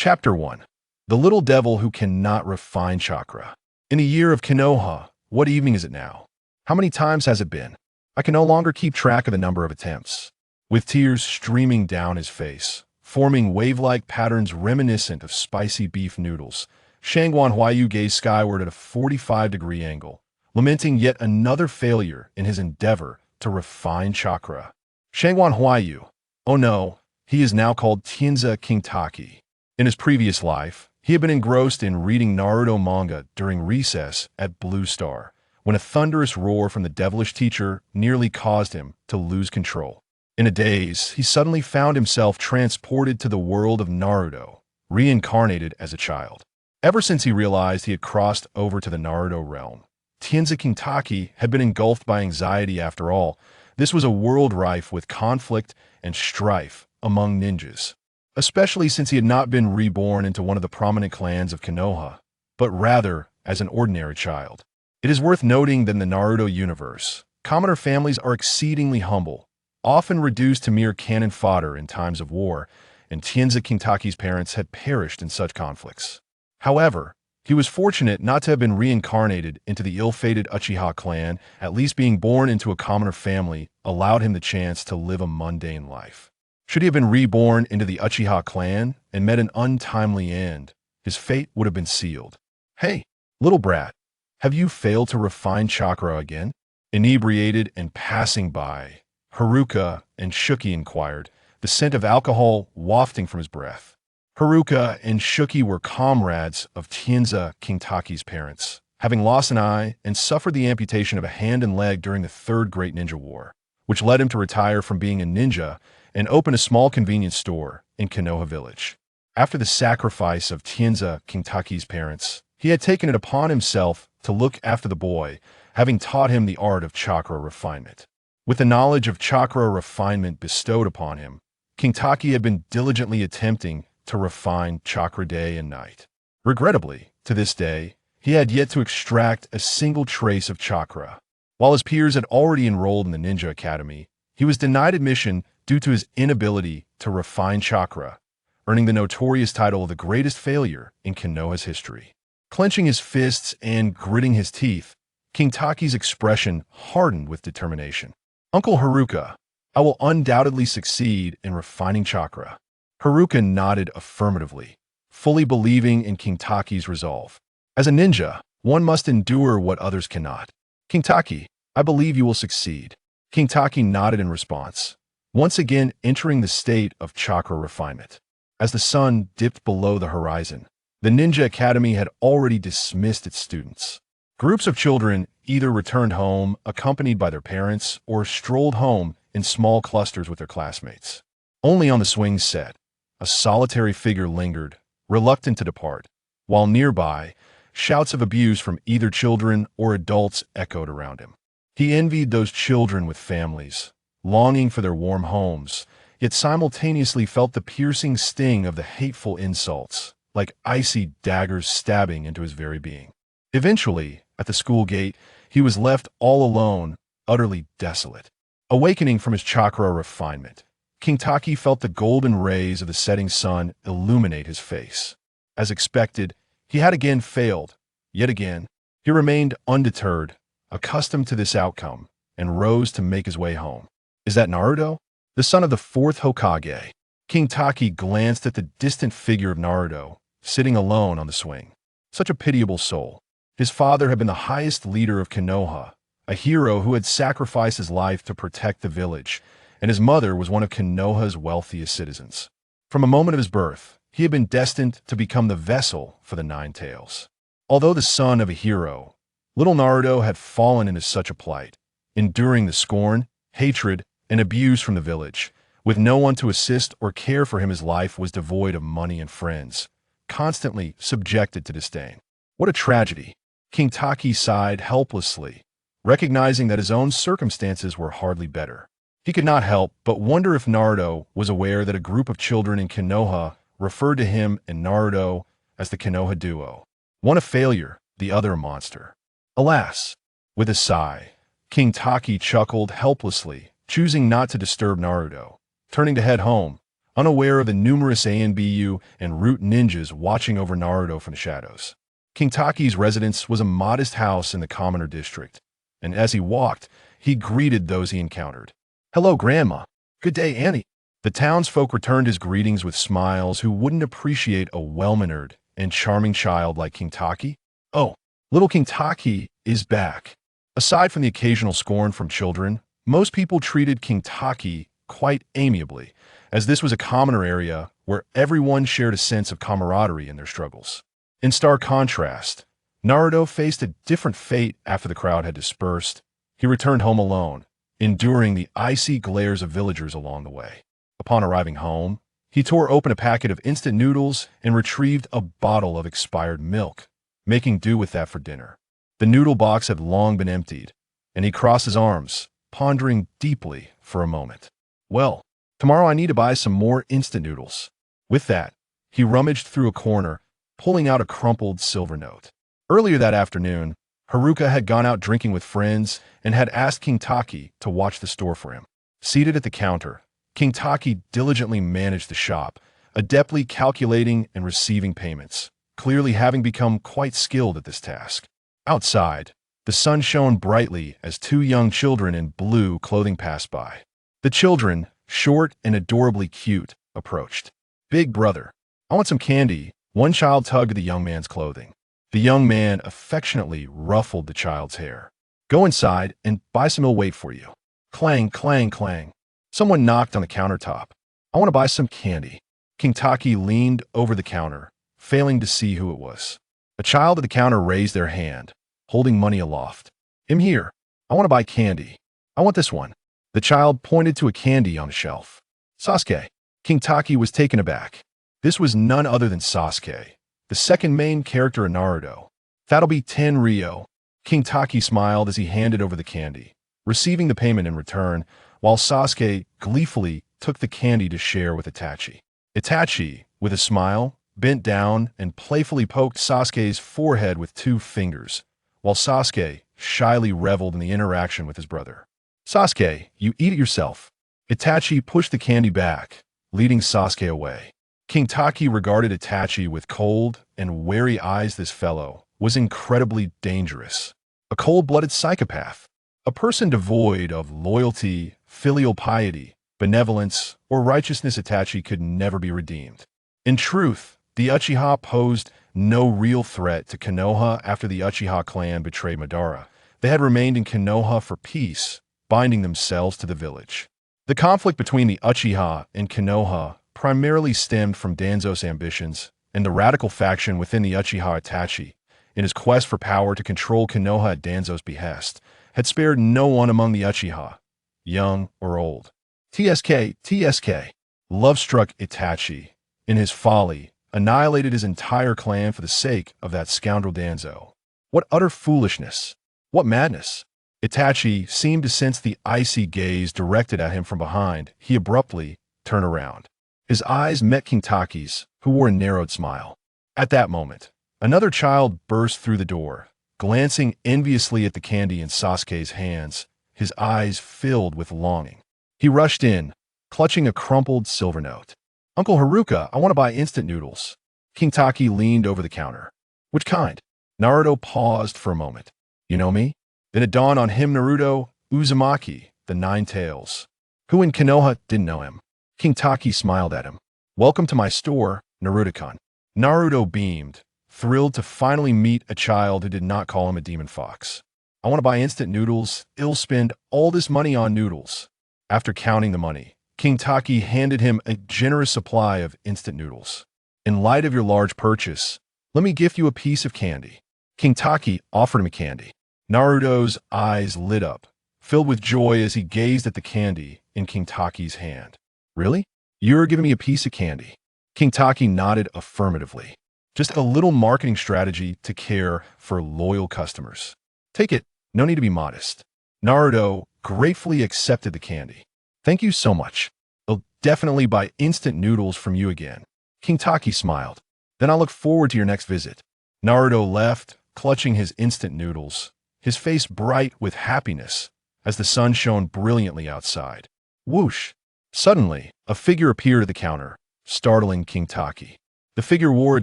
Chapter 1. The Little Devil Who Cannot Refine Chakra. In a year of Konoha, what evening is it now? How many times has it been? I can no longer keep track of the number of attempts. With tears streaming down his face, forming wave-like patterns reminiscent of spicy beef noodles, Shangguan Huayu gazed skyward at a 45-degree angle, lamenting yet another failure in his endeavor to refine chakra. Shangguan Huayu. Oh no, he is now called Tianzi Kingtaki. In his previous life, he had been engrossed in reading Naruto manga during recess at Blue Star, when a thunderous roar from the devilish teacher nearly caused him to lose control. In a daze, he suddenly found himself transported to the world of Naruto, reincarnated as a child. Ever since he realized he had crossed over to the Naruto realm, Tianzi Kingtaki had been engulfed by anxiety. After all, this was a world rife with conflict and strife among ninjas, especially since he had not been reborn into one of the prominent clans of Konoha, but rather as an ordinary child. It is worth noting that in the Naruto universe, commoner families are exceedingly humble, often reduced to mere cannon fodder in times of war, and Tianzi Kingtaki's parents had perished in such conflicts. However, he was fortunate not to have been reincarnated into the ill-fated Uchiha clan. At least being born into a commoner family allowed him the chance to live a mundane life. Should he have been reborn into the Uchiha clan and met an untimely end, his fate would have been sealed. Hey, little brat, have you failed to refine chakra again? Inebriated and passing by, Haruka and Shuki inquired, the scent of alcohol wafting from his breath. Haruka and Shuki were comrades of Tianzi Kingtaki's parents, having lost an eye and suffered the amputation of a hand and leg during the Third Great Ninja War, which led him to retire from being a ninja and open a small convenience store in Konoha village. After the sacrifice of Tianzi Kingtaki's parents, he had taken it upon himself to look after the boy, having taught him the art of chakra refinement. With the knowledge of chakra refinement bestowed upon him, Kingtaki had been diligently attempting to refine chakra day and night. Regrettably, to this day, he had yet to extract a single trace of chakra. While his peers had already enrolled in the Ninja Academy, he was denied admission due to his inability to refine chakra, earning the notorious title of the greatest failure in Konoha's history. Clenching his fists and gritting his teeth, Kingtaki's expression hardened with determination. Uncle Haruka, I will undoubtedly succeed in refining chakra. Haruka nodded affirmatively, fully believing in Kingtaki's resolve. As a ninja, one must endure what others cannot. Kingtaki, I believe you will succeed. Kingtaki nodded in response, once again entering the state of chakra refinement. As the sun dipped below the horizon, the Ninja Academy had already dismissed its students. Groups of children either returned home accompanied by their parents or strolled home in small clusters with their classmates. Only on the swing set, a solitary figure lingered, reluctant to depart, while nearby, shouts of abuse from either children or adults echoed around him. He envied those children with families, longing for their warm homes, yet simultaneously felt the piercing sting of the hateful insults, like icy daggers stabbing into his very being. Eventually, at the school gate, he was left all alone, utterly desolate. Awakening from his chakra refinement, Kingtaki felt the golden rays of the setting sun illuminate his face. As expected, he had again failed. Yet again, he remained undeterred, accustomed to this outcome, and rose to make his way home. Is that Naruto? The son of the fourth Hokage? Kingtaki glanced at the distant figure of Naruto, sitting alone on the swing. Such a pitiable soul. His father had been the highest leader of Konoha, a hero who had sacrificed his life to protect the village, and his mother was one of Konoha's wealthiest citizens. From a moment of his birth, he had been destined to become the vessel for the Nine Tails. Although the son of a hero, little Naruto had fallen into such a plight, enduring the scorn, hatred, and abuse from the village. With no one to assist or care for him, his life was devoid of money and friends, constantly subjected to disdain. What a tragedy! Kingtaki sighed helplessly, recognizing that his own circumstances were hardly better. He could not help but wonder if Naruto was aware that a group of children in Konoha referred to him and Naruto as the Konoha duo. One a failure, the other a monster. Alas! With a sigh, Kingtaki chuckled helplessly, choosing not to disturb Naruto. Turning to head home, unaware of the numerous ANBU and root ninjas watching over Naruto from the shadows. King Taki's residence was a modest house in the commoner district, and as he walked, he greeted those he encountered. "Hello, Grandma. Good day, Annie." The townsfolk returned his greetings with smiles. Who wouldn't appreciate a well-mannered and charming child like King Taki? Oh, little King Taki is back. Aside from the occasional scorn from children, most people treated King Taki quite amiably, as this was a commoner area where everyone shared a sense of camaraderie in their struggles. In stark contrast, Naruto faced a different fate after the crowd had dispersed. He returned home alone, enduring the icy glares of villagers along the way. Upon arriving home, he tore open a packet of instant noodles and retrieved a bottle of expired milk, making do with that for dinner. The noodle box had long been emptied, and he crossed his arms, pondering deeply for a moment. Well, tomorrow I need to buy some more instant noodles. With that, he rummaged through a corner, pulling out a crumpled silver note. Earlier that afternoon, Haruka had gone out drinking with friends and had asked King Taki to watch the store for him. Seated at the counter, King Taki diligently managed the shop, adeptly calculating and receiving payments, clearly having become quite skilled at this task. Outside, the sun shone brightly as two young children in blue clothing passed by. The children, short and adorably cute, approached. "Big brother, I want some candy." One child tugged at the young man's clothing. The young man affectionately ruffled the child's hair. "Go inside and buy some. I'll wait for you." Clang, clang, clang. Someone knocked on the countertop. "I want to buy some candy." King Taki leaned over the counter, failing to see who it was. A child at the counter raised their hand, holding money aloft. "I'm here. I want to buy candy. I want this one." The child pointed to a candy on the shelf. "Sasuke." King Taki was taken aback. This was none other than Sasuke, the second main character in Naruto. "That'll be 10 Ryo." King Taki smiled as he handed over the candy, receiving the payment in return, while Sasuke gleefully took the candy to share with Itachi. Itachi, with a smile, bent down and playfully poked Sasuke's forehead with 2 fingers, while Sasuke shyly reveled in the interaction with his brother. "Sasuke, you eat it yourself." Itachi pushed the candy back, leading Sasuke away. King Taki regarded Itachi with cold and wary eyes. This fellow was incredibly dangerous. A cold-blooded psychopath. A person devoid of loyalty, filial piety, benevolence, or righteousness. Itachi could never be redeemed. In truth, the Uchiha posed no real threat to Konoha after the Uchiha clan betrayed Madara. They had remained in Konoha for peace, binding themselves to the village. The conflict between the Uchiha and Konoha primarily stemmed from Danzo's ambitions and the radical faction within the Uchiha. Itachi, in his quest for power to control Konoha at Danzo's behest, had spared no one among the Uchiha, young or old. TSK. Love-struck Itachi, in his folly, annihilated his entire clan for the sake of that scoundrel Danzo. What utter foolishness! What madness! Itachi seemed to sense the icy gaze directed at him from behind. He abruptly turned around. His eyes met King Taki's, who wore a narrowed smile. At that moment, another child burst through the door, glancing enviously at the candy in Sasuke's hands, his eyes filled with longing. He rushed in, clutching a crumpled silver note. "Uncle Haruka, I want to buy instant noodles." King Taki leaned over the counter. "Which kind?" Naruto paused for a moment. "You know me?" Then it dawned on him. Naruto Uzumaki, the Nine Tails. Who in Konoha didn't know him? King Taki smiled at him. "Welcome to my store, Naruto-kun." Naruto beamed, thrilled to finally meet a child who did not call him a demon fox. "I want to buy instant noodles. I'll spend all this money on noodles." After counting the money, King Taki handed him a generous supply of instant noodles. "In light of your large purchase, let me gift you a piece of candy." King Taki offered him a candy. Naruto's eyes lit up, filled with joy as he gazed at the candy in King Taki's hand. "Really? You're giving me a piece of candy?" King Taki nodded affirmatively. "Just a little marketing strategy to care for loyal customers. Take it, no need to be modest." Naruto gratefully accepted the candy. "Thank you so much. I'll definitely buy instant noodles from you again." King Taki smiled. "Then I'll look forward to your next visit." Naruto left, clutching his instant noodles, his face bright with happiness as the sun shone brilliantly outside. Whoosh! Suddenly, a figure appeared at the counter, startling King Taki. The figure wore a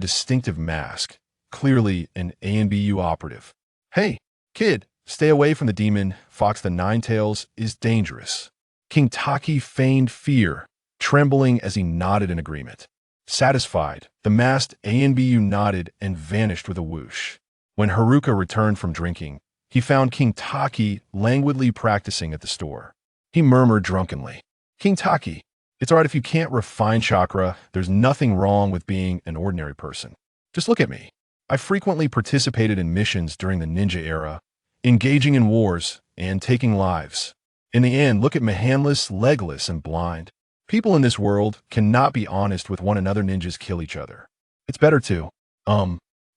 distinctive mask, clearly an ANBU operative. "Hey, kid, stay away from the demon. Fox the Nine-Tails is dangerous." King Taki feigned fear, trembling as he nodded in agreement. Satisfied, the masked ANBU nodded and vanished with a whoosh. When Haruka returned from drinking, he found King Taki languidly practicing at the store. He murmured drunkenly, "King Taki, it's alright if you can't refine chakra. There's nothing wrong with being an ordinary person. Just look at me. I frequently participated in missions during the ninja era, engaging in wars and taking lives. In the end, look at me, handless, legless, and blind. People in this world cannot be honest with one another. Ninjas kill each other. It's better to,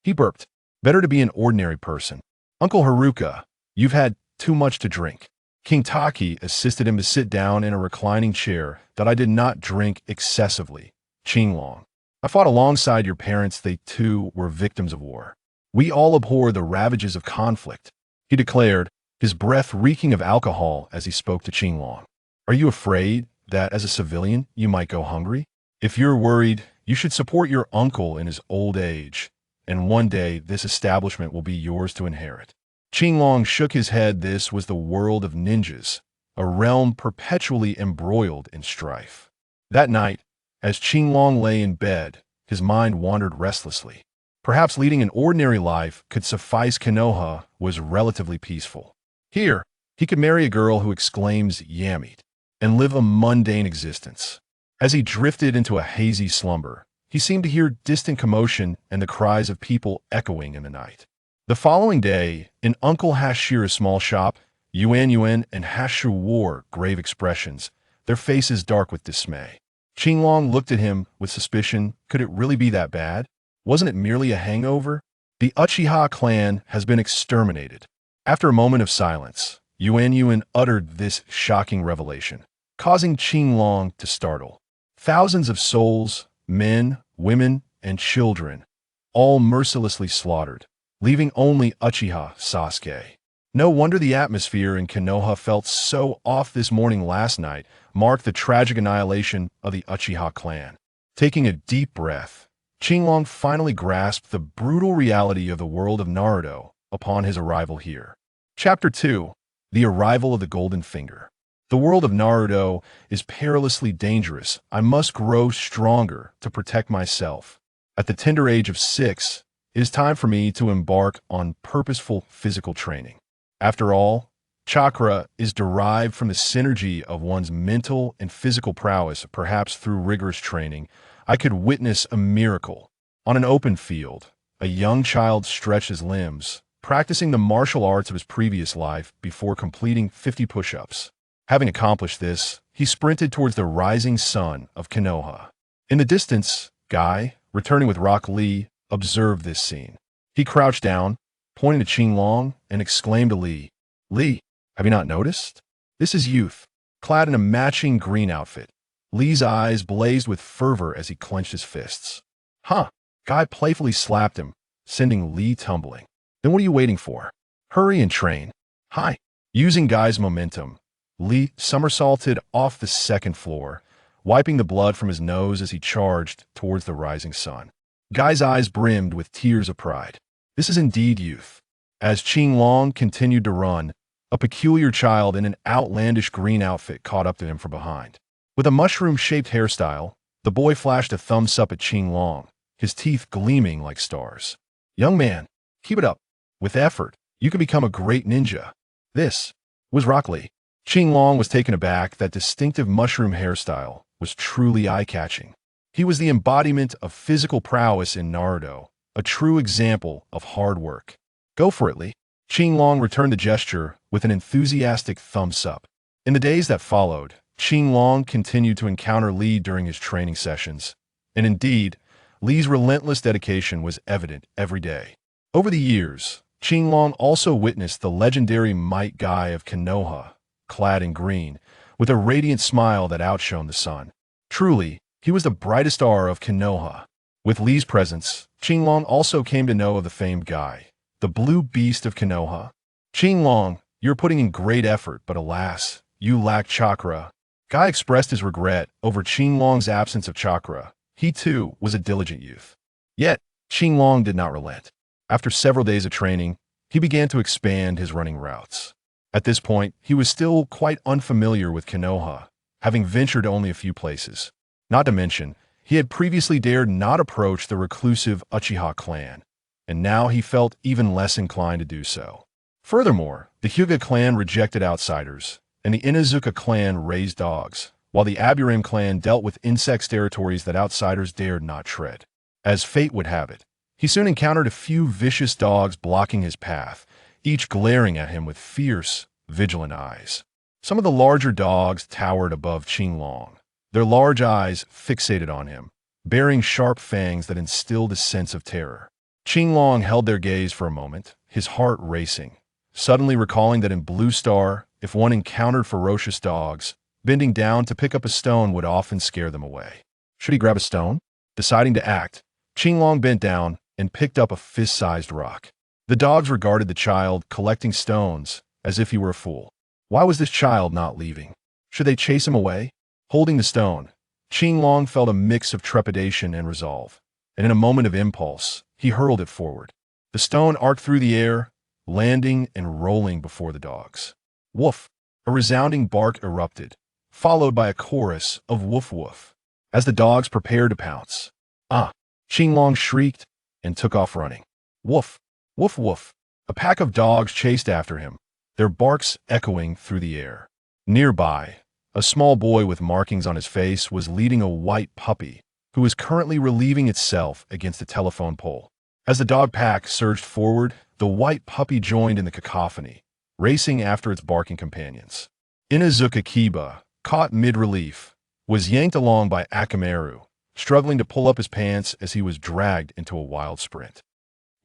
he burped. Better to be an ordinary person. Uncle Haruka, you've had too much to drink." King Taki assisted him to sit down in a reclining chair. "That I did not drink excessively. Qinglong. I fought alongside your parents. They too were victims of war. We all abhor the ravages of conflict," he declared, his breath reeking of alcohol as he spoke to Qinglong. "Are you afraid that as a civilian you might go hungry? If you're worried, you should support your uncle in his old age, and one day this establishment will be yours to inherit." Qinglong shook his head. This was the world of ninjas, a realm perpetually embroiled in strife. That night, as Qinglong lay in bed, his mind wandered restlessly. Perhaps leading an ordinary life could suffice. Konoha was relatively peaceful. Here, he could marry a girl who exclaims "Yamit" and live a mundane existence. As he drifted into a hazy slumber, he seemed to hear distant commotion and the cries of people echoing in the night. The following day, in Uncle Hashira's small shop, Yuan and Hashu wore grave expressions, their faces dark with dismay. Qinglong looked at him with suspicion. Could it really be that bad? Wasn't it merely a hangover? "The Uchiha clan has been exterminated." After a moment of silence, Yuan uttered this shocking revelation, causing Qinglong to startle. Thousands of souls, men, women, and children, all mercilessly slaughtered, leaving only Uchiha Sasuke. No wonder the atmosphere in Konoha felt so off this morning. Last night marked the tragic annihilation of the Uchiha clan. Taking a deep breath, Qinglong finally grasped the brutal reality of the world of Naruto upon his arrival here. Chapter 2. The Arrival of the Golden Finger. The world of Naruto is perilously dangerous. I must grow stronger to protect myself. At the tender age of 6, it is time for me to embark on purposeful physical training. After all, chakra is derived from the synergy of one's mental and physical prowess. Perhaps through rigorous training, I could witness a miracle. On an open field, a young child stretched his limbs, practicing the martial arts of his previous life before completing 50 push-ups. Having accomplished this, he sprinted towards the rising sun of Konoha. In the distance, Guy, returning with Rock Lee, observed this scene. He crouched down, pointed to Qinglong, and exclaimed to Lee, "Lee, have you not noticed? This is youth, clad in a matching green outfit." Lee's eyes blazed with fervor as he clenched his fists. "Huh." Guy playfully slapped him, sending Lee tumbling. "Then what are you waiting for? Hurry and train." "Hi." Using Guy's momentum, Lee somersaulted off the second floor, wiping the blood from his nose as he charged towards the rising sun. Guy's eyes brimmed with tears of pride. This is indeed youth. As Qinglong continued to run, a peculiar child in an outlandish green outfit caught up to him from behind. With a mushroom-shaped hairstyle, the boy flashed a thumbs up at Qinglong, his teeth gleaming like stars. "Young man, keep it up. With effort, you can become a great ninja." This was Rock Lee. Qinglong was taken aback. That distinctive mushroom hairstyle was truly eye-catching. He was the embodiment of physical prowess in Naruto, a true example of hard work. "Go for it, Lee." Qinglong returned the gesture with an enthusiastic thumbs up. In the days that followed, Qinglong continued to encounter Lee during his training sessions, and indeed, Lee's relentless dedication was evident every day. Over the years, Qinglong also witnessed the legendary Might Guy of Konoha, clad in green, with a radiant smile that outshone the sun. Truly, he was the brightest star of Konoha. With Lee's presence, Qinglong also came to know of the famed Guy, the blue beast of Konoha. "Qinglong, you're putting in great effort, but alas, you lack chakra." Guy expressed his regret over Qinglong's absence of chakra. He, too, was a diligent youth. Yet, Qinglong did not relent. After several days of training, he began to expand his running routes. At this point, he was still quite unfamiliar with Konoha, having ventured only a few places. Not to mention, he had previously dared not approach the reclusive Uchiha clan, and now he felt even less inclined to do so. Furthermore, the Hyuga clan rejected outsiders, and the Inuzuka clan raised dogs, while the Aburame clan dealt with insects territories that outsiders dared not tread. As fate would have it, he soon encountered a few vicious dogs blocking his path, each glaring at him with fierce, vigilant eyes. Some of the larger dogs towered above Qinglong, their large eyes fixated on him, bearing sharp fangs that instilled a sense of terror. Qinglong held their gaze for a moment, his heart racing, suddenly recalling that in Blue Star, if one encountered ferocious dogs, bending down to pick up a stone would often scare them away. Should he grab a stone? Deciding to act, Qinglong bent down and picked up a fist-sized rock. The dogs regarded the child collecting stones as if he were a fool. Why was this child not leaving? Should they chase him away? Holding the stone, Qinglong felt a mix of trepidation and resolve, and in a moment of impulse, he hurled it forward. The stone arced through the air, landing and rolling before the dogs. Woof! A resounding bark erupted, followed by a chorus of woof-woof, as the dogs prepared to pounce. Ah! Qinglong shrieked and took off running. Woof! Woof woof! A pack of dogs chased after him, their barks echoing through the air. Nearby, a small boy with markings on his face was leading a white puppy, who was currently relieving itself against a telephone pole. As the dog pack surged forward, the white puppy joined in the cacophony, racing after its barking companions. Inuzuka Kiba, caught mid-relief, was yanked along by Akamaru, struggling to pull up his pants as he was dragged into a wild sprint.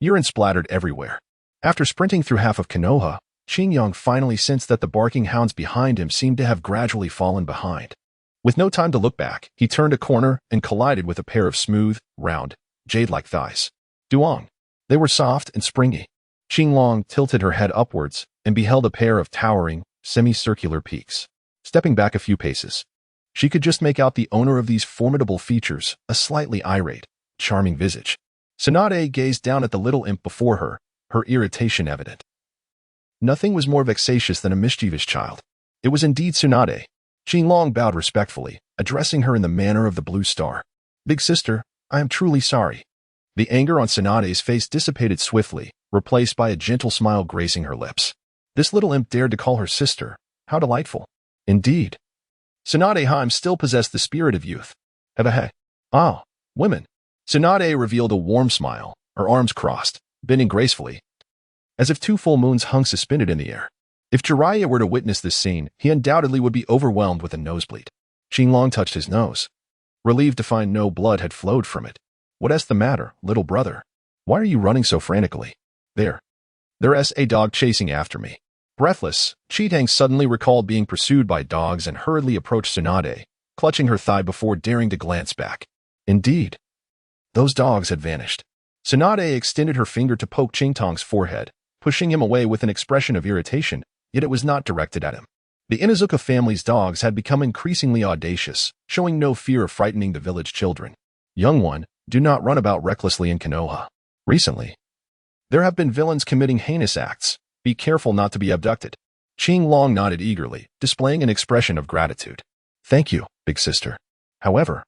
Urine splattered everywhere. After sprinting through half of Konoha, Qinglong finally sensed that the barking hounds behind him seemed to have gradually fallen behind. With no time to look back, he turned a corner and collided with a pair of smooth, round, jade-like thighs. Duong. They were soft and springy. Qinglong tilted her head upwards and beheld a pair of towering, semicircular peaks. Stepping back a few paces, she could just make out the owner of these formidable features, a slightly irate, charming visage. Tsunade gazed down at the little imp before her, her irritation evident. Nothing was more vexatious than a mischievous child. It was indeed Tsunade. Qinglong bowed respectfully, addressing her in the manner of the Blue Star. Big sister, I am truly sorry. The anger on Tsunade's face dissipated swiftly, replaced by a gentle smile gracing her lips. This little imp dared to call her sister. How delightful. Indeed. Tsunade Haim still possessed the spirit of youth. Hevahe. Ah, women. Tsunade revealed a warm smile, her arms crossed, bending gracefully, as if two full moons hung suspended in the air. If Jiraiya were to witness this scene, he undoubtedly would be overwhelmed with a nosebleed. Qinglong touched his nose, relieved to find no blood had flowed from it. What's the matter, little brother? Why are you running so frantically? There's a dog chasing after me. Breathless, Chitang suddenly recalled being pursued by dogs and hurriedly approached Tsunade, clutching her thigh before daring to glance back. Indeed, those dogs had vanished. Tsunade extended her finger to poke Qingtong's forehead, pushing him away with an expression of irritation, yet it was not directed at him. The Inuzuka family's dogs had become increasingly audacious, showing no fear of frightening the village children. Young one, do not run about recklessly in Konoha. Recently, there have been villains committing heinous acts. Be careful not to be abducted. Qinglong nodded eagerly, displaying an expression of gratitude. Thank you, big sister. However,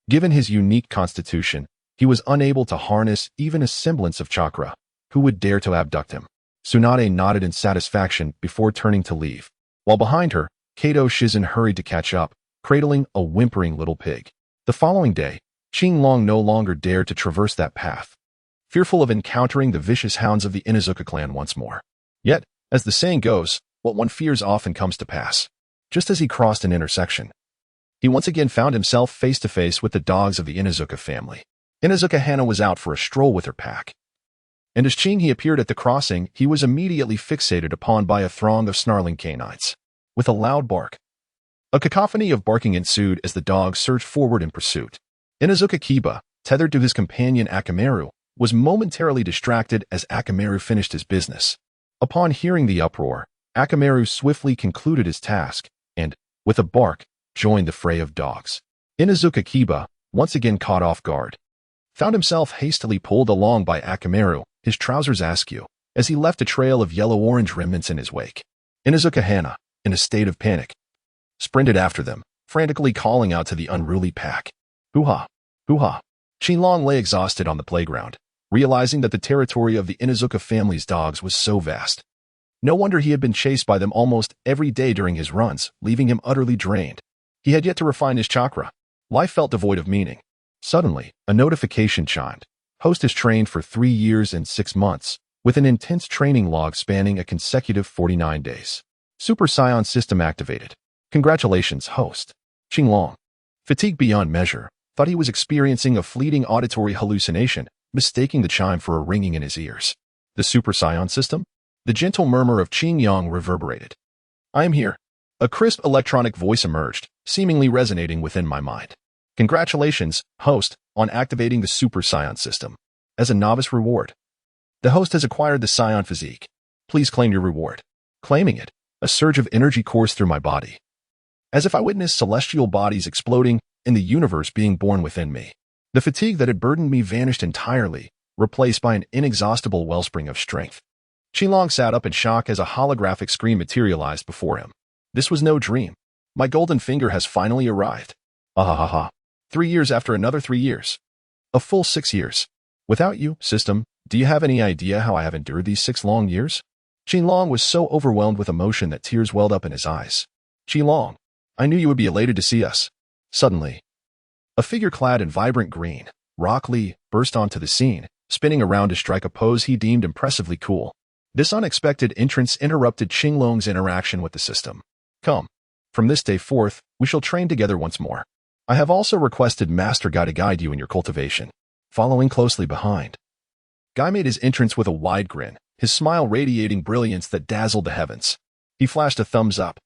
given his unique constitution, he was unable to harness even a semblance of chakra. Who would dare to abduct him? Tsunade nodded in satisfaction before turning to leave, while behind her, Kato Shizen hurried to catch up, cradling a whimpering little pig. The following day, Qinglong no longer dared to traverse that path, fearful of encountering the vicious hounds of the Inuzuka clan once more. Yet, as the saying goes, what one fears often comes to pass. Just as he crossed an intersection, he once again found himself face to face with the dogs of the Inuzuka family. Inuzuka Hana was out for a stroll with her pack, and as Qinghe appeared at the crossing, he was immediately fixated upon by a throng of snarling canines. With a loud bark, a cacophony of barking ensued as the dogs surged forward in pursuit. Inuzuka Kiba, tethered to his companion Akamaru, was momentarily distracted as Akamaru finished his business. Upon hearing the uproar, Akamaru swiftly concluded his task and, with a bark, joined the fray of dogs. Inuzuka Kiba, once again caught off guard, found himself hastily pulled along by Akamaru, his trousers askew, as he left a trail of yellow-orange remnants in his wake. Inuzuka Hana, in a state of panic, sprinted after them, frantically calling out to the unruly pack. Hoo-ha! Hoo-ha! Qinglong lay exhausted on the playground, realizing that the territory of the Inuzuka family's dogs was so vast. No wonder he had been chased by them almost every day during his runs, leaving him utterly drained. He had yet to refine his chakra. Life felt devoid of meaning. Suddenly, a notification chimed. Host is trained for 3 years and 6 months, with an intense training log spanning a consecutive 49 days. Super Saiyan system activated. Congratulations, host. Qinglong, fatigued beyond measure, thought he was experiencing a fleeting auditory hallucination, mistaking the chime for a ringing in his ears. The Super Saiyan system? The gentle murmur of Qingyang reverberated. I am here. A crisp electronic voice emerged, seemingly resonating within my mind. Congratulations, host, on activating the Super Saiyan system. As a novice reward, the host has acquired the Saiyan Physique. Please claim your reward. Claiming it, a surge of energy coursed through my body, as if I witnessed celestial bodies exploding and the universe being born within me. The fatigue that had burdened me vanished entirely, replaced by an inexhaustible wellspring of strength. Qinglong sat up in shock as a holographic screen materialized before him. This was no dream. My golden finger has finally arrived. Ah. 3 years after another 3 years. A full 6 years. Without you, system, do you have any idea how I have endured these 6 long years? Qinglong was so overwhelmed with emotion that tears welled up in his eyes. Qinglong, I knew you would be elated to see us. Suddenly, a figure clad in vibrant green, Rock Lee, burst onto the scene, spinning around to strike a pose he deemed impressively cool. This unexpected entrance interrupted Qinglong's interaction with the system. Come. From this day forth, we shall train together once more. I have also requested Master Guy to guide you in your cultivation. Following closely behind, Guy made his entrance with a wide grin, his smile radiating brilliance that dazzled the heavens. He flashed a thumbs up.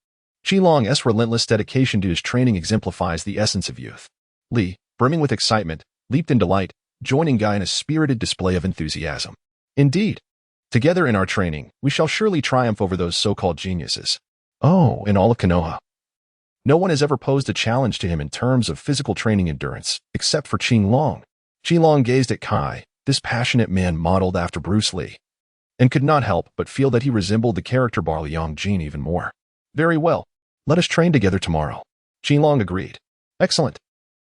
Qinglong's relentless dedication to his training exemplifies the essence of youth. Lee, brimming with excitement, leaped in delight, joining Guy in a spirited display of enthusiasm. Indeed, together in our training, we shall surely triumph over those so-called geniuses. Oh, in all of Konoha. No one has ever posed a challenge to him in terms of physical training endurance, except for Qinglong. Qinglong gazed at Kai, this passionate man modeled after Bruce Lee, and could not help but feel that he resembled the character Bar Liang Jin even more. Very well. Let us train together tomorrow. Qinglong agreed. Excellent.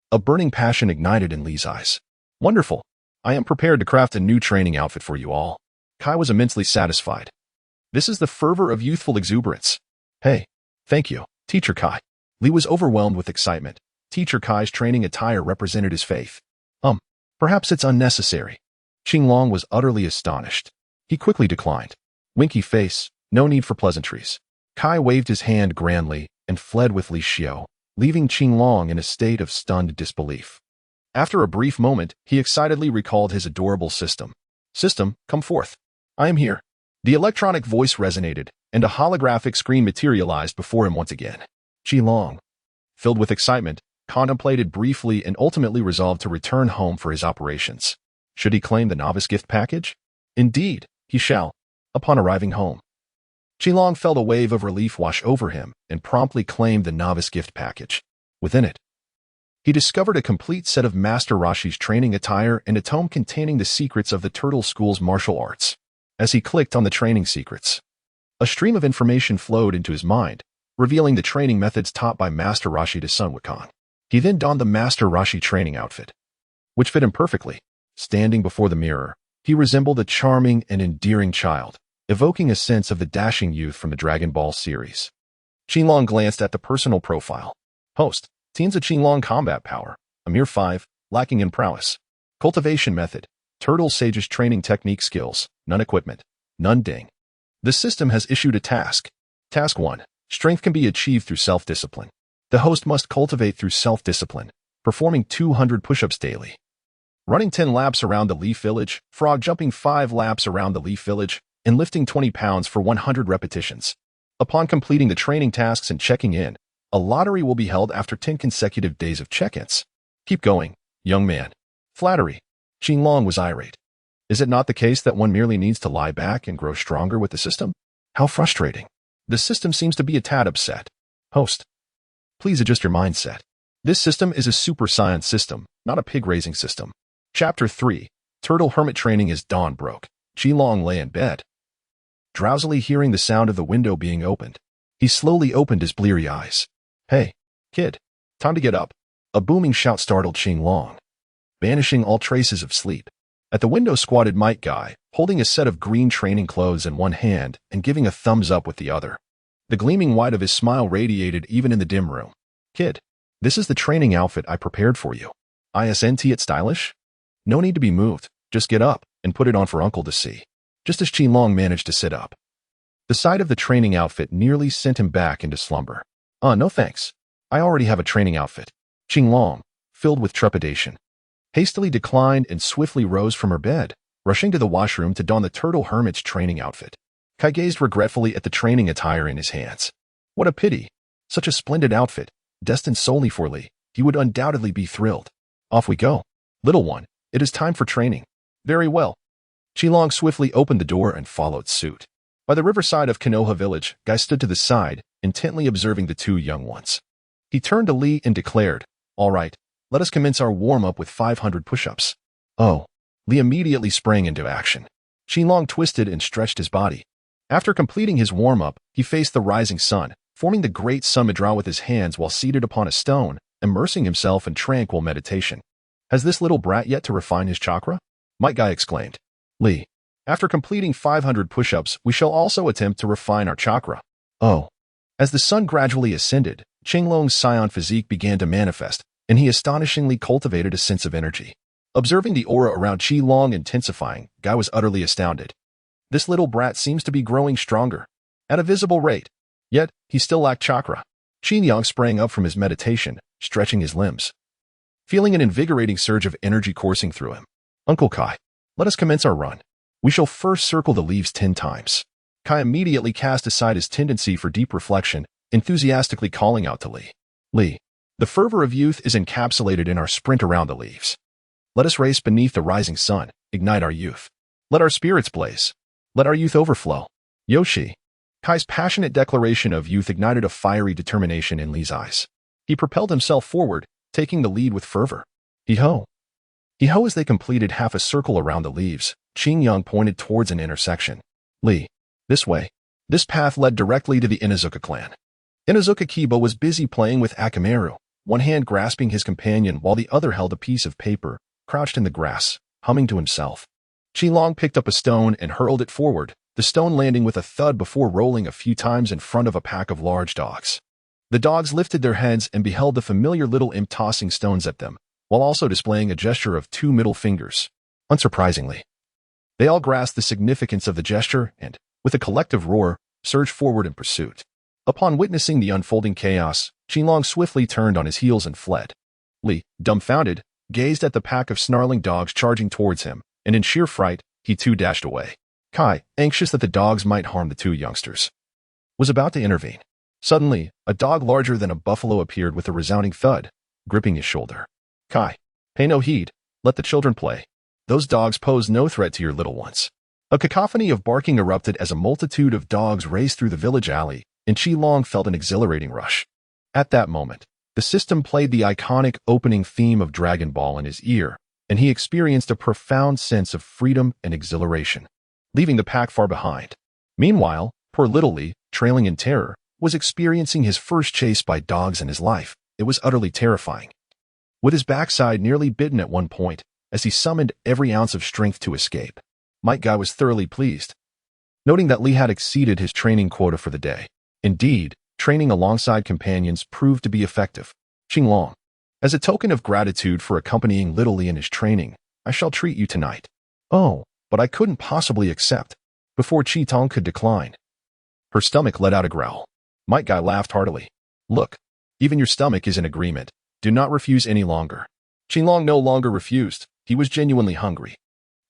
A burning passion ignited in Lee's eyes. Wonderful. I am prepared to craft a new training outfit for you all. Kai was immensely satisfied. This is the fervor of youthful exuberance. Hey, thank you, Teacher Kai. Lee was overwhelmed with excitement. Teacher Kai's training attire represented his faith. Perhaps it's unnecessary. Qinglong was utterly astonished. He quickly declined. Winky face, no need for pleasantries. Kai waved his hand grandly and fled with Li Xiao, leaving Qinglong in a state of stunned disbelief. After a brief moment, he excitedly recalled his adorable system. System, come forth. I am here. The electronic voice resonated, and a holographic screen materialized before him once again. Qinglong, filled with excitement, contemplated briefly and ultimately resolved to return home for his operations. Should he claim the novice gift package? Indeed, he shall, upon arriving home. Qinglong felt a wave of relief wash over him and promptly claimed the novice gift package. Within it, he discovered a complete set of Master Roshi's training attire and a tome containing the secrets of the Turtle School's martial arts. As he clicked on the training secrets, a stream of information flowed into his mind, revealing the training methods taught by Master Roshi to Sun Wukong. He then donned the Master Roshi training outfit, which fit him perfectly. Standing before the mirror, he resembled a charming and endearing child, evoking a sense of the dashing youth from the Dragon Ball series. Qinglong glanced at the personal profile. Host, teens of Qinglong combat power, a mere 5, lacking in prowess. Cultivation method, Turtle Sage's training technique skills, none equipment, none ding. The system has issued a task. Task 1, strength can be achieved through self-discipline. The host must cultivate through self-discipline, performing 200 push-ups daily, running 10 laps around the Leaf Village, frog jumping 5 laps around the Leaf Village, and lifting 20 pounds for 100 repetitions. Upon completing the training tasks and checking in, a lottery will be held after 10 consecutive days of check-ins. Keep going, young man. Flattery. Qinglong was irate. Is it not the case that one merely needs to lie back and grow stronger with the system? How frustrating. The system seems to be a tad upset. Host, Please adjust your mindset. This system is a Super Saiyan system, not a pig-raising system. Chapter 3. Turtle Hermit Training as dawn broke. Qilong lay in bed, drowsily hearing the sound of the window being opened. He slowly opened his bleary eyes. "Hey, kid. Time to get up." A booming shout startled Qilong, banishing all traces of sleep. At the window squatted Might Guy, holding a set of green training clothes in one hand and giving a thumbs up with the other. The gleaming white of his smile radiated even in the dim room. "Kid, this is the training outfit I prepared for you. Isn't it stylish? No need to be moved. Just get up and put it on for Uncle to see." Just as Qilong managed to sit up, the sight of the training outfit nearly sent him back into slumber. No thanks. I already have a training outfit." Qilong, filled with trepidation, hastily declined and swiftly rose from her bed, rushing to the washroom to don the Turtle Hermit's training outfit. Kai gazed regretfully at the training attire in his hands. What a pity. Such a splendid outfit, destined solely for Lee. He would undoubtedly be thrilled. "Off we go. Little one, it is time for training." "Very well." Qilong swiftly opened the door and followed suit. By the riverside of Konoha village, Guy stood to the side, intently observing the two young ones. He turned to Lee and declared, "All right, let us commence our warm-up with 500 push-ups." "Oh." Lee immediately sprang into action. Qilong twisted and stretched his body. After completing his warm-up, he faced the rising sun, forming the great Samudra with his hands while seated upon a stone, immersing himself in tranquil meditation. "Has this little brat yet to refine his chakra?" Might Guy exclaimed. "Lee, after completing 500 push-ups, we shall also attempt to refine our chakra." "Oh." As the sun gradually ascended, Qilong's Saiyan physique began to manifest, and he astonishingly cultivated a sense of energy. Observing the aura around Qilong intensifying, Guy was utterly astounded. This little brat seems to be growing stronger, at a visible rate. Yet, he still lacked chakra. Qilong sprang up from his meditation, stretching his limbs, feeling an invigorating surge of energy coursing through him. "Uncle Kai, let us commence our run. We shall first circle the leaves 10 times. Kai immediately cast aside his tendency for deep reflection, enthusiastically calling out to Lee. "Lee, the fervor of youth is encapsulated in our sprint around the leaves. Let us race beneath the rising sun, ignite our youth. Let our spirits blaze. Let our youth overflow." "Yoshi." Kai's passionate declaration of youth ignited a fiery determination in Lee's eyes. He propelled himself forward, taking the lead with fervor. "He-ho." He-ho as they completed half a circle around the leaves, Qilong pointed towards an intersection. "Lee, this way." This path led directly to the Inuzuka clan. Inuzuka Kiba was busy playing with Akamaru, one hand grasping his companion while the other held a piece of paper, crouched in the grass, humming to himself. Qilong picked up a stone and hurled it forward, the stone landing with a thud before rolling a few times in front of a pack of large dogs. The dogs lifted their heads and beheld the familiar little imp tossing stones at them, while also displaying a gesture of 2 middle fingers. Unsurprisingly, they all grasped the significance of the gesture and, with a collective roar, surged forward in pursuit. Upon witnessing the unfolding chaos, Qilong swiftly turned on his heels and fled. Lee, dumbfounded, gazed at the pack of snarling dogs charging towards him, and in sheer fright, he too dashed away. Kai, anxious that the dogs might harm the two youngsters, was about to intervene. Suddenly, a dog larger than a buffalo appeared with a resounding thud, gripping his shoulder. "Kai, pay no heed. Let the children play. Those dogs pose no threat to your little ones." A cacophony of barking erupted as a multitude of dogs raced through the village alley, and Qilong felt an exhilarating rush. At that moment, the system played the iconic opening theme of Dragon Ball in his ear, and he experienced a profound sense of freedom and exhilaration, leaving the pack far behind. Meanwhile, poor little Lee, trailing in terror, was experiencing his first chase by dogs in his life. It was utterly terrifying. With his backside nearly bitten at one point, as he summoned every ounce of strength to escape, Might Guy was thoroughly pleased, noting that Lee had exceeded his training quota for the day. Indeed, training alongside companions proved to be effective. "Qilong, as a token of gratitude for accompanying little Lee in his training, I shall treat you tonight." "Oh, but I couldn't possibly accept." Before Qitong could decline, her stomach let out a growl. Might Guy laughed heartily. "Look, even your stomach is in agreement. Do not refuse any longer." Qilong no longer refused. He was genuinely hungry.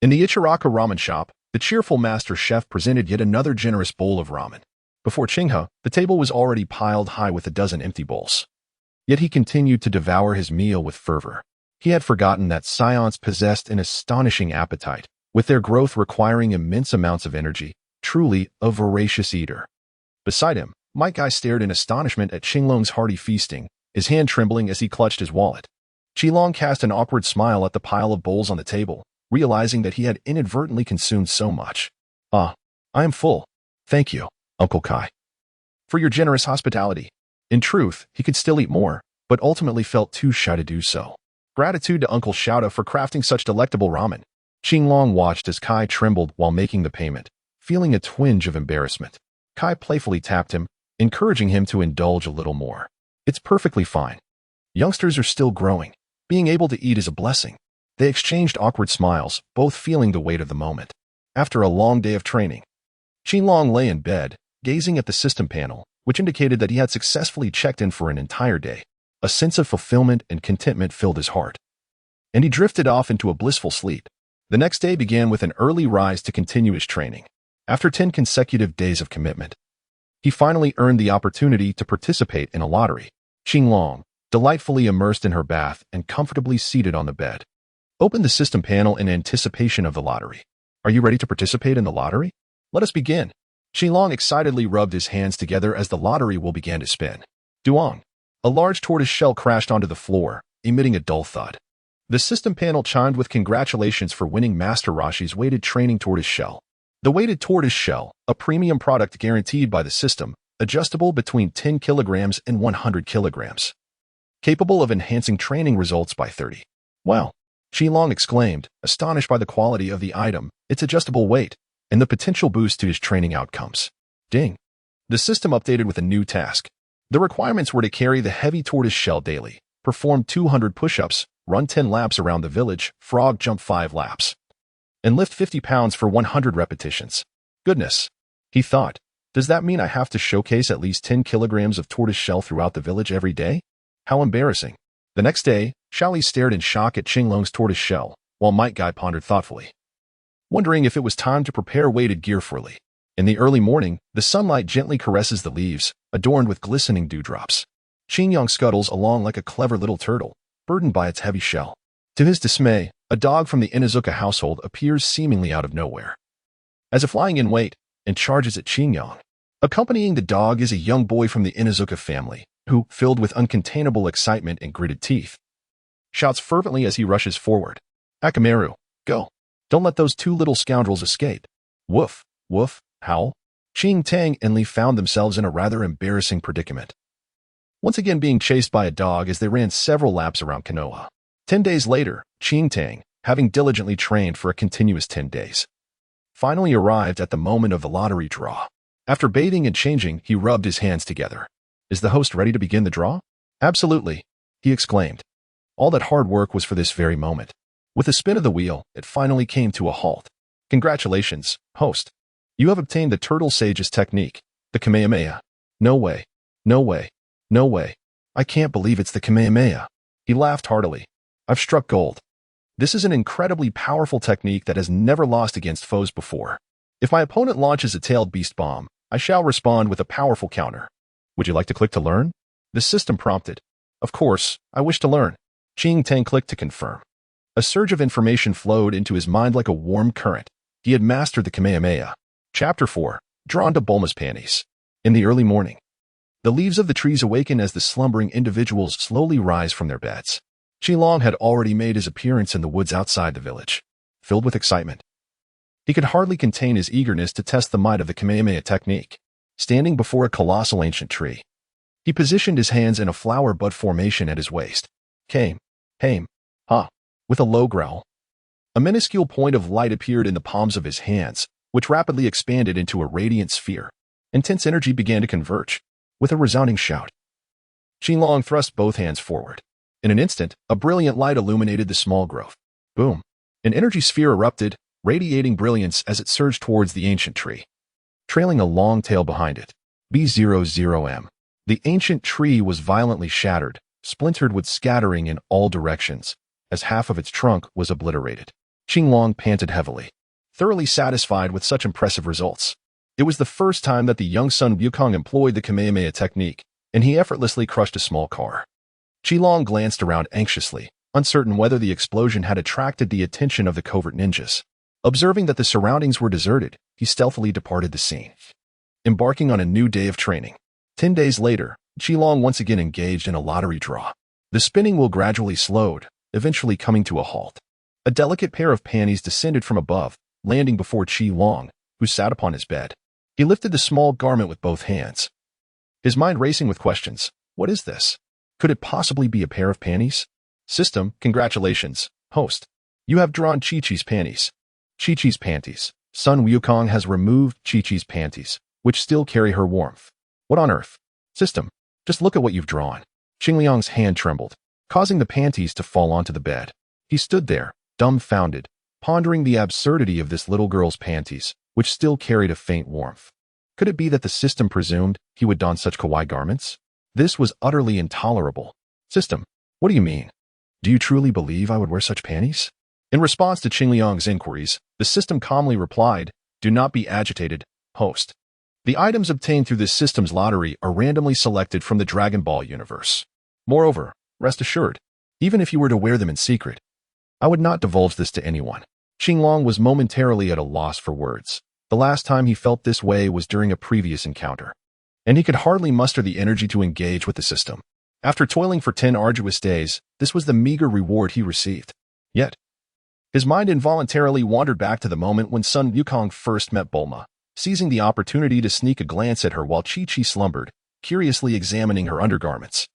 In the Ichiraka ramen shop, the cheerful master chef presented yet another generous bowl of ramen. Before Qinghe, the table was already piled high with a dozen empty bowls. Yet he continued to devour his meal with fervor. He had forgotten that Saiyans possessed an astonishing appetite, with their growth requiring immense amounts of energy, truly a voracious eater. Beside him, Might Guy stared in astonishment at Qilong's hearty feasting, his hand trembling as he clutched his wallet. Qilong cast an awkward smile at the pile of bowls on the table, realizing that he had inadvertently consumed so much. I am full. Thank you, Uncle Kai, for your generous hospitality. In truth, he could still eat more, but ultimately felt too shy to do so. Gratitude to Uncle Shouta for crafting such delectable ramen. Qilong watched as Kai trembled while making the payment, feeling a twinge of embarrassment. Kai playfully tapped him, encouraging him to indulge a little more. It's perfectly fine. Youngsters are still growing. Being able to eat is a blessing. They exchanged awkward smiles, both feeling the weight of the moment. After a long day of training, Qilong lay in bed, gazing at the system panel, which indicated that he had successfully checked in for an entire day. A sense of fulfillment and contentment filled his heart, and he drifted off into a blissful sleep. The next day began with an early rise to continue his training. After 10 consecutive days of commitment, he finally earned the opportunity to participate in a lottery. Qilong, delightfully immersed in her bath and comfortably seated on the bed, opened the system panel in anticipation of the lottery. Are you ready to participate in the lottery? Let us begin. Qilong excitedly rubbed his hands together as the lottery wheel began to spin. Duong. A large tortoise shell crashed onto the floor, emitting a dull thud. The system panel chimed with congratulations for winning Master Rashi's weighted training tortoise shell. The weighted tortoise shell, a premium product guaranteed by the system, adjustable between 10 kilograms and 100 kilograms. Capable of enhancing training results by 30. Wow! Qilong exclaimed, astonished by the quality of the item, its adjustable weight, and the potential boost to his training outcomes. Ding! The system updated with a new task. The requirements were to carry the heavy tortoise shell daily, perform 200 push-ups, run 10 laps around the village, frog jump 5 laps, and lift 50 pounds for 100 repetitions. Goodness, he thought, does that mean I have to showcase at least 10 kilograms of tortoise shell throughout the village every day? How embarrassing. The next day, Xiaoli stared in shock at Qilong's tortoise shell, while Might Guy pondered thoughtfully, wondering if it was time to prepare weighted gear for Li. In the early morning, the sunlight gently caresses the leaves, adorned with glistening dewdrops. Qingyang scuttles along like a clever little turtle, burdened by its heavy shell. To his dismay, a dog from the Inuzuka household appears seemingly out of nowhere, as if lying in wait, and charges at Qingyang. Accompanying the dog is a young boy from the Inuzuka family, who, filled with uncontainable excitement and gritted teeth, shouts fervently as he rushes forward. Akamaru, go! Don't let those two little scoundrels escape. Woof, woof, howl. Qing Tang and Li found themselves in a rather embarrassing predicament, once again being chased by a dog as they ran several laps around Konoha. 10 days later, Qing Tang, having diligently trained for a continuous 10 days, finally arrived at the moment of the lottery draw. After bathing and changing, he rubbed his hands together. Is the host ready to begin the draw? Absolutely, he exclaimed. All that hard work was for this very moment. With a spin of the wheel, it finally came to a halt. Congratulations, host. You have obtained the Turtle Sage's technique, the Kamehameha. No way. No way. No way. I can't believe it's the Kamehameha. He laughed heartily. I've struck gold. This is an incredibly powerful technique that has never lost against foes before. If my opponent launches a tailed beast bomb, I shall respond with a powerful counter. Would you like to click to learn? The system prompted. Of course, I wish to learn. Qing Tang clicked to confirm. A surge of information flowed into his mind like a warm current. He had mastered the Kamehameha. Chapter 4. Drawn to Bulma's panties. In the early morning, the leaves of the trees awaken as the slumbering individuals slowly rise from their beds. Qilong had already made his appearance in the woods outside the village. Filled with excitement, he could hardly contain his eagerness to test the might of the Kamehameha technique. Standing before a colossal ancient tree, he positioned his hands in a flower bud formation at his waist. Came, Haim, ha, with a low growl. A minuscule point of light appeared in the palms of his hands, which rapidly expanded into a radiant sphere. Intense energy began to converge. With a resounding shout, Qilong thrust both hands forward. In an instant, a brilliant light illuminated the small growth. Boom! An energy sphere erupted, radiating brilliance as it surged towards the ancient tree, trailing a long tail behind it. B00M. The ancient tree was violently shattered, splintered with scattering in all directions, as half of its trunk was obliterated. Qilong panted heavily, thoroughly satisfied with such impressive results. It was the first time that the young son Wukong employed the Kamehameha technique, and he effortlessly crushed a small car. Qilong glanced around anxiously, uncertain whether the explosion had attracted the attention of the covert ninjas. Observing that the surroundings were deserted, he stealthily departed the scene, embarking on a new day of training. 10 days later, Qilong once again engaged in a lottery draw. The spinning wheel gradually slowed, eventually coming to a halt. A delicate pair of panties descended from above, landing before Qilong, who sat upon his bed. He lifted the small garment with both hands, his mind racing with questions. What is this? Could it possibly be a pair of panties? System, congratulations, host. You have drawn Chi-Chi's panties. Chi-Chi's panties. Sun Wukong has removed Chi-Chi's panties, which still carry her warmth. What on earth? System, just look at what you've drawn. Qingliang's hand trembled, causing the panties to fall onto the bed. He stood there, dumbfounded, pondering the absurdity of this little girl's panties, which still carried a faint warmth. Could it be that the system presumed he would don such kawaii garments? This was utterly intolerable. System, what do you mean? Do you truly believe I would wear such panties? In response to Qingliang's inquiries, the system calmly replied, do not be agitated, host. The items obtained through this system's lottery are randomly selected from the Dragon Ball universe. Moreover, rest assured, even if you were to wear them in secret, I would not divulge this to anyone. Qingliang was momentarily at a loss for words. The last time he felt this way was during a previous encounter, and he could hardly muster the energy to engage with the system. After toiling for 10 arduous days, this was the meager reward he received. Yet, his mind involuntarily wandered back to the moment when Sun Wukong first met Bulma, seizing the opportunity to sneak a glance at her while Chi-Chi slumbered, curiously examining her undergarments.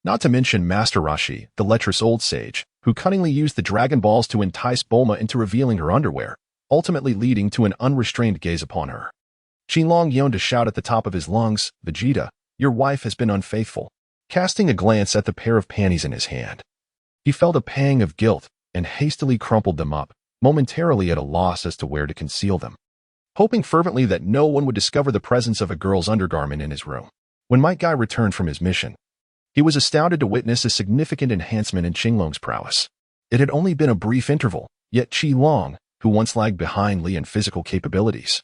Not to mention Master Rashi, the lecherous old sage, who cunningly used the Dragon Balls to entice Bulma into revealing her underwear, ultimately leading to an unrestrained gaze upon her. Qingliang yearned to shout at the top of his lungs, Vegeta, your wife has been unfaithful. Casting a glance at the pair of panties in his hand, he felt a pang of guilt and hastily crumpled them up, momentarily at a loss as to where to conceal them, hoping fervently that no one would discover the presence of a girl's undergarment in his room. When Might Guy returned from his mission, he was astounded to witness a significant enhancement in Qingliang's prowess. It had only been a brief interval, yet Qingliang, who once lagged behind Li in physical capabilities,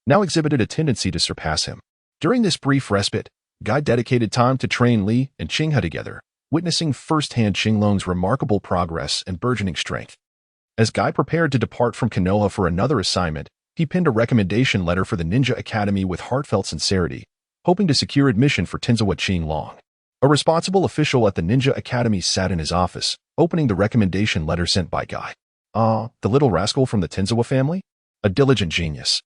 now exhibited a tendency to surpass him. During this brief respite, Guy dedicated time to train Li and Qinghe together, witnessing firsthand Qingliang's remarkable progress and burgeoning strength. As Guy prepared to depart from Konoha for another assignment, he penned a recommendation letter for the Ninja Academy with heartfelt sincerity, hoping to secure admission for Tenzawa Qingliang. A responsible official at the Ninja Academy sat in his office, opening the recommendation letter sent by Guy. The little rascal from the Tenzawa family? A diligent genius.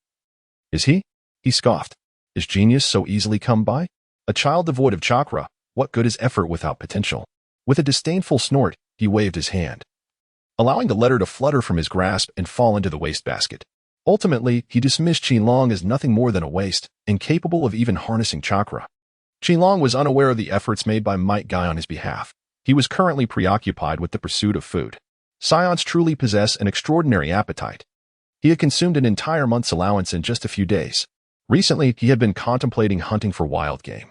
Is he? He scoffed. Is genius so easily come by? A child devoid of chakra, what good is effort without potential? With a disdainful snort, he waved his hand, allowing the letter to flutter from his grasp and fall into the wastebasket. Ultimately, he dismissed Qingliang as nothing more than a waste, incapable of even harnessing chakra. Qingliang was unaware of the efforts made by Might Guy on his behalf. He was currently preoccupied with the pursuit of food. Saiyans truly possess an extraordinary appetite. He had consumed an entire month's allowance in just a few days. Recently, he had been contemplating hunting for wild game.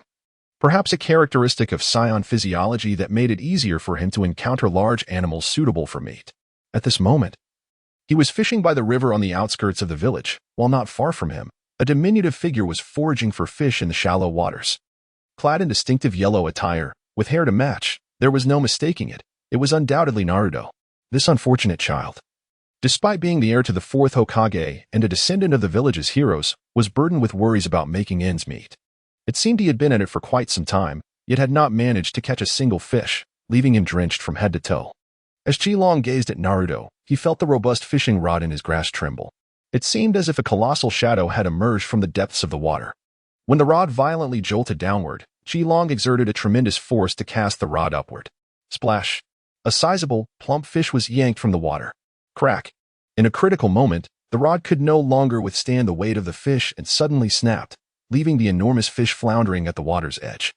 Perhaps a characteristic of Saiyan physiology that made it easier for him to encounter large animals suitable for meat. At this moment, he was fishing by the river on the outskirts of the village, while not far from him, a diminutive figure was foraging for fish in the shallow waters. Clad in distinctive yellow attire, with hair to match, there was no mistaking it. It was undoubtedly Naruto. This unfortunate child, despite being the heir to the 4th Hokage and a descendant of the village's heroes, was burdened with worries about making ends meet. It seemed he had been at it for quite some time, yet had not managed to catch a single fish, leaving him drenched from head to toe. As Qingliang gazed at Naruto, he felt the robust fishing rod in his grasp tremble. It seemed as if a colossal shadow had emerged from the depths of the water. When the rod violently jolted downward, Qingliang exerted a tremendous force to cast the rod upward. Splash! A sizable, plump fish was yanked from the water. Crack! In a critical moment, the rod could no longer withstand the weight of the fish and suddenly snapped, leaving the enormous fish floundering at the water's edge.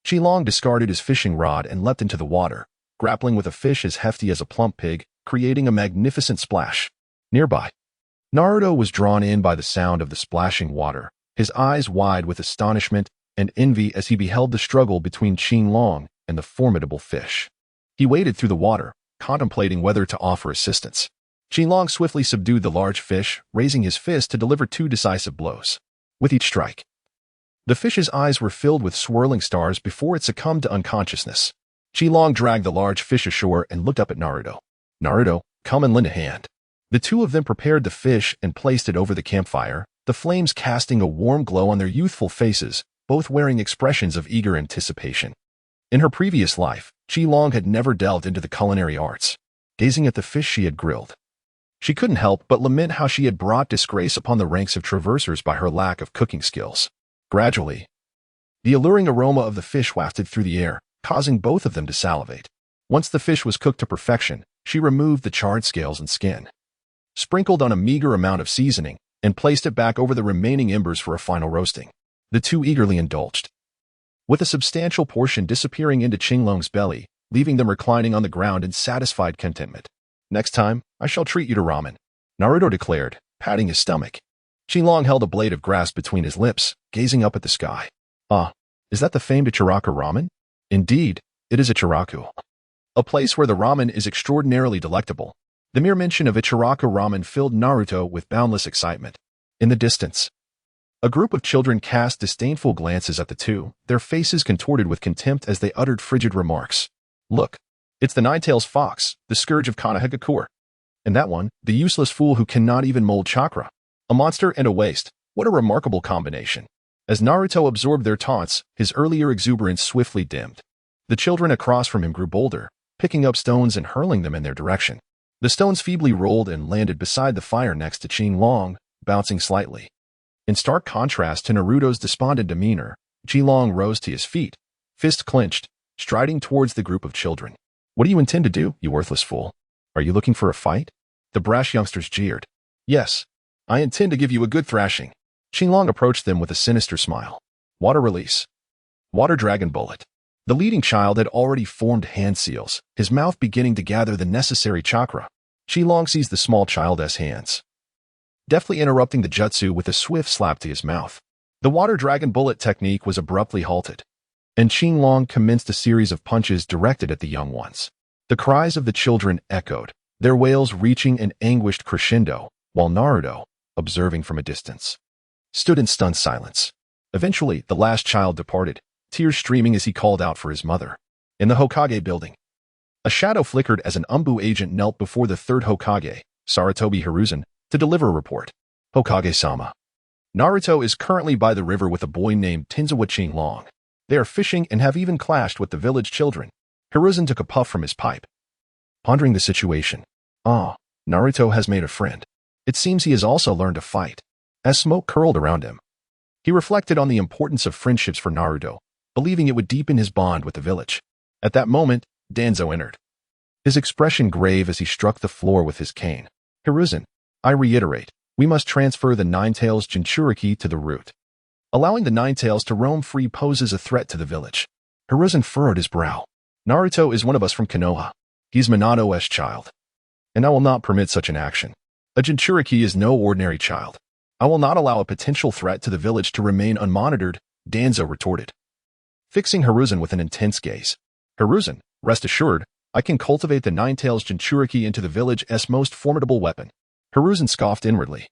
Qingliang discarded his fishing rod and leapt into the water, grappling with a fish as hefty as a plump pig, creating a magnificent splash. Nearby, Naruto was drawn in by the sound of the splashing water, his eyes wide with astonishment and envy as he beheld the struggle between Qingliang and the formidable fish. He waded through the water, contemplating whether to offer assistance. Qingliang swiftly subdued the large fish, raising his fist to deliver 2 decisive blows. With each strike, the fish's eyes were filled with swirling stars before it succumbed to unconsciousness. Qingliang dragged the large fish ashore and looked up at Naruto. Naruto, come and lend a hand. The two of them prepared the fish and placed it over the campfire, the flames casting a warm glow on their youthful faces, both wearing expressions of eager anticipation. In her previous life, Qilong had never delved into the culinary arts. Gazing at the fish she had grilled, she couldn't help but lament how she had brought disgrace upon the ranks of traversers by her lack of cooking skills. Gradually, the alluring aroma of the fish wafted through the air, causing both of them to salivate. Once the fish was cooked to perfection, she removed the charred scales and skin, sprinkled on a meager amount of seasoning, and placed it back over the remaining embers for a final roasting. The two eagerly indulged, with a substantial portion disappearing into Qinglong's belly, leaving them reclining on the ground in satisfied contentment. "Next time, I shall treat you to ramen," Naruto declared, patting his stomach. Qinglong held a blade of grass between his lips, gazing up at the sky. "Ah, is that the famed Ichiraku ramen?" "Indeed, it is Ichiraku, a place where the ramen is extraordinarily delectable." The mere mention of Ichiraku ramen filled Naruto with boundless excitement. In the distance, a group of children cast disdainful glances at the two, their faces contorted with contempt as they uttered frigid remarks. "Look, it's the Nine-Tails Fox, the scourge of Konoha. And that one, the useless fool who cannot even mold chakra. A monster and a waste. What a remarkable combination." As Naruto absorbed their taunts, his earlier exuberance swiftly dimmed. The children across from him grew bolder, picking up stones and hurling them in their direction. The stones feebly rolled and landed beside the fire next to Qinglong, bouncing slightly. In stark contrast to Naruto's despondent demeanor, Qinglong rose to his feet, fist clenched, striding towards the group of children. "What do you intend to do, you worthless fool? Are you looking for a fight?" The brash youngsters jeered. "Yes, I intend to give you a good thrashing." Qinglong approached them with a sinister smile. "Water release. Water dragon bullet." The leading child had already formed hand seals, his mouth beginning to gather the necessary chakra. Qinglong seized the small child's hands, deftly interrupting the jutsu with a swift slap to his mouth. The water dragon bullet technique was abruptly halted, and Qinglong commenced a series of punches directed at the young ones. The cries of the children echoed, their wails reaching an anguished crescendo, while Naruto, observing from a distance, stood in stunned silence. Eventually, the last child departed, tears streaming as he called out for his mother. In the Hokage building, a shadow flickered as an Umbu agent knelt before the third Hokage, Sarutobi Hiruzen, to deliver a report. "Hokage-sama, Naruto is currently by the river with a boy named Tinzawa Qinglong. They are fishing and have even clashed with the village children." Hiruzen took a puff from his pipe, pondering the situation. "Ah, Naruto has made a friend. It seems he has also learned to fight." As smoke curled around him, he reflected on the importance of friendships for Naruto, believing it would deepen his bond with the village. At that moment, Danzo entered, his expression grave as he struck the floor with his cane. "Hiruzen, I reiterate, we must transfer the Nine-Tails Jinchuriki to the root. Allowing the Nine-Tails to roam free poses a threat to the village." Hiruzen furrowed his brow. "Naruto is one of us from Konoha. He's Minato's child, and I will not permit such an action. A Jinchuriki is no ordinary child. I will not allow a potential threat to the village to remain unmonitored," Danzo retorted, fixing Hiruzen with an intense gaze. "Hiruzen, rest assured, I can cultivate the Nine-Tails Jinchuriki into the village's most formidable weapon." Hiruzen scoffed inwardly.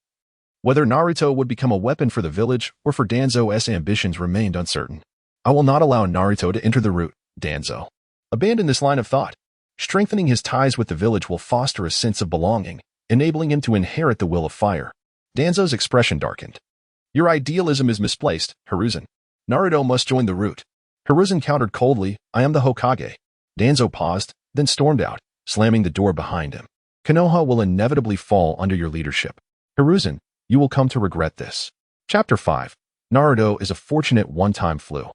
Whether Naruto would become a weapon for the village or for Danzo's ambitions remained uncertain. "I will not allow Naruto to enter the root, Danzo. Abandon this line of thought. Strengthening his ties with the village will foster a sense of belonging, enabling him to inherit the will of fire." Danzo's expression darkened. "Your idealism is misplaced, Hiruzen. Naruto must join the root." Hiruzen countered coldly, "I am the Hokage." Danzo paused, then stormed out, slamming the door behind him. "Konoha will inevitably fall under your leadership. Hiruzen, you will come to regret this." Chapter 5. Naruto is a fortunate one-time flu.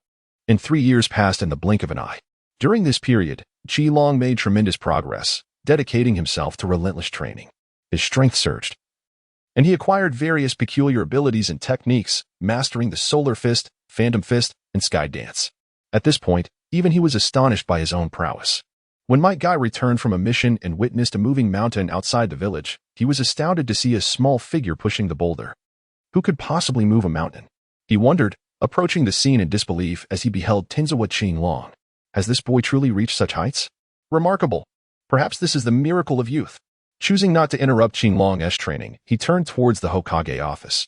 In 3 years passed in the blink of an eye. During this period, Qinglong made tremendous progress, dedicating himself to relentless training. His strength surged, and he acquired various peculiar abilities and techniques, mastering the Solar Fist, Phantom Fist, and Sky Dance. At this point, even he was astonished by his own prowess. When Might Guy returned from a mission and witnessed a moving mountain outside the village, he was astounded to see a small figure pushing the boulder. Who could possibly move a mountain? He wondered, approaching the scene in disbelief as he beheld Tinzawa Qinglong. Has this boy truly reached such heights? Remarkable. Perhaps this is the miracle of youth. Choosing not to interrupt Qinglong's training, he turned towards the Hokage office,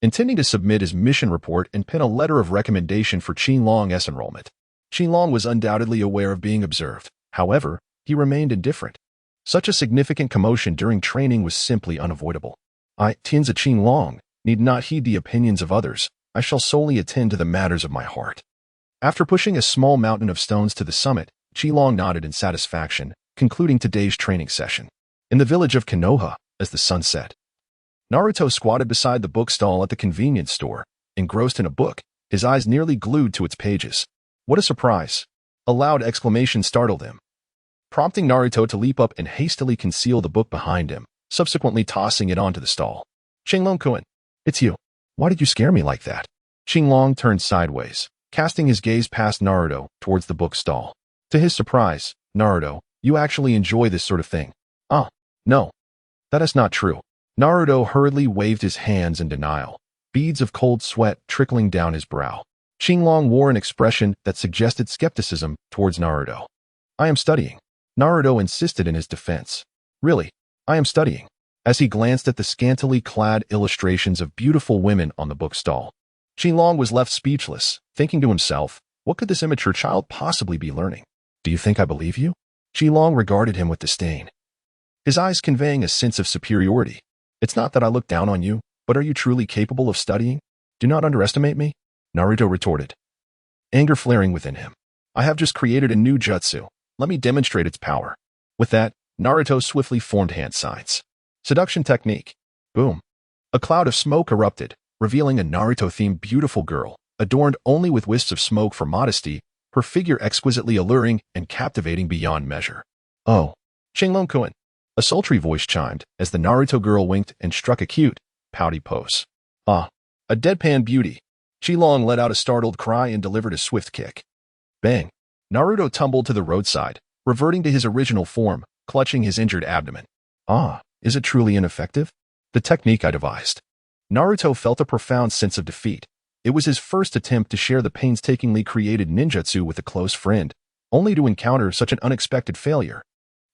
intending to submit his mission report and pen a letter of recommendation for Qinglong's enrollment. Qinglong was undoubtedly aware of being observed. However, he remained indifferent. Such a significant commotion during training was simply unavoidable. Tinza Qinglong need not heed the opinions of others, I shall solely attend to the matters of my heart. After pushing a small mountain of stones to the summit, Qilong nodded in satisfaction, concluding today's training session. In the village of Konoha, as the sun set, Naruto squatted beside the bookstall at the convenience store, engrossed in a book, his eyes nearly glued to its pages. What a surprise! A loud exclamation startled him, prompting Naruto to leap up and hastily conceal the book behind him, subsequently tossing it onto the stall. Qinglong-kun, it's you. Why did you scare me like that? Qinglong turned sideways, casting his gaze past Naruto towards the bookstall. To his surprise, Naruto, you actually enjoy this sort of thing. No. That is not true. Naruto hurriedly waved his hands in denial, beads of cold sweat trickling down his brow. Qinglong wore an expression that suggested skepticism towards Naruto. I am studying. Naruto insisted in his defense. Really, I am studying. As he glanced at the scantily clad illustrations of beautiful women on the bookstall, Qinglong was left speechless, thinking to himself, what could this immature child possibly be learning? Do you think I believe you? Qinglong regarded him with disdain, his eyes conveying a sense of superiority. It's not that I look down on you, but are you truly capable of studying? Do not underestimate me, Naruto retorted, anger flaring within him. I have just created a new jutsu. Let me demonstrate its power. With that, Naruto swiftly formed hand signs. Seduction technique. Boom. A cloud of smoke erupted, revealing a Naruto-themed beautiful girl, adorned only with wisps of smoke for modesty, her figure exquisitely alluring and captivating beyond measure. Oh, Qinglong-kun. A sultry voice chimed as the Naruto girl winked and struck a cute, pouty pose. A deadpan beauty. Qilong let out a startled cry and delivered a swift kick. Bang. Naruto tumbled to the roadside, reverting to his original form, clutching his injured abdomen. Is it truly ineffective? The technique I devised. Naruto felt a profound sense of defeat. It was his first attempt to share the painstakingly created ninjutsu with a close friend, only to encounter such an unexpected failure.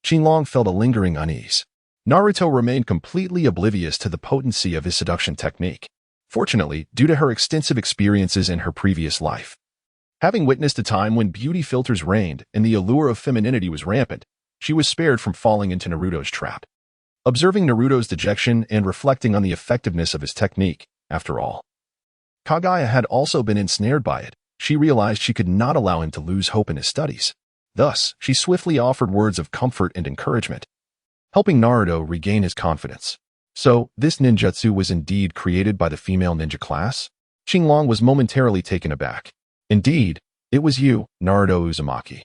Qinglong felt a lingering unease. Naruto remained completely oblivious to the potency of his seduction technique, fortunately due to her extensive experiences in her previous life. Having witnessed a time when beauty filters reigned and the allure of femininity was rampant, she was spared from falling into Naruto's trap. Observing Naruto's dejection and reflecting on the effectiveness of his technique, after all, Kaguya had also been ensnared by it, she realized she could not allow him to lose hope in his studies. Thus, she swiftly offered words of comfort and encouragement, helping Naruto regain his confidence. So, this ninjutsu was indeed created by the female ninja class? Qinglong was momentarily taken aback. Indeed, it was you, Naruto Uzumaki,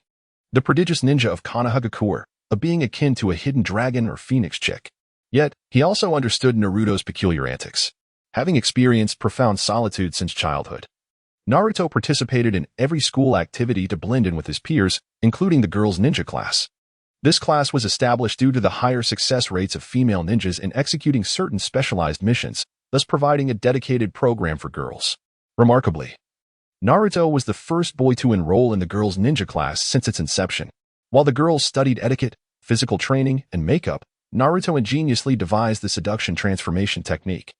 the prodigious ninja of Konoha, a being akin to a hidden dragon or phoenix chick. Yet, he also understood Naruto's peculiar antics, having experienced profound solitude since childhood. Naruto participated in every school activity to blend in with his peers, including the girls' ninja class. This class was established due to the higher success rates of female ninjas in executing certain specialized missions, thus providing a dedicated program for girls. Remarkably, Naruto was the first boy to enroll in the girls' ninja class since its inception. While the girls studied etiquette, physical training, and makeup, Naruto ingeniously devised the seduction transformation technique.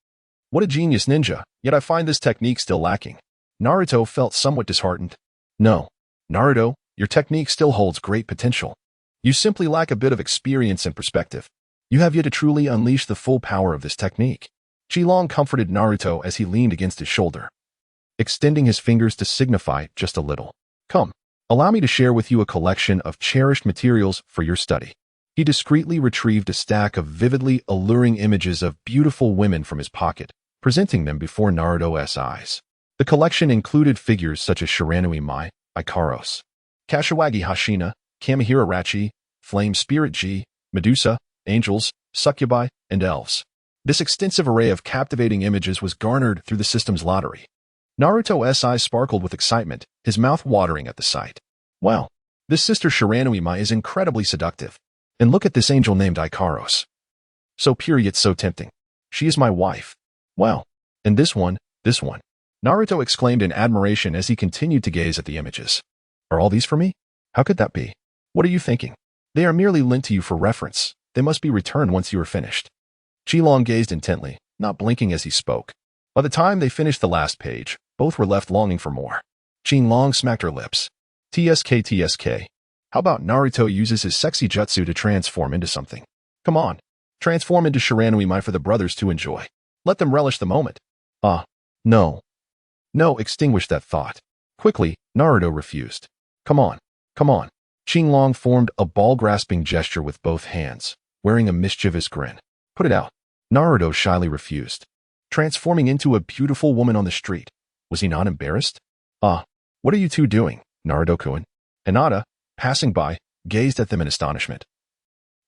What a genius ninja, yet I find this technique still lacking. Naruto felt somewhat disheartened. No, Naruto, your technique still holds great potential. You simply lack a bit of experience and perspective. You have yet to truly unleash the full power of this technique. Qilong comforted Naruto as he leaned against his shoulder, extending his fingers to signify just a little. Come, allow me to share with you a collection of cherished materials for your study. He discreetly retrieved a stack of vividly alluring images of beautiful women from his pocket, presenting them before Naruto's eyes. The collection included figures such as Shiranui Mai, Ikaros, Kashiwagi Hashina, Kamihira Rachi, Flame Spirit G, Medusa, angels, succubi, and elves. This extensive array of captivating images was garnered through the system's lottery. Naruto's eyes sparkled with excitement, his mouth watering at the sight. Wow, this sister Shiranui Mai is incredibly seductive. And look at this angel named Ikaros. So pure yet so tempting. She is my wife. Wow. And this one. Naruto exclaimed in admiration as he continued to gaze at the images. Are all these for me? How could that be? What are you thinking? They are merely lent to you for reference. They must be returned once you are finished. Qilong gazed intently, not blinking as he spoke. By the time they finished the last page, both were left longing for more. Qilong smacked her lips. TSK. How about Naruto uses his sexy jutsu to transform into something? Come on, transform into Shiranui Mai for the brothers to enjoy. Let them relish the moment. No. No, extinguish that thought. Quickly, Naruto refused. Come on, come on. Qinglong formed a ball-grasping gesture with both hands, wearing a mischievous grin. Put it out. Naruto shyly refused. Transforming into a beautiful woman on the street. Was he not embarrassed? What are you two doing, Naruto-kun? Hinata, passing by, gazed at them in astonishment.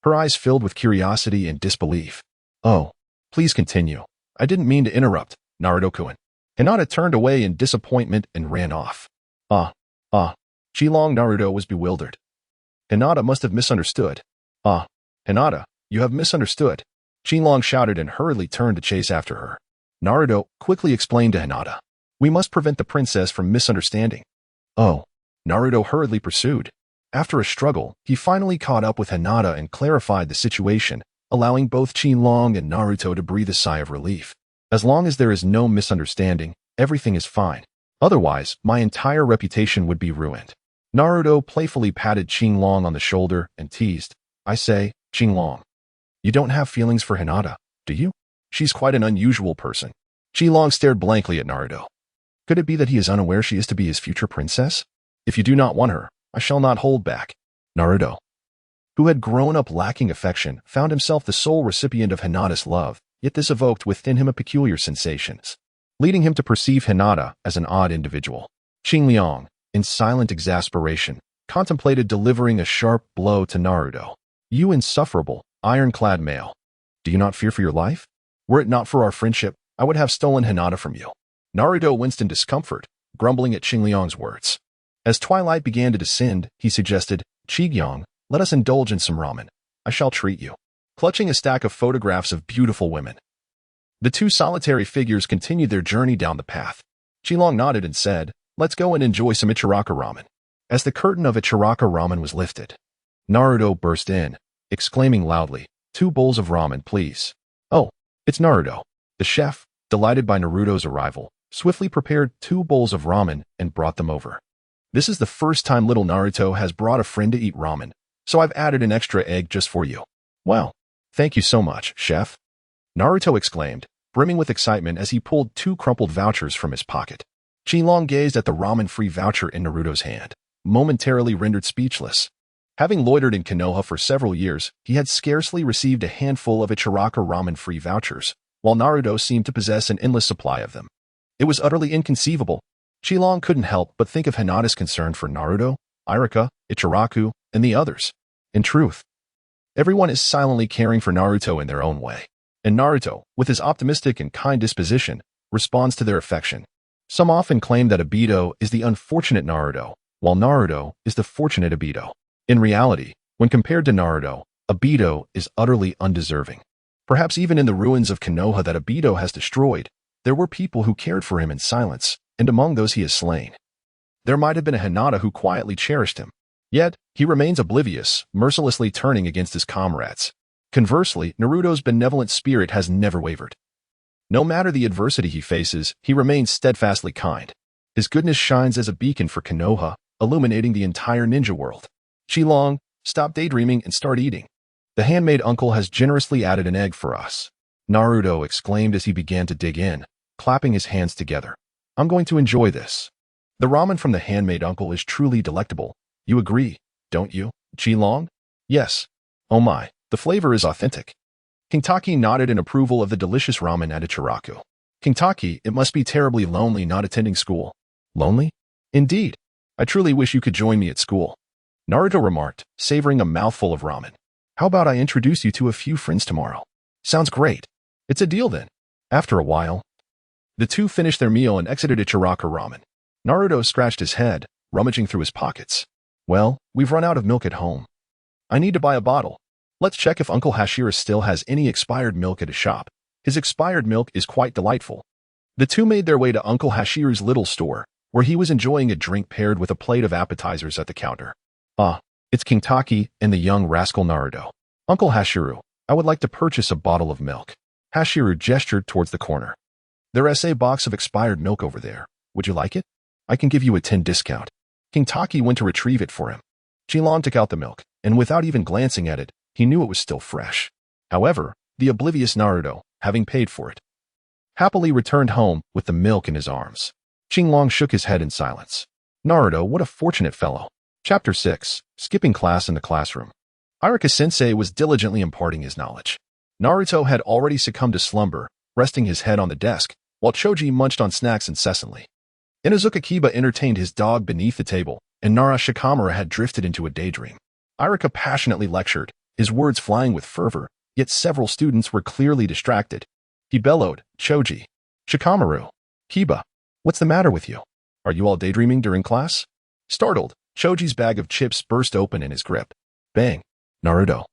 Her eyes filled with curiosity and disbelief. Oh, please continue. I didn't mean to interrupt, Naruto-kun. Hinata turned away in disappointment and ran off. Qilong Naruto was bewildered. Hinata must have misunderstood. Hinata, you have misunderstood. Qilong shouted and hurriedly turned to chase after her. Naruto quickly explained to Hinata. We must prevent the princess from misunderstanding. Oh, Naruto hurriedly pursued. After a struggle, he finally caught up with Hinata and clarified the situation, allowing both Qilong and Naruto to breathe a sigh of relief. As long as there is no misunderstanding, everything is fine. Otherwise, my entire reputation would be ruined. Naruto playfully patted Qinglong on the shoulder and teased. I say, Qinglong, you don't have feelings for Hinata, do you? She's quite an unusual person. Qinglong stared blankly at Naruto. Could it be that he is unaware she is to be his future princess? If you do not want her, I shall not hold back. Naruto, who had grown up lacking affection, found himself the sole recipient of Hinata's love, yet this evoked within him a peculiar sensations, leading him to perceive Hinata as an odd individual. Qingliang, in silent exasperation, contemplated delivering a sharp blow to Naruto. You insufferable, ironclad male. Do you not fear for your life? Were it not for our friendship, I would have stolen Hinata from you. Naruto winced in discomfort, grumbling at Qingliang's words. As twilight began to descend, he suggested, Qingliang, let us indulge in some ramen. I shall treat you. Clutching a stack of photographs of beautiful women, the two solitary figures continued their journey down the path. Qingliang nodded and said, let's go and enjoy some Ichiraka ramen. As the curtain of Ichiraka ramen was lifted, Naruto burst in, exclaiming loudly, 2 bowls of ramen, please. Oh, it's Naruto. The chef, delighted by Naruto's arrival, swiftly prepared 2 bowls of ramen and brought them over. This is the first time little Naruto has brought a friend to eat ramen, so I've added an extra egg just for you. Wow, thank you so much, chef. Naruto exclaimed, brimming with excitement as he pulled 2 crumpled vouchers from his pocket. Qinglong gazed at the ramen-free voucher in Naruto's hand, momentarily rendered speechless. Having loitered in Konoha for several years, he had scarcely received a handful of Ichiraka ramen-free vouchers, while Naruto seemed to possess an endless supply of them. It was utterly inconceivable. Qinglong couldn't help but think of Hinata's concern for Naruto, Irika, Ichiraku, and the others. In truth, everyone is silently caring for Naruto in their own way, and Naruto, with his optimistic and kind disposition, responds to their affection. Some often claim that Obito is the unfortunate Naruto, while Naruto is the fortunate Obito. In reality, when compared to Naruto, Obito is utterly undeserving. Perhaps even in the ruins of Konoha that Obito has destroyed, there were people who cared for him in silence, and among those he has slain, there might have been a Hinata who quietly cherished him. Yet, he remains oblivious, mercilessly turning against his comrades. Conversely, Naruto's benevolent spirit has never wavered. No matter the adversity he faces, he remains steadfastly kind. His goodness shines as a beacon for Konoha, illuminating the entire ninja world. Qinglong, stop daydreaming and start eating. The handmaid uncle has generously added an egg for us. Naruto exclaimed as he began to dig in, clapping his hands together. I'm going to enjoy this. The ramen from the handmaid uncle is truly delectable. You agree, don't you, Qinglong? Yes. Oh my, the flavor is authentic. Kintaki nodded in approval of the delicious ramen at Ichiraku. Kintaki, it must be terribly lonely not attending school. Lonely? Indeed. I truly wish you could join me at school. Naruto remarked, savoring a mouthful of ramen. How about I introduce you to a few friends tomorrow? Sounds great. It's a deal then. After a while, the two finished their meal and exited Ichiraka ramen. Naruto scratched his head, rummaging through his pockets. Well, we've run out of milk at home. I need to buy a bottle. Let's check if Uncle Hashira still has any expired milk at his shop. His expired milk is quite delightful. The two made their way to Uncle Hashira's little store, where he was enjoying a drink paired with a plate of appetizers at the counter. It's Kintaki and the young rascal Naruto. Uncle Hashiru, I would like to purchase a bottle of milk. Hashiru gestured towards the corner. There is a box of expired milk over there. Would you like it? I can give you a 10 discount. Kintaki went to retrieve it for him. Qinglong took out the milk, and without even glancing at it, he knew it was still fresh. However, the oblivious Naruto, having paid for it, happily returned home with the milk in his arms. Qinglong shook his head in silence. Naruto, what a fortunate fellow. Chapter 6. Skipping class in the classroom. Iruka-sensei was diligently imparting his knowledge. Naruto had already succumbed to slumber, resting his head on the desk, while Choji munched on snacks incessantly. Inuzuka Kiba entertained his dog beneath the table, and Nara Shikamura had drifted into a daydream. Iruka passionately lectured, his words flying with fervor, yet several students were clearly distracted. He bellowed, Choji, Shikamaru, Kiba, what's the matter with you? Are you all daydreaming during class? Startled, Choji's bag of chips burst open in his grip. Bang! Naruto,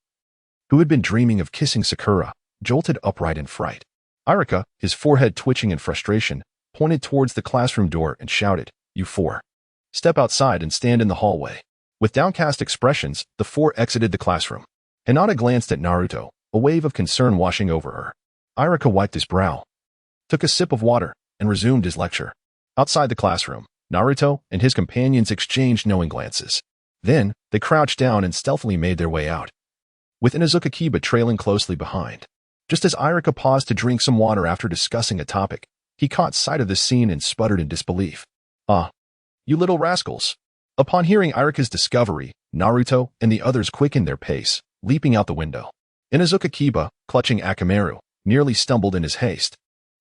who had been dreaming of kissing Sakura, jolted upright in fright. Iruka, his forehead twitching in frustration, pointed towards the classroom door and shouted, You four. Step outside and stand in the hallway. With downcast expressions, the four exited the classroom. Hinata glanced at Naruto, a wave of concern washing over her. Iruka wiped his brow, took a sip of water, and resumed his lecture. Outside the classroom, Naruto and his companions exchanged knowing glances. Then, they crouched down and stealthily made their way out, with Inuzuka Kiba trailing closely behind. Just as Iruka paused to drink some water after discussing a topic, he caught sight of the scene and sputtered in disbelief. Ah, you little rascals. Upon hearing Iruka's discovery, Naruto and the others quickened their pace, leaping out the window. Inuzuka Kiba, clutching Akamaru, nearly stumbled in his haste.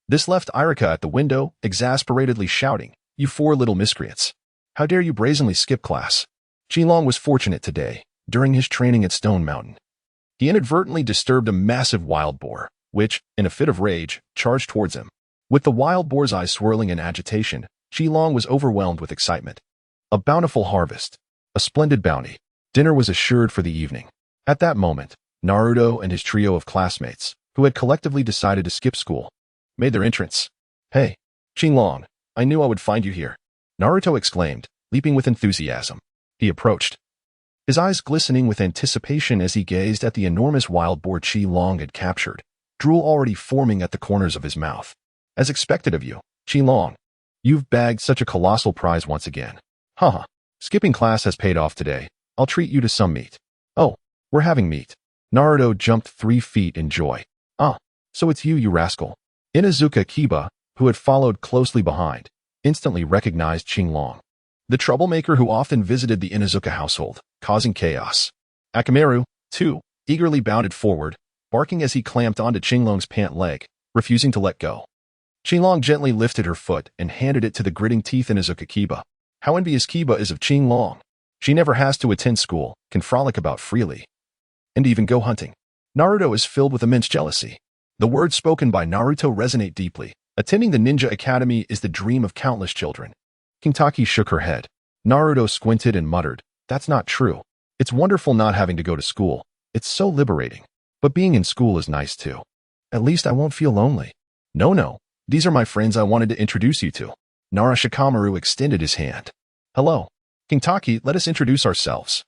This left Iruka at the window, exasperatedly shouting, You four little miscreants. How dare you brazenly skip class? Qinglong was fortunate today, during his training at Stone Mountain. He inadvertently disturbed a massive wild boar, which, in a fit of rage, charged towards him. With the wild boar's eyes swirling in agitation, Qinglong was overwhelmed with excitement. A bountiful harvest. A splendid bounty. Dinner was assured for the evening. At that moment, Naruto and his trio of classmates, who had collectively decided to skip school, made their entrance. Hey, Qinglong, I knew I would find you here. Naruto exclaimed, leaping with enthusiasm. He approached, his eyes glistening with anticipation as he gazed at the enormous wild boar Qinglong had captured, drool already forming at the corners of his mouth. As expected of you, Qinglong, you've bagged such a colossal prize once again. Haha, skipping class has paid off today. I'll treat you to some meat. Oh, we're having meat. Naruto jumped 3 feet in joy. Ah, so it's you rascal. Inuzuka Kiba, who had followed closely behind, instantly recognized Qinglong, the troublemaker who often visited the Inuzuka household, causing chaos. Akamaru, too, eagerly bounded forward, barking as he clamped onto Qinglong's pant leg, refusing to let go. Qinglong gently lifted her foot and handed it to the gritting teeth Inuzuka Kiba. How envious Kiba is of Qinglong. She never has to attend school, can frolic about freely, and even go hunting. Naruto is filled with immense jealousy. The words spoken by Naruto resonate deeply. Attending the ninja academy is the dream of countless children. Kintaki shook her head. Naruto squinted and muttered, That's not true. It's wonderful not having to go to school. It's so liberating. But being in school is nice too. At least I won't feel lonely. No, these are my friends I wanted to introduce you to. Nara Shikamaru extended his hand. Hello. Kintaki, let us introduce ourselves.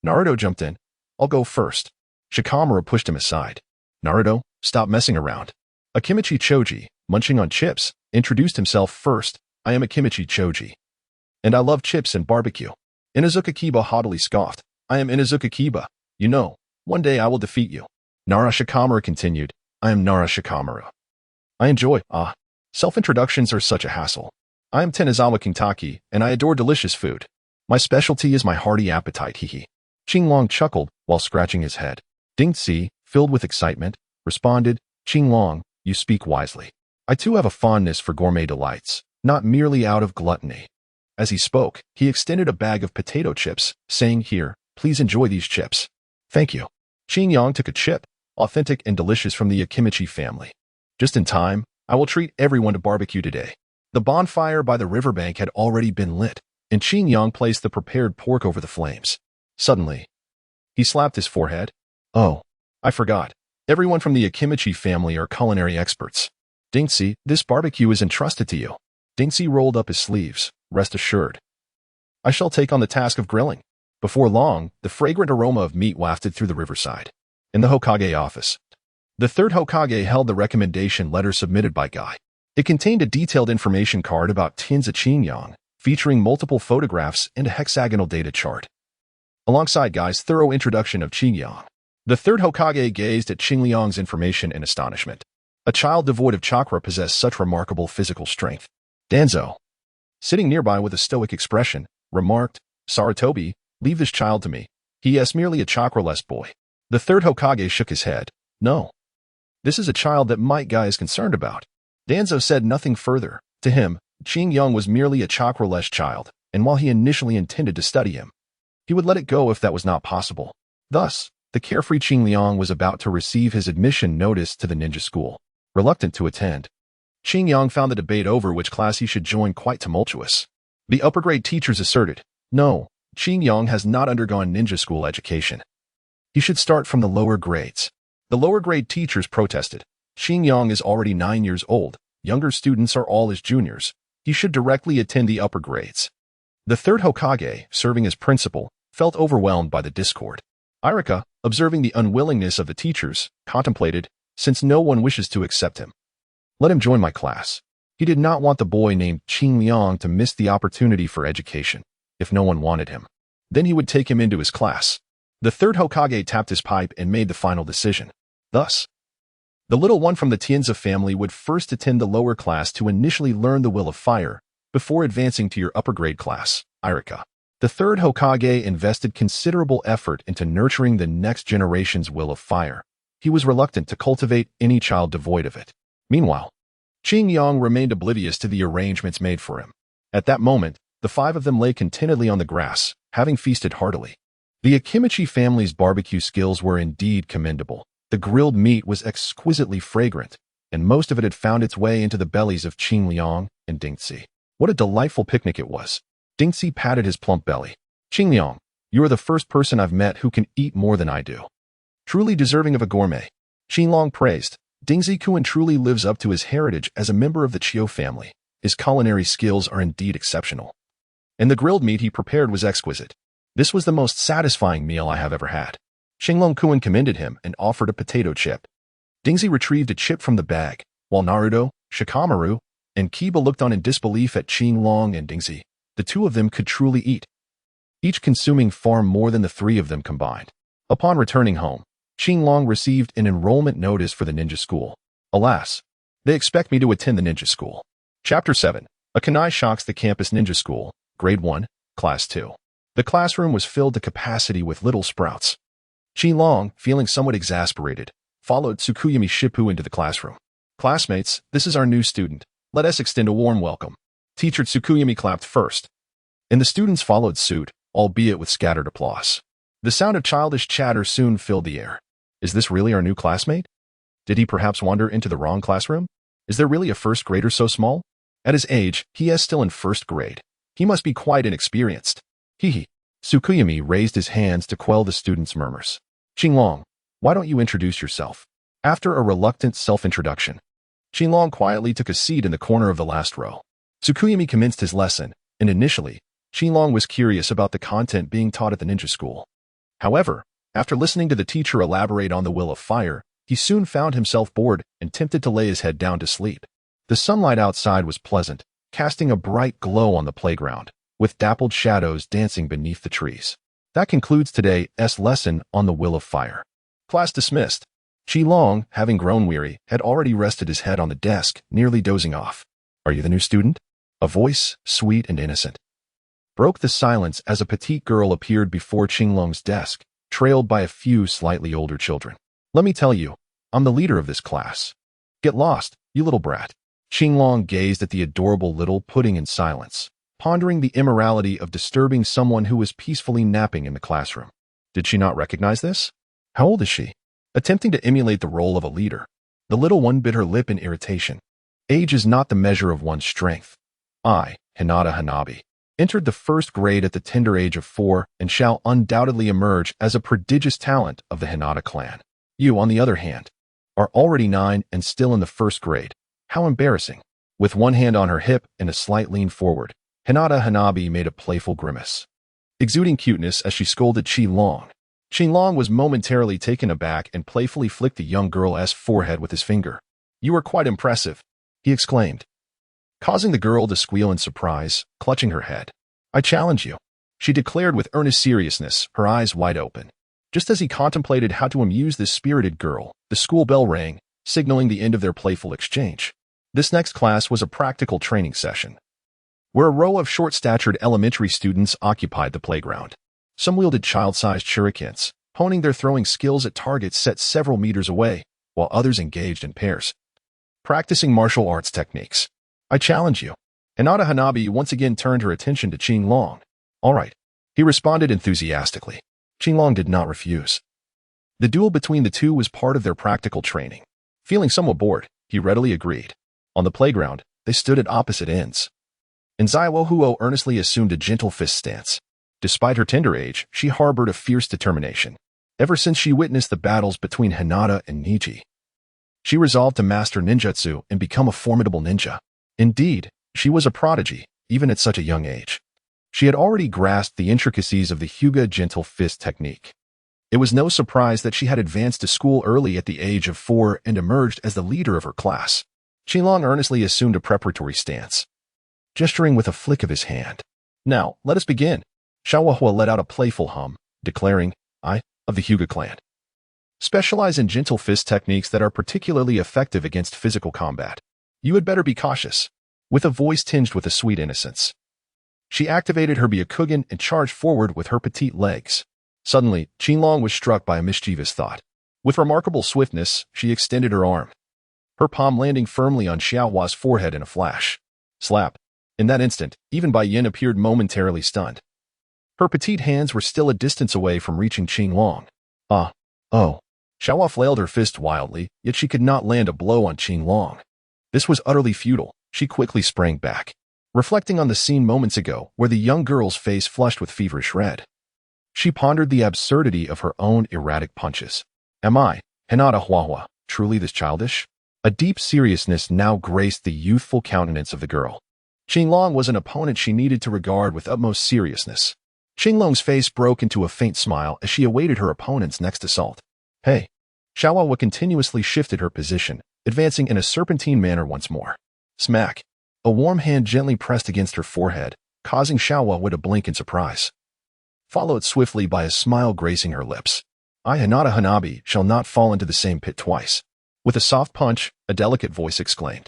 Naruto jumped in. I'll go first. Shikamaru pushed him aside. Naruto, stop messing around. Akimichi Choji, munching on chips, introduced himself first. I am Akimichi Choji, and I love chips and barbecue. Inuzuka Kiba haughtily scoffed. I am Inuzuka Kiba. You know, one day I will defeat you. Nara Shikamaru continued. I am Nara Shikamaru. I enjoy, self-introductions are such a hassle. I am Tenezawa Kintaki, and I adore delicious food. My specialty is my hearty appetite, hehe. Qinglong chuckled while scratching his head. Dingzi, filled with excitement, responded, Qinglong, you speak wisely. I too have a fondness for gourmet delights, not merely out of gluttony. As he spoke, he extended a bag of potato chips, saying, Here, please enjoy these chips. Thank you. Qinglong took a chip, authentic and delicious from the Akimichi family. Just in time, I will treat everyone to barbecue today. The bonfire by the riverbank had already been lit, and Qinglong placed the prepared pork over the flames. Suddenly, he slapped his forehead. Oh, I forgot. Everyone from the Akimichi family are culinary experts. Dingzi, this barbecue is entrusted to you. Dingzi rolled up his sleeves. Rest assured, I shall take on the task of grilling. Before long, the fragrant aroma of meat wafted through the riverside. In the Hokage office, the third Hokage held the recommendation letter submitted by Guy. It contained a detailed information card about Tenza Qinglong, featuring multiple photographs and a hexagonal data chart. Alongside Guy's thorough introduction of Qinglong, the third Hokage gazed at Qinglong's information in astonishment. A child devoid of chakra possessed such remarkable physical strength. Danzo, sitting nearby with a stoic expression, remarked, "Sarutobi, leave this child to me. He is merely a chakra-less boy." The third Hokage shook his head. "No. This is a child that Might Guy is concerned about." Danzo said nothing further. To him, Qing Yang was merely a chakra-less child, and while he initially intended to study him, he would let it go if that was not possible. Thus, the carefree Qing Liang was about to receive his admission notice to the ninja school. Reluctant to attend, Qing Yang found the debate over which class he should join quite tumultuous. The upper-grade teachers asserted, "No, Qing Yang has not undergone ninja school education. He should start from the lower grades." The lower-grade teachers protested, "Qing Yang is already 9 years old. Younger students are all his juniors. He should directly attend the upper grades." The third Hokage, serving as principal, felt overwhelmed by the discord. Irika, observing the unwillingness of the teachers, contemplated, "Since no one wishes to accept him, let him join my class." He did not want the boy named Qing Liang to miss the opportunity for education. If no one wanted him, then he would take him into his class. The third Hokage tapped his pipe and made the final decision. Thus, the little one from the Tianzi family would first attend the lower class to initially learn the will of fire, before advancing to your upper grade class, Irika. The third Hokage invested considerable effort into nurturing the next generation's will of fire. He was reluctant to cultivate any child devoid of it. Meanwhile, Qing Yang remained oblivious to the arrangements made for him. At that moment, the 5 of them lay contentedly on the grass, having feasted heartily. The Akimichi family's barbecue skills were indeed commendable. The grilled meat was exquisitely fragrant, and most of it had found its way into the bellies of Qing Liang and Dingzi. What a delightful picnic it was. Dingzi patted his plump belly. "Qing Liang, you are the first person I've met who can eat more than I do. Truly deserving of a gourmet." Qing Liang praised. Dingzi Kuan truly lives up to his heritage as a member of the Chiu family. His culinary skills are indeed exceptional. And the grilled meat he prepared was exquisite. "This was the most satisfying meal I have ever had." Xinglong Kuan commended him and offered a potato chip. Dingzi retrieved a chip from the bag, while Naruto, Shikamaru, and Kiba looked on in disbelief at Qinglong and Dingzi. The 2 of them could truly eat, each consuming far more than the 3 of them combined. Upon returning home, Qinglong received an enrollment notice for the ninja school. "Alas, they expect me to attend the ninja school." Chapter 7. A Kunai shocks the campus ninja school, Grade 1, Class 2. The classroom was filled to capacity with little sprouts. Qinglong, feeling somewhat exasperated, followed Tsukuyami Shippu into the classroom. "Classmates, this is our new student. Let us extend a warm welcome." Teacher Tsukuyami clapped first, and the students followed suit, albeit with scattered applause. The sound of childish chatter soon filled the air. Is this really our new classmate? Did he perhaps wander into the wrong classroom? Is there really a first grader so small? At his age, he is still in first grade. He must be quite inexperienced. Hee. Tsukuyami raised his hands to quell the students' murmurs. "Qinglong, why don't you introduce yourself?" After a reluctant self-introduction, Qinglong quietly took a seat in the corner of the last row. Tsukuyami commenced his lesson, and initially, Qinglong was curious about the content being taught at the ninja school. However, after listening to the teacher elaborate on the will of fire, he soon found himself bored and tempted to lay his head down to sleep. The sunlight outside was pleasant, casting a bright glow on the playground, with dappled shadows dancing beneath the trees. That concludes today's lesson on the will of fire. Class dismissed. Qinglong, having grown weary, had already rested his head on the desk, nearly dozing off. "Are you the new student?" A voice, sweet and innocent, broke the silence as a petite girl appeared before Qinglong's desk, trailed by a few slightly older children. "Let me tell you, I'm the leader of this class. Get lost, you little brat." Qinglong gazed at the adorable little pudding in silence, pondering the immorality of disturbing someone who was peacefully napping in the classroom. Did she not recognize this? How old is she? Attempting to emulate the role of a leader, the little one bit her lip in irritation. Age is not the measure of one's strength. I, Hinabi, entered the first grade at the tender age of 4 and shall undoubtedly emerge as a prodigious talent of the Hinata clan. You, on the other hand, are already 9 and still in the first grade. How embarrassing. With one hand on her hip and a slight lean forward, Hinabi made a playful grimace, exuding cuteness as she scolded Qinglong. Qinglong was momentarily taken aback and playfully flicked the young girl's forehead with his finger. "You are quite impressive," he exclaimed, causing the girl to squeal in surprise, clutching her head. "I challenge you," she declared with earnest seriousness, her eyes wide open. Just as he contemplated how to amuse this spirited girl, the school bell rang, signaling the end of their playful exchange. This next class was a practical training session. where a row of short-statured elementary students occupied the playground. Some wielded child-sized shurikens, honing their throwing skills at targets set several meters away, while others engaged in pairs, practicing martial arts techniques. I challenge you. Hinata Hinabi once again turned her attention to Qinglong. All right, he responded enthusiastically. Qinglong did not refuse. The duel between the two was part of their practical training. Feeling somewhat bored, he readily agreed. On the playground, they stood at opposite ends. And Zaiwo earnestly assumed a gentle fist stance. Despite her tender age, she harbored a fierce determination. Ever since she witnessed the battles between Hinata and Niji, she resolved to master ninjutsu and become a formidable ninja. Indeed, she was a prodigy, even at such a young age. She had already grasped the intricacies of the Hyuga gentle fist technique. It was no surprise that she had advanced to school early at the age of 4 and emerged as the leader of her class. Qinglong earnestly assumed a preparatory stance, gesturing with a flick of his hand. Now, let us begin. Xiaohua let out a playful hum, declaring, I, of the Hyuga clan, specialize in gentle fist techniques that are particularly effective against physical combat. You had better be cautious. With a voice tinged with a sweet innocence, she activated her Byakugan and charged forward with her petite legs. Suddenly, Qinglong was struck by a mischievous thought. With remarkable swiftness, she extended her arm, her palm landing firmly on Xiaohua's forehead in a flash. Slap. In that instant, even Bai Yin appeared momentarily stunned. Her petite hands were still a distance away from reaching Qinglong. Oh. Xiaohua flailed her fist wildly, yet she could not land a blow on Qinglong. This was utterly futile. She quickly sprang back, reflecting on the scene moments ago where the young girl's face flushed with feverish red. She pondered the absurdity of her own erratic punches. Am I, Hinata Huahua, truly this childish? A deep seriousness now graced the youthful countenance of the girl. Qinglong was an opponent she needed to regard with utmost seriousness. Qinglong's face broke into a faint smile as she awaited her opponent's next assault. Hey! Xiaohua continuously shifted her position, advancing in a serpentine manner once more. Smack! A warm hand gently pressed against her forehead, causing Xiaohua to blink in surprise, followed swiftly by a smile gracing her lips. I, Hinata Hinabi, shall not fall into the same pit twice. With a soft punch, a delicate voice exclaimed.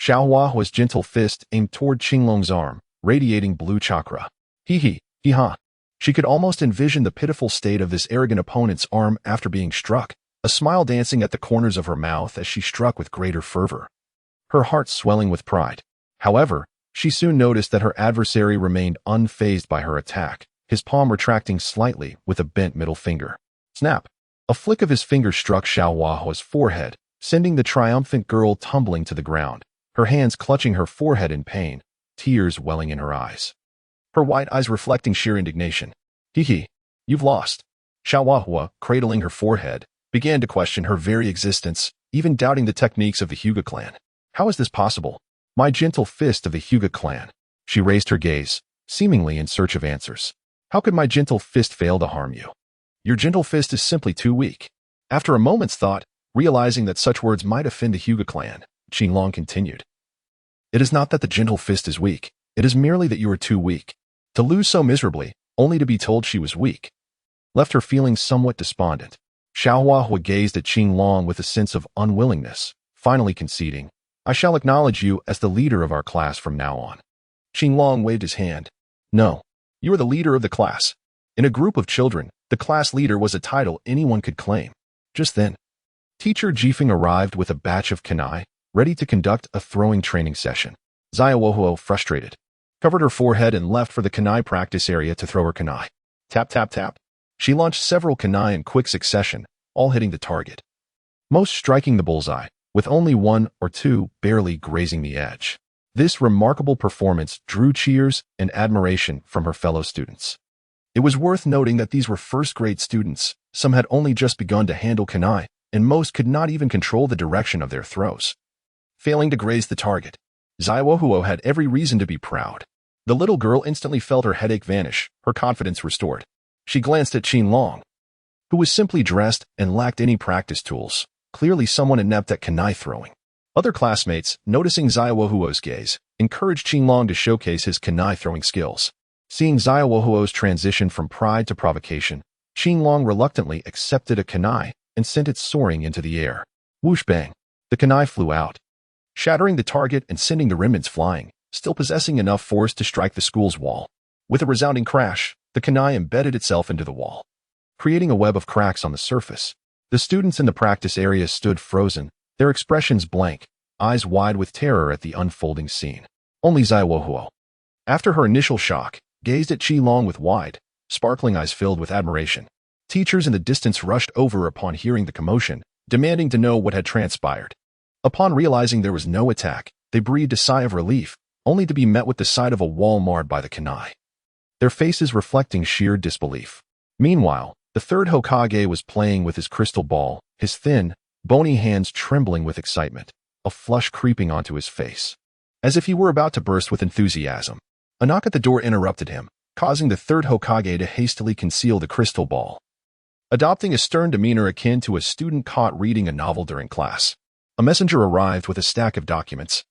Xiaohua's gentle fist aimed toward Qinglong's arm, radiating blue chakra. Hee-ha. She could almost envision the pitiful state of this arrogant opponent's arm after being struck, a smile dancing at the corners of her mouth as she struck with greater fervor, her heart swelling with pride. However, she soon noticed that her adversary remained unfazed by her attack, his palm retracting slightly with a bent middle finger. Snap! A flick of his finger struck Xiaohua's forehead, sending the triumphant girl tumbling to the ground, her hands clutching her forehead in pain, tears welling in her eyes, her white eyes reflecting sheer indignation. You've lost. Xiaohua, cradling her forehead, began to question her very existence, even doubting the techniques of the Hyuga clan. How is this possible? My gentle fist of the Hyuga clan. She raised her gaze, seemingly in search of answers. How could my gentle fist fail to harm you? Your gentle fist is simply too weak. After a moment's thought, realizing that such words might offend the Hyuga clan, Qinglong continued. It is not that the gentle fist is weak. It is merely that you are too weak. To lose so miserably, only to be told she was weak, left her feeling somewhat despondent. Xiaohua gazed at Qinglong with a sense of unwillingness, finally conceding, I shall acknowledge you as the leader of our class from now on. Qinglong waved his hand. No, you are the leader of the class. In a group of children, the class leader was a title anyone could claim. Just then, Teacher Jifeng arrived with a batch of kunai, ready to conduct a throwing training session. Zaiwo, frustrated, covered her forehead and left for the kunai practice area to throw her kunai. Tap, tap, tap. She launched several kunai in quick succession, all hitting the target, most striking the bullseye, with only one or two barely grazing the edge. This remarkable performance drew cheers and admiration from her fellow students. It was worth noting that these were first-grade students, some had only just begun to handle kunai, and most could not even control the direction of their throws. Failing to graze the target, Zaiwo had every reason to be proud. The little girl instantly felt her headache vanish, her confidence restored. She glanced at Qinglong, who was simply dressed and lacked any practice tools, clearly someone inept at kunai throwing. Other classmates, noticing Zaiwo's gaze, encouraged Qinglong to showcase his kunai throwing skills. Seeing Zaiwo's transition from pride to provocation, Qinglong reluctantly accepted a kunai and sent it soaring into the air. Whoosh bang! The kunai flew out, shattering the target and sending the remnants flying. still possessing enough force to strike the school's wall. With a resounding crash, the kunai embedded itself into the wall, creating a web of cracks on the surface. The students in the practice area stood frozen, their expressions blank, eyes wide with terror at the unfolding scene. Only Zaiwohuo, after her initial shock, gazed at Qilong with wide, sparkling eyes filled with admiration. Teachers in the distance rushed over upon hearing the commotion, demanding to know what had transpired. Upon realizing there was no attack, they breathed a sigh of relief, only to be met with the sight of a wall marred by the kunai, their faces reflecting sheer disbelief. Meanwhile, the third Hokage was playing with his crystal ball, his thin, bony hands trembling with excitement, a flush creeping onto his face, as if he were about to burst with enthusiasm. A knock at the door interrupted him, causing the third Hokage to hastily conceal the crystal ball, adopting a stern demeanor akin to a student caught reading a novel during class. A messenger arrived with a stack of documents,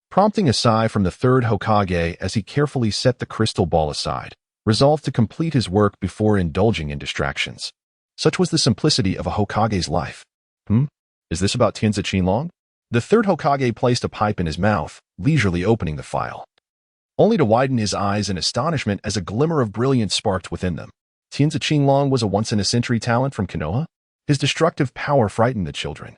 prompting a sigh from the third Hokage as he carefully set the crystal ball aside, resolved to complete his work before indulging in distractions. Such was the simplicity of a Hokage's life. Is this about Tianzi Qinlong? The third Hokage placed a pipe in his mouth, leisurely opening the file, only to widen his eyes in astonishment as a glimmer of brilliance sparked within them. Tianzi Qinlong was a once-in-a-century talent from Konoha. His destructive power frightened the children,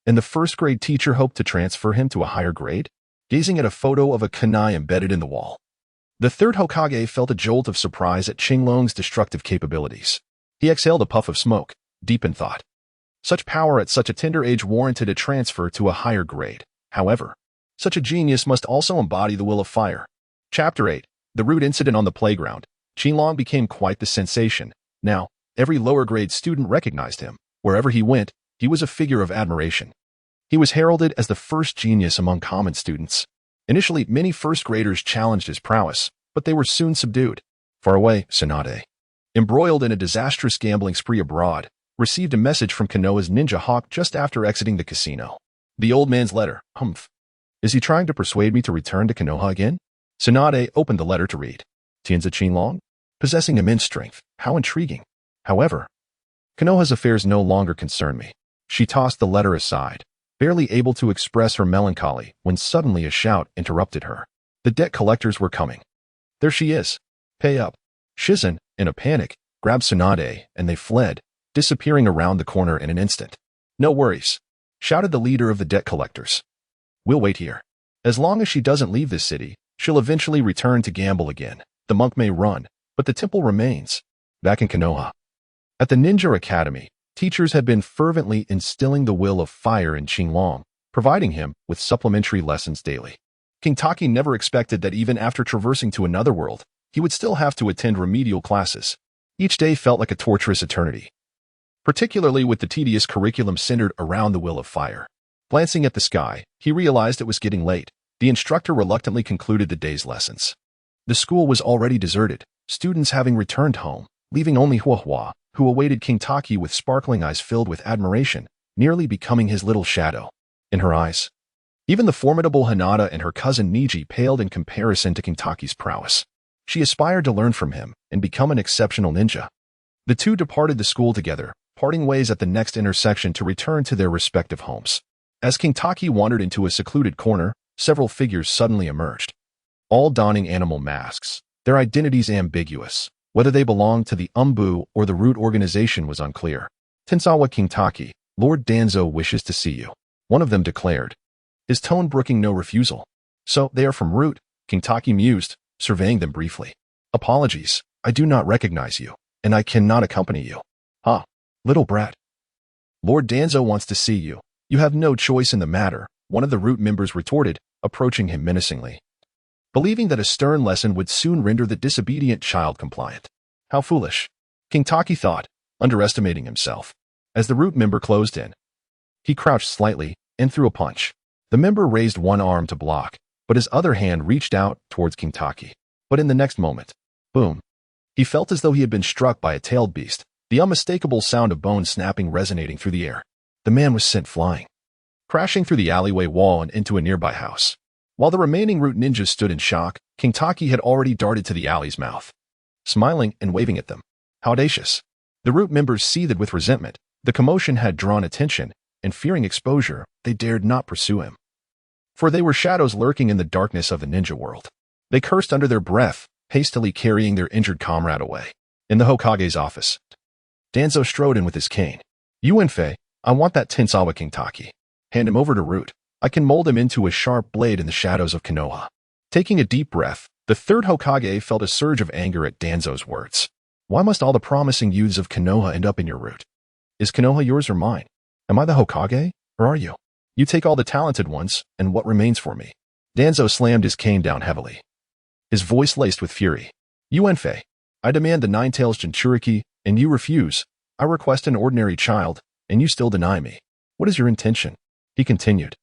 and the first-grade teacher hoped to transfer him to a higher grade. Gazing at a photo of a kunai embedded in the wall, the third Hokage felt a jolt of surprise at Qinglong's destructive capabilities. He exhaled a puff of smoke, deep in thought. Such power at such a tender age warranted a transfer to a higher grade. However, such a genius must also embody the will of fire. Chapter 8. The Rude Incident on the Playground. Qinlong became quite the sensation. Now, every lower-grade student recognized him. Wherever he went, he was a figure of admiration. He was heralded as the first genius among common students. Initially, many first-graders challenged his prowess, but they were soon subdued. Far away, Tsunade, embroiled in a disastrous gambling spree abroad, received a message from Konoha's ninja hawk just after exiting the casino. The old man's letter. Is he trying to persuade me to return to Konoha again? Tsunade opened the letter to read. Tianzi Qinlong? Possessing immense strength. How intriguing. However, Konoha's affairs no longer concern me. She tossed the letter aside, barely able to express her melancholy when suddenly a shout interrupted her. The debt collectors were coming. There she is. Pay up. Shizen, in a panic, grabbed Tsunade, and they fled, disappearing around the corner in an instant. No worries, shouted the leader of the debt collectors. We'll wait here. As long as she doesn't leave this city, she'll eventually return to gamble again. The monk may run, but the temple remains. Back in Konoha, at the Ninja Academy, teachers had been fervently instilling the will of fire in Qinlong, providing him with supplementary lessons daily. King Taki never expected that even after traversing to another world, he would still have to attend remedial classes. Each day felt like a torturous eternity, particularly with the tedious curriculum centered around the will of fire. Glancing at the sky, he realized it was getting late. The instructor reluctantly concluded the day's lessons. The school was already deserted, students having returned home, leaving only Huahua, who awaited King Taki with sparkling eyes filled with admiration, nearly becoming his little shadow. In her eyes, even the formidable Hinata and her cousin Niji paled in comparison to King Taki's prowess. She aspired to learn from him and become an exceptional ninja. The two departed the school together, parting ways at the next intersection to return to their respective homes. As King Taki wandered into a secluded corner, several figures suddenly emerged, all donning animal masks, their identities ambiguous. Whether they belonged to the Umbu or the Root organization was unclear. Tensawa King Taki, Lord Danzo wishes to see you, one of them declared, his tone brooking no refusal. So, they are from Root, King Taki mused, surveying them briefly. Apologies, I do not recognize you, and I cannot accompany you. Little brat. Lord Danzo wants to see you. You have no choice in the matter, one of the Root members retorted, approaching him menacingly, believing that a stern lesson would soon render the disobedient child compliant. How foolish, King Taki thought, underestimating himself. As the Root member closed in, he crouched slightly and threw a punch. The member raised one arm to block, but his other hand reached out towards King Taki. But in the next moment, boom, he felt as though he had been struck by a tailed beast, the unmistakable sound of bones snapping resonating through the air. The man was sent flying, crashing through the alleyway wall and into a nearby house. While the remaining Root ninjas stood in shock, King Taki had already darted to the alley's mouth, smiling and waving at them. How audacious. The Root members seethed with resentment. The commotion had drawn attention, and fearing exposure, they dared not pursue him. for they were shadows lurking in the darkness of the ninja world. They cursed under their breath, hastily carrying their injured comrade away. In the Hokage's office, Danzo strode in with his cane. Yuenfei, I want that Tensawa Kintaki. Hand him over to Root. I can mold him into a sharp blade in the shadows of Konoha. Taking a deep breath, the third Hokage felt a surge of anger at Danzo's words. Why must all the promising youths of Konoha end up in your Root? Is Konoha yours or mine? Am I the Hokage, or are you? You take all the talented ones, and what remains for me? Danzo slammed his cane down heavily, his voice laced with fury. Yuenfei, I demand the Nine-Tails Jinchuriki, and you refuse. I request an ordinary child, and you still deny me. What is your intention? He continued.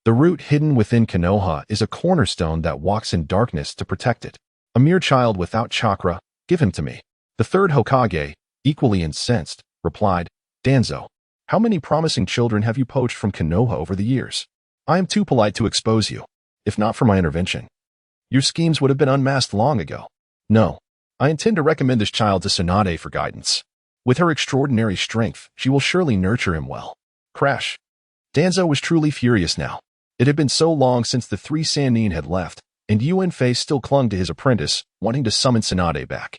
The Root hidden within Konoha is a cornerstone that walks in darkness to protect it. A mere child without chakra, give him to me. The third Hokage, equally incensed, replied, Danzo, how many promising children have you poached from Konoha over the years? I am too polite to expose you. If not for my intervention, your schemes would have been unmasked long ago. No, I intend to recommend this child to Tsunade for guidance. With her extraordinary strength, she will surely nurture him well. Crash. Danzo was truly furious now. It had been so long since the three Sannin had left, and Yuenfei still clung to his apprentice, wanting to summon Tsunade back.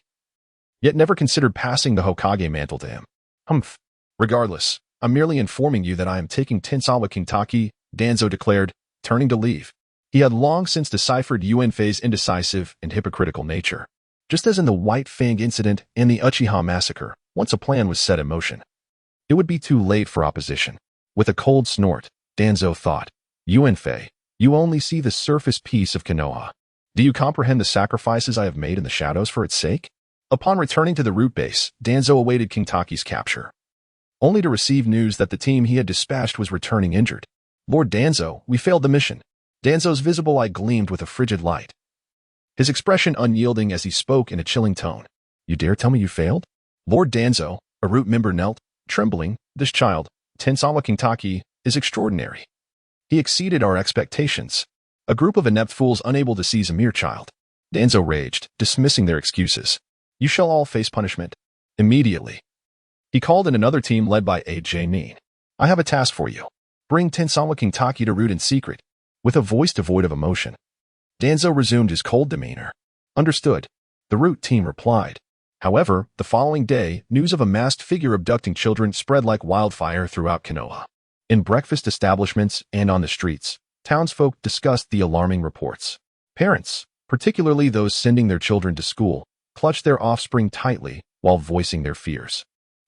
Yet never considered passing the Hokage mantle to him. Humph. Regardless, I'm merely informing you that I am taking Tensawa Kintaki, Danzo declared, turning to leave. He had long since deciphered Yuenfei's indecisive and hypocritical nature. Just as in the White Fang incident and the Uchiha massacre, once a plan was set in motion, it would be too late for opposition. With a cold snort, Danzo thought, Yuenfei, you only see the surface piece of Konoha. Do you comprehend the sacrifices I have made in the shadows for its sake? Upon returning to the Root base, Danzo awaited Kintaki's capture, only to receive news that the team he had dispatched was returning injured. Lord Danzo, we failed the mission. Danzo's visible eye gleamed with a frigid light, his expression unyielding as he spoke in a chilling tone. You dare tell me you failed? Lord Danzo, a Root member knelt, trembling. This child, Tensawa Kintaki, is extraordinary. He exceeded our expectations. A group of inept fools unable to seize a mere child. Danzo raged, dismissing their excuses. You shall all face punishment. Immediately. He called in another team led by A.J. Nin. I have a task for you. Bring Tensawa Kintaki to Root in secret. With a voice devoid of emotion, Danzo resumed his cold demeanor. Understood. The Root team replied. However, the following day, news of a masked figure abducting children spread like wildfire throughout Konoha. In breakfast establishments and on the streets, townsfolk discussed the alarming reports. Parents, particularly those sending their children to school, clutched their offspring tightly while voicing their fears.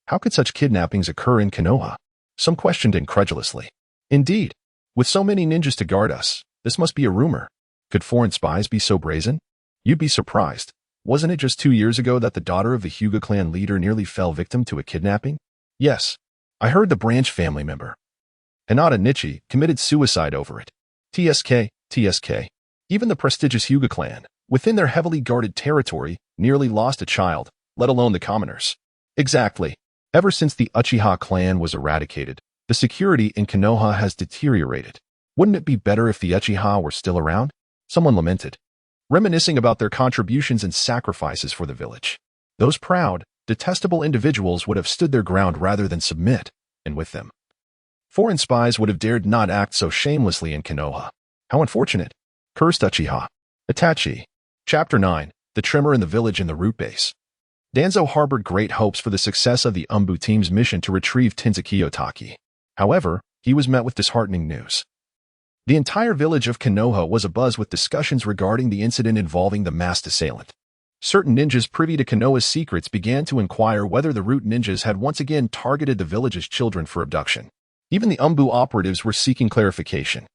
How could such kidnappings occur in Konoha? Some questioned incredulously. Indeed, with so many ninjas to guard us, this must be a rumor. Could foreign spies be so brazen? You'd be surprised. Wasn't it just 2 years ago that the daughter of the Hyuga clan leader nearly fell victim to a kidnapping? Yes, I heard the branch family member, Hinata Nichi, committed suicide over it. TSK. Even the prestigious Hyuga clan, within their heavily guarded territory, nearly lost a child, let alone the commoners. Exactly. Ever since the Uchiha clan was eradicated, the security in Konoha has deteriorated. Wouldn't it be better if the Uchiha were still around? Someone lamented, reminiscing about their contributions and sacrifices for the village. Those proud, detestable individuals would have stood their ground rather than submit, and with them, foreign spies would have dared not act so shamelessly in Konoha. How unfortunate. Cursed Uchiha. Itachi. Chapter 9. The Tremor in the Village in the Root Base. Danzo harbored great hopes for the success of the Umbu team's mission to retrieve Tensukyo Taki. However, he was met with disheartening news. The entire village of Konoha was abuzz with discussions regarding the incident involving the masked assailant. Certain ninjas privy to Konoha's secrets began to inquire whether the Root ninjas had once again targeted the village's children for abduction. Even the Umbu operatives were seeking clarification.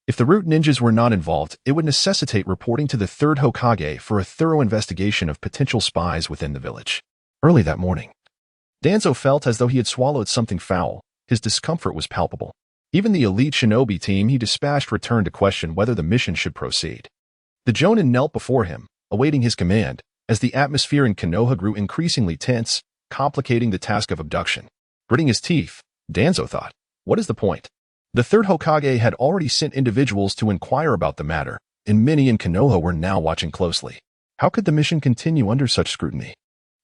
If the Root ninjas were not involved, it would necessitate reporting to the third Hokage for a thorough investigation of potential spies within the village. Early that morning, Danzo felt as though he had swallowed something foul. His discomfort was palpable. Even the elite shinobi team he dispatched returned to question whether the mission should proceed. The Jonin knelt before him, awaiting his command, as the atmosphere in Konoha grew increasingly tense, complicating the task of abduction. Gritting his teeth, Danzo thought, what is the point? The third Hokage had already sent individuals to inquire about the matter, and many in Konoha were now watching closely. How could the mission continue under such scrutiny?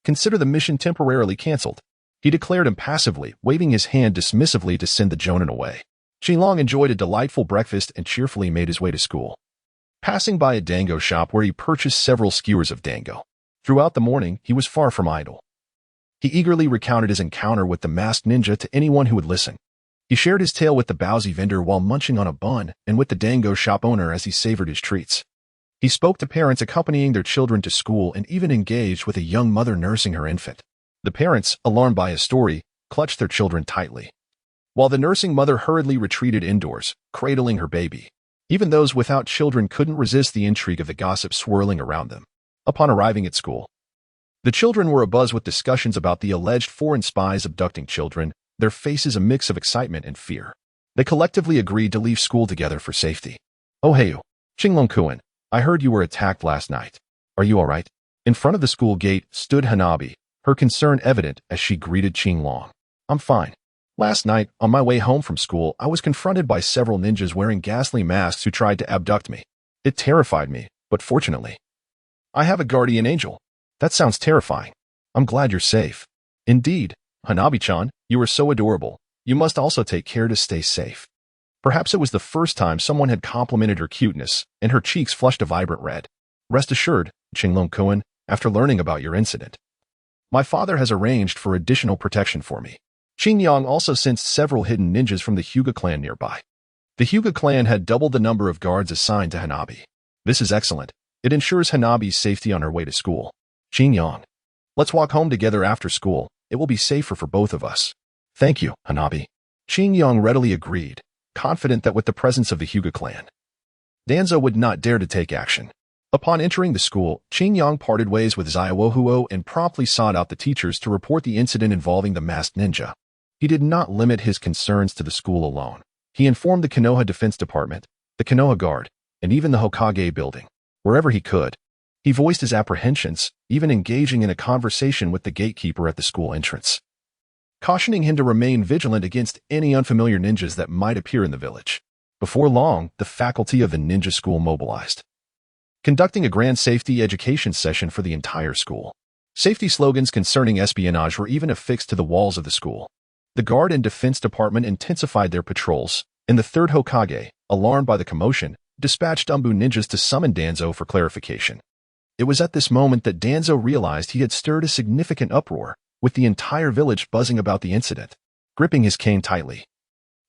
Consider the mission temporarily cancelled, he declared impassively, waving his hand dismissively to send the Jonin away. Xinlong enjoyed a delightful breakfast and cheerfully made his way to school, passing by a dango shop where he purchased several skewers of dango. Throughout the morning, he was far from idle. He eagerly recounted his encounter with the masked ninja to anyone who would listen. He shared his tale with the Bowsy vendor while munching on a bun and with the dango shop owner as he savored his treats. He spoke to parents accompanying their children to school and even engaged with a young mother nursing her infant. The parents, alarmed by his story, clutched their children tightly, while the nursing mother hurriedly retreated indoors, cradling her baby. Even those without children couldn't resist the intrigue of the gossip swirling around them. Upon arriving at school, the children were abuzz with discussions about the alleged foreign spies abducting children, their faces a mix of excitement and fear. They collectively agreed to leave school together for safety. "Oh hey, Xinglong-kun, I heard you were attacked last night. Are you alright?" In front of the school gate stood Hinabi, her concern evident as she greeted Xinglong. "I'm fine. Last night, on my way home from school, I was confronted by several ninjas wearing ghastly masks who tried to abduct me. It terrified me, but fortunately, I have a guardian angel." "That sounds terrifying. I'm glad you're safe." "Indeed, Hanabi-chan, you are so adorable. You must also take care to stay safe." Perhaps it was the first time someone had complimented her cuteness, and her cheeks flushed a vibrant red. "Rest assured, Xinglong-kun, after learning about your incident, my father has arranged for additional protection for me." Xingyang also sensed several hidden ninjas from the Hyuga clan nearby. The Hyuga clan had doubled the number of guards assigned to Hinabi. "This is excellent. It ensures Hanabi's safety on her way to school." "Xingyang, let's walk home together after school. It will be safer for both of us." "Thank you, Hinabi." Xingyang readily agreed, confident that with the presence of the Hyuga clan, Danzo would not dare to take action. Upon entering the school, Xingyang parted ways with Xiaohuo and promptly sought out the teachers to report the incident involving the masked ninja. He did not limit his concerns to the school alone. He informed the Konoha Defense Department, the Konoha Guard, and even the Hokage building. Wherever he could, he voiced his apprehensions, even engaging in a conversation with the gatekeeper at the school entrance, cautioning him to remain vigilant against any unfamiliar ninjas that might appear in the village. Before long, the faculty of the ninja school mobilized, conducting a grand safety education session for the entire school. Safety slogans concerning espionage were even affixed to the walls of the school. The Guard and Defense Department intensified their patrols, and the third Hokage, alarmed by the commotion, dispatched Umbu ninjas to summon Danzo for clarification. It was at this moment that Danzo realized he had stirred a significant uproar, with the entire village buzzing about the incident. Gripping his cane tightly,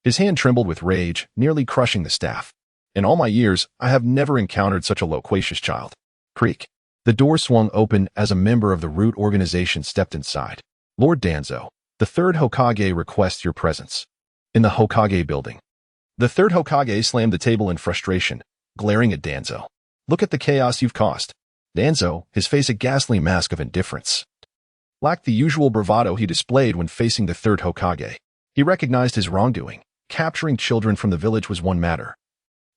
his hand trembled with rage, nearly crushing the staff. "In all my years, I have never encountered such a loquacious child." Creak. The door swung open as a member of the Root organization stepped inside. "Lord Danzo, the third Hokage requests your presence." In the Hokage building, the third Hokage slammed the table in frustration, glaring at Danzo. "Look at the chaos you've caused." Danzo, his face a ghastly mask of indifference, lacked the usual bravado he displayed when facing the third Hokage. He recognized his wrongdoing. Capturing children from the village was one matter,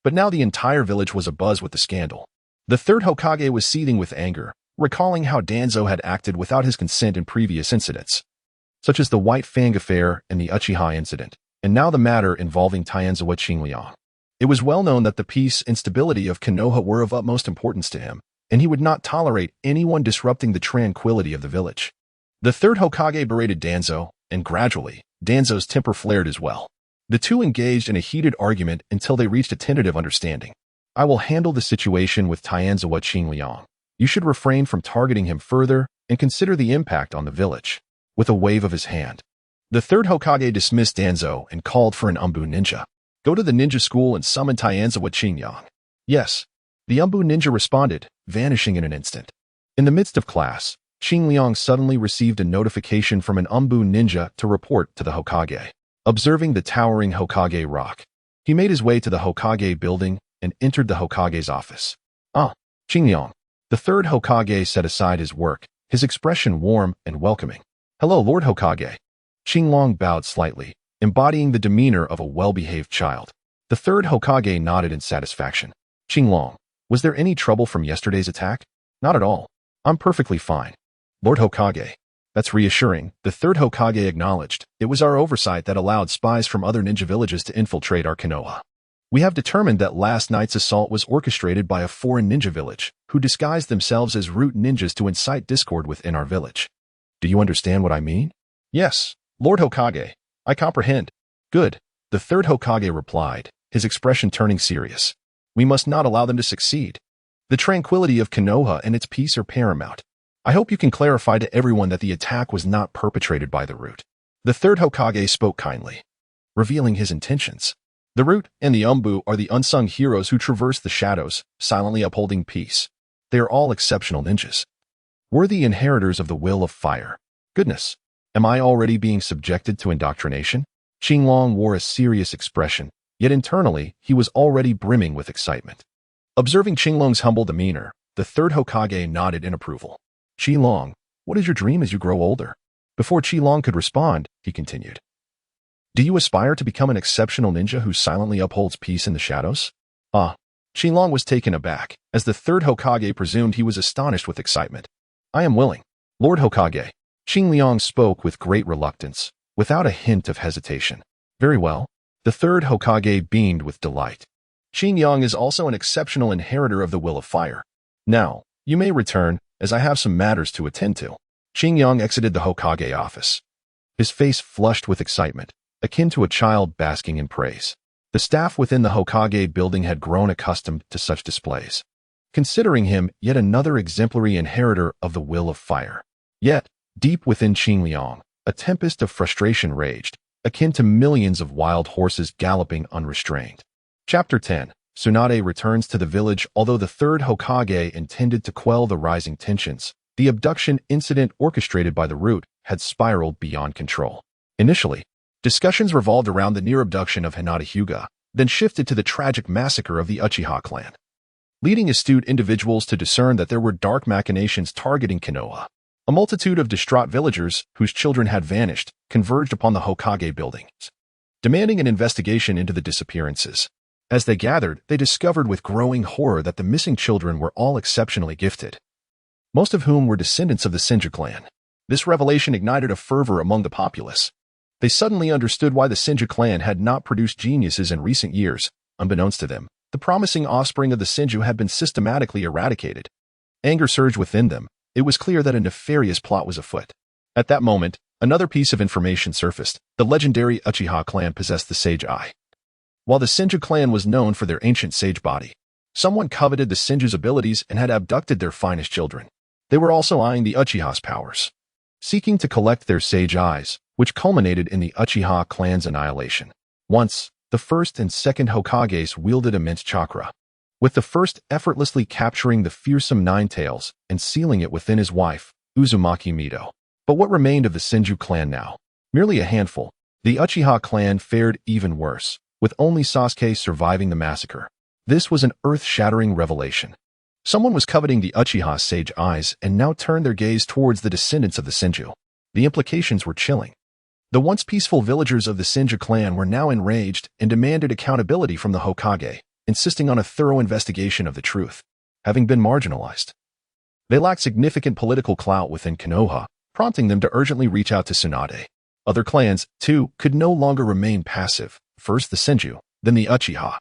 but now the entire village was abuzz with the scandal. The third Hokage was seething with anger, recalling how Danzo had acted without his consent in previous incidents, such as the White Fang affair and the Uchiha incident, and now the matter involving Taienzawa Qingliang. It was well known that the peace and stability of Konoha were of utmost importance to him, and he would not tolerate anyone disrupting the tranquility of the village. The third Hokage berated Danzo, and gradually, Danzo's temper flared as well. The two engaged in a heated argument until they reached a tentative understanding. "I will handle the situation with Taienzawa Qingliang. You should refrain from targeting him further and consider the impact on the village." With a wave of his hand, the third Hokage dismissed Danzo and called for an Umbu ninja. "Go to the ninja school and summon Taienzawa Qingliang." "Yes." The Umbu ninja responded, vanishing in an instant. In the midst of class, Qingliang suddenly received a notification from an Umbu ninja to report to the Hokage. Observing the towering Hokage rock, he made his way to the Hokage building and entered the Hokage's office. "Ah, Qingliang." The third Hokage set aside his work, his expression warm and welcoming. "Hello, Lord Hokage." Qingliang bowed slightly, embodying the demeanor of a well-behaved child. The third Hokage nodded in satisfaction. "Qingliang, was there any trouble from yesterday's attack?" "Not at all. I'm perfectly fine." "Lord Hokage, that's reassuring," the third Hokage acknowledged. "It was our oversight that allowed spies from other ninja villages to infiltrate our Konoha. We have determined that last night's assault was orchestrated by a foreign ninja village, who disguised themselves as root ninjas to incite discord within our village." "Do you understand what I mean?" "Yes, Lord Hokage, I comprehend." "Good. The third Hokage replied, his expression turning serious. We must not allow them to succeed. The tranquility of Konoha and its peace are paramount. I hope you can clarify to everyone that the attack was not perpetrated by the Root. The third Hokage spoke kindly, revealing his intentions. The Root and the Umbu are the unsung heroes who traverse the shadows, silently upholding peace. They are all exceptional ninjas, worthy inheritors of the will of fire. Goodness, am I already being subjected to indoctrination? Xinglong wore a serious expression, yet internally he was already brimming with excitement. Observing Xinglong's humble demeanor, the third Hokage nodded in approval. Xinglong, what is your dream as you grow older? Before Xinglong could respond, he continued. Do you aspire to become an exceptional ninja who silently upholds peace in the shadows? Xinglong was taken aback, as the third Hokage presumed he was astonished with excitement. I am willing. Lord Hokage. Xingliang spoke with great reluctance, without a hint of hesitation. Very well. The third Hokage beamed with delight. Xingliang is also an exceptional inheritor of the will of fire. Now, you may return, as I have some matters to attend to. Xingliang exited the Hokage office, his face flushed with excitement, akin to a child basking in praise. The staff within the Hokage building had grown accustomed to such displays, considering him yet another exemplary inheritor of the will of fire. Yet, deep within Xingliang, a tempest of frustration raged, akin to millions of wild horses galloping unrestrained. Chapter 10. Tsunade returns to the village. Although the third Hokage intended to quell the rising tensions, the abduction incident orchestrated by the Root had spiraled beyond control. Initially, discussions revolved around the near abduction of Hinata Hyuga, then shifted to the tragic massacre of the Uchiha clan, leading astute individuals to discern that there were dark machinations targeting Konoha. A multitude of distraught villagers, whose children had vanished, converged upon the Hokage buildings, demanding an investigation into the disappearances. As they gathered, they discovered with growing horror that the missing children were all exceptionally gifted, most of whom were descendants of the Senju clan. This revelation ignited a fervor among the populace. They suddenly understood why the Senju clan had not produced geniuses in recent years. Unbeknownst to them, the promising offspring of the Senju had been systematically eradicated. Anger surged within them. It was clear that a nefarious plot was afoot. At that moment, another piece of information surfaced. The legendary Uchiha clan possessed the Sage Eye. While the Senju clan was known for their ancient sage body, someone coveted the Senju's abilities and had abducted their finest children. They were also eyeing the Uchiha's powers, seeking to collect their sage eyes, which culminated in the Uchiha clan's annihilation. Once, the first and second Hokages wielded immense chakra, with the first effortlessly capturing the fearsome Nine-Tails and sealing it within his wife, Uzumaki Mido. But what remained of the Senju clan now? Merely a handful. The Uchiha clan fared even worse, with only Sasuke surviving the massacre. This was an earth-shattering revelation. Someone was coveting the Uchiha's sage eyes and now turned their gaze towards the descendants of the Senju. The implications were chilling. The once peaceful villagers of the Senju clan were now enraged and demanded accountability from the Hokage, insisting on a thorough investigation of the truth, having been marginalized. They lacked significant political clout within Konoha, prompting them to urgently reach out to Tsunade. Other clans, too, could no longer remain passive. First the Senju, then the Uchiha,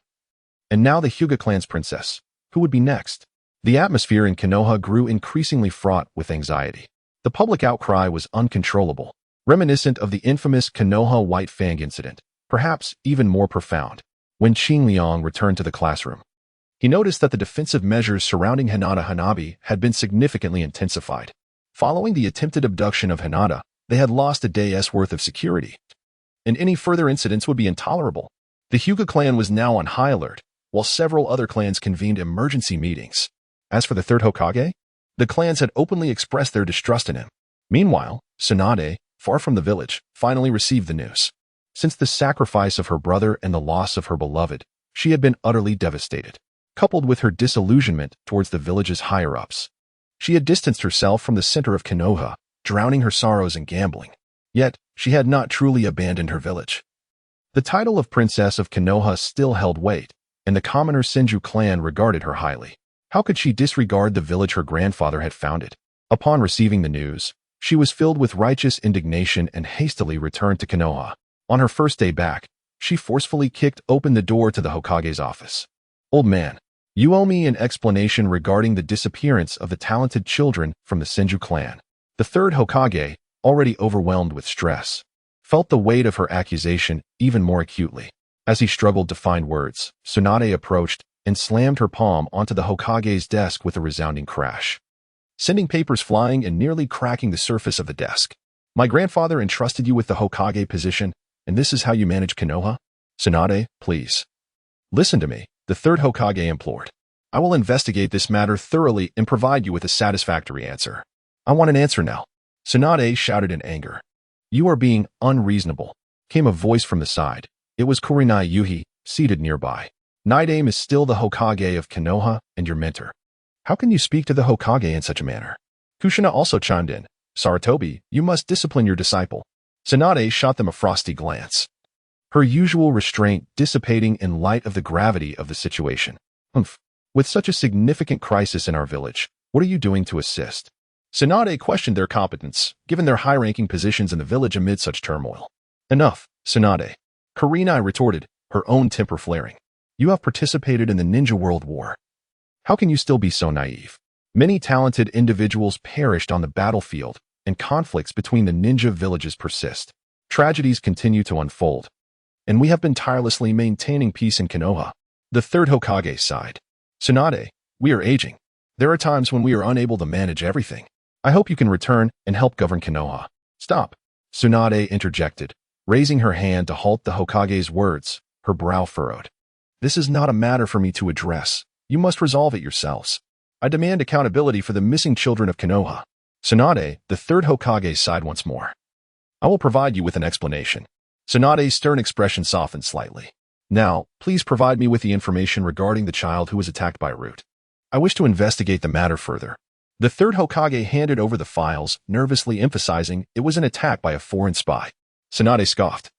and now the Hyuga clan's princess. Who would be next? The atmosphere in Konoha grew increasingly fraught with anxiety. The public outcry was uncontrollable, reminiscent of the infamous Konoha White Fang incident, perhaps even more profound. When Xingliang returned to the classroom, he noticed that the defensive measures surrounding Hinata Hinabi had been significantly intensified. Following the attempted abduction of Hinata, they had lost a day's worth of security, and any further incidents would be intolerable. The Hyuga clan was now on high alert, while several other clans convened emergency meetings. As for the third Hokage, the clans had openly expressed their distrust in him. Meanwhile, Tsunade, far from the village, finally received the news. Since the sacrifice of her brother and the loss of her beloved, she had been utterly devastated. Coupled with her disillusionment towards the village's higher-ups, she had distanced herself from the center of Konoha, drowning her sorrows in gambling. Yet, she had not truly abandoned her village. The title of Princess of Konoha still held weight, and the commoner Senju clan regarded her highly. How could she disregard the village her grandfather had founded? Upon receiving the news, she was filled with righteous indignation and hastily returned to Konoha. On her first day back, she forcefully kicked open the door to the Hokage's office. Old man, you owe me an explanation regarding the disappearance of the talented children from the Senju clan. The third Hokage, already overwhelmed with stress, felt the weight of her accusation even more acutely. As he struggled to find words, Tsunade approached and slammed her palm onto the Hokage's desk with a resounding crash, sending papers flying and nearly cracking the surface of the desk. My grandfather entrusted you with the Hokage position, and this is how you manage Konoha? Tsunade, please. Listen to me, the third Hokage implored. I will investigate this matter thoroughly and provide you with a satisfactory answer. I want an answer now. Tsunade shouted in anger. You are being unreasonable, came a voice from the side. It was Kurenai Yuhi, seated nearby. Naidame is still the Hokage of Konoha and your mentor. How can you speak to the Hokage in such a manner? Kushina also chimed in. Sarutobi, you must discipline your disciple. Tsunade shot them a frosty glance, her usual restraint dissipating in light of the gravity of the situation. With such a significant crisis in our village, what are you doing to assist? Tsunade questioned their competence, given their high-ranking positions in the village amid such turmoil. Enough, Tsunade. Kurenai retorted, her own temper flaring. You have participated in the Ninja World War. How can you still be so naive? Many talented individuals perished on the battlefield, and conflicts between the ninja villages persist. Tragedies continue to unfold, and we have been tirelessly maintaining peace in Konoha. The third Hokage sighed. Tsunade, we are aging. There are times when we are unable to manage everything. I hope you can return and help govern Konoha. Stop, Tsunade interjected, raising her hand to halt the Hokage's words, her brow furrowed. This is not a matter for me to address. You must resolve it yourselves. I demand accountability for the missing children of Konoha. Tsunade, the third Hokage, sighed once more. I will provide you with an explanation. Tsunade's stern expression softened slightly. Now, please provide me with the information regarding the child who was attacked by Root. I wish to investigate the matter further. The third Hokage handed over the files, nervously emphasizing it was an attack by a foreign spy. Tsunade scoffed,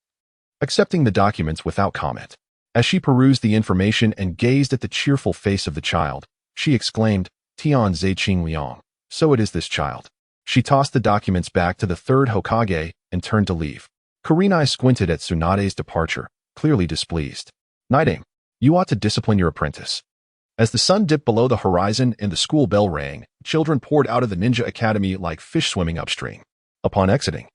accepting the documents without comment. As she perused the information and gazed at the cheerful face of the child, she exclaimed, Tian Zhe Qing Liang. So it is this child. She tossed the documents back to the third Hokage and turned to leave. Kurenai squinted at Tsunade's departure, clearly displeased. Naidame, you ought to discipline your apprentice. As the sun dipped below the horizon and the school bell rang, children poured out of the ninja academy like fish swimming upstream. Upon exiting,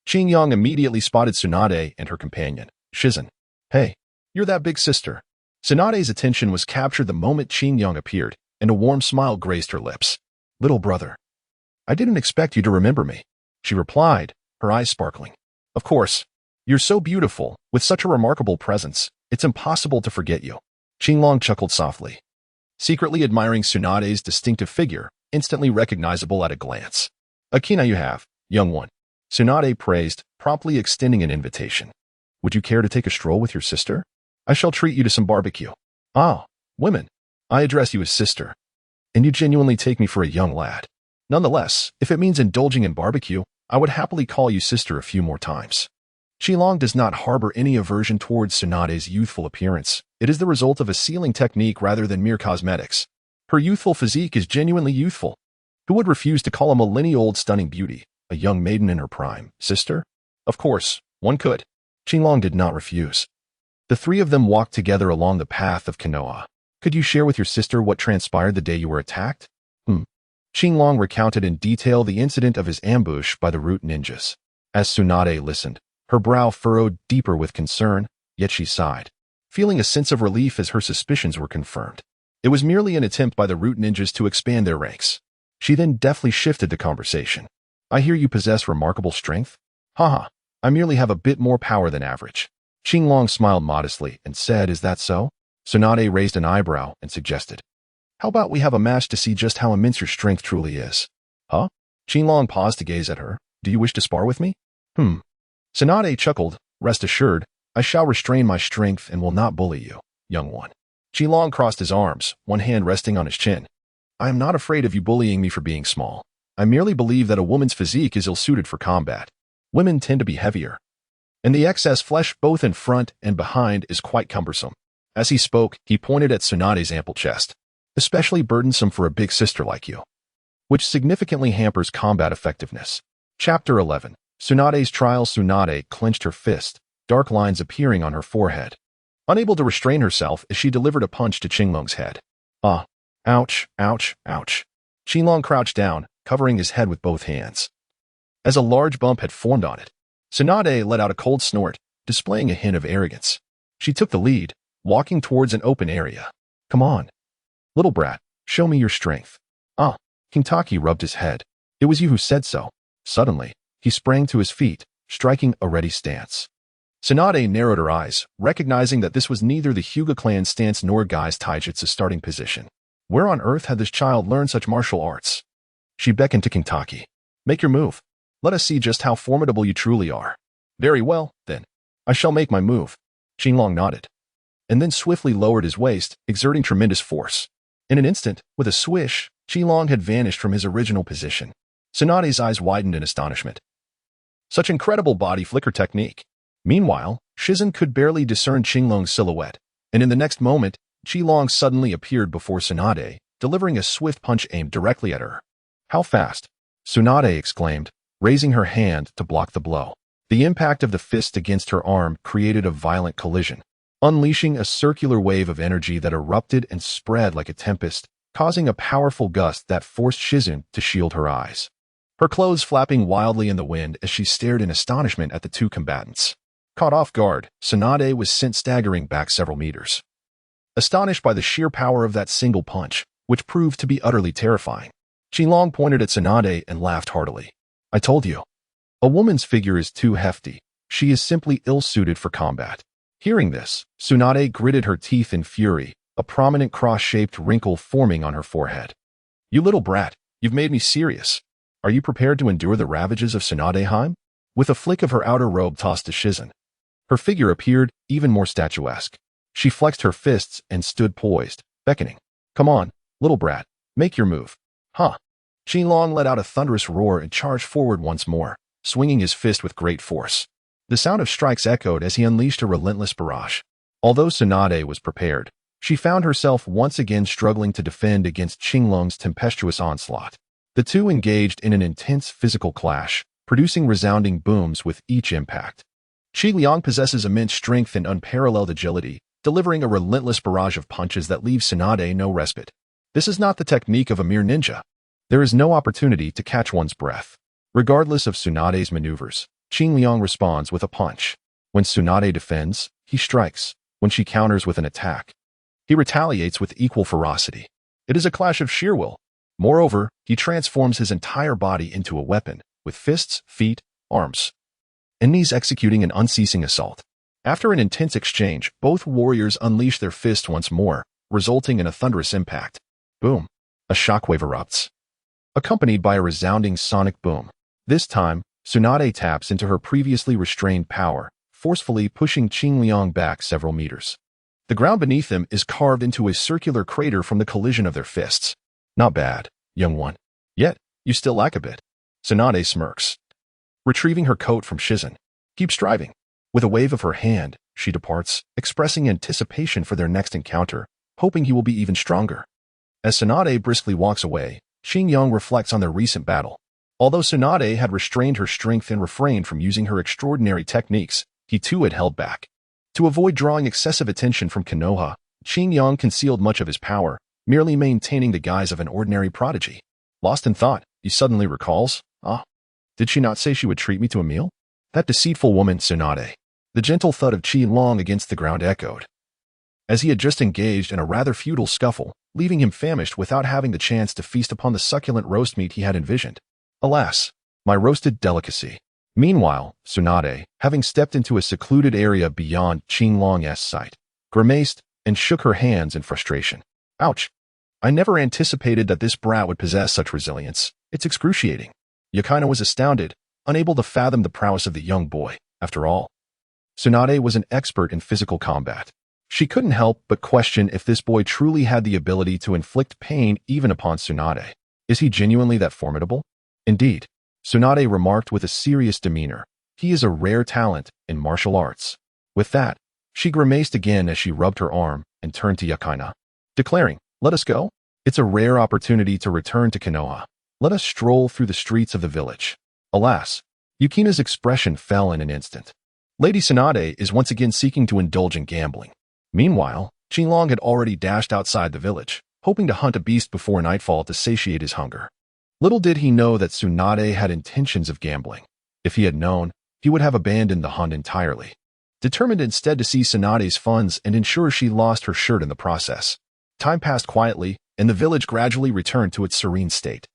Qingyang immediately spotted Tsunade and her companion, Shizen. Hey, you're that big sister. Tsunade's attention was captured the moment Qingyang appeared, and a warm smile graced her lips. Little brother. I didn't expect you to remember me, she replied, her eyes sparkling. Of course. You're so beautiful, with such a remarkable presence, it's impossible to forget you. Qinglong chuckled softly, secretly admiring Tsunade's distinctive figure, instantly recognizable at a glance. A keen eye you have, young one. Tsunade praised, promptly extending an invitation. Would you care to take a stroll with your sister? I shall treat you to some barbecue. Ah, women. I address you as sister. And you genuinely take me for a young lad. Nonetheless, if it means indulging in barbecue, I would happily call you sister a few more times. Qilong does not harbor any aversion towards Tsunade's youthful appearance. It is the result of a sealing technique rather than mere cosmetics. Her youthful physique is genuinely youthful. Who would refuse to call a millennia-old stunning beauty, a young maiden in her prime, sister? Of course, one could. Qilong did not refuse. The three of them walked together along the path of Konoha. Could you share with your sister what transpired the day you were attacked? Qinglong recounted in detail the incident of his ambush by the Root ninjas. As Tsunade listened, her brow furrowed deeper with concern, yet she sighed, feeling a sense of relief as her suspicions were confirmed. It was merely an attempt by the Root ninjas to expand their ranks. She then deftly shifted the conversation. I hear you possess remarkable strength? Haha, I merely have a bit more power than average. Qinglong smiled modestly and said, Is that so? Tsunade raised an eyebrow and suggested, How about we have a match to see just how immense your strength truly is? Huh? Qinglong paused to gaze at her. Do you wish to spar with me? Tsunade chuckled. Rest assured, I shall restrain my strength and will not bully you, young one. Qinglong crossed his arms, one hand resting on his chin. I am not afraid of you bullying me for being small. I merely believe that a woman's physique is ill-suited for combat. Women tend to be heavier, and the excess flesh both in front and behind is quite cumbersome. As he spoke, he pointed at Tsunade's ample chest. Especially burdensome for a big sister like you, which significantly hampers combat effectiveness. Chapter 11. Tsunade's trial. Tsunade clenched her fist, dark lines appearing on her forehead, unable to restrain herself as she delivered a punch to Qinglong's head. Ah, ouch, ouch, ouch. Qinglong crouched down, covering his head with both hands, as a large bump had formed on it. Tsunade let out a cold snort, displaying a hint of arrogance. She took the lead, walking towards an open area. Come on, little brat, show me your strength. Ah, Kintaki rubbed his head. It was you who said so. Suddenly, he sprang to his feet, striking a ready stance. Tsunade narrowed her eyes, recognizing that this was neither the Hyuga clan stance nor Gai's taijutsu starting position. Where on earth had this child learned such martial arts? She beckoned to Kintaki. Make your move. Let us see just how formidable you truly are. Very well, then. I shall make my move. Qinglong nodded, and then swiftly lowered his waist, exerting tremendous force. In an instant, with a swish, Qinglong had vanished from his original position. Tsunade's eyes widened in astonishment. Such incredible body flicker technique. Meanwhile, Shizen could barely discern Qinglong's silhouette, and in the next moment, Qinglong suddenly appeared before Tsunade, delivering a swift punch aimed directly at her. How fast? Tsunade exclaimed, raising her hand to block the blow. The impact of the fist against her arm created a violent collision, unleashing a circular wave of energy that erupted and spread like a tempest, causing a powerful gust that forced Shizen to shield her eyes. Her clothes flapping wildly in the wind as she stared in astonishment at the two combatants. Caught off guard, Tsunade was sent staggering back several meters. Astonished by the sheer power of that single punch, which proved to be utterly terrifying, Qinglong pointed at Tsunade and laughed heartily. I told you. A woman's figure is too hefty. She is simply ill-suited for combat. Hearing this, Tsunade gritted her teeth in fury, a prominent cross-shaped wrinkle forming on her forehead. You little brat, you've made me serious. Are you prepared to endure the ravages of Tsunadeheim? With a flick of her outer robe tossed to Shizen, her figure appeared even more statuesque. She flexed her fists and stood poised, beckoning. Come on, little brat, make your move. Huh. Qinglong let out a thunderous roar and charged forward once more, swinging his fist with great force. The sound of strikes echoed as he unleashed a relentless barrage. Although Tsunade was prepared, she found herself once again struggling to defend against Qinglong's tempestuous onslaught. The two engaged in an intense physical clash, producing resounding booms with each impact. Qinglong possesses immense strength and unparalleled agility, delivering a relentless barrage of punches that leave Tsunade no respite. This is not the technique of a mere ninja. There is no opportunity to catch one's breath. Regardless of Tsunade's maneuvers, Qinglong responds with a punch. When Tsunade defends, he strikes. When she counters with an attack, he retaliates with equal ferocity. It is a clash of sheer will. Moreover, he transforms his entire body into a weapon, with fists, feet, arms, and knees executing an unceasing assault. After an intense exchange, both warriors unleash their fists once more, resulting in a thunderous impact. Boom! A shockwave erupts, accompanied by a resounding sonic boom. This time, Tsunade taps into her previously restrained power, forcefully pushing Qinglong back several meters. The ground beneath them is carved into a circular crater from the collision of their fists. Not bad, young one. Yet, you still lack a bit. Tsunade smirks, retrieving her coat from Shizen. Keep striving. With a wave of her hand, she departs, expressing anticipation for their next encounter, hoping he will be even stronger. As Tsunade briskly walks away, Qinglong reflects on their recent battle. Although Tsunade had restrained her strength and refrained from using her extraordinary techniques, he too had held back. To avoid drawing excessive attention from Konoha, Qinglong concealed much of his power, merely maintaining the guise of an ordinary prodigy. Lost in thought, he suddenly recalls, did she not say she would treat me to a meal? That deceitful woman, Tsunade. The gentle thud of Qinglong against the ground echoed, as he had just engaged in a rather futile scuffle, leaving him famished without having the chance to feast upon the succulent roast meat he had envisioned. Alas, my roasted delicacy. Meanwhile, Tsunade, having stepped into a secluded area beyond Qinglong's sight, grimaced and shook her hands in frustration. Ouch! I never anticipated that this brat would possess such resilience. It's excruciating. Yakina was astounded, unable to fathom the prowess of the young boy. After all, Tsunade was an expert in physical combat. She couldn't help but question if this boy truly had the ability to inflict pain even upon Tsunade. Is he genuinely that formidable? Indeed, Tsunade remarked with a serious demeanor. He is a rare talent in martial arts. With that, she grimaced again as she rubbed her arm and turned to Yakina, declaring, let us go. It's a rare opportunity to return to Konoha. Let us stroll through the streets of the village. Alas, Yukina's expression fell in an instant. Lady Tsunade is once again seeking to indulge in gambling. Meanwhile, Qinglong had already dashed outside the village, hoping to hunt a beast before nightfall to satiate his hunger. Little did he know that Tsunade had intentions of gambling. If he had known, he would have abandoned the hunt entirely. determined instead to see Tsunade's funds and ensure she lost her shirt in the process. Time passed quietly, and the village gradually returned to its serene state.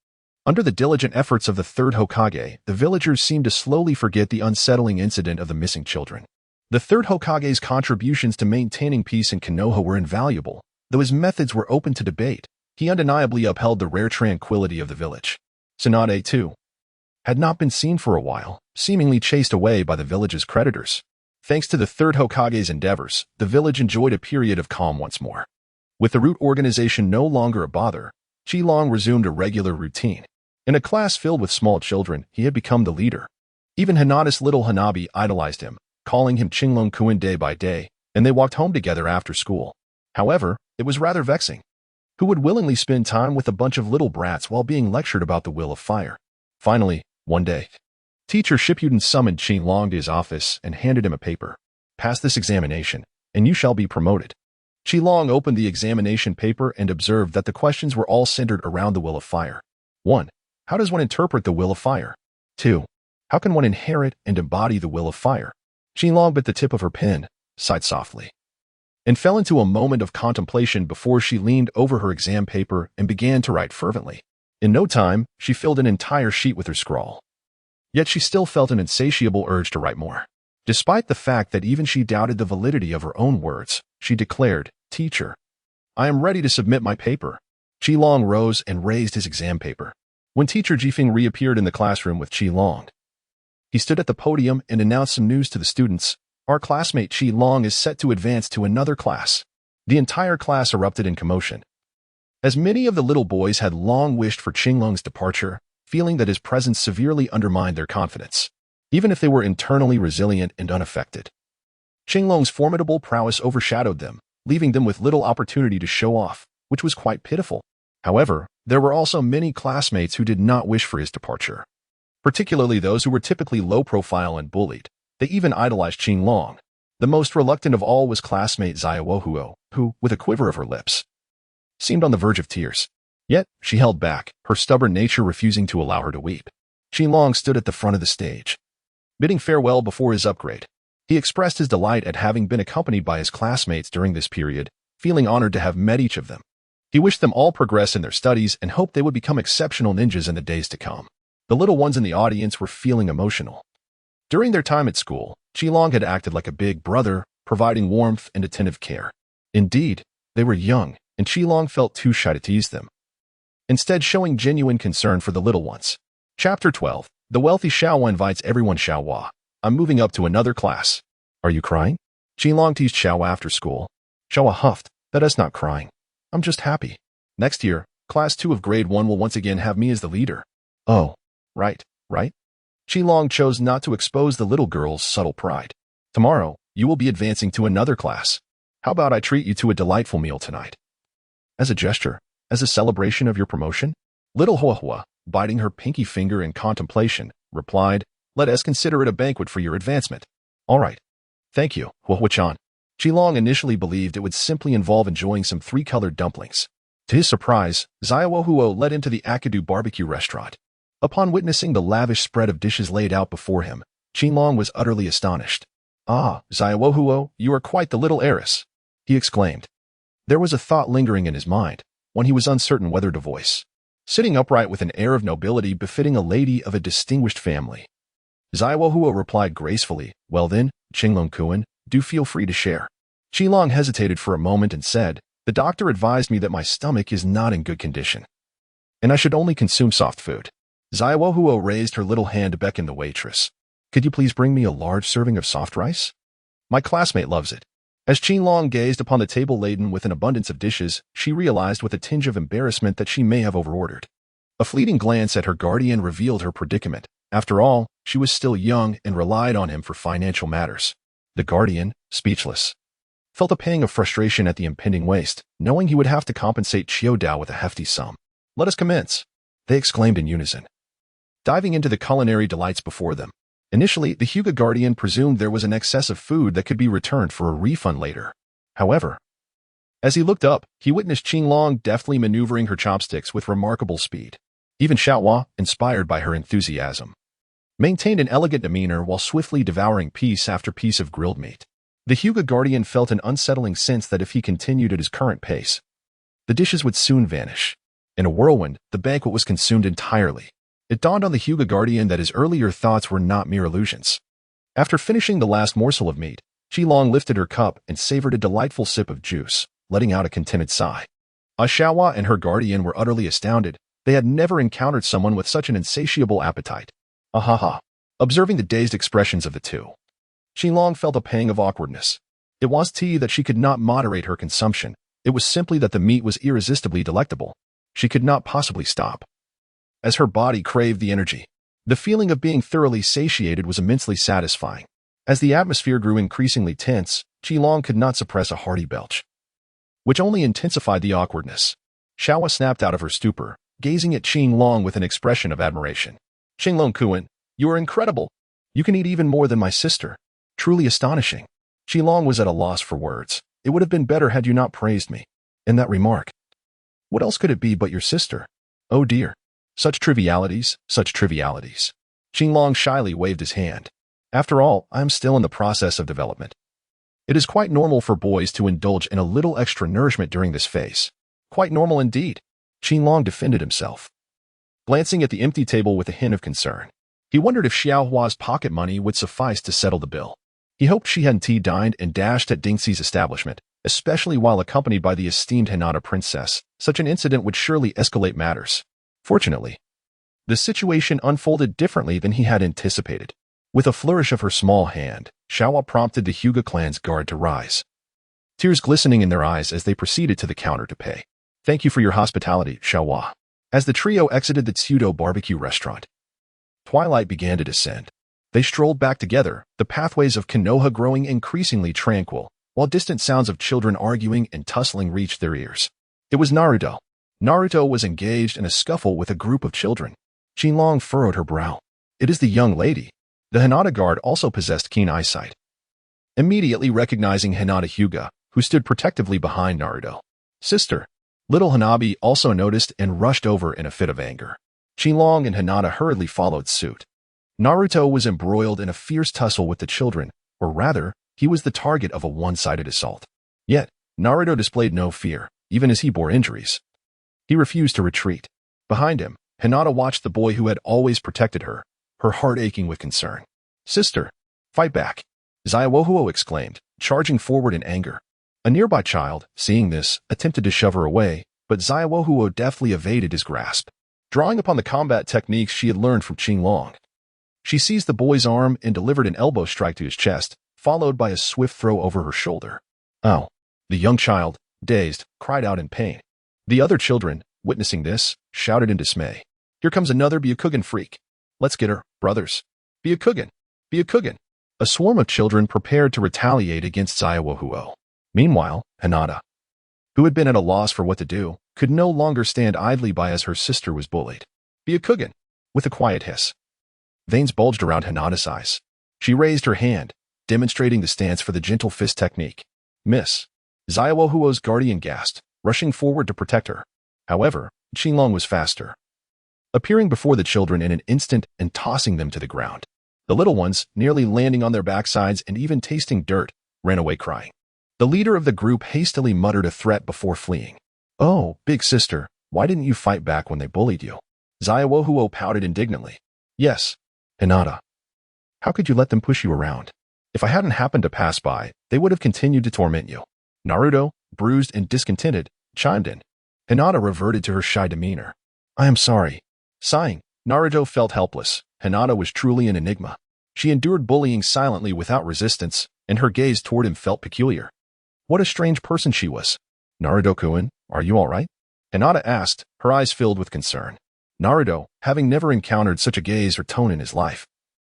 Under the diligent efforts of the third Hokage, the villagers seemed to slowly forget the unsettling incident of the missing children. The third Hokage's contributions to maintaining peace in Konoha were invaluable. Though his methods were open to debate, he undeniably upheld the rare tranquility of the village. Tsunade, too, had not been seen for a while, seemingly chased away by the village's creditors. Thanks to the third Hokage's endeavors, the village enjoyed a period of calm once more. With the root organization no longer a bother, Qilong resumed a regular routine. In a class filled with small children, he had become the leader. Even Hinata's little Hinabi idolized him, calling him Qinglong-kun day by day, and they walked home together after school. However, it was rather vexing. Who would willingly spend time with a bunch of little brats while being lectured about the will of fire? Finally, one day, teacher Shippuden summoned Qinglong to his office and handed him a paper. Pass this examination, and you shall be promoted. Qilong opened the examination paper and observed that the questions were all centered around the will of fire. 1. How does one interpret the will of fire? 2. How can one inherit and embody the will of fire? Qilong bit the tip of her pen, sighed softly, and fell into a moment of contemplation before she leaned over her exam paper and began to write fervently. In no time, she filled an entire sheet with her scrawl. Yet she still felt an insatiable urge to write more. Despite the fact that even she doubted the validity of her own words, she declared, "Teacher, I am ready to submit my paper." Qilong rose and raised his exam paper. When teacher Jifeng reappeared in the classroom with Qilong, he stood at the podium and announced some news to the students. Our classmate Qilong is set to advance to another class. The entire class erupted in commotion, as many of the little boys had long wished for Qilong's departure, feeling that his presence severely undermined their confidence, even if they were internally resilient and unaffected. Qilong's formidable prowess overshadowed them, leaving them with little opportunity to show off, which was quite pitiful. However, there were also many classmates who did not wish for his departure, particularly those who were typically low-profile and bullied. They even idolized Qilong. The most reluctant of all was classmate Xiaohuo, who, with a quiver of her lips, seemed on the verge of tears. Yet, she held back, her stubborn nature refusing to allow her to weep. Qilong stood at the front of the stage, bidding farewell before his upgrade. He expressed his delight at having been accompanied by his classmates during this period, feeling honored to have met each of them. He wished them all progress in their studies and hoped they would become exceptional ninjas in the days to come. The little ones in the audience were feeling emotional. During their time at school, Qilong had acted like a big brother, providing warmth and attentive care. Indeed, they were young, and Qilong felt too shy to tease them, instead showing genuine concern for the little ones. Chapter 12. The wealthy Xiaohua invites everyone. Xiaohua, I'm moving up to another class. Are you crying? Qilong teased Xiaohua after school. Xiaohua huffed, that is not crying. I'm just happy. Next year, Class 2 of Grade 1 will once again have me as the leader. Oh, right. Qilong chose not to expose the little girl's subtle pride. Tomorrow, you will be advancing to another class. How about I treat you to a delightful meal tonight? As a gesture, as a celebration of your promotion? Little Huahua, biting her pinky finger in contemplation, replied, let us consider it a banquet for your advancement. All right. Thank you, Huahua-chan. Qilong initially believed it would simply involve enjoying some three-colored dumplings. To his surprise, Xiaohuo led him to the Akadu barbecue restaurant. Upon witnessing the lavish spread of dishes laid out before him, Qilong was utterly astonished. Ah, Xiaohuo, you are quite the little heiress, he exclaimed. There was a thought lingering in his mind, one he was uncertain whether to voice. Sitting upright with an air of nobility befitting a lady of a distinguished family, Xiaohuo replied gracefully, well then, Qinglong-kun, do feel free to share. Qilong hesitated for a moment and said, the doctor advised me that my stomach is not in good condition, and I should only consume soft food. Xiaohuo raised her little hand to beckon the waitress. Could you please bring me a large serving of soft rice? My classmate loves it. As Qilong gazed upon the table laden with an abundance of dishes, she realized with a tinge of embarrassment that she may have overordered. A fleeting glance at her guardian revealed her predicament. After all, she was still young and relied on him for financial matters. The guardian, speechless, felt a pang of frustration at the impending waste, knowing he would have to compensate Qiudao with a hefty sum. Let us commence, they exclaimed in unison, diving into the culinary delights before them. Initially, the Hyuga guardian presumed there was an excess of food that could be returned for a refund later. However, as he looked up, he witnessed Qilong deftly maneuvering her chopsticks with remarkable speed. Even Xiaohua, inspired by her enthusiasm, maintained an elegant demeanor while swiftly devouring piece after piece of grilled meat. The Hyuga Guardian felt an unsettling sense that if he continued at his current pace, the dishes would soon vanish. In a whirlwind, the banquet was consumed entirely. It dawned on the Hyuga Guardian that his earlier thoughts were not mere illusions. After finishing the last morsel of meat, Qilong lifted her cup and savored a delightful sip of juice, letting out a contented sigh. Ashawa and her guardian were utterly astounded. They had never encountered someone with such an insatiable appetite. Ahaha. Observing the dazed expressions of the two, Qilong felt a pang of awkwardness. It was that she could not moderate her consumption. It was simply that the meat was irresistibly delectable. She could not possibly stop. As her body craved the energy, the feeling of being thoroughly satiated was immensely satisfying. As the atmosphere grew increasingly tense, Qilong could not suppress a hearty belch, which only intensified the awkwardness. Shawa snapped out of her stupor, gazing at Qilong with an expression of admiration. Qilong-kun, you are incredible. You can eat even more than my sister. Truly astonishing. Qilong was at a loss for words. It would have been better had you not praised me. In that remark, what else could it be but your sister? Oh dear. Such trivialities, such trivialities. Qilong shyly waved his hand. After all, I am still in the process of development. It is quite normal for boys to indulge in a little extra nourishment during this phase. Quite normal indeed. Qilong defended himself, glancing at the empty table with a hint of concern. He wondered if Xiaohua's pocket money would suffice to settle the bill. He hoped she hadn't dined and dashed at Dingxi's establishment, especially while accompanied by the esteemed Hinata princess. Such an incident would surely escalate matters. Fortunately, the situation unfolded differently than he had anticipated. With a flourish of her small hand, Xiaohua prompted the Hyuga clan's guard to rise, tears glistening in their eyes as they proceeded to the counter to pay. Thank you for your hospitality, Xiaohua. As the trio exited the Tsudo barbecue restaurant, twilight began to descend. They strolled back together, the pathways of Konoha growing increasingly tranquil, while distant sounds of children arguing and tussling reached their ears. It was Naruto. Naruto was engaged in a scuffle with a group of children. Qilong furrowed her brow. It is the young lady. The Hinata guard also possessed keen eyesight, immediately recognizing Hinata Hyuga, who stood protectively behind Naruto. Sister. Little Hinabi also noticed and rushed over in a fit of anger. Qilong and Hinata hurriedly followed suit. Naruto was embroiled in a fierce tussle with the children, or rather, he was the target of a one-sided assault. Yet, Naruto displayed no fear, even as he bore injuries. He refused to retreat. Behind him, Hinata watched the boy who had always protected her, her heart aching with concern. Sister, fight back, Zaiwohuo exclaimed, charging forward in anger. A nearby child, seeing this, attempted to shove her away, but Zaiwohuo deftly evaded his grasp. Drawing upon the combat techniques she had learned from Qilong, she seized the boy's arm and delivered an elbow strike to his chest, followed by a swift throw over her shoulder. Ow! The young child, dazed, cried out in pain. The other children, witnessing this, shouted in dismay. Here comes another Byakugan freak. Let's get her, brothers. Byakugan! Byakugan! A swarm of children prepared to retaliate against Zaiwohuo. Meanwhile, Hinata, who had been at a loss for what to do, could no longer stand idly by as her sister was bullied. Byakugan! With a quiet hiss. Veins bulged around Hinata's eyes. She raised her hand, demonstrating the stance for the gentle fist technique. Miss. Zaiwohuo's guardian gasped, rushing forward to protect her. However, Qilong was faster, appearing before the children in an instant and tossing them to the ground. The little ones, nearly landing on their backsides and even tasting dirt, ran away crying. The leader of the group hastily muttered a threat before fleeing. Oh, big sister, why didn't you fight back when they bullied you? Zaiwohuo pouted indignantly. Yes, Hinata. How could you let them push you around? If I hadn't happened to pass by, they would have continued to torment you. Naruto, bruised and discontented, chimed in. Hinata reverted to her shy demeanor. I am sorry. Sighing, Naruto felt helpless. Hinata was truly an enigma. She endured bullying silently without resistance, and her gaze toward him felt peculiar. What a strange person she was. Naruto-kun, are you all right? Hinata asked, her eyes filled with concern. Naruto, having never encountered such a gaze or tone in his life,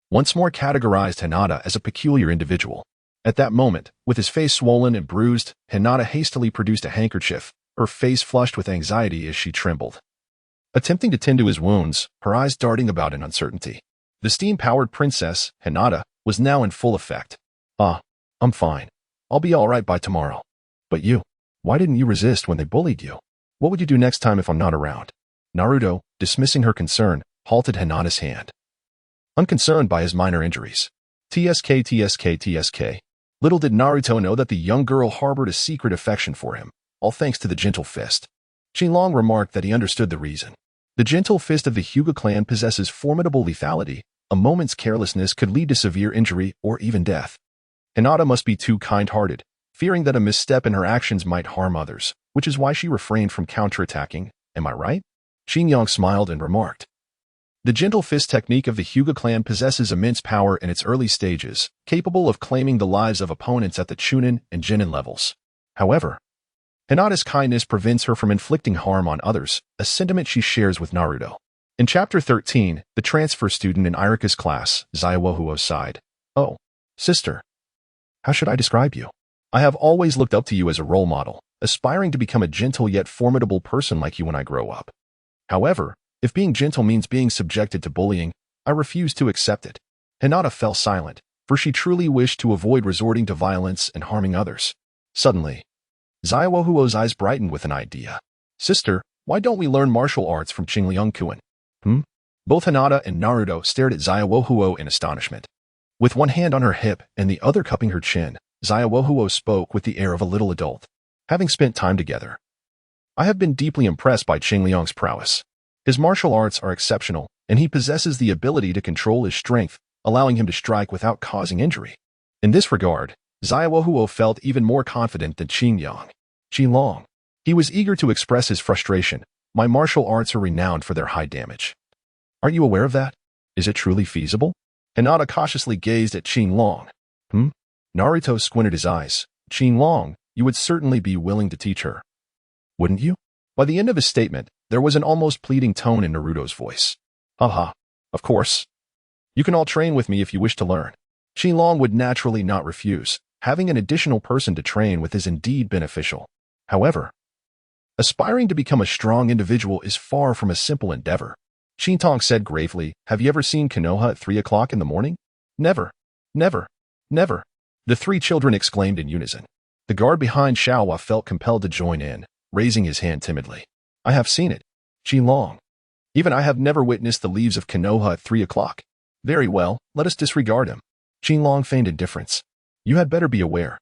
once more categorized Hinata as a peculiar individual. At that moment, with his face swollen and bruised, Hinata hastily produced a handkerchief, her face flushed with anxiety as she trembled, attempting to tend to his wounds, her eyes darting about in uncertainty. The steam-powered princess, Hinata, was now in full effect. Ah, I'm fine. I'll be all right by tomorrow. But you, why didn't you resist when they bullied you? What would you do next time if I'm not around? Naruto, dismissing her concern, halted Hinata's hand, unconcerned by his minor injuries. TSK. Little did Naruto know that the young girl harbored a secret affection for him, all thanks to the gentle fist. Xinlong remarked that he understood the reason. The gentle fist of the Hyuga clan possesses formidable lethality. A moment's carelessness could lead to severe injury or even death. Hinata must be too kind-hearted, fearing that a misstep in her actions might harm others, which is why she refrained from counterattacking. Am I right? Xinlong smiled and remarked. The gentle fist technique of the Hyuga clan possesses immense power in its early stages, capable of claiming the lives of opponents at the Chunnin and Jinin levels. However, Hinata's kindness prevents her from inflicting harm on others, a sentiment she shares with Naruto. In Chapter 13, the transfer student in Irika's class, Zaiwohuo, sighed. Oh, sister. How should I describe you? I have always looked up to you as a role model, aspiring to become a gentle yet formidable person like you when I grow up. However, if being gentle means being subjected to bullying, I refuse to accept it. Hinata fell silent, for she truly wished to avoid resorting to violence and harming others. Suddenly, Zaiwohuo's eyes brightened with an idea. Sister, why don't we learn martial arts from Qingliang-kun? Both Hinata and Naruto stared at Zaiwohuo in astonishment. With one hand on her hip and the other cupping her chin, Zaiwohuo spoke with the air of a little adult. Having spent time together, I have been deeply impressed by Qingliang's prowess. His martial arts are exceptional, and he possesses the ability to control his strength, allowing him to strike without causing injury. In this regard, Zaiwohuo felt even more confident than Xinlong. He was eager to express his frustration. My martial arts are renowned for their high damage. Aren't you aware of that? Is it truly feasible? Hinata cautiously gazed at Xinlong. Naruto squinted his eyes. Xinlong, you would certainly be willing to teach her. Wouldn't you? By the end of his statement, there was an almost pleading tone in Naruto's voice. Haha, of course. You can all train with me if you wish to learn. Xinlong would naturally not refuse. Having an additional person to train with is indeed beneficial. However, aspiring to become a strong individual is far from a simple endeavor. Xintong said gravely, have you ever seen Konoha at 3 o'clock in the morning? Never. Never. Never. The three children exclaimed in unison. The guard behind Xiaohua felt compelled to join in, raising his hand timidly. I have seen it. Xinlong. Even I have never witnessed the leaves of Konoha at 3 o'clock. Very well, let us disregard him. Xinlong feigned indifference. You had better be aware.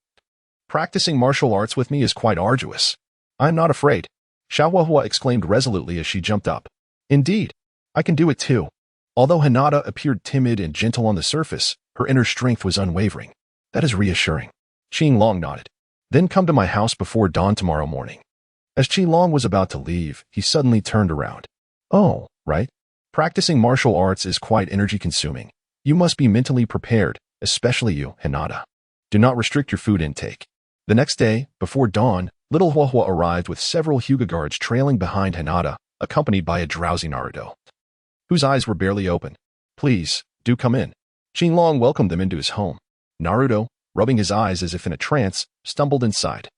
Practicing martial arts with me is quite arduous. I am not afraid. Xiaohua exclaimed resolutely as she jumped up. Indeed, I can do it too. Although Hinata appeared timid and gentle on the surface, her inner strength was unwavering. That is reassuring. Xinlong nodded. Then come to my house before dawn tomorrow morning. As Xinlong was about to leave, he suddenly turned around. Oh, right. Practicing martial arts is quite energy-consuming. You must be mentally prepared, especially you, Hinata. Do not restrict your food intake. The next day, before dawn, little Huohua arrived with several Hyuga guards trailing behind Hinata, accompanied by a drowsy Naruto, whose eyes were barely open. Please, do come in. Xinlong welcomed them into his home. Naruto, rubbing his eyes as if in a trance, stumbled inside.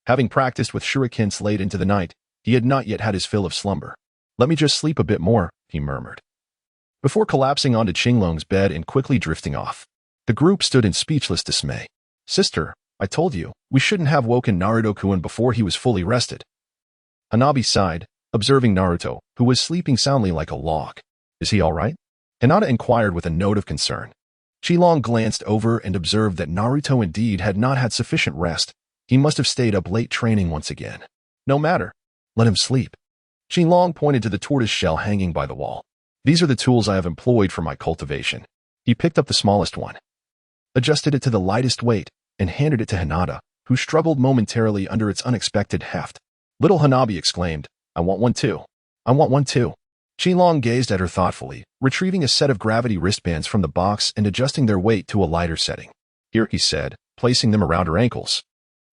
Having practiced with shurikens late into the night, he had not yet had his fill of slumber. Let me just sleep a bit more, he murmured, before collapsing onto Xinlong's bed and quickly drifting off. The group stood in speechless dismay. Sister, I told you, we shouldn't have woken Naruto-kun before he was fully rested. Hinabi sighed, observing Naruto, who was sleeping soundly like a log. Is he all right? Hinata inquired with a note of concern. Xinlong glanced over and observed that Naruto indeed had not had sufficient rest. He must have stayed up late training once again. No matter. Let him sleep. Xinlong pointed to the tortoise shell hanging by the wall. These are the tools I have employed for my cultivation. He picked up the smallest one, adjusted it to the lightest weight, and handed it to Hinata, who struggled momentarily under its unexpected heft. Little Hinabi exclaimed, I want one too. I want one too. Xinlong gazed at her thoughtfully, retrieving a set of gravity wristbands from the box and adjusting their weight to a lighter setting. Here, he said, placing them around her ankles.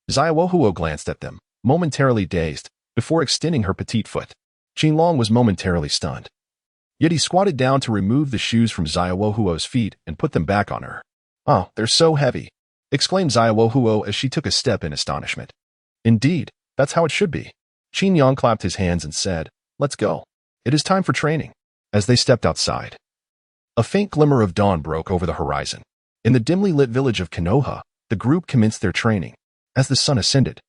Zaiwohuo glanced at them, momentarily dazed, before extending her petite foot. Xinlong was momentarily stunned. Yet he squatted down to remove the shoes from Zaiwohuo's feet and put them back on her. Oh, they're so heavy, exclaimed Zaiwohuo as she took a step in astonishment. Indeed, that's how it should be. Xinlong clapped his hands and said, Let's go. It is time for training. As they stepped outside, a faint glimmer of dawn broke over the horizon. In the dimly lit village of Konoha, the group commenced their training. As the sun ascended,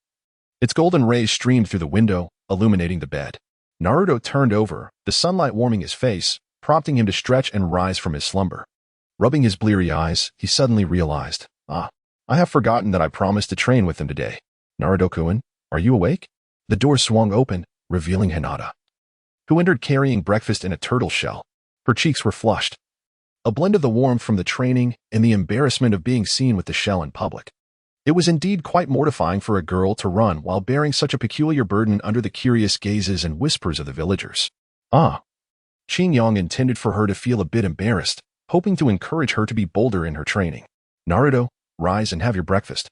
its golden rays streamed through the window, illuminating the bed. Naruto turned over, the sunlight warming his face, prompting him to stretch and rise from his slumber. Rubbing his bleary eyes, he suddenly realized, I have forgotten that I promised to train with him today. Naruto-kun, are you awake? The door swung open, revealing Hinata, who entered carrying breakfast in a turtle shell. Her cheeks were flushed, a blend of the warmth from the training and the embarrassment of being seen with the shell in public. It was indeed quite mortifying for a girl to run while bearing such a peculiar burden under the curious gazes and whispers of the villagers. Xingyang intended for her to feel a bit embarrassed, hoping to encourage her to be bolder in her training. Naruto, rise and have your breakfast.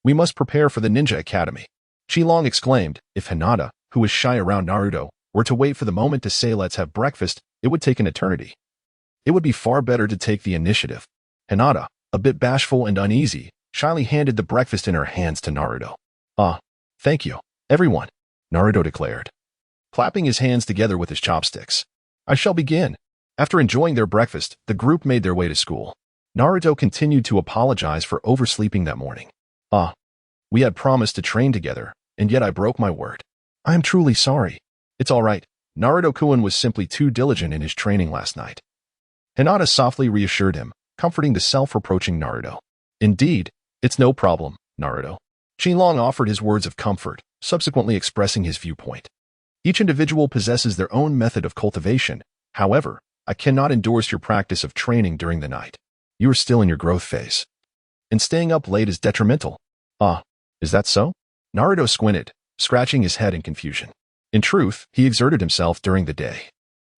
We must prepare for the ninja academy. Xingyang exclaimed. If Hinata, who was shy around Naruto, were to wait for the moment to say let's have breakfast, it would take an eternity. It would be far better to take the initiative. Hinata, a bit bashful and uneasy, shyly handed the breakfast in her hands to Naruto. Thank you, everyone, Naruto declared, clapping his hands together with his chopsticks. I shall begin. After enjoying their breakfast, the group made their way to school. Naruto continued to apologize for oversleeping that morning. We had promised to train together, and yet I broke my word. I am truly sorry. It's all right. Naruto-kun was simply too diligent in his training last night. Hinata softly reassured him, comforting the self-reproaching Naruto. Indeed, it's no problem, Naruto. Xingyang offered his words of comfort, subsequently expressing his viewpoint. Each individual possesses their own method of cultivation. However, I cannot endorse your practice of training during the night. You are still in your growth phase, and staying up late is detrimental. Is that so? Naruto squinted, scratching his head in confusion. In truth, he exerted himself during the day,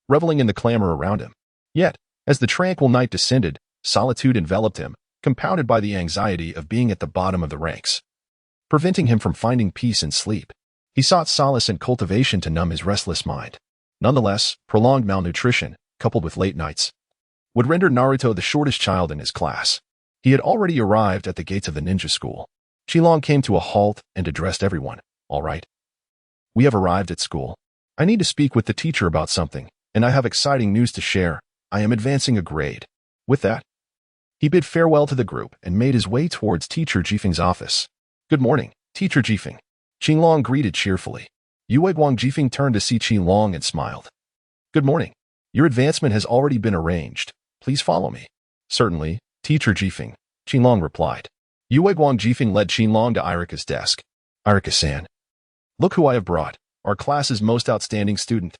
reveling in the clamor around him. Yet, as the tranquil night descended, solitude enveloped him, compounded by the anxiety of being at the bottom of the ranks, preventing him from finding peace in sleep. He sought solace in cultivation to numb his restless mind. Nonetheless, prolonged malnutrition, coupled with late nights, would render Naruto the shortest child in his class. He had already arrived at the gates of the ninja school. Xingyang came to a halt and addressed everyone. All right. We have arrived at school. I need to speak with the teacher about something, and I have exciting news to share. I am advancing a grade. With that, he bid farewell to the group and made his way towards Teacher Jifeng's office. Good morning, Teacher Jifeng. Xingyang greeted cheerfully. Yue Guang Jifeng turned to see Xingyang and smiled. Good morning. Your advancement has already been arranged. Please follow me. Certainly, Teacher Jifeng, Xingyang replied. Yue Guang Jifeng led Xingyang to Irika's desk. Irika-san. Look who I have brought, our class's most outstanding student.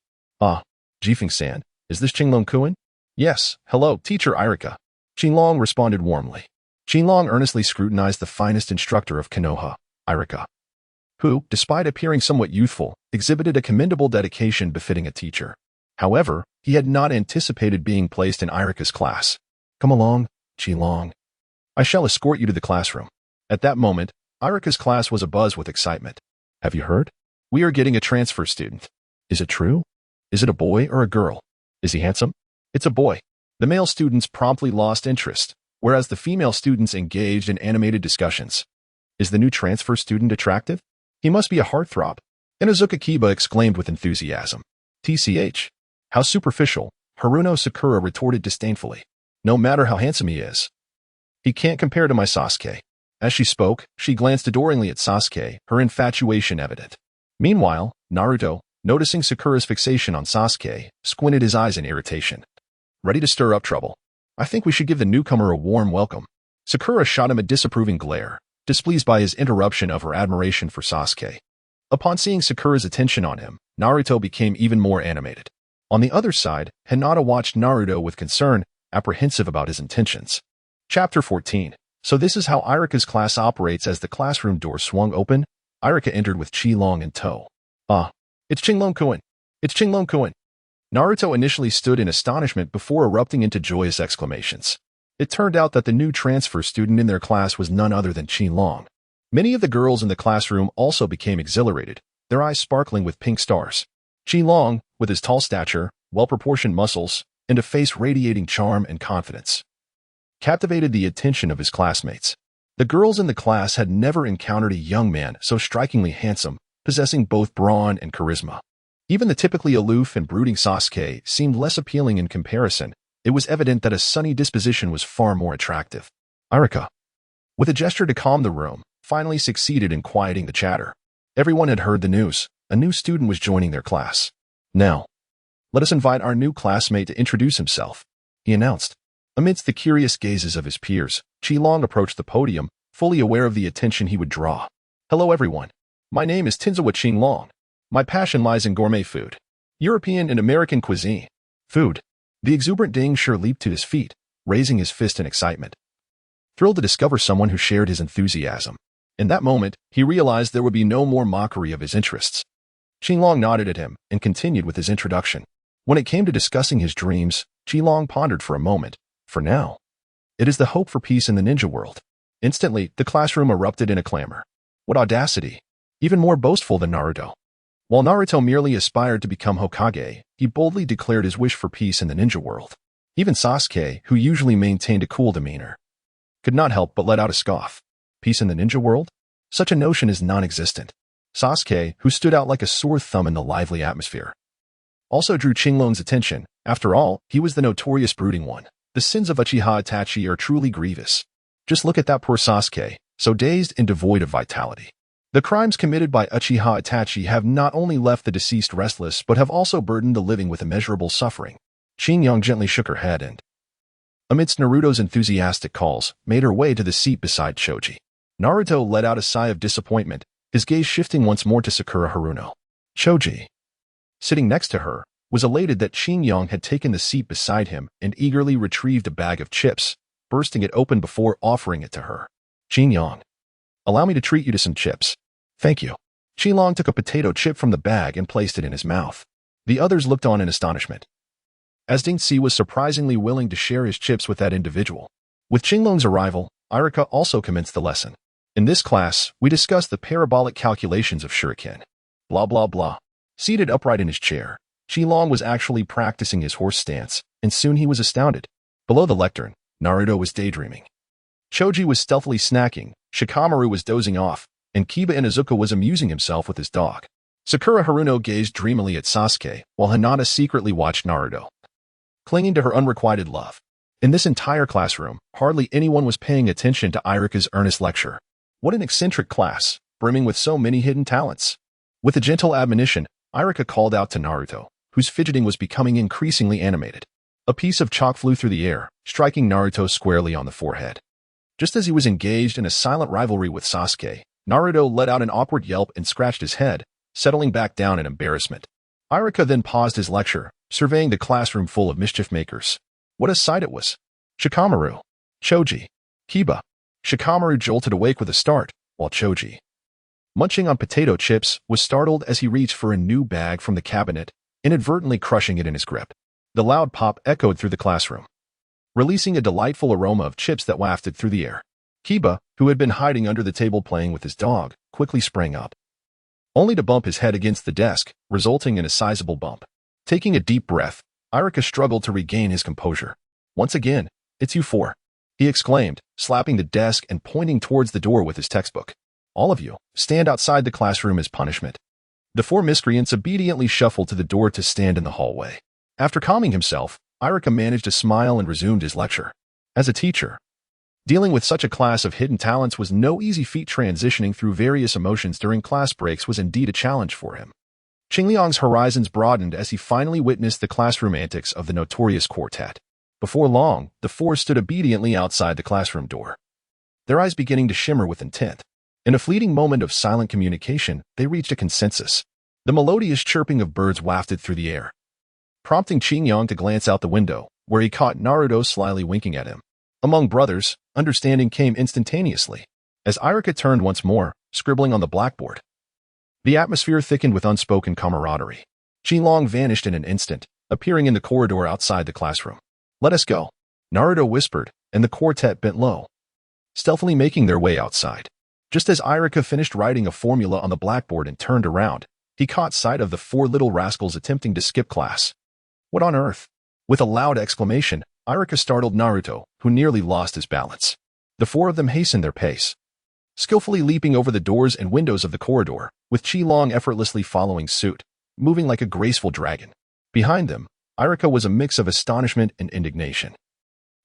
Jifeng-san, is this Xingyang-kun? Yes, hello, Teacher Irika. Xingyang responded warmly. Xingyang earnestly scrutinized the finest instructor of Konoha, Irika, who, despite appearing somewhat youthful, exhibited a commendable dedication befitting a teacher. However, he had not anticipated being placed in Irika's class. Come along, Xingyang. I shall escort you to the classroom. At that moment, Irika's class was abuzz with excitement. Have you heard? We are getting a transfer student. Is it true? Is it a boy or a girl? Is he handsome? It's a boy. The male students promptly lost interest, whereas the female students engaged in animated discussions. Is the new transfer student attractive? He must be a heartthrob. Inuzuka Kiba exclaimed with enthusiasm. TCH. How superficial, Haruno Sakura retorted disdainfully. No matter how handsome he is, he can't compare to my Sasuke. As she spoke, she glanced adoringly at Sasuke, her infatuation evident. Meanwhile, Naruto, noticing Sakura's fixation on Sasuke, squinted his eyes in irritation. Ready to stir up trouble. I think we should give the newcomer a warm welcome. Sakura shot him a disapproving glare, displeased by his interruption of her admiration for Sasuke. Upon seeing Sakura's attention on him, Naruto became even more animated. On the other side, Hinata watched Naruto with concern, apprehensive about his intentions. Chapter 14. So this is how Irika's class operates. As the classroom door swung open, Irika entered with Xingyang in tow. It's Xingyang-kun. It's Xingyang-kun. Naruto initially stood in astonishment before erupting into joyous exclamations. It turned out that the new transfer student in their class was none other than Xingyang. Many of the girls in the classroom also became exhilarated, their eyes sparkling with pink stars. Xingyang, with his tall stature, well-proportioned muscles, and a face radiating charm and confidence, captivated the attention of his classmates. The girls in the class had never encountered a young man so strikingly handsome, possessing both brawn and charisma. Even the typically aloof and brooding Sasuke seemed less appealing in comparison. It was evident that a sunny disposition was far more attractive. Irika, with a gesture to calm the room, finally succeeded in quieting the chatter. Everyone had heard the news. A new student was joining their class. Now, let us invite our new classmate to introduce himself, he announced. Amidst the curious gazes of his peers, Xingyang approached the podium, fully aware of the attention he would draw. Hello everyone. My name is Tinzawa Qinglong. My passion lies in gourmet food. European and American cuisine. Food. The exuberant Ding Shi leaped to his feet, raising his fist in excitement. Thrilled to discover someone who shared his enthusiasm. In that moment, he realized there would be no more mockery of his interests. Qinglong nodded at him and continued with his introduction. When it came to discussing his dreams, Qinglong pondered for a moment. For now, it is the hope for peace in the ninja world. Instantly, the classroom erupted in a clamor. What audacity! Even more boastful than Naruto. While Naruto merely aspired to become Hokage, he boldly declared his wish for peace in the ninja world. Even Sasuke, who usually maintained a cool demeanor, could not help but let out a scoff. Peace in the ninja world? Such a notion is non-existent. Sasuke, who stood out like a sore thumb in the lively atmosphere, also drew Qinglong's attention. After all, he was the notorious brooding one. The sins of Uchiha Itachi are truly grievous. Just look at that poor Sasuke, so dazed and devoid of vitality. The crimes committed by Uchiha Itachi have not only left the deceased restless but have also burdened the living with immeasurable suffering. Qinglong gently shook her head and, amidst Naruto's enthusiastic calls, made her way to the seat beside Choji. Naruto let out a sigh of disappointment, his gaze shifting once more to Sakura Haruno. Choji, sitting next to her, was elated that Qinglong had taken the seat beside him and eagerly retrieved a bag of chips, bursting it open before offering it to her. Qinglong, allow me to treat you to some chips. Thank you. Qinglong took a potato chip from the bag and placed it in his mouth. The others looked on in astonishment, as Ding Xi was surprisingly willing to share his chips with that individual. With Qinglong's arrival, Irika also commenced the lesson. In this class, we discussed the parabolic calculations of shuriken. Blah blah blah. Seated upright in his chair, Qinglong was actually practicing his horse stance, and soon he was astounded. Below the lectern, Naruto was daydreaming. Choji was stealthily snacking, Shikamaru was dozing off, and Kiba Inuzuka was amusing himself with his dog. Sakura Haruno gazed dreamily at Sasuke, while Hinata secretly watched Naruto, clinging to her unrequited love. In this entire classroom, hardly anyone was paying attention to Irika's earnest lecture. What an eccentric class, brimming with so many hidden talents. With a gentle admonition, Irika called out to Naruto, whose fidgeting was becoming increasingly animated. A piece of chalk flew through the air, striking Naruto squarely on the forehead. Just as he was engaged in a silent rivalry with Sasuke, Naruto let out an awkward yelp and scratched his head, settling back down in embarrassment. Irika then paused his lecture, surveying the classroom full of mischief makers. What a sight it was! Shikamaru, Choji, Kiba. Shikamaru jolted awake with a start, while Choji, munching on potato chips, was startled as he reached for a new bag from the cabinet, inadvertently crushing it in his grip. The loud pop echoed through the classroom, releasing a delightful aroma of chips that wafted through the air. Kiba, who had been hiding under the table playing with his dog, quickly sprang up, only to bump his head against the desk, resulting in a sizable bump. Taking a deep breath, Irika struggled to regain his composure. Once again, it's you four, he exclaimed, slapping the desk and pointing towards the door with his textbook. All of you, stand outside the classroom as punishment. The four miscreants obediently shuffled to the door to stand in the hallway. After calming himself, Irika managed to smile and resumed his lecture. As a teacher, dealing with such a class of hidden talents was no easy feat. Transitioning through various emotions during class breaks was indeed a challenge for him. Qinglong's horizons broadened as he finally witnessed the classroom antics of the notorious quartet. Before long, the four stood obediently outside the classroom door, their eyes beginning to shimmer with intent. In a fleeting moment of silent communication, they reached a consensus. The melodious chirping of birds wafted through the air, prompting Qinglong to glance out the window, where he caught Naruto slyly winking at him. Among brothers, understanding came instantaneously, as Irika turned once more, scribbling on the blackboard. The atmosphere thickened with unspoken camaraderie. Qinglong vanished in an instant, appearing in the corridor outside the classroom. Let us go, Naruto whispered, and the quartet bent low, stealthily making their way outside. Just as Irika finished writing a formula on the blackboard and turned around, he caught sight of the four little rascals attempting to skip class. What on earth? With a loud exclamation, Irika startled Naruto, who nearly lost his balance. The four of them hastened their pace, skillfully leaping over the doors and windows of the corridor, with Qinglong effortlessly following suit, moving like a graceful dragon. Behind them, Irika was a mix of astonishment and indignation.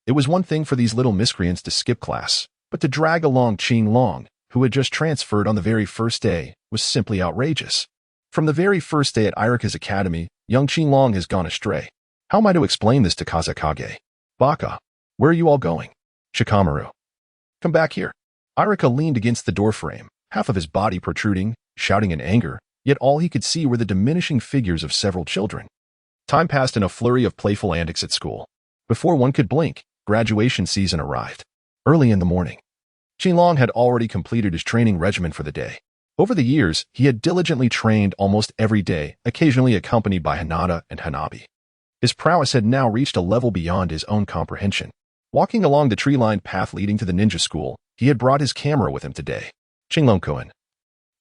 It was one thing for these little miscreants to skip class, but to drag along Qinglong, who had just transferred on the very first day, was simply outrageous. From the very first day at Irika's academy, young Qinglong has gone astray. How am I to explain this to Kazekage? Baka, where are you all going? Shikamaru, come back here. Irika leaned against the doorframe, half of his body protruding, shouting in anger, yet all he could see were the diminishing figures of several children. Time passed in a flurry of playful antics at school. Before one could blink, graduation season arrived. Early in the morning, Qinglong had already completed his training regimen for the day. Over the years, he had diligently trained almost every day, occasionally accompanied by Hinata and Hinabi. His prowess had now reached a level beyond his own comprehension. Walking along the tree-lined path leading to the ninja school, he had brought his camera with him today. Qinglong-kun.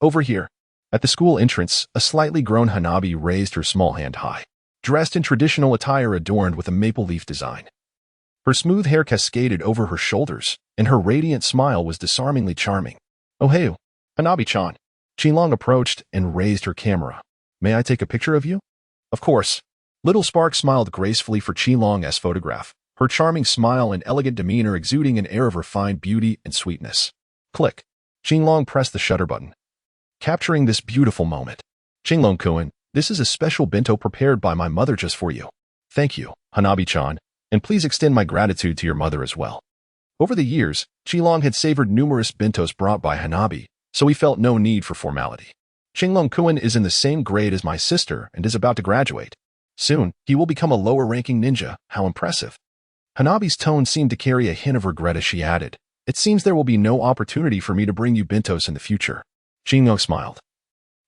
Over here. At the school entrance, a slightly grown Hinabi raised her small hand high, dressed in traditional attire adorned with a maple leaf design. Her smooth hair cascaded over her shoulders, and her radiant smile was disarmingly charming. "Oh hey, Hinabi-chan." Qinglong approached and raised her camera. "May I take a picture of you?" "Of course." Little Spark smiled gracefully for Qinglong's photograph, her charming smile and elegant demeanor exuding an air of refined beauty and sweetness. Click. Qinglong pressed the shutter button, capturing this beautiful moment. "Qinglong-kun, this is a special bento prepared by my mother just for you." "Thank you, Hinabi-chan, and please extend my gratitude to your mother as well." Over the years, Qinglong had savored numerous bentos brought by Hinabi, so he felt no need for formality. "Qinglong-kun is in the same grade as my sister and is about to graduate. Soon, he will become a lower-ranking ninja. How impressive." Hanabi's tone seemed to carry a hint of regret as she added, "It seems there will be no opportunity for me to bring you bentos in the future." Qinglong smiled,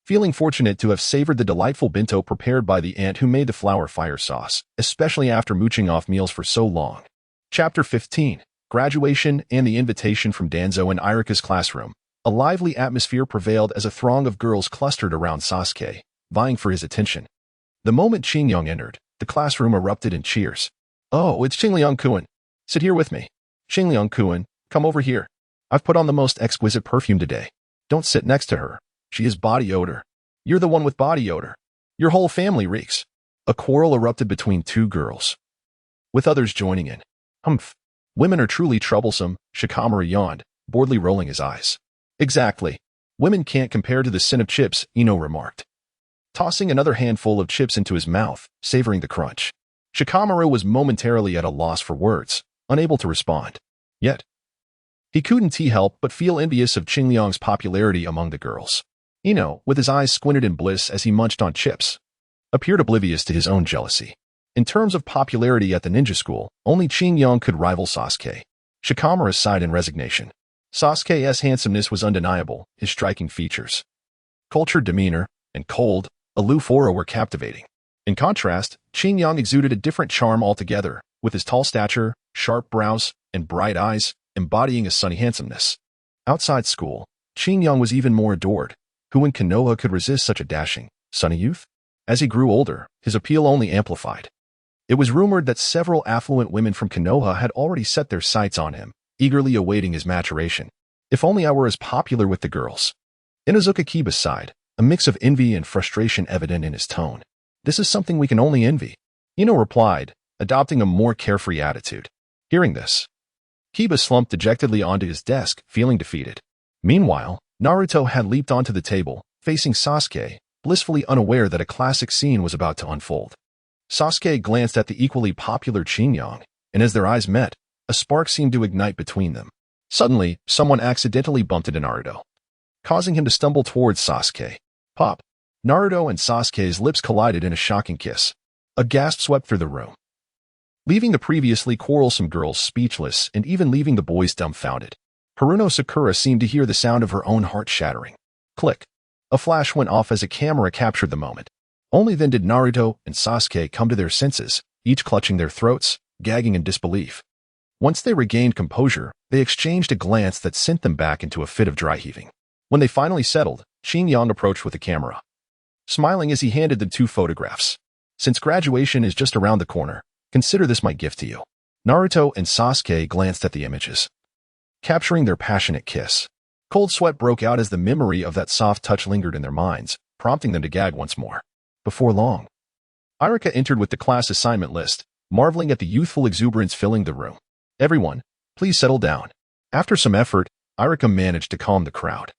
feeling fortunate to have savored the delightful bento prepared by the aunt who made the flour fire sauce, especially after mooching off meals for so long. Chapter 15. Graduation and the invitation from Danzo and Irika's classroom. A lively atmosphere prevailed as a throng of girls clustered around Sasuke, vying for his attention. The moment Qinglong entered, the classroom erupted in cheers. "Oh, it's Qinglong-kun. Sit here with me. Qinglong-kun, come over here. I've put on the most exquisite perfume today. Don't sit next to her. She has body odor. You're the one with body odor. Your whole family reeks." A quarrel erupted between two girls, with others joining in. "Humph. Women are truly troublesome," Shikamaru yawned, boredly rolling his eyes. "Exactly. Women can't compare to the sin of chips," Ino remarked, tossing another handful of chips into his mouth, savoring the crunch. Shikamaru was momentarily at a loss for words, unable to respond. Yet, he couldn't help but feel envious of Qinglong's popularity among the girls. Ino, with his eyes squinted in bliss as he munched on chips, appeared oblivious to his own jealousy. In terms of popularity at the ninja school, only Qinglong could rival Sasuke. Shikamaru sighed in resignation. Sasuke's handsomeness was undeniable, his striking features, cultured demeanor, and cold, aloof aura were captivating. In contrast, Qinglong exuded a different charm altogether, with his tall stature, sharp brows, and bright eyes, embodying a sunny handsomeness. Outside school, Qinglong was even more adored. Who in Konoha could resist such a dashing, sunny youth? As he grew older, his appeal only amplified. It was rumored that several affluent women from Konoha had already set their sights on him, eagerly awaiting his maturation. "If only I were as popular with the girls." Inuzuka Kiba sighed, a mix of envy and frustration evident in his tone. "This is something we can only envy," Ino replied, adopting a more carefree attitude. Hearing this, Kiba slumped dejectedly onto his desk, feeling defeated. Meanwhile, Naruto had leaped onto the table, facing Sasuke, blissfully unaware that a classic scene was about to unfold. Sasuke glanced at the equally popular Qinglong, and as their eyes met, a spark seemed to ignite between them. Suddenly, someone accidentally bumped into Naruto, causing him to stumble towards Sasuke. Pop! Naruto and Sasuke's lips collided in a shocking kiss. A gasp swept through the room, leaving the previously quarrelsome girls speechless and even leaving the boys dumbfounded. Haruno Sakura seemed to hear the sound of her own heart shattering. Click. A flash went off as a camera captured the moment. Only then did Naruto and Sasuke come to their senses, each clutching their throats, gagging in disbelief. Once they regained composure, they exchanged a glance that sent them back into a fit of dry heaving. When they finally settled, Qinglong approached with a camera, smiling as he handed them two photographs. "Since graduation is just around the corner, consider this my gift to you." Naruto and Sasuke glanced at the images, capturing their passionate kiss. Cold sweat broke out as the memory of that soft touch lingered in their minds, prompting them to gag once more. Before long, Irika entered with the class assignment list, marveling at the youthful exuberance filling the room. "Everyone, please settle down." After some effort, Irika managed to calm the crowd.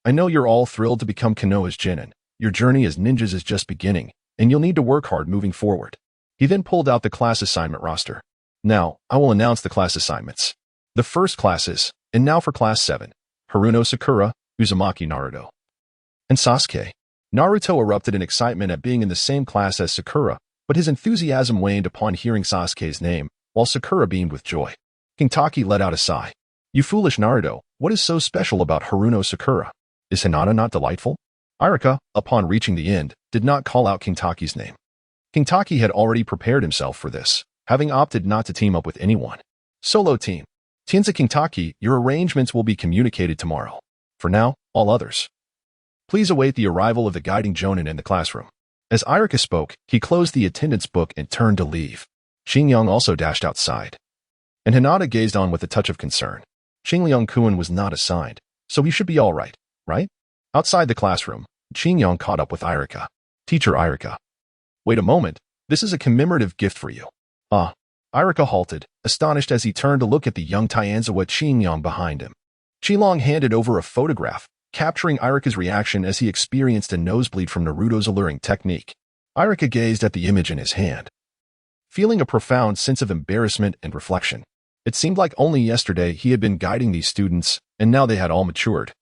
"I know you're all thrilled to become Konoha's Chunnin. Your journey as ninjas is just beginning, and you'll need to work hard moving forward." He then pulled out the class assignment roster. "Now, I will announce the class assignments. The first classes, and now for Class 7. Haruno Sakura, Uzumaki Naruto, and Sasuke. Naruto erupted in excitement at being in the same class as Sakura, but his enthusiasm waned upon hearing Sasuke's name, while Sakura beamed with joy. Kintaki let out a sigh. You foolish Naruto, what is so special about Haruno Sakura? Is Hinata not delightful? Irika, upon reaching the end, did not call out Kintaki's name. Kintaki had already prepared himself for this, having opted not to team up with anyone. Solo team. Tienza Kintaki, your arrangements will be communicated tomorrow. For now, all others. Please await the arrival of the guiding Jonin in the classroom. As Irika spoke, he closed the attendance book and turned to leave. Xingyang also dashed outside. And Hinata gazed on with a touch of concern. Xingliang-kun was not assigned, so he should be all right, right? Outside the classroom, Xingyang caught up with Irika. Teacher Irika. Wait a moment, this is a commemorative gift for you. Ah. Irika halted, astonished as he turned to look at the young Tianzawa Xingyang behind him. Qilong handed over a photograph, capturing Irika's reaction as he experienced a nosebleed from Naruto's alluring technique. Irika gazed at the image in his hand, feeling a profound sense of embarrassment and reflection. It seemed like only yesterday he had been guiding these students, and now they had all matured,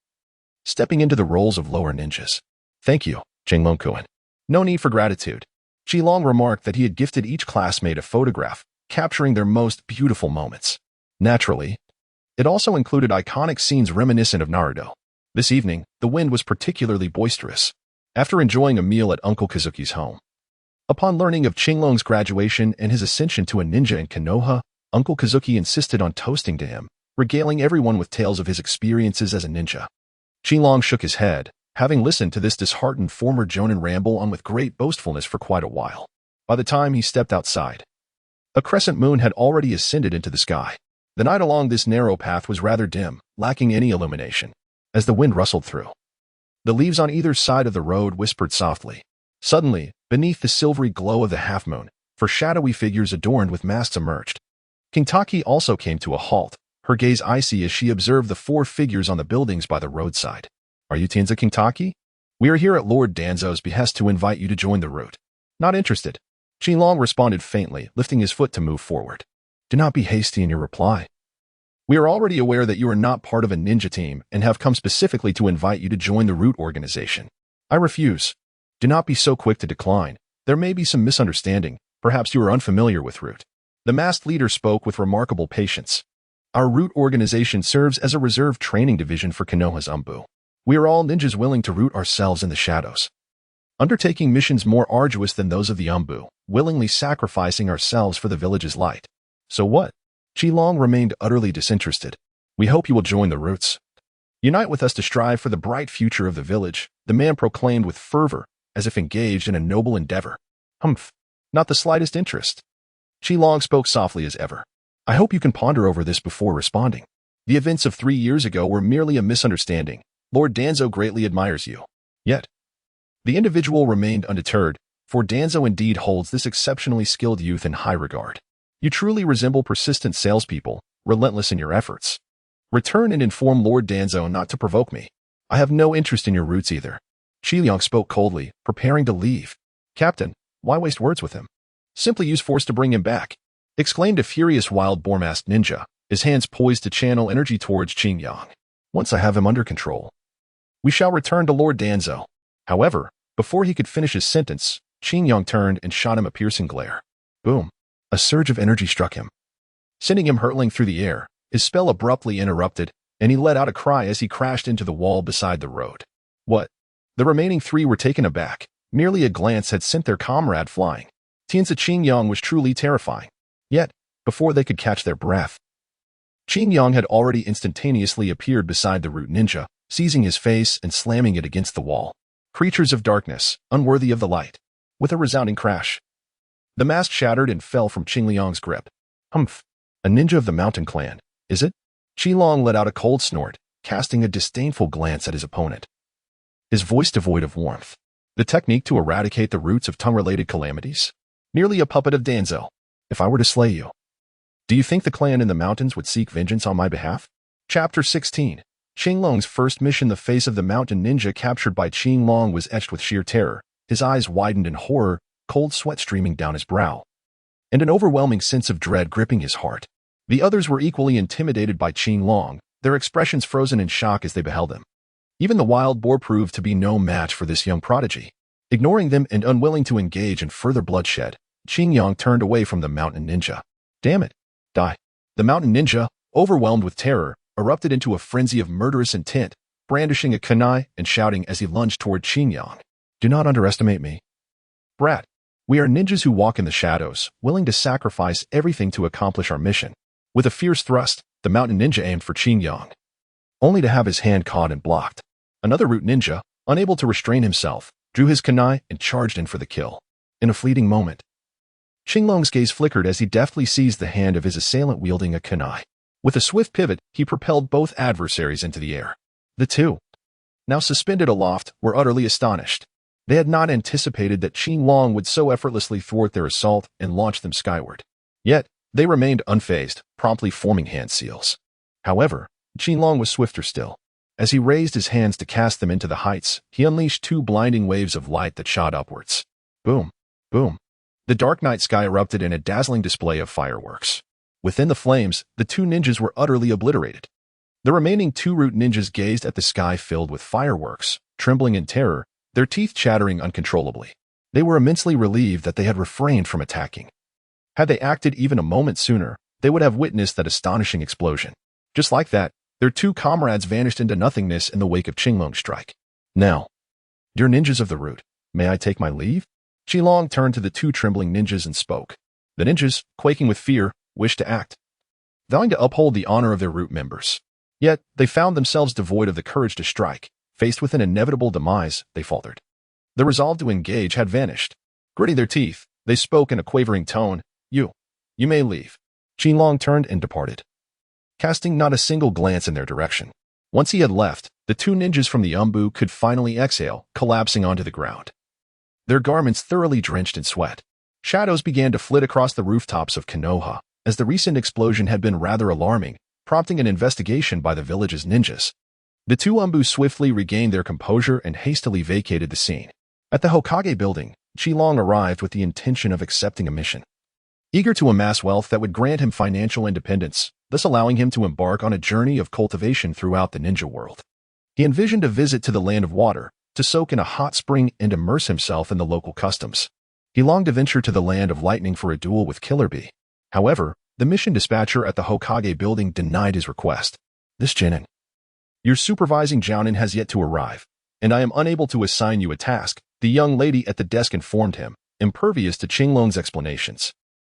stepping into the roles of lower ninjas. Thank you, Qinglong-kun. No need for gratitude. Qilong remarked that he had gifted each classmate a photograph, capturing their most beautiful moments. Naturally, it also included iconic scenes reminiscent of Naruto. This evening, the wind was particularly boisterous. After enjoying a meal at Uncle Kazuki's home, upon learning of Qinglong's graduation and his ascension to a ninja in Konoha, Uncle Kazuki insisted on toasting to him, regaling everyone with tales of his experiences as a ninja. Qinglong shook his head, having listened to this disheartened former Jonin ramble on with great boastfulness for quite a while. By the time he stepped outside, a crescent moon had already ascended into the sky. The night along this narrow path was rather dim, lacking any illumination. As the wind rustled through, the leaves on either side of the road whispered softly. Suddenly, beneath the silvery glow of the half-moon, four shadowy figures adorned with masks emerged. Kintaki also came to a halt, her gaze icy as she observed the four figures on the buildings by the roadside. Are you Tienza Kintaki? We are here at Lord Danzo's behest to invite you to join the route. Not interested. Qinglong responded faintly, lifting his foot to move forward. Do not be hasty in your reply. We are already aware that you are not part of a ninja team and have come specifically to invite you to join the Root organization. I refuse. Do not be so quick to decline. There may be some misunderstanding. Perhaps you are unfamiliar with Root. The masked leader spoke with remarkable patience. Our Root organization serves as a reserve training division for Konoha's Umbu. We are all ninjas willing to root ourselves in the shadows, undertaking missions more arduous than those of the Umbu, willingly sacrificing ourselves for the village's light. So what? Qilong remained utterly disinterested. We hope you will join the Roots. Unite with us to strive for the bright future of the village, the man proclaimed with fervor, as if engaged in a noble endeavor. Humph. Not the slightest interest. Qilong spoke softly as ever. I hope you can ponder over this before responding. The events of 3 years ago were merely a misunderstanding. Lord Danzo greatly admires you. Yet, the individual remained undeterred, for Danzo indeed holds this exceptionally skilled youth in high regard. You truly resemble persistent salespeople, relentless in your efforts. Return and inform Lord Danzo not to provoke me. I have no interest in your roots either. Qilong spoke coldly, preparing to leave. Captain, why waste words with him? Simply use force to bring him back, exclaimed a furious wild boar-masked ninja, his hands poised to channel energy towards Qingyang. Once I have him under control, we shall return to Lord Danzo. However, before he could finish his sentence, Qingyang turned and shot him a piercing glare. Boom. A surge of energy struck him, sending him hurtling through the air. His spell abruptly interrupted, and he let out a cry as he crashed into the wall beside the road. What? The remaining three were taken aback. Merely a glance had sent their comrade flying. Tienza Qingyang was truly terrifying. Yet, before they could catch their breath, Qingyang had already instantaneously appeared beside the Root ninja, seizing his face and slamming it against the wall. Creatures of darkness, unworthy of the light. With a resounding crash, the mask shattered and fell from Qingliang's grip. Humph. A ninja of the mountain clan, is it? Qilong let out a cold snort, casting a disdainful glance at his opponent, his voice devoid of warmth. The technique to eradicate the roots of tongue-related calamities? Merely a puppet of Danzo. If I were to slay you, do you think the clan in the mountains would seek vengeance on my behalf? Chapter 16. Qinglong's first mission. The face of the mountain ninja captured by Qinglong was etched with sheer terror. His eyes widened in horror, cold sweat streaming down his brow, and an overwhelming sense of dread gripping his heart. The others were equally intimidated by Qinglong, their expressions frozen in shock as they beheld him. Even the wild boar proved to be no match for this young prodigy. Ignoring them and unwilling to engage in further bloodshed, Qingyang turned away from the mountain ninja. Damn it! Die! The mountain ninja, overwhelmed with terror, erupted into a frenzy of murderous intent, brandishing a kunai and shouting as he lunged toward Qingyang. Do not underestimate me. Brat, we are ninjas who walk in the shadows, willing to sacrifice everything to accomplish our mission. With a fierce thrust, the mountain ninja aimed for Qingyang, only to have his hand caught and blocked. Another root ninja, unable to restrain himself, drew his kunai and charged in for the kill. In a fleeting moment, Qingyang's gaze flickered as he deftly seized the hand of his assailant wielding a kunai. With a swift pivot, he propelled both adversaries into the air. The two, now suspended aloft, were utterly astonished. They had not anticipated that Qingyang would so effortlessly thwart their assault and launch them skyward. Yet, they remained unfazed, promptly forming hand seals. However, Qingyang was swifter still. As he raised his hands to cast them into the heights, he unleashed two blinding waves of light that shot upwards. Boom! Boom! The dark night sky erupted in a dazzling display of fireworks. Within the flames, the two ninjas were utterly obliterated. The remaining two root ninjas gazed at the sky filled with fireworks, trembling in terror, their teeth chattering uncontrollably. They were immensely relieved that they had refrained from attacking. Had they acted even a moment sooner, they would have witnessed that astonishing explosion. Just like that, their two comrades vanished into nothingness in the wake of Qingyang's strike. Now, dear ninjas of the root, may I take my leave? Qingyang turned to the two trembling ninjas and spoke. The ninjas, quaking with fear, wished to act, vowing to uphold the honor of their root members. Yet, they found themselves devoid of the courage to strike. Faced with an inevitable demise, they faltered. The resolve to engage had vanished. Gritting their teeth, they spoke in a quavering tone. You may leave. Qingyang turned and departed, casting not a single glance in their direction. Once he had left, the two ninjas from the umbu could finally exhale, collapsing onto the ground, their garments thoroughly drenched in sweat. Shadows began to flit across the rooftops of Konoha, as the recent explosion had been rather alarming, prompting an investigation by the village's ninjas. The two umbu swiftly regained their composure and hastily vacated the scene. At the Hokage building, Qingyang arrived with the intention of accepting a mission. Eager to amass wealth that would grant him financial independence, thus allowing him to embark on a journey of cultivation throughout the ninja world. He envisioned a visit to the land of water, to soak in a hot spring and immerse himself in the local customs. He longed to venture to the land of lightning for a duel with Killer Bee. However, the mission dispatcher at the Hokage building denied his request. This Chunnin, your supervising Jounin has yet to arrive, and I am unable to assign you a task, the young lady at the desk informed him, impervious to Qingyang's explanations.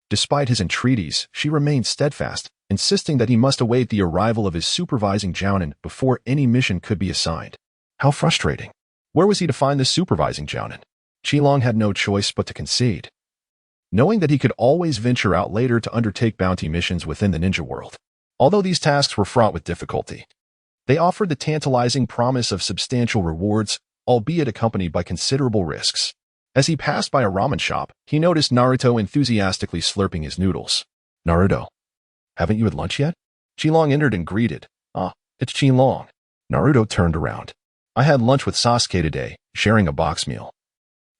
Despite his entreaties, she remained steadfast, insisting that he must await the arrival of his supervising Jounin before any mission could be assigned. How frustrating. Where was he to find this supervising Jounin? Qingyang had no choice but to concede, knowing that he could always venture out later to undertake bounty missions within the ninja world. Although these tasks were fraught with difficulty, they offered the tantalizing promise of substantial rewards, albeit accompanied by considerable risks. As he passed by a ramen shop, he noticed Naruto enthusiastically slurping his noodles. Naruto, haven't you had lunch yet? Qingyang entered and greeted. Ah, it's Qingyang. Naruto turned around. I had lunch with Sasuke today, sharing a box meal.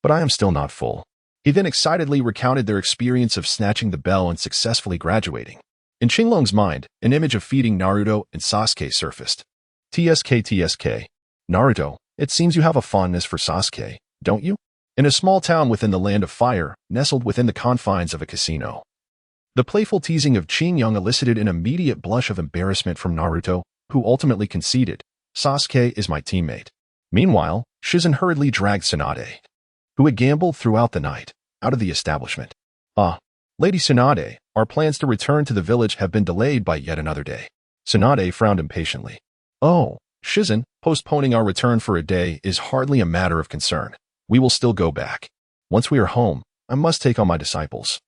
But I am still not full. He then excitedly recounted their experience of snatching the bell and successfully graduating. In Qingyang's mind, an image of feeding Naruto and Sasuke surfaced. TSK. Naruto, it seems you have a fondness for Sasuke, don't you? In a small town within the land of fire, nestled within the confines of a casino. The playful teasing of Qingyang elicited an immediate blush of embarrassment from Naruto, who ultimately conceded, Sasuke is my teammate. Meanwhile, Shizen hurriedly dragged Tsunade, who had gambled throughout the night, out of the establishment. Ah, Lady Tsunade, our plans to return to the village have been delayed by yet another day. Tsunade frowned impatiently. Oh, Shizen, postponing our return for a day is hardly a matter of concern. We will still go back. Once we are home, I must take on my disciples.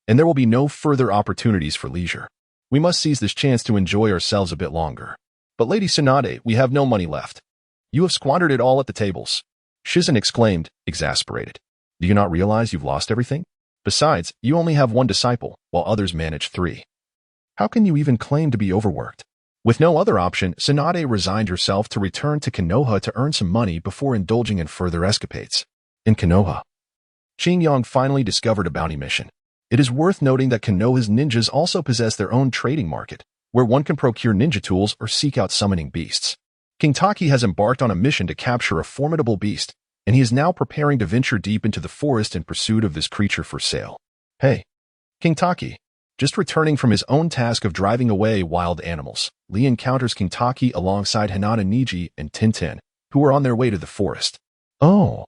And there will be no further opportunities for leisure. We must seize this chance to enjoy ourselves a bit longer. But Lady Tsunade, we have no money left. You have squandered it all at the tables. Shizen exclaimed, exasperated. Do you not realize you've lost everything? Besides, you only have one disciple, while others manage 3. How can you even claim to be overworked? With no other option, Tsunade resigned herself to return to Konoha to earn some money before indulging in further escapades. In Konoha, Qingyang finally discovered a bounty mission. It is worth noting that Konoha's ninjas also possess their own trading market, where one can procure ninja tools or seek out summoning beasts. King Taki has embarked on a mission to capture a formidable beast, and he is now preparing to venture deep into the forest in pursuit of this creature for sale. Hey, King Taki. Just returning from his own task of driving away wild animals, Lee encounters King Taki alongside Hinata Niji and Tintin, who are on their way to the forest. Oh,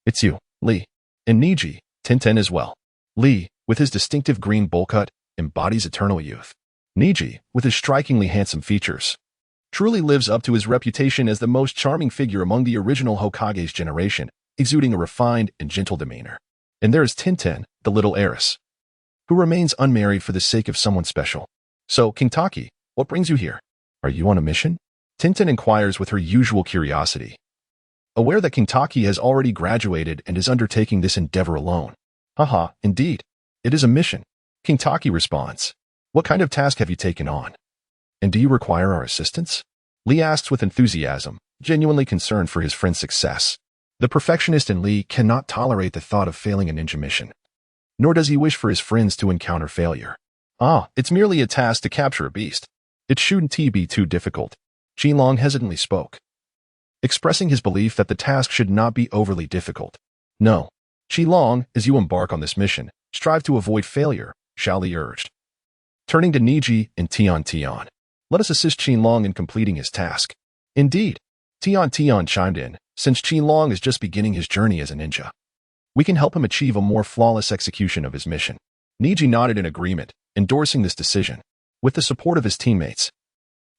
it's you, Lee. And Niji, Tintin as well. Lee, with his distinctive green bowl cut, embodies eternal youth. Niji, with his strikingly handsome features, truly lives up to his reputation as the most charming figure among the original Hokage's generation, exuding a refined and gentle demeanor. And there is Tintin, the little heiress, who remains unmarried for the sake of someone special. So, King Taki, what brings you here? Are you on a mission? Tintin inquires with her usual curiosity, aware that King Taki has already graduated and is undertaking this endeavor alone. Haha, indeed. It is a mission. King Taki responds. What kind of task have you taken on? And do you require our assistance? Lee asks with enthusiasm, genuinely concerned for his friend's success. The perfectionist in Lee cannot tolerate the thought of failing a ninja mission, nor does he wish for his friends to encounter failure. It's merely a task to capture a beast. It shouldn't be too difficult. Qinglong hesitantly spoke, expressing his belief that the task should not be overly difficult. No, Qinglong, as you embark on this mission, strive to avoid failure, Xiaoli urged. Turning to Niji and Tian, let us assist Qinglong in completing his task. Indeed, Tian chimed in, since Qinglong is just beginning his journey as a ninja, we can help him achieve a more flawless execution of his mission. Niji nodded in agreement, endorsing this decision. With the support of his teammates,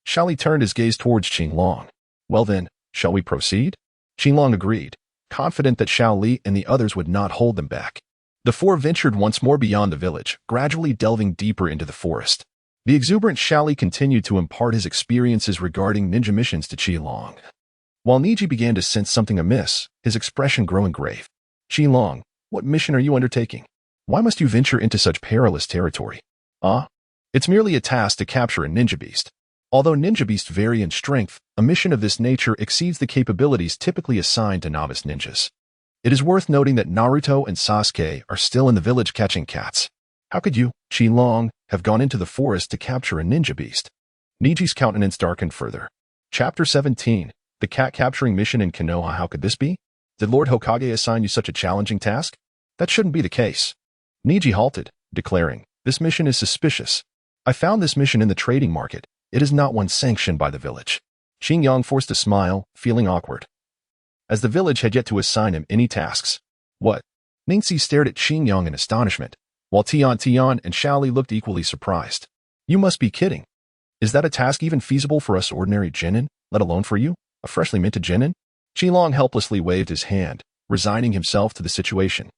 Xiaoli turned his gaze towards Qinglong. Well then, shall we proceed? Qinglong agreed, confident that Xiaoli and the others would not hold them back. The four ventured once more beyond the village, gradually delving deeper into the forest. The exuberant Xiaoli continued to impart his experiences regarding ninja missions to Qinglong, while Niji began to sense something amiss, his expression growing grave. Qinglong, what mission are you undertaking? Why must you venture into such perilous territory? It's merely a task to capture a ninja beast. Although ninja beasts vary in strength, a mission of this nature exceeds the capabilities typically assigned to novice ninjas. It is worth noting that Naruto and Sasuke are still in the village catching cats. How could you, Qinglong, have gone into the forest to capture a ninja beast? Niji's countenance darkened further. Chapter 17, the cat capturing mission in Konoha. How could this be? Did Lord Hokage assign you such a challenging task? That shouldn't be the case. Niji halted, declaring, this mission is suspicious. I found this mission in the trading market. It is not one sanctioned by the village. Qingyang forced a smile, feeling awkward, as the village had yet to assign him any tasks. What? Ningxi stared at Qingyang in astonishment, while Tian and Xiaoli looked equally surprised. You must be kidding. Is that a task even feasible for us ordinary genin, let alone for you, a freshly minted genin? Qinglong helplessly waved his hand, resigning himself to the situation.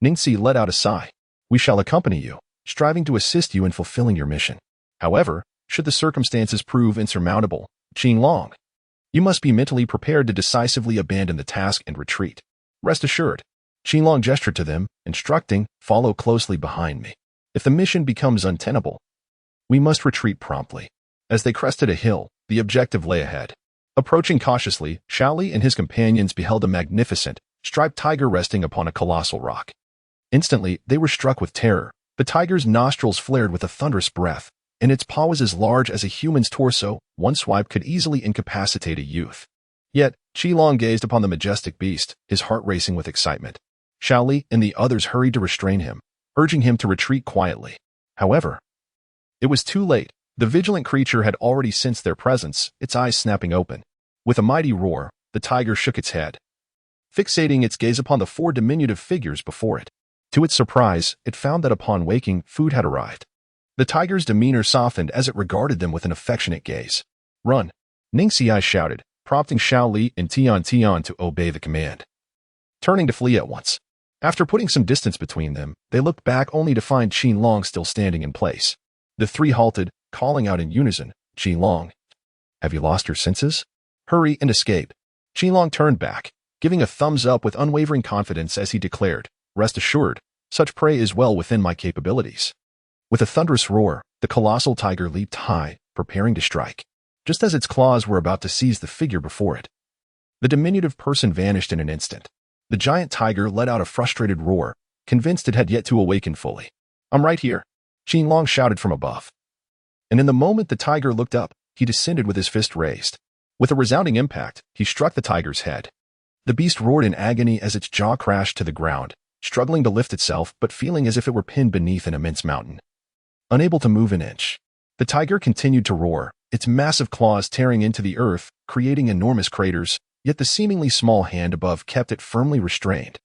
Ningxi let out a sigh. We shall accompany you, striving to assist you in fulfilling your mission. However, should the circumstances prove insurmountable, Qinglong, you must be mentally prepared to decisively abandon the task and retreat. Rest assured. Qinglong gestured to them, instructing, follow closely behind me. If the mission becomes untenable, we must retreat promptly. As they crested a hill, the objective lay ahead. Approaching cautiously, Xiaoli and his companions beheld a magnificent, striped tiger resting upon a colossal rock. Instantly, they were struck with terror. The tiger's nostrils flared with a thunderous breath, and its paw was as large as a human's torso. One swipe could easily incapacitate a youth. Yet, Qinglong gazed upon the majestic beast, his heart racing with excitement. Xiaoli and the others hurried to restrain him, urging him to retreat quietly. However, it was too late. The vigilant creature had already sensed their presence, its eyes snapping open. With a mighty roar, the tiger shook its head, fixating its gaze upon the four diminutive figures before it. To its surprise, it found that upon waking, food had arrived. The tiger's demeanor softened as it regarded them with an affectionate gaze. Run! Ningxi shouted, prompting Xiaoli and Tian to obey the command. Turning to flee at once. After putting some distance between them, they looked back only to find Qinglong still standing in place. The three halted, calling out in unison, Qinglong, have you lost your senses? Hurry and escape. Qinglong turned back, giving a thumbs up with unwavering confidence as he declared, rest assured, such prey is well within my capabilities. With a thunderous roar, the colossal tiger leaped high, preparing to strike. Just as its claws were about to seize the figure before it, the diminutive person vanished in an instant. The giant tiger let out a frustrated roar, convinced it had yet to awaken fully. I'm right here, Qinglong shouted from above. and in the moment the tiger looked up, he descended with his fist raised. With a resounding impact, he struck the tiger's head. The beast roared in agony as its jaw crashed to the ground, struggling to lift itself but feeling as if it were pinned beneath an immense mountain. Unable to move an inch, the tiger continued to roar, its massive claws tearing into the earth, creating enormous craters, yet the seemingly small hand above kept it firmly restrained.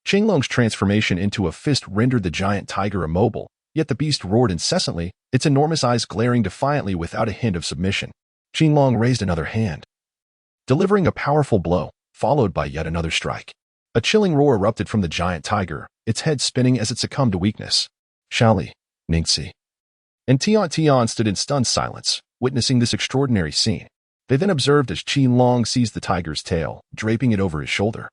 Qinglong's transformation into a fist rendered the giant tiger immobile, yet the beast roared incessantly, its enormous eyes glaring defiantly without a hint of submission. Qinglong raised another hand, delivering a powerful blow, followed by yet another strike. A chilling roar erupted from the giant tiger, its head spinning as it succumbed to weakness. Shaoli, Ningxi, and Tian stood in stunned silence, witnessing this extraordinary scene. They then observed as Qinglong seized the tiger's tail, draping it over his shoulder,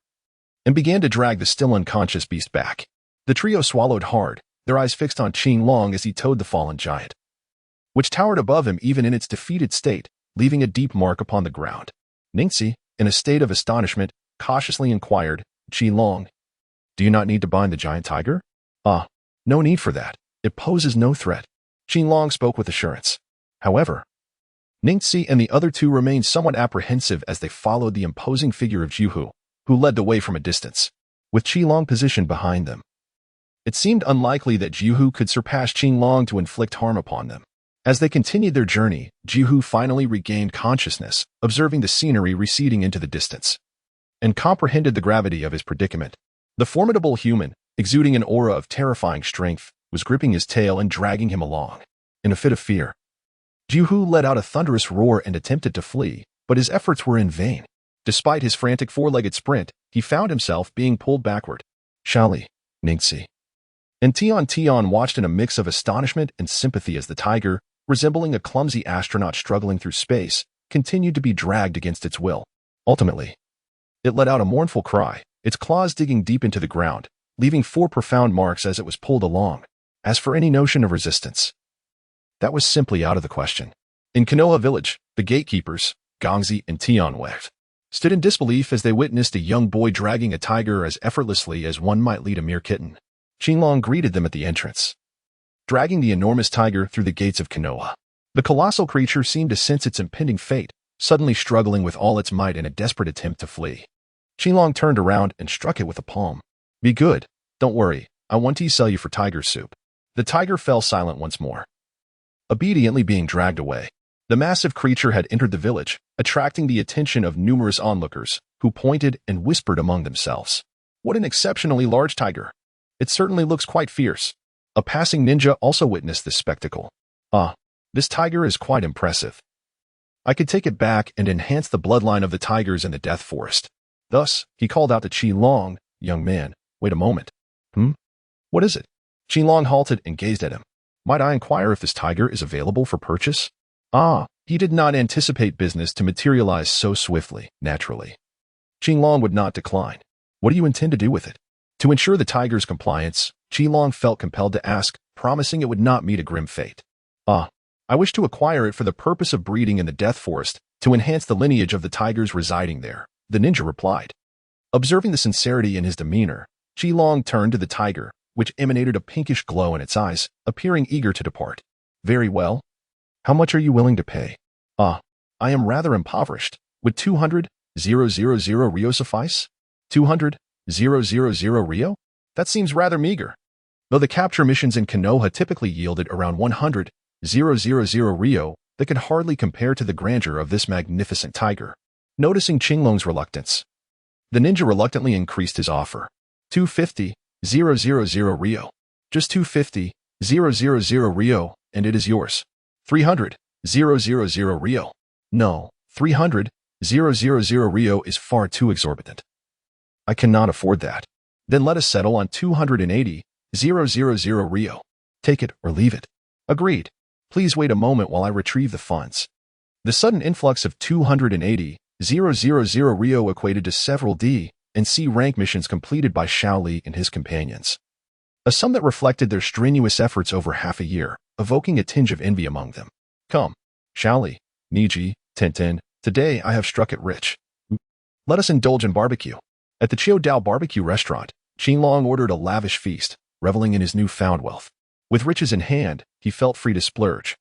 and began to drag the still unconscious beast back. The trio swallowed hard, their eyes fixed on Qinglong as he towed the fallen giant, which towered above him even in its defeated state, leaving a deep mark upon the ground. Ningxi, in a state of astonishment, cautiously inquired, Qinglong, do you not need to bind the giant tiger? Ah, no need for that. It poses no threat. Qinglong spoke with assurance. However, Ningxi and the other two remained somewhat apprehensive as they followed the imposing figure of Jiuhu, who led the way from a distance, with Qinglong positioned behind them. It seemed unlikely that Jiuhu could surpass Qinglong to inflict harm upon them. As they continued their journey, Jiuhu finally regained consciousness, observing the scenery receding into the distance, and comprehended the gravity of his predicament. The formidable human, exuding an aura of terrifying strength, was gripping his tail and dragging him along. In a fit of fear, Jiuhu let out a thunderous roar and attempted to flee, but his efforts were in vain. Despite his frantic four-legged sprint, he found himself being pulled backward. Shaoli, Ningxi, and Tian watched in a mix of astonishment and sympathy as the tiger, resembling a clumsy astronaut struggling through space, continued to be dragged against its will. Ultimately, it let out a mournful cry, its claws digging deep into the ground, leaving 4 profound marks as it was pulled along. As for any notion of resistance, that was simply out of the question. In Konoha village, the gatekeepers, Gongzi and Tianwei, stood in disbelief as they witnessed a young boy dragging a tiger as effortlessly as one might lead a mere kitten. Qinglong greeted them at the entrance, dragging the enormous tiger through the gates of Konoha. The colossal creature seemed to sense its impending fate, suddenly struggling with all its might in a desperate attempt to flee. Qinglong turned around and struck it with a palm. Be good. Don't worry. I want to sell you for tiger soup. The tiger fell silent once more, obediently being dragged away. The massive creature had entered the village, attracting the attention of numerous onlookers, who pointed and whispered among themselves. What an exceptionally large tiger. It certainly looks quite fierce. A passing ninja also witnessed this spectacle. Ah, this tiger is quite impressive. I could take it back and enhance the bloodline of the tigers in the Death Forest. Thus, he called out to Qinglong, young man, wait a moment. What is it? Qinglong halted and gazed at him. Might I inquire if this tiger is available for purchase? Ah, he did not anticipate business to materialize so swiftly, naturally. Qinglong would not decline. What do you intend to do with it? To ensure the tiger's compliance, Qinglong felt compelled to ask, promising it would not meet a grim fate. Ah, I wish to acquire it for the purpose of breeding in the Death Forest, to enhance the lineage of the tigers residing there, the ninja replied. Observing the sincerity in his demeanor, Qinglong turned to the tiger, which emanated a pinkish glow in its eyes, appearing eager to depart. Very well. How much are you willing to pay? Ah, I am rather impoverished. Would 200,000 Rio suffice? 200,000 Rio? That seems rather meager. Though the capture missions in Konoha typically yielded around 100,000 Rio, they could hardly compare to the grandeur of this magnificent tiger. Noticing Qinglong's reluctance, the ninja reluctantly increased his offer. 250,000 Rio. Just 250,000 Rio, and it is yours. 300,000 Rio. No, 300,000 Rio is far too exorbitant. I cannot afford that. Then let us settle on 280,000 Rio. Take it or leave it. Agreed. Please wait a moment while I retrieve the funds. The sudden influx of 280,000 Rio equated to several D and C rank missions completed by Shaoli and his companions. A sum that reflected their strenuous efforts over half a year, evoking a tinge of envy among them. Come, Shaoli, Niji, Tenten, today I have struck it rich. Let us indulge in barbecue. At the Chiodao barbecue restaurant, Qinglong ordered a lavish feast, reveling in his newfound wealth. With riches in hand, he felt free to splurge.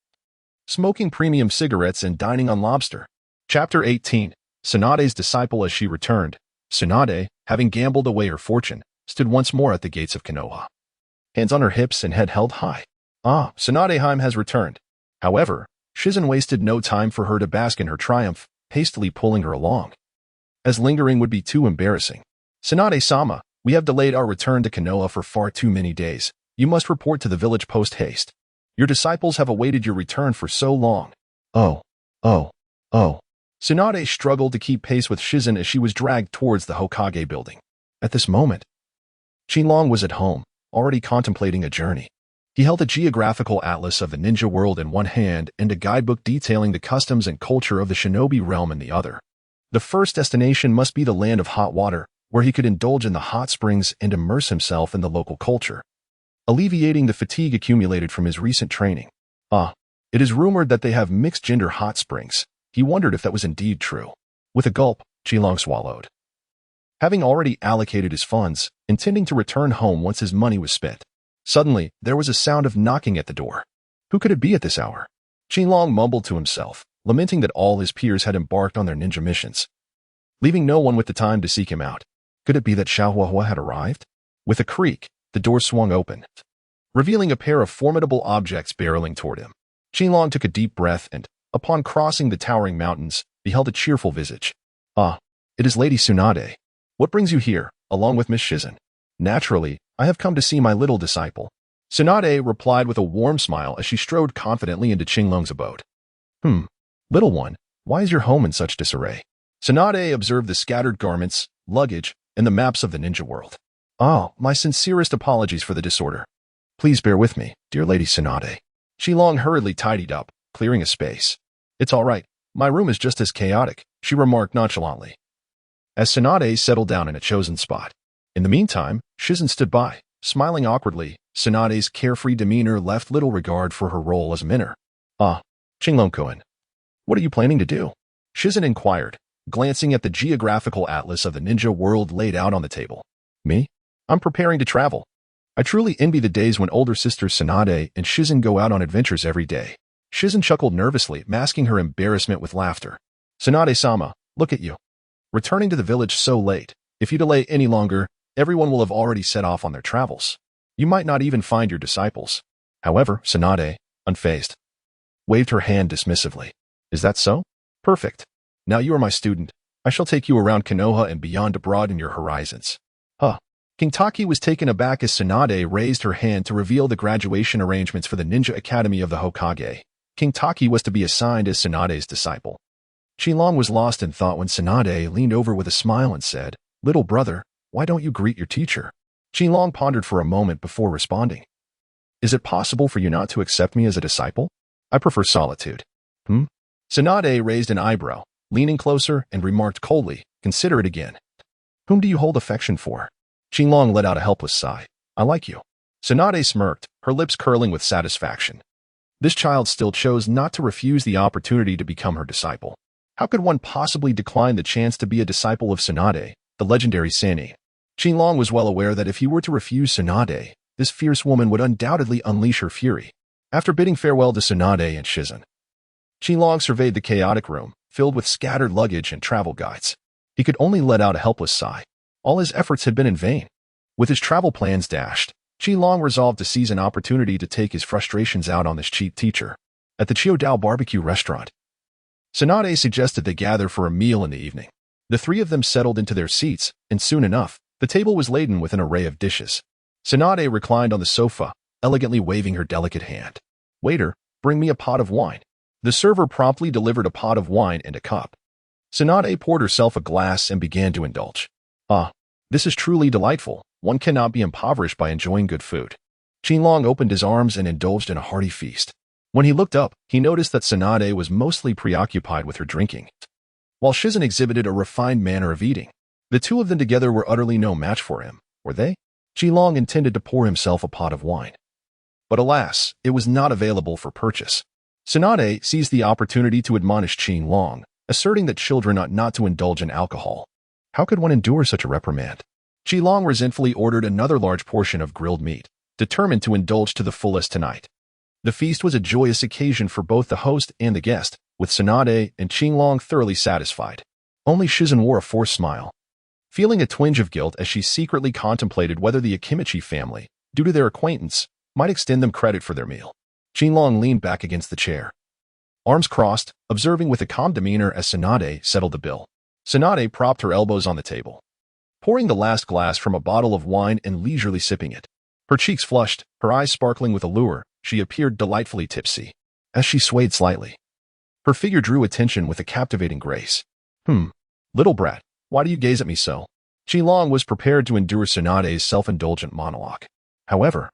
smoking premium cigarettes and dining on lobster. Chapter 18. Tsunade's disciple. As she returned, Tsunade, having gambled away her fortune, stood once more at the gates of Konoha. Hands on her hips and head held high. Tsunade Heim has returned. However, Shizen wasted no time for her to bask in her triumph, hastily pulling her along, as lingering would be too embarrassing. Tsunade-sama, we have delayed our return to Konoha for far too many days. You must report to the village post-haste. Your disciples have awaited your return for so long. Oh. Tsunade struggled to keep pace with Shizen as she was dragged towards the Hokage building. At this moment, Qinglong was at home, already contemplating a journey. He held a geographical atlas of the ninja world in one hand and a guidebook detailing the customs and culture of the shinobi realm in the other. The first destination must be the land of hot water, where he could indulge in the hot springs and immerse himself in the local culture, alleviating the fatigue accumulated from his recent training. It is rumored that they have mixed-gender hot springs. He wondered if that was indeed true. With a gulp, Qinglong swallowed. Having already allocated his funds, intending to return home once his money was spent, suddenly, there was a sound of knocking at the door. Who could it be at this hour? Qinglong mumbled to himself, lamenting that all his peers had embarked on their ninja missions, leaving no one with the time to seek him out. Could it be that Xiaohuahua had arrived? With a creak, the door swung open, revealing a pair of formidable objects barreling toward him. Qinglong took a deep breath and, upon crossing the towering mountains, beheld a cheerful visage. It is Lady Tsunade. What brings you here, along with Miss Shizen? Naturally, I have come to see my little disciple. Tsunade replied with a warm smile as she strode confidently into Qinglong's abode. Little one, why is your home in such disarray? Tsunade observed the scattered garments, luggage, and the maps of the ninja world. My sincerest apologies for the disorder. Please bear with me, dear Lady Tsunade. Qinglong hurriedly tidied up, clearing a space. It's all right. My room is just as chaotic, she remarked nonchalantly, as Tsunade settled down in a chosen spot. In the meantime, Shizen stood by, smiling awkwardly. Tsunade's carefree demeanor left little regard for her role as a minor. Qinglong-kun, what are you planning to do? Shizen inquired, glancing at the geographical atlas of the ninja world laid out on the table. Me? I'm preparing to travel. I truly envy the days when older sister Tsunade and Shizen go out on adventures every day. Shizen chuckled nervously, masking her embarrassment with laughter. Tsunade-sama, look at you. Returning to the village so late. If you delay any longer, everyone will have already set off on their travels. You might not even find your disciples. However, Tsunade, unfazed, waved her hand dismissively. Is that so? Perfect. Now you are my student. I shall take you around Konoha and beyond to broaden your horizons. King Taki was taken aback as Tsunade raised her hand to reveal the graduation arrangements for the Ninja Academy of the Hokage. King Taki was to be assigned as Tsunade's disciple. Qinglong was lost in thought when Tsunade leaned over with a smile and said, Little brother, why don't you greet your teacher? Qinglong pondered for a moment before responding. Is it possible for you not to accept me as a disciple? I prefer solitude. Tsunade raised an eyebrow, leaning closer, and remarked coldly, Consider it again. Whom do you hold affection for? Qinglong let out a helpless sigh. I like you. Tsunade smirked, her lips curling with satisfaction. This child still chose not to refuse the opportunity to become her disciple. How could one possibly decline the chance to be a disciple of Tsunade, the legendary Sanin? Qinglong was well aware that if he were to refuse Tsunade, this fierce woman would undoubtedly unleash her fury. After bidding farewell to Tsunade and Shizen, Qinglong surveyed the chaotic room, filled with scattered luggage and travel guides. He could only let out a helpless sigh. All his efforts had been in vain. With his travel plans dashed, Qinglong resolved to seize an opportunity to take his frustrations out on this cheap teacher. At the Chiodao barbecue restaurant, Tsunade suggested they gather for a meal in the evening. The three of them settled into their seats, and soon enough, the table was laden with an array of dishes. Tsunade reclined on the sofa, elegantly waving her delicate hand. Waiter, bring me a pot of wine. The server promptly delivered a pot of wine and a cup. Tsunade poured herself a glass and began to indulge. This is truly delightful. One cannot be impoverished by enjoying good food. Qinglong opened his arms and indulged in a hearty feast. When he looked up, he noticed that Tsunade was mostly preoccupied with her drinking, while Shizen exhibited a refined manner of eating. The two of them together were utterly no match for him, were they? Qinglong intended to pour himself a pot of wine. But alas, it was not available for purchase. Tsunade seized the opportunity to admonish Qinglong, asserting that children ought not to indulge in alcohol. How could one endure such a reprimand? Qinglong resentfully ordered another large portion of grilled meat, determined to indulge to the fullest tonight. The feast was a joyous occasion for both the host and the guest, with Tsunade and Qinglong thoroughly satisfied. Only Shizen wore a forced smile, feeling a twinge of guilt as she secretly contemplated whether the Akimichi family, due to their acquaintance, might extend them credit for their meal. Qinglong leaned back against the chair, arms crossed, observing with a calm demeanor as Tsunade settled the bill. Tsunade propped her elbows on the table, pouring the last glass from a bottle of wine and leisurely sipping it. Her cheeks flushed, her eyes sparkling with allure, she appeared delightfully tipsy. As she swayed slightly, her figure drew attention with a captivating grace. Little brat, why do you gaze at me so? Qinglong was prepared to endure Tsunade's self-indulgent monologue. However,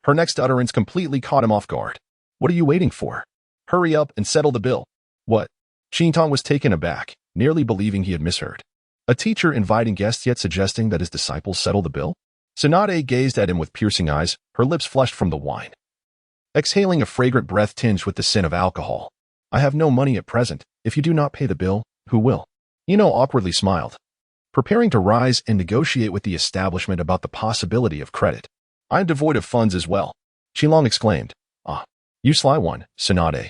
her next utterance completely caught him off guard. What are you waiting for? Hurry up and settle the bill. What? Qintong was taken aback, nearly believing he had misheard. A teacher inviting guests yet suggesting that his disciples settle the bill? Tsunade gazed at him with piercing eyes, her lips flushed from the wine, exhaling a fragrant breath tinged with the scent of alcohol. I have no money at present. If you do not pay the bill, who will? Ino awkwardly smiled, preparing to rise and negotiate with the establishment about the possibility of credit. I am devoid of funds as well, Qinglong exclaimed. Ah, you sly one, Tsunade.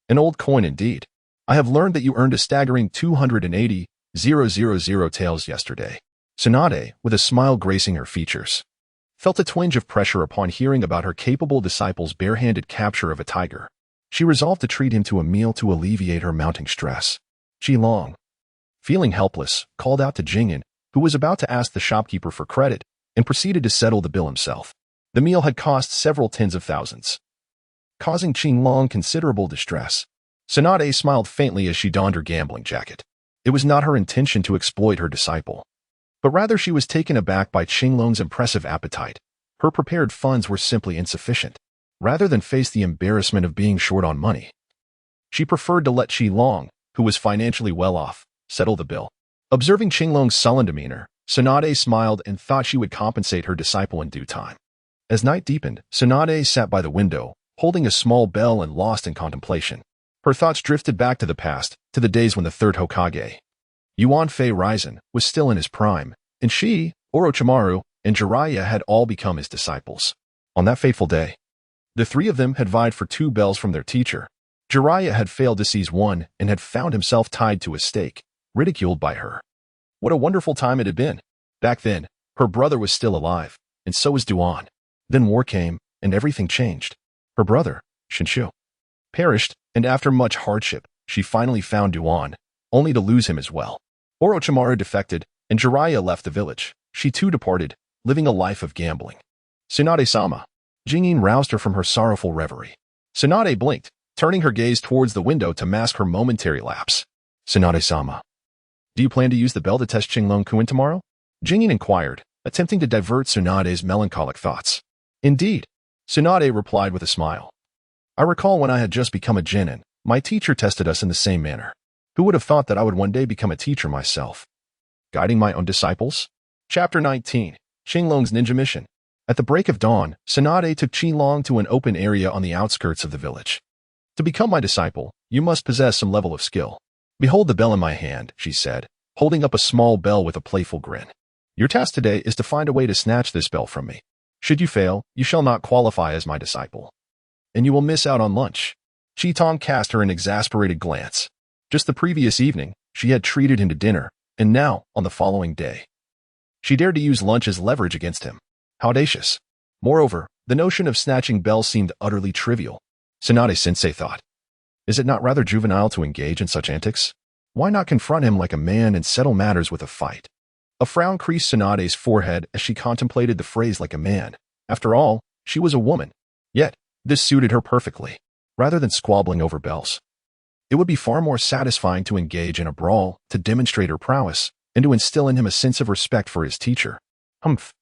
An old coin indeed. I have learned that you earned a staggering 280,000 taels yesterday. Tsunade, with a smile gracing her features, felt a twinge of pressure upon hearing about her capable disciple's barehanded capture of a tiger. She resolved to treat him to a meal to alleviate her mounting stress. Qinglong, feeling helpless, called out to Jingyan, who was about to ask the shopkeeper for credit, and proceeded to settle the bill himself. The meal had cost several tens of thousands, causing Qinglong considerable distress. Tsunade smiled faintly as she donned her gambling jacket. It was not her intention to exploit her disciple, but rather she was taken aback by Qinglong's impressive appetite. Her prepared funds were simply insufficient. Rather than face the embarrassment of being short on money, she preferred to let Qinglong, who was financially well off, settle the bill. Observing Qinglong's sullen demeanor, Tsunade smiled and thought she would compensate her disciple in due time. As night deepened, Tsunade sat by the window, holding a small bell and lost in contemplation. Her thoughts drifted back to the past, to the days when the third Hokage, Yuan Fei Raizen, was still in his prime, and she, Orochimaru, and Jiraiya had all become his disciples. On that fateful day, the three of them had vied for 2 bells from their teacher. Jiraiya had failed to seize one and had found himself tied to a stake, ridiculed by her. What a wonderful time it had been. Back then, her brother was still alive, and so was Duan. Then war came, and everything changed. Her brother, Shinshu, perished, and after much hardship, she finally found Duan, only to lose him as well. Orochimaru defected, and Jiraiya left the village. She too departed, living a life of gambling. Tsunade-sama. Jingyin roused her from her sorrowful reverie. Tsunade blinked, turning her gaze towards the window to mask her momentary lapse. Tsunade-sama. Do you plan to use the bell to test Qinglong-kun tomorrow? Jingyin inquired, attempting to divert Tsunade's melancholic thoughts. Indeed, Tsunade replied with a smile. I recall when I had just become a genin, my teacher tested us in the same manner. Who would have thought that I would one day become a teacher myself? Guiding my own disciples? Chapter 19. Qinglong's Ninja Mission. At the break of dawn, Tsunade took Qinglong to an open area on the outskirts of the village. To become my disciple, you must possess some level of skill. Behold the bell in my hand, she said, holding up a small bell with a playful grin. Your task today is to find a way to snatch this bell from me. Should you fail, you shall not qualify as my disciple, and you will miss out on lunch. Qitong cast her an exasperated glance. Just the previous evening, she had treated him to dinner, and now, on the following day, she dared to use lunch as leverage against him. How audacious. Moreover, the notion of snatching bells seemed utterly trivial. Tsunade-sensei thought. Is it not rather juvenile to engage in such antics? Why not confront him like a man and settle matters with a fight? A frown creased Tsunade's forehead as she contemplated the phrase like a man. After all, she was a woman. Yet, this suited her perfectly. Rather than squabbling over bells, it would be far more satisfying to engage in a brawl, to demonstrate her prowess, and to instill in him a sense of respect for his teacher. Humph.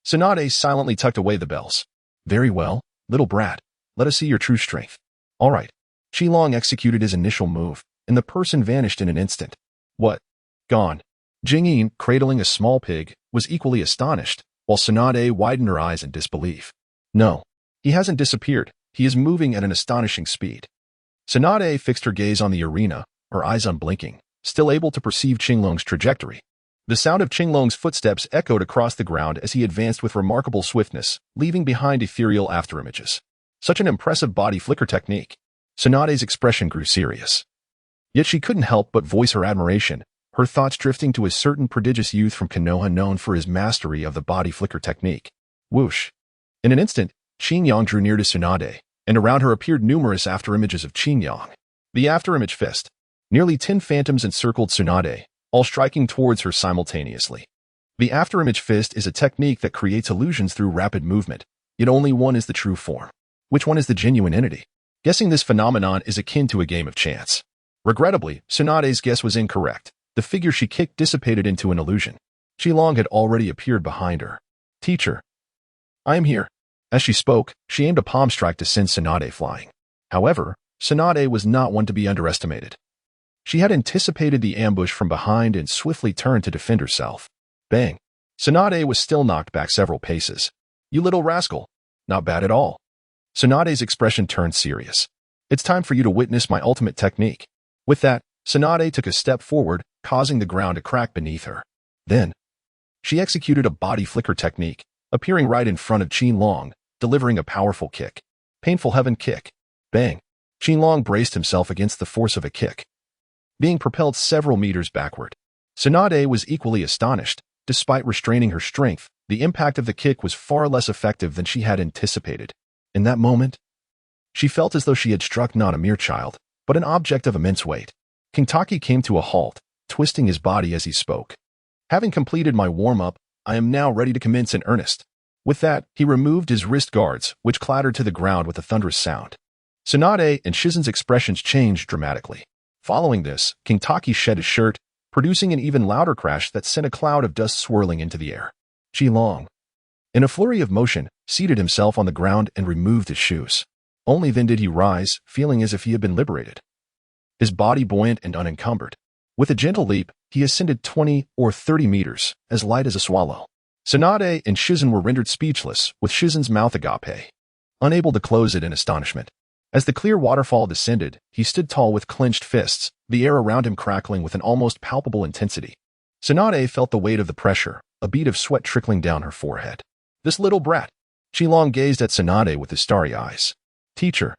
Tsunade silently tucked away the bells. Very well, little brat. Let us see your true strength. All right. Qinglong executed his initial move, and the person vanished in an instant. What? Gone. Jingyin, cradling a small pig, was equally astonished, while Tsunade widened her eyes in disbelief. No. He hasn't disappeared. He is moving at an astonishing speed. Tsunade fixed her gaze on the arena, her eyes unblinking, still able to perceive Qinglong's trajectory. The sound of Qinglong's footsteps echoed across the ground as he advanced with remarkable swiftness, leaving behind ethereal afterimages. Such an impressive body flicker technique. Tsunade's expression grew serious. Yet she couldn't help but voice her admiration, her thoughts drifting to a certain prodigious youth from Konoha known for his mastery of the body flicker technique. Whoosh. In an instant, Qin drew near to Tsunade, and around her appeared numerous afterimages of Qin. The afterimage fist. Nearly 10 phantoms encircled Tsunade, all striking towards her simultaneously. The afterimage fist is a technique that creates illusions through rapid movement, yet only one is the true form. Which one is the genuine entity? Guessing this phenomenon is akin to a game of chance. Regrettably, Tsunade's guess was incorrect. The figure she kicked dissipated into an illusion. Qin had already appeared behind her. Teacher. I am here. As she spoke, she aimed a palm strike to send Tsunade flying. However, Tsunade was not one to be underestimated. She had anticipated the ambush from behind and swiftly turned to defend herself. Bang. Tsunade was still knocked back several paces. You little rascal. Not bad at all. Tsunade's expression turned serious. It's time for you to witness my ultimate technique. With that, Tsunade took a step forward, causing the ground to crack beneath her. Then, she executed a body flicker technique, appearing right in front of Qin, delivering a powerful kick. Painful heaven kick. Bang. Qin braced himself against the force of a kick, being propelled several meters backward. Tsunade was equally astonished. Despite restraining her strength, the impact of the kick was far less effective than she had anticipated. In that moment, she felt as though she had struck not a mere child, but an object of immense weight. Kintaki came to a halt, twisting his body as he spoke. Having completed my warm-up, I am now ready to commence in earnest. With that, he removed his wrist guards, which clattered to the ground with a thunderous sound. Tsunade and Shizen's expressions changed dramatically. Following this, Kintaki shed his shirt, producing an even louder crash that sent a cloud of dust swirling into the air. Qin, in a flurry of motion, seated himself on the ground and removed his shoes. Only then did he rise, feeling as if he had been liberated. His body buoyant and unencumbered. With a gentle leap, he ascended 20 or 30 meters, as light as a swallow. Tsunade and Shizen were rendered speechless, with Shizen's mouth agape, unable to close it in astonishment. As the clear waterfall descended, he stood tall with clenched fists, the air around him crackling with an almost palpable intensity. Tsunade felt the weight of the pressure, a bead of sweat trickling down her forehead. This little brat. Qin gazed at Tsunade with his starry eyes. Teacher.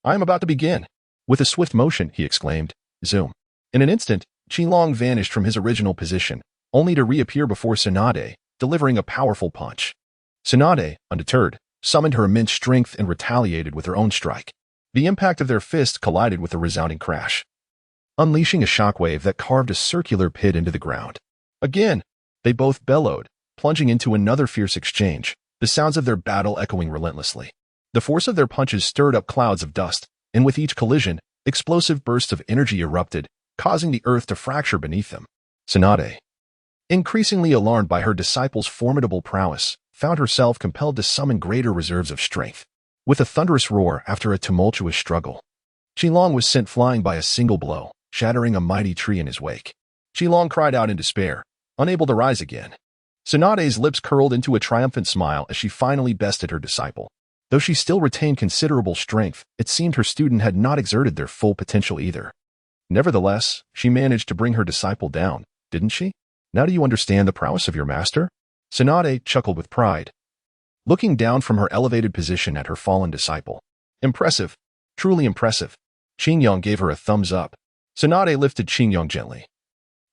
I am about to begin. With a swift motion, he exclaimed. Zoom. In an instant, Qin vanished from his original position, only to reappear before Tsunade, delivering a powerful punch. Tsunade, undeterred, summoned her immense strength and retaliated with her own strike. The impact of their fists collided with a resounding crash, unleashing a shockwave that carved a circular pit into the ground. Again, they both bellowed, plunging into another fierce exchange, the sounds of their battle echoing relentlessly. The force of their punches stirred up clouds of dust, and with each collision, explosive bursts of energy erupted, causing the earth to fracture beneath them. Tsunade, increasingly alarmed by her disciple's formidable prowess, found herself compelled to summon greater reserves of strength. With a thunderous roar after a tumultuous struggle, Qin was sent flying by a single blow, shattering a mighty tree in his wake. Qin cried out in despair, unable to rise again. Tsunade's lips curled into a triumphant smile as she finally bested her disciple. Though she still retained considerable strength, it seemed her student had not exerted their full potential either. Nevertheless, she managed to bring her disciple down, didn't she? Now do you understand the prowess of your master? Tsunade chuckled with pride, looking down from her elevated position at her fallen disciple. Impressive. Truly impressive. Qin gave her a thumbs up. Tsunade lifted Qin gently,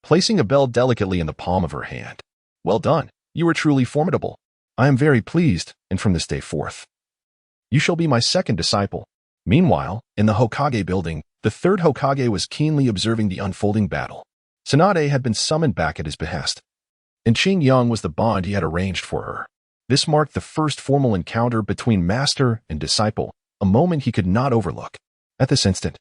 placing a bell delicately in the palm of her hand. Well done. You are truly formidable. I am very pleased, and from this day forth, you shall be my second disciple. Meanwhile, in the Hokage building, the third Hokage was keenly observing the unfolding battle. Tsunade had been summoned back at his behest, and Qin was the bond he had arranged for her. This marked the first formal encounter between master and disciple, a moment he could not overlook. At this instant,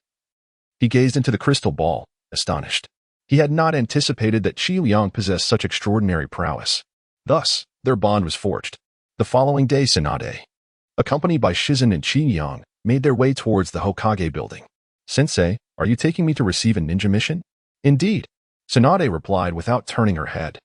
he gazed into the crystal ball, astonished. He had not anticipated that Qin possessed such extraordinary prowess. Thus, their bond was forged. The following day, Tsunade, accompanied by Shizen and Qin, made their way towards the Hokage building. Sensei, are you taking me to receive a ninja mission? Indeed, Tsunade replied without turning her head.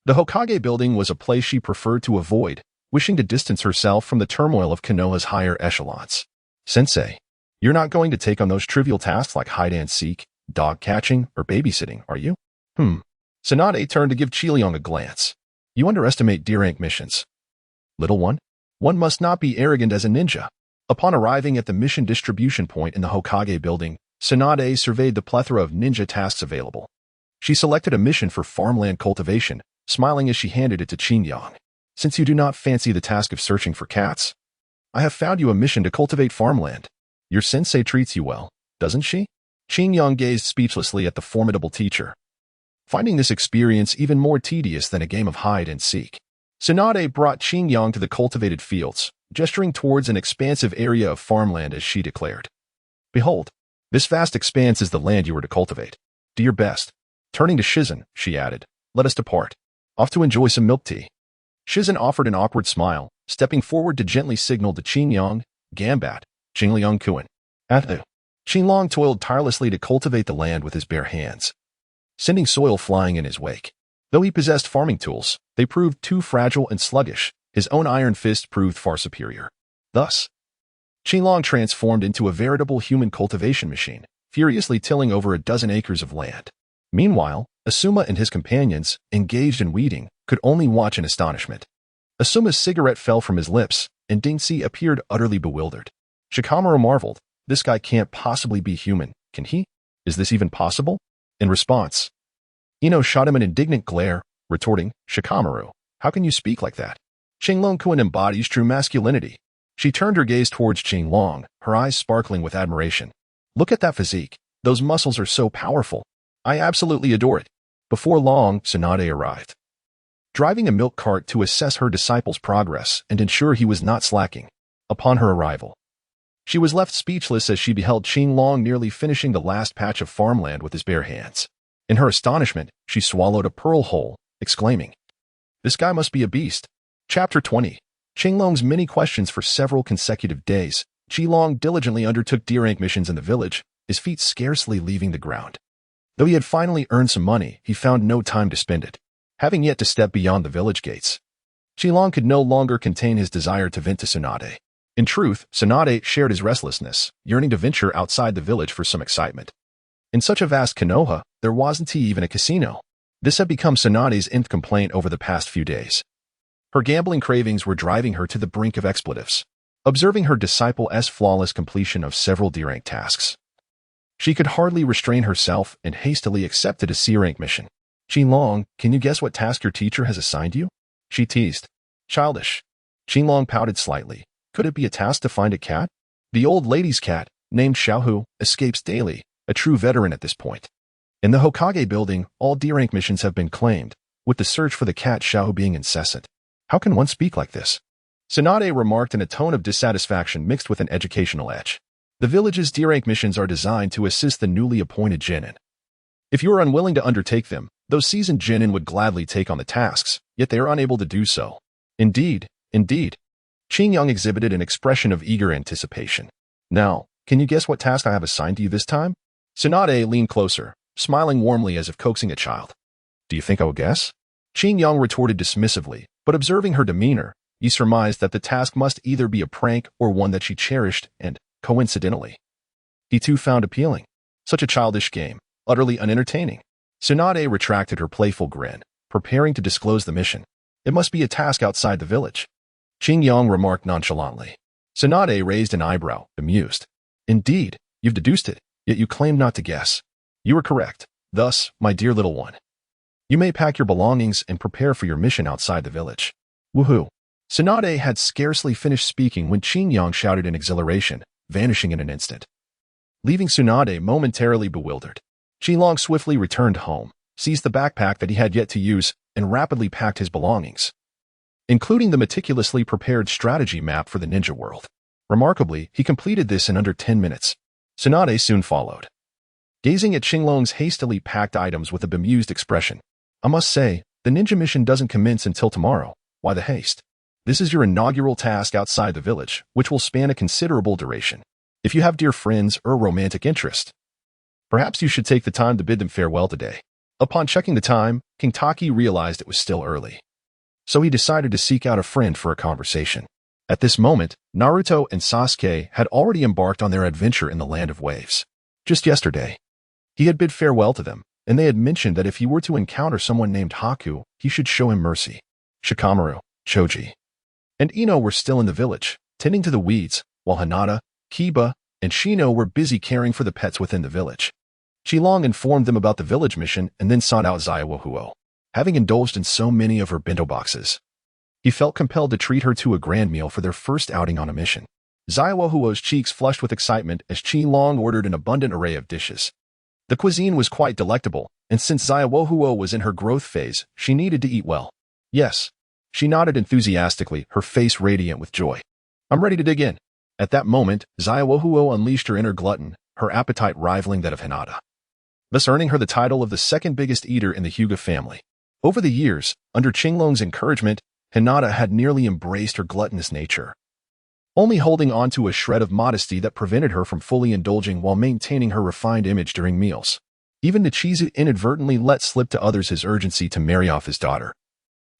The Hokage building was a place she preferred to avoid, wishing to distance herself from the turmoil of Konoha's higher echelons. Sensei, you're not going to take on those trivial tasks like hide-and-seek, dog catching, or babysitting, are you? Tsunade turned to give Qin a glance. You underestimate D-rank missions. Little one must not be arrogant as a ninja. Upon arriving at the mission distribution point in the Hokage building, Tsunade surveyed the plethora of ninja tasks available. She selected a mission for farmland cultivation, smiling as she handed it to Qin. Since you do not fancy the task of searching for cats, I have found you a mission to cultivate farmland. Your sensei treats you well, doesn't she? Qin gazed speechlessly at the formidable teacher, finding this experience even more tedious than a game of hide and seek. Tsunade brought Qin to the cultivated fields, gesturing towards an expansive area of farmland as she declared, "Behold, this vast expanse is the land you are to cultivate. Do your best." Turning to Shizen, she added, "Let us depart. Off to enjoy some milk tea." Shizen offered an awkward smile, stepping forward to gently signal to Qin, "Gambat, Qingliang Kuan." Qinlong toiled tirelessly to cultivate the land with his bare hands, sending soil flying in his wake. Though he possessed farming tools, they proved too fragile and sluggish. His own iron fist proved far superior. Thus, Qinlong transformed into a veritable human cultivation machine, furiously tilling over a dozen acres of land. Meanwhile, Asuma and his companions, engaged in weeding, could only watch in astonishment. Asuma's cigarette fell from his lips, and Dingxi appeared utterly bewildered. Shikamaru marveled, "This guy can't possibly be human, can he? Is this even possible?" In response, Ino shot him an indignant glare, retorting, "Shikamaru, how can you speak like that? Qinglong Kuan embodies true masculinity." She turned her gaze towards Qinglong, her eyes sparkling with admiration. "Look at that physique. Those muscles are so powerful. I absolutely adore it." Before long, Tsunade arrived, driving a milk cart to assess her disciple's progress and ensure he was not slacking. Upon her arrival, she was left speechless as she beheld Qinglong nearly finishing the last patch of farmland with his bare hands. In her astonishment, she swallowed a pearl whole, exclaiming, "This guy must be a beast." Chapter 20. Qinglong's many questions for several consecutive days. Qinglong diligently undertook D-rank missions in the village, his feet scarcely leaving the ground. Though he had finally earned some money, he found no time to spend it, having yet to step beyond the village gates. Qinglong could no longer contain his desire to vent to Tsunade. In truth, Tsunade shared his restlessness, yearning to venture outside the village for some excitement. In such a vast Konoha, there wasn't even a casino. This had become Tsunade's nth complaint over the past few days. Her gambling cravings were driving her to the brink of expletives. Observing her disciple's flawless completion of several D-rank tasks, she could hardly restrain herself and hastily accepted a C-rank mission. "Qinglong, can you guess what task your teacher has assigned you?" she teased. "Childish." Qinglong pouted slightly. "Could it be a task to find a cat?" The old lady's cat, named Xiaohu, escapes daily, a true veteran at this point. In the Hokage building, all D-rank missions have been claimed, with the search for the cat Xiaohu being incessant. "How can one speak like this?" Tsunade remarked in a tone of dissatisfaction mixed with an educational edge. The village's D-rank missions are designed to assist the newly appointed genin. If you are unwilling to undertake them, those seasoned genin would gladly take on the tasks, yet they are unable to do so. Indeed. Qingyang exhibited an expression of eager anticipation. "Now, can you guess what task I have assigned to you this time?" Tsunade leaned closer, smiling warmly as if coaxing a child. "Do you think I will guess?" Qingyang retorted dismissively, but observing her demeanor, he surmised that the task must either be a prank or one that she cherished and, coincidentally, he too found appealing. Such a childish game, utterly unentertaining. Tsunade retracted her playful grin, preparing to disclose the mission. "It must be a task outside the village," Qingyang remarked nonchalantly. Tsunade raised an eyebrow, amused. "Indeed, you've deduced it, yet you claim not to guess. You are correct. Thus, my dear little one, you may pack your belongings and prepare for your mission outside the village." Woohoo! Tsunade had scarcely finished speaking when Qingyang shouted in exhilaration, vanishing in an instant, leaving Tsunade momentarily bewildered. Qinglong swiftly returned home, seized the backpack that he had yet to use, and rapidly packed his belongings, including the meticulously prepared strategy map for the ninja world. Remarkably, he completed this in under 10 minutes. Tsunade soon followed, gazing at Qinglong's hastily packed items with a bemused expression. "I must say, the ninja mission doesn't commence until tomorrow. Why the haste? This is your inaugural task outside the village, which will span a considerable duration. If you have dear friends or a romantic interest, perhaps you should take the time to bid them farewell today." Upon checking the time, King Taki realized it was still early, so he decided to seek out a friend for a conversation. At this moment, Naruto and Sasuke had already embarked on their adventure in the Land of Waves. Just yesterday, he had bid farewell to them, and they had mentioned that if he were to encounter someone named Haku, he should show him mercy. Shikamaru, Choji, and Ino were still in the village, tending to the weeds, while Hinata, Kiba, and Shino were busy caring for the pets within the village. Qilong informed them about the village mission and then sought out Zaiwohuo. Having indulged in so many of her bento boxes, he felt compelled to treat her to a grand meal for their first outing on a mission. Zaiwohuo's cheeks flushed with excitement as Qilong ordered an abundant array of dishes. The cuisine was quite delectable, and since Zaiwohuo was in her growth phase, she needed to eat well. Yes. She nodded enthusiastically, her face radiant with joy. I'm ready to dig in. At that moment, Zaiwohuo unleashed her inner glutton, her appetite rivaling that of Hinata, thus earning her the title of the second biggest eater in the Hyuga family. Over the years, under Qinglong's encouragement, Hinata had nearly embraced her gluttonous nature, only holding on to a shred of modesty that prevented her from fully indulging while maintaining her refined image during meals. Even Nichizu inadvertently let slip to others his urgency to marry off his daughter,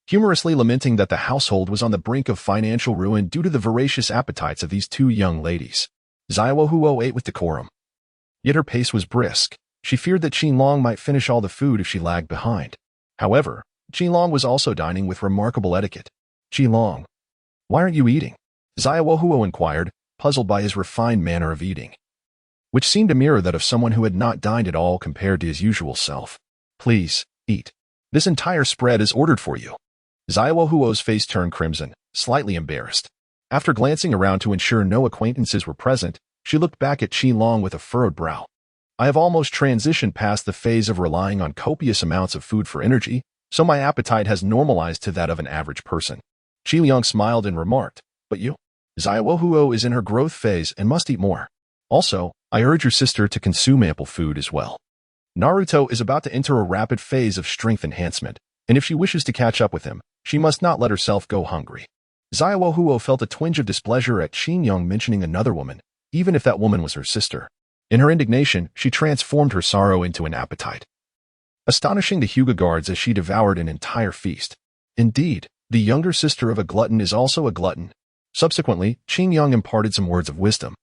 humorously lamenting that the household was on the brink of financial ruin due to the voracious appetites of these two young ladies. Zaiwohuo ate with decorum, yet her pace was brisk. She feared that Qinglong might finish all the food if she lagged behind. However, Qinglong was also dining with remarkable etiquette. Qinglong, why aren't you eating? Zaiwohuo inquired, puzzled by his refined manner of eating, which seemed to mirror that of someone who had not dined at all compared to his usual self. Please, eat. This entire spread is ordered for you. Zaiwohuo's face turned crimson, slightly embarrassed. After glancing around to ensure no acquaintances were present, she looked back at Qinglong with a furrowed brow. I have almost transitioned past the phase of relying on copious amounts of food for energy, so my appetite has normalized to that of an average person. Qilong smiled and remarked, but you? Zaiwohuo is in her growth phase and must eat more. Also, I urge your sister to consume ample food as well. Naruto is about to enter a rapid phase of strength enhancement, and if she wishes to catch up with him, she must not let herself go hungry. Zaiwohuo felt a twinge of displeasure at Qingyong mentioning another woman, even if that woman was her sister. In her indignation, she transformed her sorrow into an appetite, astonishing the Hyuga guards as she devoured an entire feast. Indeed, the younger sister of a glutton is also a glutton. Subsequently, Qingyong imparted some words of wisdom,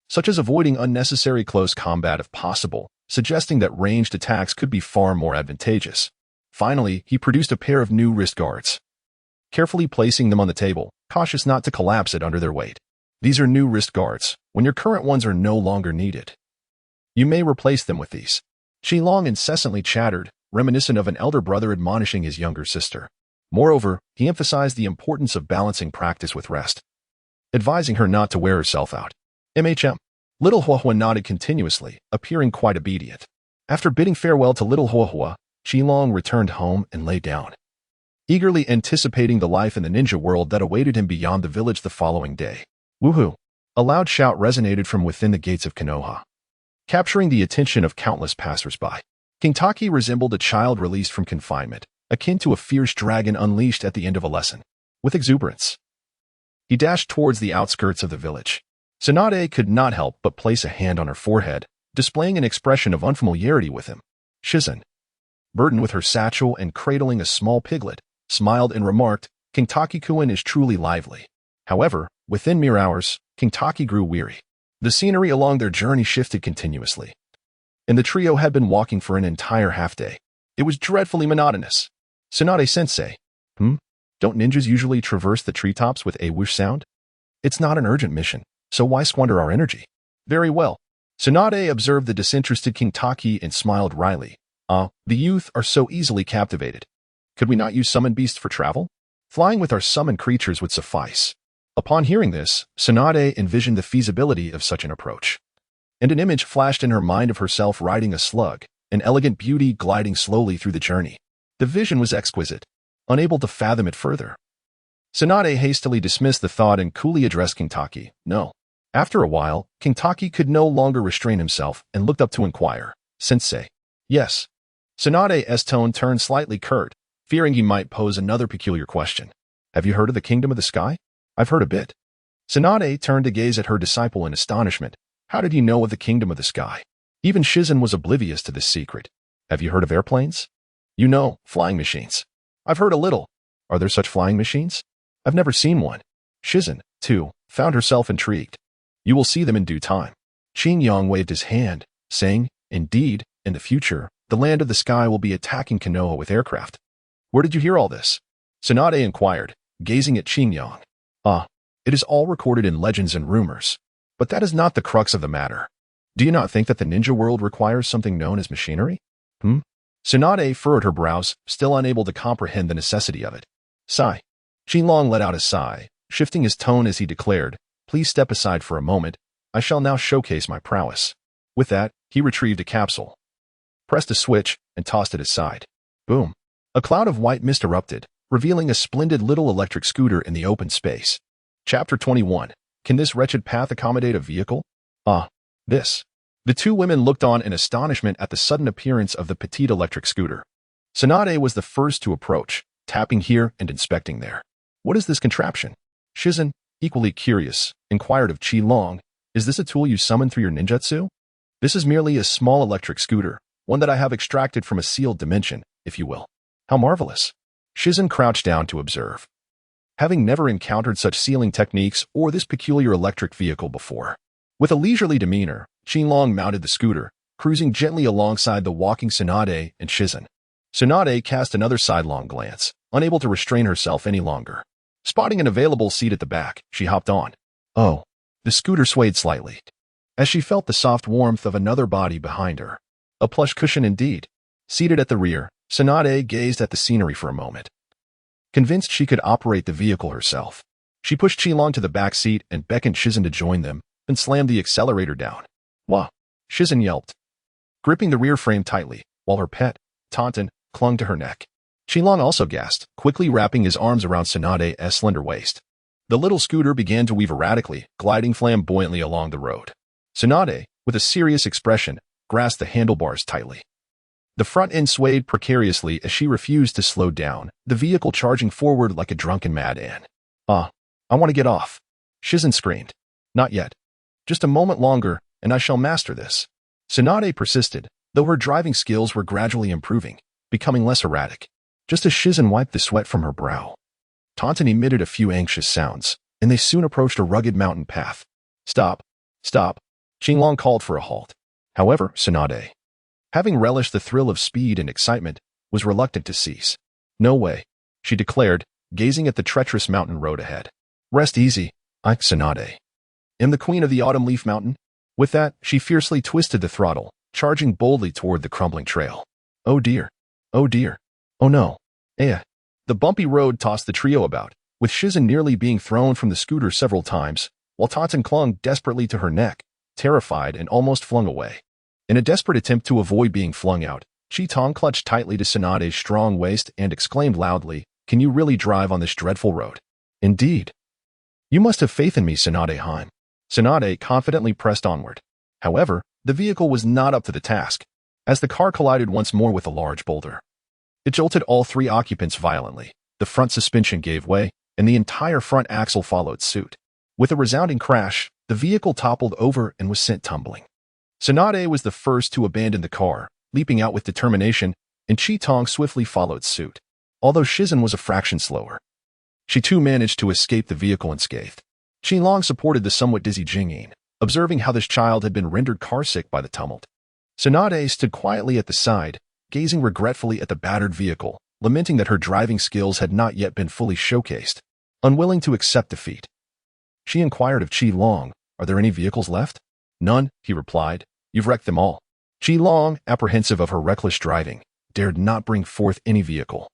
such as avoiding unnecessary close combat if possible, suggesting that ranged attacks could be far more advantageous. Finally, he produced a pair of new wrist guards, carefully placing them on the table, cautious not to collapse it under their weight. These are new wrist guards. When your current ones are no longer needed, you may replace them with these. Qilong incessantly chattered, reminiscent of an elder brother admonishing his younger sister. Moreover, he emphasized the importance of balancing practice with rest, advising her not to wear herself out. Little Huohua nodded continuously, appearing quite obedient. After bidding farewell to little Huohua, Qilong returned home and lay down, eagerly anticipating the life in the ninja world that awaited him beyond the village the following day. Woohoo! A loud shout resonated from within the gates of Konoha, capturing the attention of countless passersby. King Taki resembled a child released from confinement, akin to a fierce dragon unleashed at the end of a lesson. With exuberance, he dashed towards the outskirts of the village. Tsunade could not help but place a hand on her forehead, displaying an expression of unfamiliarity with him. Shizen, burdened with her satchel and cradling a small piglet, smiled and remarked, King Taki-kun is truly lively. However, within mere hours, King Taki grew weary. The scenery along their journey shifted continuously, and the trio had been walking for an entire half-day. It was dreadfully monotonous. Tsunade-sensei, don't ninjas usually traverse the treetops with a whoosh sound? It's not an urgent mission, so why squander our energy? Very well. Tsunade observed the disinterested King Taki and smiled wryly. The youth are so easily captivated. Could we not use summon beasts for travel? Flying with our summoned creatures would suffice. Upon hearing this, Tsunade envisioned the feasibility of such an approach, and an image flashed in her mind of herself riding a slug, an elegant beauty gliding slowly through the journey. The vision was exquisite. Unable to fathom it further, Tsunade hastily dismissed the thought and coolly addressed King Taki. No. After a while, King Taki could no longer restrain himself and looked up to inquire. Sensei. Yes. Tsunade's tone turned slightly curt, fearing he might pose another peculiar question. Have you heard of the Kingdom of the Sky? I've heard a bit. Tsunade turned to gaze at her disciple in astonishment. How did he know of the Kingdom of the Sky? Even Shizen was oblivious to this secret. Have you heard of airplanes? You know, flying machines. I've heard a little. Are there such flying machines? I've never seen one. Shizen, too, found herself intrigued. You will see them in due time. Qingyong waved his hand, saying, Indeed, in the future, the land of the sky will be attacking Konoha with aircraft. Where did you hear all this? Tsunade inquired, gazing at Qingyong. It is all recorded in legends and rumors. But that is not the crux of the matter. Do you not think that the ninja world requires something known as machinery? Tsunade furrowed her brows, still unable to comprehend the necessity of it. Sigh. Qinglong let out a sigh, shifting his tone as he declared, "Please step aside for a moment. I shall now showcase my prowess." With that, he retrieved a capsule, pressed a switch, and tossed it aside. Boom. A cloud of white mist erupted, revealing a splendid little electric scooter in the open space. Chapter 21. Can this wretched path accommodate a vehicle? This. The two women looked on in astonishment at the sudden appearance of the petite electric scooter. Tsunade was the first to approach, tapping here and inspecting there. What is this contraption? Shizen, equally curious, inquired of Qinglong, "Is this a tool you summon through your ninjutsu?" "This is merely a small electric scooter, one that I have extracted from a sealed dimension, if you will." "How marvelous." Shizen crouched down to observe, having never encountered such sealing techniques or this peculiar electric vehicle before. With a leisurely demeanor, Qinglong mounted the scooter, cruising gently alongside the walking Tsunade and Shizen. Tsunade cast another sidelong glance, unable to restrain herself any longer. Spotting an available seat at the back, she hopped on. Oh, the scooter swayed slightly, as she felt the soft warmth of another body behind her. A plush cushion indeed. Seated at the rear, Tsunade gazed at the scenery for a moment. Convinced she could operate the vehicle herself, she pushed Qinglong to the back seat and beckoned Shizen to join them, then slammed the accelerator down. Wah! Shizen yelped, gripping the rear frame tightly, while her pet, Tauntaun, clung to her neck. Qinglong also gasped, quickly wrapping his arms around Tsunade's slender waist. The little scooter began to weave erratically, gliding flamboyantly along the road. Tsunade, with a serious expression, grasped the handlebars tightly. The front end swayed precariously as she refused to slow down, the vehicle charging forward like a drunken madman. I want to get off," Shizen screamed. "Not yet. Just a moment longer, and I shall master this." Tsunade persisted, though her driving skills were gradually improving, becoming less erratic. Just as Shizen wiped the sweat from her brow, Tauntaun emitted a few anxious sounds, and they soon approached a rugged mountain path. Stop. Stop. Qinglong called for a halt. However, Tsunade, having relished the thrill of speed and excitement, was reluctant to cease. "No way," she declared, gazing at the treacherous mountain road ahead. "Rest easy, Tsunade. Am the queen of the autumn leaf mountain." With that, she fiercely twisted the throttle, charging boldly toward the crumbling trail. Oh dear. Oh dear. Oh no. The bumpy road tossed the trio about, with Shizen nearly being thrown from the scooter several times, while Tauntaun clung desperately to her neck, terrified and almost flung away. In a desperate attempt to avoid being flung out, Qitong clutched tightly to Tsunade's strong waist and exclaimed loudly, "Can you really drive on this dreadful road?" "Indeed." "You must have faith in me, Tsunade-han." Tsunade confidently pressed onward. However, the vehicle was not up to the task, as the car collided once more with a large boulder. It jolted all three occupants violently, the front suspension gave way, and the entire front axle followed suit. With a resounding crash, the vehicle toppled over and was sent tumbling. Tsunade was the first to abandon the car, leaping out with determination, and Qitong swiftly followed suit. Although Shizen was a fraction slower, she too managed to escape the vehicle unscathed. Qinglong supported the somewhat dizzy Jingyin, observing how this child had been rendered carsick by the tumult. Tsunade stood quietly at the side, gazing regretfully at the battered vehicle, lamenting that her driving skills had not yet been fully showcased. Unwilling to accept defeat, she inquired of Qinglong, "Are there any vehicles left?" "None," he replied. "You've wrecked them all." Qinglong, apprehensive of her reckless driving, dared not bring forth any vehicle,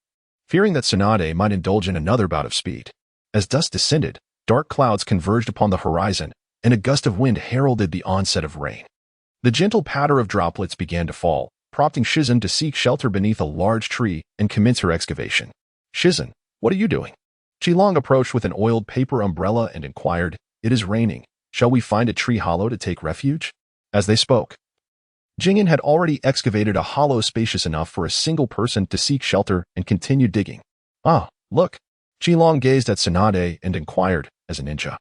fearing that Tsunade might indulge in another bout of speed. As dusk descended, dark clouds converged upon the horizon, and a gust of wind heralded the onset of rain. The gentle patter of droplets began to fall, prompting Shizen to seek shelter beneath a large tree and commence her excavation. "Shizen, what are you doing?" Qinglong approached with an oiled paper umbrella and inquired, "It is raining. Shall we find a tree hollow to take refuge?" As they spoke, Jingyin had already excavated a hollow spacious enough for a single person to seek shelter and continued digging. Look. Qinglong gazed at Tsunade and inquired, as a ninja,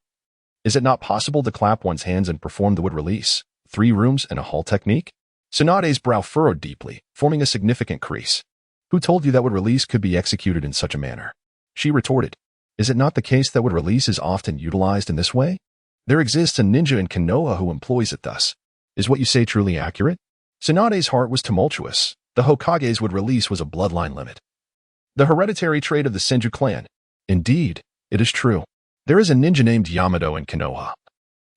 "Is it not possible to clap one's hands and perform the wood release, 3 rooms and a hall technique?" Tsunade's brow furrowed deeply, forming a significant crease. "Who told you that wood release could be executed in such a manner?" She retorted, "Is it not the case that wood release is often utilized in this way? There exists a ninja in Konoha who employs it thus. Is what you say truly accurate?" Tsunade's heart was tumultuous. The Hokage's wood release was a bloodline limit, the hereditary trait of the Senju clan. "Indeed, it is true. There is a ninja named Yamato in Konoha.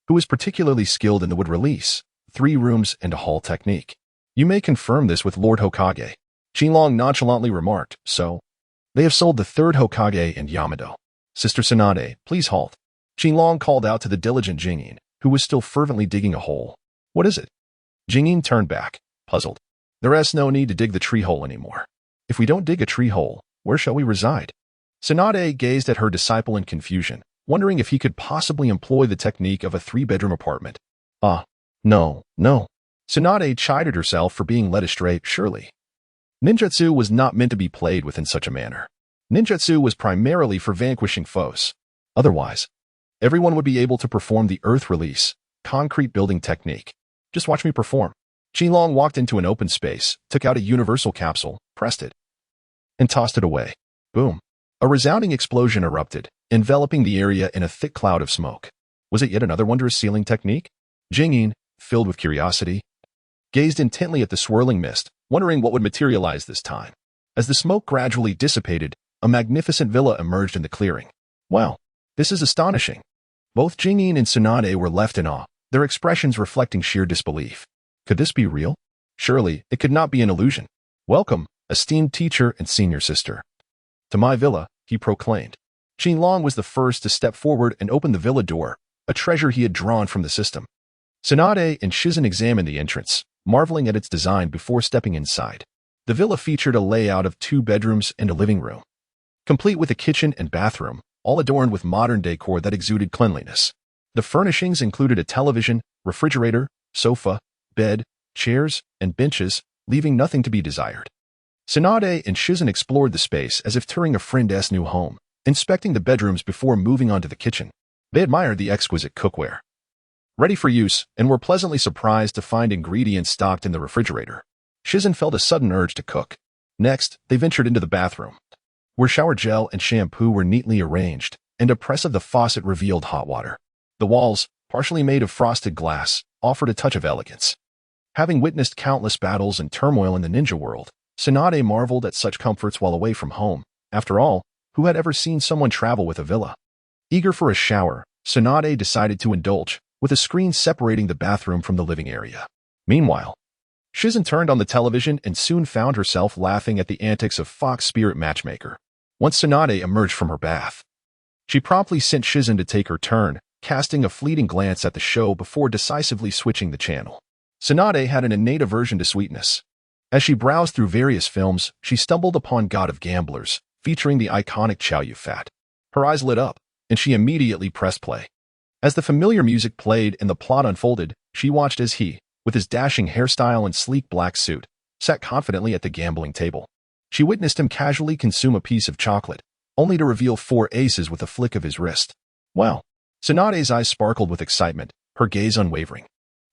who is particularly skilled in the wood release, 3 rooms, and a hall technique. You may confirm this with Lord Hokage. Qinglong nonchalantly remarked, so, they have sold the 3rd Hokage and Yamado. Sister Tsunade, please halt. Qinglong called out to the diligent Jingyin, who was still fervently digging a hole. What is it? Jingyin turned back, puzzled. There is no need to dig the tree hole anymore. If we don't dig a tree hole, where shall we reside? Tsunade gazed at her disciple in confusion, wondering if he could possibly employ the technique of a 3-bedroom apartment. No. Tsunade chided herself for being led astray, surely. Ninjutsu was not meant to be played with in such a manner. Ninjutsu was primarily for vanquishing foes. Otherwise, everyone would be able to perform the earth release, concrete building technique. Just watch me perform. Qinglong walked into an open space, took out a universal capsule, pressed it, and tossed it away. Boom. A resounding explosion erupted, enveloping the area in a thick cloud of smoke. Was it yet another wondrous sealing technique? Jingyin, filled with curiosity, gazed intently at the swirling mist, wondering what would materialize this time. As the smoke gradually dissipated, a magnificent villa emerged in the clearing. Wow, this is astonishing. Both Jingyin and Tsunade were left in awe, their expressions reflecting sheer disbelief. Could this be real? Surely, it could not be an illusion. Welcome, esteemed teacher and senior sister. To my villa, he proclaimed. Qinglong was the first to step forward and open the villa door, a treasure he had drawn from the system. Tsunade and Shizen examined the entrance, marveling at its design before stepping inside. The villa featured a layout of 2 bedrooms and a living room, complete with a kitchen and bathroom, all adorned with modern decor that exuded cleanliness. The furnishings included a television, refrigerator, sofa, bed, chairs, and benches, leaving nothing to be desired. Tsunade and Shizen explored the space as if touring a friend's new home, inspecting the bedrooms before moving on to the kitchen. They admired the exquisite cookware, ready for use, and were pleasantly surprised to find ingredients stocked in the refrigerator. Shizen felt a sudden urge to cook. Next, they ventured into the bathroom, where shower gel and shampoo were neatly arranged, and a press of the faucet revealed hot water. The walls, partially made of frosted glass, offered a touch of elegance. Having witnessed countless battles and turmoil in the ninja world, Tsunade marveled at such comforts while away from home. After all, who had ever seen someone travel with a villa? Eager for a shower, Tsunade decided to indulge, with a screen separating the bathroom from the living area. Meanwhile, Shizen turned on the television and soon found herself laughing at the antics of Fox Spirit Matchmaker. Once Tsunade emerged from her bath, she promptly sent Shizen to take her turn, casting a fleeting glance at the show before decisively switching the channel. Tsunade had an innate aversion to sweetness. As she browsed through various films, she stumbled upon God of Gamblers, featuring the iconic Chow Yun-fat. Her eyes lit up, and she immediately pressed play. As the familiar music played and the plot unfolded, she watched as he, with his dashing hairstyle and sleek black suit, sat confidently at the gambling table. She witnessed him casually consume a piece of chocolate, only to reveal 4 aces with a flick of his wrist. Wow! Tsunade's eyes sparkled with excitement, her gaze unwavering.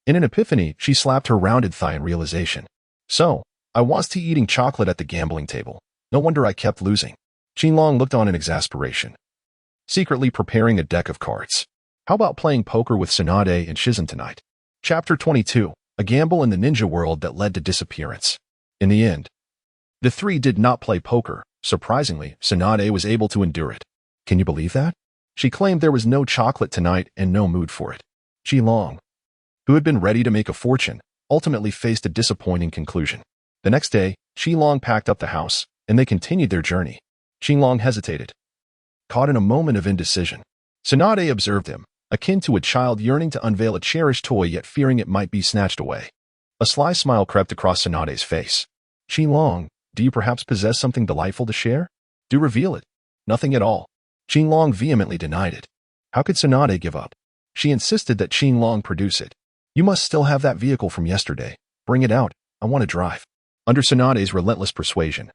In an epiphany, she slapped her rounded thigh in realization. So, I was to eating chocolate at the gambling table. No wonder I kept losing. Qinglong looked on in exasperation, secretly preparing a deck of cards. How about playing poker with Tsunade and Shizen tonight? Chapter 22, a gamble in the ninja world that led to disappearance. In the end, the 3 did not play poker. Surprisingly, Tsunade was able to endure it. Can you believe that? She claimed there was no chocolate tonight and no mood for it. Qinglong, who had been ready to make a fortune, ultimately faced a disappointing conclusion. The next day, Qinglong packed up the house, and they continued their journey. Qinglong hesitated, caught in a moment of indecision. Tsunade observed him, akin to a child yearning to unveil a cherished toy yet fearing it might be snatched away. A sly smile crept across Tsunade's face. Qinglong, do you perhaps possess something delightful to share? Do reveal it. Nothing at all. Qinglong vehemently denied it. How could Tsunade give up? She insisted that Qinglong produce it. You must still have that vehicle from yesterday. Bring it out. I want to drive. Under Tsunade's relentless persuasion,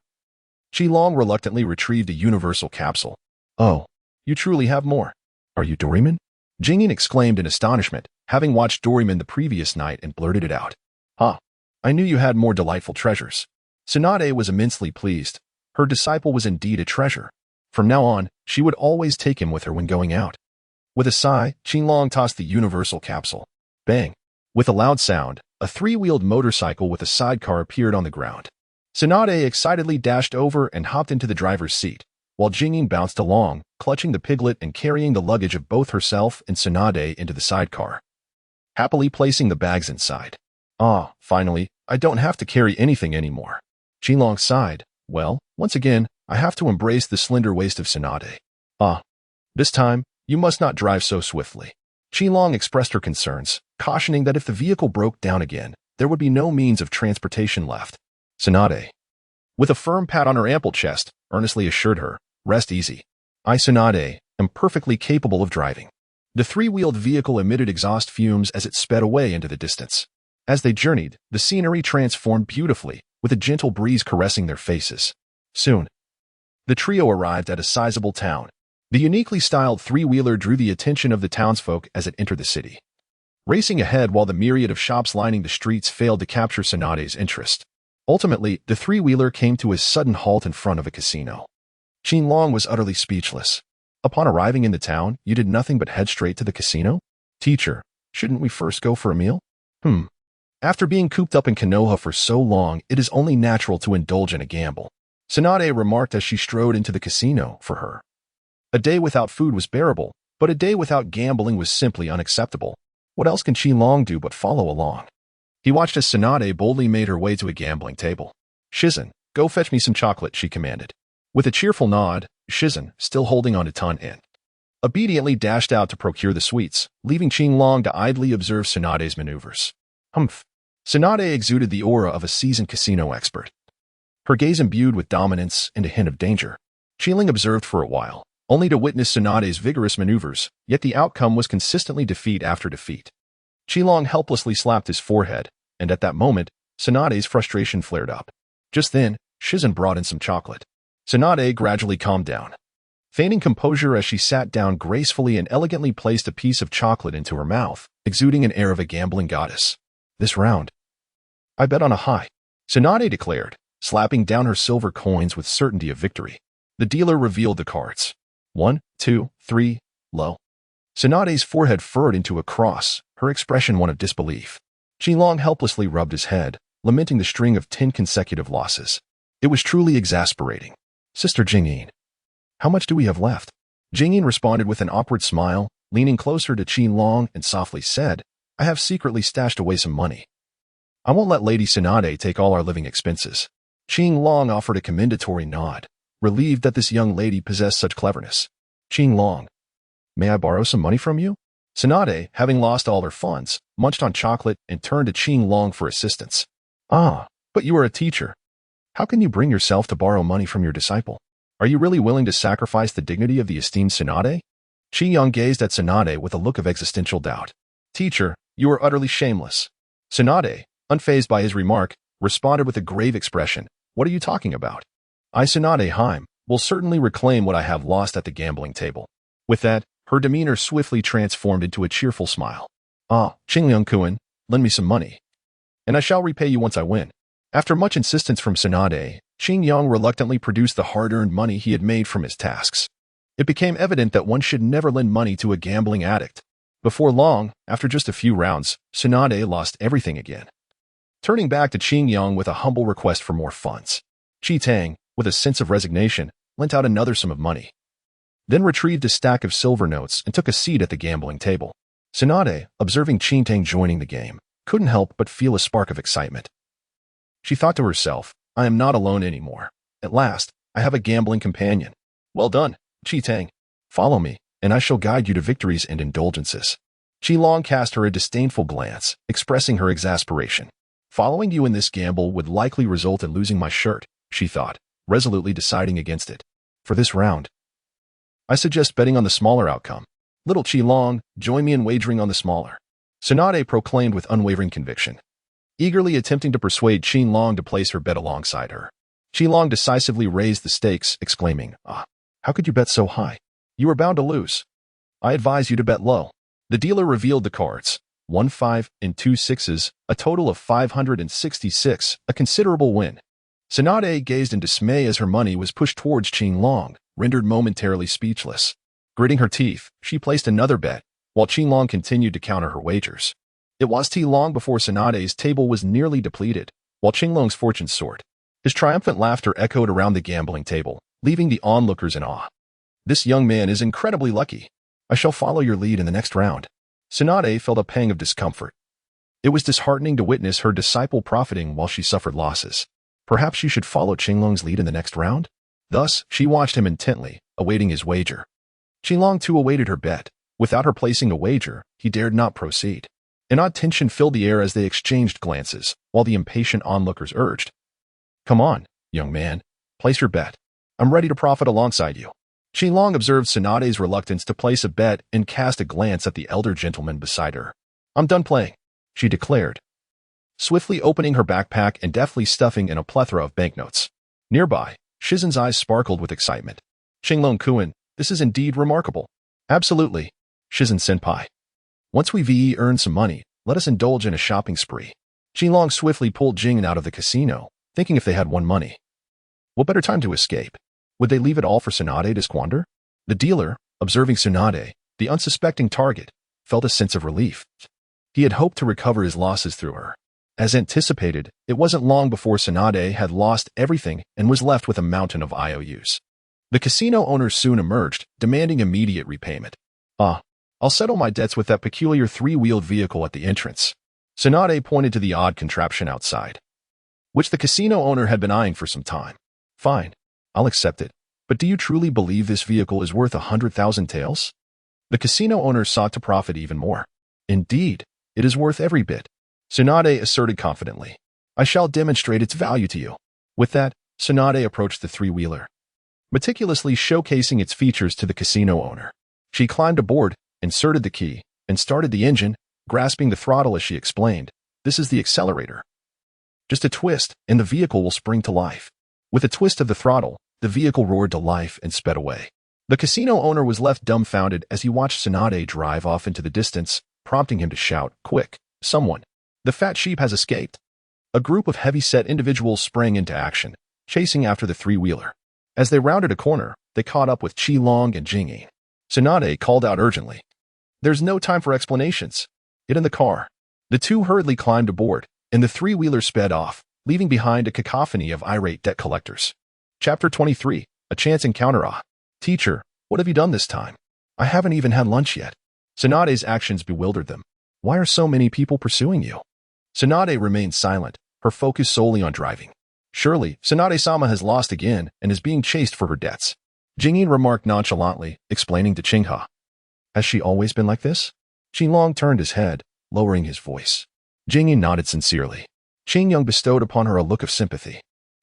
Qinglong reluctantly retrieved a universal capsule. Oh, you truly have more. Are you Doraemon? Jingyin exclaimed in astonishment, having watched Doraemon the previous night and blurted it out. I knew you had more delightful treasures. Tsunade was immensely pleased. Her disciple was indeed a treasure. From now on, she would always take him with her when going out. With a sigh, Qinglong tossed the universal capsule. Bang! With a loud sound, a 3-wheeled motorcycle with a sidecar appeared on the ground. Tsunade excitedly dashed over and hopped into the driver's seat, while Jingyin bounced along, clutching the piglet and carrying the luggage of both herself and Tsunade into the sidecar. happily placing the bags inside. Ah, finally, I don't have to carry anything anymore. Qinglong sighed. Well, once again, I have to embrace the slender waist of Tsunade. Ah, this time, you must not drive so swiftly. Qinglong expressed her concerns, cautioning that if the vehicle broke down again, there would be no means of transportation left. Tsunade, with a firm pat on her ample chest, earnestly assured her, rest easy. I, Tsunade, am perfectly capable of driving. The three-wheeled vehicle emitted exhaust fumes as it sped away into the distance. As they journeyed, the scenery transformed beautifully, with a gentle breeze caressing their faces. Soon, the trio arrived at a sizable town. The uniquely styled three-wheeler drew the attention of the townsfolk as it entered the city, racing ahead while the myriad of shops lining the streets failed to capture Tsunade's interest. Ultimately, the three-wheeler came to a sudden halt in front of a casino. Qinglong was utterly speechless. Upon arriving in the town, you did nothing but head straight to the casino? Teacher, shouldn't we first go for a meal? After being cooped up in Konoha for so long, it is only natural to indulge in a gamble. Tsunade remarked as she strode into the casino. For her, a day without food was bearable, but a day without gambling was simply unacceptable. What else can Qinglong do but follow along? He watched as Tsunade boldly made her way to a gambling table. Shizen, go fetch me some chocolate, she commanded. With a cheerful nod, Shizen, still holding on to Chunnin, obediently dashed out to procure the sweets, leaving Qinglong to idly observe Tsunade's maneuvers. Tsunade exuded the aura of a seasoned casino expert, her gaze imbued with dominance and a hint of danger. Qinglong observed for a while, only to witness Tsunade's vigorous maneuvers, yet the outcome was consistently defeat after defeat. Qinglong helplessly slapped his forehead, and at that moment, Tsunade's frustration flared up. Just then, Shizen brought in some chocolate. Tsunade gradually calmed down, feigning composure as she sat down gracefully and elegantly placed a piece of chocolate into her mouth, exuding an air of a gambling goddess. This round, I bet on a high, Tsunade declared, slapping down her silver coins with certainty of victory. The dealer revealed the cards. 1, 2, 3, low. Tsunade's forehead furrowed into a cross, her expression one of disbelief. Qinglong helplessly rubbed his head, lamenting the string of 10 consecutive losses. It was truly exasperating. Sister Jingyin, how much do we have left? Jingyin responded with an awkward smile, leaning closer to Qinglong and softly said, I have secretly stashed away some money. I won't let Lady Tsunade take all our living expenses. Qinglong offered a commendatory nod, relieved that this young lady possessed such cleverness. Qinglong, may I borrow some money from you? Tsunade, having lost all her funds, munched on chocolate and turned to Qinglong for assistance. Ah, but you are a teacher. How can you bring yourself to borrow money from your disciple? Are you really willing to sacrifice the dignity of the esteemed Tsunade? Qinglong gazed at Tsunade with a look of existential doubt. Teacher, you are utterly shameless. Tsunade, unfazed by his remark, responded with a grave expression. What are you talking about? I, Tsunade Heim, will certainly reclaim what I have lost at the gambling table. With that, her demeanor swiftly transformed into a cheerful smile. Ah, Qinglong-kun, lend me some money, and I shall repay you once I win. After much insistence from Tsunade, Qinglong reluctantly produced the hard-earned money he had made from his tasks. It became evident that one should never lend money to a gambling addict. Before long, after just a few rounds, Tsunade lost everything again. Turning back to Qinglong with a humble request for more funds, Qi Tang, with a sense of resignation, lent out another sum of money, then retrieved a stack of silver notes and took a seat at the gambling table. Tsunade, observing Qi Tang joining the game, couldn't help but feel a spark of excitement. She thought to herself, I am not alone anymore. At last, I have a gambling companion. Well done, Qi Tang. Follow me, and I shall guide you to victories and indulgences. Qinglong cast her a disdainful glance, expressing her exasperation. Following you in this gamble would likely result in losing my shirt, she thought, resolutely deciding against it. For this round, I suggest betting on the smaller outcome. Little Qinglong, join me in wagering on the smaller. Tsunade proclaimed with unwavering conviction, eagerly attempting to persuade Qinglong to place her bet alongside her. Qinglong decisively raised the stakes, exclaiming, Ah, how could you bet so high? You are bound to lose. I advise you to bet low. The dealer revealed the cards, 1 5 and 2 6s, a total of 566, a considerable win. Tsunade gazed in dismay as her money was pushed towards Qinglong, rendered momentarily speechless. Gritting her teeth, she placed another bet, while Qinglong continued to counter her wagers. It was too long before Tsunade's table was nearly depleted, while Qinglong's fortune soared. His triumphant laughter echoed around the gambling table, leaving the onlookers in awe. This young man is incredibly lucky. I shall follow your lead in the next round. Tsunade felt a pang of discomfort. It was disheartening to witness her disciple profiting while she suffered losses. Perhaps she should follow Qinglong's lead in the next round? Thus, she watched him intently, awaiting his wager. Qinglong too awaited her bet. Without her placing a wager, he dared not proceed. An odd tension filled the air as they exchanged glances, while the impatient onlookers urged, "Come on, young man, place your bet. I'm ready to profit alongside you." Qinglong observed Tsunade's reluctance to place a bet and cast a glance at the elder gentleman beside her. "I'm done playing," she declared, swiftly opening her backpack and deftly stuffing in a plethora of banknotes. Nearby, Shizen's eyes sparkled with excitement. "Qinglong-kun, this is indeed remarkable." "Absolutely, Shizen-senpai. Once we earn some money, let us indulge in a shopping spree." Qinglong swiftly pulled Jing out of the casino, thinking if they had won money, what better time to escape? Would they leave it all for Tsunade to squander? The dealer, observing Tsunade, the unsuspecting target, felt a sense of relief. He had hoped to recover his losses through her. As anticipated, it wasn't long before Tsunade had lost everything and was left with a mountain of IOUs. The casino owner soon emerged, demanding immediate repayment. I'll settle my debts with that peculiar three-wheeled vehicle at the entrance." Tsunade pointed to the odd contraption outside, which the casino owner had been eyeing for some time. "Fine, I'll accept it. But do you truly believe this vehicle is worth 100,000 taels?" The casino owner sought to profit even more. "Indeed, it is worth every bit," Tsunade asserted confidently. "I shall demonstrate its value to you." With that, Tsunade approached the three-wheeler, meticulously showcasing its features to the casino owner. She climbed aboard, inserted the key, and started the engine, grasping the throttle as she explained, "This is the accelerator. Just a twist, and the vehicle will spring to life." With a twist of the throttle, the vehicle roared to life and sped away. The casino owner was left dumbfounded as he watched Tsunade drive off into the distance, prompting him to shout, "Quick, someone! The fat sheep has escaped!" A group of heavy-set individuals sprang into action, chasing after the three-wheeler. As they rounded a corner, they caught up with Qinglong and Jingyi. Tsunade called out urgently, "There's no time for explanations. Get in the car." The two hurriedly climbed aboard, and the three-wheeler sped off, leaving behind a cacophony of irate debt collectors. Chapter 23, A Chance Encounter. "Teacher, what have you done this time? I haven't even had lunch yet." Tsunade's actions bewildered them. "Why are so many people pursuing you?" Tsunade remained silent, her focus solely on driving. "Surely, Tsunade-sama has lost again and is being chased for her debts," Jingyin remarked nonchalantly, explaining to Qingha. "Has she always been like this?" Qinglong turned his head, lowering his voice. Jingyin nodded sincerely. Qingyong bestowed upon her a look of sympathy.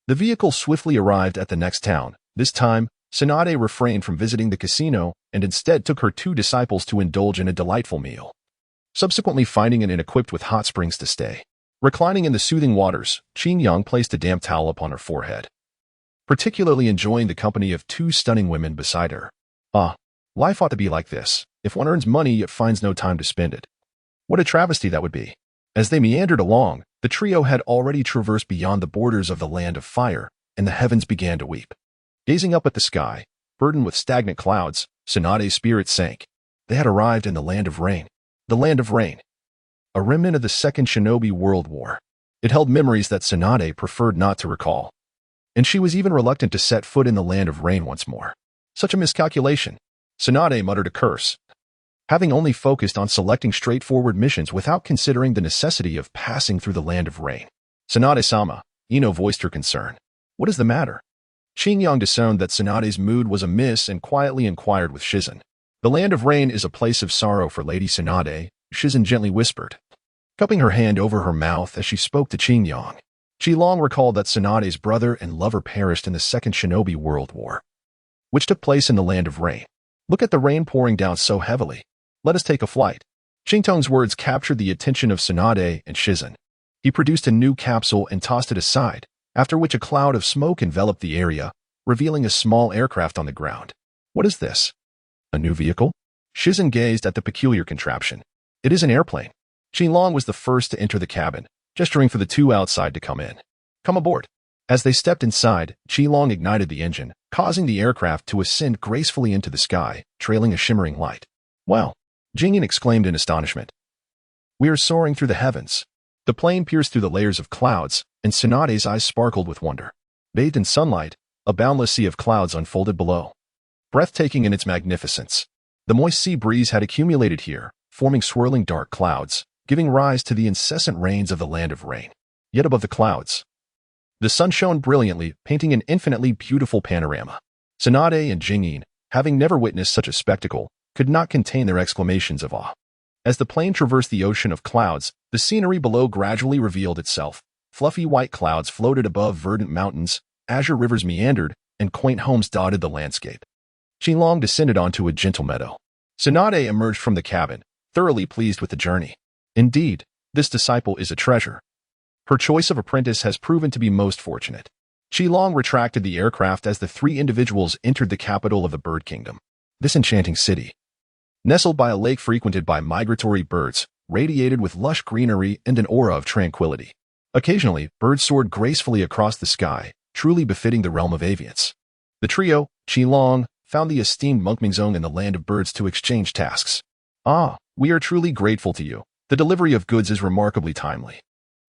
The vehicle swiftly arrived at the next town. This time, Tsunade refrained from visiting the casino and instead took her two disciples to indulge in a delightful meal. Subsequently finding an inn equipped with hot springs to stay. Reclining in the soothing waters, Qingyong placed a damp towel upon her forehead, particularly enjoying the company of two stunning women beside her. Life ought to be like this, if one earns money yet finds no time to spend it. What a travesty that would be. As they meandered along, the trio had already traversed beyond the borders of the land of fire, and the heavens began to weep. Gazing up at the sky, burdened with stagnant clouds, Tsunade's spirit sank. They had arrived in the land of rain. The land of rain. A remnant of the Second Shinobi World War. It held memories that Tsunade preferred not to recall. And she was even reluctant to set foot in the land of rain once more. Such a miscalculation. Tsunade muttered a curse, having only focused on selecting straightforward missions without considering the necessity of passing through the land of rain. "Tsunade-sama," Ino voiced her concern. "What is the matter?" Qingyong discerned that Tsunade's mood was amiss and quietly inquired with Shizen. "The land of rain is a place of sorrow for Lady Tsunade," Shizen gently whispered, cupping her hand over her mouth as she spoke to Qingyong. Qilong recalled that Tsunade's brother and lover perished in the Second Shinobi World War, which took place in the land of rain. "Look at the rain pouring down so heavily. Let us take a flight." Qingtong's words captured the attention of Tsunade and Shizen. He produced a new capsule and tossed it aside, after which a cloud of smoke enveloped the area, revealing a small aircraft on the ground. "What is this? A new vehicle?" Shizen gazed at the peculiar contraption. "It is an airplane." Qinglong was the first to enter the cabin, gesturing for the two outside to come in. "Come aboard." As they stepped inside, Qilong ignited the engine, causing the aircraft to ascend gracefully into the sky, trailing a shimmering light. "Wow!" Jingyin exclaimed in astonishment. "We are soaring through the heavens." The plane pierced through the layers of clouds, and Tsunade's eyes sparkled with wonder. Bathed in sunlight, a boundless sea of clouds unfolded below, breathtaking in its magnificence. The moist sea breeze had accumulated here, forming swirling dark clouds, giving rise to the incessant rains of the land of rain. Yet above the clouds, the sun shone brilliantly, painting an infinitely beautiful panorama. Tsunade and Jingyin, having never witnessed such a spectacle, could not contain their exclamations of awe. As the plane traversed the ocean of clouds, the scenery below gradually revealed itself. Fluffy white clouds floated above verdant mountains, azure rivers meandered, and quaint homes dotted the landscape. Qinglong descended onto a gentle meadow. Tsunade emerged from the cabin, thoroughly pleased with the journey. Indeed, this disciple is a treasure. Her choice of apprentice has proven to be most fortunate. Qinglong retracted the aircraft as the three individuals entered the capital of the bird kingdom. This enchanting city, nestled by a lake frequented by migratory birds, radiated with lush greenery and an aura of tranquility. Occasionally, birds soared gracefully across the sky, truly befitting the realm of avians. The trio, Qinglong, found the esteemed monk Mingzong in the land of birds to exchange tasks. Ah, we are truly grateful to you. The delivery of goods is remarkably timely.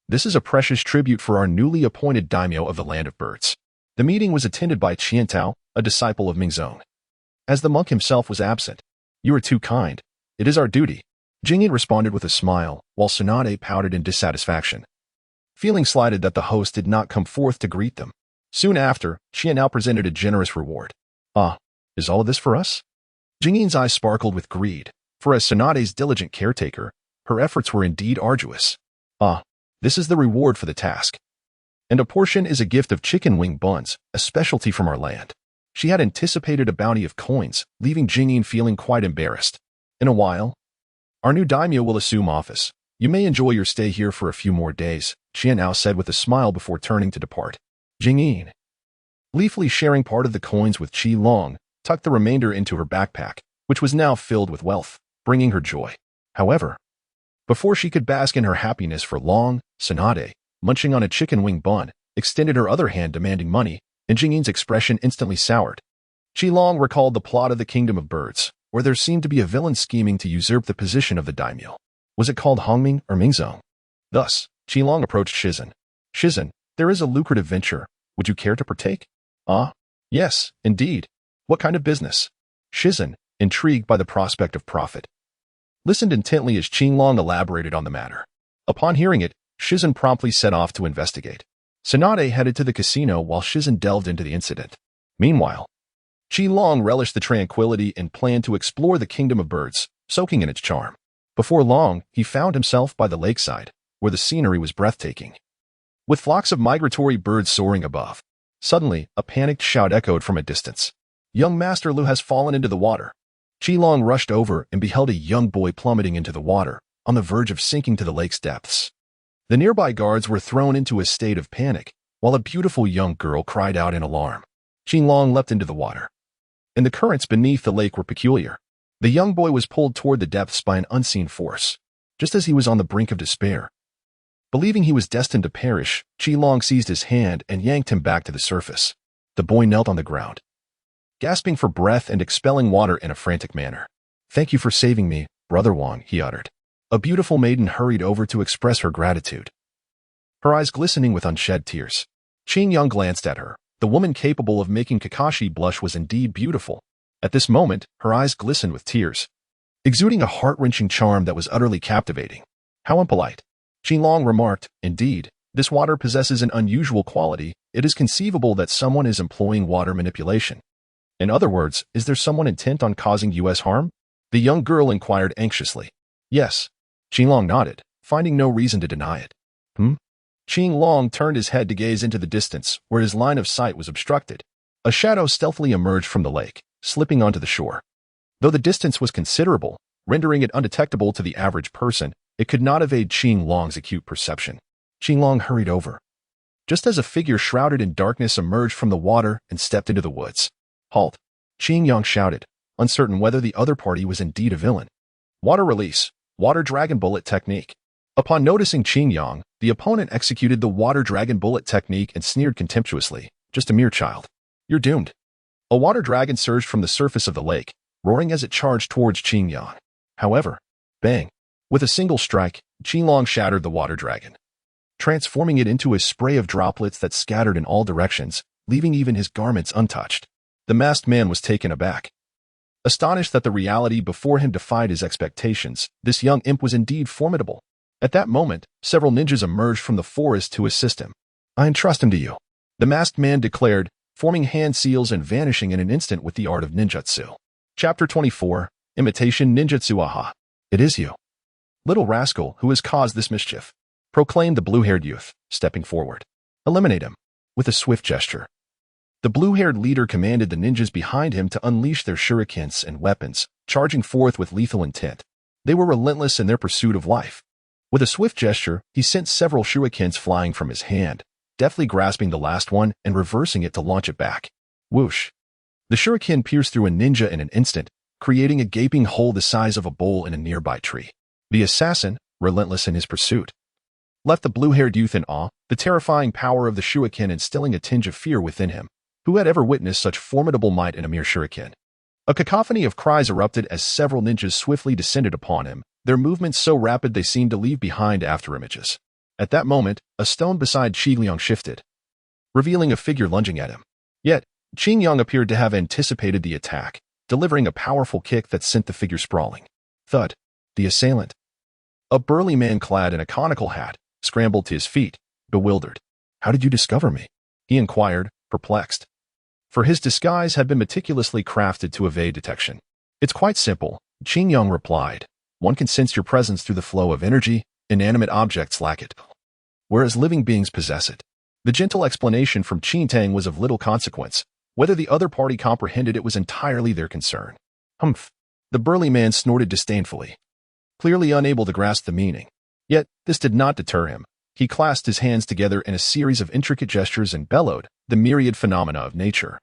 This is a precious tribute for our newly appointed daimyo of the land of birds. The meeting was attended by Qiantao, a disciple of Mingzong. As the monk himself was absent, "You are too kind. It is our duty." Jingyin responded with a smile, while Tsunade pouted in dissatisfaction, feeling slighted that the host did not come forth to greet them. Soon after, Qiantao presented a generous reward. "Ah, is all of this for us?" Jingyin's eyes sparkled with greed, for as Tsunade's diligent caretaker, her efforts were indeed arduous. "Ah, this is the reward for the task. And a portion is a gift of chicken wing buns, a specialty from our land." She had anticipated a bounty of coins, leaving Jingyin feeling quite embarrassed. "In a while, our new daimyo will assume office. You may enjoy your stay here for a few more days," Qiantao said with a smile before turning to depart. Jingyin, gleefully sharing part of the coins with Qinglong, tucked the remainder into her backpack, which was now filled with wealth, bringing her joy. However, before she could bask in her happiness for long, Tsunade, munching on a chicken wing bun, extended her other hand demanding money, and Jingyin's expression instantly soured. Qinglong recalled the plot of the Kingdom of Birds, where there seemed to be a villain scheming to usurp the position of the daimyo. Was it called Hongming or Mingzong? Thus, Qinglong approached Shizhen. "Shizhen, there is a lucrative venture. Would you care to partake?" "Ah, yes, indeed. What kind of business?" Shizhen, intrigued by the prospect of profit, listened intently as Qinglong elaborated on the matter. Upon hearing it, Shizhen promptly set off to investigate. Tsunade headed to the casino while Shizhen delved into the incident. Meanwhile, Qinglong relished the tranquility and planned to explore the Kingdom of Birds, soaking in its charm. Before long, he found himself by the lakeside, where the scenery was breathtaking, with flocks of migratory birds soaring above. Suddenly, a panicked shout echoed from a distance. "Young Master Lu has fallen into the water." Qinglong rushed over and beheld a young boy plummeting into the water, on the verge of sinking to the lake's depths. The nearby guards were thrown into a state of panic, while a beautiful young girl cried out in alarm. Qinglong leapt into the water, and the currents beneath the lake were peculiar. The young boy was pulled toward the depths by an unseen force. Just as he was on the brink of despair, believing he was destined to perish, Qinglong seized his hand and yanked him back to the surface. The boy knelt on the ground, gasping for breath and expelling water in a frantic manner. "Thank you for saving me, Brother Wang," he uttered. A beautiful maiden hurried over to express her gratitude, her eyes glistening with unshed tears. Qingyang glanced at her. The woman capable of making Kakashi blush was indeed beautiful. At this moment, her eyes glistened with tears, exuding a heart-wrenching charm that was utterly captivating. "How impolite," Qinglong remarked. "Indeed, this water possesses an unusual quality. It is conceivable that someone is employing water manipulation. In other words, is there someone intent on causing us harm?" The young girl inquired anxiously. "Yes." Qinglong nodded, finding no reason to deny it. Qinglong turned his head to gaze into the distance, where his line of sight was obstructed. A shadow stealthily emerged from the lake, slipping onto the shore. Though the distance was considerable, rendering it undetectable to the average person, it could not evade Qinglong's acute perception. Qinglong hurried over, just as a figure shrouded in darkness emerged from the water and stepped into the woods. "Halt!" Qingyang shouted, uncertain whether the other party was indeed a villain. "Water release, water dragon bullet technique." Upon noticing Qingyang, the opponent executed the water dragon bullet technique and sneered contemptuously. "Just a mere child. You're doomed." A water dragon surged from the surface of the lake, roaring as it charged towards Qingyang. However, bang! With a single strike, Qinglong shattered the water dragon, transforming it into a spray of droplets that scattered in all directions, leaving even his garments untouched. The masked man was taken aback. Astonished that the reality before him defied his expectations, this young imp was indeed formidable. At that moment, several ninjas emerged from the forest to assist him. "I entrust him to you," the masked man declared, forming hand seals and vanishing in an instant with the art of ninjutsu. Chapter 24, Imitation Ninjutsu. "Aha! It is you, little rascal who has caused this mischief," proclaimed the blue-haired youth, stepping forward. "Eliminate him." With a swift gesture, the blue-haired leader commanded the ninjas behind him to unleash their shurikens and weapons, charging forth with lethal intent. They were relentless in their pursuit of life. With a swift gesture, he sent several shurikens flying from his hand, deftly grasping the last one and reversing it to launch it back. Whoosh! The shuriken pierced through a ninja in an instant, creating a gaping hole the size of a bowl in a nearby tree. The assassin, relentless in his pursuit, left the blue-haired youth in awe, the terrifying power of the shuriken instilling a tinge of fear within him. Who had ever witnessed such formidable might in a mere shuriken? A cacophony of cries erupted as several ninjas swiftly descended upon him, their movements so rapid they seemed to leave behind afterimages. At that moment, a stone beside Qingliang shifted, revealing a figure lunging at him. Yet, Qingliang appeared to have anticipated the attack, delivering a powerful kick that sent the figure sprawling. Thud. The assailant, a burly man clad in a conical hat, scrambled to his feet, bewildered. "How did you discover me?" he inquired, perplexed. For his disguise had been meticulously crafted to evade detection. "It's quite simple," Qingliang replied. "One can sense your presence through the flow of energy. Inanimate objects lack it, whereas living beings possess it." The gentle explanation from Qintang was of little consequence. Whether the other party comprehended it was entirely their concern. "Humph!" The burly man snorted disdainfully, clearly unable to grasp the meaning. Yet, this did not deter him. He clasped his hands together in a series of intricate gestures and bellowed, the myriad phenomena of nature.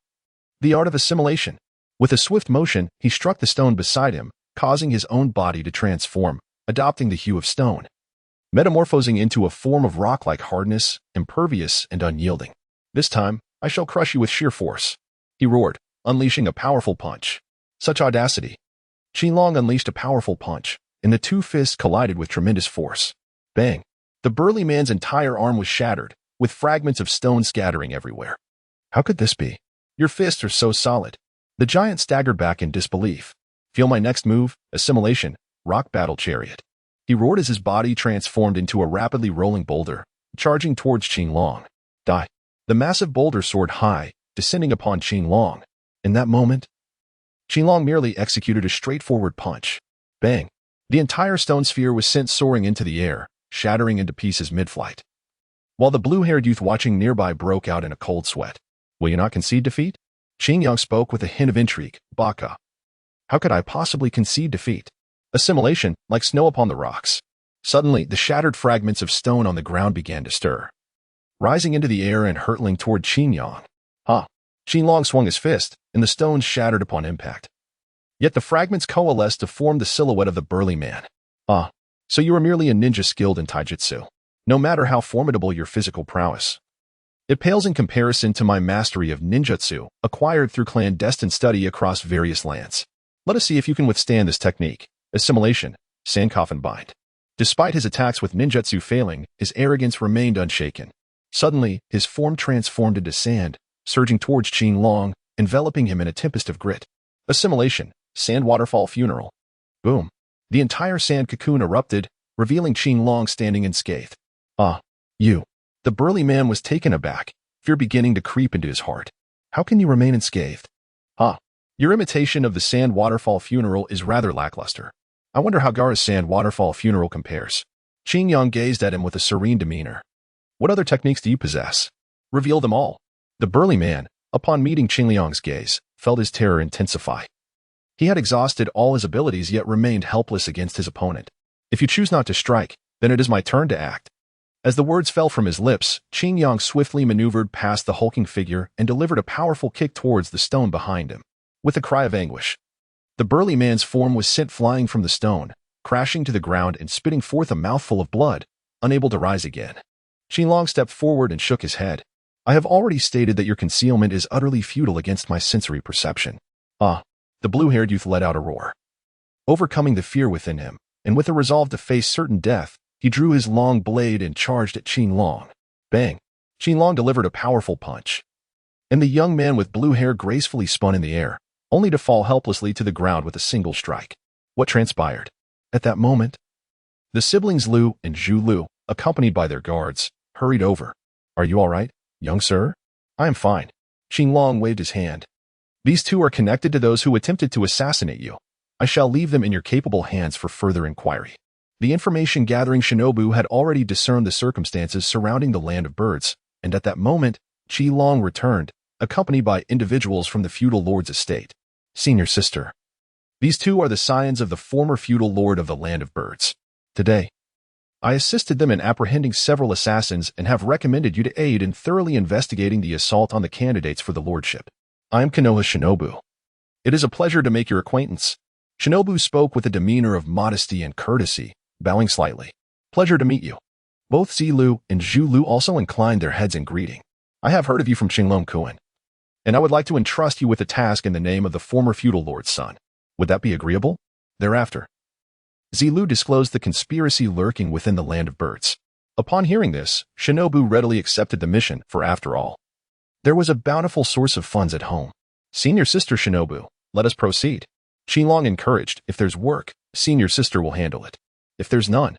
The art of assimilation. With a swift motion, he struck the stone beside him, causing his own body to transform, adopting the hue of stone, metamorphosing into a form of rock-like hardness, impervious and unyielding. "This time, I shall crush you with sheer force," he roared, unleashing a powerful punch. Such audacity! Qingliang unleashed a powerful punch, and the two fists collided with tremendous force. Bang! The burly man's entire arm was shattered, with fragments of stone scattering everywhere. "How could this be? Your fists are so solid." The giant staggered back in disbelief. "Feel my next move, assimilation, rock battle chariot," he roared as his body transformed into a rapidly rolling boulder, charging towards Qingliang. "Die!" The massive boulder soared high, descending upon Qingliang. In that moment, Qingliang merely executed a straightforward punch. Bang! The entire stone sphere was sent soaring into the air, shattering into pieces mid-flight. While the blue-haired youth watching nearby broke out in a cold sweat. "Will you not concede defeat?" Qingliang spoke with a hint of intrigue. "Baka. How could I possibly concede defeat? Assimilation, like snow upon the rocks." Suddenly, the shattered fragments of stone on the ground began to stir, rising into the air and hurtling toward Qingliang. "Ha!" Qingliang swung his fist, and the stones shattered upon impact. Yet the fragments coalesced to form the silhouette of the burly man. "Ah, so you are merely a ninja skilled in taijutsu. No matter how formidable your physical prowess, it pales in comparison to my mastery of ninjutsu, acquired through clandestine study across various lands. Let us see if you can withstand this technique. Assimilation, Sankoffen bind." Despite his attacks with ninjutsu failing, his arrogance remained unshaken. Suddenly, his form transformed into sand, surging towards Qingliang, enveloping him in a tempest of grit. Assimilation, sand waterfall funeral. Boom. The entire sand cocoon erupted, revealing Qingliang standing unscathed. "Ah, you." The burly man was taken aback, fear beginning to creep into his heart. "How can you remain unscathed?" "Ah, your imitation of the sand waterfall funeral is rather lackluster. I wonder how Gaara's sand waterfall funeral compares." Qingliang gazed at him with a serene demeanor. "What other techniques do you possess? Reveal them all." The burly man, upon meeting Qingliang's gaze, felt his terror intensify. He had exhausted all his abilities yet remained helpless against his opponent. "If you choose not to strike, then it is my turn to act." As the words fell from his lips, Qingliang swiftly maneuvered past the hulking figure and delivered a powerful kick towards the stone behind him. With a cry of anguish, the burly man's form was sent flying from the stone, crashing to the ground and spitting forth a mouthful of blood, unable to rise again. Qingliang stepped forward and shook his head. "I have already stated that your concealment is utterly futile against my sensory perception." "Ah." The blue-haired youth let out a roar. Overcoming the fear within him, and with a resolve to face certain death, he drew his long blade and charged at Qingliang. Bang! Qingliang delivered a powerful punch, and the young man with blue hair gracefully spun in the air, only to fall helplessly to the ground with a single strike. What transpired? At that moment, the siblings Lu and Zhu Lu, accompanied by their guards, hurried over. Are you all right, young sir? I am fine. Xinlong waved his hand. These two are connected to those who attempted to assassinate you. I shall leave them in your capable hands for further inquiry. The information-gathering shinobu had already discerned the circumstances surrounding the land of birds, and at that moment, Xilong returned, accompanied by individuals from the feudal lord's estate. Senior sister. These two are the scions of the former feudal lord of the land of birds. Today, I assisted them in apprehending several assassins and have recommended you to aid in thoroughly investigating the assault on the candidates for the lordship. I am Konoha Shinobu. It is a pleasure to make your acquaintance. Shinobu spoke with a demeanor of modesty and courtesy, bowing slightly. Pleasure to meet you. Both Zilu and Zhu Lu also inclined their heads in greeting. I have heard of you from Xinglong Kuan, and I would like to entrust you with a task in the name of the former feudal lord's son. Would that be agreeable? Thereafter, Zilu disclosed the conspiracy lurking within the land of birds. Upon hearing this, Shinobu readily accepted the mission, for after all, there was a bountiful source of funds at home. Senior sister Shinobu, let us proceed. Xinlong encouraged, if there's work, senior sister will handle it. If there's none,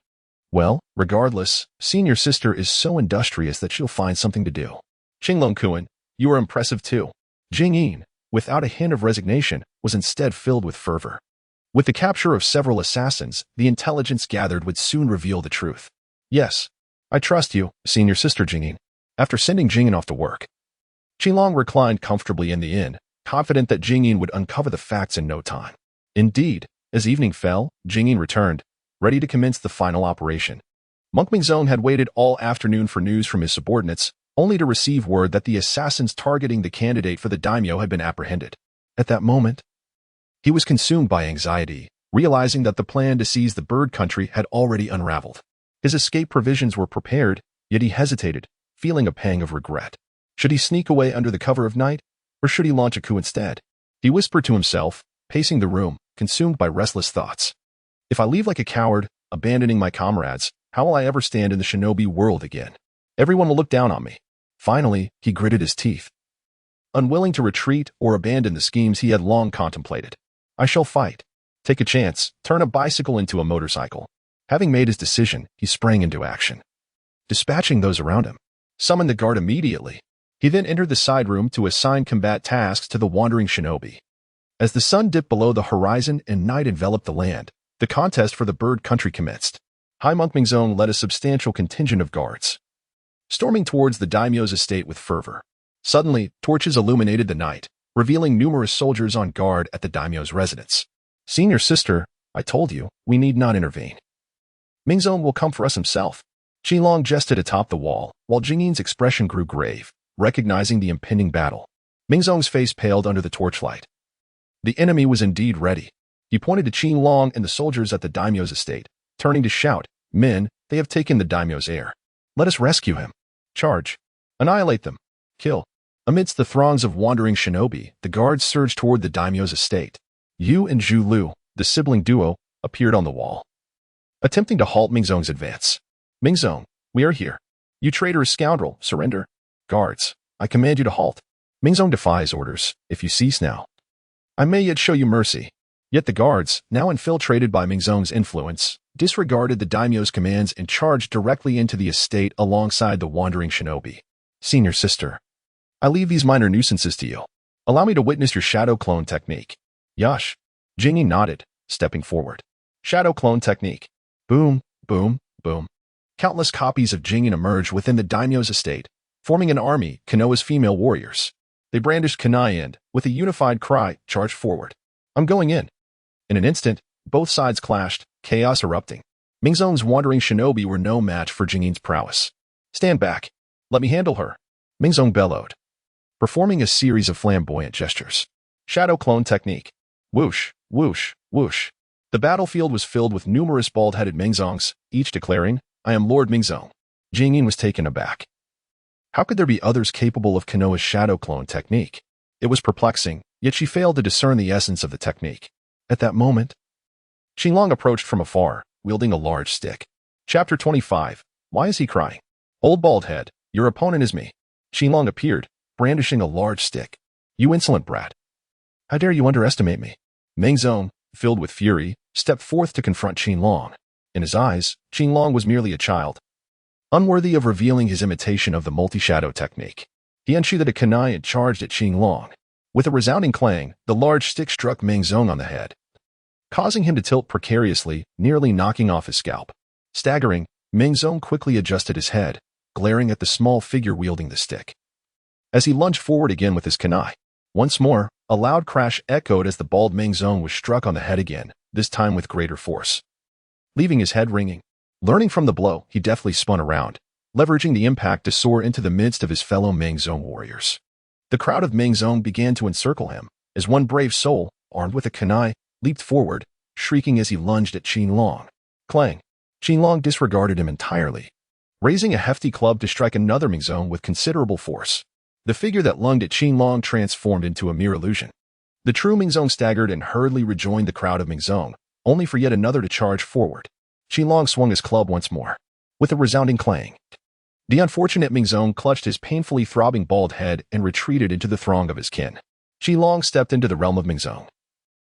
well, regardless, senior sister is so industrious that she'll find something to do. Xinglong Kuan, you are impressive too. Jingyin, without a hint of resignation, was instead filled with fervor. With the capture of several assassins, the intelligence gathered would soon reveal the truth. Yes, I trust you, senior sister Jingyin. After sending Jingyin off to work, Xinlong reclined comfortably in the inn, confident that Jingyin would uncover the facts in no time. Indeed, as evening fell, Jingyin returned, ready to commence the final operation. Monk Mingzong had waited all afternoon for news from his subordinates, only to receive word that the assassins targeting the candidate for the daimyo had been apprehended. At that moment, he was consumed by anxiety, realizing that the plan to seize the bird country had already unraveled. His escape provisions were prepared, yet he hesitated, feeling a pang of regret. Should he sneak away under the cover of night, or should he launch a coup instead? He whispered to himself, pacing the room, consumed by restless thoughts. If I leave like a coward, abandoning my comrades, how will I ever stand in the shinobi world again? Everyone will look down on me. Finally, he gritted his teeth, unwilling to retreat or abandon the schemes he had long contemplated. I shall fight. Take a chance, turn a bicycle into a motorcycle. Having made his decision, he sprang into action. Dispatching those around him, summoned the guard immediately. He then entered the side room to assign combat tasks to the wandering shinobi. As the sun dipped below the horizon and night enveloped the land, the contest for the bird country commenced. High Monk Mingzong led a substantial contingent of guards, storming towards the daimyo's estate with fervor. Suddenly, torches illuminated the night, revealing numerous soldiers on guard at the daimyo's residence. Senior sister, I told you, we need not intervene. Mingzong will come for us himself. Xilong jested atop the wall, while Jingyin's expression grew grave, recognizing the impending battle. Mingzong's face paled under the torchlight. The enemy was indeed ready. He pointed to Xilong and the soldiers at the daimyo's estate, turning to shout, Men, they have taken the daimyo's heir. Let us rescue him. Charge. Annihilate them. Kill. Amidst the throngs of wandering shinobi, the guards surged toward the daimyo's estate. Yu and Zhu Lu, the sibling duo, appeared on the wall, attempting to halt Mingzong's advance. Mingzong, we are here. You traitorous scoundrel, surrender. Guards, I command you to halt. Mingzong defies orders. If you cease now, I may yet show you mercy. Yet the guards, now infiltrated by Mingzong's influence, disregarded the daimyo's commands and charged directly into the estate alongside the wandering shinobi. Senior sister, I leave these minor nuisances to you. Allow me to witness your shadow clone technique. Yash. Jingyi nodded, stepping forward. Shadow clone technique. Boom, boom, boom. Countless copies of Jingyin emerged within the daimyo's estate, forming an army, Konoha's female warriors. They brandished kunai and, with a unified cry, charged forward. I'm going in. In an instant, both sides clashed, chaos erupting. Mingzong's wandering shinobi were no match for Jingyin's prowess. Stand back. Let me handle her. Mingzong bellowed, performing a series of flamboyant gestures. Shadow clone technique. Whoosh, whoosh, whoosh. The battlefield was filled with numerous bald-headed Mingzongs, each declaring, I am Lord Mingzong. Jingyin was taken aback. How could there be others capable of Konoha's shadow clone technique? It was perplexing, yet she failed to discern the essence of the technique. At that moment, Xinlong approached from afar, wielding a large stick. Chapter 25. Why is he crying? Old bald head, your opponent is me. Xinlong appeared, brandishing a large stick. You insolent brat. How dare you underestimate me? Meng Zong, filled with fury, stepped forth to confront Qinlong. In his eyes, Qinlong was merely a child, unworthy of revealing his imitation of the multi-shadow technique. He unsheathed a kunai and charged at Qinlong. With a resounding clang, the large stick struck Meng Zong on the head, causing him to tilt precariously, nearly knocking off his scalp. Staggering, Meng Zong quickly adjusted his head, glaring at the small figure wielding the stick. As he lunged forward again with his kunai, once more, a loud crash echoed as the bald Meng Zong was struck on the head again, this time with greater force, leaving his head ringing. Learning from the blow, he deftly spun around, leveraging the impact to soar into the midst of his fellow Meng Zong warriors. The crowd of Meng Zong began to encircle him, as one brave soul, armed with a kunai, leaped forward, shrieking as he lunged at Qinlong. Clang! Qinlong disregarded him entirely, raising a hefty club to strike another Meng Zong with considerable force. The figure that lunged at Qinlong transformed into a mere illusion. The true Meng Zong staggered and hurriedly rejoined the crowd of Meng Zong, only for yet another to charge forward. Qinlong swung his club once more, with a resounding clang. The unfortunate Meng Zong clutched his painfully throbbing bald head and retreated into the throng of his kin. Qinlong stepped into the realm of Meng Zong,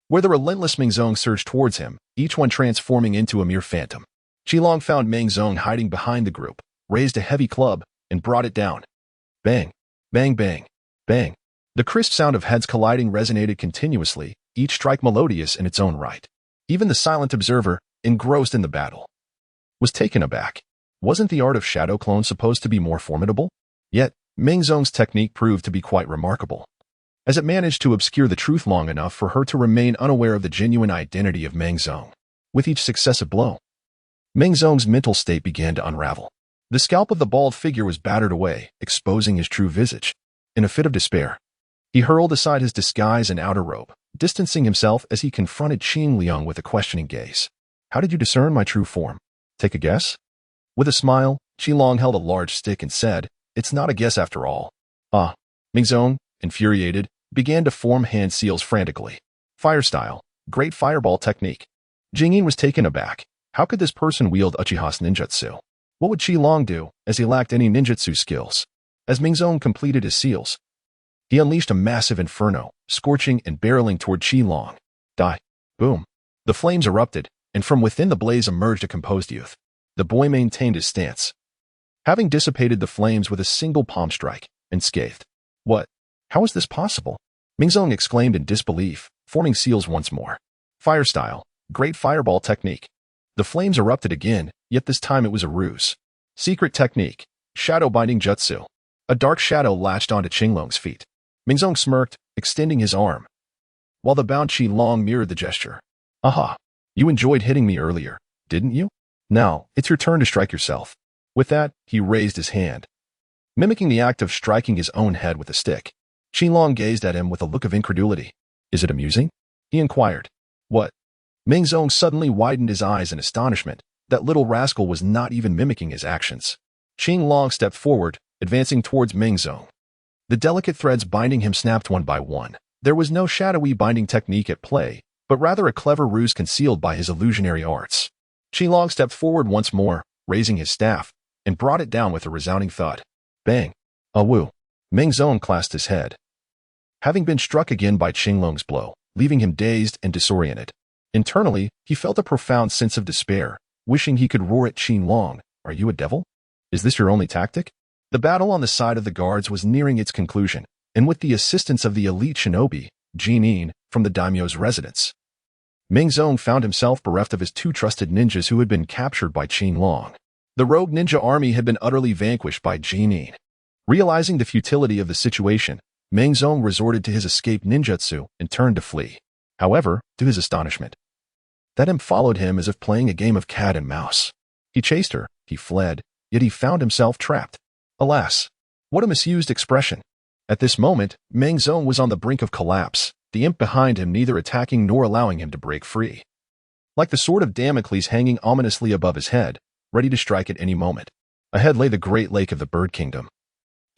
where the relentless Meng Zong surged towards him, each one transforming into a mere phantom. Qinlong found Meng Zong hiding behind the group, raised a heavy club, and brought it down. Bang! Bang bang! Bang! The crisp sound of heads colliding resonated continuously, each strike melodious in its own right. Even the silent observer, engrossed in the battle, was taken aback. Wasn't the art of shadow clone supposed to be more formidable? Yet, Meng Zong's technique proved to be quite remarkable, as it managed to obscure the truth long enough for her to remain unaware of the genuine identity of Meng Zong. With each successive blow, Meng Zong's mental state began to unravel. The scalp of the bald figure was battered away, exposing his true visage. In a fit of despair, he hurled aside his disguise and outer robe, distancing himself as he confronted Qin Liang with a questioning gaze. How did you discern my true form? Take a guess? With a smile, Qinlong held a large stick and said, It's not a guess after all. Ah. Meng Zong, infuriated, began to form hand seals frantically. Fire style, great fireball technique. Jingyin was taken aback. How could this person wield Uchiha's ninjutsu? What would Qinlong do, as he lacked any ninjutsu skills? As Meng Zong completed his seals, he unleashed a massive inferno, scorching and barreling toward Qinlong. Die. Boom. The flames erupted, and from within the blaze emerged a composed youth. The boy maintained his stance, having dissipated the flames with a single palm strike, and scathed. What? How is this possible? Meng Zong exclaimed in disbelief, forming seals once more. Fire style, great fireball technique. The flames erupted again, yet this time it was a ruse. Secret technique, shadow binding jutsu. A dark shadow latched onto Qinlong's feet. Meng Zong smirked, extending his arm, while the bound Qinlong mirrored the gesture. Aha! You enjoyed hitting me earlier, didn't you? Now, it's your turn to strike yourself. With that, he raised his hand, mimicking the act of striking his own head with a stick. Qinlong gazed at him with a look of incredulity. Is it amusing? He inquired. What? Meng Zong suddenly widened his eyes in astonishment. That little rascal was not even mimicking his actions. Qinlong stepped forward, advancing towards Meng Zong. The delicate threads binding him snapped one by one. There was no shadowy binding technique at play, but rather a clever ruse concealed by his illusionary arts. Qinlong stepped forward once more, raising his staff, and brought it down with a resounding thud. Bang! Awoo! Meng Zong clasped his head, having been struck again by Qinlong's blow, leaving him dazed and disoriented. Internally, he felt a profound sense of despair, wishing he could roar at Qinlong, Are you a devil? Is this your only tactic? The battle on the side of the guards was nearing its conclusion, and with the assistance of the elite shinobi, Chunnin, from the daimyo's residence, Meng Zong found himself bereft of his two trusted ninjas who had been captured by Qinlong. The rogue ninja army had been utterly vanquished by Chunnin. Realizing the futility of the situation, Meng Zong resorted to his escape ninjutsu and turned to flee. However, to his astonishment, that imp followed him as if playing a game of cat and mouse. He chased her, he fled, yet he found himself trapped. Alas, what a misused expression. At this moment, Meng Zong was on the brink of collapse, the imp behind him neither attacking nor allowing him to break free. Like the sword of Damocles hanging ominously above his head, ready to strike at any moment. Ahead lay the great lake of the bird kingdom.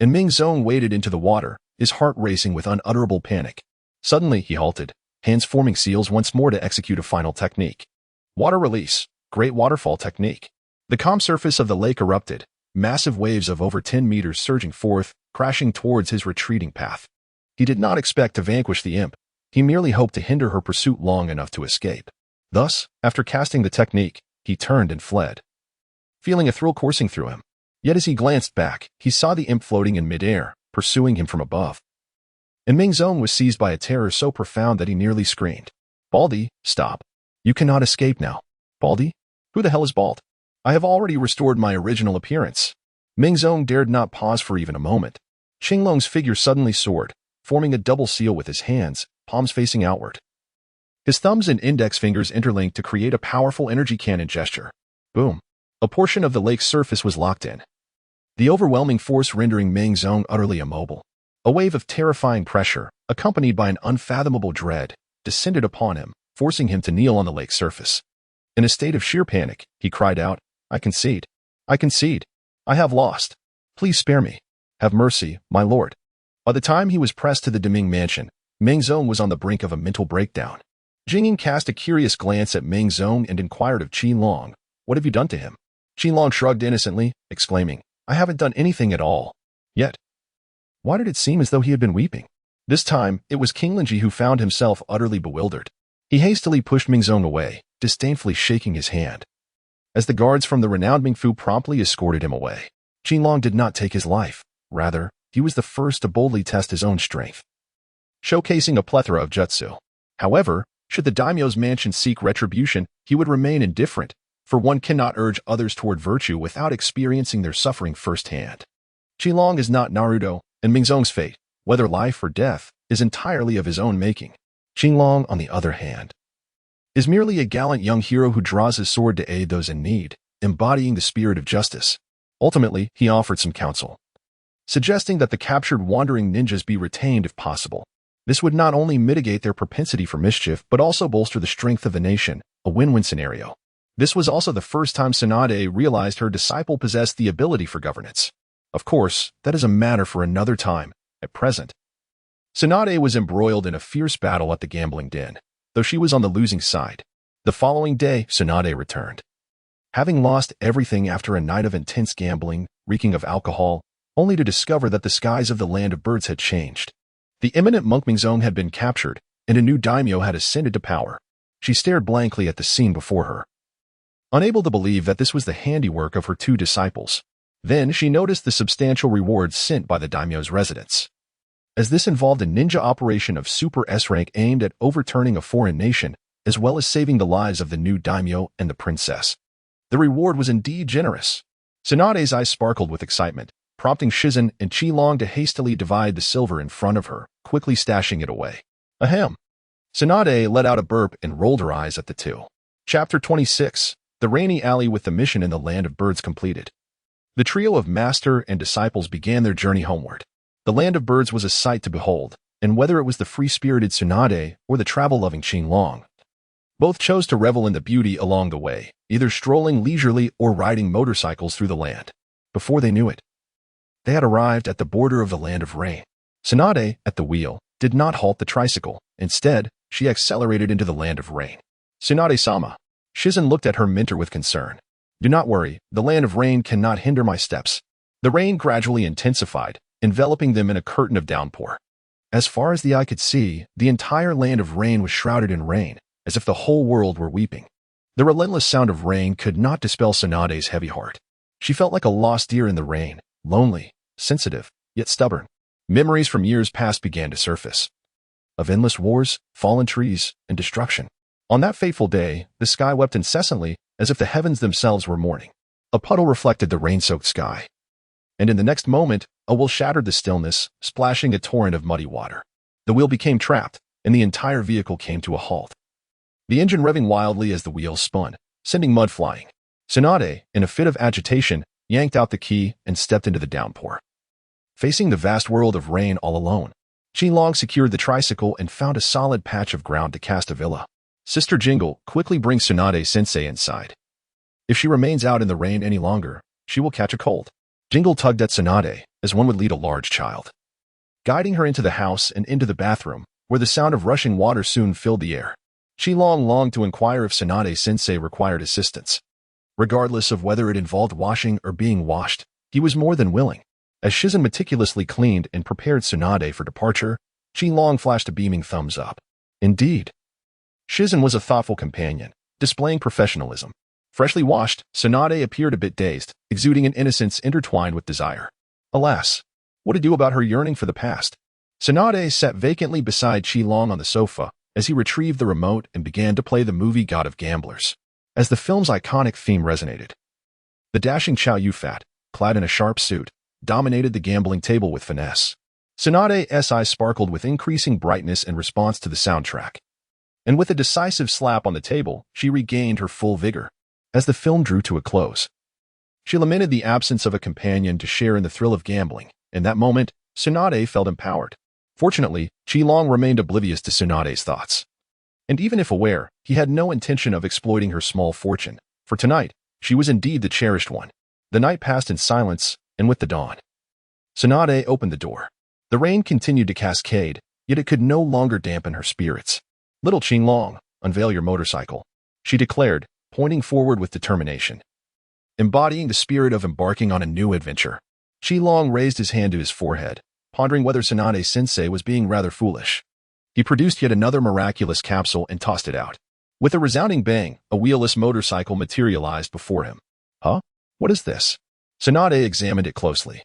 And Meng Zong waded into the water, his heart racing with unutterable panic. Suddenly, he halted, hands forming seals once more to execute a final technique. Water release, great waterfall technique. The calm surface of the lake erupted, massive waves of over 10 meters surging forth, crashing towards his retreating path. He did not expect to vanquish the imp. He merely hoped to hinder her pursuit long enough to escape. Thus, after casting the technique, he turned and fled, feeling a thrill coursing through him. Yet as he glanced back, he saw the imp floating in midair, pursuing him from above. And Ming's own was seized by a terror so profound that he nearly screamed. "Baldy, stop. You cannot escape now." "Baldy? Who the hell is Bald? I have already restored my original appearance." Ming's own dared not pause for even a moment. Qinglong's figure suddenly soared, forming a double seal with his hands, palms facing outward. His thumbs and index fingers interlinked to create a powerful energy cannon gesture. Boom. A portion of the lake's surface was locked in, the overwhelming force rendering Ming's own utterly immobile. A wave of terrifying pressure, accompanied by an unfathomable dread, descended upon him, forcing him to kneel on the lake's surface. In a state of sheer panic, he cried out, "I concede. I concede. I have lost. Please spare me. Have mercy, my lord." By the time he was pressed to the Deming mansion, Ming's own was on the brink of a mental breakdown. Jingyin cast a curious glance at Ming's own and inquired of Qinglong, "What have you done to him?" Qinglong shrugged innocently, exclaiming, "I haven't done anything at all." Yet, why did it seem as though he had been weeping? This time, it was King Linji who found himself utterly bewildered. He hastily pushed Ming's own away, disdainfully shaking his hand. As the guards from the renowned Ming Fu promptly escorted him away, Qinglong did not take his life. Rather, he was the first to boldly test his own strength, showcasing a plethora of jutsu. However, should the daimyo's mansion seek retribution, he would remain indifferent, for one cannot urge others toward virtue without experiencing their suffering firsthand. Qinglong is not Naruto, and Ming's own's fate, whether life or death, is entirely of his own making. Qinglong, on the other hand, is merely a gallant young hero who draws his sword to aid those in need, embodying the spirit of justice. Ultimately, he offered some counsel, suggesting that the captured wandering ninjas be retained if possible. This would not only mitigate their propensity for mischief, but also bolster the strength of the nation, a win-win scenario. This was also the first time Tsunade realized her disciple possessed the ability for governance. Of course, that is a matter for another time. At present, Tsunade was embroiled in a fierce battle at the gambling den, though she was on the losing side. The following day, Tsunade returned, having lost everything after a night of intense gambling, reeking of alcohol, only to discover that the skies of the land of birds had changed. The eminent monk Mingzong had been captured, and a new daimyo had ascended to power. She stared blankly at the scene before her, unable to believe that this was the handiwork of her two disciples. Then she noticed the substantial rewards sent by the daimyo's residents, as this involved a ninja operation of Super S rank aimed at overturning a foreign nation, as well as saving the lives of the new daimyo and the princess. The reward was indeed generous. Tsunade's eyes sparkled with excitement, prompting Shizen and Qilong to hastily divide the silver in front of her, quickly stashing it away. Ahem. Tsunade let out a burp and rolled her eyes at the two. Chapter 26. The Rainy Alley with the mission in the Land of Birds completed. The trio of master and disciples began their journey homeward. The Land of Birds was a sight to behold, and whether it was the free-spirited Tsunade or the travel-loving Qinglong, both chose to revel in the beauty along the way, either strolling leisurely or riding motorcycles through the land. Before they knew it, they had arrived at the border of the Land of Rain. Tsunade, at the wheel, did not halt the tricycle. Instead, she accelerated into the Land of Rain. Tsunade-sama. Shizen looked at her mentor with concern. Do not worry, the Land of Rain cannot hinder my steps. The rain gradually intensified, enveloping them in a curtain of downpour. As far as the eye could see, the entire Land of Rain was shrouded in rain, as if the whole world were weeping. The relentless sound of rain could not dispel Tsunade's heavy heart. She felt like a lost deer in the rain, lonely, sensitive, yet stubborn. Memories from years past began to surface, of endless wars, fallen trees, and destruction. On that fateful day, the sky wept incessantly, as if the heavens themselves were mourning. A puddle reflected the rain-soaked sky, and in the next moment, a will shattered the stillness, splashing a torrent of muddy water. The wheel became trapped, and the entire vehicle came to a halt, the engine revving wildly as the wheels spun, sending mud flying. Tsunade, in a fit of agitation, yanked out the key and stepped into the downpour, facing the vast world of rain all alone. Qinglong secured the tricycle and found a solid patch of ground to cast a villa. Sister Jingle, quickly bring Tsunade-sensei inside. If she remains out in the rain any longer, she will catch a cold. Jingle tugged at Tsunade, as one would lead a large child, guiding her into the house and into the bathroom, where the sound of rushing water soon filled the air. Qilong longed to inquire if Tsunade-sensei required assistance. Regardless of whether it involved washing or being washed, he was more than willing. As Shizen meticulously cleaned and prepared Tsunade for departure, Qilong flashed a beaming thumbs up. Indeed. Shizen was a thoughtful companion, displaying professionalism. Freshly washed, Tsunade appeared a bit dazed, exuding an innocence intertwined with desire. Alas, what to do about her yearning for the past? Tsunade sat vacantly beside Qilong on the sofa as he retrieved the remote and began to play the movie God of Gamblers. As the film's iconic theme resonated, the dashing Chow Yun-fat, clad in a sharp suit, dominated the gambling table with finesse. Tsunade's eyes sparkled with increasing brightness in response to the soundtrack. And with a decisive slap on the table, she regained her full vigor. As the film drew to a close, she lamented the absence of a companion to share in the thrill of gambling. In that moment, Tsunade felt empowered. Fortunately, Qilong remained oblivious to Tsunade's thoughts. And even if aware, he had no intention of exploiting her small fortune. For tonight, she was indeed the cherished one. The night passed in silence, and with the dawn, Tsunade opened the door. The rain continued to cascade, yet it could no longer dampen her spirits. "Little Qilong, unveil your motorcycle," she declared, pointing forward with determination. Embodying the spirit of embarking on a new adventure, Qilong raised his hand to his forehead, pondering whether Tsunade-sensei was being rather foolish. He produced yet another miraculous capsule and tossed it out. With a resounding bang, a wheelless motorcycle materialized before him. "Huh? What is this?" Tsunade examined it closely,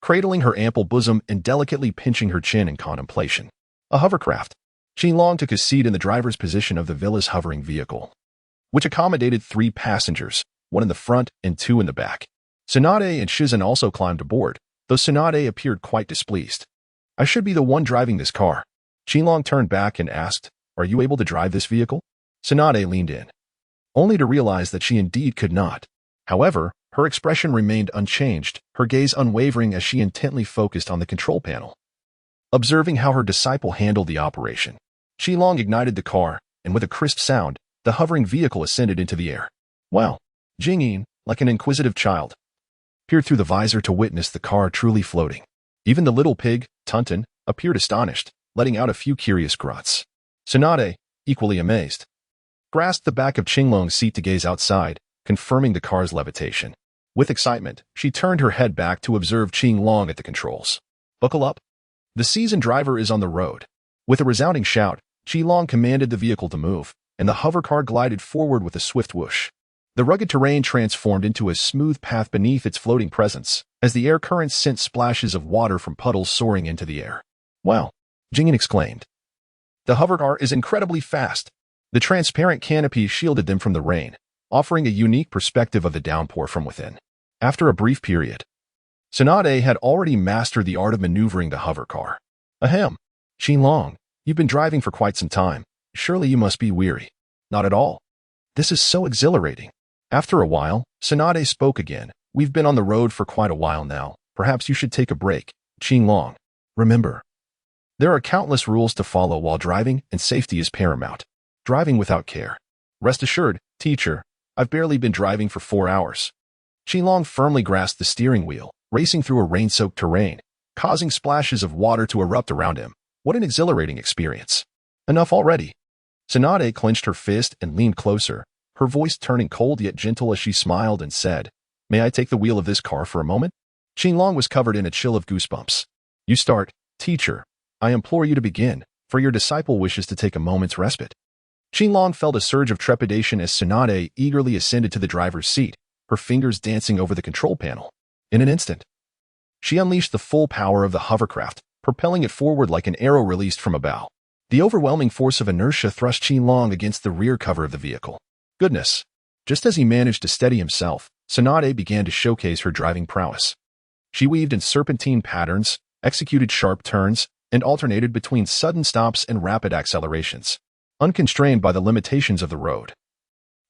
cradling her ample bosom and delicately pinching her chin in contemplation. A hovercraft. Qilong took his seat in the driver's position of the villa's hovering vehicle, which accommodated 3 passengers, 1 in the front and 2 in the back. Tsunade and Shizen also climbed aboard, though Tsunade appeared quite displeased. "I should be the one driving this car." Qilong turned back and asked, "Are you able to drive this vehicle?" Tsunade leaned in, only to realize that she indeed could not. However, her expression remained unchanged, her gaze unwavering as she intently focused on the control panel. Observing how her disciple handled the operation, Qilong ignited the car, and with a crisp sound, the hovering vehicle ascended into the air. Wow! Jingyin, like an inquisitive child, peered through the visor to witness the car truly floating. Even the little pig, Chunnin, appeared astonished, letting out a few curious grunts. Tsunade, equally amazed, grasped the back of Qilong's seat to gaze outside, confirming the car's levitation. With excitement, she turned her head back to observe Qilong at the controls. "Buckle up. The seasoned driver is on the road." With a resounding shout, Qilong commanded the vehicle to move, and the hovercar glided forward with a swift whoosh. The rugged terrain transformed into a smooth path beneath its floating presence, as the air currents sent splashes of water from puddles soaring into the air. "Wow!" Jingyin exclaimed. "The hovercar is incredibly fast." The transparent canopy shielded them from the rain, offering a unique perspective of the downpour from within. After a brief period, Tsunade had already mastered the art of maneuvering the hovercar. "Ahem. Qilong, you've been driving for quite some time. Surely you must be weary." "Not at all. This is so exhilarating." After a while, Tsunade spoke again. "We've been on the road for quite a while now. Perhaps you should take a break." "Qilong, remember, there are countless rules to follow while driving, and safety is paramount. Driving without care." "Rest assured, teacher, I've barely been driving for 4 hours." Qilong firmly grasped the steering wheel, racing through a rain-soaked terrain, causing splashes of water to erupt around him. What an exhilarating experience. "Enough already." Tsunade clenched her fist and leaned closer, her voice turning cold yet gentle as she smiled and said, "May I take the wheel of this car for a moment?" Qilong was covered in a chill of goosebumps. "You start, teacher. I implore you to begin, for your disciple wishes to take a moment's respite." Qilong felt a surge of trepidation as Tsunade eagerly ascended to the driver's seat, her fingers dancing over the control panel. In an instant, she unleashed the full power of the hovercraft, propelling it forward like an arrow released from a bow. The overwhelming force of inertia thrust Qilong against the rear cover of the vehicle. Goodness! Just as he managed to steady himself, Tsunade began to showcase her driving prowess. She weaved in serpentine patterns, executed sharp turns, and alternated between sudden stops and rapid accelerations, unconstrained by the limitations of the road.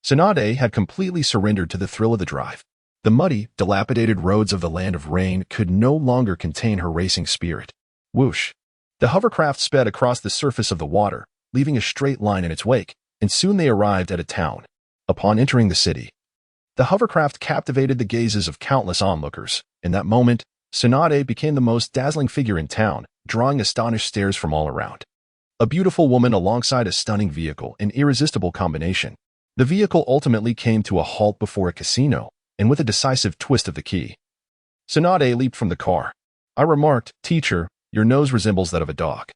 Tsunade had completely surrendered to the thrill of the drive. The muddy, dilapidated roads of the land of rain could no longer contain her racing spirit. Whoosh! The hovercraft sped across the surface of the water, leaving a straight line in its wake, and soon they arrived at a town. Upon entering the city, the hovercraft captivated the gazes of countless onlookers. In that moment, Tsunade became the most dazzling figure in town, drawing astonished stares from all around. A beautiful woman alongside a stunning vehicle, an irresistible combination. The vehicle ultimately came to a halt before a casino, and with a decisive twist of the key, Tsunade leaped from the car. "I remarked, teacher, your nose resembles that of a dog."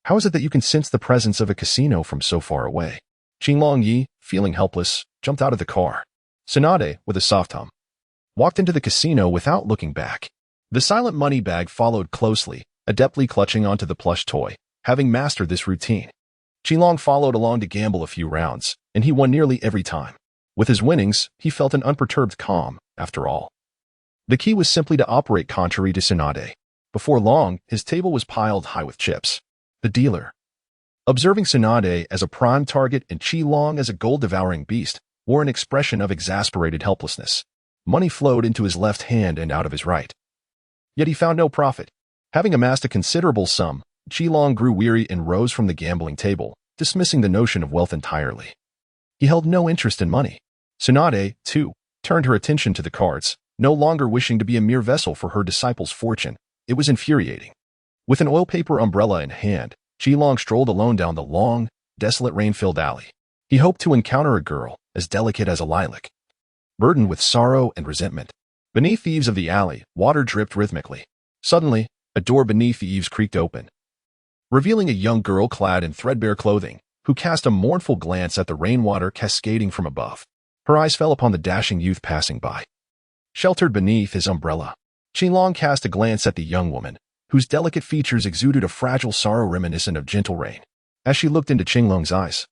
How is it that you can sense the presence of a casino from so far away? Qinglong Yi, feeling helpless, jumped out of the car. Tsunade, with a soft hum, walked into the casino without looking back. The silent money bag followed closely, adeptly clutching onto the plush toy, having mastered this routine. Qinglong followed along to gamble a few rounds, and he won nearly every time. With his winnings, he felt an unperturbed calm, after all. The key was simply to operate contrary to Tsunade. Before long, his table was piled high with chips. The dealer, observing Tsunade as a prime target and Qinglong as a gold-devouring beast, wore an expression of exasperated helplessness. Money flowed into his left hand and out of his right. Yet he found no profit. Having amassed a considerable sum, Qinglong grew weary and rose from the gambling table, dismissing the notion of wealth entirely. He held no interest in money. Tsunade, too, turned her attention to the cards, no longer wishing to be a mere vessel for her disciple's fortune. It was infuriating. With an oil paper umbrella in hand, Qinglong strolled alone down the long, desolate rain-filled alley. He hoped to encounter a girl, as delicate as a lilac, burdened with sorrow and resentment. Beneath the eaves of the alley, water dripped rhythmically. Suddenly, a door beneath the eaves creaked open, revealing a young girl clad in threadbare clothing, who cast a mournful glance at the rainwater cascading from above. Her eyes fell upon the dashing youth passing by. Sheltered beneath his umbrella, Qinglong cast a glance at the young woman, whose delicate features exuded a fragile sorrow reminiscent of gentle rain. As she looked into Qinglong's eyes,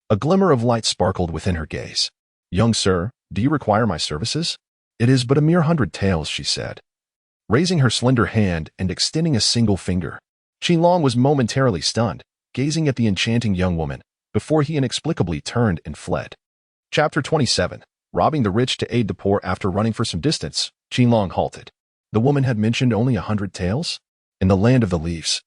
a glimmer of light sparkled within her gaze. "Young sir, do you require my services?" "It is but a mere 100 taels," she said, raising her slender hand and extending a single finger. Qinglong was momentarily stunned, gazing at the enchanting young woman, before he inexplicably turned and fled. Chapter 27. Robbing the rich to aid the poor. After running for some distance, Qinglong halted. The woman had mentioned only 100 taels? In the land of the leaves,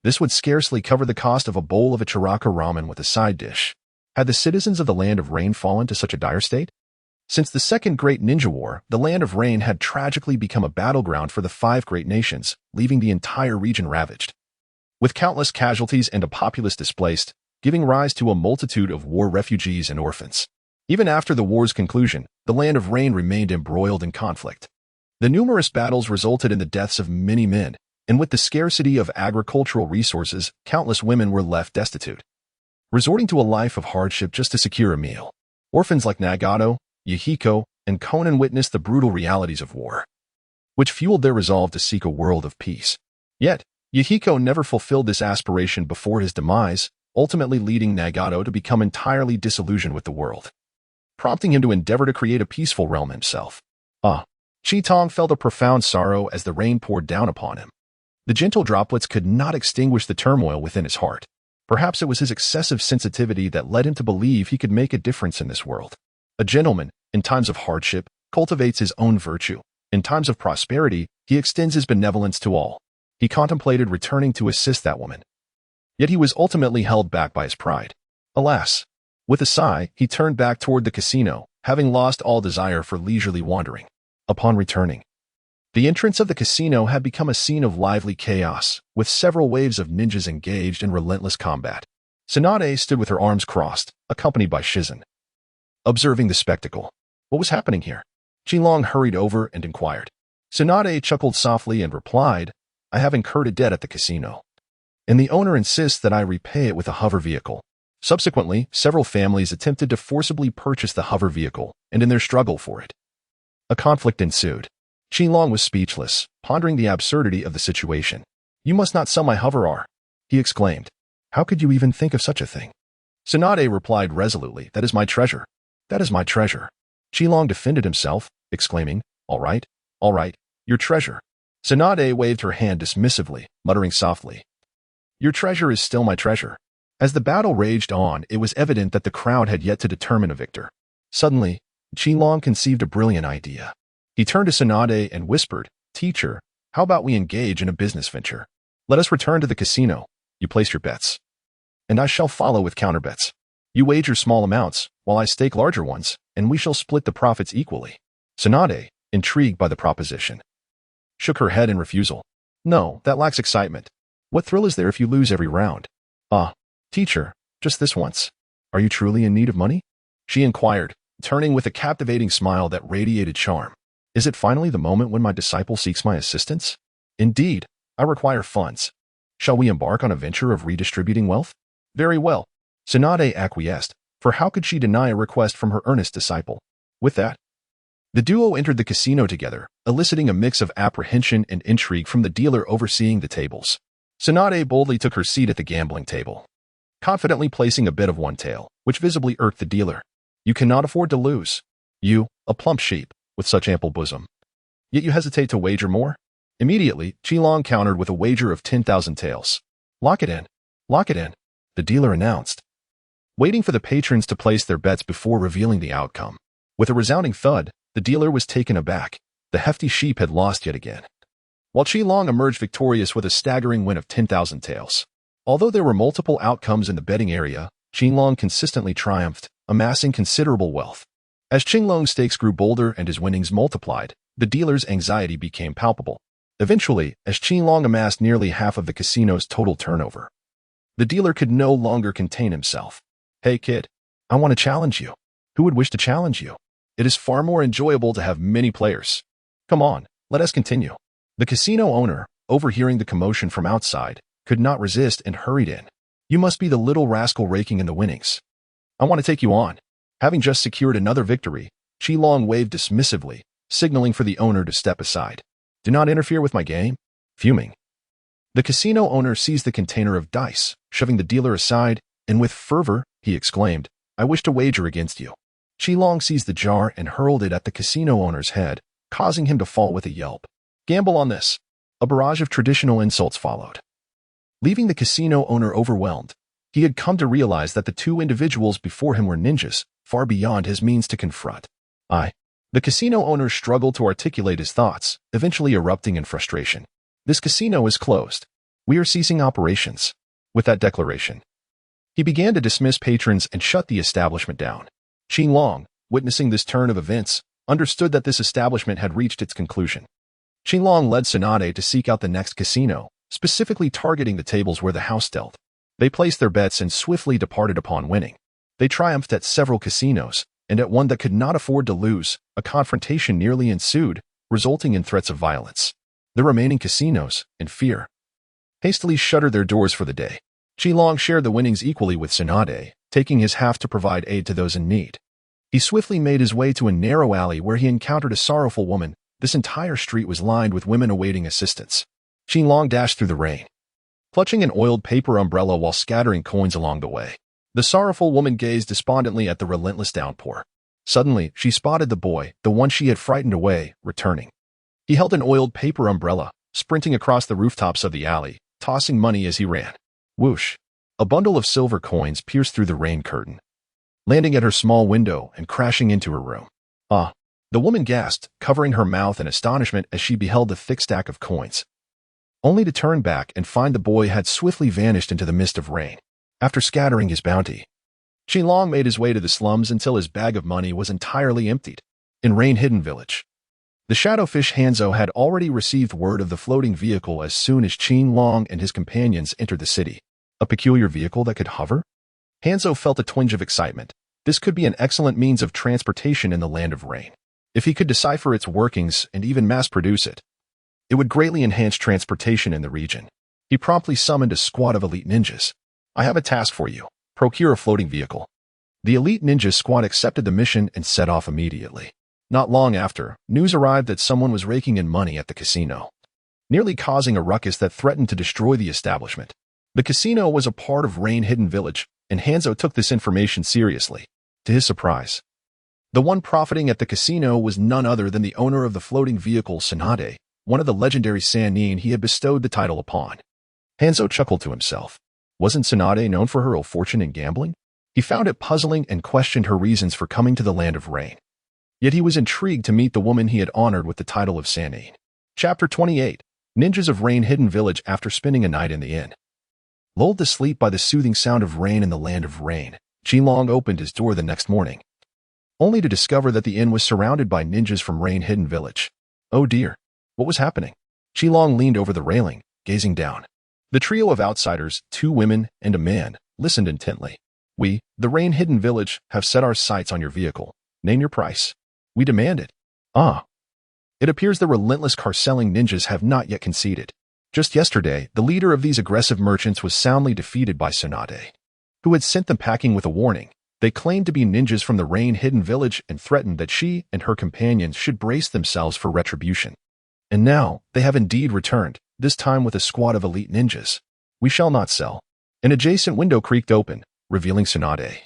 this would scarcely cover the cost of a bowl of a chakra ramen with a side dish. Had the citizens of the Land of Rain fallen to such a dire state? Since the Second Great Ninja War, the Land of Rain had tragically become a battleground for the 5 great nations, leaving the entire region ravaged, with countless casualties and a populace displaced, giving rise to a multitude of war refugees and orphans. Even after the war's conclusion, the Land of Rain remained embroiled in conflict. The numerous battles resulted in the deaths of many men, and with the scarcity of agricultural resources, countless women were left destitute, resorting to a life of hardship just to secure a meal. Orphans like Nagato, Yahiko, and Konan witnessed the brutal realities of war, which fueled their resolve to seek a world of peace. Yet, Yahiko never fulfilled this aspiration before his demise, ultimately leading Nagato to become entirely disillusioned with the world, prompting him to endeavor to create a peaceful realm himself. Qitong felt a profound sorrow as the rain poured down upon him. The gentle droplets could not extinguish the turmoil within his heart. Perhaps it was his excessive sensitivity that led him to believe he could make a difference in this world. A gentleman, in times of hardship, cultivates his own virtue. In times of prosperity, he extends his benevolence to all. He contemplated returning to assist that woman. Yet he was ultimately held back by his pride. Alas! With a sigh, he turned back toward the casino, having lost all desire for leisurely wandering. Upon returning, the entrance of the casino had become a scene of lively chaos, with several waves of ninjas engaged in relentless combat. Tsunade stood with her arms crossed, accompanied by Shizen, observing the spectacle. What was happening here? Qinglong hurried over and inquired. Tsunade chuckled softly and replied, "I have incurred a debt at the casino, and the owner insists that I repay it with a hover vehicle." Subsequently, several families attempted to forcibly purchase the hover vehicle, and in their struggle for it, a conflict ensued. Qinglong was speechless, pondering the absurdity of the situation. "You must not sell my hover R," he exclaimed. "How could you even think of such a thing?" Tsunade replied resolutely, "That is my treasure. That is my treasure." Qinglong defended himself, exclaiming, all right, your treasure." Tsunade waved her hand dismissively, muttering softly, "Your treasure is still my treasure." As the battle raged on, it was evident that the crowd had yet to determine a victor. Suddenly, Qinglong conceived a brilliant idea. He turned to Tsunade and whispered, "Teacher, how about we engage in a business venture? Let us return to the casino. You place your bets, and I shall follow with counterbets. You wager small amounts, while I stake larger ones, and we shall split the profits equally." Tsunade, intrigued by the proposition, shook her head in refusal. "No, that lacks excitement. What thrill is there if you lose every round?" Teacher, just this once. Are you truly in need of money?" she inquired, turning with a captivating smile that radiated charm. "Is it finally the moment when my disciple seeks my assistance?" "Indeed, I require funds." Shall we embark on a venture of redistributing wealth? Very well. Tsunade acquiesced, for how could she deny a request from her earnest disciple? With that, the duo entered the casino together, eliciting a mix of apprehension and intrigue from the dealer overseeing the tables. Tsunade boldly took her seat at the gambling table, confidently placing a bid of one tael, which visibly irked the dealer. You cannot afford to lose. You, a plump sheep, with such ample bosom. Yet you hesitate to wager more? Immediately, Qilong countered with a wager of 10,000 taels. Lock it in. Lock it in, the dealer announced, waiting for the patrons to place their bets before revealing the outcome. With a resounding thud, the dealer was taken aback. The hefty sheep had lost yet again, while Qilong emerged victorious with a staggering win of 10,000 taels. Although there were multiple outcomes in the betting area, Qilong consistently triumphed, amassing considerable wealth. As Qilong's stakes grew bolder and his winnings multiplied, the dealer's anxiety became palpable. Eventually, as Qilong amassed nearly half of the casino's total turnover, the dealer could no longer contain himself. Hey kid, I want to challenge you. Who would wish to challenge you? It is far more enjoyable to have many players. Come on, let us continue. The casino owner, overhearing the commotion from outside, could not resist and hurried in. You must be the little rascal raking in the winnings. I want to take you on. Having just secured another victory, Qilong waved dismissively, signaling for the owner to step aside. Do not interfere with my game. Fuming, the casino owner seized the container of dice, shoving the dealer aside, and with fervor, he exclaimed, I wish to wager against you. Qilong seized the jar and hurled it at the casino owner's head, causing him to fall with a yelp. Gamble on this. A barrage of traditional insults followed, leaving the casino owner overwhelmed. He had come to realize that the two individuals before him were ninjas, far beyond his means to confront. The casino owner struggled to articulate his thoughts, eventually erupting in frustration. This casino is closed. We are ceasing operations. With that declaration, he began to dismiss patrons and shut the establishment down. Qilong, witnessing this turn of events, understood that this establishment had reached its conclusion. Qilong led Tsunade to seek out the next casino, specifically targeting the tables where the house dealt. They placed their bets and swiftly departed upon winning. They triumphed at several casinos, and at one that could not afford to lose, a confrontation nearly ensued, resulting in threats of violence. The remaining casinos, in fear, hastily shuttered their doors for the day. Qilong shared the winnings equally with Tsunade, taking his half to provide aid to those in need. He swiftly made his way to a narrow alley where he encountered a sorrowful woman. This entire street was lined with women awaiting assistance. Qilong dashed through the rain, clutching an oiled paper umbrella while scattering coins along the way. The sorrowful woman gazed despondently at the relentless downpour. Suddenly, she spotted the boy, the one she had frightened away, returning. He held an oiled paper umbrella, sprinting across the rooftops of the alley, tossing money as he ran. Whoosh! A bundle of silver coins pierced through the rain curtain, landing at her small window and crashing into her room. Ah! The woman gasped, covering her mouth in astonishment as she beheld the thick stack of coins, only to turn back and find the boy had swiftly vanished into the mist of rain. After scattering his bounty, Qilong made his way to the slums until his bag of money was entirely emptied. In rain-hidden village, the shadowfish Hanzo had already received word of the floating vehicle as soon as Qilong and his companions entered the city. A peculiar vehicle that could hover? Hanzo felt a twinge of excitement. This could be an excellent means of transportation in the land of rain. If he could decipher its workings and even mass-produce it, it would greatly enhance transportation in the region. He promptly summoned a squad of elite ninjas. I have a task for you. Procure a floating vehicle. The elite ninja squad accepted the mission and set off immediately. Not long after, news arrived that someone was raking in money at the casino, nearly causing a ruckus that threatened to destroy the establishment. The casino was a part of rain-hidden village, and Hanzo took this information seriously. To his surprise, the one profiting at the casino was none other than the owner of the floating vehicle, Tsunade, one of the legendary Sannin he had bestowed the title upon. Hanzo chuckled to himself. Wasn't Tsunade known for her ill fortune in gambling? He found it puzzling and questioned her reasons for coming to the land of rain. Yet he was intrigued to meet the woman he had honored with the title of Sannin. Chapter 28. Ninjas of Rain-Hidden Village. After spending a night in the inn, lulled to sleep by the soothing sound of rain in the land of rain, Qilong opened his door the next morning, only to discover that the inn was surrounded by ninjas from Rain-Hidden Village. Oh dear, what was happening? Qilong leaned over the railing, gazing down. The trio of outsiders, 2 women and a man, listened intently. We, the Rain-Hidden Village, have set our sights on your vehicle. Name your price. We demand it. Ah. It appears the relentless car-selling ninjas have not yet conceded. Just yesterday, the leader of these aggressive merchants was soundly defeated by Tsunade, who had sent them packing with a warning. They claimed to be ninjas from the rain-hidden village and threatened that she and her companions should brace themselves for retribution. And now, they have indeed returned, this time with a squad of elite ninjas. We shall not sell. An adjacent window creaked open, revealing Tsunade,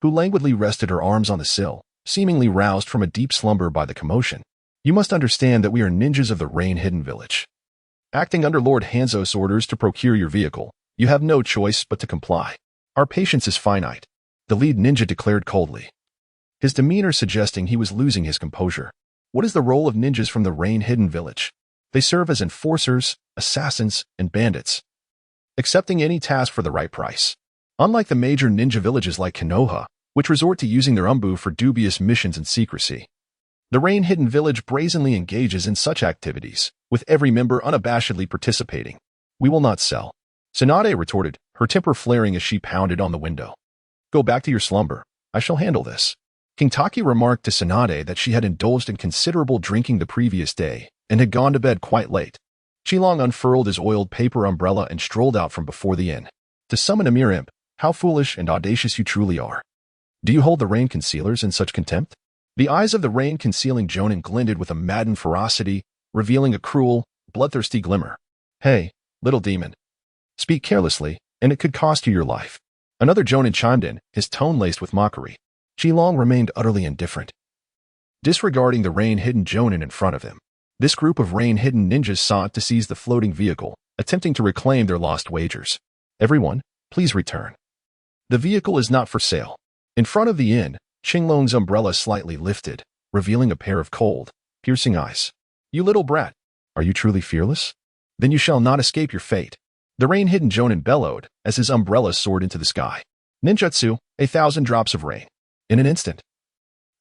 who languidly rested her arms on the sill, seemingly roused from a deep slumber by the commotion. You must understand that we are ninjas of the rain-hidden village. Acting under Lord Hanzo's orders to procure your vehicle, you have no choice but to comply. Our patience is finite, the lead ninja declared coldly, his demeanor suggesting he was losing his composure. What is the role of ninjas from the rain-hidden village? They serve as enforcers, assassins, and bandits, accepting any task for the right price. Unlike the major ninja villages like Konoha, which resort to using their umbu for dubious missions and secrecy, the rain-hidden village brazenly engages in such activities, with every member unabashedly participating. We will not sell, Tsunade retorted, her temper flaring as she pounded on the window. Go back to your slumber. I shall handle this. King Taki remarked to Tsunade that she had indulged in considerable drinking the previous day and had gone to bed quite late. Qilong unfurled his oiled paper umbrella and strolled out from before the inn. To summon a mere imp, how foolish and audacious you truly are. Do you hold the rain concealers in such contempt? The eyes of the rain-concealing Jonin glinted with a maddened ferocity, revealing a cruel, bloodthirsty glimmer. Hey, little demon. Speak carelessly, and it could cost you your life. Another Jonin chimed in, his tone laced with mockery. Qilong remained utterly indifferent, disregarding the rain-hidden Jonin in front of him. This group of rain-hidden ninjas sought to seize the floating vehicle, attempting to reclaim their lost wagers. Everyone, please return. The vehicle is not for sale. In front of the inn, Qinglong's umbrella slightly lifted, revealing a pair of cold, piercing eyes. You little brat, are you truly fearless? Then you shall not escape your fate. The rain-hidden Jonin bellowed as his umbrella soared into the sky. Ninjutsu, 1,000 drops of rain. In an instant,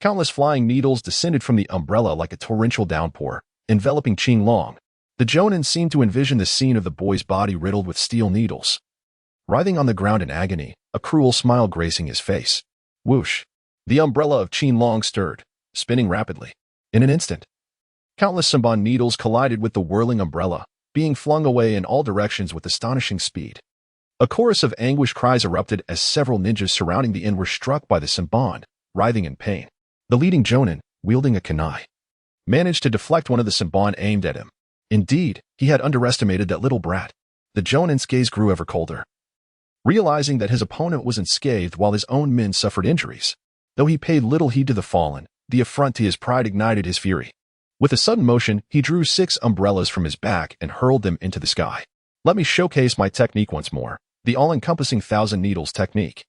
countless flying needles descended from the umbrella like a torrential downpour, enveloping Qinglong. The Jonin seemed to envision the scene of the boy's body riddled with steel needles, writhing on the ground in agony, a cruel smile gracing his face. Whoosh! The umbrella of Qinglong stirred, spinning rapidly. In an instant, countless Senbon needles collided with the whirling umbrella, being flung away in all directions with astonishing speed. A chorus of anguish cries erupted as several ninjas surrounding the inn were struck by the Senbon, writhing in pain. The leading Jonin, wielding a kunai, managed to deflect one of the Senbon aimed at him. Indeed, he had underestimated that little brat. The Jonin's gaze grew ever colder, realizing that his opponent was unscathed while his own men suffered injuries. Though he paid little heed to the fallen, the affront to his pride ignited his fury. With a sudden motion, he drew 6 umbrellas from his back and hurled them into the sky. Let me showcase my technique once more, the all-encompassing 1,000 needles technique.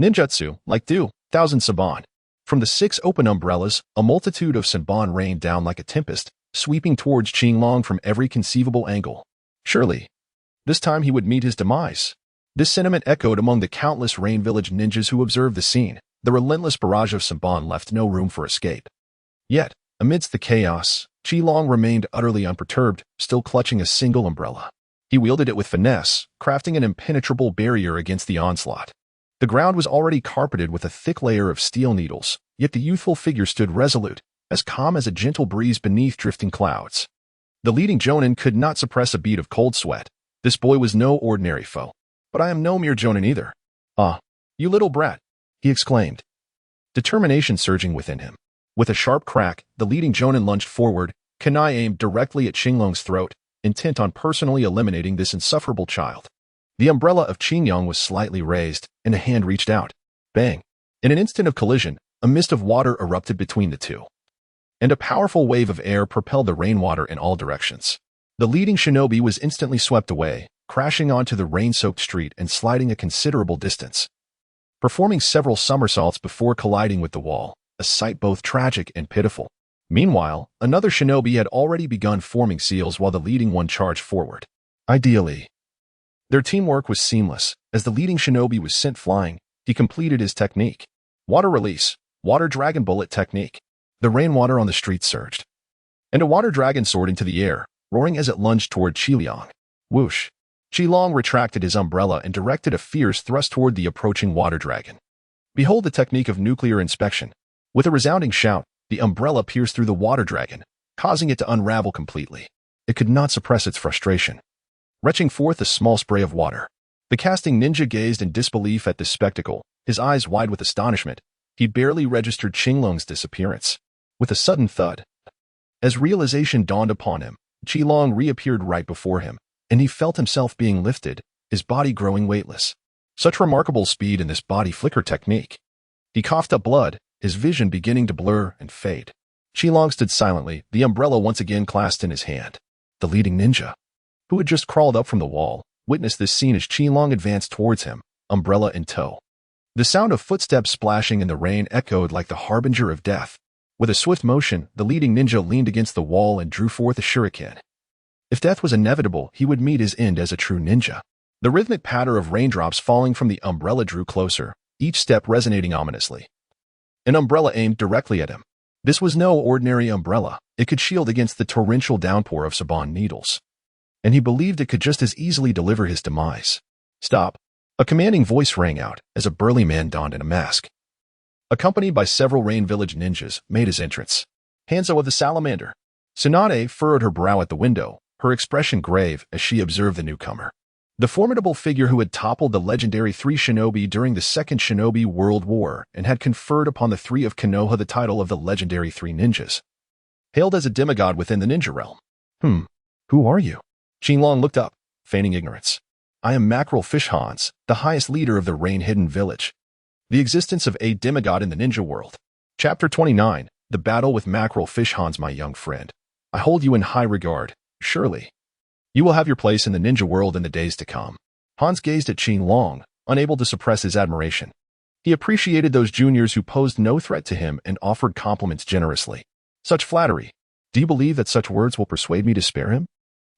Ninjutsu, like do, 1,000 Senbon. From the 6 open umbrellas, a multitude of Senbon rained down like a tempest, sweeping towards Qinglong from every conceivable angle. Surely, this time he would meet his demise. This sentiment echoed among the countless Rain Village ninjas who observed the scene. The relentless barrage of Senbon left no room for escape. Yet, amidst the chaos, Qilong remained utterly unperturbed, still clutching a single umbrella. He wielded it with finesse, crafting an impenetrable barrier against the onslaught. The ground was already carpeted with a thick layer of steel needles, yet the youthful figure stood resolute, as calm as a gentle breeze beneath drifting clouds. The leading Jonin could not suppress a bead of cold sweat. This boy was no ordinary foe. But I am no mere Jonin either. Ah, you little brat, he exclaimed, determination surging within him. With a sharp crack, the leading Jonin lunged forward, kunai aimed directly at Qinglong's throat, intent on personally eliminating this insufferable child. The umbrella of Qingyong was slightly raised, and a hand reached out. Bang! In an instant of collision, a mist of water erupted between the two, and a powerful wave of air propelled the rainwater in all directions. The leading shinobi was instantly swept away, crashing onto the rain-soaked street and sliding a considerable distance, performing several somersaults before colliding with the wall, a sight both tragic and pitiful. Meanwhile, another shinobi had already begun forming seals while the leading one charged forward. Ideally, their teamwork was seamless. As the leading shinobi was sent flying, he completed his technique. Water release, water dragon bullet technique. The rainwater on the street surged, and a water dragon soared into the air, roaring as it lunged toward Qilong. Whoosh! Qilong retracted his umbrella and directed a fierce thrust toward the approaching water dragon. Behold the technique of nuclear inspection. With a resounding shout, the umbrella pierced through the water dragon, causing it to unravel completely. It could not suppress its frustration. retching forth a small spray of water. The casting ninja gazed in disbelief at this spectacle, his eyes wide with astonishment. He barely registered Qinglong's disappearance. With a sudden thud, as realization dawned upon him, Qinglong reappeared right before him, and he felt himself being lifted, his body growing weightless. Such remarkable speed in this body flicker technique. He coughed up blood, his vision beginning to blur and fade. Qinglong stood silently, the umbrella once again clasped in his hand. The leading ninja, who had just crawled up from the wall, witnessed this scene as Qinglong advanced towards him, umbrella in tow. The sound of footsteps splashing in the rain echoed like the harbinger of death. With a swift motion, the leading ninja leaned against the wall and drew forth a shuriken. If death was inevitable, he would meet his end as a true ninja. The rhythmic patter of raindrops falling from the umbrella drew closer, each step resonating ominously. An umbrella aimed directly at him. This was no ordinary umbrella. It could shield against the torrential downpour of Saban needles. And he believed it could just as easily deliver his demise. Stop! A commanding voice rang out as a burly man donned in a mask, accompanied by several Rain Village ninjas, made his entrance. Hanzo of the Salamander. Tsunade furrowed her brow at the window, her expression grave as she observed the newcomer. The formidable figure who had toppled the legendary 3 shinobi during the Second Shinobi World War and had conferred upon the 3 of Konoha the title of the legendary 3 ninjas. Hailed as a demigod within the ninja realm. Who are you? Qinglong looked up, feigning ignorance. I am Mackerel Fish Hans, the highest leader of the Rain Hidden Village. The existence of a demigod in the ninja world. Chapter 29, The Battle with Mackerel Fish Hans, my young friend. I hold you in high regard, surely. You will have your place in the ninja world in the days to come. Hans gazed at Qinglong, unable to suppress his admiration. He appreciated those juniors who posed no threat to him and offered compliments generously. Such flattery. Do you believe that such words will persuade me to spare him?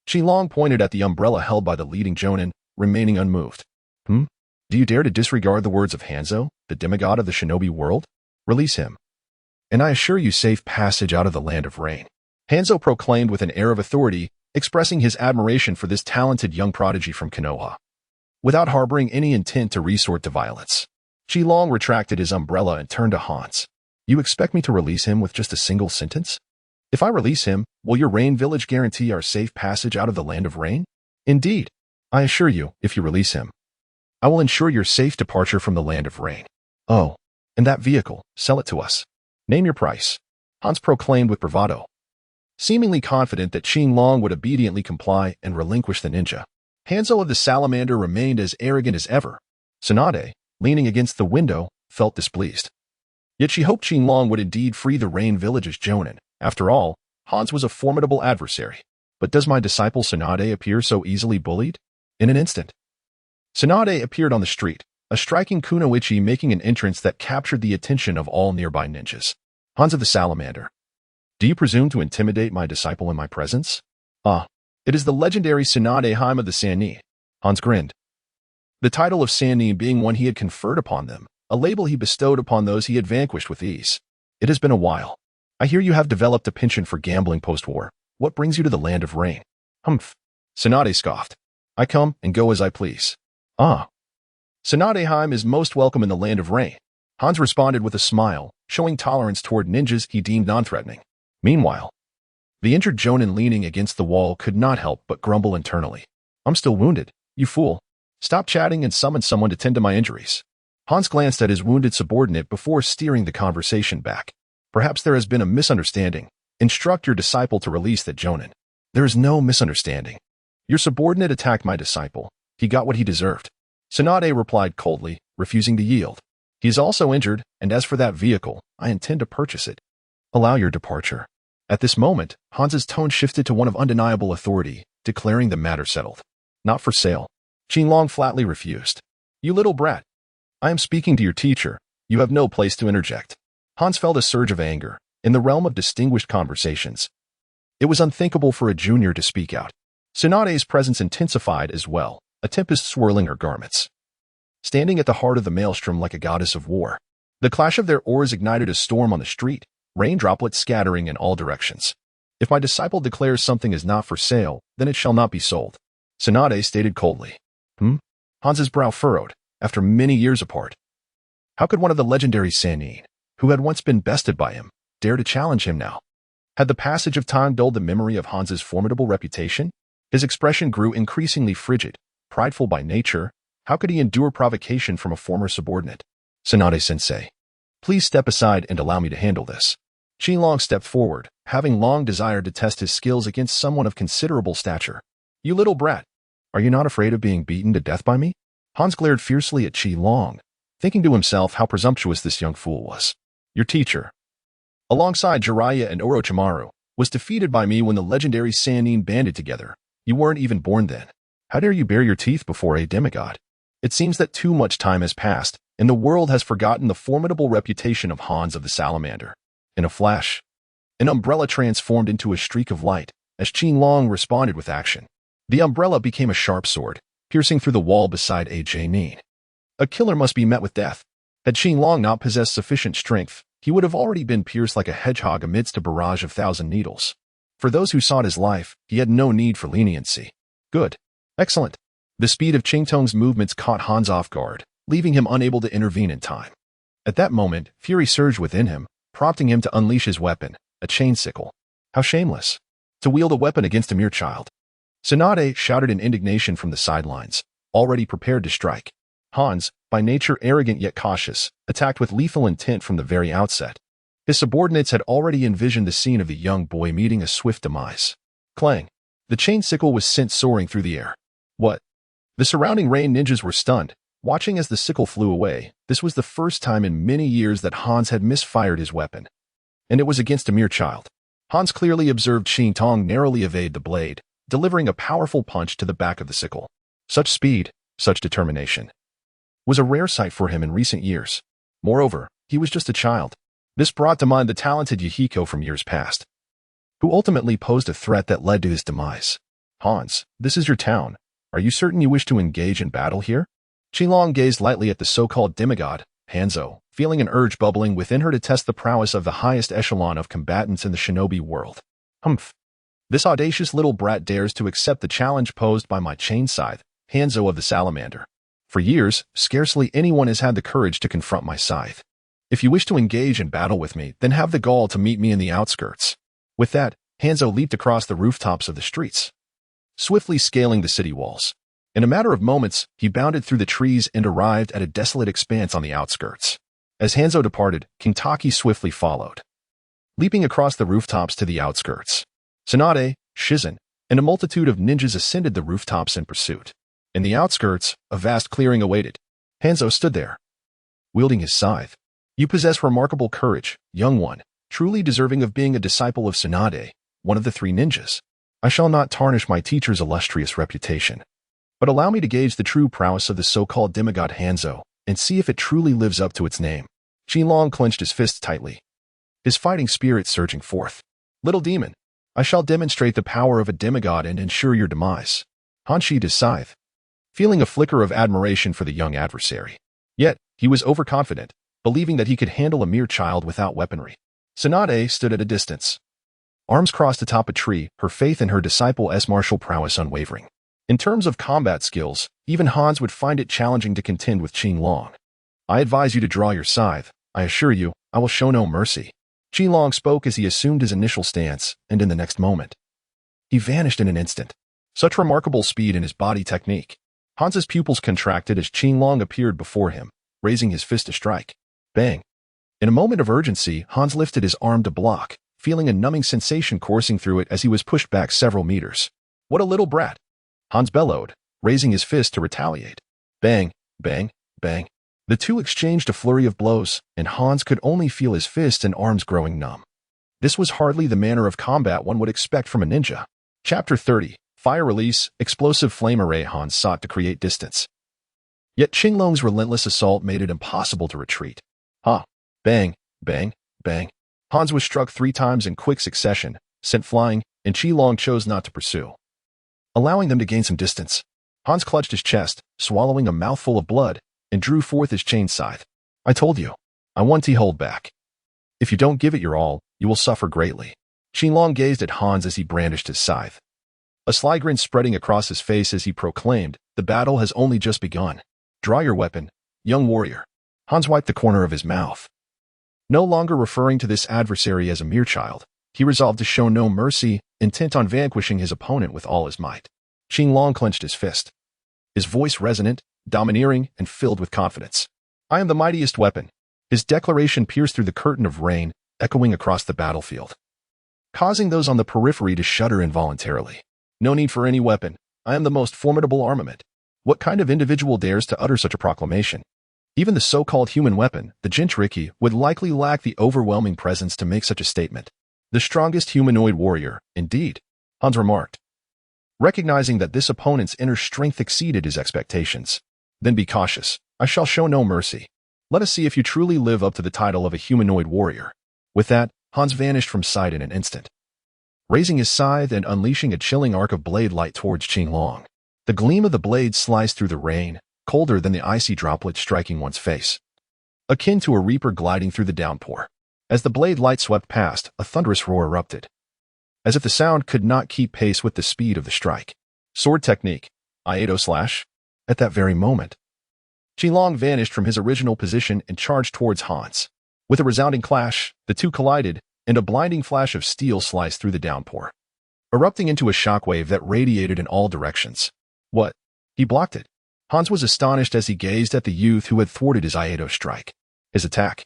Qinglong pointed at the umbrella held by the leading Chunnin, remaining unmoved. Do you dare to disregard the words of Hanzo, the demigod of the shinobi world? Release him, and I assure you safe passage out of the land of rain. Hanzo proclaimed with an air of authority, expressing his admiration for this talented young prodigy from Konoha, without harboring any intent to resort to violence. Qinglong retracted his umbrella and turned to Hans. You expect me to release him with just a single sentence? If I release him, will your Rain Village guarantee our safe passage out of the land of rain? Indeed. I assure you, if you release him, I will ensure your safe departure from the land of rain. Oh, and that vehicle, sell it to us. Name your price, Hans proclaimed with bravado, seemingly confident that Qinglong would obediently comply and relinquish the ninja. Hanzo of the Salamander remained as arrogant as ever. Tsunade, leaning against the window, felt displeased. Yet she hoped Qinglong would indeed free the Rain Village's Chunnin. After all, Hans was a formidable adversary. But does my disciple Tsunade appear so easily bullied? In an instant, Tsunade appeared on the street, a striking kunoichi making an entrance that captured the attention of all nearby ninjas. Hans of the Salamander. Do you presume to intimidate my disciple in my presence? Ah, it is the legendary Tsunade Heim of the Sannin. Hans grinned. The title of Sannin being one he had conferred upon them, a label he bestowed upon those he had vanquished with ease. It has been a while. I hear you have developed a penchant for gambling post-war. What brings you to the land of rain? Humph. Tsunade scoffed. I come and go as I please. Ah. Tsunade Heim is most welcome in the land of rain. Hans responded with a smile, showing tolerance toward ninjas he deemed non-threatening. Meanwhile, the injured Chunnin leaning against the wall could not help but grumble internally. I'm still wounded, you fool. Stop chatting and summon someone to tend to my injuries. Hans glanced at his wounded subordinate before steering the conversation back. Perhaps there has been a misunderstanding. Instruct your disciple to release that Chunnin. There is no misunderstanding. Your subordinate attacked my disciple. He got what he deserved. Tsunade replied coldly, refusing to yield. He is also injured, and as for that vehicle, I intend to purchase it. Allow your departure. At this moment, Hans's tone shifted to one of undeniable authority, declaring the matter settled. Not for sale. Qinglong flatly refused. You little brat. I am speaking to your teacher. You have no place to interject. Hans felt a surge of anger. In the realm of distinguished conversations, it was unthinkable for a junior to speak out. Tsunade's presence intensified as well, a tempest swirling her garments. Standing at the heart of the maelstrom like a goddess of war, the clash of their oars ignited a storm on the street, rain droplets scattering in all directions. If my disciple declares something is not for sale, then it shall not be sold, Tsunade stated coldly. Hans's brow furrowed, after many years apart. How could one of the legendary Sannin, who had once been bested by him, dare to challenge him now? Had the passage of time dulled the memory of Hans's formidable reputation? His expression grew increasingly frigid. Prideful by nature, how could he endure provocation from a former subordinate? Tsunade-sensei, please step aside and allow me to handle this. Qinglong stepped forward, having long desired to test his skills against someone of considerable stature. You little brat, are you not afraid of being beaten to death by me? Hans glared fiercely at Qinglong, thinking to himself how presumptuous this young fool was. Your teacher, alongside Jiraiya and Orochimaru, was defeated by me when the legendary Sannin banded together. You weren't even born then. How dare you bare your teeth before a demigod? It seems that too much time has passed, and the world has forgotten the formidable reputation of Hans of the Salamander. In a flash, an umbrella transformed into a streak of light, as Qinglong responded with action. The umbrella became a sharp sword, piercing through the wall beside Nin. A killer must be met with death. Had Qinglong not possessed sufficient strength, he would have already been pierced like a hedgehog amidst a barrage of thousand needles. For those who sought his life, he had no need for leniency. Good. Excellent. The speed of Qingtong's movements caught Hans off guard, leaving him unable to intervene in time. At that moment, fury surged within him, prompting him to unleash his weapon, a chain sickle. How shameless. To wield a weapon against a mere child. Tsunade shouted in indignation from the sidelines, already prepared to strike. Hans, by nature arrogant yet cautious, attacked with lethal intent from the very outset. His subordinates had already envisioned the scene of the young boy meeting a swift demise. Clang! The chain sickle was sent soaring through the air. What? The surrounding rain ninjas were stunned, watching as the sickle flew away. This was the first time in many years that Hans had misfired his weapon. And it was against a mere child. Hans clearly observed Qingtong narrowly evade the blade, delivering a powerful punch to the back of the sickle. Such speed, such determination, was a rare sight for him in recent years. Moreover, he was just a child. This brought to mind the talented Yahiko from years past, who ultimately posed a threat that led to his demise. Hans, this is your town. Are you certain you wish to engage in battle here? Qinglong gazed lightly at the so-called demigod, Hanzo, feeling an urge bubbling within her to test the prowess of the highest echelon of combatants in the shinobi world. Humph. This audacious little brat dares to accept the challenge posed by my chain scythe, Hanzo of the Salamander. For years, scarcely anyone has had the courage to confront my scythe. If you wish to engage in battle with me, then have the gall to meet me in the outskirts. With that, Hanzo leaped across the rooftops of the streets, swiftly scaling the city walls. In a matter of moments, he bounded through the trees and arrived at a desolate expanse on the outskirts. As Hanzo departed, Kintaki swiftly followed, leaping across the rooftops to the outskirts. Tsunade, Shizen, and a multitude of ninjas ascended the rooftops in pursuit. In the outskirts, a vast clearing awaited. Hanzo stood there, wielding his scythe. You possess remarkable courage, young one, truly deserving of being a disciple of Tsunade, one of the three ninjas. I shall not tarnish my teacher's illustrious reputation, but allow me to gauge the true prowess of the so-called demigod Hanzo and see if it truly lives up to its name. Qinglong clenched his fists tightly, his fighting spirit surging forth. Little demon, I shall demonstrate the power of a demigod and ensure your demise. Han sheathed his scythe, feeling a flicker of admiration for the young adversary. Yet, he was overconfident, believing that he could handle a mere child without weaponry. Tsunade stood at a distance, arms crossed atop a tree, her faith in her disciple's martial prowess unwavering. In terms of combat skills, even Hans would find it challenging to contend with Qinglong. I advise you to draw your scythe. I assure you, I will show no mercy. Qinglong spoke as he assumed his initial stance, and in the next moment, he vanished in an instant. Such remarkable speed in his body technique. Hans's pupils contracted as Qinglong appeared before him, raising his fist to strike. Bang! In a moment of urgency, Hans lifted his arm to block, feeling a numbing sensation coursing through it as he was pushed back several meters. What a little brat! Hans bellowed, raising his fist to retaliate. Bang, bang, bang. The two exchanged a flurry of blows, and Hans could only feel his fists and arms growing numb. This was hardly the manner of combat one would expect from a ninja. Chapter 30. Fire Release, Explosive Flame Array. Hans sought to create distance, yet Qinglong's relentless assault made it impossible to retreat. Ha! Bang, bang, bang. Hans was struck 3 times in quick succession, sent flying, and Qinglong chose not to pursue, allowing them to gain some distance. Hans clutched his chest, swallowing a mouthful of blood, and drew forth his chain scythe. I told you, I want to hold back. If you don't give it your all, you will suffer greatly. Qinglong gazed at Hans as he brandished his scythe, a sly grin spreading across his face as he proclaimed, the battle has only just begun. Draw your weapon, young warrior. Hans wiped the corner of his mouth. No longer referring to this adversary as a mere child, he resolved to show no mercy, intent on vanquishing his opponent with all his might. Qinglong clenched his fist, his voice resonant, domineering, and filled with confidence. I am the mightiest weapon. His declaration pierced through the curtain of rain, echoing across the battlefield, causing those on the periphery to shudder involuntarily. No need for any weapon. I am the most formidable armament. What kind of individual dares to utter such a proclamation? Even the so-called human weapon, the Jinchuriki, would likely lack the overwhelming presence to make such a statement. The strongest humanoid warrior, indeed, Hans remarked, recognizing that this opponent's inner strength exceeded his expectations. Then be cautious. I shall show no mercy. Let us see if you truly live up to the title of a humanoid warrior. With that, Hans vanished from sight in an instant, raising his scythe and unleashing a chilling arc of blade light towards Qinglong. The gleam of the blade sliced through the rain, colder than the icy droplets striking one's face, akin to a reaper gliding through the downpour. As the blade light swept past, a thunderous roar erupted, as if the sound could not keep pace with the speed of the strike. Sword technique, Iato slash. At that very moment, Qinglong vanished from his original position and charged towards Hans. With a resounding clash, the two collided, and a blinding flash of steel sliced through the downpour, erupting into a shockwave that radiated in all directions. What? He blocked it. Hans was astonished as he gazed at the youth who had thwarted his Iato strike. His attack,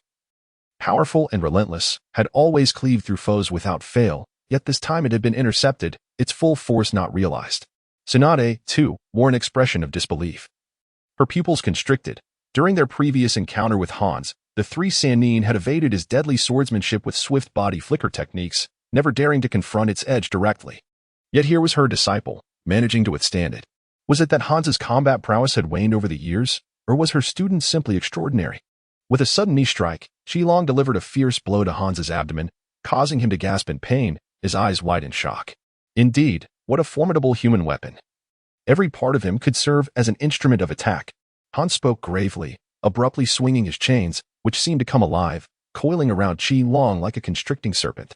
powerful and relentless, had always cleaved through foes without fail, yet this time it had been intercepted, its full force not realized. Tsunade, too, wore an expression of disbelief. Her pupils constricted. During their previous encounter with Hans, the three Sannin had evaded his deadly swordsmanship with swift body flicker techniques, never daring to confront its edge directly. Yet here was her disciple, managing to withstand it. Was it that Hans's combat prowess had waned over the years, or was her student simply extraordinary? With a sudden knee strike, Qinglong delivered a fierce blow to Hans's abdomen, causing him to gasp in pain, his eyes wide in shock. Indeed, what a formidable human weapon. Every part of him could serve as an instrument of attack. Hans spoke gravely, abruptly swinging his chains, which seemed to come alive, coiling around Qinglong like a constricting serpent.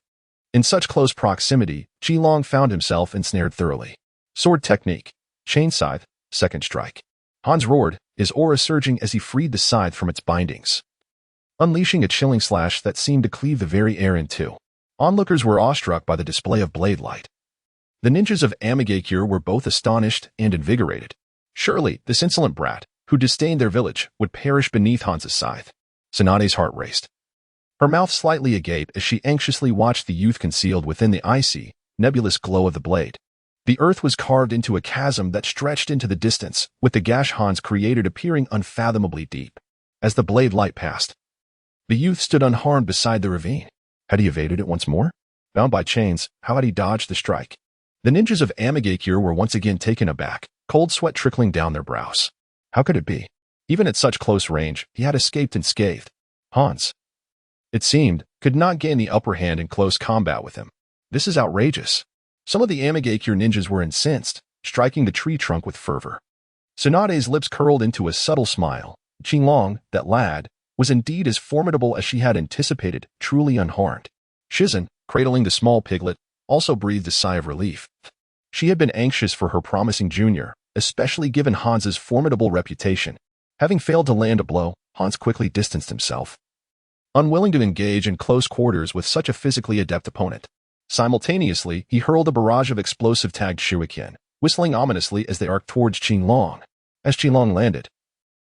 In such close proximity, Qinglong found himself ensnared thoroughly. Sword technique, chain scythe, second strike. Hans roared, his aura surging as he freed the scythe from its bindings, unleashing a chilling slash that seemed to cleave the very air in two. Onlookers were awestruck by the display of blade light. The ninjas of Amigakure were both astonished and invigorated. Surely, this insolent brat, who disdained their village, would perish beneath Hans's scythe. Tsunade's heart raced, her mouth slightly agape as she anxiously watched the youth concealed within the icy, nebulous glow of the blade. The earth was carved into a chasm that stretched into the distance, with the gash Hans created appearing unfathomably deep. As the blade light passed, the youth stood unharmed beside the ravine. Had he evaded it once more? Bound by chains, how had he dodged the strike? The ninjas of Amigakure were once again taken aback, cold sweat trickling down their brows. How could it be? Even at such close range, he had escaped unscathed. Hans, it seemed, could not gain the upper hand in close combat with him. This is outrageous. Some of the Amigakure ninjas were incensed, striking the tree trunk with fervor. Tsunade's lips curled into a subtle smile. Qinglong, that lad, was indeed as formidable as she had anticipated, truly unharmed. Shizen, cradling the small piglet, also breathed a sigh of relief. She had been anxious for her promising junior, especially given Hans's formidable reputation. Having failed to land a blow, Hans quickly distanced himself, unwilling to engage in close quarters with such a physically adept opponent. Simultaneously, he hurled a barrage of explosive tagged shuriken, whistling ominously as they arced towards Qinglong. As Qinglong landed,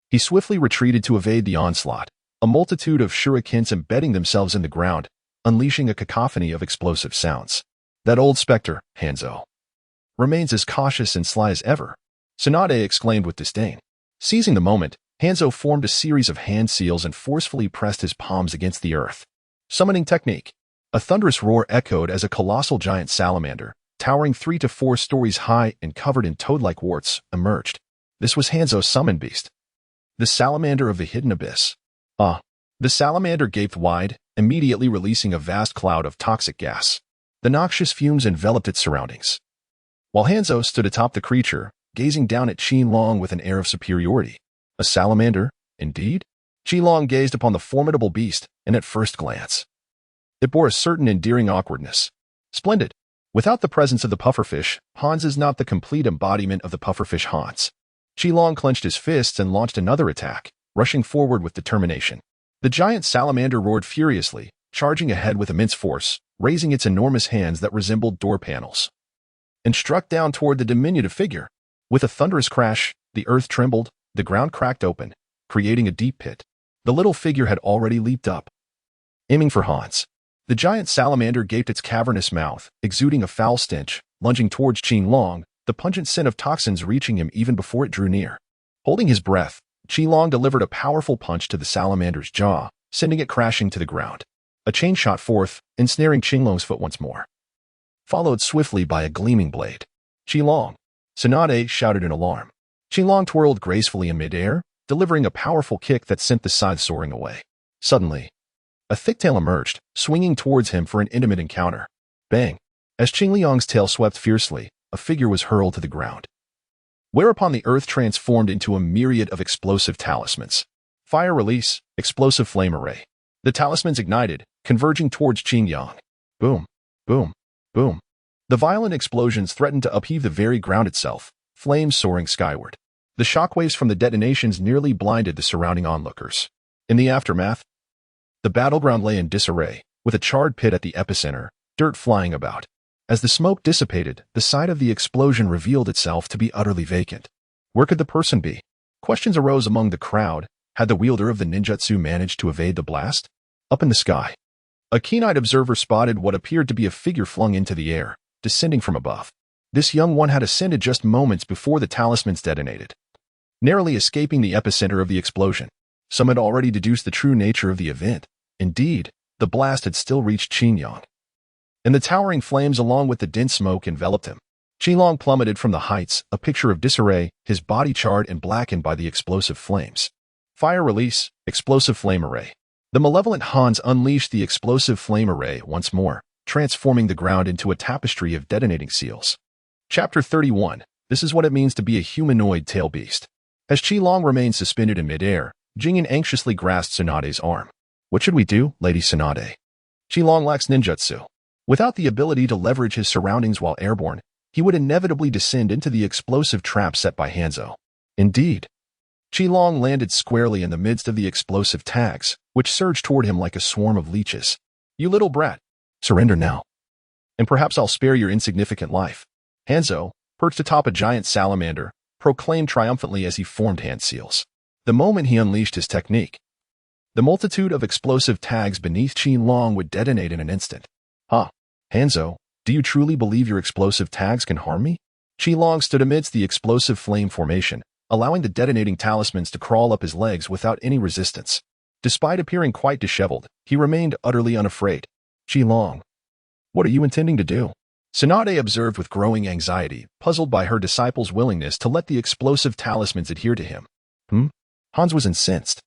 he swiftly retreated to evade the onslaught, a multitude of shurikens embedding themselves in the ground, unleashing a cacophony of explosive sounds. That old specter, Hanzo, remains as cautious and sly as ever, Tsunade exclaimed with disdain. Seizing the moment, Hanzo formed a series of hand seals and forcefully pressed his palms against the earth. Summoning technique. A thunderous roar echoed as a colossal giant salamander, towering 3 to 4 stories high and covered in toad-like warts, emerged. This was Hanzo's summon beast, the salamander of the hidden abyss. The salamander gaped wide, immediately releasing a vast cloud of toxic gas. The noxious fumes enveloped its surroundings, while Hanzo stood atop the creature, gazing down at Qinglong with an air of superiority. A salamander, indeed? Qinglong gazed upon the formidable beast, and at first glance, it bore a certain endearing awkwardness. Splendid. Without the presence of the pufferfish, Hans is not the complete embodiment of the pufferfish Hans. Qinglong clenched his fists and launched another attack, rushing forward with determination. The giant salamander roared furiously, charging ahead with immense force, raising its enormous hands that resembled door panels. and struck down toward the diminutive figure. With a thunderous crash, the earth trembled, the ground cracked open, creating a deep pit. The little figure had already leaped up, aiming for Hans. The giant salamander gaped its cavernous mouth, exuding a foul stench, lunging towards Qinlong, the pungent scent of toxins reaching him even before it drew near. Holding his breath, Qinlong delivered a powerful punch to the salamander's jaw, sending it crashing to the ground. A chain shot forth, ensnaring Qinlong's foot once more, followed swiftly by a gleaming blade. Qinlong! Tsunade shouted in alarm. Qinlong twirled gracefully in midair, delivering a powerful kick that sent the scythe soaring away. Suddenly, a thick tail emerged, swinging towards him for an intimate encounter. Bang! As Qinliang's tail swept fiercely, a figure was hurled to the ground, whereupon the earth transformed into a myriad of explosive talismans. Fire release, explosive flame array. The talismans ignited, converging towards Qinliang. Boom, boom, boom. The violent explosions threatened to upheave the very ground itself, flames soaring skyward. The shockwaves from the detonations nearly blinded the surrounding onlookers. In the aftermath, the battleground lay in disarray, with a charred pit at the epicenter, dirt flying about. As the smoke dissipated, the site of the explosion revealed itself to be utterly vacant. Where could the person be? Questions arose among the crowd. Had the wielder of the ninjutsu managed to evade the blast? Up in the sky, a keen-eyed observer spotted what appeared to be a figure flung into the air, descending from above. This young one had ascended just moments before the talismans detonated, narrowly escaping the epicenter of the explosion. Some had already deduced the true nature of the event. Indeed, the blast had still reached Qinliang, and the towering flames along with the dense smoke enveloped him. Qinliang plummeted from the heights, a picture of disarray, his body charred and blackened by the explosive flames. Fire release, explosive flame array. The malevolent Hans unleashed the explosive flame array once more, transforming the ground into a tapestry of detonating seals. Chapter 31. This is what it means to be a humanoid tail beast. As Qinliang remained suspended in midair, Jingyan anxiously grasped Tsunade's arm. What should we do, Lady Tsunade? Qinliang lacks ninjutsu. Without the ability to leverage his surroundings while airborne, he would inevitably descend into the explosive trap set by Hanzo. Indeed, Qinliang landed squarely in the midst of the explosive tags, which surged toward him like a swarm of leeches. You little brat, surrender now, and perhaps I'll spare your insignificant life. Hanzo, perched atop a giant salamander, proclaimed triumphantly as he formed hand seals. The moment he unleashed his technique, the multitude of explosive tags beneath Qinliang would detonate in an instant. Ha! Hanzo, do you truly believe your explosive tags can harm me? Qinliang stood amidst the explosive flame formation, allowing the detonating talismans to crawl up his legs without any resistance. Despite appearing quite disheveled, he remained utterly unafraid. Qinliang, what are you intending to do? Tsunade observed with growing anxiety, puzzled by her disciple's willingness to let the explosive talismans adhere to him. Hans was incensed.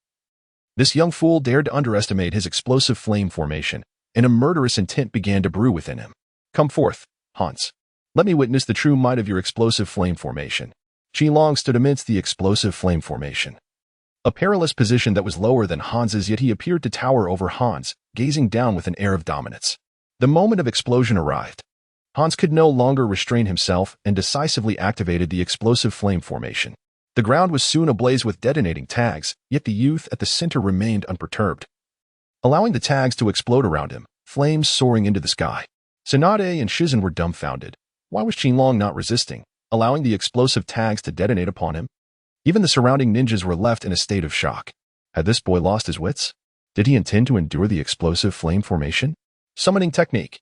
This young fool dared to underestimate his explosive flame formation, and a murderous intent began to brew within him. Come forth, Hans. Let me witness the true might of your explosive flame formation. Qinliang stood amidst the explosive flame formation, a perilous position that was lower than Hans's, yet he appeared to tower over Hans, gazing down with an air of dominance. The moment of explosion arrived. Hans could no longer restrain himself and decisively activated the explosive flame formation. The ground was soon ablaze with detonating tags, yet the youth at the center remained unperturbed, allowing the tags to explode around him, flames soaring into the sky. Tsunade and Shizen were dumbfounded. Why was Qinliang not resisting, allowing the explosive tags to detonate upon him? Even the surrounding ninjas were left in a state of shock. Had this boy lost his wits? Did he intend to endure the explosive flame formation? Summoning technique.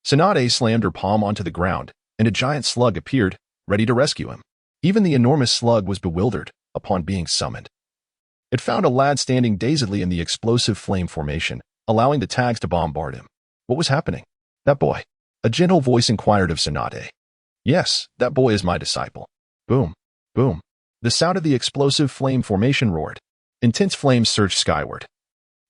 Tsunade slammed her palm onto the ground, and a giant slug appeared, ready to rescue him. Even the enormous slug was bewildered upon being summoned. It found a lad standing dazedly in the explosive flame formation, allowing the tags to bombard him. What was happening? That boy. A gentle voice inquired of Tsunade. Yes, that boy is my disciple. Boom, boom. The sound of the explosive flame formation roared. Intense flames surged skyward,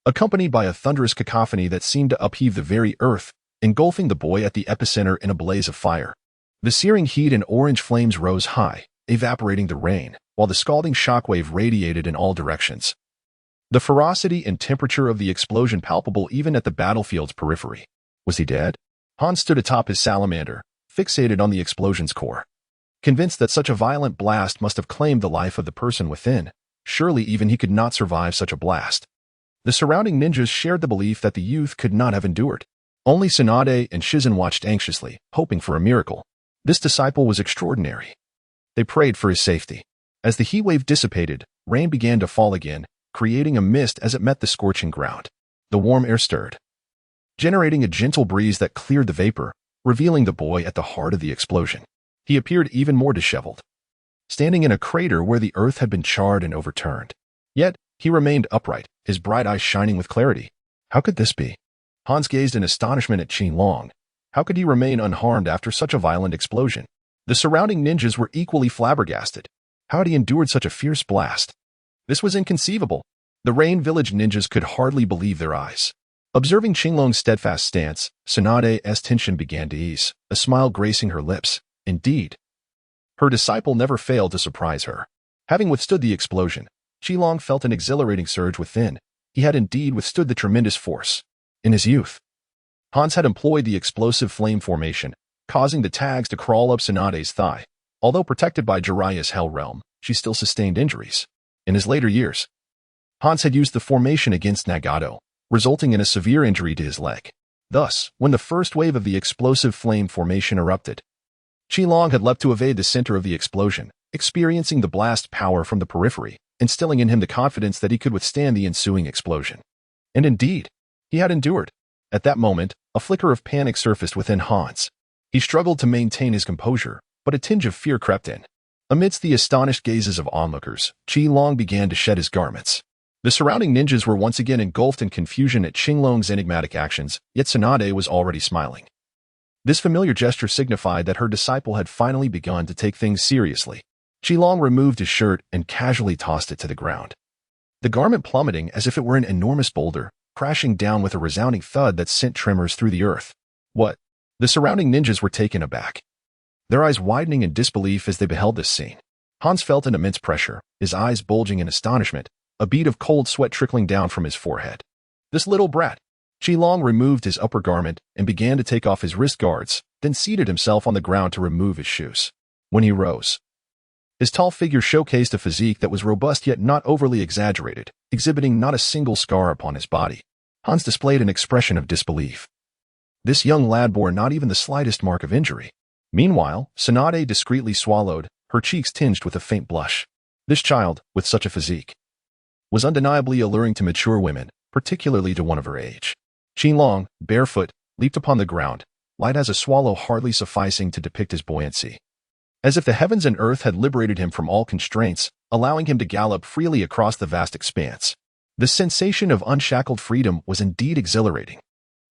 accompanied by a thunderous cacophony that seemed to upheave the very earth, engulfing the boy at the epicenter in a blaze of fire. The searing heat and orange flames rose high, evaporating the rain, while the scalding shockwave radiated in all directions. The ferocity and temperature of the explosion palpable even at the battlefield's periphery. Was he dead? Hans stood atop his salamander, fixated on the explosion's core, convinced that such a violent blast must have claimed the life of the person within. Surely even he could not survive such a blast. The surrounding ninjas shared the belief that the youth could not have endured. Only Tsunade and Shizen watched anxiously, hoping for a miracle. This disciple was extraordinary. They prayed for his safety. As the heat wave dissipated, rain began to fall again, creating a mist as it met the scorching ground. The warm air stirred, generating a gentle breeze that cleared the vapor, revealing the boy at the heart of the explosion. He appeared even more disheveled, standing in a crater where the earth had been charred and overturned. Yet, he remained upright, his bright eyes shining with clarity. How could this be? Hans gazed in astonishment at Qinlong. How could he remain unharmed after such a violent explosion? The surrounding ninjas were equally flabbergasted. How had he endured such a fierce blast? This was inconceivable. The Rain Village ninjas could hardly believe their eyes. Observing Qinlong's steadfast stance, Tsunade's tension began to ease, a smile gracing her lips. Indeed, her disciple never failed to surprise her. Having withstood the explosion, Qinlong felt an exhilarating surge within. He had indeed withstood the tremendous force. In his youth, Hans had employed the explosive flame formation, causing the tags to crawl up Tsunade's thigh. Although protected by Jiraiya's Hell Realm, she still sustained injuries. In his later years, Hans had used the formation against Nagato, resulting in a severe injury to his leg. Thus, when the first wave of the explosive flame formation erupted, Qinlong had leapt to evade the center of the explosion, experiencing the blast power from the periphery, instilling in him the confidence that he could withstand the ensuing explosion. And indeed, he had endured. At that moment, a flicker of panic surfaced within Hans. He struggled to maintain his composure, but a tinge of fear crept in. Amidst the astonished gazes of onlookers, Qinlong began to shed his garments. The surrounding ninjas were once again engulfed in confusion at Qinlong's enigmatic actions, yet Tsunade was already smiling. This familiar gesture signified that her disciple had finally begun to take things seriously. Qinlong removed his shirt and casually tossed it to the ground. The garment plummeting as if it were an enormous boulder, crashing down with a resounding thud that sent tremors through the earth. What? The surrounding ninjas were taken aback, their eyes widening in disbelief as they beheld this scene. Hans felt an immense pressure, his eyes bulging in astonishment, a bead of cold sweat trickling down from his forehead. This little brat. Qinlong removed his upper garment and began to take off his wrist guards, then seated himself on the ground to remove his shoes. When he rose, his tall figure showcased a physique that was robust yet not overly exaggerated, exhibiting not a single scar upon his body. Hans displayed an expression of disbelief. This young lad bore not even the slightest mark of injury. Meanwhile, Tsunade discreetly swallowed, her cheeks tinged with a faint blush. This child, with such a physique, was undeniably alluring to mature women, particularly to one of her age. Qinlong, barefoot, leaped upon the ground, light as a swallow hardly sufficing to depict his buoyancy. As if the heavens and earth had liberated him from all constraints, allowing him to gallop freely across the vast expanse. The sensation of unshackled freedom was indeed exhilarating.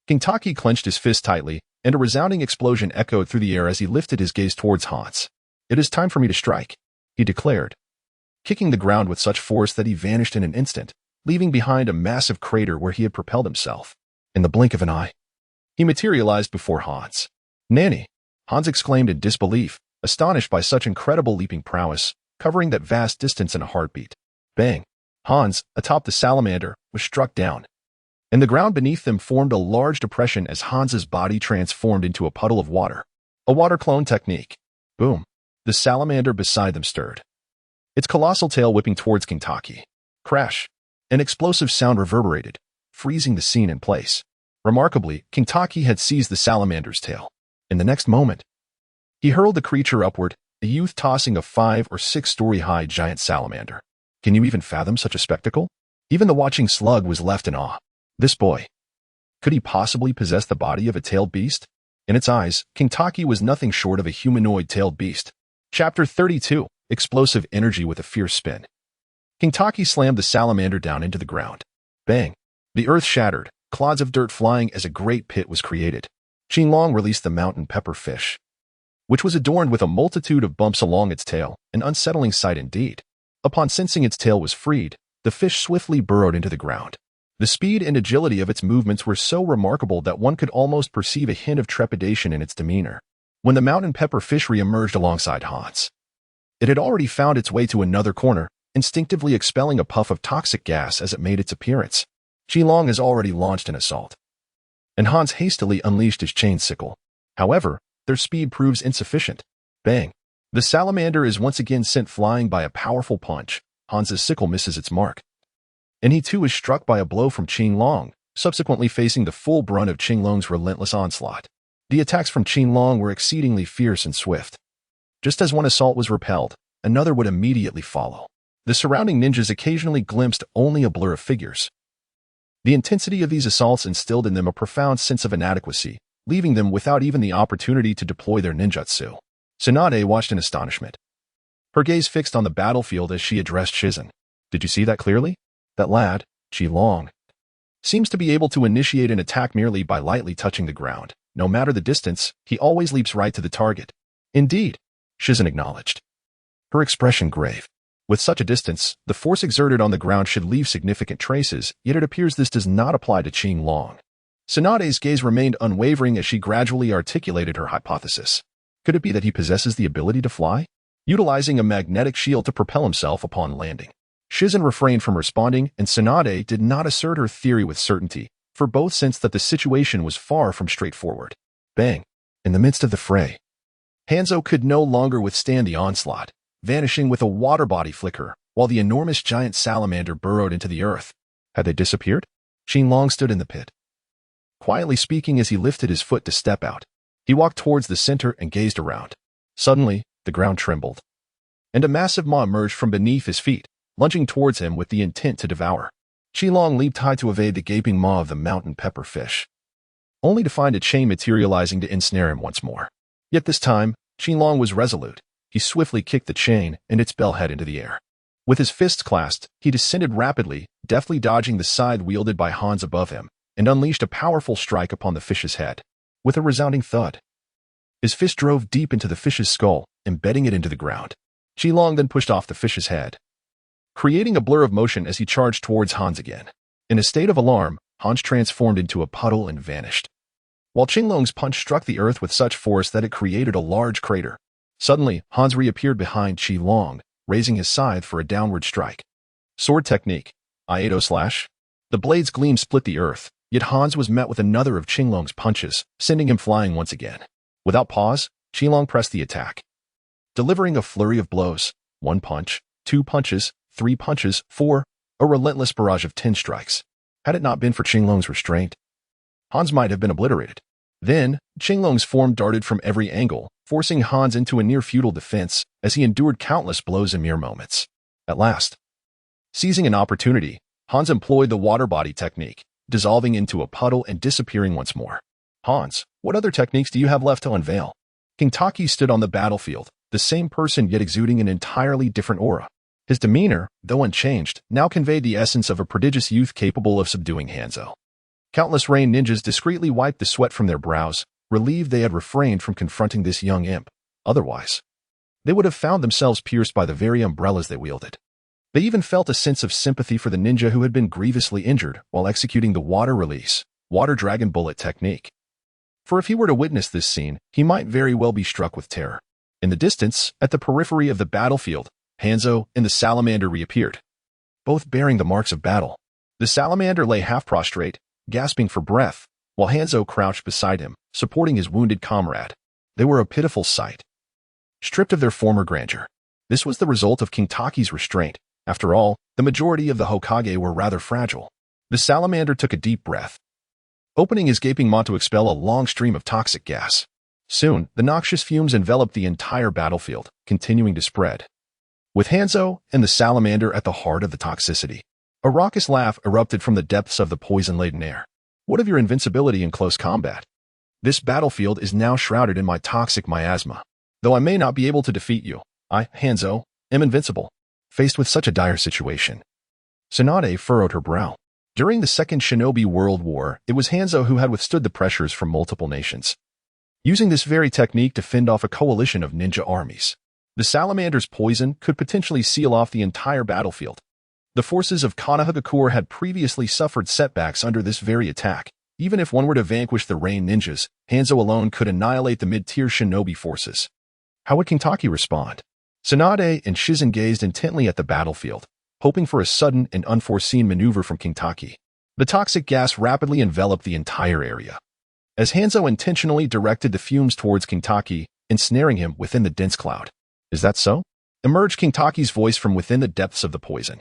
Kintaki clenched his fist tightly, and a resounding explosion echoed through the air as he lifted his gaze towards Hans. "It is time for me to strike," he declared, kicking the ground with such force that he vanished in an instant, leaving behind a massive crater where he had propelled himself. In the blink of an eye, he materialized before Hans. "Nanny!" Hans exclaimed in disbelief, astonished by such incredible leaping prowess, covering that vast distance in a heartbeat. Bang! Hans, atop the salamander, was struck down, and the ground beneath them formed a large depression as Hans's body transformed into a puddle of water. A water clone technique. Boom! The salamander beside them stirred, its colossal tail whipping towards Kintaki. Crash! An explosive sound reverberated, freezing the scene in place. Remarkably, Kintaki had seized the salamander's tail. In the next moment, he hurled the creature upward, a youth tossing a 5- or 6-story-high giant salamander. Can you even fathom such a spectacle? Even the watching slug was left in awe. This boy. Could he possibly possess the body of a tailed beast? In its eyes, Kintaki was nothing short of a humanoid tailed beast. Chapter 32. Explosive energy with a fierce spin. Kintaki slammed the salamander down into the ground. Bang! The earth shattered, clods of dirt flying as a great pit was created. Qinlong released the mountain pepper fish, which was adorned with a multitude of bumps along its tail, an unsettling sight indeed. Upon sensing its tail was freed, the fish swiftly burrowed into the ground. The speed and agility of its movements were so remarkable that one could almost perceive a hint of trepidation in its demeanor. When the mountain pepper fish re-emerged alongside Hans, it had already found its way to another corner, instinctively expelling a puff of toxic gas as it made its appearance. Qinlong has already launched an assault, and Hans hastily unleashed his chain sickle. However, their speed proves insufficient. Bang! The salamander is once again sent flying by a powerful punch. Hans's sickle misses its mark, and he too is struck by a blow from Qinlong, subsequently facing the full brunt of Qinlong's relentless onslaught. The attacks from Qinglong were exceedingly fierce and swift. Just as one assault was repelled, another would immediately follow. The surrounding ninjas occasionally glimpsed only a blur of figures. The intensity of these assaults instilled in them a profound sense of inadequacy, leaving them without even the opportunity to deploy their ninjutsu. Tsunade watched in astonishment, her gaze fixed on the battlefield as she addressed Shizen. Did you see that clearly? That lad, Qinglong, seems to be able to initiate an attack merely by lightly touching the ground. No matter the distance, he always leaps right to the target. Indeed, Shizen acknowledged, her expression grave. With such a distance, the force exerted on the ground should leave significant traces, yet it appears this does not apply to Qinglong. Tsunade's gaze remained unwavering as she gradually articulated her hypothesis. Could it be that he possesses the ability to fly, utilizing a magnetic shield to propel himself upon landing? Shizen refrained from responding, and Tsunade did not assert her theory with certainty, for both sensed that the situation was far from straightforward. Bang! In the midst of the fray, Hanzo could no longer withstand the onslaught, vanishing with a water body flicker, while the enormous giant salamander burrowed into the earth. Had they disappeared? Qinglong stood in the pit, quietly speaking as he lifted his foot to step out. He walked towards the center and gazed around. Suddenly, the ground trembled, and a massive maw emerged from beneath his feet, lunging towards him with the intent to devour. Qinglong leaped high to evade the gaping maw of the mountain pepper fish, only to find a chain materializing to ensnare him once more. Yet this time, Qinglong was resolute. He swiftly kicked the chain and its bellhead into the air. With his fists clasped, he descended rapidly, deftly dodging the scythe wielded by Hans above him, and unleashed a powerful strike upon the fish's head. With a resounding thud, his fist drove deep into the fish's skull, embedding it into the ground. Qinglong then pushed off the fish's head, creating a blur of motion as he charged towards Hans again. In a state of alarm, Hans transformed into a puddle and vanished, while Qinglong's punch struck the earth with such force that it created a large crater. Suddenly, Hans reappeared behind Qinglong, raising his scythe for a downward strike. Sword technique, Iato slash. The blade's gleam split the earth, yet Hans was met with another of Qinglong's punches, sending him flying once again. Without pause, Qinglong pressed the attack, delivering a flurry of blows. 1 punch, 2 punches, 3 punches, 4, a relentless barrage of 10 strikes. Had it not been for Qinglong's restraint, Hans might have been obliterated. Then, Qinglong's form darted from every angle, forcing Hans into a near-futile defense as he endured countless blows in mere moments. At last, seizing an opportunity, Hans employed the water body technique, dissolving into a puddle and disappearing once more. Hans, what other techniques do you have left to unveil? Kintaki stood on the battlefield, the same person yet exuding an entirely different aura. His demeanor, though unchanged, now conveyed the essence of a prodigious youth capable of subduing Hanzo. Countless rain ninjas discreetly wiped the sweat from their brows, relieved they had refrained from confronting this young imp. Otherwise, they would have found themselves pierced by the very umbrellas they wielded. They even felt a sense of sympathy for the ninja who had been grievously injured while executing the water release, water dragon bullet technique. For if he were to witness this scene, he might very well be struck with terror. In the distance, at the periphery of the battlefield, Hanzo and the salamander reappeared, both bearing the marks of battle. The salamander lay half prostrate, gasping for breath, while Hanzo crouched beside him, supporting his wounded comrade. They were a pitiful sight, stripped of their former grandeur. This was the result of Kintaki's restraint. After all, the majority of the Hokage were rather fragile. The salamander took a deep breath, opening his gaping maw to expel a long stream of toxic gas. Soon, the noxious fumes enveloped the entire battlefield, continuing to spread, with Hanzo and the salamander at the heart of the toxicity. A raucous laugh erupted from the depths of the poison-laden air. What of your invincibility in close combat? This battlefield is now shrouded in my toxic miasma. Though I may not be able to defeat you, I, Hanzo, am invincible. Faced with such a dire situation, Tsunade furrowed her brow. During the Second Shinobi World War, it was Hanzo who had withstood the pressures from multiple nations, using this very technique to fend off a coalition of ninja armies. The salamander's poison could potentially seal off the entire battlefield. The forces of Konoha had previously suffered setbacks under this very attack. Even if one were to vanquish the rain ninjas, Hanzo alone could annihilate the mid-tier shinobi forces. How would Kintaki respond? Tsunade and Shizen gazed intently at the battlefield, hoping for a sudden and unforeseen maneuver from Kintaki. The toxic gas rapidly enveloped the entire area, as Hanzo intentionally directed the fumes towards Kintaki, ensnaring him within the dense cloud. Is that so? Emerged Kintaki's voice from within the depths of the poison.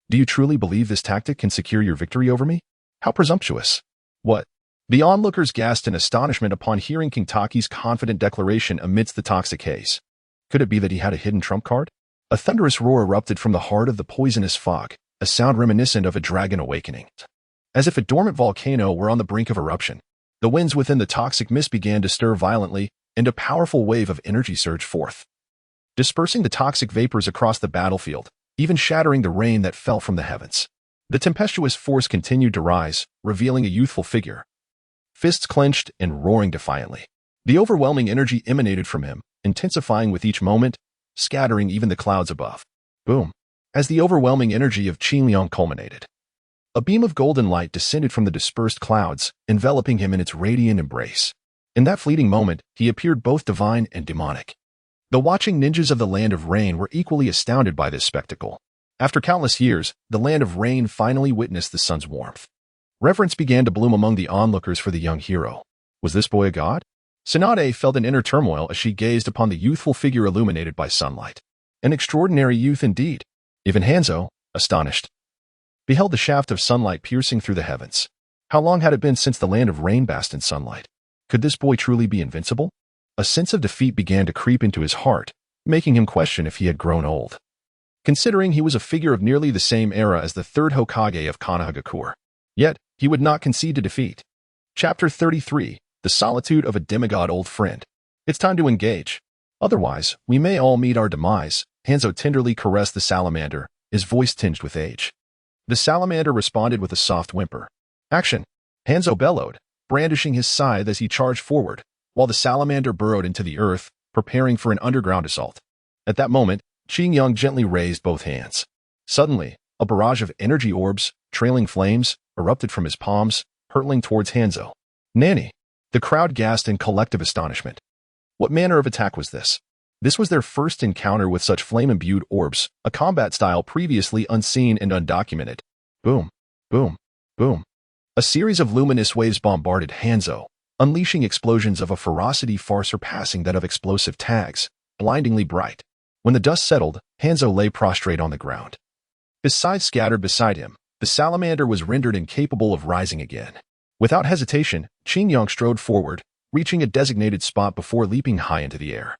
Do you truly believe this tactic can secure your victory over me? How presumptuous. What? The onlookers gasped in astonishment upon hearing King Taki's confident declaration amidst the toxic haze. Could it be that he had a hidden trump card? A thunderous roar erupted from the heart of the poisonous fog, a sound reminiscent of a dragon awakening. As if a dormant volcano were on the brink of eruption, the winds within the toxic mist began to stir violently, and a powerful wave of energy surged forth, dispersing the toxic vapors across the battlefield, even shattering the rain that fell from the heavens. The tempestuous force continued to rise, revealing a youthful figure, fists clenched and roaring defiantly. The overwhelming energy emanated from him, intensifying with each moment, scattering even the clouds above. Boom! As the overwhelming energy of Qin Liang culminated, a beam of golden light descended from the dispersed clouds, enveloping him in its radiant embrace. In that fleeting moment, he appeared both divine and demonic. The watching ninjas of the Land of Rain were equally astounded by this spectacle. After countless years, the Land of Rain finally witnessed the sun's warmth. Reverence began to bloom among the onlookers for the young hero. Was this boy a god? Tsunade felt an inner turmoil as she gazed upon the youthful figure illuminated by sunlight. An extraordinary youth indeed. Even Hanzo, astonished, beheld the shaft of sunlight piercing through the heavens. How long had it been since the Land of Rain basked in sunlight? Could this boy truly be invincible? A sense of defeat began to creep into his heart, making him question if he had grown old. Considering he was a figure of nearly the same era as the third Hokage of Konoha. Yet, he would not concede to defeat. Chapter 33, The Solitude of a Demigod Old Friend. It's time to engage. Otherwise, we may all meet our demise. Hanzo tenderly caressed the salamander, his voice tinged with age. The salamander responded with a soft whimper. Action! Hanzo bellowed, brandishing his scythe as he charged forward, while the salamander burrowed into the earth, preparing for an underground assault. At that moment, Qin Liang gently raised both hands. Suddenly, a barrage of energy orbs, trailing flames, erupted from his palms, hurtling towards Hanzo. Nanny! The crowd gasped in collective astonishment. What manner of attack was this? This was their first encounter with such flame-imbued orbs, a combat style previously unseen and undocumented. Boom, boom, boom. A series of luminous waves bombarded Hanzo, unleashing explosions of a ferocity far surpassing that of explosive tags, blindingly bright. When the dust settled, Hanzo lay prostrate on the ground. His scythe scattered beside him, the salamander was rendered incapable of rising again. Without hesitation, Qin Liang strode forward, reaching a designated spot before leaping high into the air.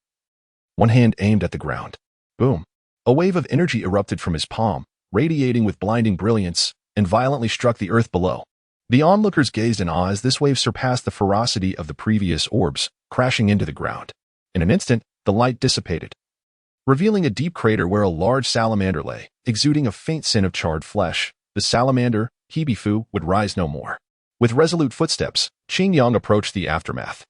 One hand aimed at the ground. Boom! A wave of energy erupted from his palm, radiating with blinding brilliance, and violently struck the earth below. The onlookers gazed in awe as this wave surpassed the ferocity of the previous orbs, crashing into the ground. In an instant, the light dissipated, revealing a deep crater where a large salamander lay, exuding a faint scent of charred flesh. The salamander, Hibifu, would rise no more. With resolute footsteps, Qin Liang approached the aftermath.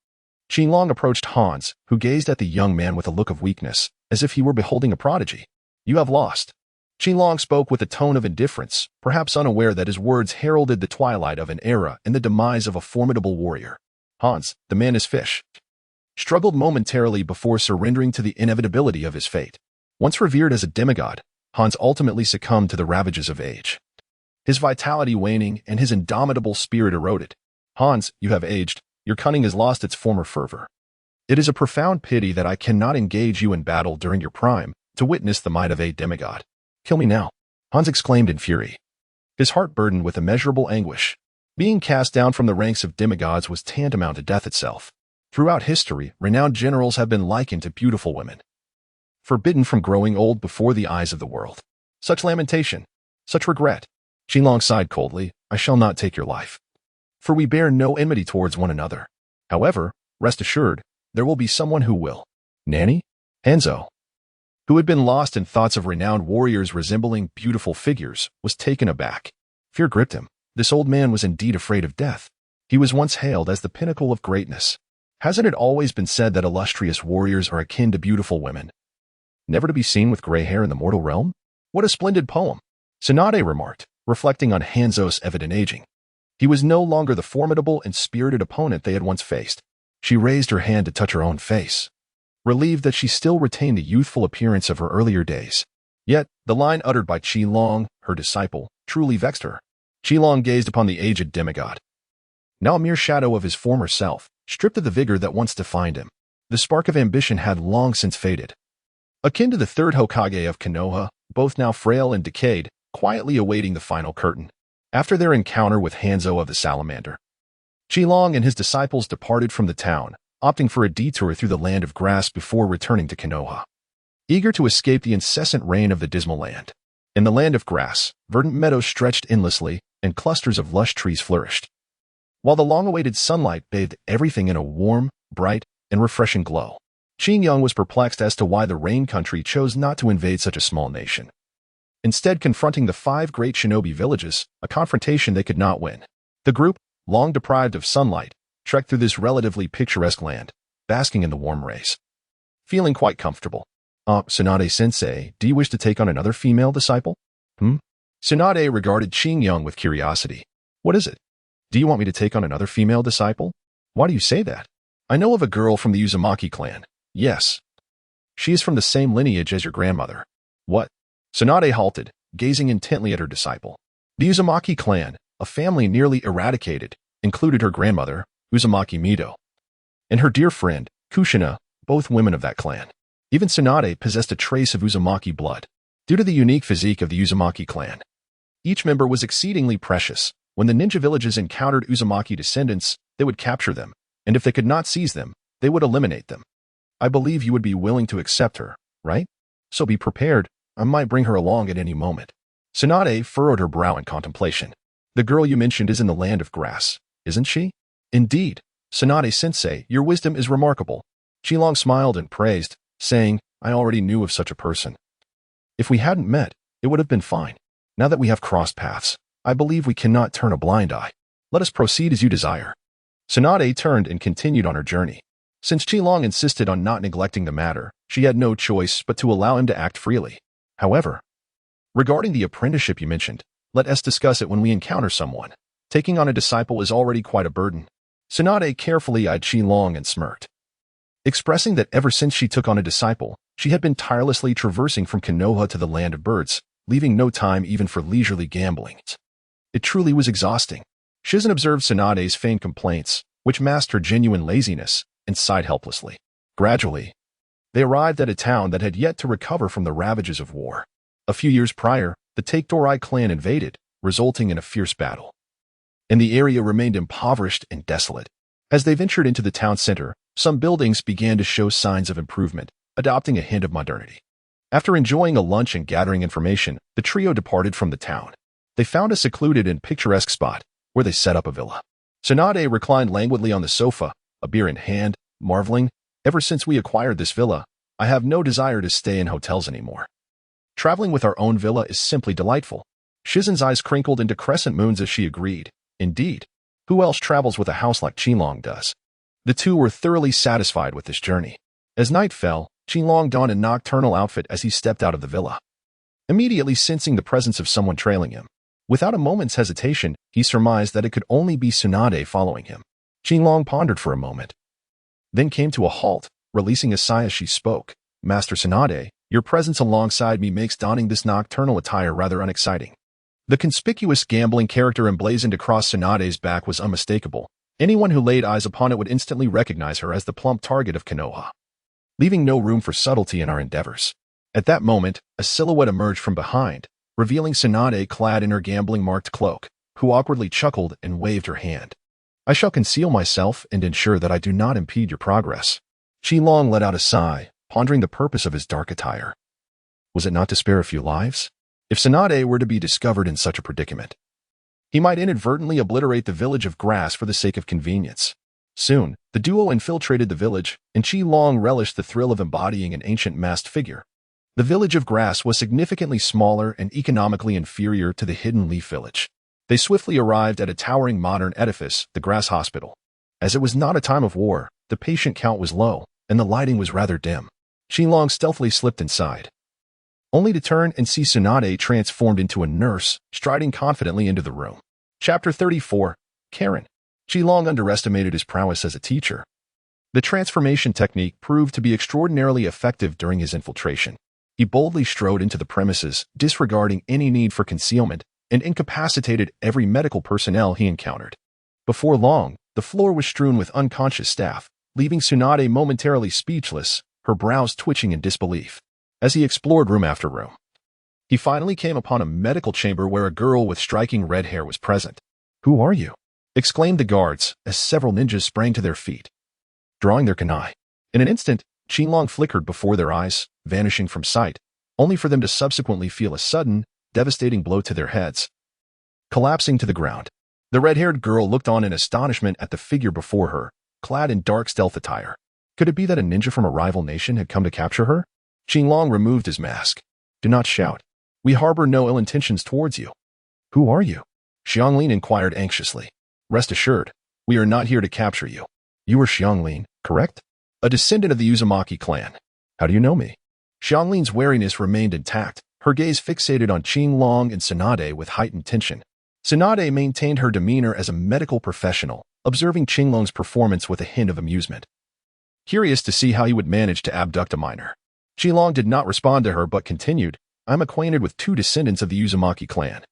Qin Liang approached Hans, who gazed at the young man with a look of weakness, as if he were beholding a prodigy. You have lost. Qin Liang spoke with a tone of indifference, perhaps unaware that his words heralded the twilight of an era and the demise of a formidable warrior. Hans, the man is fish, struggled momentarily before surrendering to the inevitability of his fate. Once revered as a demigod, Hans ultimately succumbed to the ravages of age. His vitality waning and his indomitable spirit eroded. Hans, you have aged. Your cunning has lost its former fervor. It is a profound pity that I cannot engage you in battle during your prime to witness the might of a demigod. Kill me now, Hans exclaimed in fury, his heart burdened with immeasurable anguish. Being cast down from the ranks of demigods was tantamount to death itself. Throughout history, renowned generals have been likened to beautiful women, forbidden from growing old before the eyes of the world. Such lamentation, such regret. Qin Liang sighed coldly, I shall not take your life, for we bear no enmity towards one another. However, rest assured, there will be someone who will. Nanny? Hanzo, who had been lost in thoughts of renowned warriors resembling beautiful figures, was taken aback. Fear gripped him. This old man was indeed afraid of death. He was once hailed as the pinnacle of greatness. Hasn't it always been said that illustrious warriors are akin to beautiful women, never to be seen with gray hair in the mortal realm? What a splendid poem, Tsunade remarked, reflecting on Hanzo's evident aging. He was no longer the formidable and spirited opponent they had once faced. She raised her hand to touch her own face, relieved that she still retained the youthful appearance of her earlier days. Yet, the line uttered by Qi Liang, her disciple, truly vexed her. Qi Liang gazed upon the aged demigod, now a mere shadow of his former self, stripped of the vigor that once defined him. The spark of ambition had long since faded. Akin to the third Hokage of Konoha, both now frail and decayed, quietly awaiting the final curtain. After their encounter with Hanzo of the Salamander, Qilong and his disciples departed from the town, opting for a detour through the land of grass before returning to Konoha. Eager to escape the incessant rain of the dismal land. In the land of grass, verdant meadows stretched endlessly, and clusters of lush trees flourished, while the long-awaited sunlight bathed everything in a warm, bright, and refreshing glow. Qingyang was perplexed as to why the Rain Country chose not to invade such a small nation, instead confronting the 5 great shinobi villages, a confrontation they could not win. The group, long deprived of sunlight, trekked through this relatively picturesque land, basking in the warm rays. Feeling quite comfortable. Tsunade-sensei, do you wish to take on another female disciple? Tsunade regarded Qingyang with curiosity. What is it? Do you want me to take on another female disciple? Why do you say that? I know of a girl from the Uzumaki clan. Yes. She is from the same lineage as your grandmother. What? Tsunade halted, gazing intently at her disciple. The Uzumaki clan, a family nearly eradicated, included her grandmother, Uzumaki Mido, and her dear friend, Kushina, both women of that clan. Even Tsunade possessed a trace of Uzumaki blood. Due to the unique physique of the Uzumaki clan, each member was exceedingly precious. When the ninja villages encountered Uzumaki descendants, they would capture them, and if they could not seize them, they would eliminate them. I believe you would be willing to accept her, right? So be prepared, I might bring her along at any moment. Tsunade furrowed her brow in contemplation. The girl you mentioned is in the land of grass, isn't she? Indeed. Tsunade-sensei, your wisdom is remarkable. Qilong smiled and praised, saying, I already knew of such a person. If we hadn't met, it would have been fine. Now that we have crossed paths, I believe we cannot turn a blind eye. Let us proceed as you desire. Tsunade turned and continued on her journey. Since Qilong insisted on not neglecting the matter, she had no choice but to allow him to act freely. However, regarding the apprenticeship you mentioned, let us discuss it when we encounter someone. Taking on a disciple is already quite a burden. Tsunade carefully eyed Qilong and smirked, expressing that ever since she took on a disciple, she had been tirelessly traversing from Konoha to the land of birds, leaving no time even for leisurely gambling. It truly was exhausting. Shizen observed Tsunade's feigned complaints, which masked her genuine laziness, and sighed helplessly. Gradually, they arrived at a town that had yet to recover from the ravages of war. A few years prior, the Takedorai clan invaded, resulting in a fierce battle, and the area remained impoverished and desolate. As they ventured into the town center, some buildings began to show signs of improvement, adopting a hint of modernity. After enjoying a lunch and gathering information, the trio departed from the town. They found a secluded and picturesque spot, where they set up a villa. Tsunade reclined languidly on the sofa, a beer in hand, marveling, ever since we acquired this villa, I have no desire to stay in hotels anymore. Traveling with our own villa is simply delightful. Shizen's eyes crinkled into crescent moons as she agreed. Indeed, who else travels with a house like Qilong does? The two were thoroughly satisfied with this journey. As night fell, Qilong donned a nocturnal outfit as he stepped out of the villa, immediately sensing the presence of someone trailing him. Without a moment's hesitation, he surmised that it could only be Tsunade following him. Qilong pondered for a moment, then came to a halt, releasing a sigh as she spoke. Master Tsunade, your presence alongside me makes donning this nocturnal attire rather unexciting. The conspicuous gambling character emblazoned across Tsunade's back was unmistakable. Anyone who laid eyes upon it would instantly recognize her as the plump target of Konoha, leaving no room for subtlety in our endeavors. At that moment, a silhouette emerged from behind, revealing Tsunade clad in her gambling-marked cloak, who awkwardly chuckled and waved her hand. I shall conceal myself and ensure that I do not impede your progress. Qilong let out a sigh, pondering the purpose of his dark attire. Was it not to spare a few lives? If Tsunade were to be discovered in such a predicament, he might inadvertently obliterate the village of grass for the sake of convenience. Soon, the duo infiltrated the village, and Qilong relished the thrill of embodying an ancient masked figure. The village of grass was significantly smaller and economically inferior to the hidden leaf village. They swiftly arrived at a towering modern edifice, the Grass Hospital. As it was not a time of war, the patient count was low, and the lighting was rather dim. Qilong stealthily slipped inside, only to turn and see Tsunade transformed into a nurse, striding confidently into the room. Chapter 34. Karen. Qilong underestimated his prowess as a teacher. The transformation technique proved to be extraordinarily effective during his infiltration. He boldly strode into the premises, disregarding any need for concealment, and incapacitated every medical personnel he encountered. Before long, the floor was strewn with unconscious staff, leaving Tsunade momentarily speechless, her brows twitching in disbelief. As he explored room after room, he finally came upon a medical chamber where a girl with striking red hair was present. Who are you? exclaimed the guards as several ninjas sprang to their feet, drawing their kunai. In an instant, Qinglong flickered before their eyes, vanishing from sight, only for them to subsequently feel a sudden, devastating blow to their heads, collapsing to the ground. The red-haired girl looked on in astonishment at the figure before her, clad in dark stealth attire. Could it be that a ninja from a rival nation had come to capture her? Qinglong removed his mask. Do not shout. We harbor no ill intentions towards you. Who are you? Xianglin inquired anxiously. Rest assured, we are not here to capture you. You are Xianglin, correct? A descendant of the Uzumaki clan. How do you know me? Xianglin's wariness remained intact, her gaze fixated on Qinglong and Tsunade with heightened tension. Tsunade maintained her demeanor as a medical professional, observing Qinglong's performance with a hint of amusement. Curious to see how he would manage to abduct a minor. Qinglong did not respond to her but continued, I'm acquainted with 2 descendants of the Uzumaki clan.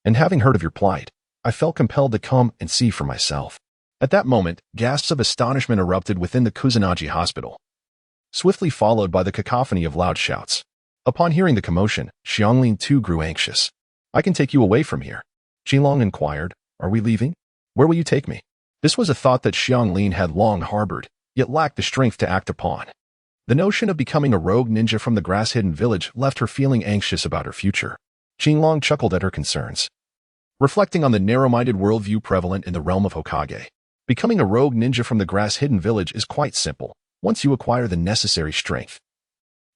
And having heard of your plight, I felt compelled to come and see for myself. At that moment, gasps of astonishment erupted within the Kusanagi hospital, swiftly followed by the cacophony of loud shouts. Upon hearing the commotion, Xianglin too grew anxious. I can take you away from here. Qinglong inquired, are we leaving? Where will you take me? This was a thought that Xianglin had long harbored, yet lacked the strength to act upon. The notion of becoming a rogue ninja from the grass-hidden village left her feeling anxious about her future. Qinglong chuckled at her concerns. Reflecting on the narrow-minded worldview prevalent in the realm of Hokage, becoming a rogue ninja from the grass-hidden village is quite simple. Once you acquire the necessary strength,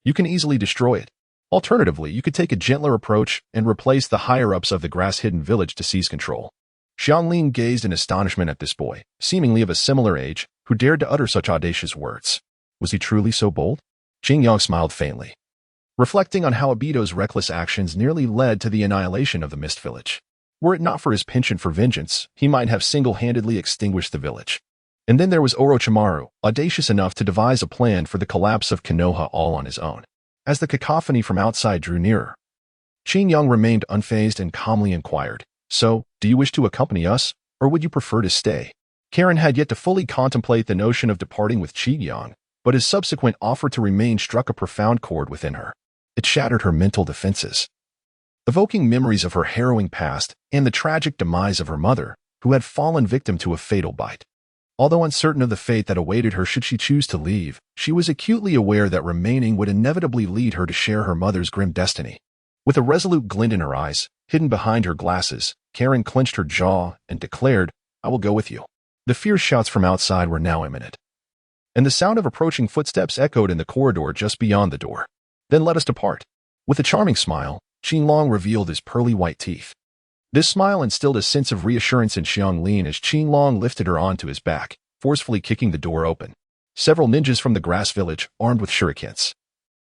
you can easily destroy it. Alternatively, you could take a gentler approach and replace the higher-ups of the grass-hidden village to seize control. Xianglin gazed in astonishment at this boy, seemingly of a similar age, who dared to utter such audacious words. Was he truly so bold? Qingyang smiled faintly, reflecting on how Obito's reckless actions nearly led to the annihilation of the Mist Village. Were it not for his penchant for vengeance, he might have single-handedly extinguished the village. And then there was Orochimaru, audacious enough to devise a plan for the collapse of Konoha all on his own. As the cacophony from outside drew nearer, Qingyang remained unfazed and calmly inquired, So, do you wish to accompany us, or would you prefer to stay? Karen had yet to fully contemplate the notion of departing with Qingyang, but his subsequent offer to remain struck a profound chord within her. It shattered her mental defenses, evoking memories of her harrowing past and the tragic demise of her mother, who had fallen victim to a fatal bite. Although uncertain of the fate that awaited her should she choose to leave, she was acutely aware that remaining would inevitably lead her to share her mother's grim destiny. With a resolute glint in her eyes, hidden behind her glasses, Karen clenched her jaw and declared, I will go with you. The fierce shouts from outside were now imminent, and the sound of approaching footsteps echoed in the corridor just beyond the door. Then let us depart. With a charming smile, Qinglong revealed his pearly white teeth. This smile instilled a sense of reassurance in Xianglin as Qinglong lifted her onto his back, forcefully kicking the door open. Several ninjas from the grass village, armed with shurikens,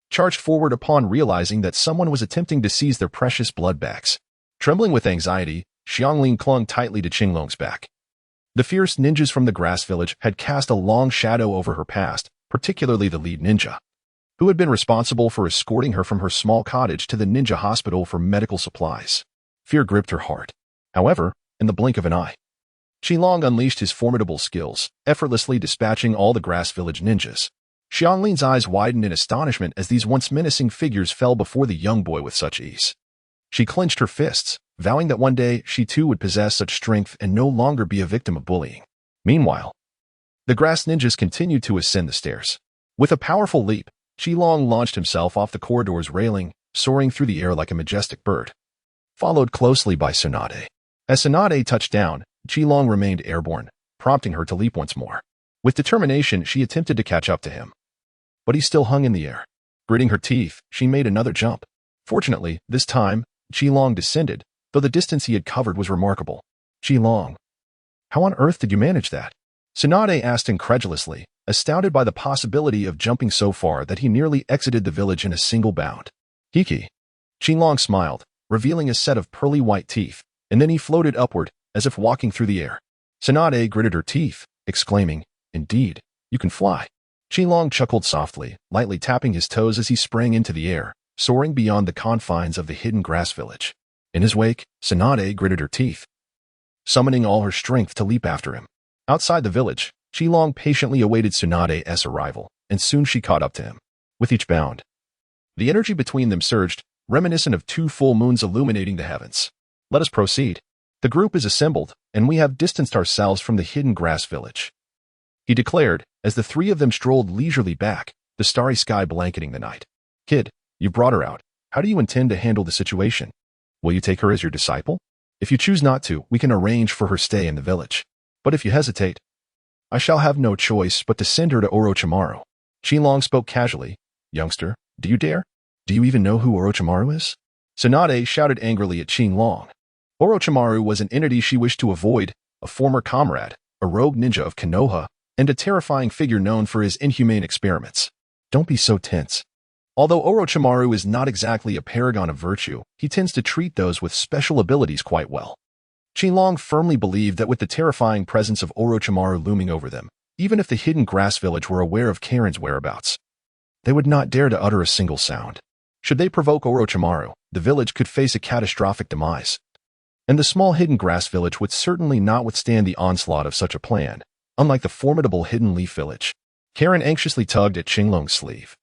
charged forward upon realizing that someone was attempting to seize their precious blood bags. Trembling with anxiety, Xianglin clung tightly to Qinglong's back. The fierce ninjas from the grass village had cast a long shadow over her past, particularly the lead ninja, who had been responsible for escorting her from her small cottage to the ninja hospital for medical supplies. Fear gripped her heart. However, in the blink of an eye, Qinglong unleashed his formidable skills, effortlessly dispatching all the grass village ninjas. Xianglin's eyes widened in astonishment as these once menacing figures fell before the young boy with such ease. She clenched her fists, vowing that one day she too would possess such strength and no longer be a victim of bullying. Meanwhile, the grass ninjas continued to ascend the stairs. With a powerful leap, Qinglong launched himself off the corridor's railing, soaring through the air like a majestic bird, followed closely by Tsunade. As Tsunade touched down, Qinglong remained airborne, prompting her to leap once more. With determination, she attempted to catch up to him, but he still hung in the air. Gritting her teeth, she made another jump. Fortunately, this time, Qinglong descended, though the distance he had covered was remarkable. Qinglong, how on earth did you manage that? Tsunade asked incredulously, astounded by the possibility of jumping so far that he nearly exited the village in a single bound. Hiki. Qinglong smiled, revealing a set of pearly white teeth, and then he floated upward, as if walking through the air. Tsunade gritted her teeth, exclaiming, Indeed, you can fly. Qinglong chuckled softly, lightly tapping his toes as he sprang into the air, soaring beyond the confines of the hidden grass village. In his wake, Tsunade gritted her teeth, summoning all her strength to leap after him. Outside the village, Qinglong patiently awaited Tsunade's arrival, and soon she caught up to him. With each bound, the energy between them surged, reminiscent of 2 full moons illuminating the heavens. Let us proceed. The group is assembled, and we have distanced ourselves from the hidden grass village," he declared as the three of them strolled leisurely back, the starry sky blanketing the night. "Kid, you brought her out. How do you intend to handle the situation? Will you take her as your disciple? If you choose not to, we can arrange for her stay in the village. But if you hesitate, I shall have no choice but to send her to Orochimaru." Qinglong spoke casually. "Youngster, do you dare? Do you even know who Orochimaru is?" Tsunade shouted angrily at Qinglong. Orochimaru was an entity she wished to avoid, a former comrade, a rogue ninja of Konoha, and a terrifying figure known for his inhumane experiments. "Don't be so tense. Although Orochimaru is not exactly a paragon of virtue, he tends to treat those with special abilities quite well." Qinglong firmly believed that with the terrifying presence of Orochimaru looming over them, even if the hidden grass village were aware of Karen's whereabouts, they would not dare to utter a single sound. Should they provoke Orochimaru, the village could face a catastrophic demise. And the small hidden grass village would certainly not withstand the onslaught of such a plan, unlike the formidable hidden leaf village. Karen anxiously tugged at Qinglong's sleeve.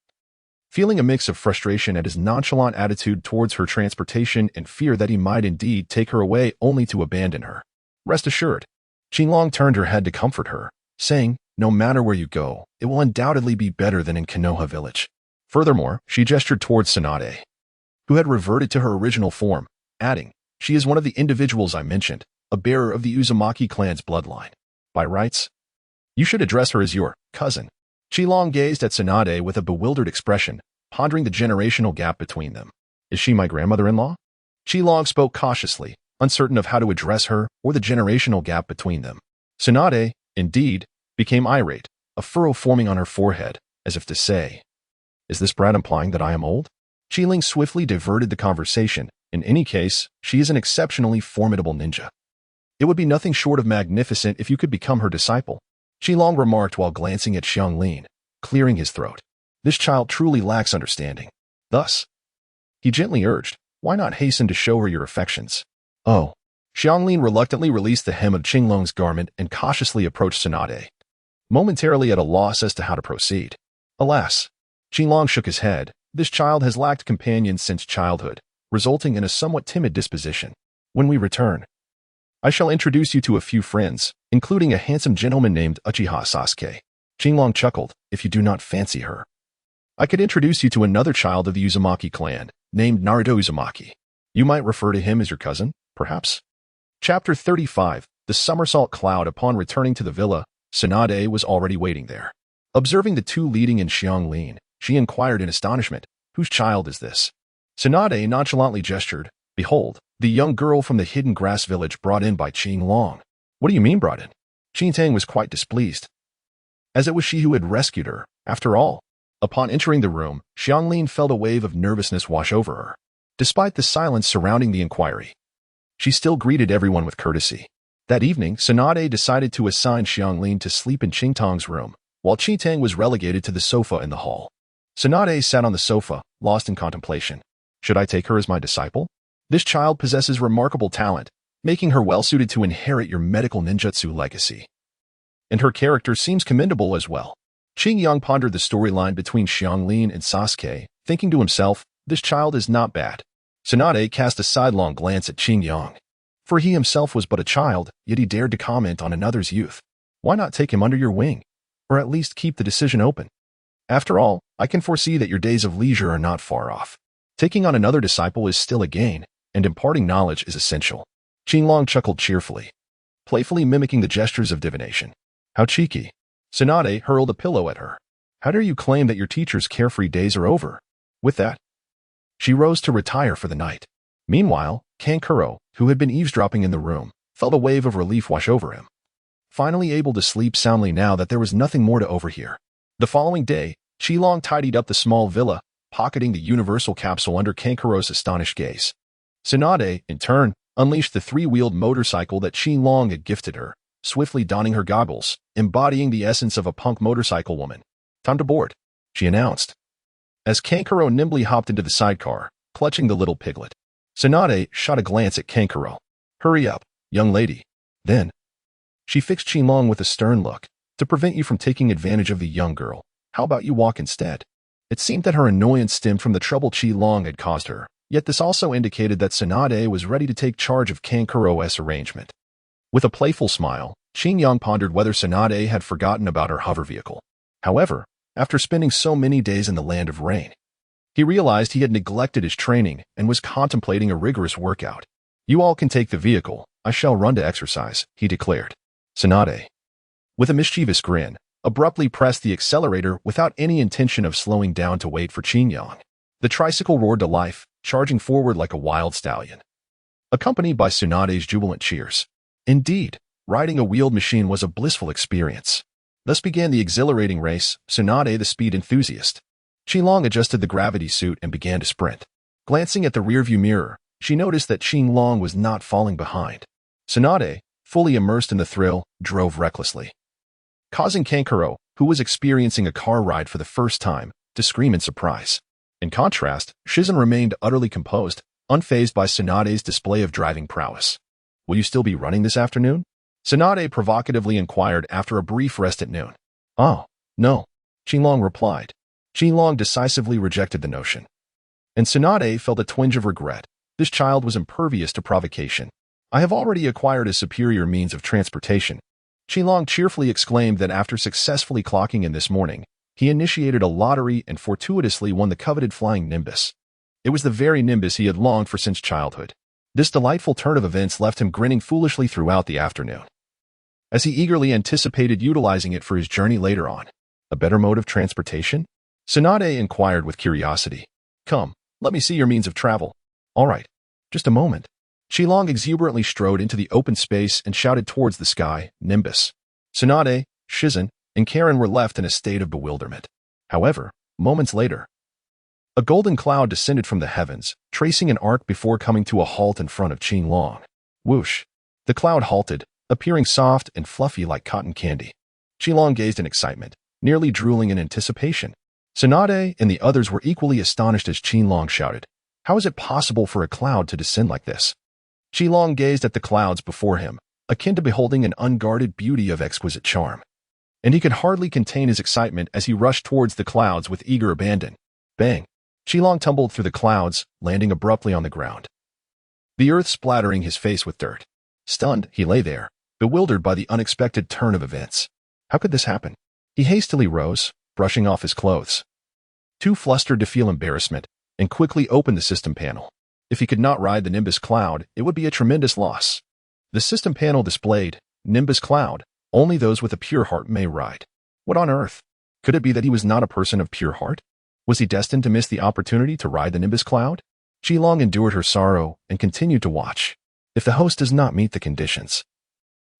Feeling a mix of frustration at his nonchalant attitude towards her transportation and fear that he might indeed take her away only to abandon her. "Rest assured." Qinglong turned her head to comfort her, saying, "No matter where you go, it will undoubtedly be better than in Konoha village." Furthermore, she gestured towards Tsunade, who had reverted to her original form, adding, "She is one of the individuals I mentioned, a bearer of the Uzumaki clan's bloodline. By rights, you should address her as your cousin." Qinglong gazed at Tsunade with a bewildered expression, pondering the generational gap between them. "Is she my grandmother-in-law?" Qinglong spoke cautiously, uncertain of how to address her or the generational gap between them. Tsunade, indeed, became irate, a furrow forming on her forehead, as if to say, "Is this brat implying that I am old?" Qinglong swiftly diverted the conversation. "In any case, she is an exceptionally formidable ninja. It would be nothing short of magnificent if you could become her disciple," Qinglong remarked while glancing at Xianglin, clearing his throat. "This child truly lacks understanding." Thus, he gently urged, "Why not hasten to show her your affections?" "Oh." Xianglin reluctantly released the hem of Qinglong's garment and cautiously approached Tsunade, momentarily at a loss as to how to proceed. Alas, Qinglong shook his head. This child has lacked companions since childhood, resulting in a somewhat timid disposition. "When we return, I shall introduce you to a few friends, including a handsome gentleman named Uchiha Sasuke." Qinglong chuckled. "If you do not fancy her, I could introduce you to another child of the Uzumaki clan, named Naruto Uzumaki. You might refer to him as your cousin, perhaps?" Chapter 35. The Somersault Cloud. Upon returning to the villa, Tsunade was already waiting there. Observing the two leading in Xianglin, she inquired in astonishment, "Whose child is this?" Tsunade nonchalantly gestured, "Behold, the young girl from the hidden grass village brought in by Qinglong." "What do you mean brought in?" Qintang was quite displeased, as it was she who had rescued her, after all. Upon entering the room, Xianglin felt a wave of nervousness wash over her. Despite the silence surrounding the inquiry, she still greeted everyone with courtesy. That evening, Tsunade decided to assign Xianglin to sleep in Qingtang's room, while Qintang was relegated to the sofa in the hall. Tsunade sat on the sofa, lost in contemplation. "Should I take her as my disciple? This child possesses remarkable talent, making her well-suited to inherit your medical ninjutsu legacy. And her character seems commendable as well." Qingyang pondered the storyline between Xianglin and Sasuke, thinking to himself, "This child is not bad." Tsunade cast a sidelong glance at Qingyang. For he himself was but a child, yet he dared to comment on another's youth. Why not take him under your wing? Or at least keep the decision open? After all, I can foresee that your days of leisure are not far off. Taking on another disciple is still a gain, and imparting knowledge is essential. Qinglong chuckled cheerfully, playfully mimicking the gestures of divination. "How cheeky." Tsunade hurled a pillow at her. "How dare you claim that your teacher's carefree days are over?" With that, she rose to retire for the night. Meanwhile, Kankuro, who had been eavesdropping in the room, felt a wave of relief wash over him. Finally able to sleep soundly now that there was nothing more to overhear. The following day, Qilong tidied up the small villa, pocketing the universal capsule under Kankuro's astonished gaze. Tsunade, in turn, unleashed the three-wheeled motorcycle that Qilong had gifted her, swiftly donning her goggles, embodying the essence of a punk motorcycle woman. "Time to board," she announced, as Kankuro nimbly hopped into the sidecar, clutching the little piglet. Tsunade shot a glance at Kankuro. "Hurry up, young lady." Then, she fixed Qilong with a stern look. "To prevent you from taking advantage of the young girl, how about you walk instead?" It seemed that her annoyance stemmed from the trouble Qilong had caused her, Yet this also indicated that Tsunade was ready to take charge of Kankuro's arrangement. With a playful smile, Xingyang pondered whether Tsunade had forgotten about her hover vehicle. However, after spending so many days in the land of rain, he realized he had neglected his training and was contemplating a rigorous workout. "You all can take the vehicle. I shall run to exercise," he declared. Tsunade, with a mischievous grin, abruptly pressed the accelerator without any intention of slowing down to wait for Xingyang. The tricycle roared to life, charging forward like a wild stallion, accompanied by Tsunade's jubilant cheers. Indeed, riding a wheeled machine was a blissful experience. Thus began the exhilarating race, Tsunade the speed enthusiast. Xingyang adjusted the gravity suit and began to sprint. Glancing at the rearview mirror, she noticed that Xingyang was not falling behind. Tsunade, fully immersed in the thrill, drove recklessly, causing Kankuro, who was experiencing a car ride for the first time, to scream in surprise. In contrast, Shizen remained utterly composed, unfazed by Tsunade's display of driving prowess. "Will you still be running this afternoon?" Tsunade provocatively inquired after a brief rest at noon. "Oh, no," Xingyang replied. Xingyang decisively rejected the notion, and Tsunade felt a twinge of regret. This child was impervious to provocation. "I have already acquired a superior means of transportation." Xingyang cheerfully exclaimed that after successfully clocking in this morning, he initiated a lottery and fortuitously won the coveted flying Nimbus. It was the very Nimbus he had longed for since childhood. This delightful turn of events left him grinning foolishly throughout the afternoon, as he eagerly anticipated utilizing it for his journey later on. "A better mode of transportation?" Tsunade inquired with curiosity. "Come, let me see your means of travel." "All right, just a moment." Xingyang exuberantly strode into the open space and shouted towards the sky, "Nimbus." Tsunade, Shizen, and Karen were left in a state of bewilderment. However, moments later, a golden cloud descended from the heavens, tracing an arc before coming to a halt in front of Xingyang. Whoosh! The cloud halted, appearing soft and fluffy like cotton candy. Xingyang gazed in excitement, nearly drooling in anticipation. Tsunade and the others were equally astonished as Xingyang shouted, "How is it possible for a cloud to descend like this?" Xingyang gazed at the clouds before him, akin to beholding an unguarded beauty of exquisite charm, and he could hardly contain his excitement as he rushed towards the clouds with eager abandon. Bang! Xingyang tumbled through the clouds, landing abruptly on the ground, the earth splattering his face with dirt. Stunned, he lay there, bewildered by the unexpected turn of events. How could this happen? He hastily rose, brushing off his clothes, too flustered to feel embarrassment, and quickly opened the system panel. If he could not ride the Nimbus Cloud, it would be a tremendous loss. The system panel displayed, "Nimbus Cloud, only those with a pure heart may ride." What on earth? Could it be that he was not a person of pure heart? Was he destined to miss the opportunity to ride the Nimbus Cloud? Xingyang endured her sorrow and continued to watch. If the host does not meet the conditions,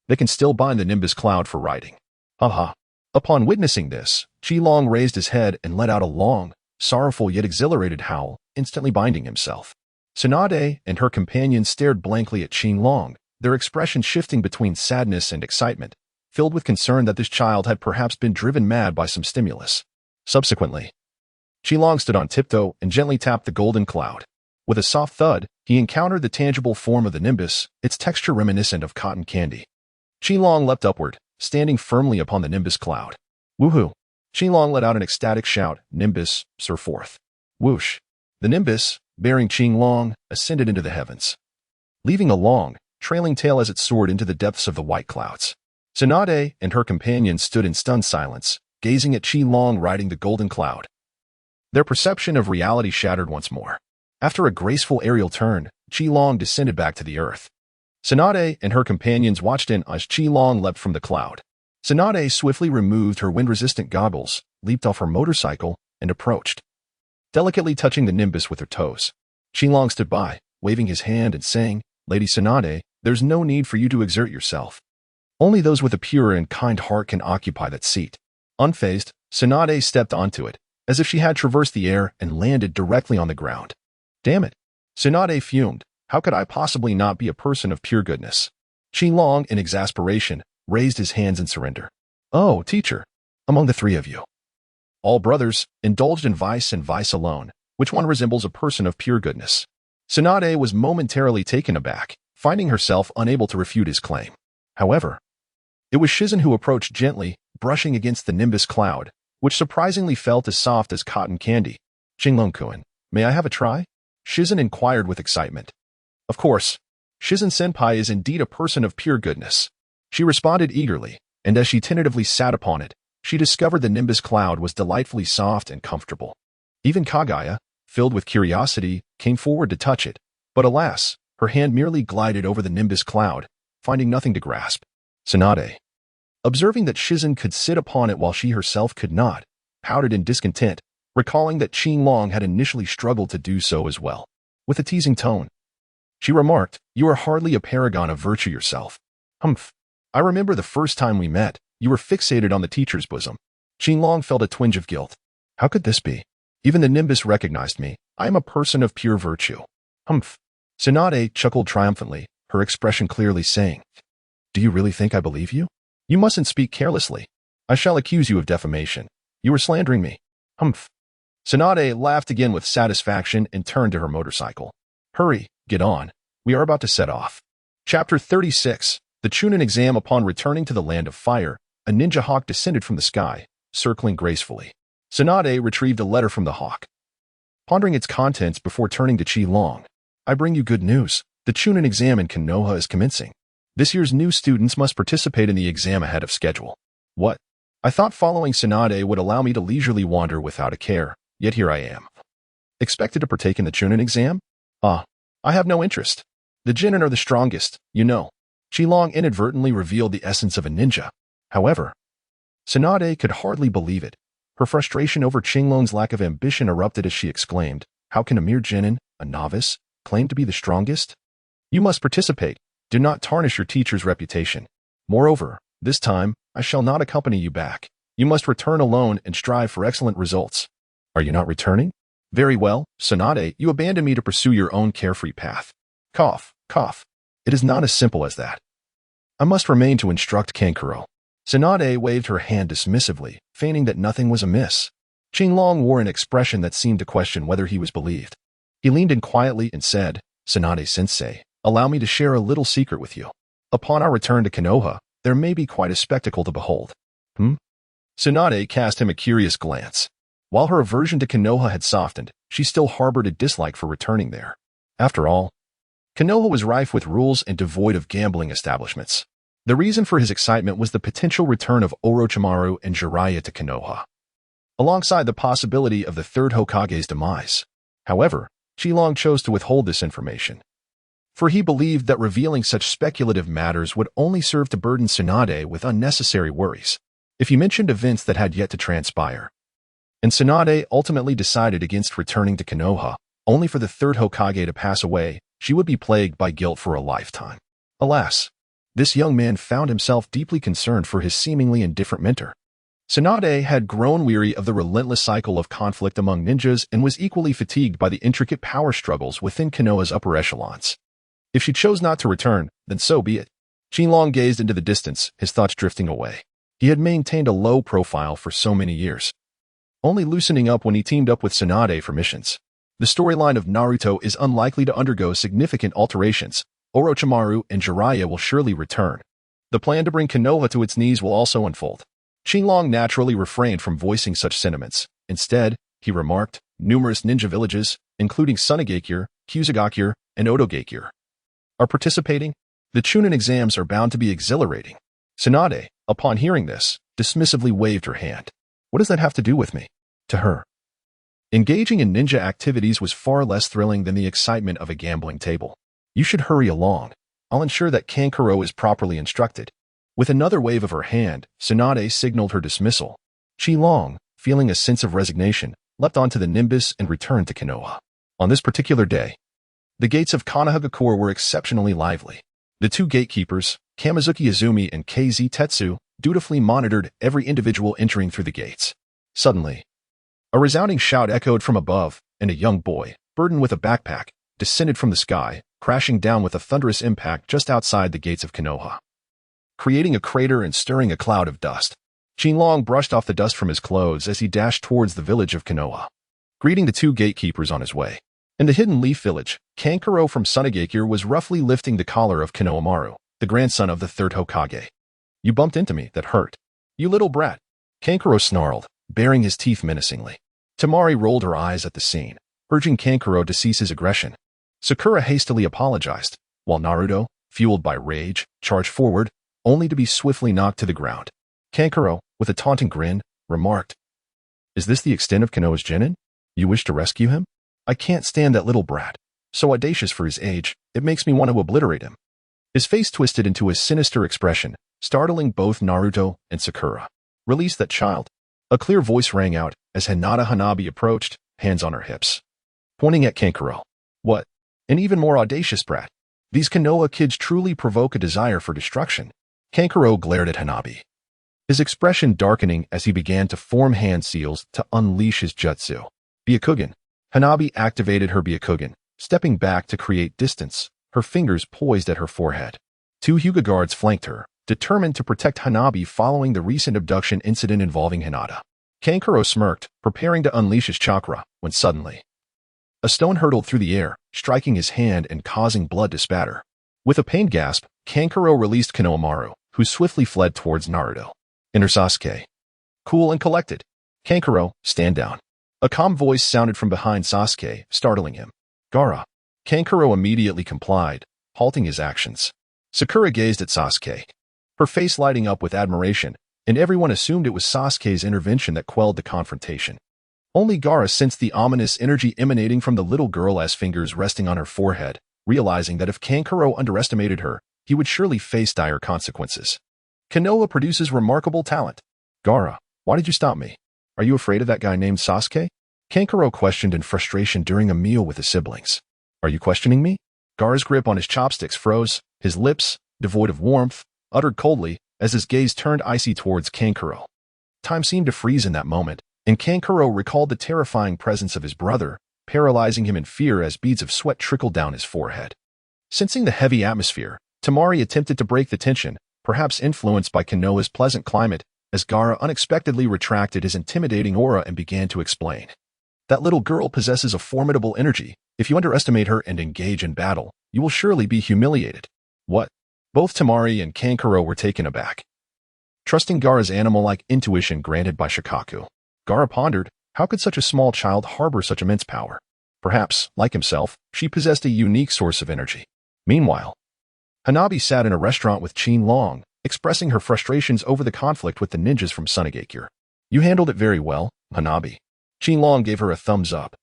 they can still bind the Nimbus Cloud for riding. Haha. Upon witnessing this, Xingyang raised his head and let out a long, sorrowful yet exhilarated howl, instantly binding himself. Tsunade and her companion stared blankly at Xingyang, their expression shifting between sadness and excitement, filled with concern that this child had perhaps been driven mad by some stimulus. Subsequently, Xingyang stood on tiptoe and gently tapped the golden cloud. With a soft thud, he encountered the tangible form of the Nimbus, its texture reminiscent of cotton candy. Xingyang leapt upward, standing firmly upon the Nimbus Cloud. Woohoo! Xingyang let out an ecstatic shout, "Nimbus, soar forth." Whoosh! The Nimbus, bearing Xingyang, ascended into the heavens, leaving a long, trailing tail as it soared into the depths of the white clouds. Tsunade and her companion stood in stunned silence, gazing at Xingyang riding the golden cloud. Their perception of reality shattered once more. After a graceful aerial turn, Xingyang descended back to the earth. Tsunade and her companions watched in as Xingyang leapt from the cloud. Tsunade swiftly removed her wind-resistant goggles, leaped off her motorcycle, and approached, delicately touching the Nimbus with her toes. Xingyang stood by, waving his hand and saying, "Lady Tsunade, there's no need for you to exert yourself. Only those with a pure and kind heart can occupy that seat." Unfazed, Tsunade stepped onto it, as if she had traversed the air and landed directly on the ground. "Damn it!" Tsunade fumed. "How could I possibly not be a person of pure goodness?" Xingyang, in exasperation, raised his hands in surrender. "Oh, teacher, among the three of you, all brothers, indulged in vice and vice alone, which one resembles a person of pure goodness?" Tsunade was momentarily taken aback, finding herself unable to refute his claim. However, it was Shizen who approached gently, brushing against the Nimbus Cloud, which surprisingly felt as soft as cotton candy. "Xingyang-kun, may I have a try?" Shizen inquired with excitement. Of course, Shizen-senpai is indeed a person of pure goodness. She responded eagerly, and as she tentatively sat upon it, she discovered the nimbus cloud was delightfully soft and comfortable. Even Kaguya, filled with curiosity, came forward to touch it, but alas, her hand merely glided over the nimbus cloud, finding nothing to grasp. Tsunade, observing that Shizen could sit upon it while she herself could not, pouted in discontent, recalling that Qinglong had initially struggled to do so as well. With a teasing tone, she remarked, "You are hardly a paragon of virtue yourself." Humph. I remember the first time we met, you were fixated on the teacher's bosom. Qinglong felt a twinge of guilt. How could this be? Even the nimbus recognized me. I am a person of pure virtue. Humph. Tsunade chuckled triumphantly, her expression clearly saying, "Do you really think I believe you? You mustn't speak carelessly. I shall accuse you of defamation. You are slandering me." Humph. Tsunade laughed again with satisfaction and turned to her motorcycle. Hurry, get on. We are about to set off. Chapter 36. The Chunnin exam. Upon returning to the land of fire, a ninja hawk descended from the sky, circling gracefully. Tsunade retrieved a letter from the hawk. Pondering its contents before turning to Qinglong, I bring you good news. The Chunnin exam in Konoha is commencing. This year's new students must participate in the exam ahead of schedule. What? I thought following Tsunade would allow me to leisurely wander without a care, yet here I am. Expected to partake in the Chunnin exam? I have no interest. The Chunnin are the strongest, you know. Qinglong inadvertently revealed the essence of a ninja. However, Tsunade could hardly believe it. Her frustration over Qinglong's lack of ambition erupted as she exclaimed, "How can a mere Chunnin, a novice, claim to be the strongest? You must participate. Do not tarnish your teacher's reputation. Moreover, this time, I shall not accompany you back. You must return alone and strive for excellent results." Are you not returning? Very well, Tsunade, you abandon me to pursue your own carefree path. Cough, cough. It is not as simple as that. I must remain to instruct Kankuro. Tsunade waved her hand dismissively, feigning that nothing was amiss. Qinglong wore an expression that seemed to question whether he was believed. He leaned in quietly and said, "Tsunade-sensei, allow me to share a little secret with you. Upon our return to Konoha, there may be quite a spectacle to behold." Tsunade cast him a curious glance. While her aversion to Konoha had softened, she still harbored a dislike for returning there. After all, Konoha was rife with rules and devoid of gambling establishments. The reason for his excitement was the potential return of Orochimaru and Jiraiya to Konoha, alongside the possibility of the third Hokage's demise. However, Qinglong chose to withhold this information, for he believed that revealing such speculative matters would only serve to burden Tsunade with unnecessary worries. If he mentioned events that had yet to transpire, and Tsunade ultimately decided against returning to Konoha, only for the third Hokage to pass away, she would be plagued by guilt for a lifetime. Alas, this young man found himself deeply concerned for his seemingly indifferent mentor. Tsunade had grown weary of the relentless cycle of conflict among ninjas and was equally fatigued by the intricate power struggles within Konoha's upper echelons. If she chose not to return, then so be it. Qinglong gazed into the distance, his thoughts drifting away. He had maintained a low profile for so many years, only loosening up when he teamed up with Tsunade for missions. The storyline of Naruto is unlikely to undergo significant alterations. Orochimaru and Jiraiya will surely return. The plan to bring Konoha to its knees will also unfold. Qinglong naturally refrained from voicing such sentiments. Instead, he remarked, numerous ninja villages, including Tsunagakure, Kusagakure, and Odogakure, are participating. The Chunnin exams are bound to be exhilarating. Tsunade, upon hearing this, dismissively waved her hand. What does that have to do with me? To her, engaging in ninja activities was far less thrilling than the excitement of a gambling table. You should hurry along. I'll ensure that Kankuro is properly instructed. With another wave of her hand, Tsunade signaled her dismissal. Qinglong, feeling a sense of resignation, leapt onto the nimbus and returned to Konoha. On this particular day, the gates of Konohagakure were exceptionally lively. The two gatekeepers, Kamizuki Izumi and KZ Tetsu, dutifully monitored every individual entering through the gates. Suddenly, a resounding shout echoed from above, and a young boy, burdened with a backpack, descended from the sky, crashing down with a thunderous impact just outside the gates of Konoha, creating a crater and stirring a cloud of dust. Qinglong brushed off the dust from his clothes as he dashed towards the village of Konoha, greeting the two gatekeepers on his way. In the Hidden Leaf village, Kankuro from Tsunagakure was roughly lifting the collar of Konohamaru, the grandson of the third Hokage. You bumped into me, that hurt. You little brat. Kankuro snarled, baring his teeth menacingly. Tamari rolled her eyes at the scene, urging Kankuro to cease his aggression. Sakura hastily apologized, while Naruto, fueled by rage, charged forward, only to be swiftly knocked to the ground. Kankuro, with a taunting grin, remarked, "Is this the extent of Konoha's Chunnin? You wish to rescue him? I can't stand that little brat. So audacious for his age, it makes me want to obliterate him." His face twisted into a sinister expression, startling both Naruto and Sakura. "Release that child." A clear voice rang out as Hinabi approached, hands on her hips, pointing at Kankuro. "What? An even more audacious brat. These Konoha kids truly provoke a desire for destruction." Kankuro glared at Hinabi, his expression darkening as he began to form hand seals to unleash his jutsu. Byakugan. Hinabi activated her Byakugan, stepping back to create distance, her fingers poised at her forehead. Two Hyuga guards flanked her, determined to protect Hinabi following the recent abduction incident involving Hinata. Kankuro smirked, preparing to unleash his chakra, when suddenly a stone hurtled through the air, striking his hand and causing blood to spatter. With a pained gasp, Kankuro released Konohamaru, who swiftly fled towards Naruto. Enter Sasuke. Cool and collected. "Kankuro, stand down." A calm voice sounded from behind Sasuke, startling him. "Gaara." Kankuro immediately complied, halting his actions. Sakura gazed at Sasuke, her face lighting up with admiration, and everyone assumed it was Sasuke's intervention that quelled the confrontation. Only Gaara sensed the ominous energy emanating from the little girl as fingers resting on her forehead, realizing that if Kankuro underestimated her, he would surely face dire consequences. "Konoha produces remarkable talent. Gaara, why did you stop me? Are you afraid of that guy named Sasuke?" Kankuro questioned in frustration during a meal with his siblings. "Are you questioning me?" Gaara's grip on his chopsticks froze, his lips, devoid of warmth, uttered coldly as his gaze turned icy towards Kankuro. Time seemed to freeze in that moment, and Kankuro recalled the terrifying presence of his brother, paralyzing him in fear as beads of sweat trickled down his forehead. Sensing the heavy atmosphere, Temari attempted to break the tension, perhaps influenced by Konoha's pleasant climate, as Gaara unexpectedly retracted his intimidating aura and began to explain. "That little girl possesses a formidable energy. If you underestimate her and engage in battle, you will surely be humiliated." "What?" Both Temari and Kankuro were taken aback, trusting Gaara's animal-like intuition granted by Shikaku. Gaara pondered, how could such a small child harbor such immense power? Perhaps, like himself, she possessed a unique source of energy. Meanwhile, Hinabi sat in a restaurant with Qinlong, expressing her frustrations over the conflict with the ninjas from Tsunade. "You handled it very well, Hinabi." Qinlong gave her a thumbs up.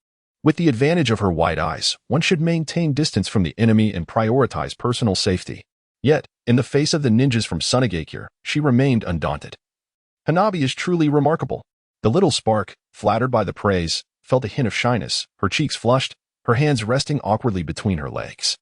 With the advantage of her wide eyes, one should maintain distance from the enemy and prioritize personal safety. Yet, in the face of the ninjas from Tsunade, she remained undaunted. "Hinabi is truly remarkable." The little spark, flattered by the praise, felt a hint of shyness, her cheeks flushed, her hands resting awkwardly between her legs.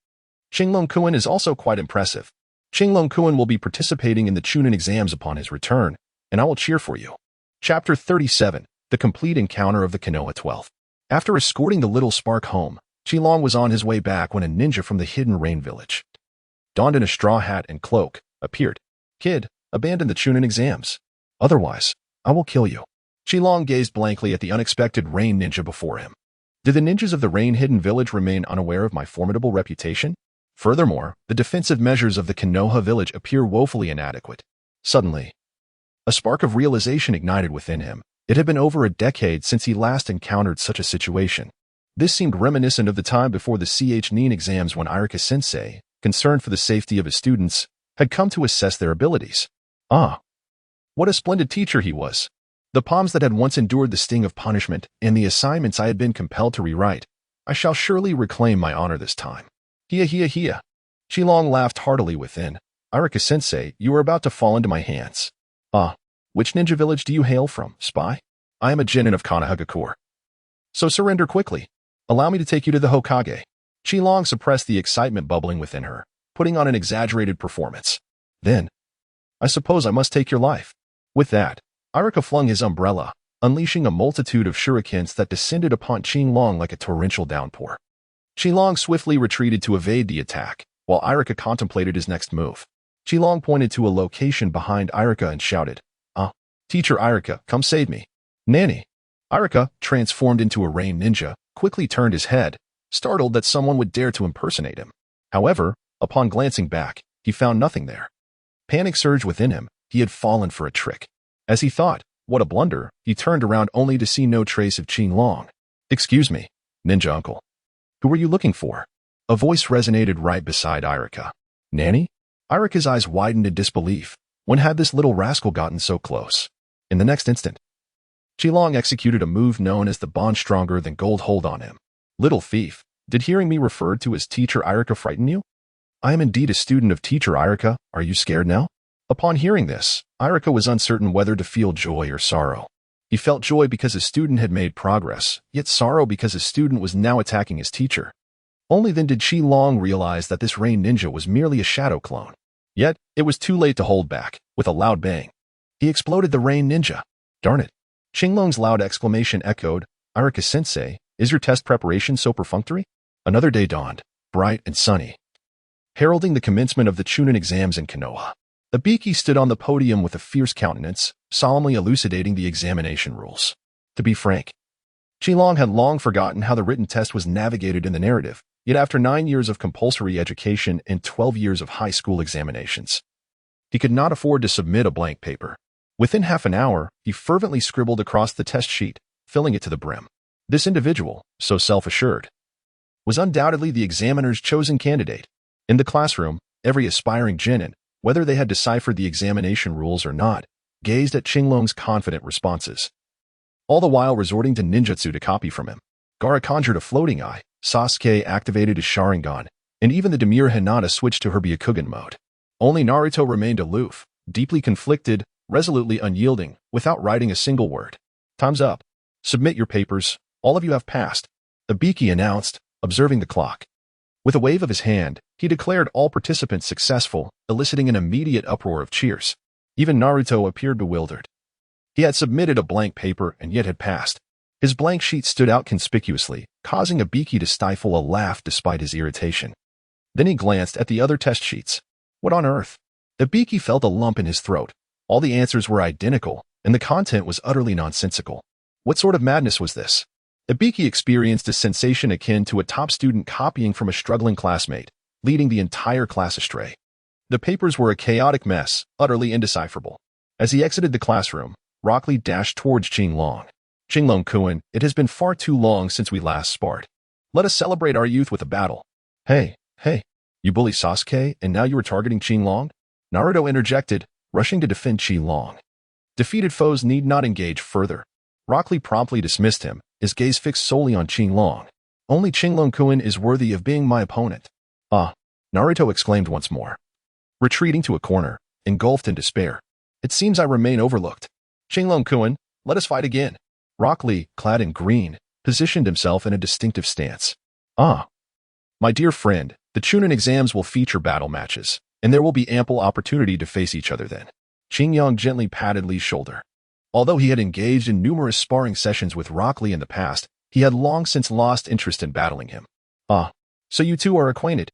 "Qinglong-kun is also quite impressive. Qinglong-kun will be participating in the Chunnin exams upon his return, and I will cheer for you." Chapter 37, The Complete Encounter of the Konoha 12. After escorting the little spark home, Qinglong was on his way back when a ninja from the hidden rain village, donned in a straw hat and cloak, appeared. "Kid, abandon the Chunnin exams. Otherwise, I will kill you." Qinglong gazed blankly at the unexpected rain ninja before him. Did the ninjas of the rain hidden village remain unaware of my formidable reputation? Furthermore, the defensive measures of the Konoha village appear woefully inadequate. Suddenly, a spark of realization ignited within him. It had been over a decade since he last encountered such a situation. This seemed reminiscent of the time before the Chnin exams when Irika-sensei, concerned for the safety of his students, had come to assess their abilities. Ah, what a splendid teacher he was. The palms that had once endured the sting of punishment and the assignments I had been compelled to rewrite, I shall surely reclaim my honor this time. Hiya. Qinglong laughed heartily within. "Irika-sensei, you are about to fall into my hands." "Ah, which ninja village do you hail from, spy?" "I am a genin of Konoha. So surrender quickly. Allow me to take you to the Hokage." Qinglong suppressed the excitement bubbling within her, putting on an exaggerated performance. "Then, I suppose I must take your life." With that, Irika flung his umbrella, unleashing a multitude of shurikens that descended upon Qinglong like a torrential downpour. Qinglong swiftly retreated to evade the attack, while Irika contemplated his next move. Qinglong pointed to a location behind Irika and shouted, "Teacher Irika, come save me." "Nanny." Irika, transformed into a rain ninja, quickly turned his head, startled that someone would dare to impersonate him. However, upon glancing back, he found nothing there. Panic surged within him. He had fallen for a trick. As he thought, what a blunder, he turned around only to see no trace of Qinglong. "Excuse me." Ninja uncle. Who were you looking for? A voice resonated right beside Irika. Nanny? Irika's eyes widened in disbelief. When had this little rascal gotten so close? In the next instant, Qilong executed a move known as the bond stronger than gold hold on him. Little thief, did hearing me referred to as teacher Irika frighten you? I am indeed a student of teacher Irika. Are you scared now? Upon hearing this, Irika was uncertain whether to feel joy or sorrow. He felt joy because his student had made progress, yet sorrow because his student was now attacking his teacher. Only then did Qilong realize that this rain ninja was merely a shadow clone. Yet, it was too late to hold back. With a loud bang, he exploded the rain ninja. Darn it. Qilong's loud exclamation echoed. Irika-sensei, is your test preparation so perfunctory? Another day dawned, bright and sunny, heralding the commencement of the Chunnin exams in Konoha. Ibiki stood on the podium with a fierce countenance, solemnly elucidating the examination rules. To be frank, Qilong had long forgotten how the written test was navigated in the narrative, yet after 9 years of compulsory education and 12 years of high school examinations, he could not afford to submit a blank paper. Within half an hour, he fervently scribbled across the test sheet, filling it to the brim. This individual, so self-assured, was undoubtedly the examiner's chosen candidate. In the classroom, every aspiring genin, whether they had deciphered the examination rules or not, gazed at Qilong's confident responses, all the while resorting to ninjutsu to copy from him. Gaara conjured a floating eye, Sasuke activated his Sharingan, and even the demure Hinata switched to her Byakugan mode. Only Naruto remained aloof, deeply conflicted, resolutely unyielding, without writing a single word. Time's up. Submit your papers. All of you have passed, Ibiki announced, observing the clock. With a wave of his hand, he declared all participants successful, eliciting an immediate uproar of cheers. Even Naruto appeared bewildered. He had submitted a blank paper and yet had passed. His blank sheet stood out conspicuously, causing Ibiki to stifle a laugh despite his irritation. Then he glanced at the other test sheets. What on earth? Ibiki felt a lump in his throat. All the answers were identical, and the content was utterly nonsensical. What sort of madness was this? Ibiki experienced a sensation akin to a top student copying from a struggling classmate, leading the entire class astray. The papers were a chaotic mess, utterly indecipherable. As he exited the classroom, Rock Lee dashed towards Qilong. Qilong-kun, it has been far too long since we last sparred. Let us celebrate our youth with a battle. Hey, you bully Sasuke, and now you are targeting Qilong? Naruto interjected, rushing to defend Qilong. Defeated foes need not engage further. Rock Lee promptly dismissed him, his gaze fixed solely on Qilong. Only Qilong-kun is worthy of being my opponent. Ah, Naruto exclaimed once more, retreating to a corner, engulfed in despair. It seems I remain overlooked. Qilong-kun, let us fight again. Rock Lee, clad in green, positioned himself in a distinctive stance. Ah, my dear friend, the Chunnin exams will feature battle matches, and there will be ample opportunity to face each other then. Qingyang gently patted Lee's shoulder. Although he had engaged in numerous sparring sessions with Rock Lee in the past, he had long since lost interest in battling him. Ah, so you two are acquainted?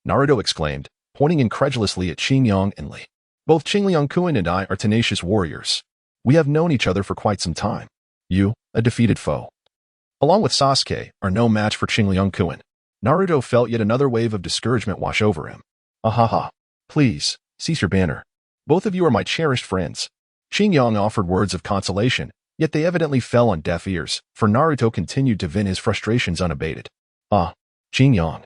Naruto exclaimed, pointing incredulously at Qingyang and Lee. Both Qingyang-kun and I are tenacious warriors. We have known each other for quite some time. You, a defeated foe, along with Sasuke, are no match for Qingyang-kun. Naruto felt yet another wave of discouragement wash over him. Ahaha. Please, cease your banter. Both of you are my cherished friends. Qingyang offered words of consolation, yet they evidently fell on deaf ears, for Naruto continued to vent his frustrations unabated. Ah, Qingyang.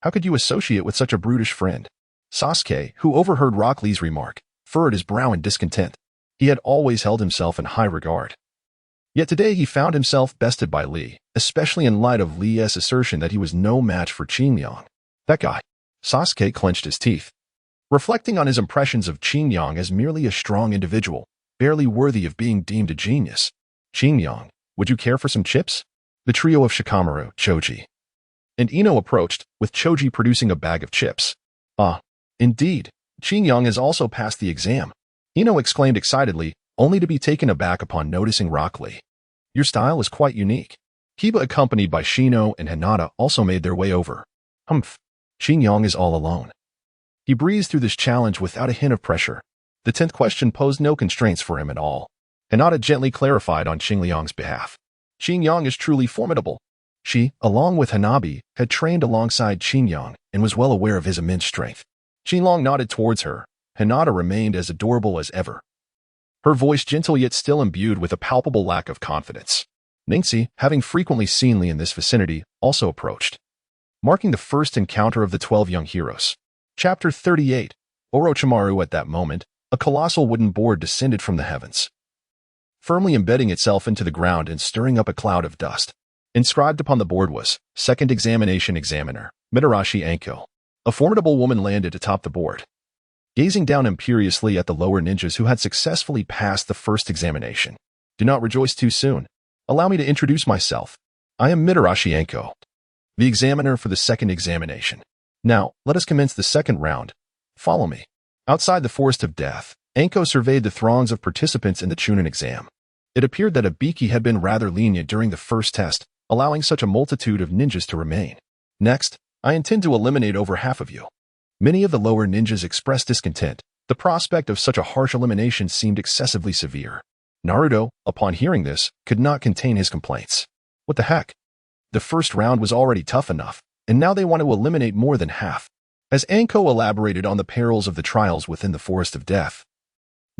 How could you associate with such a brutish friend? Sasuke, who overheard Rock Lee's remark, furrowed his brow in discontent. He had always held himself in high regard. Yet today he found himself bested by Lee, especially in light of Lee's assertion that he was no match for Qingyang. That guy. Sasuke clenched his teeth. Reflecting on his impressions of Qingyang as merely a strong individual, barely worthy of being deemed a genius. Qingyang, would you care for some chips? The trio of Shikamaru, Choji, and Ino approached, with Choji producing a bag of chips. Ah, indeed, Qingyang has also passed the exam. Ino exclaimed excitedly, only to be taken aback upon noticing Rock Lee. Your style is quite unique. Kiba, accompanied by Shino and Hinata, also made their way over. Humph. Qingyang is all alone. He breezed through this challenge without a hint of pressure. The 10th question posed no constraints for him at all. Hinata gently clarified on Qingyang's behalf. Qingyang is truly formidable. She, along with Hinabi, had trained alongside Qingyang and was well aware of his immense strength. Qingyang nodded towards her. Hinata remained as adorable as ever, her voice gentle yet still imbued with a palpable lack of confidence. Ningxi, having frequently seen Li in this vicinity, also approached, marking the first encounter of the 12 young heroes. Chapter 38. Orochimaru. At that moment, a colossal wooden board descended from the heavens, firmly embedding itself into the ground and stirring up a cloud of dust. Inscribed upon the board was, Second Examination Examiner, Mitarashi Anko. A formidable woman landed atop the board, gazing down imperiously at the lower ninjas who had successfully passed the first examination. Do not rejoice too soon. Allow me to introduce myself. I am Mitarashi Anko, the examiner for the second examination. Now, let us commence the second round. Follow me. Outside the Forest of Death, Anko surveyed the throngs of participants in the Chunnin exam. It appeared that Ibiki had been rather lenient during the first test, allowing such a multitude of ninjas to remain. Next, I intend to eliminate over half of you. Many of the lower ninjas expressed discontent. The prospect of such a harsh elimination seemed excessively severe. Naruto, upon hearing this, could not contain his complaints. What the heck? The first round was already tough enough, and now they want to eliminate more than half. As Anko elaborated on the perils of the trials within the Forest of Death,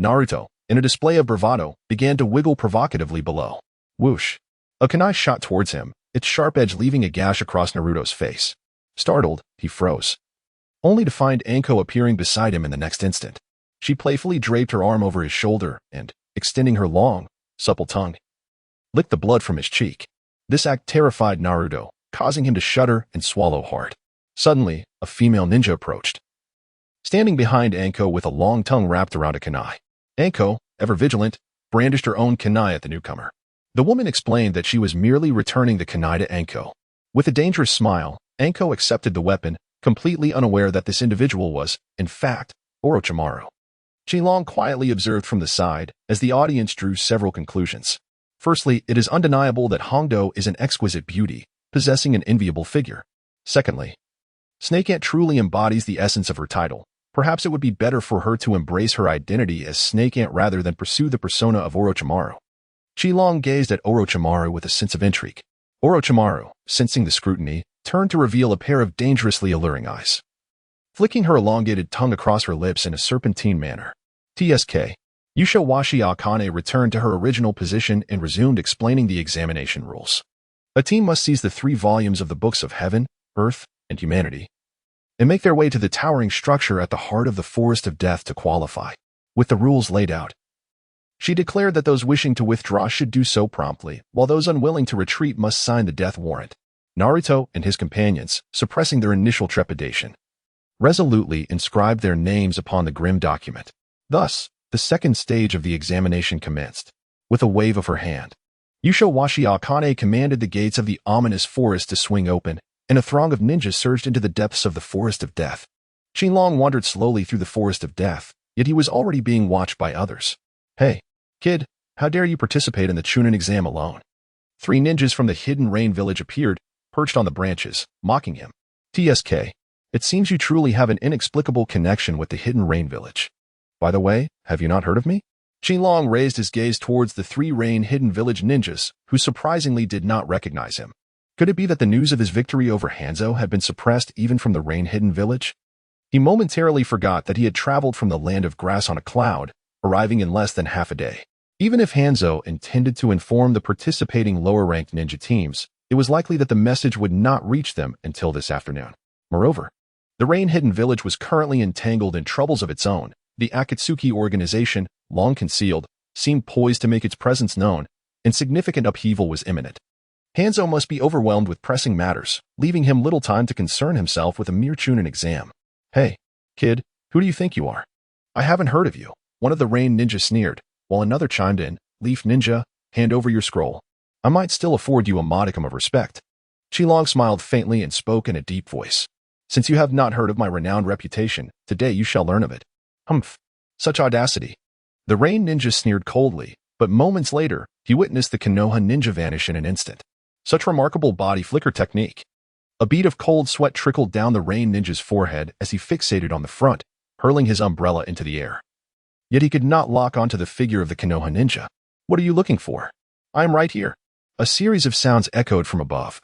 Naruto, in a display of bravado, began to wiggle provocatively below. Whoosh! A kunai shot towards him, its sharp edge leaving a gash across Naruto's face. Startled, he froze, only to find Anko appearing beside him in the next instant. She playfully draped her arm over his shoulder and, extending her long, supple tongue, licked the blood from his cheek. This act terrified Naruto, causing him to shudder and swallow hard. Suddenly, a female ninja approached, standing behind Anko with a long tongue wrapped around a kunai. Anko, ever vigilant, brandished her own kunai at the newcomer. The woman explained that she was merely returning the kunai to Anko. With a dangerous smile, Anko accepted the weapon, completely unaware that this individual was, in fact, Orochimaru. Qilong quietly observed from the side, as the audience drew several conclusions. Firstly, it is undeniable that Hongdo is an exquisite beauty, possessing an enviable figure. Secondly, Snake Ant truly embodies the essence of her title. Perhaps it would be better for her to embrace her identity as Snake Ant rather than pursue the persona of Orochimaru. Qilong gazed at Orochimaru with a sense of intrigue. Orochimaru, sensing the scrutiny, turned to reveal a pair of dangerously alluring eyes, flicking her elongated tongue across her lips in a serpentine manner. TSK. Yusha Akane returned to her original position and resumed explaining the examination rules. A team must seize the 3 volumes of the books of Heaven, Earth, and Humanity, and make their way to the towering structure at the heart of the Forest of Death to qualify. With the rules laid out, she declared that those wishing to withdraw should do so promptly, while those unwilling to retreat must sign the death warrant. Naruto and his companions, suppressing their initial trepidation, resolutely inscribed their names upon the grim document. Thus, the second stage of the examination commenced. With a wave of her hand, Yusha Akane commanded the gates of the ominous forest to swing open, and a throng of ninjas surged into the depths of the Forest of Death. Qilong wandered slowly through the Forest of Death, yet he was already being watched by others. Hey, kid, how dare you participate in the Chunnin exam alone? 3 ninjas from the Hidden Rain village appeared, perched on the branches, mocking him. TSK. It seems you truly have an inexplicable connection with the Hidden Rain village. By the way, have you not heard of me? Qilong raised his gaze towards the 3 Rain Hidden Village ninjas, who surprisingly did not recognize him. Could it be that the news of his victory over Hanzo had been suppressed even from the Rain Hidden Village? He momentarily forgot that he had traveled from the land of grass on a cloud, arriving in less than half a day. Even if Hanzo intended to inform the participating lower-ranked ninja teams, it was likely that the message would not reach them until this afternoon. Moreover, the Rain Hidden Village was currently entangled in troubles of its own. The Akatsuki organization, long concealed, seemed poised to make its presence known, and significant upheaval was imminent. Hanzo must be overwhelmed with pressing matters, leaving him little time to concern himself with a mere Chunnin exam. Hey, kid, who do you think you are? I haven't heard of you. One of the Rain ninjas sneered, while another chimed in, Leaf Ninja, hand over your scroll. I might still afford you a modicum of respect. Qilong smiled faintly and spoke in a deep voice. Since you have not heard of my renowned reputation, today you shall learn of it. Humph. Such audacity. The Rain ninja sneered coldly, but moments later, he witnessed the Konoha ninja vanish in an instant. Such remarkable body flicker technique. A bead of cold sweat trickled down the Rain ninja's forehead as he fixated on the front, hurling his umbrella into the air. Yet he could not lock onto the figure of the Konoha ninja. What are you looking for? I am right here. A series of sounds echoed from above,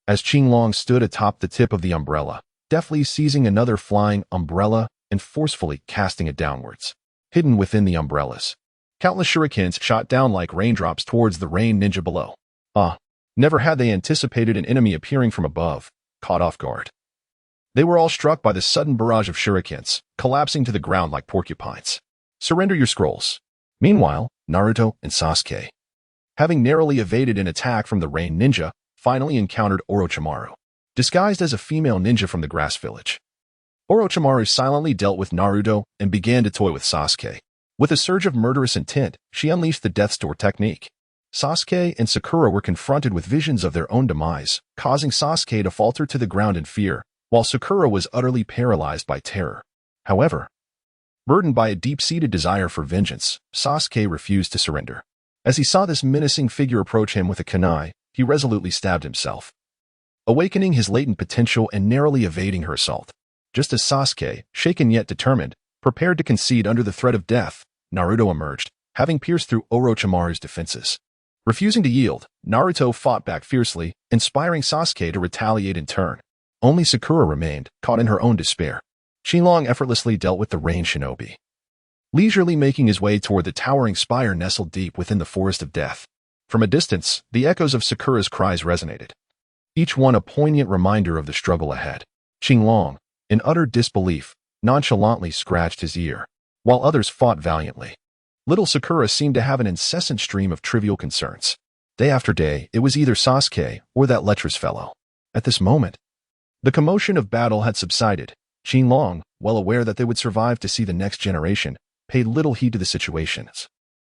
as Qilong stood atop the tip of the umbrella, deftly seizing another flying umbrella and forcefully casting it downwards. Hidden within the umbrellas, countless shurikens shot down like raindrops towards the Rain ninja below. Never had they anticipated an enemy appearing from above, caught off guard. They were all struck by the sudden barrage of shurikens, collapsing to the ground like porcupines. Surrender your scrolls. Meanwhile, Naruto and Sasuke, having narrowly evaded an attack from the rain ninja, finally encountered Orochimaru, disguised as a female ninja from the grass village. Orochimaru silently dealt with Naruto and began to toy with Sasuke. With a surge of murderous intent, she unleashed the Death's Door technique. Sasuke and Sakura were confronted with visions of their own demise, causing Sasuke to falter to the ground in fear, while Sakura was utterly paralyzed by terror. However, burdened by a deep-seated desire for vengeance, Sasuke refused to surrender. As he saw this menacing figure approach him with a kunai, he resolutely stabbed himself, awakening his latent potential and narrowly evading her assault. Just as Sasuke, shaken yet determined, prepared to concede under the threat of death, Naruto emerged, having pierced through Orochimaru's defenses. Refusing to yield, Naruto fought back fiercely, inspiring Sasuke to retaliate in turn. Only Sakura remained, caught in her own despair. Shenlong effortlessly dealt with the rain shinobi, leisurely making his way toward the towering spire nestled deep within the forest of death. From a distance, the echoes of Sakura's cries resonated, each one a poignant reminder of the struggle ahead. Shenlong, in utter disbelief, nonchalantly scratched his ear, while others fought valiantly. Little Sakura seemed to have an incessant stream of trivial concerns. Day after day, it was either Sasuke or that lecherous fellow. At this moment, the commotion of battle had subsided. Shenlong, well aware that they would survive to see the next generation, paid little heed to the situations,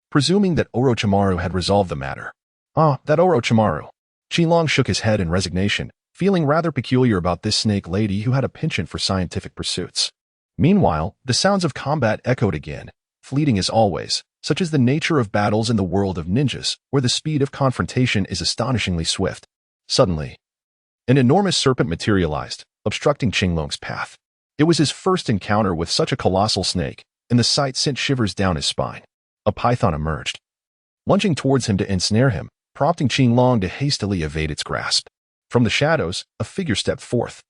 presuming that Orochimaru had resolved the matter. That Orochimaru. Shenlong shook his head in resignation, feeling rather peculiar about this snake lady who had a penchant for scientific pursuits. Meanwhile, the sounds of combat echoed again, fleeting as always, such as the nature of battles in the world of ninjas, where the speed of confrontation is astonishingly swift. Suddenly, an enormous serpent materialized, obstructing Shenlong's path. It was his first encounter with such a colossal snake, and the sight sent shivers down his spine. A python emerged, lunging towards him to ensnare him, prompting Shenlong to hastily evade its grasp. From the shadows, a figure stepped forth,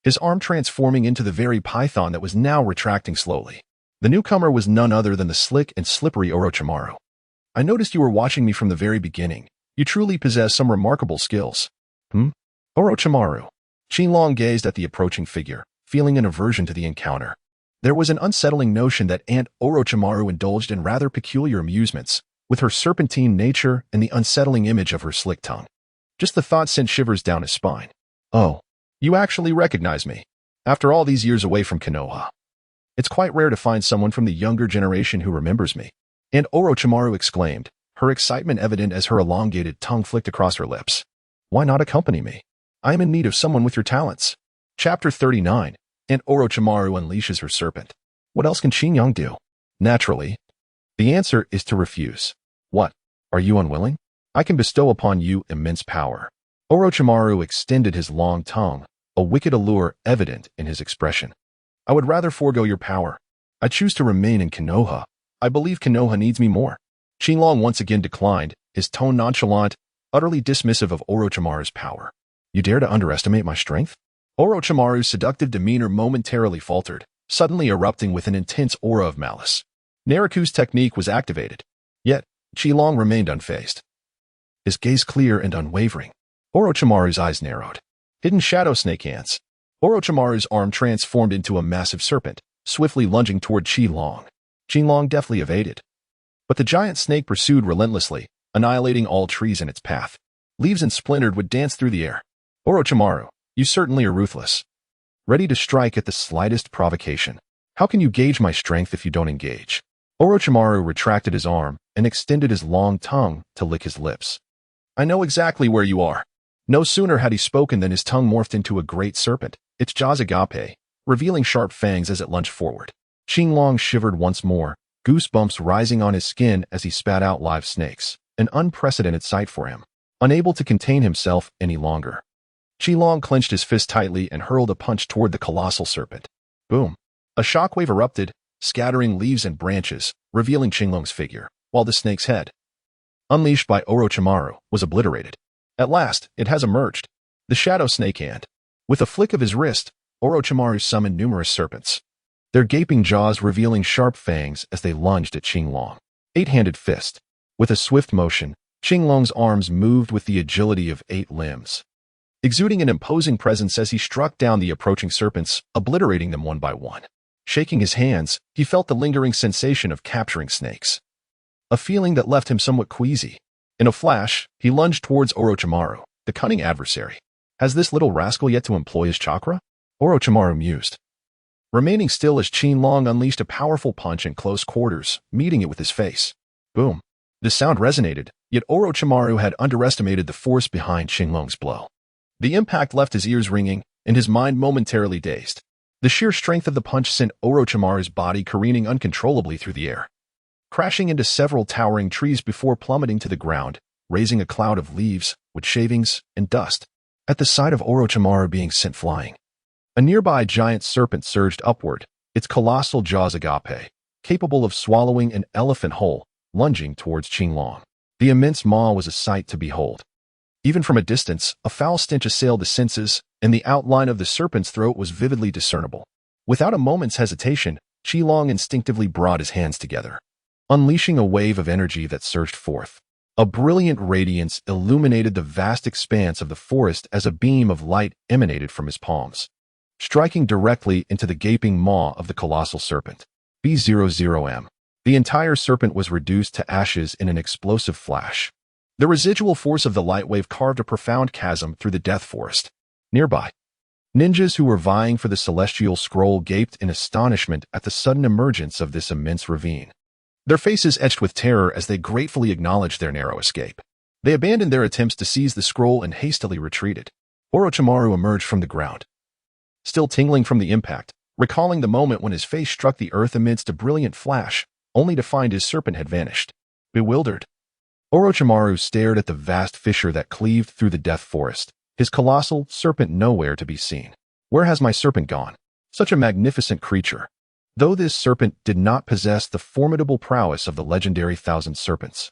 his arm transforming into the very python that was now retracting slowly. The newcomer was none other than the slick and slippery Orochimaru. I noticed you were watching me from the very beginning. You truly possess some remarkable skills. Orochimaru. Shenlong gazed at the approaching figure, feeling an aversion to the encounter. There was an unsettling notion that Aunt Orochimaru indulged in rather peculiar amusements, with her serpentine nature and the unsettling image of her slick tongue. Just the thought sent shivers down his spine. Oh, you actually recognize me. After all these years away from Konoha, it's quite rare to find someone from the younger generation who remembers me. And Orochimaru exclaimed, her excitement evident as her elongated tongue flicked across her lips. Why not accompany me? I am in need of someone with your talents. Chapter 39. And Orochimaru unleashes her serpent. What else can Shenlong do? Naturally, the answer is to refuse. What? Are you unwilling? I can bestow upon you immense power. Orochimaru extended his long tongue, a wicked allure evident in his expression. I would rather forego your power. I choose to remain in Konoha. I believe Konoha needs me more. Shenlong once again declined, his tone nonchalant, utterly dismissive of Orochimaru's power. You dare to underestimate my strength? Orochimaru's seductive demeanor momentarily faltered, suddenly erupting with an intense aura of malice. Naruto's technique was activated. Yet, Shenlong remained unfazed, his gaze clear and unwavering. Orochimaru's eyes narrowed. Hidden shadow snake hands. Orochimaru's arm transformed into a massive serpent, swiftly lunging toward Shenlong. Shenlong deftly evaded, but the giant snake pursued relentlessly, annihilating all trees in its path. Leaves and splintered would dance through the air. Orochimaru, you certainly are ruthless, ready to strike at the slightest provocation. How can you gauge my strength if you don't engage? Orochimaru retracted his arm and extended his long tongue to lick his lips. I know exactly where you are. No sooner had he spoken than his tongue morphed into a great serpent, its jaws agape, revealing sharp fangs as it lunged forward. Shenlong shivered once more, goosebumps rising on his skin as he spat out live snakes, an unprecedented sight for him. Unable to contain himself any longer, Shenlong clenched his fist tightly and hurled a punch toward the colossal serpent. Boom! A shockwave erupted, scattering leaves and branches, revealing Shenlong's figure, while the snake's head, unleashed by Orochimaru, was obliterated. At last, it has emerged. The shadow snake hand. With a flick of his wrist, Orochimaru summoned numerous serpents, their gaping jaws revealing sharp fangs as they lunged at Shenlong. Eight-handed fist. With a swift motion, Qinglong's arms moved with the agility of 8 limbs, exuding an imposing presence as he struck down the approaching serpents, obliterating them one by one. Shaking his hands, he felt the lingering sensation of capturing snakes, a feeling that left him somewhat queasy. In a flash, he lunged towards Orochimaru, the cunning adversary. Has this little rascal yet to employ his chakra? Orochimaru mused, remaining still as Qinglong unleashed a powerful punch in close quarters, meeting it with his face. Boom. The sound resonated, yet Orochimaru had underestimated the force behind Qinglong's blow. The impact left his ears ringing, and his mind momentarily dazed. The sheer strength of the punch sent Orochimaru's body careening uncontrollably through the air, crashing into several towering trees before plummeting to the ground, raising a cloud of leaves, wood shavings, and dust. At the sight of Orochimaru being sent flying, a nearby giant serpent surged upward, its colossal jaws agape, capable of swallowing an elephant whole, lunging towards Qinglong. The immense maw was a sight to behold. Even from a distance, a foul stench assailed the senses, and the outline of the serpent's throat was vividly discernible. Without a moment's hesitation, Qinglong instinctively brought his hands together, unleashing a wave of energy that surged forth. A brilliant radiance illuminated the vast expanse of the forest as a beam of light emanated from his palms, striking directly into the gaping maw of the colossal serpent. B00M. The entire serpent was reduced to ashes in an explosive flash. The residual force of the light wave carved a profound chasm through the death forest. Nearby, ninjas who were vying for the celestial scroll gaped in astonishment at the sudden emergence of this immense ravine, their faces etched with terror as they gratefully acknowledged their narrow escape. They abandoned their attempts to seize the scroll and hastily retreated. Orochimaru emerged from the ground, still tingling from the impact, recalling the moment when his face struck the earth amidst a brilliant flash, only to find his serpent had vanished. Bewildered, Orochimaru stared at the vast fissure that cleaved through the death forest, his colossal serpent nowhere to be seen. Where has my serpent gone? Such a magnificent creature. Though this serpent did not possess the formidable prowess of the legendary Thousand Serpents,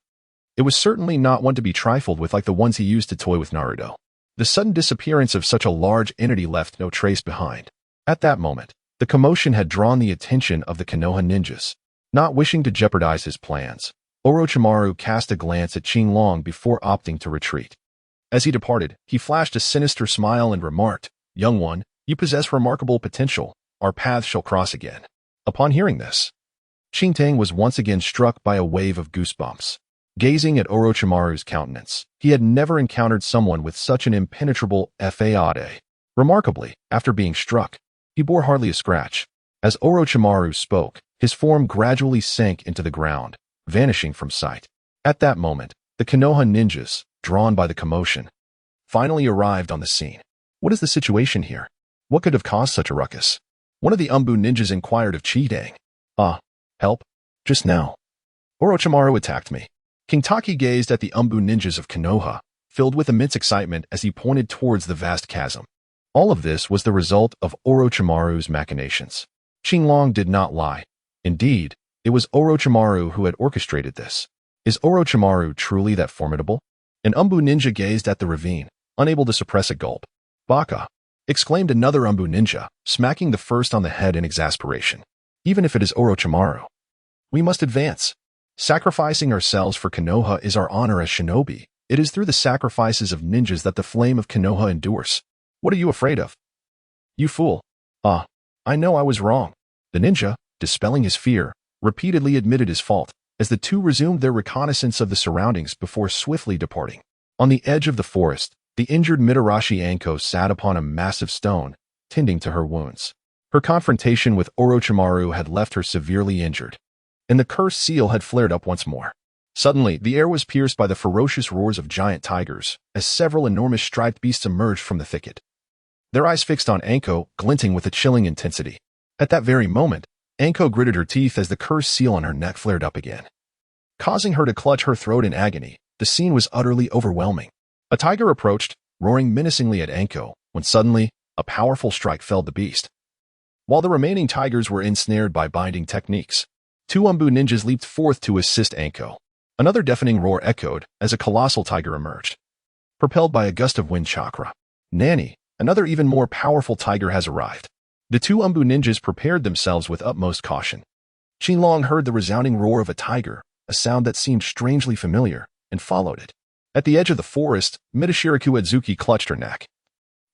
it was certainly not one to be trifled with like the ones he used to toy with Naruto. The sudden disappearance of such a large entity left no trace behind. At that moment, the commotion had drawn the attention of the Konoha ninjas. Not wishing to jeopardize his plans, Orochimaru cast a glance at Qinglong before opting to retreat. As he departed, he flashed a sinister smile and remarked, "Young one, you possess remarkable potential. Our paths shall cross again." Upon hearing this, Qingtang was once again struck by a wave of goosebumps. Gazing at Orochimaru's countenance, he had never encountered someone with such an impenetrable fade. Remarkably, after being struck, he bore hardly a scratch. As Orochimaru spoke, his form gradually sank into the ground, vanishing from sight. At that moment, the Konoha ninjas, drawn by the commotion, finally arrived on the scene. What is the situation here? What could have caused such a ruckus? One of the Umbu ninjas inquired of Qingtang. Help? Just now, Orochimaru attacked me. King Taki gazed at the Umbu ninjas of Konoha, filled with immense excitement as he pointed towards the vast chasm. All of this was the result of Orochimaru's machinations. Qinglong did not lie. Indeed, it was Orochimaru who had orchestrated this. Is Orochimaru truly that formidable? An Umbu ninja gazed at the ravine, unable to suppress a gulp. Baka! Exclaimed another Umbu ninja, smacking the first on the head in exasperation. Even if it is Orochimaru, we must advance. Sacrificing ourselves for Konoha is our honor as shinobi. It is through the sacrifices of ninjas that the flame of Konoha endures. What are you afraid of? You fool. I know I was wrong. The ninja, dispelling his fear, repeatedly admitted his fault, as the two resumed their reconnaissance of the surroundings before swiftly departing. On the edge of the forest, the injured Mitarashi Anko sat upon a massive stone, tending to her wounds. Her confrontation with Orochimaru had left her severely injured, and the cursed seal had flared up once more. Suddenly, the air was pierced by the ferocious roars of giant tigers, as several enormous striped beasts emerged from the thicket, their eyes fixed on Anko, glinting with a chilling intensity. At that very moment, Anko gritted her teeth as the cursed seal on her neck flared up again, causing her to clutch her throat in agony. The scene was utterly overwhelming. A tiger approached, roaring menacingly at Anko, when suddenly, a powerful strike felled the beast. While the remaining tigers were ensnared by binding techniques, two Umbu ninjas leaped forth to assist Anko. Another deafening roar echoed as a colossal tiger emerged, propelled by a gust of wind chakra. Nani, another even more powerful tiger has arrived. The two Umbu ninjas prepared themselves with utmost caution. Qinglong heard the resounding roar of a tiger, a sound that seemed strangely familiar, and followed it. At the edge of the forest, Midashiriku Adzuki clutched her neck,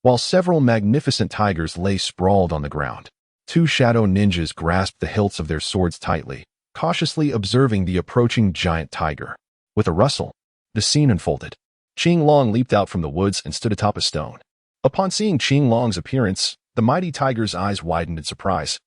while several magnificent tigers lay sprawled on the ground. Two shadow ninjas grasped the hilts of their swords tightly, cautiously observing the approaching giant tiger. With a rustle, the scene unfolded. Qinglong leaped out from the woods and stood atop a stone. Upon seeing Qinglong's appearance, the mighty tiger's eyes widened in surprise,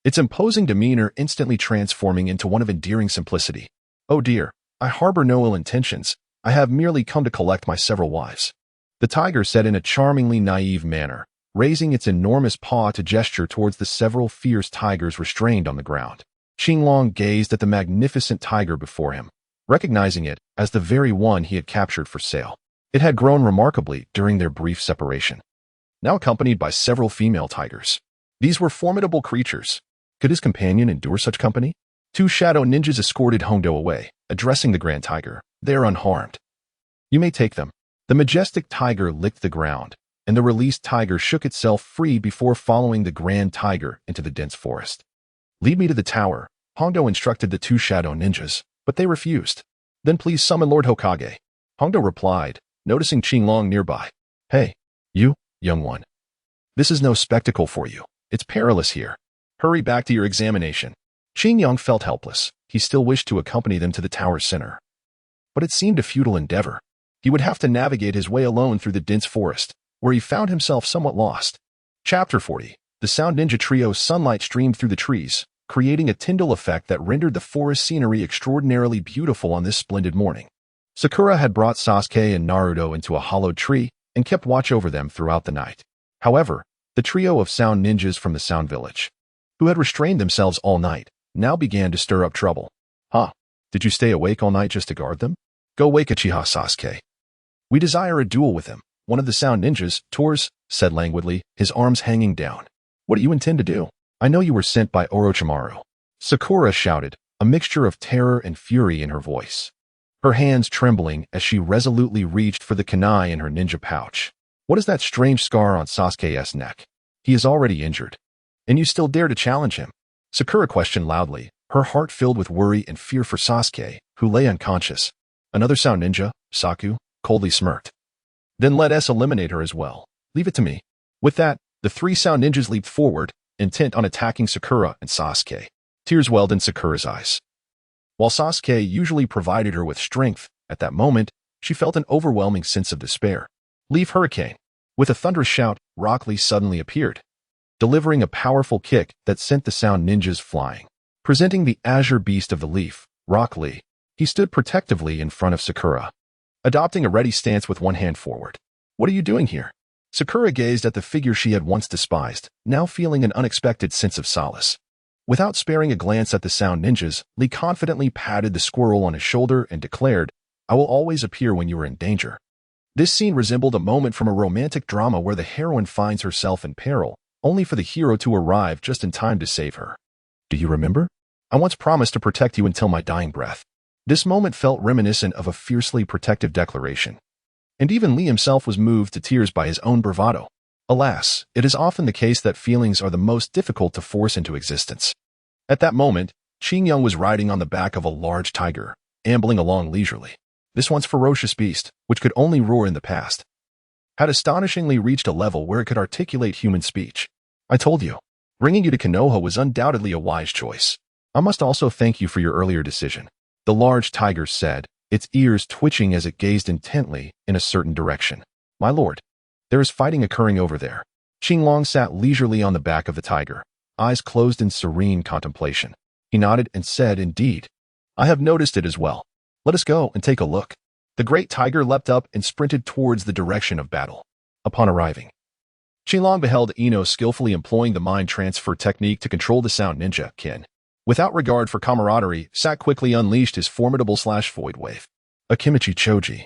its imposing demeanor instantly transforming into one of endearing simplicity. "Oh dear, I harbor no ill intentions. I have merely come to collect my several wives," the tiger said in a charmingly naive manner, raising its enormous paw to gesture towards the several fierce tigers restrained on the ground. Qinglong gazed at the magnificent tiger before him, recognizing it as the very one he had captured for sale. It had grown remarkably during their brief separation, now accompanied by several female tigers. These were formidable creatures. Could his companion endure such company? Two shadow ninjas escorted Hongdo away, addressing the grand tiger. "They are unharmed. You may take them." The majestic tiger licked the ground, and the released tiger shook itself free before following the grand tiger into the dense forest. "Lead me to the tower," Hongdo instructed the two shadow ninjas, but they refused. "Then please summon Lord Hokage," Hongdo replied, noticing Qinglong nearby. "Hey, you, young one. This is no spectacle for you. It's perilous here. Hurry back to your examination." Qinglong felt helpless. He still wished to accompany them to the tower's center, but it seemed a futile endeavor. He would have to navigate his way alone through the dense forest, where he found himself somewhat lost. Chapter 40. The Sound Ninja Trio's sunlight streamed through the trees, creating a Tyndall effect that rendered the forest scenery extraordinarily beautiful on this splendid morning. Sakura had brought Sasuke and Naruto into a hollowed tree and kept watch over them throughout the night. However, the trio of sound ninjas from the Sound Village, who had restrained themselves all night, now began to stir up trouble. "Huh? Did you stay awake all night just to guard them? Go wake Uchiha Sasuke. We desire a duel with him," one of the sound ninjas, Tors, said languidly, his arms hanging down. "What do you intend to do? I know you were sent by Orochimaru," Sakura shouted, a mixture of terror and fury in her voice, her hands trembling as she resolutely reached for the kunai in her ninja pouch. "What is that strange scar on Sasuke's neck? He is already injured, and you still dare to challenge him?" Sakura questioned loudly, her heart filled with worry and fear for Sasuke, who lay unconscious. Another sound ninja, Saku, coldly smirked. "Then let us eliminate her as well. Leave it to me." With that, the three sound ninjas leaped forward, intent on attacking Sakura and Sasuke. Tears welled in Sakura's eyes. While Sasuke usually provided her with strength, at that moment, she felt an overwhelming sense of despair. "Leave Hurricane." With a thunderous shout, Rock Lee suddenly appeared, delivering a powerful kick that sent the sound ninjas flying. Presenting the azure beast of the leaf, Rock Lee, he stood protectively in front of Sakura, adopting a ready stance with one hand forward. "What are you doing here?" Sakura gazed at the figure she had once despised, now feeling an unexpected sense of solace. Without sparing a glance at the sound ninjas, Lee confidently patted the squirrel on his shoulder and declared, "I will always appear when you are in danger." This scene resembled a moment from a romantic drama where the heroine finds herself in peril, only for the hero to arrive just in time to save her. "Do you remember? I once promised to protect you until my dying breath." This moment felt reminiscent of a fiercely protective declaration, and even Lee himself was moved to tears by his own bravado. Alas, it is often the case that feelings are the most difficult to force into existence. At that moment, Qingyang was riding on the back of a large tiger, ambling along leisurely. This once ferocious beast, which could only roar in the past, had astonishingly reached a level where it could articulate human speech. "I told you, bringing you to Konoha was undoubtedly a wise choice. I must also thank you for your earlier decision," the large tiger said, its ears twitching as it gazed intently in a certain direction. "My lord, there is fighting occurring over there." Qinglong sat leisurely on the back of the tiger, eyes closed in serene contemplation. He nodded and said, "Indeed, I have noticed it as well. Let us go and take a look." The great tiger leapt up and sprinted towards the direction of battle. Upon arriving, Qinglong beheld Ino skillfully employing the mind transfer technique to control the sound ninja, Kin. Without regard for camaraderie, Sak quickly unleashed his formidable void wave. Akimichi Choji,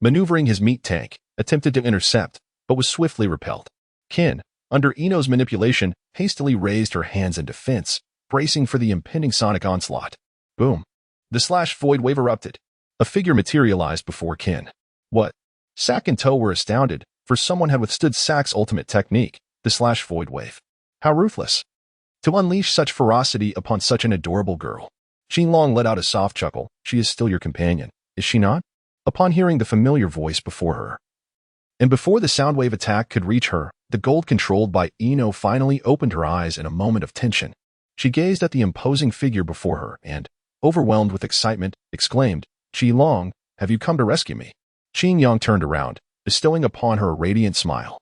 maneuvering his meat tank, attempted to intercept, but was swiftly repelled. Kin, under Ino's manipulation, hastily raised her hands in defense, bracing for the impending sonic onslaught. Boom. The void wave erupted. A figure materialized before Kin. What? Sak and To were astounded, for someone had withstood Sak's ultimate technique, the void wave. How ruthless. To unleash such ferocity upon such an adorable girl. Qinglong let out a soft chuckle. "She is still your companion. is she not? Upon hearing the familiar voice before her. And before the sound wave attack could reach her, the gold controlled by Ino finally opened her eyes in a moment of tension. She gazed at the imposing figure before her and, overwhelmed with excitement, exclaimed, "Qi Long, have you come to rescue me?" Qin Yang turned around, bestowing upon her a radiant smile.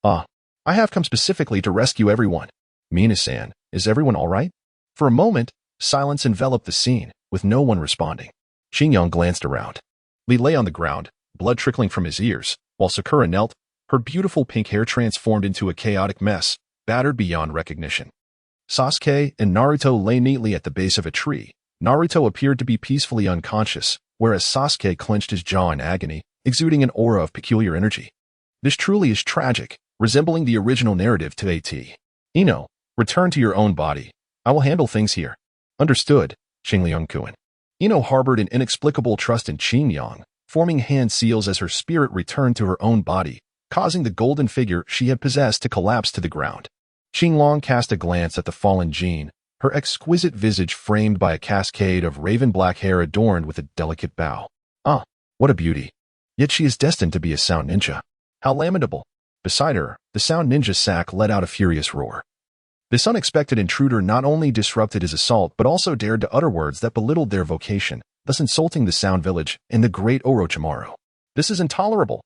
"Ah, I have come specifically to rescue everyone. Mina-san, is everyone all right?" For a moment, silence enveloped the scene, with no one responding. Qin Yang glanced around. Li lay on the ground, blood trickling from his ears, while Sakura knelt, her beautiful pink hair transformed into a chaotic mess, battered beyond recognition. Sasuke and Naruto lay neatly at the base of a tree. Naruto appeared to be peacefully unconscious, whereas Sasuke clenched his jaw in agony, exuding an aura of peculiar energy. This truly is tragic, resembling the original narrative to AT. Ino, return to your own body. I will handle things here. Understood, Xingliang-kun. Ino harbored an inexplicable trust in Qin Yang, forming hand seals as her spirit returned to her own body, causing the golden figure she had possessed to collapse to the ground. Xingliang cast a glance at the fallen Jin, her exquisite visage framed by a cascade of raven-black hair adorned with a delicate bow. Ah, what a beauty. Yet she is destined to be a sound ninja. How lamentable. Beside her, the sound ninja Sak let out a furious roar. This unexpected intruder not only disrupted his assault but also dared to utter words that belittled their vocation, thus insulting the sound village and the great Orochimaru. This is intolerable.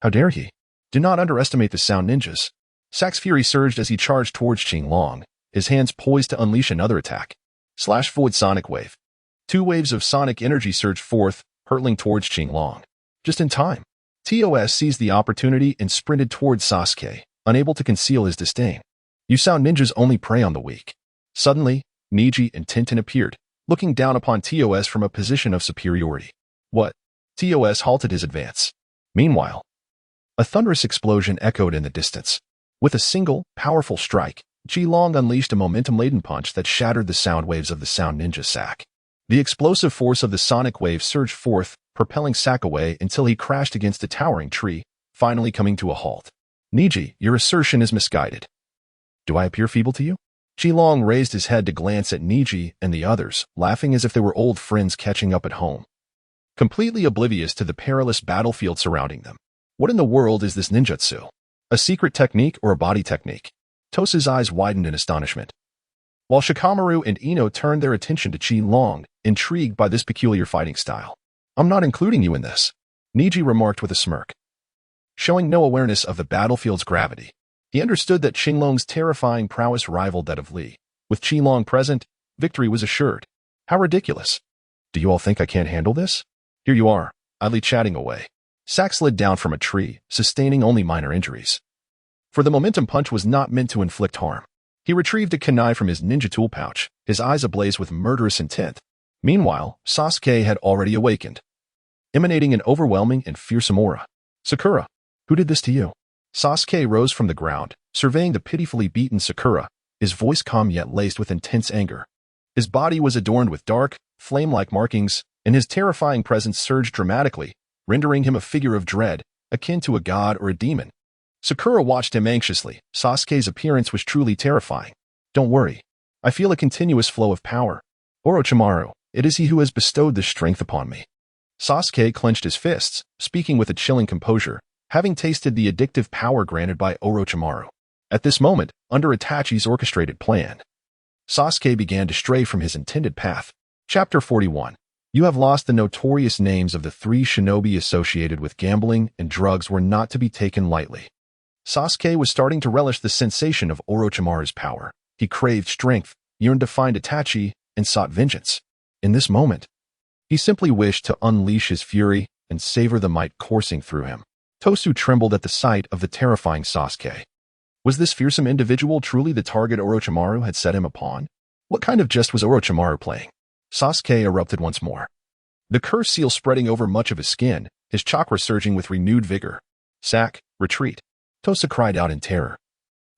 How dare he? Do not underestimate the sound ninjas. Sak's fury surged as he charged towards Xingliang, his hands poised to unleash another attack. Slash void sonic wave. 2 waves of sonic energy surged forth, hurtling towards Xingliang. Just in time. TOS seized the opportunity and sprinted towards Sasuke, unable to conceal his disdain. You sound ninjas only prey on the weak. Suddenly, Neji and Tintin appeared, looking down upon TOS from a position of superiority. What? TOS halted his advance. Meanwhile, a thunderous explosion echoed in the distance. With a single, powerful strike, Xilong unleashed a momentum-laden punch that shattered the sound waves of the sound ninja Sak. The explosive force of the sonic wave surged forth, propelling Sak away until he crashed against a towering tree, finally coming to a halt. Neji, your assertion is misguided. Do I appear feeble to you? Xilong raised his head to glance at Neji and the others, laughing as if they were old friends catching up at home. Completely oblivious to the perilous battlefield surrounding them. What in the world is this ninjutsu? A secret technique or a body technique? Tosa's eyes widened in astonishment. While Shikamaru and Ino turned their attention to Xilong, intrigued by this peculiar fighting style. I'm not including you in this, Neji remarked with a smirk. Showing no awareness of the battlefield's gravity, he understood that Xilong's terrifying prowess rivaled that of Li. With Xilong present, victory was assured. How ridiculous. Do you all think I can't handle this? Here you are, idly chatting away. Sak slid down from a tree, sustaining only minor injuries. For the momentum punch was not meant to inflict harm. He retrieved a kunai from his ninja tool pouch, his eyes ablaze with murderous intent. Meanwhile, Sasuke had already awakened, emanating an overwhelming and fearsome aura. Sakura, who did this to you? Sasuke rose from the ground, surveying the pitifully beaten Sakura, his voice calm yet laced with intense anger. His body was adorned with dark, flame-like markings, and his terrifying presence surged dramatically, rendering him a figure of dread, akin to a god or a demon. Sakura watched him anxiously. Sasuke's appearance was truly terrifying. Don't worry. I feel a continuous flow of power. Orochimaru, it is he who has bestowed this strength upon me. Sasuke clenched his fists, speaking with a chilling composure, having tasted the addictive power granted by Orochimaru. At this moment, under Itachi's orchestrated plan, Sasuke began to stray from his intended path. Chapter 41. You have lost the notorious names of the 3 shinobi associated with gambling and drugs were not to be taken lightly. Sasuke was starting to relish the sensation of Orochimaru's power. He craved strength, yearned to find Itachi, and sought vengeance. In this moment, he simply wished to unleash his fury and savor the might coursing through him. Tosu trembled at the sight of the terrifying Sasuke. Was this fearsome individual truly the target Orochimaru had set him upon? What kind of jest was Orochimaru playing? Sasuke erupted once more. The curse seal spreading over much of his skin, his chakra surging with renewed vigor. Sak, retreat. Tosa cried out in terror.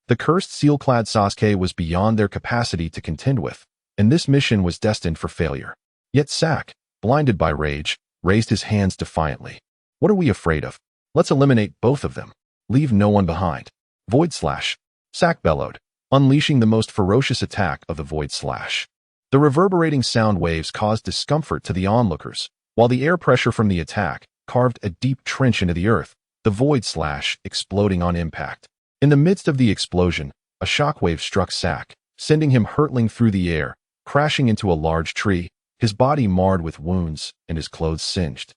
The cursed seal-clad Sasuke was beyond their capacity to contend with, and this mission was destined for failure. Yet Sak, blinded by rage, raised his hands defiantly. What are we afraid of? Let's eliminate both of them. Leave no one behind. Void Slash. Sak bellowed, unleashing the most ferocious attack of the Void Slash. The reverberating sound waves caused discomfort to the onlookers, while while the air pressure from the attack carved a deep trench into the earth, the void slash exploding on impact. In the midst of the explosion, a shockwave struck Sak, sending him hurtling through the air, crashing into a large tree, his body marred with wounds and his clothes singed.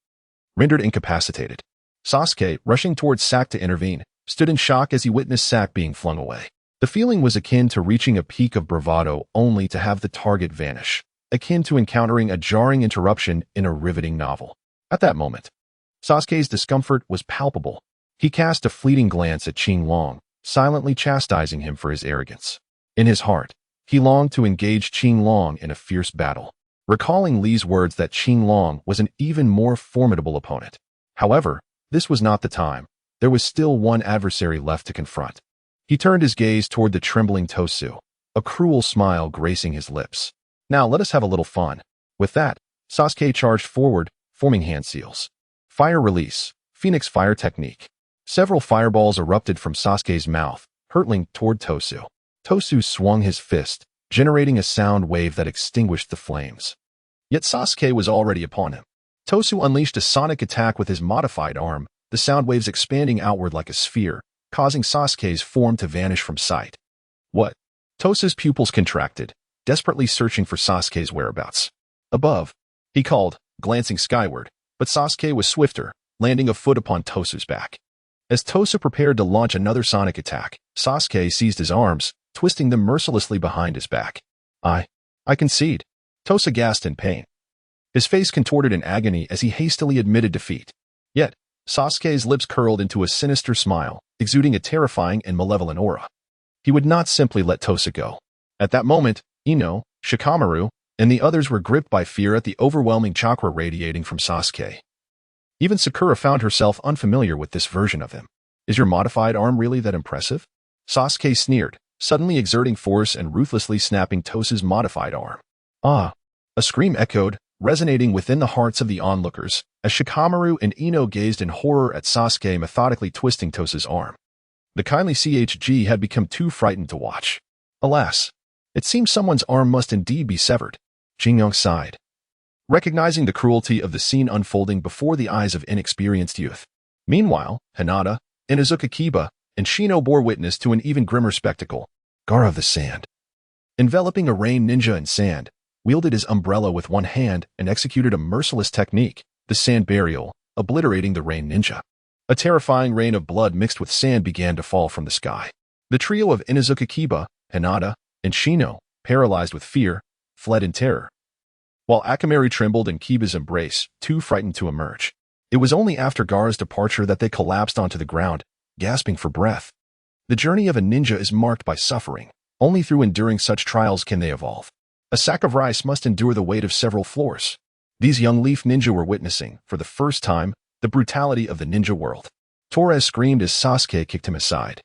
Rendered incapacitated, Sasuke, rushing towards Sak to intervene, stood in shock as he witnessed Sak being flung away. The feeling was akin to reaching a peak of bravado only to have the target vanish, akin to encountering a jarring interruption in a riveting novel. At that moment, Sasuke's discomfort was palpable. He cast a fleeting glance at Qinglong, silently chastising him for his arrogance. In his heart, he longed to engage Qinglong in a fierce battle, recalling Li's words that Qinglong was an even more formidable opponent. However, this was not the time. There was still one adversary left to confront. He turned his gaze toward the trembling Tosu, a cruel smile gracing his lips. Now let us have a little fun. With that, Sasuke charged forward, forming hand seals. Fire release, Phoenix fire technique. Several fireballs erupted from Sasuke's mouth, hurtling toward Tosu. Tosu swung his fist, generating a sound wave that extinguished the flames. Yet Sasuke was already upon him. Tosu unleashed a sonic attack with his modified arm, the sound waves expanding outward like a sphere, causing Sasuke's form to vanish from sight. What? Tosu's pupils contracted, desperately searching for Sasuke's whereabouts. Above, he called, glancing skyward, but Sasuke was swifter, landing a foot upon Tosu's back. As Tosu prepared to launch another sonic attack, Sasuke seized his arms, twisting them mercilessly behind his back. I concede. Tosu gasped in pain. His face contorted in agony as he hastily admitted defeat. Yet, Sasuke's lips curled into a sinister smile, exuding a terrifying and malevolent aura. He would not simply let Tosu go. At that moment, Ino, Shikamaru, and the others were gripped by fear at the overwhelming chakra radiating from Sasuke. Even Sakura found herself unfamiliar with this version of him. Is your modified arm really that impressive? Sasuke sneered, suddenly exerting force and ruthlessly snapping Tosu's modified arm. Ah! A scream echoed, resonating within the hearts of the onlookers, as Shikamaru and Ino gazed in horror at Sasuke methodically twisting Tosu's arm. The kindly CHG had become too frightened to watch. Alas! It seemed someone's arm must indeed be severed. Xingyang sighed, recognizing the cruelty of the scene unfolding before the eyes of inexperienced youth. Meanwhile, Hinata, Inuzuka Kiba, and Shino bore witness to an even grimmer spectacle. Gaara of the Sand, enveloping a rain ninja in sand, wielded his umbrella with one hand and executed a merciless technique, the sand burial, obliterating the rain ninja. A terrifying rain of blood mixed with sand began to fall from the sky. The trio of Inuzuka Kiba, Hinata, and Shino, paralyzed with fear, fled in terror. While Akamaru trembled in Kiba's embrace, too frightened to emerge. It was only after Gaara's departure that they collapsed onto the ground, gasping for breath. The journey of a ninja is marked by suffering. Only through enduring such trials can they evolve. A sack of rice must endure the weight of several floors. These young leaf ninja were witnessing, for the first time, the brutality of the ninja world. Torres screamed as Sasuke kicked him aside.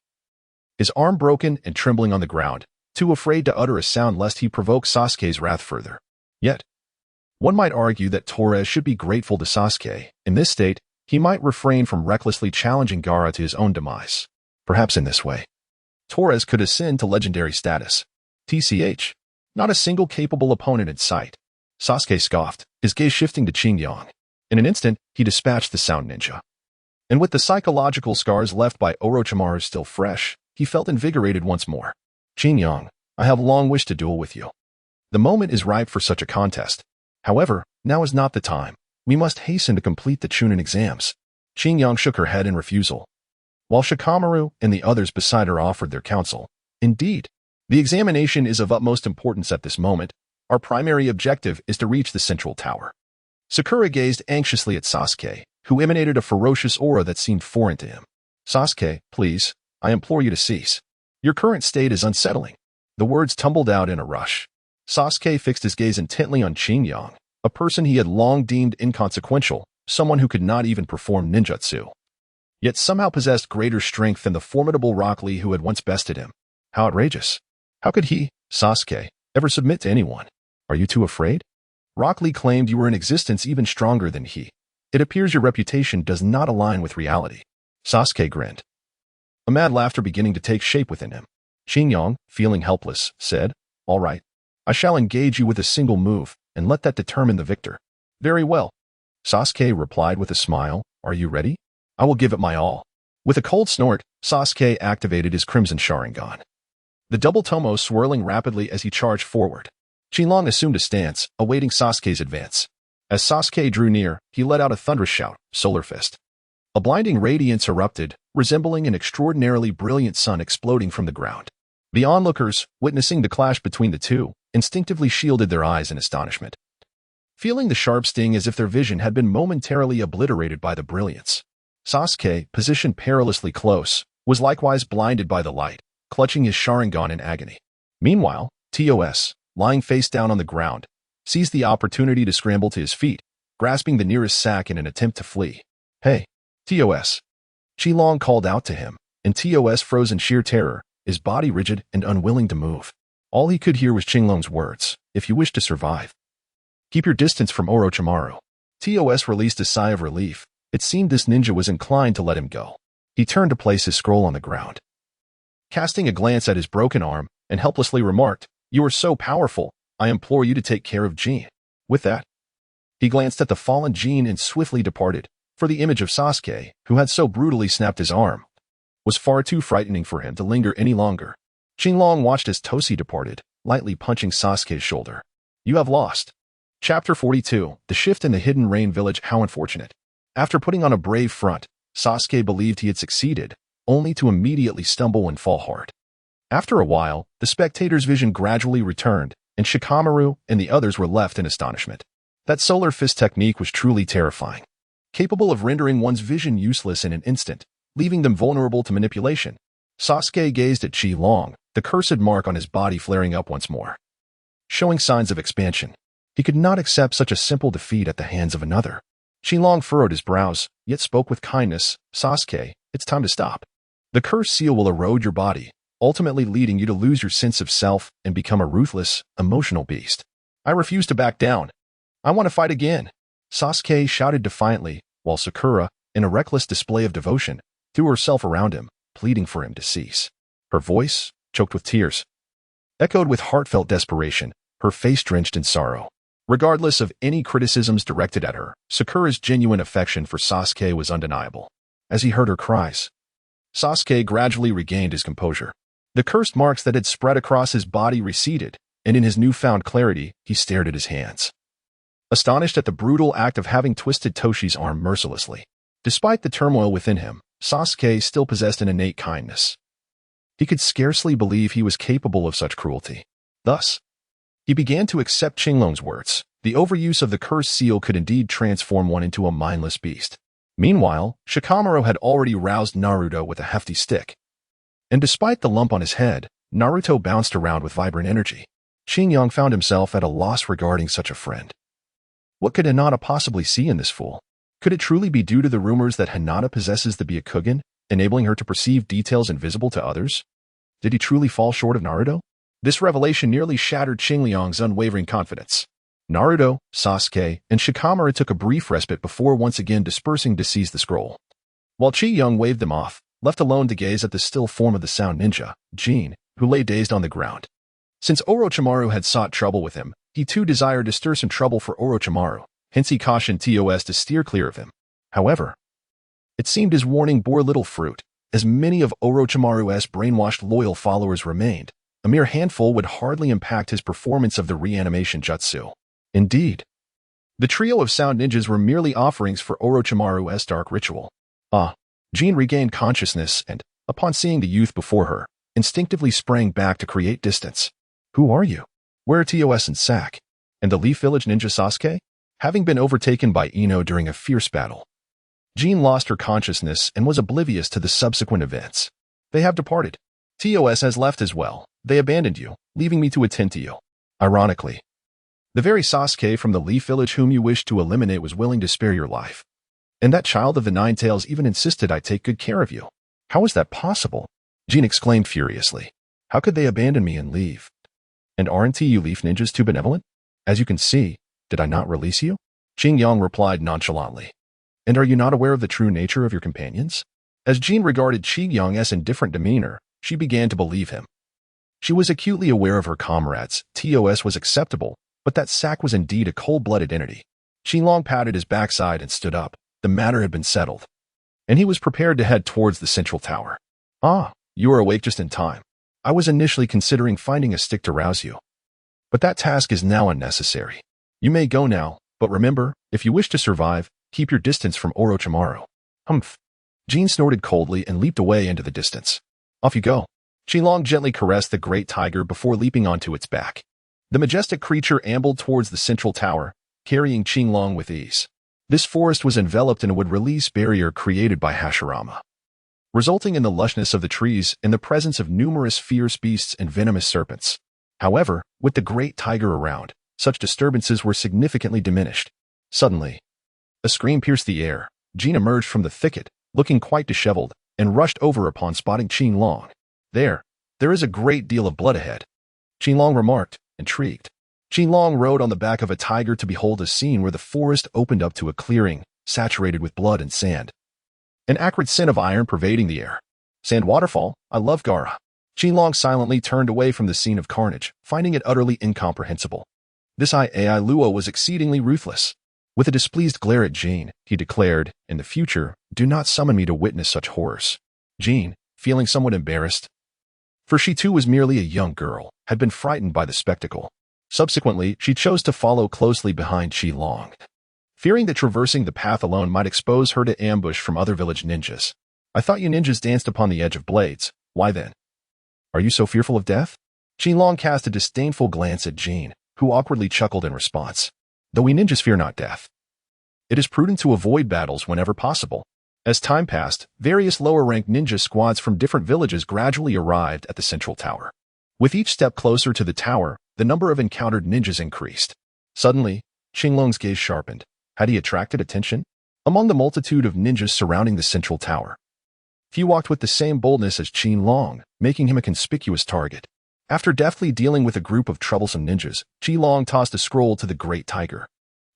His arm broken and trembling on the ground, too afraid to utter a sound lest he provoke Sasuke's wrath further. Yet, one might argue that Torres should be grateful to Sasuke. In this state, he might refrain from recklessly challenging Gaara to his own demise. Perhaps in this way, Torres could ascend to legendary status. TCH. Not a single capable opponent in sight. Sasuke scoffed, his gaze shifting to Xingyang. In an instant, he dispatched the sound ninja. And with the psychological scars left by Orochimaru still fresh, he felt invigorated once more. Xingyang, I have long wished to duel with you. The moment is ripe for such a contest. However, now is not the time. We must hasten to complete the Chunnin exams. Xingyang shook her head in refusal, while Shikamaru and the others beside her offered their counsel. Indeed, the examination is of utmost importance at this moment. Our primary objective is to reach the central tower. Sakura gazed anxiously at Sasuke, who emanated a ferocious aura that seemed foreign to him. Sasuke, please, I implore you to cease. Your current state is unsettling. The words tumbled out in a rush. Sasuke fixed his gaze intently on Xingyang, a person he had long deemed inconsequential, someone who could not even perform ninjutsu, yet somehow possessed greater strength than the formidable Rock Lee who had once bested him. How outrageous! How could he, Sasuke, ever submit to anyone? Are you too afraid? Rock Lee claimed you were in existence even stronger than he. It appears your reputation does not align with reality. Sasuke grinned, a mad laughter beginning to take shape within him. Xingyang, feeling helpless, said, All right, I shall engage you with a single move, and let that determine the victor. Very well. Sasuke replied with a smile. Are you ready? I will give it my all. With a cold snort, Sasuke activated his Crimson Sharingan. The double tomo swirling rapidly as he charged forward. Qinglong assumed a stance, awaiting Sasuke's advance. As Sasuke drew near, he let out a thunderous shout, Solar Fist. A blinding radiance erupted, resembling an extraordinarily brilliant sun exploding from the ground. The onlookers, witnessing the clash between the two, instinctively shielded their eyes in astonishment, feeling the sharp sting as if their vision had been momentarily obliterated by the brilliance. Sasuke, positioned perilously close, was likewise blinded by the light, clutching his Sharingan in agony. Meanwhile, TOS, lying face down on the ground, seized the opportunity to scramble to his feet, grasping the nearest sack in an attempt to flee. Hey, TOS. Qinglong called out to him, and TOS froze in sheer terror, his body rigid and unwilling to move. All he could hear was Qinglong's words, if you wish to survive, keep your distance from Orochimaru. TOS released a sigh of relief. It seemed this ninja was inclined to let him go. He turned to place his scroll on the ground, casting a glance at his broken arm, and helplessly remarked, You are so powerful, I implore you to take care of Jin. With that, he glanced at the fallen Jin and swiftly departed, for the image of Sasuke, who had so brutally snapped his arm, was far too frightening for him to linger any longer. Qinglong watched as Toshi departed, lightly punching Sasuke's shoulder. You have lost. Chapter 42, The Shift in the Hidden Rain Village. How unfortunate. After putting on a brave front, Sasuke believed he had succeeded, only to immediately stumble and fall hard. After a while, the spectator's vision gradually returned, and Shikamaru and the others were left in astonishment. That solar fist technique was truly terrifying, capable of rendering one's vision useless in an instant, leaving them vulnerable to manipulation. Sasuke gazed at Qinglong, the cursed mark on his body flaring up once more, showing signs of expansion. He could not accept such a simple defeat at the hands of another. Qinglong furrowed his brows, yet spoke with kindness. Sasuke, it's time to stop. The cursed seal will erode your body, ultimately leading you to lose your sense of self and become a ruthless, emotional beast. I refuse to back down. I want to fight again. Sasuke shouted defiantly, while Sakura, in a reckless display of devotion, threw herself around him, pleading for him to cease. Her voice, choked with tears, echoed with heartfelt desperation, her face drenched in sorrow. Regardless of any criticisms directed at her, Sakura's genuine affection for Sasuke was undeniable. As he heard her cries, Sasuke gradually regained his composure. The cursed marks that had spread across his body receded, and in his newfound clarity, he stared at his hands, astonished at the brutal act of having twisted Toshi's arm mercilessly. Despite the turmoil within him, Sasuke still possessed an innate kindness. He could scarcely believe he was capable of such cruelty. Thus, he began to accept Qinglong's words. The overuse of the cursed seal could indeed transform one into a mindless beast. Meanwhile, Shikamaru had already roused Naruto with a hefty stick. And despite the lump on his head, Naruto bounced around with vibrant energy. Qinglong found himself at a loss regarding such a friend. What could Hinata possibly see in this fool? Could it truly be due to the rumors that Hinata possesses the Byakugan, enabling her to perceive details invisible to others? Did he truly fall short of Naruto? This revelation nearly shattered Qinglong's unwavering confidence. Naruto, Sasuke, and Shikamaru took a brief respite before once again dispersing to seize the scroll. While Qinglong waved them off, left alone to gaze at the still form of the sound ninja, Jin, who lay dazed on the ground. Since Orochimaru had sought trouble with him, he too desired to stir some trouble for Orochimaru, hence he cautioned TOS to steer clear of him. However, it seemed his warning bore little fruit, as many of Orochimaru's brainwashed loyal followers remained. A mere handful would hardly impact his performance of the reanimation jutsu. Indeed, the trio of sound ninjas were merely offerings for Orochimaru's dark ritual. Jin regained consciousness and, upon seeing the youth before her, instinctively sprang back to create distance. Who are you? Where are TOS and Sak? And the Leaf Village ninja Sasuke? Having been overtaken by Ino during a fierce battle, Jin lost her consciousness and was oblivious to the subsequent events. They have departed. TOS has left as well. They abandoned you, leaving me to attend to you. Ironically, the very Sasuke from the Leaf Village whom you wished to eliminate was willing to spare your life. And that child of the Nine Tails even insisted I take good care of you. How is that possible? Jin exclaimed furiously. How could they abandon me and leave? And aren't you Leaf Ninjas too benevolent? As you can see, did I not release you? Qinglong replied nonchalantly. And are you not aware of the true nature of your companions? As Jin regarded Qinglong's indifferent demeanor, she began to believe him. She was acutely aware of her comrades. TOS was acceptable, but that Sak was indeed a cold-blooded entity. Qinglong patted his backside and stood up. The matter had been settled, and he was prepared to head towards the central tower. Ah, you are awake just in time. I was initially considering finding a stick to rouse you, but that task is now unnecessary. You may go now, but remember, if you wish to survive, keep your distance from Orochimaru. Humph. Jean snorted coldly and leaped away into the distance. Off you go. Qinglong gently caressed the great tiger before leaping onto its back. The majestic creature ambled towards the central tower, carrying Qinglong with ease. This forest was enveloped in a wood-release barrier created by Hashirama, resulting in the lushness of the trees and the presence of numerous fierce beasts and venomous serpents. However, with the great tiger around, such disturbances were significantly diminished. Suddenly, a scream pierced the air. Jean emerged from the thicket, looking quite disheveled, and rushed over upon spotting Qinglong. There is a great deal of blood ahead, Qinglong remarked, intrigued. Qinglong rode on the back of a tiger to behold a scene where the forest opened up to a clearing, saturated with blood and sand. An acrid scent of iron pervading the air. Sand waterfall, I love Gaara. Qinglong silently turned away from the scene of carnage, finding it utterly incomprehensible. This AI Luo was exceedingly ruthless. With a displeased glare at Jean, he declared, in the future, do not summon me to witness such horrors. Jean, feeling somewhat embarrassed, for she too was merely a young girl, had been frightened by the spectacle. Subsequently, she chose to follow closely behind Qinglong, fearing that traversing the path alone might expose her to ambush from other village ninjas. I thought you ninjas danced upon the edge of blades. Why then? Are you so fearful of death? Qinglong cast a disdainful glance at Jean, who awkwardly chuckled in response. Though we ninjas fear not death, it is prudent to avoid battles whenever possible. As time passed, various lower-ranked ninja squads from different villages gradually arrived at the central tower. With each step closer to the tower, the number of encountered ninjas increased. Suddenly, Qinglong's gaze sharpened. Had he attracted attention? Among the multitude of ninjas surrounding the central tower, he walked with the same boldness as Qinglong, making him a conspicuous target. After deftly dealing with a group of troublesome ninjas, Qinglong tossed a scroll to the great tiger.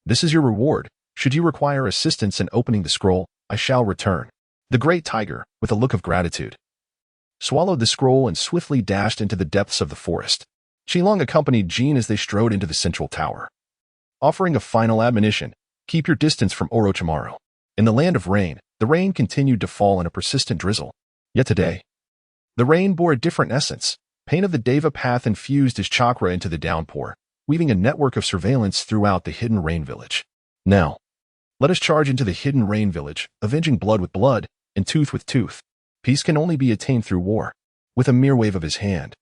This is your reward. Should you require assistance in opening the scroll, I shall return. The great tiger, with a look of gratitude, swallowed the scroll and swiftly dashed into the depths of the forest. Qinglong accompanied Jean as they strode into the central tower, offering a final admonition, keep your distance from Orochimaru. In the land of rain, the rain continued to fall in a persistent drizzle. Yet today, the rain bore a different essence. Pain of the Deva path infused his chakra into the downpour, weaving a network of surveillance throughout the hidden rain village. Now, let us charge into the hidden rain village, avenging blood with blood, and tooth with tooth. Peace can only be attained through war. With a mere wave of his hand,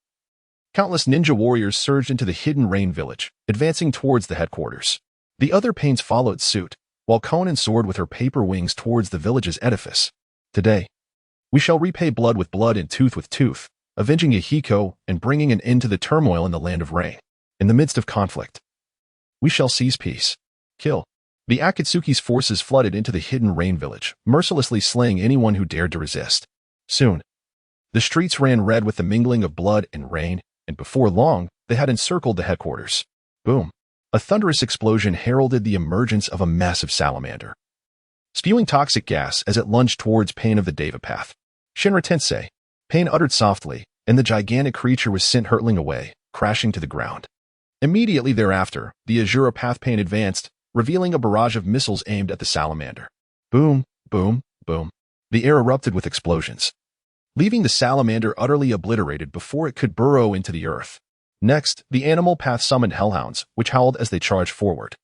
countless ninja warriors surged into the hidden rain village, advancing towards the headquarters. The other pains followed suit, while Conan soared with her paper wings towards the village's edifice. Today, we shall repay blood with blood and tooth with tooth, avenging Yahiko and bringing an end to the turmoil in the land of rain. In the midst of conflict, we shall seize peace. Kill. The Akatsuki's forces flooded into the hidden rain village, mercilessly slaying anyone who dared to resist. Soon, the streets ran red with the mingling of blood and rain, and before long, they had encircled the headquarters. Boom. A thunderous explosion heralded the emergence of a massive salamander, spewing toxic gas as it lunged towards Pain of the Deva path. Shinra Tensei. Pain uttered softly, and the gigantic creature was sent hurtling away, crashing to the ground. Immediately thereafter, the Azura path Pain advanced, revealing a barrage of missiles aimed at the salamander. Boom, boom, boom. The air erupted with explosions, leaving the salamander utterly obliterated before it could burrow into the earth. Next, the animal path summoned hellhounds, which howled as they charged forward,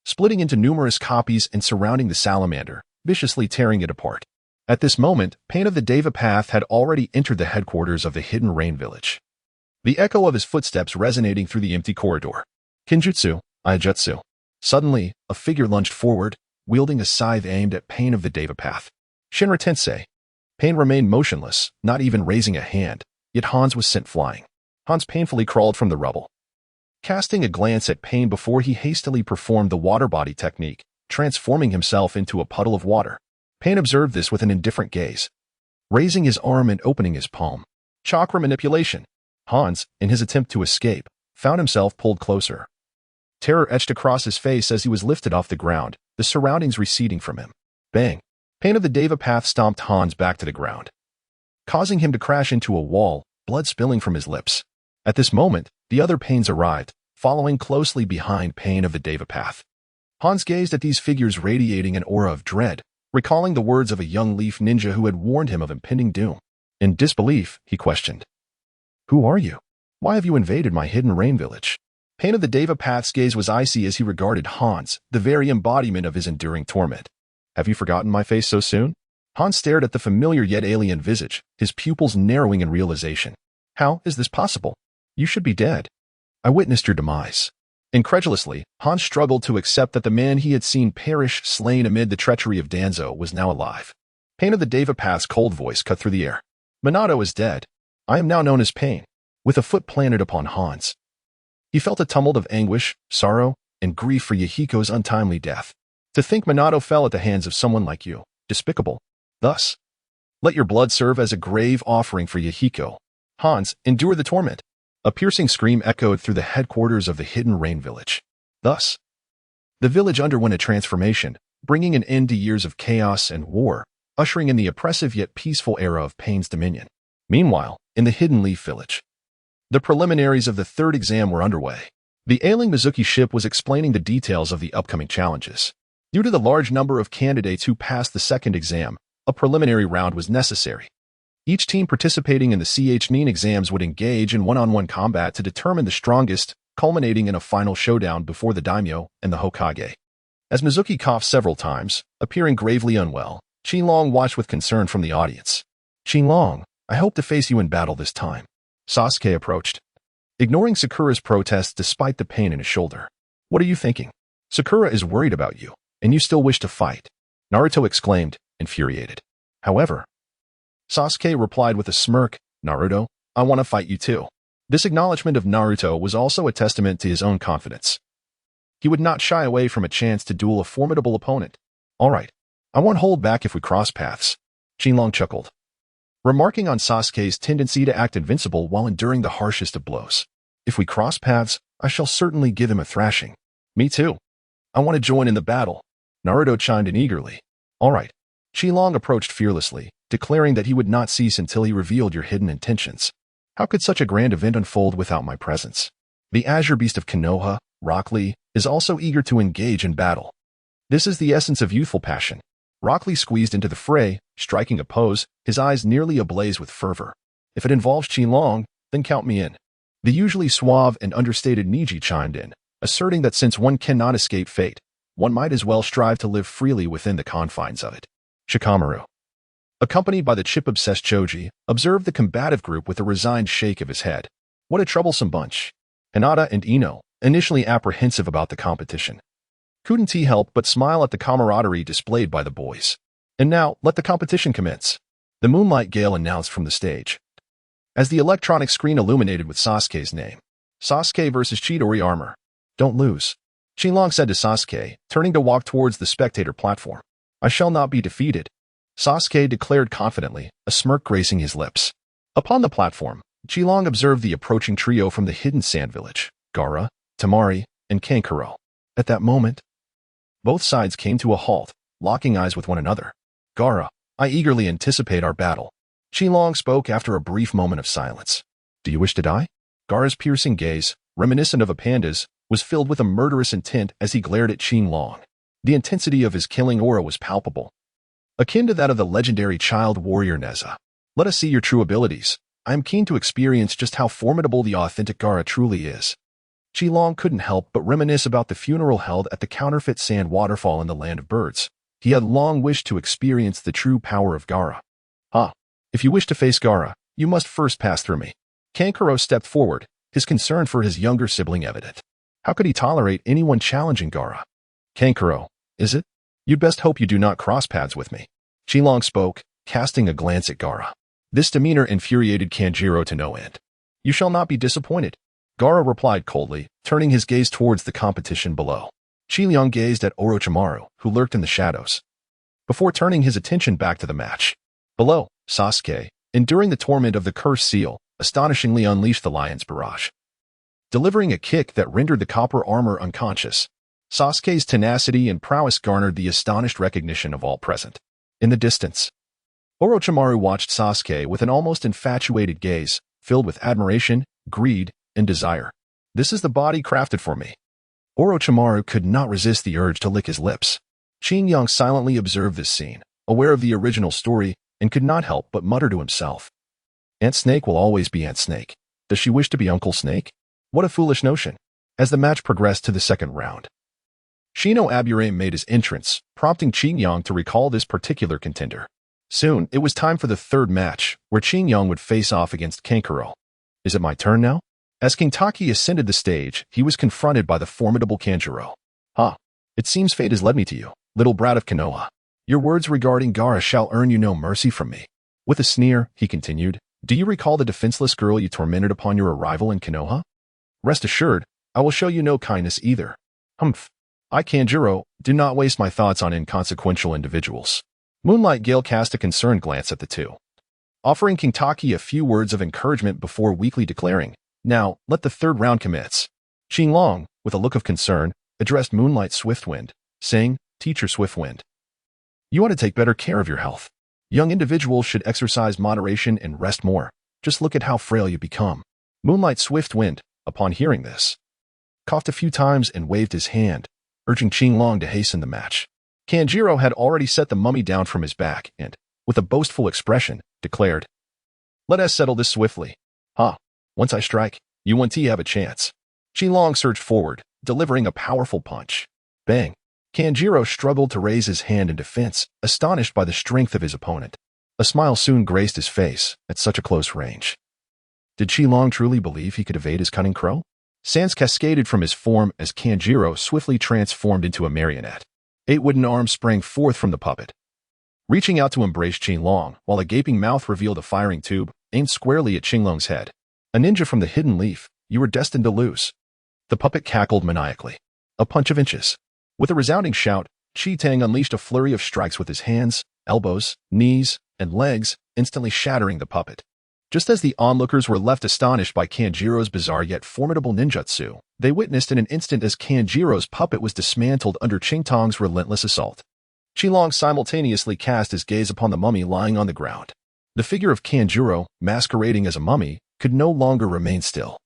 splitting into numerous copies and surrounding the salamander, viciously tearing it apart. At this moment, Pain of the Deva path had already entered the headquarters of the hidden rain village, the echo of his footsteps resonating through the empty corridor. Kinjutsu, Aijutsu. Suddenly, a figure lunged forward, wielding a scythe aimed at Pain of the Deva path. Shinra Tensei. Pain remained motionless, not even raising a hand, yet Hans was sent flying. Hans painfully crawled from the rubble, casting a glance at Pain before he hastily performed the water body technique, transforming himself into a puddle of water. Pain observed this with an indifferent gaze, raising his arm and opening his palm. Chakra manipulation. Hans, in his attempt to escape, found himself pulled closer. Terror etched across his face as he was lifted off the ground, the surroundings receding from him. Bang! Pain of the Deva path stomped Hans back to the ground, causing him to crash into a wall, blood spilling from his lips. At this moment, the other Pains arrived, following closely behind Pain of the Deva path. Hans gazed at these figures radiating an aura of dread, recalling the words of a young leaf ninja who had warned him of impending doom. In disbelief, he questioned, "Who are you? Why have you invaded my hidden rain village?" Pain of the Deva Path's gaze was icy as he regarded Hans, the very embodiment of his enduring torment. "Have you forgotten my face so soon?" Hans stared at the familiar yet alien visage, his pupils narrowing in realization. "How is this possible? You should be dead. I witnessed your demise." Incredulously, Hans struggled to accept that the man he had seen perish slain amid the treachery of Danzo was now alive. Pain of the Deva Path's cold voice cut through the air. "Minato is dead. I am now known as Pain." With a foot planted upon Hans, he felt a tumult of anguish, sorrow, and grief for Yahiko's untimely death. To think Minato fell at the hands of someone like you, despicable. Thus, let your blood serve as a grave offering for Yahiko. Hans, endure the torment. A piercing scream echoed through the headquarters of the hidden rain village. Thus, the village underwent a transformation, bringing an end to years of chaos and war, ushering in the oppressive yet peaceful era of Pain's dominion. Meanwhile, in the hidden leaf village, the preliminaries of the third exam were underway. The ailing Mizuki ship was explaining the details of the upcoming challenges. Due to the large number of candidates who passed the second exam, a preliminary round was necessary. Each team participating in the Chnin exams would engage in one-on-one combat to determine the strongest, culminating in a final showdown before the daimyo and the Hokage. As Mizuki coughed several times, appearing gravely unwell, Qinglong watched with concern from the audience. "Qinglong, I hope to face you in battle this time." Sasuke approached, ignoring Sakura's protests despite the pain in his shoulder. "What are you thinking? Sakura is worried about you, and you still wish to fight," Naruto exclaimed, infuriated. However, Sasuke replied with a smirk, "Naruto, I want to fight you too." This acknowledgement of Naruto was also a testament to his own confidence. He would not shy away from a chance to duel a formidable opponent. "All right, I won't hold back if we cross paths," Qinglong chuckled, remarking on Sasuke's tendency to act invincible while enduring the harshest of blows. "If we cross paths, I shall certainly give him a thrashing." "Me too. I want to join in the battle," Naruto chimed in eagerly. "All right." Qinglong approached fearlessly, declaring that he would not cease until he revealed your hidden intentions. "How could such a grand event unfold without my presence?" The Azure Beast of Konoha, Rock Lee, is also eager to engage in battle. This is the essence of youthful passion. Rock Lee squeezed into the fray, striking a pose, his eyes nearly ablaze with fervor. "If it involves Qinglong, then count me in." The usually suave and understated Niji chimed in, asserting that since one cannot escape fate, one might as well strive to live freely within the confines of it. Shikamaru, accompanied by the chip-obsessed Choji, observed the combative group with a resigned shake of his head. What a troublesome bunch. Hinata and Ino, initially apprehensive about the competition, couldn't he help but smile at the camaraderie displayed by the boys. "And now, let the competition commence," the Moonlight Gale announced from the stage. As the electronic screen illuminated with Sasuke's name, "Sasuke versus Chidori Armor. Don't lose," Qinglong said to Sasuke, turning to walk towards the spectator platform. "I shall not be defeated," Sasuke declared confidently, a smirk gracing his lips. Upon the platform, Qinglong observed the approaching trio from the hidden sand village, Gaara, Temari, and Kankuro. At that moment, both sides came to a halt, locking eyes with one another. "Gaara, I eagerly anticipate our battle," Qinglong spoke after a brief moment of silence. "Do you wish to die?" Gaara's piercing gaze, reminiscent of a panda's, was filled with a murderous intent as he glared at Qinglong. The intensity of his killing aura was palpable, akin to that of the legendary child warrior Neza. "Let us see your true abilities. I am keen to experience just how formidable the authentic Gaara truly is." Qinglong couldn't help but reminisce about the funeral held at the counterfeit sand waterfall in the Land of Birds. He had long wished to experience the true power of Gaara. If you wish to face Gaara, you must first pass through me." Kankuro stepped forward, his concern for his younger sibling evident. How could he tolerate anyone challenging Gaara? "Kankuro, is it? You'd best hope you do not cross paths with me," Qinglong spoke, casting a glance at Gaara. This demeanor infuriated Kanjiro to no end. "You shall not be disappointed," Gaara replied coldly, turning his gaze towards the competition below. Qinglong gazed at Orochimaru, who lurked in the shadows, before turning his attention back to the match. Below, Sasuke, enduring the torment of the cursed seal, astonishingly unleashed the lion's barrage. Delivering a kick that rendered the copper armor unconscious, Sasuke's tenacity and prowess garnered the astonished recognition of all present. In the distance, Orochimaru watched Sasuke with an almost infatuated gaze, filled with admiration, greed, and desire. "This is the body crafted for me," Orochimaru could not resist the urge to lick his lips. Qin Yang silently observed this scene, aware of the original story, and could not help but mutter to himself. Aunt Snake will always be Aunt Snake. Does she wish to be Uncle Snake? What a foolish notion. As the match progressed to the second round, Shino Abure made his entrance, prompting Qin Yang to recall this particular contender. Soon, it was time for the third match, where Qin Yang would face off against Kankuro. Is it my turn now? As King Taki ascended the stage, he was confronted by the formidable Kanjuro. It seems fate has led me to you, little brat of Konoha. Your words regarding Gaara shall earn you no mercy from me. With a sneer, he continued, do you recall the defenseless girl you tormented upon your arrival in Konoha? Rest assured, I will show you no kindness either. I, Kanjuro, do not waste my thoughts on inconsequential individuals. Moonlight Gale cast a concerned glance at the two, offering King Taki a few words of encouragement before weakly declaring, now, let the third round commence. Qin Long, with a look of concern, addressed Moonlight Swiftwind, saying, Teacher Swiftwind, you ought to take better care of your health. Young individuals should exercise moderation and rest more. Just look at how frail you become. Moonlight Swiftwind, upon hearing this, coughed a few times and waved his hand, urging Qin Long to hasten the match. Kanjuro had already set the mummy down from his back and, with a boastful expression, declared, let us settle this swiftly. Once I strike, you and T have a chance. Qin Long surged forward, delivering a powerful punch. Bang! Kanjuro struggled to raise his hand in defense, astonished by the strength of his opponent. A smile soon graced his face at such a close range. Did Qin Long truly believe he could evade his cunning crow? Sands cascaded from his form as Kanjuro swiftly transformed into a marionette. 8 wooden arms sprang forth from the puppet, reaching out to embrace Qin Long, while a gaping mouth revealed a firing tube, aimed squarely at Qin Long's head. A ninja from the hidden leaf, you were destined to lose. The puppet cackled maniacally. A punch of inches. With a resounding shout, Chi Tang unleashed a flurry of strikes with his hands, elbows, knees, and legs, instantly shattering the puppet. Just as the onlookers were left astonished by Kanjuro's bizarre yet formidable ninjutsu, they witnessed in an instant as Kanjuro's puppet was dismantled under Qin Tang's relentless assault. Qin Long simultaneously cast his gaze upon the mummy lying on the ground. The figure of Kanjuro, masquerading as a mummy, could no longer remain still.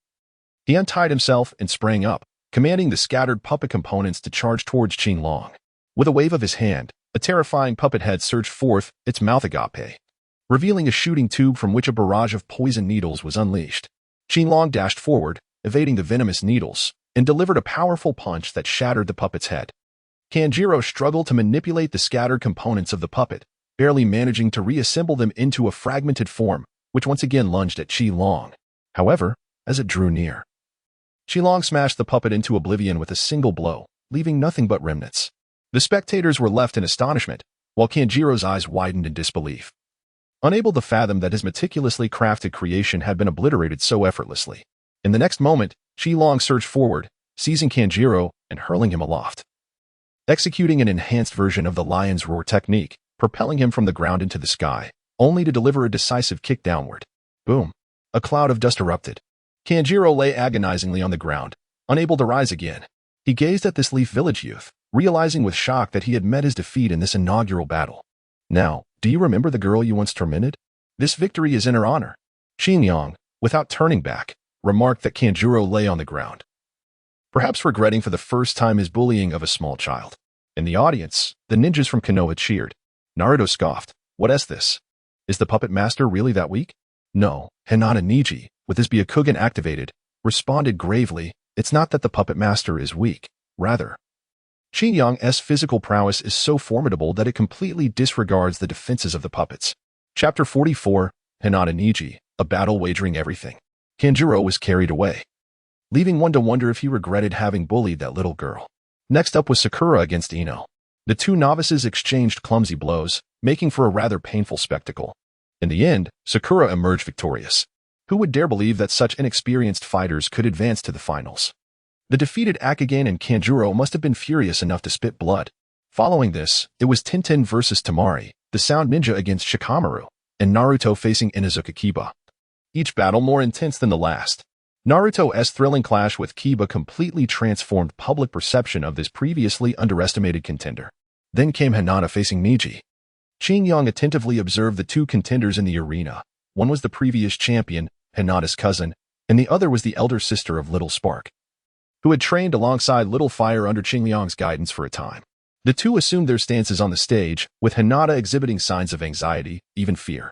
He untied himself and sprang up, commanding the scattered puppet components to charge towards Qin Long. With a wave of his hand, a terrifying puppet head surged forth, its mouth agape, revealing a shooting tube from which a barrage of poison needles was unleashed. Qin Long dashed forward, evading the venomous needles, and delivered a powerful punch that shattered the puppet's head. Kanjuro struggled to manipulate the scattered components of the puppet, barely managing to reassemble them into a fragmented form, which once again lunged at Qin Long. However, as it drew near, Qin Long smashed the puppet into oblivion with a single blow, leaving nothing but remnants. The spectators were left in astonishment, while Kanjuro's eyes widened in disbelief, unable to fathom that his meticulously crafted creation had been obliterated so effortlessly. In the next moment, Qin Long surged forward, seizing Kanjuro and hurling him aloft, executing an enhanced version of the lion's roar technique, propelling him from the ground into the sky, only to deliver a decisive kick downward. Boom! A cloud of dust erupted. Kanjuro lay agonizingly on the ground, unable to rise again. He gazed at this Leaf Village youth, realizing with shock that he had met his defeat in this inaugural battle. Now, do you remember the girl you once tormented? This victory is in her honor. Qin Yang, without turning back, remarked that Kanjuro lay on the ground, perhaps regretting for the first time his bullying of a small child. In the audience, the ninjas from Konoha cheered. Naruto scoffed. What is this? Is the puppet master really that weak? No, Hinata Niji, with his Byakugan activated, responded gravely, it's not that the puppet master is weak. Rather, Qin Yang's physical prowess is so formidable that it completely disregards the defenses of the puppets. Chapter 44, Hinata Niji, a battle wagering everything. Kanjuro was carried away, leaving one to wonder if he regretted having bullied that little girl. Next up was Sakura against Ino. The two novices exchanged clumsy blows, making for a rather painful spectacle. In the end, Sakura emerged victorious. Who would dare believe that such inexperienced fighters could advance to the finals? The defeated Akagane and Kanjuro must have been furious enough to spit blood. Following this, it was Tintin versus Tamari, the Sound Ninja against Shikamaru, and Naruto facing Inuzuka Kiba. Each battle more intense than the last. Naruto's thrilling clash with Kiba completely transformed public perception of this previously underestimated contender. Then came Hinata facing Niji. Qin Yang attentively observed the two contenders in the arena. One was the previous champion, Hinata's cousin, and the other was the elder sister of Little Spark. who had trained alongside Little Fire under Qingliang's guidance for a time. The two assumed their stances on the stage, with Hinata exhibiting signs of anxiety, even fear.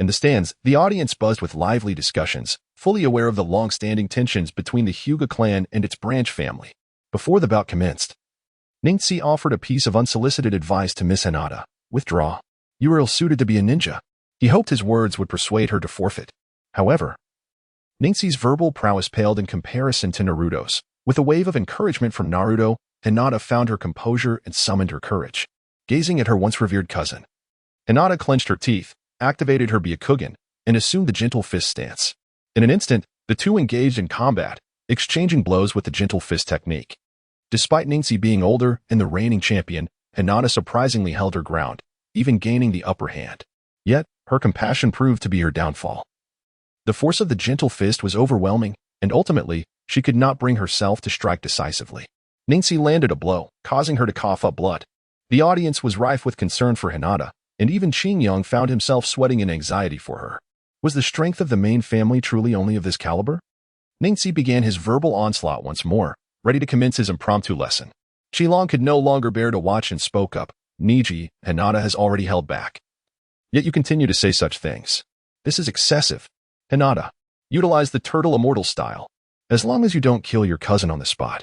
In the stands, the audience buzzed with lively discussions, fully aware of the long-standing tensions between the Hyuga clan and its branch family. Before the bout commenced, Ningxi offered a piece of unsolicited advice to Miss Hinata. Withdraw. You are ill-suited to be a ninja. He hoped his words would persuade her to forfeit. However, Ningxi's verbal prowess paled in comparison to Naruto's. With a wave of encouragement from Naruto, Hinata found her composure and summoned her courage. Gazing at her once revered cousin, Hinata clenched her teeth, activated her Byakugan, and assumed the gentle fist stance. In an instant, the two engaged in combat, exchanging blows with the gentle fist technique. Despite Ningxi being older and the reigning champion, Hinata surprisingly held her ground, even gaining the upper hand. Yet, her compassion proved to be her downfall. The force of the gentle fist was overwhelming, and ultimately, she could not bring herself to strike decisively. Ningxi landed a blow, causing her to cough up blood. The audience was rife with concern for Hinata, and even Qingliang found himself sweating in anxiety for her. Was the strength of the main family truly only of this caliber? Ningxi began his verbal onslaught once more, ready to commence his impromptu lesson. Qingliang could no longer bear to watch and spoke up. Niji, Hinata has already held back. Yet you continue to say such things. This is excessive. Hinata, utilize the turtle immortal style. As long as you don't kill your cousin on the spot,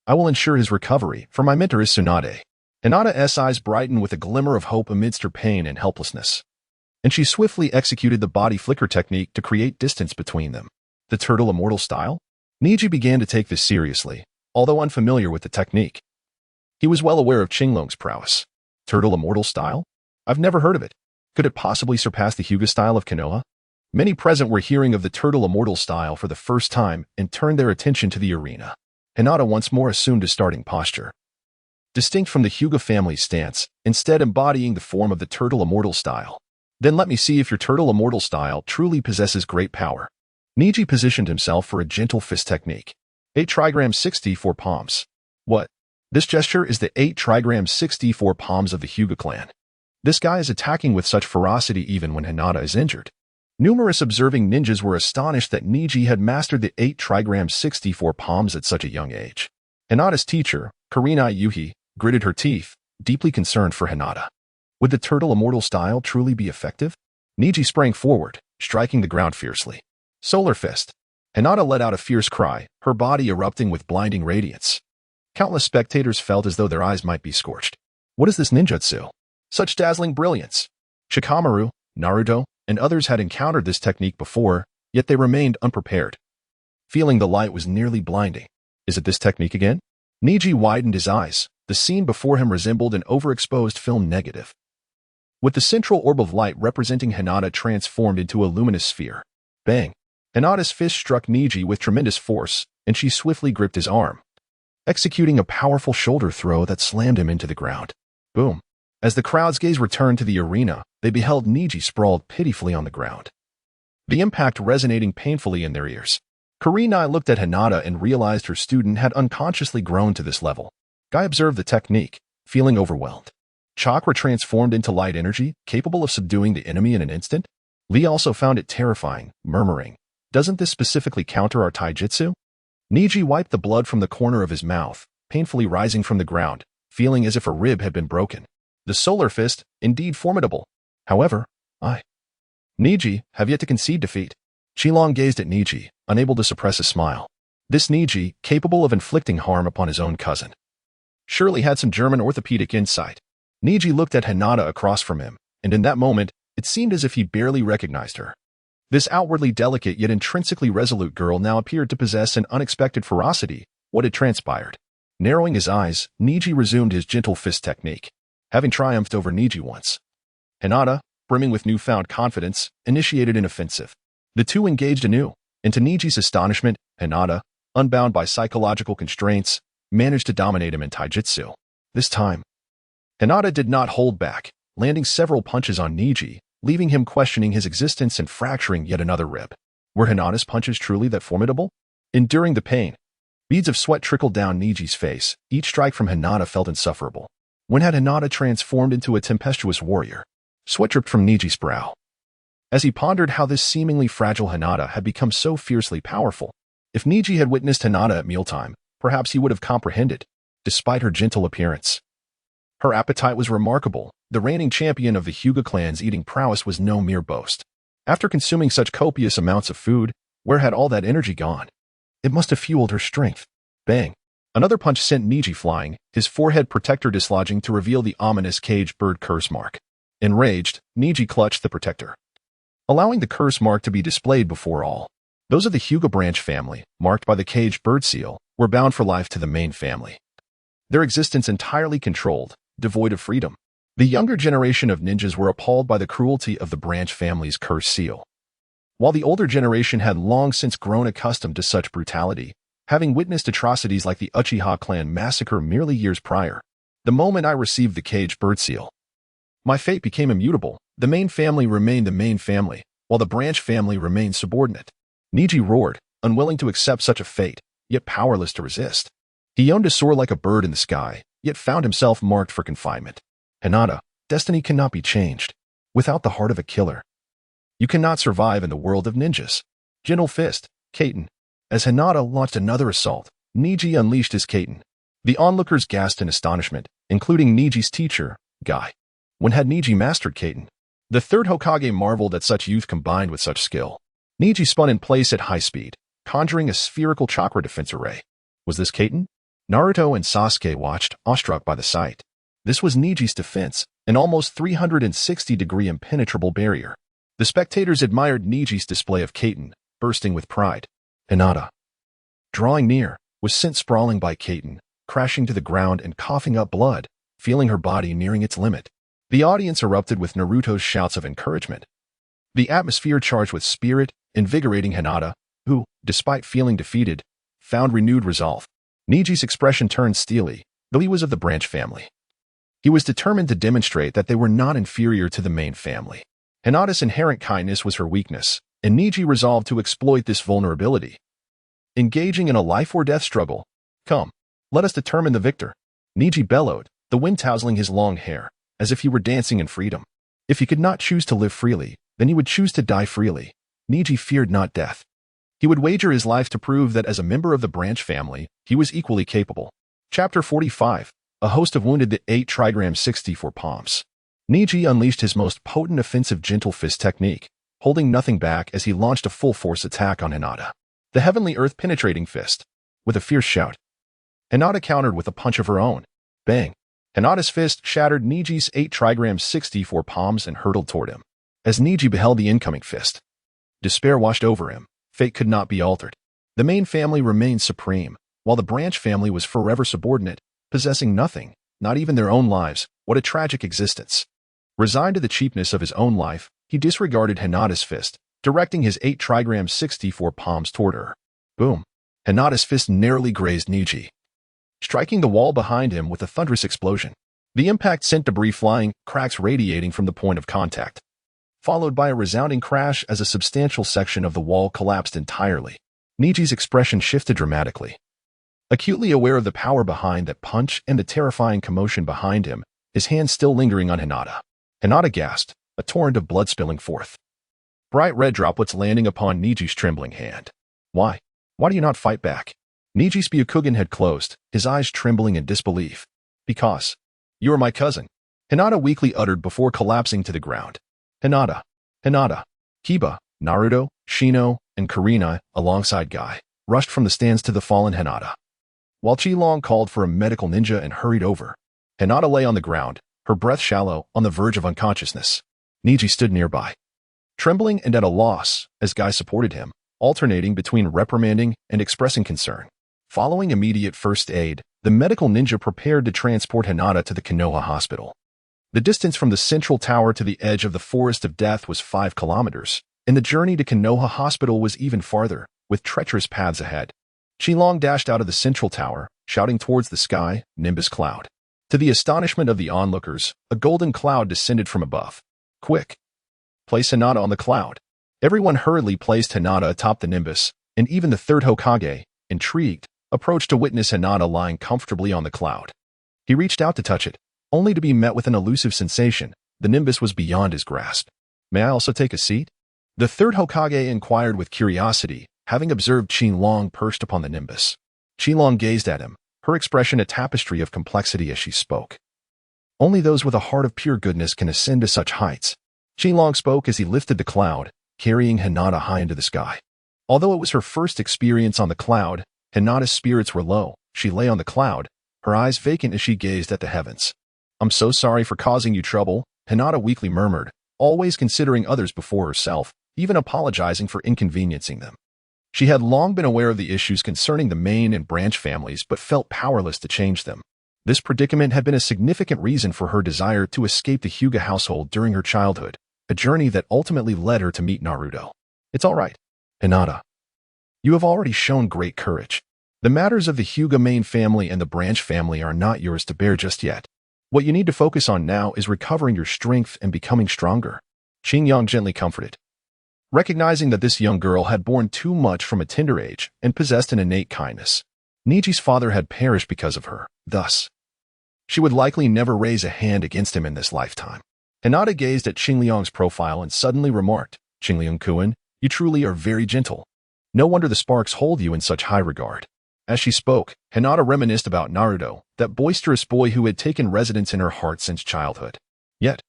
I will ensure his recovery, for my mentor is Tsunade. Hinata's eyes brightened with a glimmer of hope amidst her pain and helplessness, and she swiftly executed the body flicker technique to create distance between them. The turtle immortal style? Niji began to take this seriously, although unfamiliar with the technique. He was well aware of Qingliang's prowess. Turtle immortal style? I've never heard of it. Could it possibly surpass the Hyuga style of Konoha? Many present were hearing of the turtle immortal style for the first time and turned their attention to the arena. Hinata once more assumed a starting posture, distinct from the Hyuga family's stance, instead embodying the form of the turtle immortal style. Then let me see if your turtle immortal style truly possesses great power. Niji positioned himself for a gentle fist technique. 8 trigrams 64 palms. What? This gesture is the 8 trigrams 64 palms of the Hyuga clan. This guy is attacking with such ferocity even when Hinata is injured. Numerous observing ninjas were astonished that Niji had mastered the 8 trigrams 64 palms at such a young age. Hinata's teacher, Kurenai Yuhi, gritted her teeth, deeply concerned for Hinata. Would the turtle immortal style truly be effective? Niji sprang forward, striking the ground fiercely. Solar fist. Hinata let out a fierce cry, her body erupting with blinding radiance. Countless spectators felt as though their eyes might be scorched. What is this ninjutsu? Such dazzling brilliance! Shikamaru, Naruto, and others had encountered this technique before, yet they remained unprepared. Feeling the light was nearly blinding. Is it this technique again? Niji widened his eyes. The scene before him resembled an overexposed film negative, with the central orb of light representing Hinata transformed into a luminous sphere. Bang! Hinata's fist struck Niji with tremendous force, and she swiftly gripped his arm, executing a powerful shoulder throw that slammed him into the ground. Boom! As the crowd's gaze returned to the arena, they beheld Niji sprawled pitifully on the ground, the impact resonating painfully in their ears. Kurenai looked at Hinata and realized her student had unconsciously grown to this level. Guy observed the technique, feeling overwhelmed. Chakra transformed into light energy, capable of subduing the enemy in an instant? Lee also found it terrifying, murmuring, "Doesn't this specifically counter our taijutsu?" Niji wiped the blood from the corner of his mouth, painfully rising from the ground, feeling as if a rib had been broken. The solar fist, indeed formidable. However, Niji, have yet to concede defeat. Qingliang gazed at Niji, unable to suppress a smile. This Niji, capable of inflicting harm upon his own cousin, surely had some German orthopedic insight. Niji looked at Hinata across from him, and in that moment, it seemed as if he barely recognized her. This outwardly delicate yet intrinsically resolute girl now appeared to possess an unexpected ferocity. What had transpired? Narrowing his eyes, Niji resumed his gentle fist technique, having triumphed over Niji once. Hinata, brimming with newfound confidence, initiated an offensive. The two engaged anew, and to Niji's astonishment, Hinata, unbound by psychological constraints, managed to dominate him in taijutsu. This time, Hinata did not hold back, landing several punches on Niji, leaving him questioning his existence and fracturing yet another rib. Were Hinata's punches truly that formidable? Enduring the pain, beads of sweat trickled down Niji's face. Each strike from Hinata felt insufferable. When had Hinata transformed into a tempestuous warrior? Sweat dripped from Niji's brow as he pondered how this seemingly fragile Hinata had become so fiercely powerful. If Niji had witnessed Hinata at mealtime, perhaps he would have comprehended, despite her gentle appearance. Her appetite was remarkable. The reigning champion of the Hyuga clan's eating prowess was no mere boast. After consuming such copious amounts of food, where had all that energy gone? It must have fueled her strength. Bang! Another punch sent Niji flying, his forehead protector dislodging to reveal the ominous caged bird curse mark. Enraged, Niji clutched the protector, allowing the curse mark to be displayed before all. Those of the Hyuga branch family, marked by the caged bird seal, were bound for life to the main family. Their existence entirely controlled, devoid of freedom. The younger generation of ninjas were appalled by the cruelty of the branch family's curse seal, while the older generation had long since grown accustomed to such brutality, having witnessed atrocities like the Uchiha clan massacre merely years prior. The moment I received the caged bird seal, my fate became immutable. The main family remained the main family, while the branch family remained subordinate. Niji roared, unwilling to accept such a fate, yet powerless to resist. He yearned to soar like a bird in the sky, yet found himself marked for confinement. Hinata, destiny cannot be changed. Without the heart of a killer, you cannot survive in the world of ninjas. Gentle fist, Kaiten. As Hinata launched another assault, Niji unleashed his Kaiten. The onlookers gasped in astonishment, including Niji's teacher, Guy. When had Niji mastered Kaiten? The third Hokage marveled at such youth combined with such skill. Niji spun in place at high speed, conjuring a spherical chakra defense array. Was this Kaiten? Naruto and Sasuke watched, awestruck by the sight. This was Niji's defense, an almost 360-degree impenetrable barrier. The spectators admired Niji's display of Kaiten, bursting with pride. Hinata, drawing near, was sent sprawling by Kaiten, crashing to the ground and coughing up blood, feeling her body nearing its limit. The audience erupted with Naruto's shouts of encouragement. The atmosphere charged with spirit, invigorating Hinata, who, despite feeling defeated, found renewed resolve. Niji's expression turned steely, though he was of the branch family. He was determined to demonstrate that they were not inferior to the main family. Hinata's inherent kindness was her weakness, and Niji resolved to exploit this vulnerability. Engaging in a life-or-death struggle. Come, let us determine the victor. Niji bellowed, the wind tousling his long hair, as if he were dancing in freedom. If he could not choose to live freely, then he would choose to die freely. Niji feared not death. He would wager his life to prove that as a member of the branch family, he was equally capable. Chapter 45. A host of wounded the 8 trigram 64 palms. Niji unleashed his most potent offensive gentle fist technique, holding nothing back as he launched a full-force attack on Hinata. The heavenly earth-penetrating fist. With a fierce shout, Hinata countered with a punch of her own. Bang! Hinata's fist shattered Niji's 8 trigram 64 palms and hurtled toward him. As Niji beheld the incoming fist, despair washed over him. Fate could not be altered. The main family remained supreme, while the branch family was forever subordinate, possessing nothing, not even their own lives. What a tragic existence. Resigned to the cheapness of his own life, he disregarded Hinata's fist, directing his 8 trigram 64 palms toward her. Boom! Hinata's fist narrowly grazed Niji, striking the wall behind him with a thunderous explosion. The impact sent debris flying, cracks radiating from the point of contact, followed by a resounding crash as a substantial section of the wall collapsed entirely. Niji's expression shifted dramatically. Acutely aware of the power behind that punch and the terrifying commotion behind him, his hand still lingering on Hinata. Hinata gasped, a torrent of blood spilling forth. Bright red droplets landing upon Niji's trembling hand. Why? Why do you not fight back? Niji's Byakugan had closed, his eyes trembling in disbelief. Because you are my cousin, Hinata weakly uttered before collapsing to the ground. Hinata, Kiba, Naruto, Shino, and Karina, alongside Guy, rushed from the stands to the fallen Hinata. While Qilong called for a medical ninja and hurried over, Hinata lay on the ground, her breath shallow, on the verge of unconsciousness. Niji stood nearby, trembling and at a loss, as Guy supported him, alternating between reprimanding and expressing concern. Following immediate first aid, the medical ninja prepared to transport Hinata to the Konoha hospital. The distance from the central tower to the edge of the forest of death was 5 kilometers, and the journey to Konoha hospital was even farther, with treacherous paths ahead. Qilong dashed out of the central tower, shouting towards the sky, Nimbus Cloud. To the astonishment of the onlookers, a golden cloud descended from above. Quick! Place Hinata on the cloud. Everyone hurriedly placed Hinata atop the Nimbus, and even the third Hokage, intrigued, approached to witness Hinata lying comfortably on the cloud. He reached out to touch it, only to be met with an elusive sensation. The Nimbus was beyond his grasp. May I also take a seat? The third Hokage inquired with curiosity, having observed Qinglong perched upon the nimbus. Qinglong gazed at him, her expression a tapestry of complexity as she spoke. Only those with a heart of pure goodness can ascend to such heights. Qinglong spoke as he lifted the cloud, carrying Hinata high into the sky. Although it was her first experience on the cloud, Hinata's spirits were low. She lay on the cloud, her eyes vacant as she gazed at the heavens. "I'm so sorry for causing you trouble," Hinata weakly murmured, always considering others before herself, even apologizing for inconveniencing them. She had long been aware of the issues concerning the main and branch families but felt powerless to change them. This predicament had been a significant reason for her desire to escape the Hyuga household during her childhood, a journey that ultimately led her to meet Naruto. "It's all right, Hinata. You have already shown great courage. The matters of the Hyuga main family and the branch family are not yours to bear just yet. What you need to focus on now is recovering your strength and becoming stronger," Qinglong gently comforted. Recognizing that this young girl had borne too much from a tender age and possessed an innate kindness, Niji's father had perished because of her, thus, she would likely never raise a hand against him in this lifetime. Hinata gazed at Qinglong's profile and suddenly remarked, "Qingliang-kun, you truly are very gentle. No wonder the sparks hold you in such high regard." As she spoke, Hinata reminisced about Naruto, that boisterous boy who had taken residence in her heart since childhood. Yet,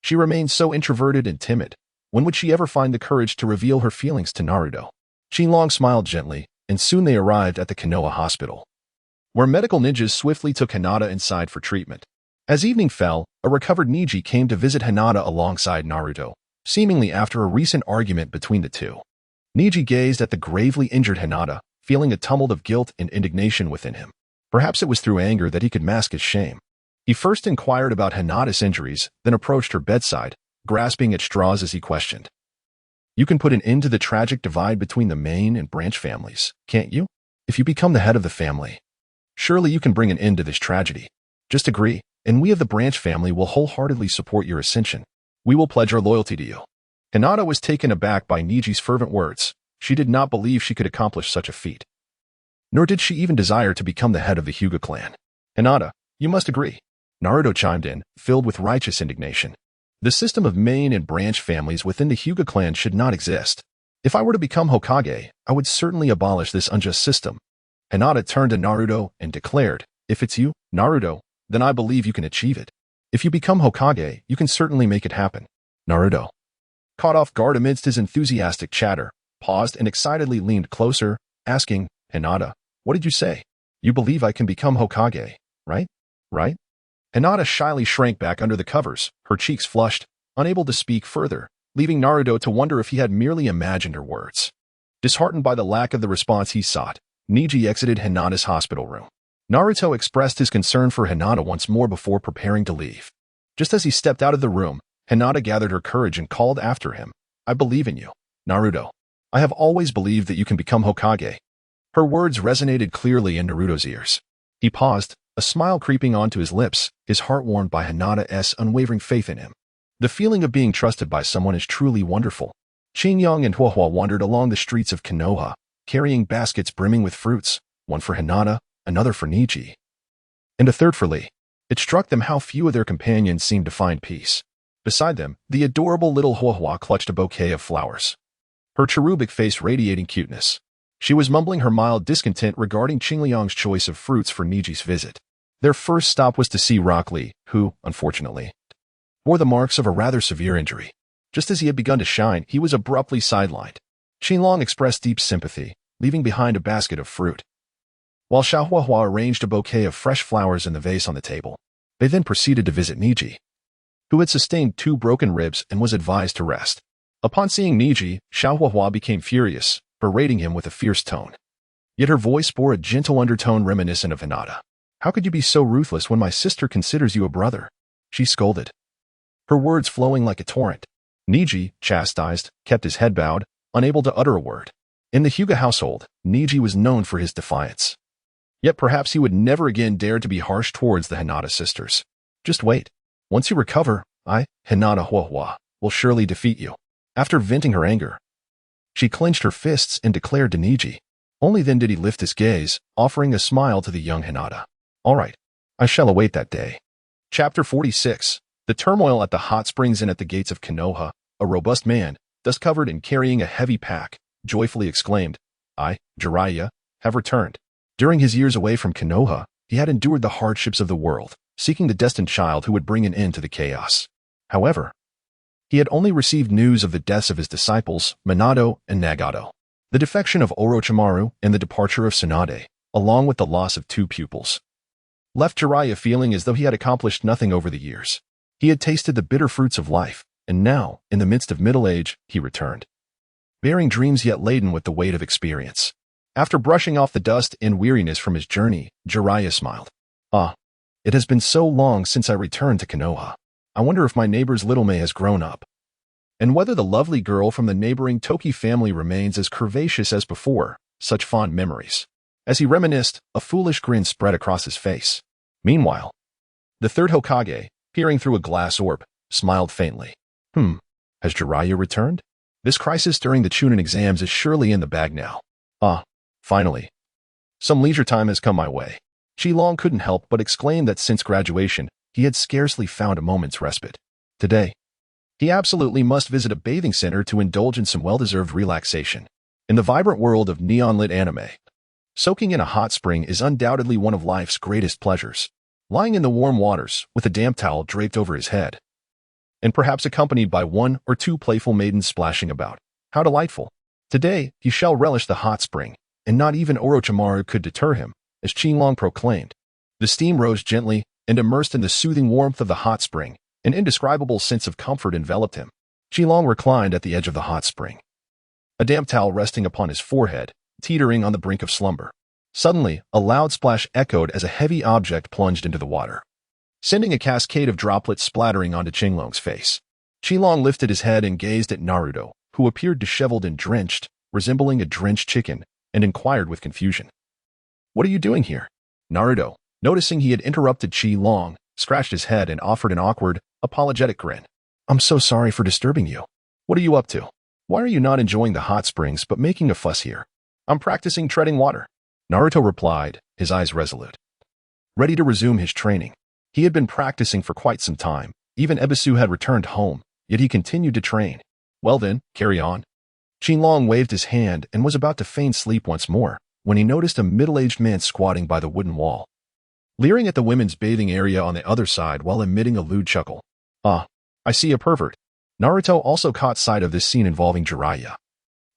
she remained so introverted and timid. When would she ever find the courage to reveal her feelings to Naruto? Qinglong smiled gently, and soon they arrived at the Konoha hospital, where medical ninjas swiftly took Hinata inside for treatment. As evening fell, a recovered Niji came to visit Hinata alongside Naruto, seemingly after a recent argument between the two. Niji gazed at the gravely injured Hinata, feeling a tumult of guilt and indignation within him. Perhaps it was through anger that he could mask his shame. He first inquired about Hinata's injuries, then approached her bedside, grasping at straws as he questioned. "You can put an end to the tragic divide between the main and branch families, can't you? If you become the head of the family, surely you can bring an end to this tragedy. Just agree, and we of the branch family will wholeheartedly support your ascension. We will pledge our loyalty to you." Hinata was taken aback by Niji's fervent words. She did not believe she could accomplish such a feat. Nor did she even desire to become the head of the Hyuga clan. "Hinata, you must agree," Naruto chimed in, filled with righteous indignation. "The system of main and branch families within the Hyuga clan should not exist. If I were to become Hokage, I would certainly abolish this unjust system." Hinata turned to Naruto and declared, "If it's you, Naruto, then I believe you can achieve it. If you become Hokage, you can certainly make it happen." Naruto, caught off guard amidst his enthusiastic chatter, paused and excitedly leaned closer, asking, "Hinata, what did you say? You believe I can become Hokage, right? Right?" Hinata shyly shrank back under the covers, her cheeks flushed, unable to speak further, leaving Naruto to wonder if he had merely imagined her words. Disheartened by the lack of the response he sought, Niji exited Hinata's hospital room. Naruto expressed his concern for Hinata once more before preparing to leave. Just as he stepped out of the room, Hinata gathered her courage and called after him, "I believe in you, Naruto. I have always believed that you can become Hokage." Her words resonated clearly in Naruto's ears. He paused, a smile creeping onto his lips, his heart warmed by Hinata's unwavering faith in him. The feeling of being trusted by someone is truly wonderful. Qinglong and Huohua wandered along the streets of Konoha, carrying baskets brimming with fruits, one for Hinata, another for Niji, and a third for Lee. It struck them how few of their companions seemed to find peace. Beside them, the adorable little Huohua clutched a bouquet of flowers, her cherubic face radiating cuteness. She was mumbling her mild discontent regarding Qinglong's choice of fruits for Niji's visit. Their first stop was to see Rock Lee, who, unfortunately, bore the marks of a rather severe injury. Just as he had begun to shine, he was abruptly sidelined. Qinglong expressed deep sympathy, leaving behind a basket of fruit, while Xiaohuahua arranged a bouquet of fresh flowers in the vase on the table. They then proceeded to visit Niji, who had sustained 2 broken ribs and was advised to rest. Upon seeing Niji, Xiaohuahua became furious, berating him with a fierce tone. Yet her voice bore a gentle undertone reminiscent of Hinata. "How could you be so ruthless when my sister considers you a brother?" she scolded, her words flowing like a torrent. Niji, chastised, kept his head bowed, unable to utter a word. In the Hyuga household, Niji was known for his defiance. Yet perhaps he would never again dare to be harsh towards the Hinata sisters. "Just wait. Once you recover, I, Hinata Huohua, will surely defeat you." After venting her anger, she clenched her fists and declared to Niji. Only then did he lift his gaze, offering a smile to the young Hinata. "All right, I shall await that day." Chapter 46. The turmoil at the hot springs inn at the gates of Konoha. A robust man, dust-covered and carrying a heavy pack, joyfully exclaimed. I, Jiraiya, have returned. During his years away from Konoha, he had endured the hardships of the world, seeking the destined child who would bring an end to the chaos. However, he had only received news of the deaths of his disciples, Minato and Nagato, the defection of Orochimaru, and the departure of Tsunade, along with the loss of 2 pupils. Left Jiraiya feeling as though he had accomplished nothing over the years. He had tasted the bitter fruits of life, and now, in the midst of middle age, he returned, bearing dreams yet laden with the weight of experience. After brushing off the dust and weariness from his journey, Jiraiya smiled. It has been so long since I returned to Konoha. I wonder if my neighbor's little May has grown up, and whether the lovely girl from the neighboring Toki family remains as curvaceous as before. Such fond memories. As he reminisced, a foolish grin spread across his face. Meanwhile, the third Hokage, peering through a glass orb, smiled faintly. Has Jiraiya returned? This crisis during the Chunnin exams is surely in the bag now. Finally. Some leisure time has come my way. Qilong couldn't help but exclaim that since graduation, he had scarcely found a moment's respite. Today, he absolutely must visit a bathing center to indulge in some well-deserved relaxation. In the vibrant world of neon-lit anime, soaking in a hot spring is undoubtedly one of life's greatest pleasures. Lying in the warm waters, with a damp towel draped over his head, and perhaps accompanied by 1 or 2 playful maidens splashing about. How delightful. Today, he shall relish the hot spring, and not even Orochimaru could deter him, as Qilong proclaimed. The steam rose gently, and immersed in the soothing warmth of the hot spring, an indescribable sense of comfort enveloped him. Qilong reclined at the edge of the hot spring, a damp towel resting upon his forehead, teetering on the brink of slumber. Suddenly, a loud splash echoed as a heavy object plunged into the water, sending a cascade of droplets splattering onto Qilong's face. Qilong lifted his head and gazed at Naruto, who appeared disheveled and drenched, resembling a drenched chicken, and inquired with confusion. What are you doing here? Naruto, noticing he had interrupted Qilong, scratched his head and offered an awkward, apologetic grin. I'm so sorry for disturbing you. What are you up to? Why are you not enjoying the hot springs but making a fuss here? I'm practicing treading water. Naruto replied, his eyes resolute, ready to resume his training. He had been practicing for quite some time. Even Ebisu had returned home, yet he continued to train. Well then, carry on. Qilong waved his hand and was about to feign sleep once more, when he noticed a middle-aged man squatting by the wooden wall, leering at the women's bathing area on the other side while emitting a lewd chuckle. I see a pervert. Naruto also caught sight of this scene involving Jiraiya.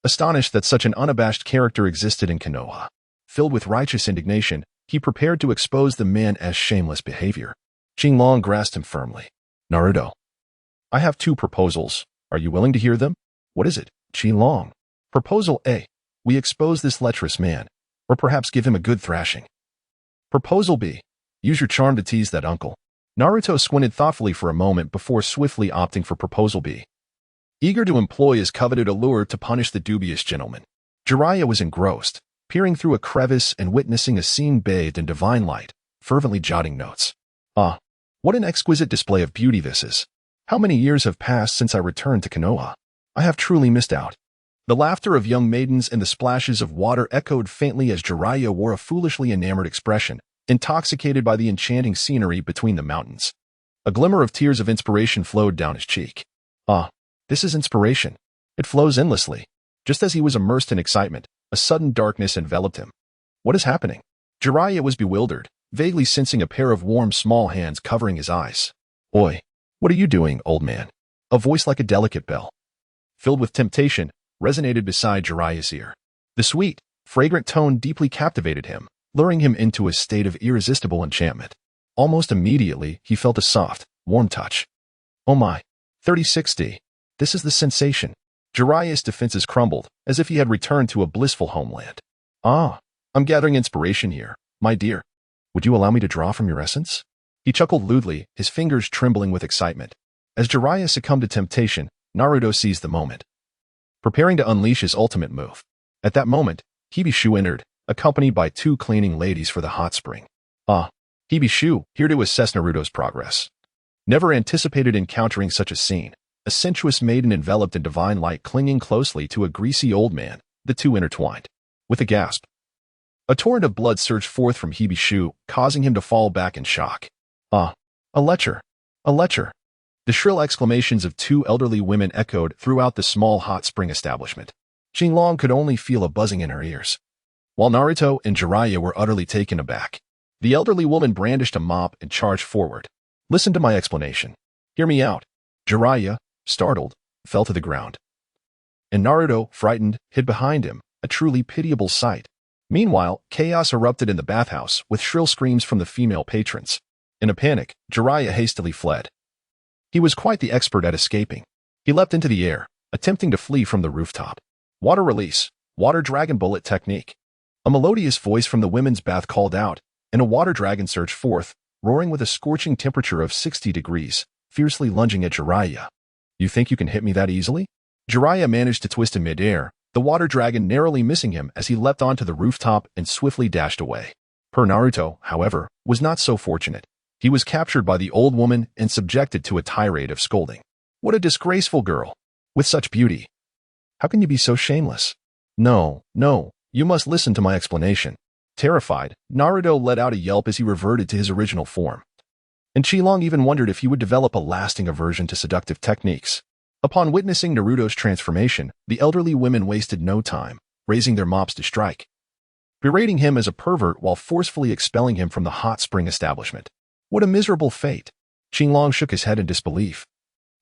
Astonished that such an unabashed character existed in Konoha, filled with righteous indignation, he prepared to expose the man as shameless behavior. Qilong grasped him firmly. Naruto, I have 2 proposals. Are you willing to hear them? What is it? Qilong. Proposal A. We expose this lecherous man, or perhaps give him a good thrashing. Proposal B. Use your charm to tease that uncle. Naruto squinted thoughtfully for a moment before swiftly opting for Proposal B, eager to employ his coveted allure to punish the dubious gentleman. Jiraiya was engrossed, peering through a crevice and witnessing a scene bathed in divine light, fervently jotting notes. What an exquisite display of beauty this is. How many years have passed since I returned to Konoha? I have truly missed out. The laughter of young maidens and the splashes of water echoed faintly as Jiraiya wore a foolishly enamored expression, intoxicated by the enchanting scenery between the mountains. A glimmer of tears of inspiration flowed down his cheek. This is inspiration. It flows endlessly. Just as he was immersed in excitement, a sudden darkness enveloped him. What is happening? Jiraiya was bewildered, vaguely sensing a pair of warm small hands covering his eyes. Oi, what are you doing, old man? A voice like a delicate bell, filled with temptation, resonated beside Jiraiya's ear. The sweet, fragrant tone deeply captivated him, luring him into a state of irresistible enchantment. Almost immediately, he felt a soft, warm touch. Oh my, 3060. This is the sensation. Jiraiya's defenses crumbled, as if he had returned to a blissful homeland. I'm gathering inspiration here, my dear. Would you allow me to draw from your essence? He chuckled lewdly, his fingers trembling with excitement. As Jiraiya succumbed to temptation, Naruto seized the moment, preparing to unleash his ultimate move. At that moment, Hibishu entered, accompanied by 2 cleaning ladies for the hot spring. Hibishu, here to assess Naruto's progress. Never anticipated encountering such a scene. A sensuous maiden enveloped in divine light clinging closely to a greasy old man, the 2 intertwined. With a gasp, a torrent of blood surged forth from Hibishu, causing him to fall back in shock. A lecher! A lecher! The shrill exclamations of 2 elderly women echoed throughout the small hot spring establishment. Xinlong could only feel a buzzing in her ears. While Naruto and Jiraiya were utterly taken aback, the elderly woman brandished a mop and charged forward. Listen to my explanation. Hear me out. Jiraiya, startled, fell to the ground. And Naruto, frightened, hid behind him, a truly pitiable sight. Meanwhile, chaos erupted in the bathhouse with shrill screams from the female patrons. In a panic, Jiraiya hastily fled. He was quite the expert at escaping. He leapt into the air, attempting to flee from the rooftop. Water release, water dragon bullet technique. A melodious voice from the women's bath called out, and a water dragon surged forth, roaring with a scorching temperature of 60 degrees, fiercely lunging at Jiraiya. You think you can hit me that easily? Jiraiya managed to twist in midair, the water dragon narrowly missing him as he leapt onto the rooftop and swiftly dashed away. Per Naruto, however, was not so fortunate. He was captured by the old woman and subjected to a tirade of scolding. What a disgraceful girl! With such beauty! How can you be so shameless? No, you must listen to my explanation. Terrified, Naruto let out a yelp as he reverted to his original form. And Xilong even wondered if he would develop a lasting aversion to seductive techniques. Upon witnessing Naruto's transformation, the elderly women wasted no time, raising their mops to strike, berating him as a pervert while forcefully expelling him from the hot spring establishment. What a miserable fate! Xilong shook his head in disbelief.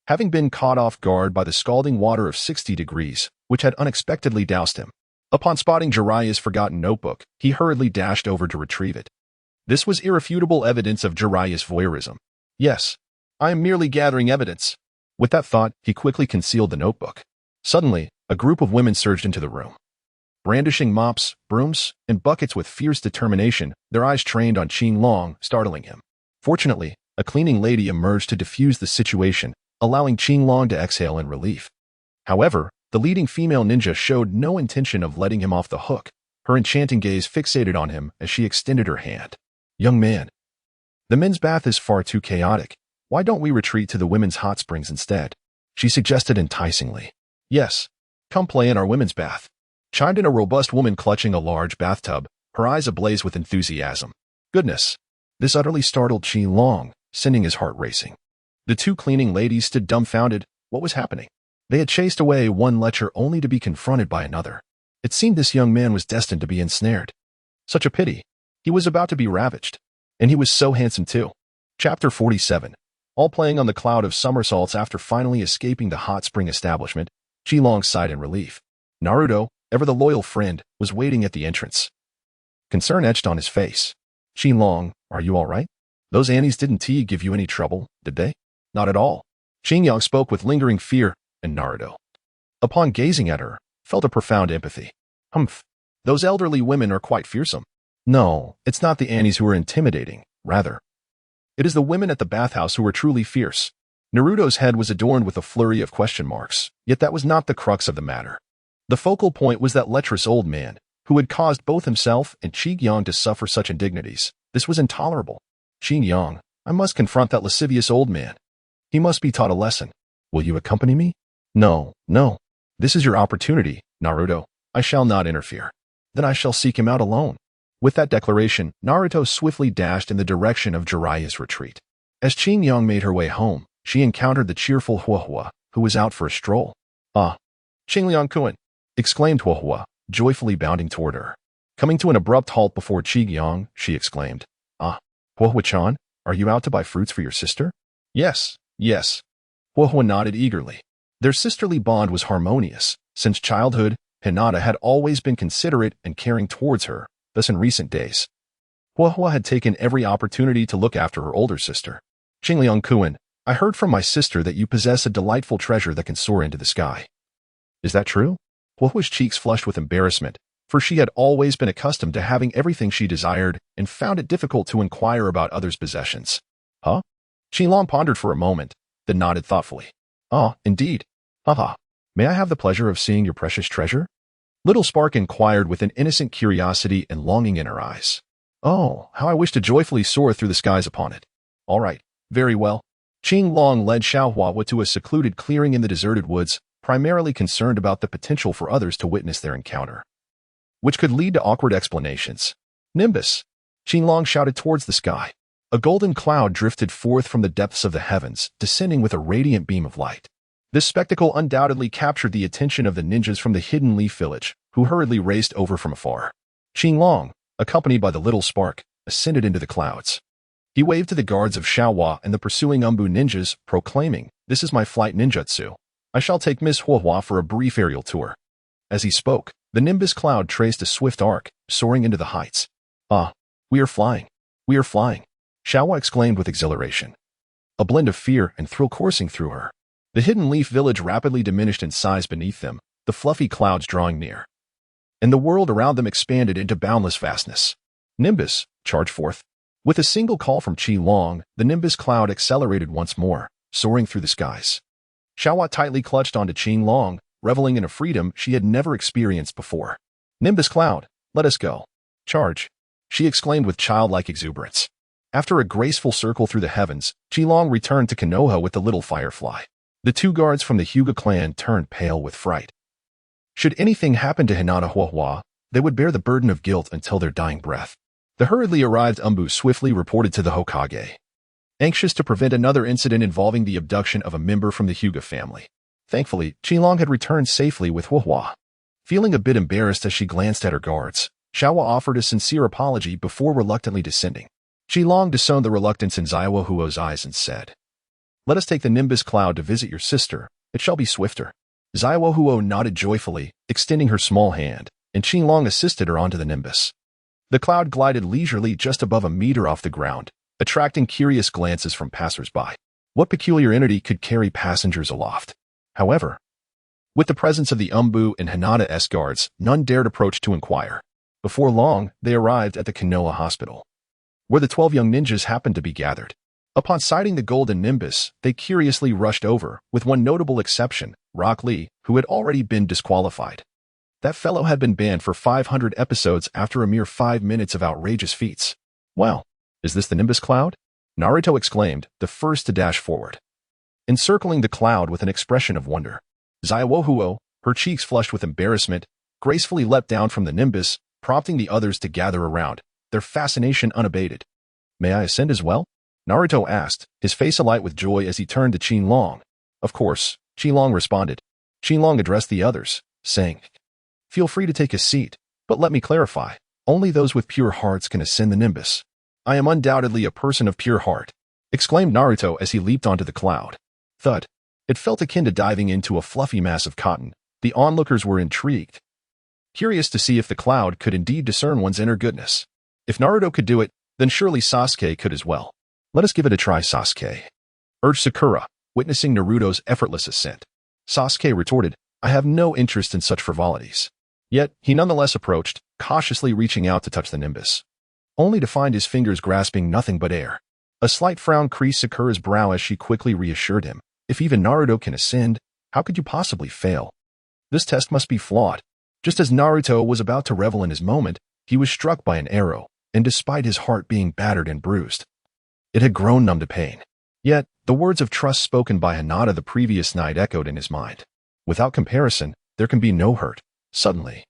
Having been caught off guard by the scalding water of 60 degrees, which had unexpectedly doused him, upon spotting Jiraiya's forgotten notebook, he hurriedly dashed over to retrieve it. This was irrefutable evidence of Jiraiya's voyeurism. Yes, I am merely gathering evidence. With that thought, he quickly concealed the notebook. Suddenly, a group of women surged into the room. Brandishing mops, brooms, and buckets with fierce determination, their eyes trained on Xilong, startling him. Fortunately, a cleaning lady emerged to defuse the situation, allowing Xilong to exhale in relief. However, the leading female ninja showed no intention of letting him off the hook, her enchanting gaze fixated on him as she extended her hand. Young man, the men's bath is far too chaotic. Why don't we retreat to the women's hot springs instead? She suggested enticingly. Yes, come play in our women's bath, chimed in a robust woman clutching a large bathtub, her eyes ablaze with enthusiasm. Goodness! This utterly startled Xilong, sending his heart racing. The two cleaning ladies stood dumbfounded. What was happening? They had chased away one lecher only to be confronted by another. It seemed this young man was destined to be ensnared. Such a pity. He was about to be ravaged. And he was so handsome too. Chapter 47. All playing on the cloud of somersaults after finally escaping the hot spring establishment, Xilong sighed in relief. Naruto, ever the loyal friend, was waiting at the entrance. Concern etched on his face. Xilong, are you all right? Those Annies didn't give you any trouble, did they? Not at all. Xingyang spoke with lingering fear, and Naruto, upon gazing at her, felt a profound empathy. Humph. Those elderly women are quite fearsome. No, it's not the Annies who are intimidating, rather. It is the women at the bathhouse who are truly fierce. Naruto's head was adorned with a flurry of question marks, yet that was not the crux of the matter. The focal point was that lecherous old man, who had caused both himself and Xingyang to suffer such indignities. This was intolerable. Xingyang, I must confront that lascivious old man. He must be taught a lesson. Will you accompany me? No. This is your opportunity, Naruto. I shall not interfere. Then I shall seek him out alone. With that declaration, Naruto swiftly dashed in the direction of Jiraiya's retreat. As Xingyang made her way home, she encountered the cheerful Huohua, who was out for a stroll. Ah, Xingyang-kun, exclaimed Huohua, joyfully bounding toward her. Coming to an abrupt halt before Xingyang, she exclaimed, Ah, Huohua-chan, are you out to buy fruits for your sister? Yes. Huohua nodded eagerly. Their sisterly bond was harmonious. Since childhood, Hinata had always been considerate and caring towards her, thus in recent days, Huohua had taken every opportunity to look after her older sister. Xingyang-kun, I heard from my sister that you possess a delightful treasure that can soar into the sky. Is that true? Huohua's cheeks flushed with embarrassment, for she had always been accustomed to having everything she desired and found it difficult to inquire about others' possessions. Huh? Xilong pondered for a moment, then nodded thoughtfully. Ah, indeed. Haha. May I have the pleasure of seeing your precious treasure? Little Spark inquired with an innocent curiosity and longing in her eyes. Oh, how I wish to joyfully soar through the skies upon it. All right, very well. Xinglong led Xiaohua to a secluded clearing in the deserted woods, primarily concerned about the potential for others to witness their encounter, which could lead to awkward explanations. Nimbus! Xinglong shouted towards the sky. A golden cloud drifted forth from the depths of the heavens, descending with a radiant beam of light. This spectacle undoubtedly captured the attention of the ninjas from the Hidden Leaf village, who hurriedly raced over from afar. Qinglong, accompanied by the little spark, ascended into the clouds. He waved to the guards of Xiaohua and the pursuing Umbu ninjas, proclaiming, "This is my flight ninjutsu. I shall take Miss Huohua for a brief aerial tour." As he spoke, the nimbus cloud traced a swift arc, soaring into the heights. "Ah, we are flying. We are flying," Xiaohua exclaimed with exhilaration. A blend of fear and thrill coursing through her. The Hidden Leaf village rapidly diminished in size beneath them, the fluffy clouds drawing near. And the world around them expanded into boundless vastness. "Nimbus, charge forth." With a single call from Qinglong, the nimbus cloud accelerated once more, soaring through the skies. Xiaohua tightly clutched onto Qinglong, reveling in a freedom she had never experienced before. "Nimbus cloud, let us go. Charge," she exclaimed with childlike exuberance. After a graceful circle through the heavens, Qinglong returned to Konoha with the little firefly. The two guards from the Hyuga clan turned pale with fright. Should anything happen to Hinata Huohua, they would bear the burden of guilt until their dying breath. The hurriedly arrived Umbu swiftly reported to the Hokage, anxious to prevent another incident involving the abduction of a member from the Hyuga family. Thankfully, Qinglong had returned safely with Huohua. Feeling a bit embarrassed as she glanced at her guards, Xiaohua offered a sincere apology before reluctantly descending. Qinglong discerned the reluctance in Zaiwo Huo's eyes and said, "Let us take the nimbus cloud to visit your sister. It shall be swifter." Zaiwo Huo nodded joyfully, extending her small hand, and Qinglong assisted her onto the nimbus. The cloud glided leisurely just above a meter off the ground, attracting curious glances from passers-by. What peculiar entity could carry passengers aloft? However, with the presence of the Umbu and Hinata guards, none dared approach to inquire. Before long, they arrived at the Konoha hospital, where the 12 young ninjas happened to be gathered. Upon sighting the golden nimbus, they curiously rushed over, with one notable exception, Rock Lee, who had already been disqualified. That fellow had been banned for 500 episodes after a mere 5 minutes of outrageous feats. "Well, is this the nimbus cloud?" Naruto exclaimed, the first to dash forward, encircling the cloud with an expression of wonder. Zaiwo Huo, her cheeks flushed with embarrassment, gracefully leapt down from the nimbus, prompting the others to gather around, their fascination unabated. "May I ascend as well?" Naruto asked, his face alight with joy as he turned to Qinglong. "Of course," Qinglong responded. Qinglong addressed the others, saying, "Feel free to take a seat, but let me clarify, only those with pure hearts can ascend the nimbus." "I am undoubtedly a person of pure heart," exclaimed Naruto as he leaped onto the cloud. Thud. It felt akin to diving into a fluffy mass of cotton. The onlookers were intrigued, curious to see if the cloud could indeed discern one's inner goodness. If Naruto could do it, then surely Sasuke could as well. "Let us give it a try, Sasuke," urged Sakura, witnessing Naruto's effortless ascent. Sasuke retorted, "I have no interest in such frivolities." Yet, he nonetheless approached, cautiously reaching out to touch the nimbus, only to find his fingers grasping nothing but air. A slight frown creased Sakura's brow as she quickly reassured him, "If even Naruto can ascend, how could you possibly fail? This test must be flawed." Just as Naruto was about to revel in his moment, he was struck by an arrow, and despite his heart being battered and bruised, it had grown numb to pain. Yet, the words of trust spoken by Hinata the previous night echoed in his mind. Without comparison, there can be no hurt. Suddenly,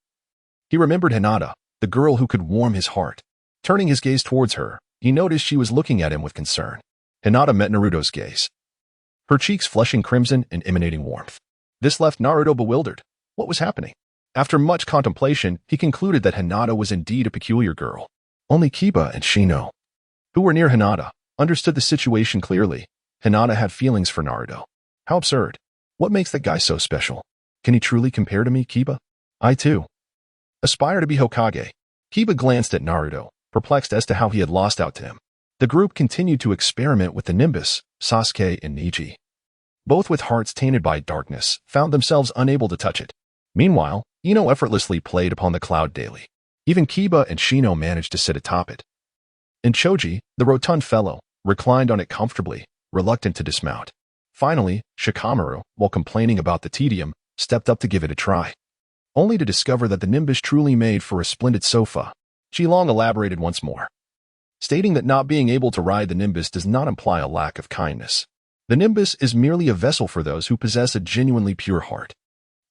he remembered Hinata, the girl who could warm his heart. Turning his gaze towards her, he noticed she was looking at him with concern. Hinata met Naruto's gaze, her cheeks flushing crimson and emanating warmth. This left Naruto bewildered. What was happening? After much contemplation, he concluded that Hinata was indeed a peculiar girl. Only Kiba and Shino, who were near Hinata, understood the situation clearly. Hinata had feelings for Naruto. How absurd. What makes that guy so special? Can he truly compare to me, Kiba? I, too, aspire to be Hokage. Kiba glanced at Naruto, perplexed as to how he had lost out to him. The group continued to experiment with the nimbus. Sasuke and Neji, both with hearts tainted by darkness, found themselves unable to touch it. Meanwhile, Ino effortlessly played upon the cloud daily. Even Kiba and Shino managed to sit atop it. And Choji, the rotund fellow, reclined on it comfortably, reluctant to dismount. Finally, Shikamaru, while complaining about the tedium, stepped up to give it a try, only to discover that the nimbus truly made for a splendid sofa. Qilong elaborated once more, stating that not being able to ride the nimbus does not imply a lack of kindness. The nimbus is merely a vessel for those who possess a genuinely pure heart.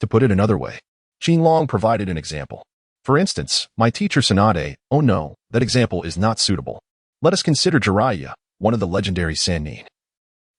To put it another way, Qinglong provided an example. For instance, my teacher Tsunade. Oh no, that example is not suitable. Let us consider Jiraiya, one of the legendary Sannin.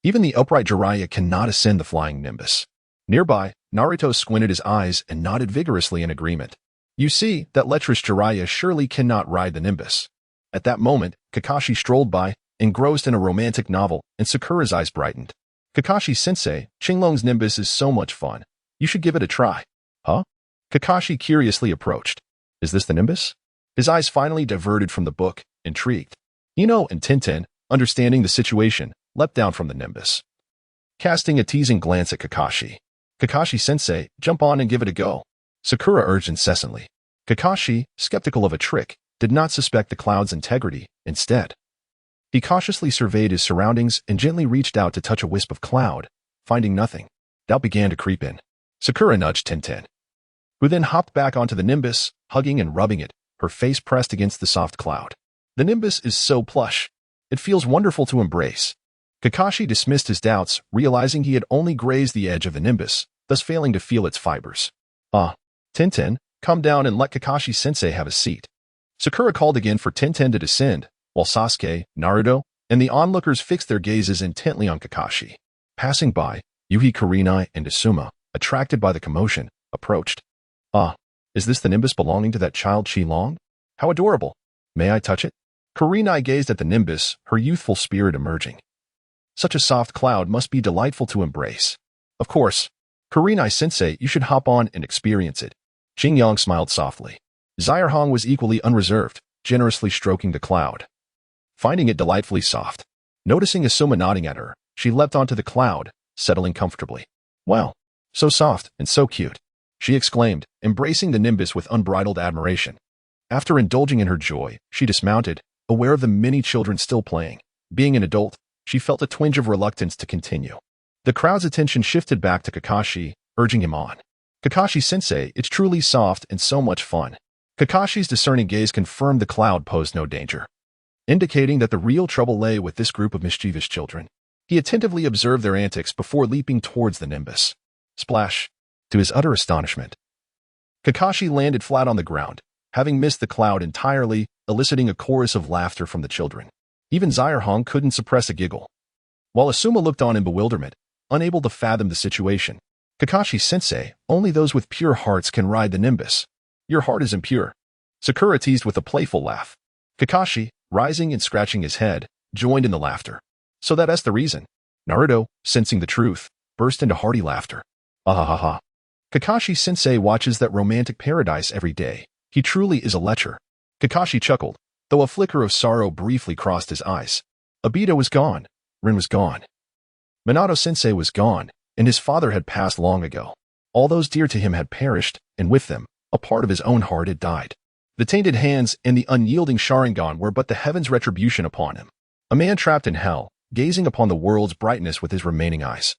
Even the upright Jiraiya cannot ascend the flying nimbus. Nearby, Naruto squinted his eyes and nodded vigorously in agreement. You see, that lecherous Jiraiya surely cannot ride the Nimbus. At that moment, Kakashi strolled by, engrossed in a romantic novel, and Sakura's eyes brightened. Kakashi-sensei, Qinglong's Nimbus is so much fun. You should give it a try. Huh? Kakashi curiously approached. Is this the Nimbus? His eyes finally diverted from the book, intrigued. Ino and Tintin, understanding the situation, leapt down from the Nimbus. Casting a teasing glance at Kakashi. Kakashi-sensei, jump on and give it a go. Sakura urged incessantly. Kakashi, skeptical of a trick, did not suspect the cloud's integrity. Instead, he cautiously surveyed his surroundings and gently reached out to touch a wisp of cloud. Finding nothing, doubt began to creep in. Sakura nudged Tintin, who then hopped back onto the Nimbus, hugging and rubbing it, her face pressed against the soft cloud. The Nimbus is so plush. It feels wonderful to embrace. Kakashi dismissed his doubts, realizing he had only grazed the edge of the Nimbus, thus failing to feel its fibers. Tintin, come down and let Kakashi-sensei have a seat. Sakura called again for Tintin to descend, while Sasuke, Naruto, and the onlookers fixed their gazes intently on Kakashi. Passing by, Yuhi Kurenai and Asuma, attracted by the commotion, approached. Is this the Nimbus belonging to that child Qinglong? How adorable. May I touch it? Kurenai gazed at the Nimbus, her youthful spirit emerging. Such a soft cloud must be delightful to embrace. Of course. Kurenai-sensei, you should hop on and experience it. Qinglong smiled softly. Zirhong was equally unreserved, generously stroking the cloud, finding it delightfully soft. Noticing Asuma nodding at her, she leapt onto the cloud, settling comfortably. Wow, so soft and so cute, she exclaimed, embracing the Nimbus with unbridled admiration. After indulging in her joy, she dismounted, aware of the many children still playing. Being an adult, she felt a twinge of reluctance to continue. The crowd's attention shifted back to Kakashi, urging him on. Kakashi-sensei, it's truly soft and so much fun. Kakashi's discerning gaze confirmed the cloud posed no danger, indicating that the real trouble lay with this group of mischievous children. He attentively observed their antics before leaping towards the Nimbus. Splash! To his utter astonishment, Kakashi landed flat on the ground, having missed the cloud entirely, eliciting a chorus of laughter from the children. Even Zirhong couldn't suppress a giggle. While Asuma looked on in bewilderment, unable to fathom the situation. Kakashi-sensei, only those with pure hearts can ride the Nimbus. Your heart is impure. Sakura teased with a playful laugh. Kakashi, rising and scratching his head, joined in the laughter. So that's the reason. Naruto, sensing the truth, burst into hearty laughter. Ahahaha. Kakashi-sensei watches that romantic paradise every day. He truly is a lecher. Kakashi chuckled, though a flicker of sorrow briefly crossed his eyes. Obito was gone. Rin was gone. Minato-sensei was gone, and his father had passed long ago. All those dear to him had perished, and with them, a part of his own heart had died. The tainted hands and the unyielding Sharingan were but the heaven's retribution upon him. A man trapped in hell, gazing upon the world's brightness with his remaining eyes.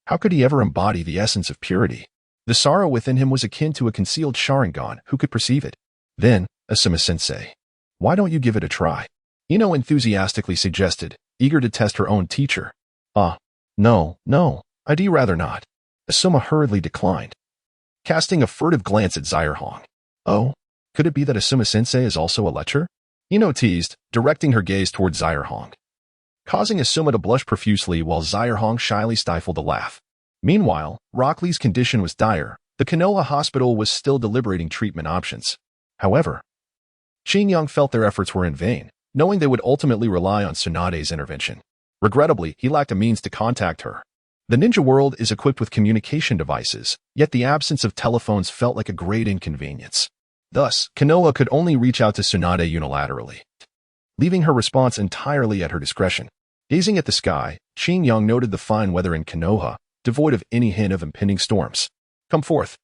How could he ever embody the essence of purity? The sorrow within him was akin to a concealed Sharingan who could perceive it. Then, Asuma-sensei, why don't you give it a try? Ino enthusiastically suggested, eager to test her own teacher. No, I'd rather not. Asuma hurriedly declined, casting a furtive glance at Zirhong. Oh, could it be that Asuma-sensei is also a lecher? Ino teased, directing her gaze toward Zirhong, causing Asuma to blush profusely while Zirhong shyly stifled a laugh. Meanwhile, Rock Lee's condition was dire. The Konoha hospital was still deliberating treatment options. However, Qinglong felt their efforts were in vain, knowing they would ultimately rely on Tsunade's intervention. Regrettably, he lacked a means to contact her. The ninja world is equipped with communication devices, yet the absence of telephones felt like a great inconvenience. Thus, Konoha could only reach out to Tsunade unilaterally, leaving her response entirely at her discretion. Gazing at the sky, Qinglong noted the fine weather in Konoha, devoid of any hint of impending storms. Come forth.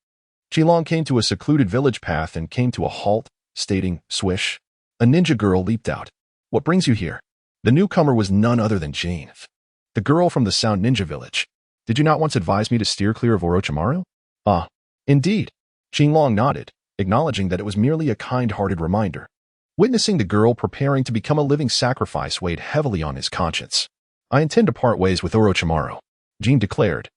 Qinglong came to a secluded village path and came to a halt, stating, swish. A ninja girl leaped out. What brings you here? The newcomer was none other than Jane, the girl from the Sound Ninja village. Did you not once advise me to steer clear of Orochimaru? Indeed. Qinglong nodded, acknowledging that it was merely a kind-hearted reminder. Witnessing the girl preparing to become a living sacrifice weighed heavily on his conscience. I intend to part ways with Orochimaru, Jin declared,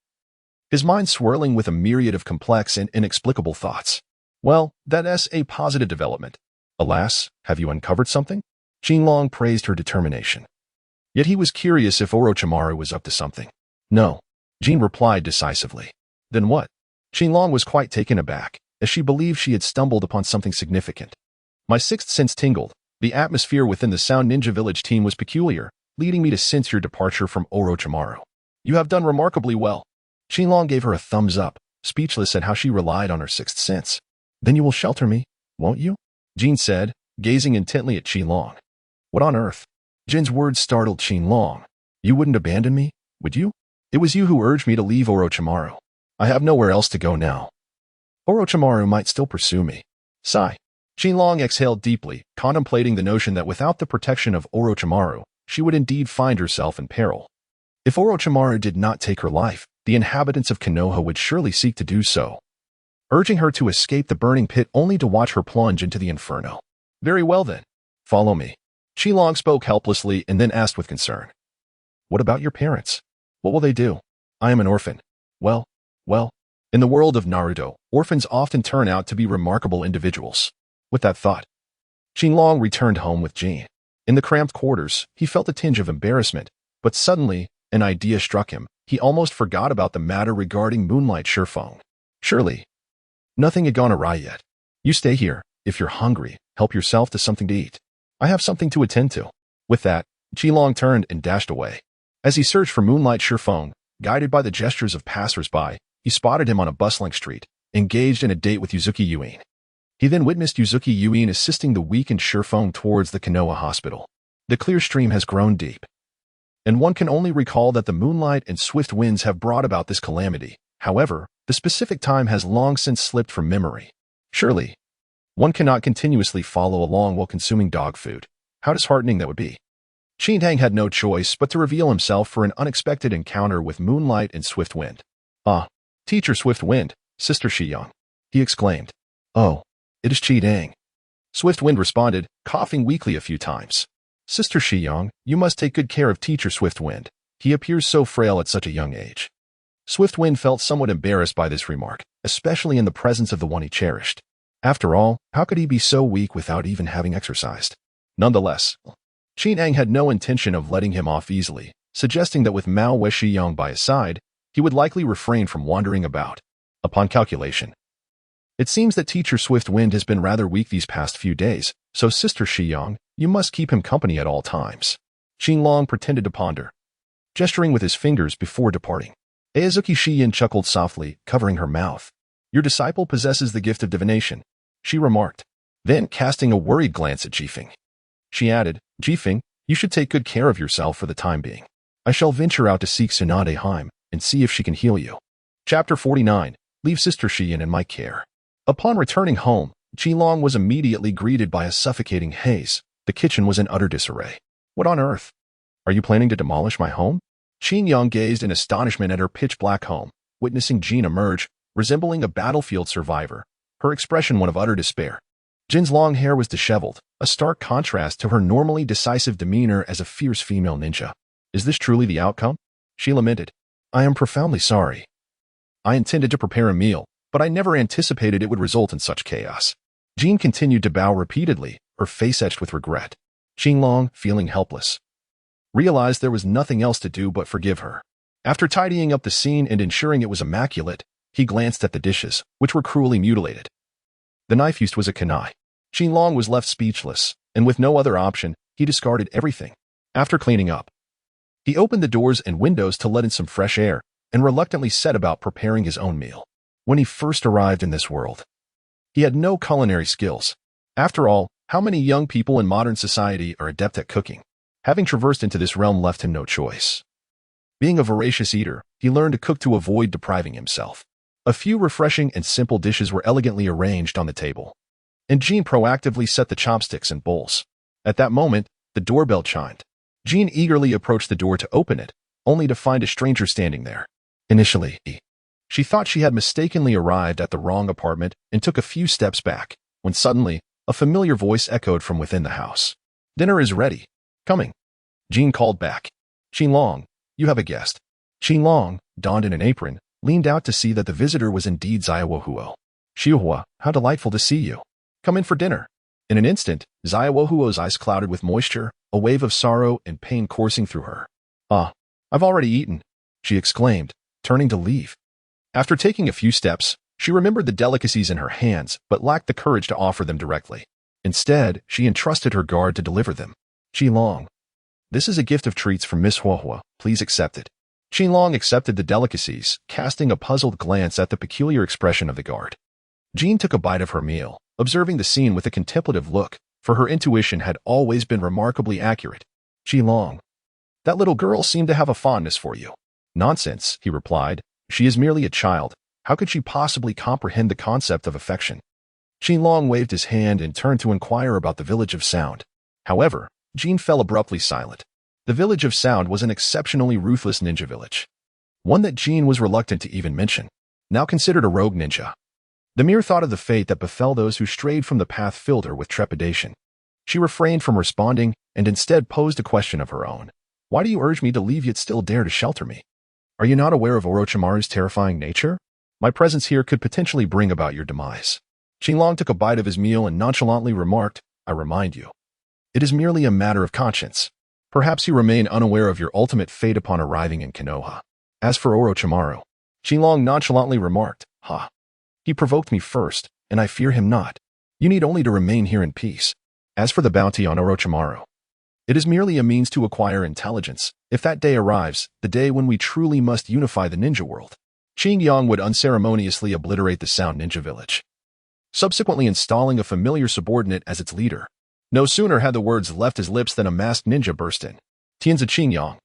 his mind swirling with a myriad of complex and inexplicable thoughts. Well, that's a positive development. Alas, have you uncovered something? Qinglong praised her determination. Yet he was curious if Orochimaru was up to something. No, Jin replied decisively. Then what? Qinlong was quite taken aback, as she believed she had stumbled upon something significant. My sixth sense tingled. The atmosphere within the Sound Ninja Village team was peculiar, leading me to sense your departure from Orochimaru. You have done remarkably well. Qinlong gave her a thumbs up, speechless at how she relied on her sixth sense. Then you will shelter me, won't you? Jin said, gazing intently at Qinlong. What on earth? Jin's words startled Qinlong. You wouldn't abandon me, would you? It was you who urged me to leave Orochimaru. I have nowhere else to go now. Orochimaru might still pursue me. Sigh. Qinlong exhaled deeply, contemplating the notion that without the protection of Orochimaru, she would indeed find herself in peril. If Orochimaru did not take her life, the inhabitants of Konoha would surely seek to do so, urging her to escape the burning pit only to watch her plunge into the inferno. Very well then. Follow me. Qinlong spoke helplessly and then asked with concern. What about your parents? What will they do? I am an orphan. Well, in the world of Naruto, orphans often turn out to be remarkable individuals. With that thought, Qinlong returned home with Jin. In the cramped quarters, he felt a tinge of embarrassment, but suddenly, an idea struck him. He almost forgot about the matter regarding Moonlight Shifeng. Surely, nothing had gone awry yet. You stay here. If you're hungry, help yourself to something to eat. I have something to attend to. With that, Qinlong turned and dashed away. As he searched for Moonlight Shifeng, guided by the gestures of passers-by, he spotted him on a bustling street, engaged in a date with Yuzuki Yuin. He then witnessed Yuzuki Yuin assisting the weakened Shifeng towards the Konoha hospital. The clear stream has grown deep, and one can only recall that the moonlight and swift winds have brought about this calamity. However, the specific time has long since slipped from memory. Surely, one cannot continuously follow along while consuming dog food. How disheartening that would be. Qintang had no choice but to reveal himself for an unexpected encounter with Moonlight and Swift Wind. Ah, Teacher Swift Wind, Sister Shiyang, he exclaimed. Oh, it is Qintang. Swift Wind responded, coughing weakly a few times. Sister Shiyang, you must take good care of Teacher Swift Wind. He appears so frail at such a young age. Swift Wind felt somewhat embarrassed by this remark, especially in the presence of the one he cherished. After all, how could he be so weak without even having exercised? Nonetheless, Qintang had no intention of letting him off easily, suggesting that with Mao Weishiyang by his side, he would likely refrain from wandering about. Upon calculation, it seems that Teacher Swift Wind has been rather weak these past few days, so Sister Shiyang, you must keep him company at all times. Qinlong pretended to ponder, gesturing with his fingers before departing. Aizuki Shiyin chuckled softly, covering her mouth. Your disciple possesses the gift of divination, she remarked. Then, casting a worried glance at Jifeng, she added, Jifeng, you should take good care of yourself for the time being. I shall venture out to seek Tsunade Heim and see if she can heal you. Chapter 49. Leave Sister Shiyin in my care. Upon returning home, Qinlong was immediately greeted by a suffocating haze. The kitchen was in utter disarray. What on earth? Are you planning to demolish my home? Qinlong gazed in astonishment at her pitch-black home, witnessing Jin emerge, resembling a battlefield survivor, her expression one of utter despair. Jin's long hair was disheveled, a stark contrast to her normally decisive demeanor as a fierce female ninja. Is this truly the outcome? She lamented. I am profoundly sorry. I intended to prepare a meal, but I never anticipated it would result in such chaos. Jin continued to bow repeatedly, her face etched with regret. Qinlong, feeling helpless, realized there was nothing else to do but forgive her. After tidying up the scene and ensuring it was immaculate, he glanced at the dishes, which were cruelly mutilated. The knife used was a kunai. Qinlong was left speechless, and with no other option, he discarded everything. After cleaning up, he opened the doors and windows to let in some fresh air, and reluctantly set about preparing his own meal. When he first arrived in this world, he had no culinary skills. After all, how many young people in modern society are adept at cooking? Having traversed into this realm left him no choice. Being a voracious eater, he learned to cook to avoid depriving himself. A few refreshing and simple dishes were elegantly arranged on the table, and Jin proactively set the chopsticks and bowls. At that moment, the doorbell chimed. Jin eagerly approached the door to open it, only to find a stranger standing there. Initially, she thought she had mistakenly arrived at the wrong apartment and took a few steps back, when suddenly, a familiar voice echoed from within the house. Dinner is ready. Coming. Jin called back. Qinlong, you have a guest. Qinlong, donned in an apron, leaned out to see that the visitor was indeed Xiaohuo. Xiaohua, how delightful to see you. Come in for dinner. In an instant, Xiaohuo's eyes clouded with moisture, a wave of sorrow and pain coursing through her. Ah, I've already eaten, she exclaimed, turning to leave. After taking a few steps, she remembered the delicacies in her hands but lacked the courage to offer them directly. Instead, she entrusted her guard to deliver them. Qinglong. This is a gift of treats from Miss Huohua. Please accept it. Qinglong accepted the delicacies, casting a puzzled glance at the peculiar expression of the guard. Jean took a bite of her meal, observing the scene with a contemplative look, for her intuition had always been remarkably accurate. Qinglong. That little girl seemed to have a fondness for you. Nonsense, he replied. She is merely a child. How could she possibly comprehend the concept of affection? Qinglong waved his hand and turned to inquire about the Village of Sound. However, Jean fell abruptly silent. The Village of Sound was an exceptionally ruthless ninja village. One that Jean was reluctant to even mention. Now considered a rogue ninja. The mere thought of the fate that befell those who strayed from the path filled her with trepidation. She refrained from responding and instead posed a question of her own. Why do you urge me to leave yet still dare to shelter me? Are you not aware of Orochimaru's terrifying nature? My presence here could potentially bring about your demise. Qinglong took a bite of his meal and nonchalantly remarked, I remind you. It is merely a matter of conscience. Perhaps you remain unaware of your ultimate fate upon arriving in Konoha. As for Orochimaru, Qinglong nonchalantly remarked, Ha. He provoked me first, and I fear him not. You need only to remain here in peace. As for the bounty on Orochimaru, it is merely a means to acquire intelligence. If that day arrives, the day when we truly must unify the ninja world, Qingyang would unceremoniously obliterate the Sound Ninja Village, subsequently installing a familiar subordinate as its leader. No sooner had the words left his lips than a masked ninja burst in. Tianzi Qingyang.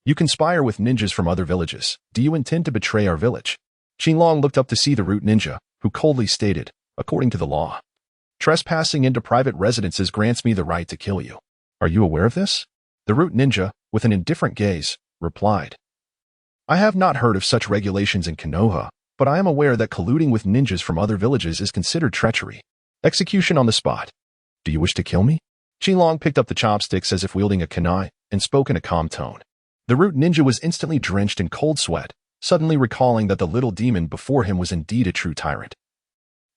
You conspire with ninjas from other villages. Do you intend to betray our village? Qinglong looked up to see the root ninja, who coldly stated, according to the law, trespassing into private residences grants me the right to kill you. Are you aware of this? The root ninja, with an indifferent gaze, replied, I have not heard of such regulations in Konoha, but I am aware that colluding with ninjas from other villages is considered treachery. Execution on the spot. Do you wish to kill me? Qinglong picked up the chopsticks as if wielding a kunai and spoke in a calm tone. The root ninja was instantly drenched in cold sweat, suddenly recalling that the little demon before him was indeed a true tyrant,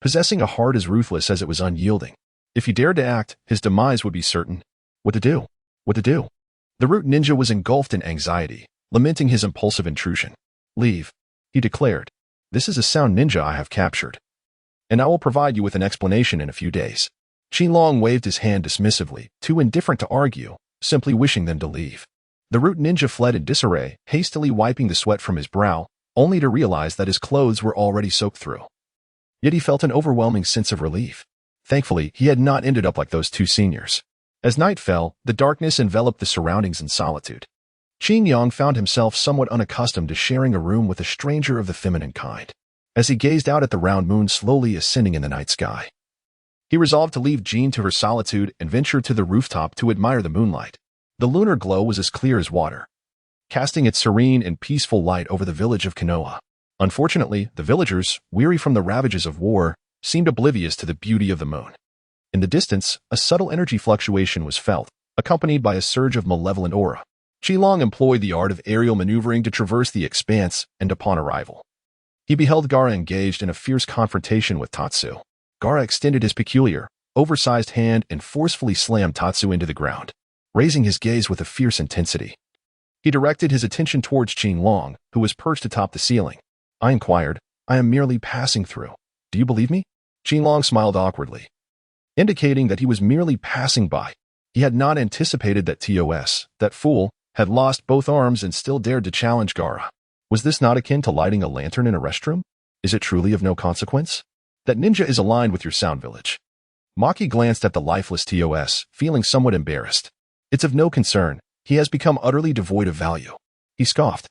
possessing a heart as ruthless as it was unyielding. If he dared to act, his demise would be certain. What to do? What to do? The root ninja was engulfed in anxiety, lamenting his impulsive intrusion. Leave, he declared. This is a Sound ninja I have captured, and I will provide you with an explanation in a few days. Qinglong waved his hand dismissively, too indifferent to argue, simply wishing them to leave. The root ninja fled in disarray, hastily wiping the sweat from his brow, only to realize that his clothes were already soaked through. Yet he felt an overwhelming sense of relief. Thankfully, he had not ended up like those two seniors. As night fell, the darkness enveloped the surroundings in solitude. Qingyang found himself somewhat unaccustomed to sharing a room with a stranger of the feminine kind. As he gazed out at the round moon slowly ascending in the night sky, he resolved to leave Jean to her solitude and venture to the rooftop to admire the moonlight. The lunar glow was as clear as water, casting its serene and peaceful light over the village of Konoha. Unfortunately, the villagers, weary from the ravages of war, seemed oblivious to the beauty of the moon. In the distance, a subtle energy fluctuation was felt, accompanied by a surge of malevolent aura. Qinglong employed the art of aerial maneuvering to traverse the expanse, and upon arrival, he beheld Gaara engaged in a fierce confrontation with Tatsu. Gaara extended his peculiar, oversized hand and forcefully slammed Tatsu into the ground, raising his gaze with a fierce intensity. He directed his attention towards Qinglong, who was perched atop the ceiling. I inquired, I am merely passing through. Do you believe me? Qinglong smiled awkwardly, indicating that he was merely passing by. He had not anticipated that that fool, had lost both arms and still dared to challenge Gaara. Was this not akin to lighting a lantern in a restroom? Is it truly of no consequence? That ninja is aligned with your Sound village. Maki glanced at the lifeless feeling somewhat embarrassed. It's of no concern. He has become utterly devoid of value. He scoffed.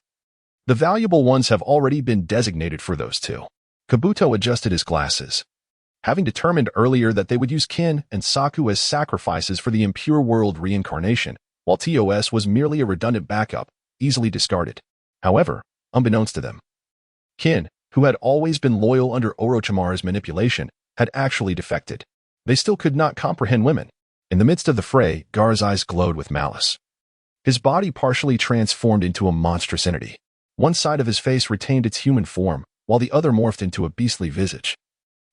The valuable ones have already been designated for those two. Kabuto adjusted his glasses, having determined earlier that they would use Kin and Saku as sacrifices for the impure world reincarnation, while TOS was merely a redundant backup, easily discarded. However, unbeknownst to them, Kin, who had always been loyal under Orochimaru's manipulation, had actually defected. They still could not comprehend women. In the midst of the fray, Gaara's eyes glowed with malice. His body partially transformed into a monstrous entity. One side of his face retained its human form, while the other morphed into a beastly visage,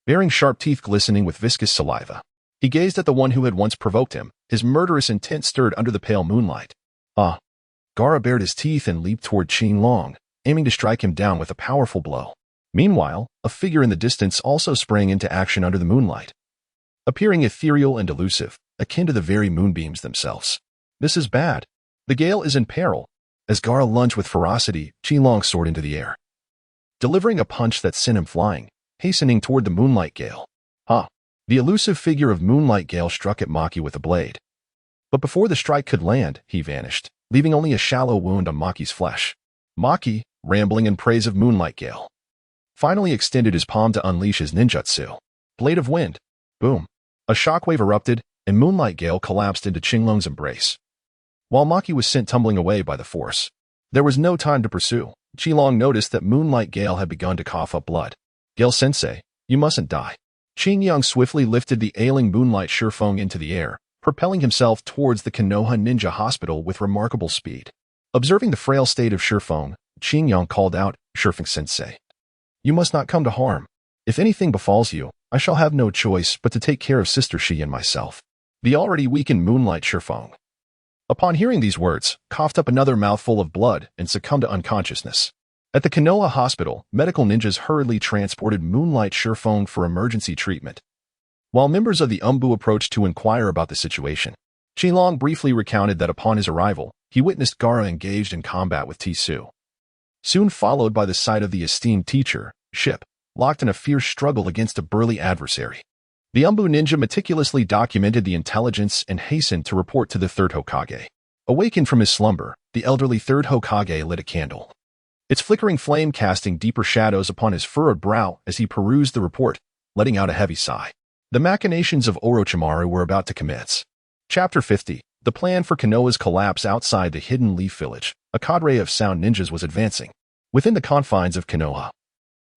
bearing sharp teeth glistening with viscous saliva. He gazed at the one who had once provoked him, his murderous intent stirred under the pale moonlight. Ah! Gaara bared his teeth and leaped toward Qinglong, aiming to strike him down with a powerful blow. Meanwhile, a figure in the distance also sprang into action under the moonlight, appearing ethereal and elusive, akin to the very moonbeams themselves. This is bad. The gale is in peril. As Gaara lunged with ferocity, Qilong soared into the air, delivering a punch that sent him flying, hastening toward the Moonlight Gale. The elusive figure of Moonlight Gale struck at Maki with a blade. But before the strike could land, he vanished, leaving only a shallow wound on Maki's flesh. Maki, rambling in praise of Moonlight Gale, finally extended his palm to unleash his ninjutsu. Blade of Wind. Boom. A shockwave erupted, and Moonlight Gale collapsed into Qilong's embrace. While Maki was sent tumbling away by the force, there was no time to pursue. Qilong noticed that Moonlight Gale had begun to cough up blood. Gale-sensei, you mustn't die. Qingyang swiftly lifted the ailing Moonlight Shifeng into the air, propelling himself towards the Konoha Ninja Hospital with remarkable speed. Observing the frail state of Shifeng, Qingyang called out, Shifeng-sensei, you must not come to harm. If anything befalls you, I shall have no choice but to take care of Sister Shi and myself. The already weakened Moonlight Shifeng, upon hearing these words, coughed up another mouthful of blood and succumbed to unconsciousness. At the Konoha hospital, medical ninjas hurriedly transported Moonlight Shifeng for emergency treatment. While members of the Umbu approached to inquire about the situation, Qilong briefly recounted that upon his arrival, he witnessed Gaara engaged in combat with Tsu, soon followed by the sight of the esteemed teacher, Ship, locked in a fierce struggle against a burly adversary. The Umbu ninja meticulously documented the intelligence and hastened to report to the third Hokage. Awakened from his slumber, the elderly third Hokage lit a candle, its flickering flame casting deeper shadows upon his furrowed brow as he perused the report, letting out a heavy sigh. The machinations of Orochimaru were about to commence. Chapter 50. The plan for Konoha's collapse outside the Hidden Leaf Village. A cadre of sound ninjas was advancing within the confines of Konoha.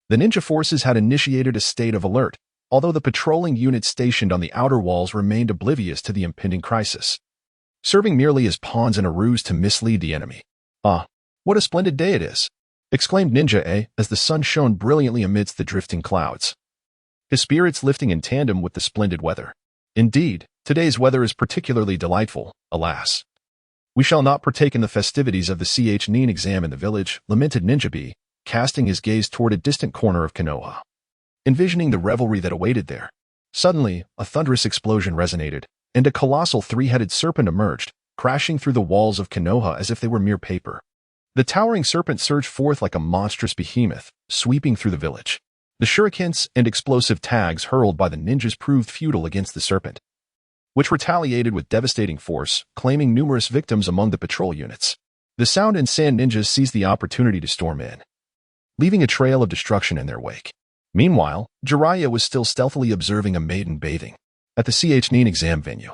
The ninja forces had initiated a state of alert, although the patrolling units stationed on the outer walls remained oblivious to the impending crisis, serving merely as pawns in a ruse to mislead the enemy. What a splendid day it is! Exclaimed Ninja A as the sun shone brilliantly amidst the drifting clouds, his spirits lifting in tandem with the splendid weather. Indeed, today's weather is particularly delightful, alas. We shall not partake in the festivities of the Chnin exam in the village, lamented Ninja B, casting his gaze toward a distant corner of Konoha, envisioning the revelry that awaited there. Suddenly, a thunderous explosion resonated, and a colossal three-headed serpent emerged, crashing through the walls of Konoha as if they were mere paper. The towering serpent surged forth like a monstrous behemoth, sweeping through the village. The shurikens and explosive tags hurled by the ninjas proved futile against the serpent, which retaliated with devastating force, claiming numerous victims among the patrol units. The sound and sand ninjas seized the opportunity to storm in, leaving a trail of destruction in their wake. Meanwhile, Jiraiya was still stealthily observing a maiden bathing at the Chnin exam venue.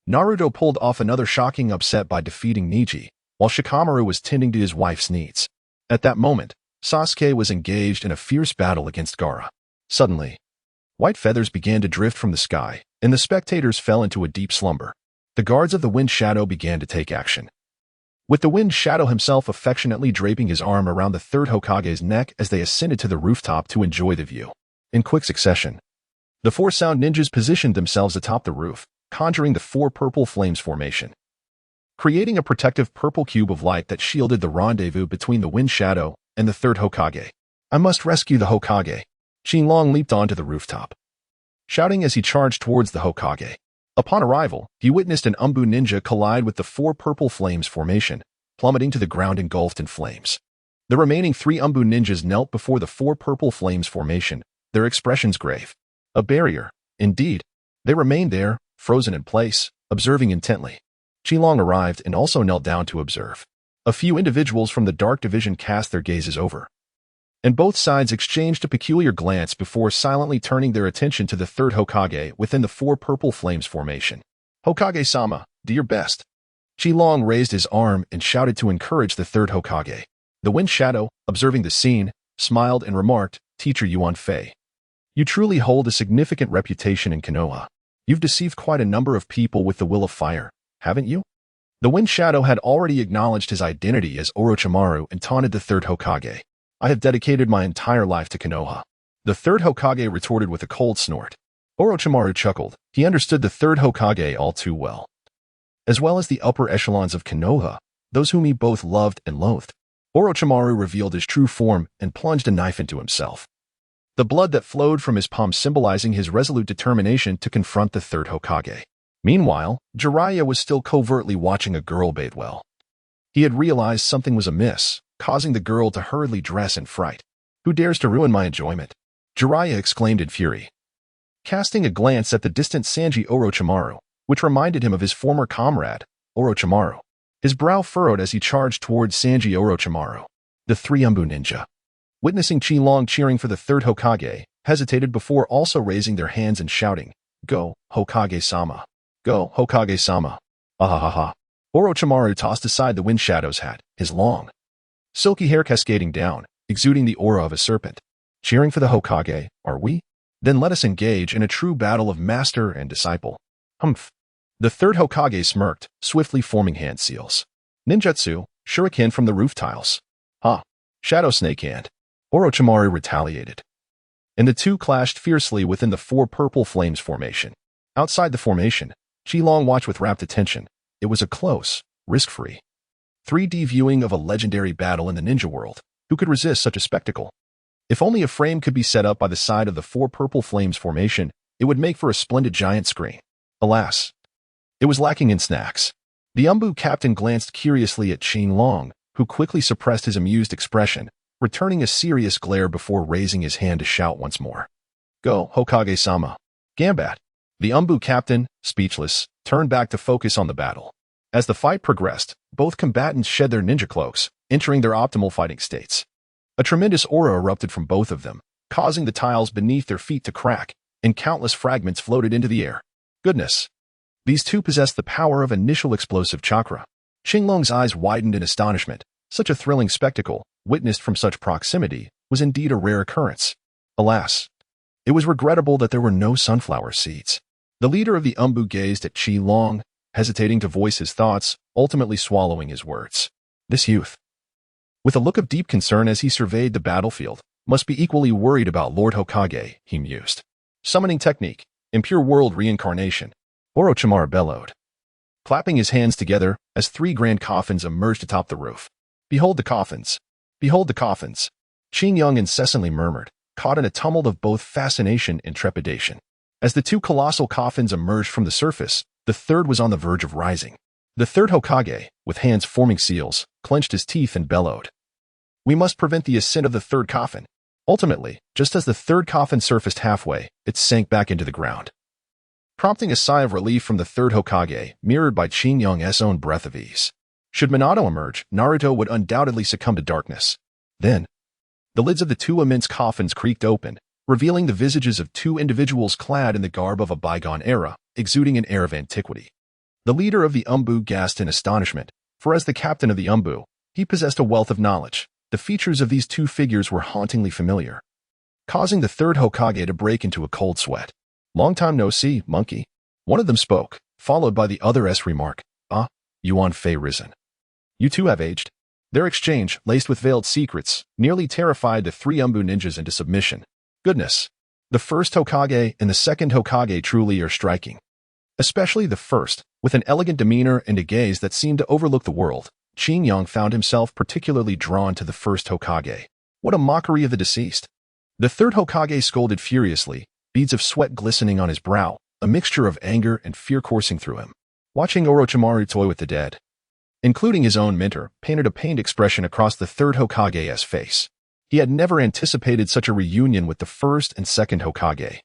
Naruto pulled off another shocking upset by defeating Neji, while Shikamaru was tending to his wife's needs. At that moment, Sasuke was engaged in a fierce battle against Gaara. Suddenly, white feathers began to drift from the sky, and the spectators fell into a deep slumber. The guards of the Wind Shadow began to take action, with the Wind Shadow himself affectionately draping his arm around the third Hokage's neck as they ascended to the rooftop to enjoy the view. In quick succession, the four sound ninjas positioned themselves atop the roof, conjuring the four purple flames formation, creating a protective purple cube of light that shielded the rendezvous between the Wind Shadow and the third Hokage. I must rescue the Hokage. Qinlong leaped onto the rooftop, shouting as he charged towards the Hokage. Upon arrival, he witnessed an Umbu ninja collide with the four purple flames formation, plummeting to the ground engulfed in flames. The remaining three Umbu ninjas knelt before the four purple flames formation, their expressions grave. A barrier, indeed. They remained there, frozen in place, observing intently. Qilong arrived and also knelt down to observe. A few individuals from the Dark Division cast their gazes over, and both sides exchanged a peculiar glance before silently turning their attention to the third Hokage within the four purple flames formation. Hokage-sama, do your best. Qilong raised his arm and shouted to encourage the third Hokage. The Wind Shadow, observing the scene, smiled and remarked, Teacher Yuan Fei, you truly hold a significant reputation in Konoha. You've deceived quite a number of people with the will of fire, haven't you? The Wind Shadow had already acknowledged his identity as Orochimaru and taunted the third Hokage. I have dedicated my entire life to Konoha. The third Hokage retorted with a cold snort. Orochimaru chuckled. He understood the third Hokage all too well, as well as the upper echelons of Konoha, those whom he both loved and loathed. Orochimaru revealed his true form and plunged a knife into himself. The blood that flowed from his palm symbolizing his resolute determination to confront the third Hokage. Meanwhile, Jiraiya was still covertly watching a girl bathe well. He had realized something was amiss, causing the girl to hurriedly dress in fright. "Who dares to ruin my enjoyment?" Jiraiya exclaimed in fury. Casting a glance at the distant Sanji Orochimaru, which reminded him of his former comrade, Orochimaru, his brow furrowed as he charged towards Sanji Orochimaru. The three Umbu ninja, witnessing Qilong cheering for the third Hokage, hesitated before also raising their hands and shouting, "Go, Hokage-sama! Go, Hokage-sama!" Ahahaha. Orochimaru tossed aside the wind shadow's hat, his long, silky hair cascading down, exuding the aura of a serpent. "Cheering for the Hokage, are we? Then let us engage in a true battle of master and disciple." Humph. The third Hokage smirked, swiftly forming hand seals. "Ninjutsu, shuriken from the roof tiles." "Ha! Shadow snake hand." Orochimaru retaliated. And the two clashed fiercely within the four purple flames formation. Outside the formation, Qilong watched with rapt attention. It was a close, risk-free 3D viewing of a legendary battle in the ninja world. Who could resist such a spectacle? If only a frame could be set up by the side of the four purple flames formation, it would make for a splendid giant screen. Alas, it was lacking in snacks. The Umbu captain glanced curiously at Qilong, who quickly suppressed his amused expression, returning a serious glare before raising his hand to shout once more. "Go, Hokage-sama!" Gambat. The Umbu captain, speechless, turned back to focus on the battle. As the fight progressed, both combatants shed their ninja cloaks, entering their optimal fighting states. A tremendous aura erupted from both of them, causing the tiles beneath their feet to crack, and countless fragments floated into the air. Goodness! These two possessed the power of initial explosive chakra. Qilong's eyes widened in astonishment. Such a thrilling spectacle, witnessed from such proximity, was indeed a rare occurrence. Alas, it was regrettable that there were no sunflower seeds. The leader of the Umbu gazed at Qilong, hesitating to voice his thoughts, ultimately swallowing his words. This youth, with a look of deep concern as he surveyed the battlefield, must be equally worried about Lord Hokage, he mused. Summoning technique, impure world reincarnation. Orochimaru bellowed, clapping his hands together as three grand coffins emerged atop the roof. "Behold the coffins! Behold the coffins!" Qingyang incessantly murmured, caught in a tumult of both fascination and trepidation. As the two colossal coffins emerged from the surface, the third was on the verge of rising. The third Hokage, with hands forming seals, clenched his teeth and bellowed. "We must prevent the ascent of the third coffin." Ultimately, just as the third coffin surfaced halfway, it sank back into the ground, prompting a sigh of relief from the third Hokage, mirrored by Qingyang's own breath of ease. Should Minato emerge, Naruto would undoubtedly succumb to darkness. Then, the lids of the two immense coffins creaked open, revealing the visages of two individuals clad in the garb of a bygone era, exuding an air of antiquity. The leader of the Umbu gasped in astonishment, for as the captain of the Umbu, he possessed a wealth of knowledge. The features of these two figures were hauntingly familiar, causing the third Hokage to break into a cold sweat. "Long time no see, monkey." One of them spoke, followed by the other's remark, "Ah, Yuan Fei risen. You two have aged." Their exchange, laced with veiled secrets, nearly terrified the three Umbu ninjas into submission. Goodness! The first Hokage and the second Hokage truly are striking. Especially the first, with an elegant demeanor and a gaze that seemed to overlook the world. Qingyang found himself particularly drawn to the first Hokage. What a mockery of the deceased! The third Hokage scolded furiously, beads of sweat glistening on his brow, a mixture of anger and fear coursing through him. Watching Orochimaru toy with the dead, including his own mentor, painted a pained expression across the third Hokage's face. He had never anticipated such a reunion with the first and second Hokage.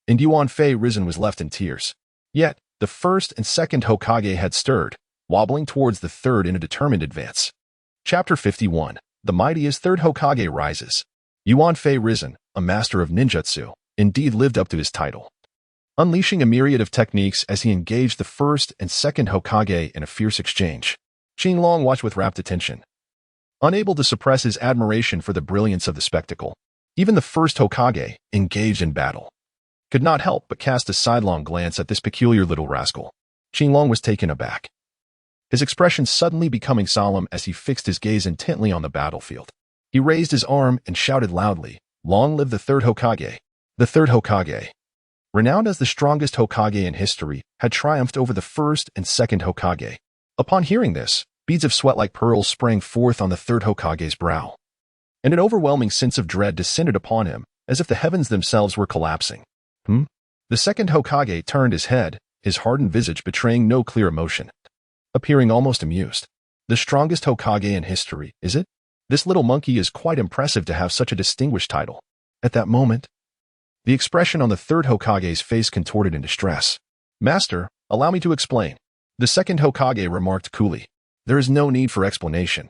And Yuan Fei risen was left in tears. Yet, the first and second Hokage had stirred, wobbling towards the third in a determined advance. Chapter 51. The mightiest third Hokage rises. Yuan Fei risen, a master of ninjutsu, indeed lived up to his title, unleashing a myriad of techniques as he engaged the first and second Hokage in a fierce exchange. Qinglong watched with rapt attention, unable to suppress his admiration for the brilliance of the spectacle. Even the first Hokage, engaged in battle, could not help but cast a sidelong glance at this peculiar little rascal. Qinglong was taken aback, his expression suddenly becoming solemn as he fixed his gaze intently on the battlefield. He raised his arm and shouted loudly, "Long live the third Hokage!" The third Hokage, renowned as the strongest Hokage in history, had triumphed over the first and second Hokage. Upon hearing this, Beads of sweat like pearls sprang forth on the third Hokage's brow, and an overwhelming sense of dread descended upon him, as if the heavens themselves were collapsing. The second Hokage turned his head, his hardened visage betraying no clear emotion, appearing almost amused. The strongest Hokage in history, is it? This little monkey is quite impressive to have such a distinguished title. At that moment, the expression on the third Hokage's face contorted in distress. Master, allow me to explain. The second Hokage remarked coolly. There is no need for explanation.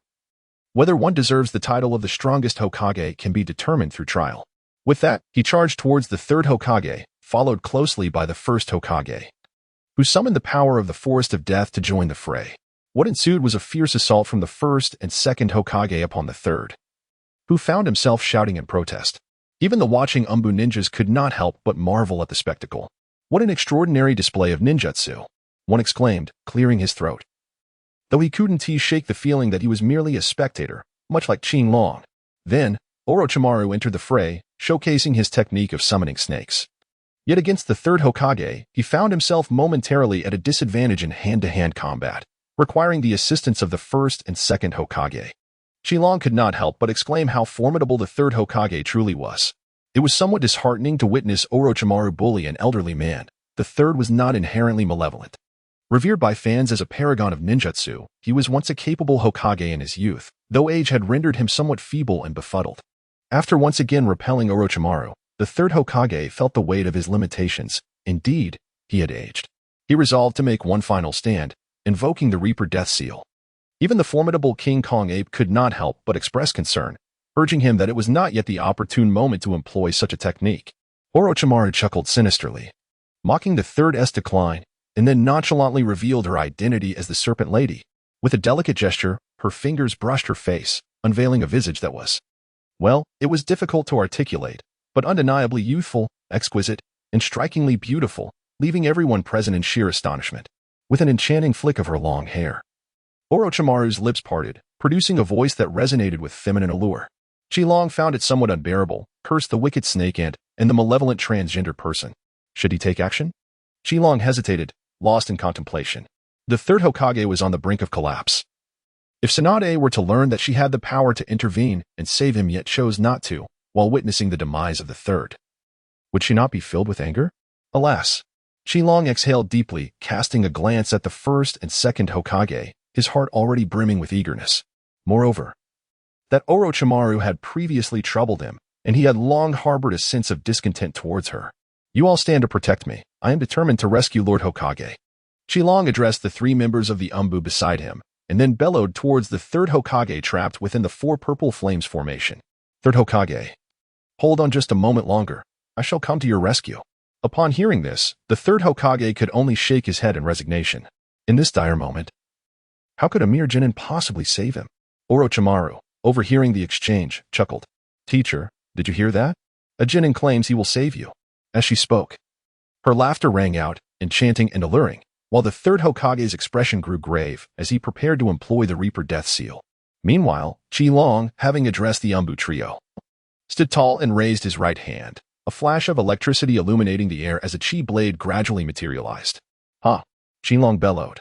Whether one deserves the title of the strongest Hokage can be determined through trial. With that, he charged towards the third Hokage, followed closely by the first Hokage, who summoned the power of the Forest of Death to join the fray. What ensued was a fierce assault from the first and second Hokage upon the third, who found himself shouting in protest. Even the watching Umbu ninjas could not help but marvel at the spectacle. What an extraordinary display of ninjutsu, one exclaimed, clearing his throat, though he couldn't shake the feeling that he was merely a spectator, much like Qin Long. Then, Orochimaru entered the fray, showcasing his technique of summoning snakes. Yet against the third Hokage, he found himself momentarily at a disadvantage in hand-to-hand combat, requiring the assistance of the first and second Hokage. Qilong could not help but exclaim how formidable the third Hokage truly was. It was somewhat disheartening to witness Orochimaru bully an elderly man. The third was not inherently malevolent. Revered by fans as a paragon of ninjutsu, he was once a capable Hokage in his youth, though age had rendered him somewhat feeble and befuddled. After once again repelling Orochimaru, the third Hokage felt the weight of his limitations. Indeed, he had aged. He resolved to make one final stand, invoking the Reaper Death Seal. Even the formidable King Kong ape could not help but express concern, urging him that it was not yet the opportune moment to employ such a technique. Orochimaru chuckled sinisterly, mocking the third's decline, and then nonchalantly revealed her identity as the Serpent Lady. With a delicate gesture, her fingers brushed her face, unveiling a visage that was, well, it was difficult to articulate, but undeniably youthful, exquisite, and strikingly beautiful, leaving everyone present in sheer astonishment. With an enchanting flick of her long hair, Orochimaru's lips parted, producing a voice that resonated with feminine allure. Qilong found it somewhat unbearable, cursed the wicked snake ant and the malevolent transgender person. Should he take action? Qilong hesitated, lost in contemplation. The third Hokage was on the brink of collapse. If Tsunade were to learn that she had the power to intervene and save him yet chose not to, while witnessing the demise of the third, would she not be filled with anger? Alas! Qilong exhaled deeply, casting a glance at the first and second Hokage, his heart already brimming with eagerness. Moreover, that Orochimaru had previously troubled him, and he had long harbored a sense of discontent towards her. You all stand to protect me. I am determined to rescue Lord Hokage. Qilong addressed the three members of the Umbu beside him, and then bellowed towards the third Hokage trapped within the four purple flames formation. Third Hokage, hold on just a moment longer. I shall come to your rescue. Upon hearing this, the third Hokage could only shake his head in resignation. In this dire moment, how could a mere genin possibly save him? Orochimaru, overhearing the exchange, chuckled. Teacher, did you hear that? A genin claims he will save you. As she spoke, her laughter rang out, enchanting and alluring, while the third Hokage's expression grew grave as he prepared to employ the Reaper Death Seal. Meanwhile, Qilong, having addressed the Umbu trio, stood tall and raised his right hand, a flash of electricity illuminating the air as a chi blade gradually materialized. Ha! Qilong bellowed,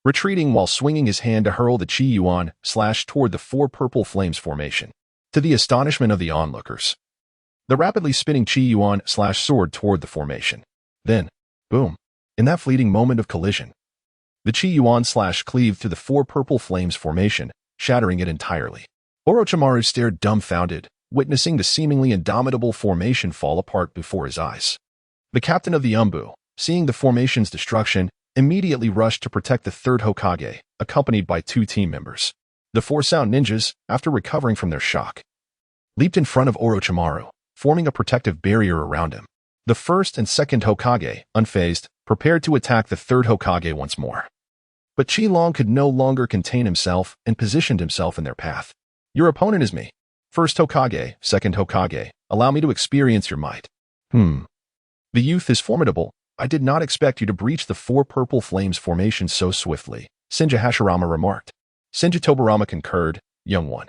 retreating while swinging his hand to hurl the Chi Yuan slash toward the four purple flames formation. To the astonishment of the onlookers, the rapidly spinning Chi Yuan slash sword toward the formation. Then, boom! In that fleeting moment of collision, the Chi Yuan slash cleaved through the four purple flames formation, shattering it entirely. Orochimaru stared dumbfounded, witnessing the seemingly indomitable formation fall apart before his eyes. The captain of the Umbu, seeing the formation's destruction, immediately rushed to protect the third Hokage, accompanied by two team members. The four sound ninjas, after recovering from their shock, leaped in front of Orochimaru, forming a protective barrier around him. The first and second Hokage, unfazed, prepared to attack the third Hokage once more. But Qilong could no longer contain himself and positioned himself in their path. Your opponent is me. First Hokage, second Hokage, allow me to experience your might. The youth is formidable. I did not expect you to breach the four purple flames formation so swiftly, Senju Hashirama remarked. Senju Tobarama concurred, young one.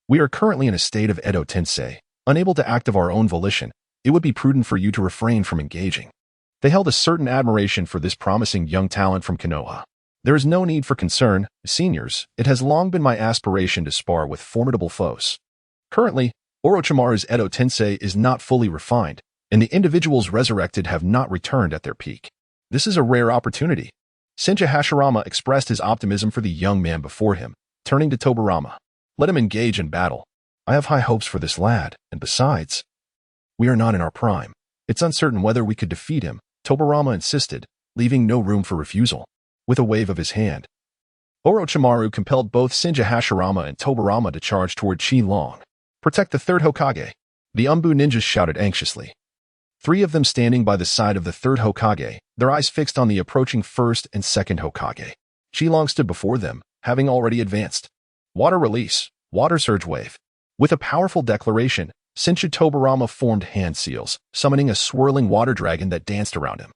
We are currently in a state of Edo Tensei, unable to act of our own volition. It would be prudent for you to refrain from engaging. They held a certain admiration for this promising young talent from Konoha. There is no need for concern, seniors. It has long been my aspiration to spar with formidable foes. Currently, Orochimaru's Edo Tensei is not fully refined, and the individuals resurrected have not returned at their peak. This is a rare opportunity. Senja Hashirama expressed his optimism for the young man before him, turning to Tobirama. Let him engage in battle. I have high hopes for this lad, and besides, we are not in our prime. It's uncertain whether we could defeat him, Tobirama insisted, leaving no room for refusal. With a wave of his hand, Orochimaru compelled both Senja Hashirama and Tobirama to charge toward Qi-Long. Protect the third Hokage, the Umbu ninjas shouted anxiously. 3 of them standing by the side of the third Hokage, their eyes fixed on the approaching first and second Hokage. Qi-Long stood before them, having already advanced. Water release, water surge wave. With a powerful declaration, Senju Tobirama formed hand seals, summoning a swirling water dragon that danced around him.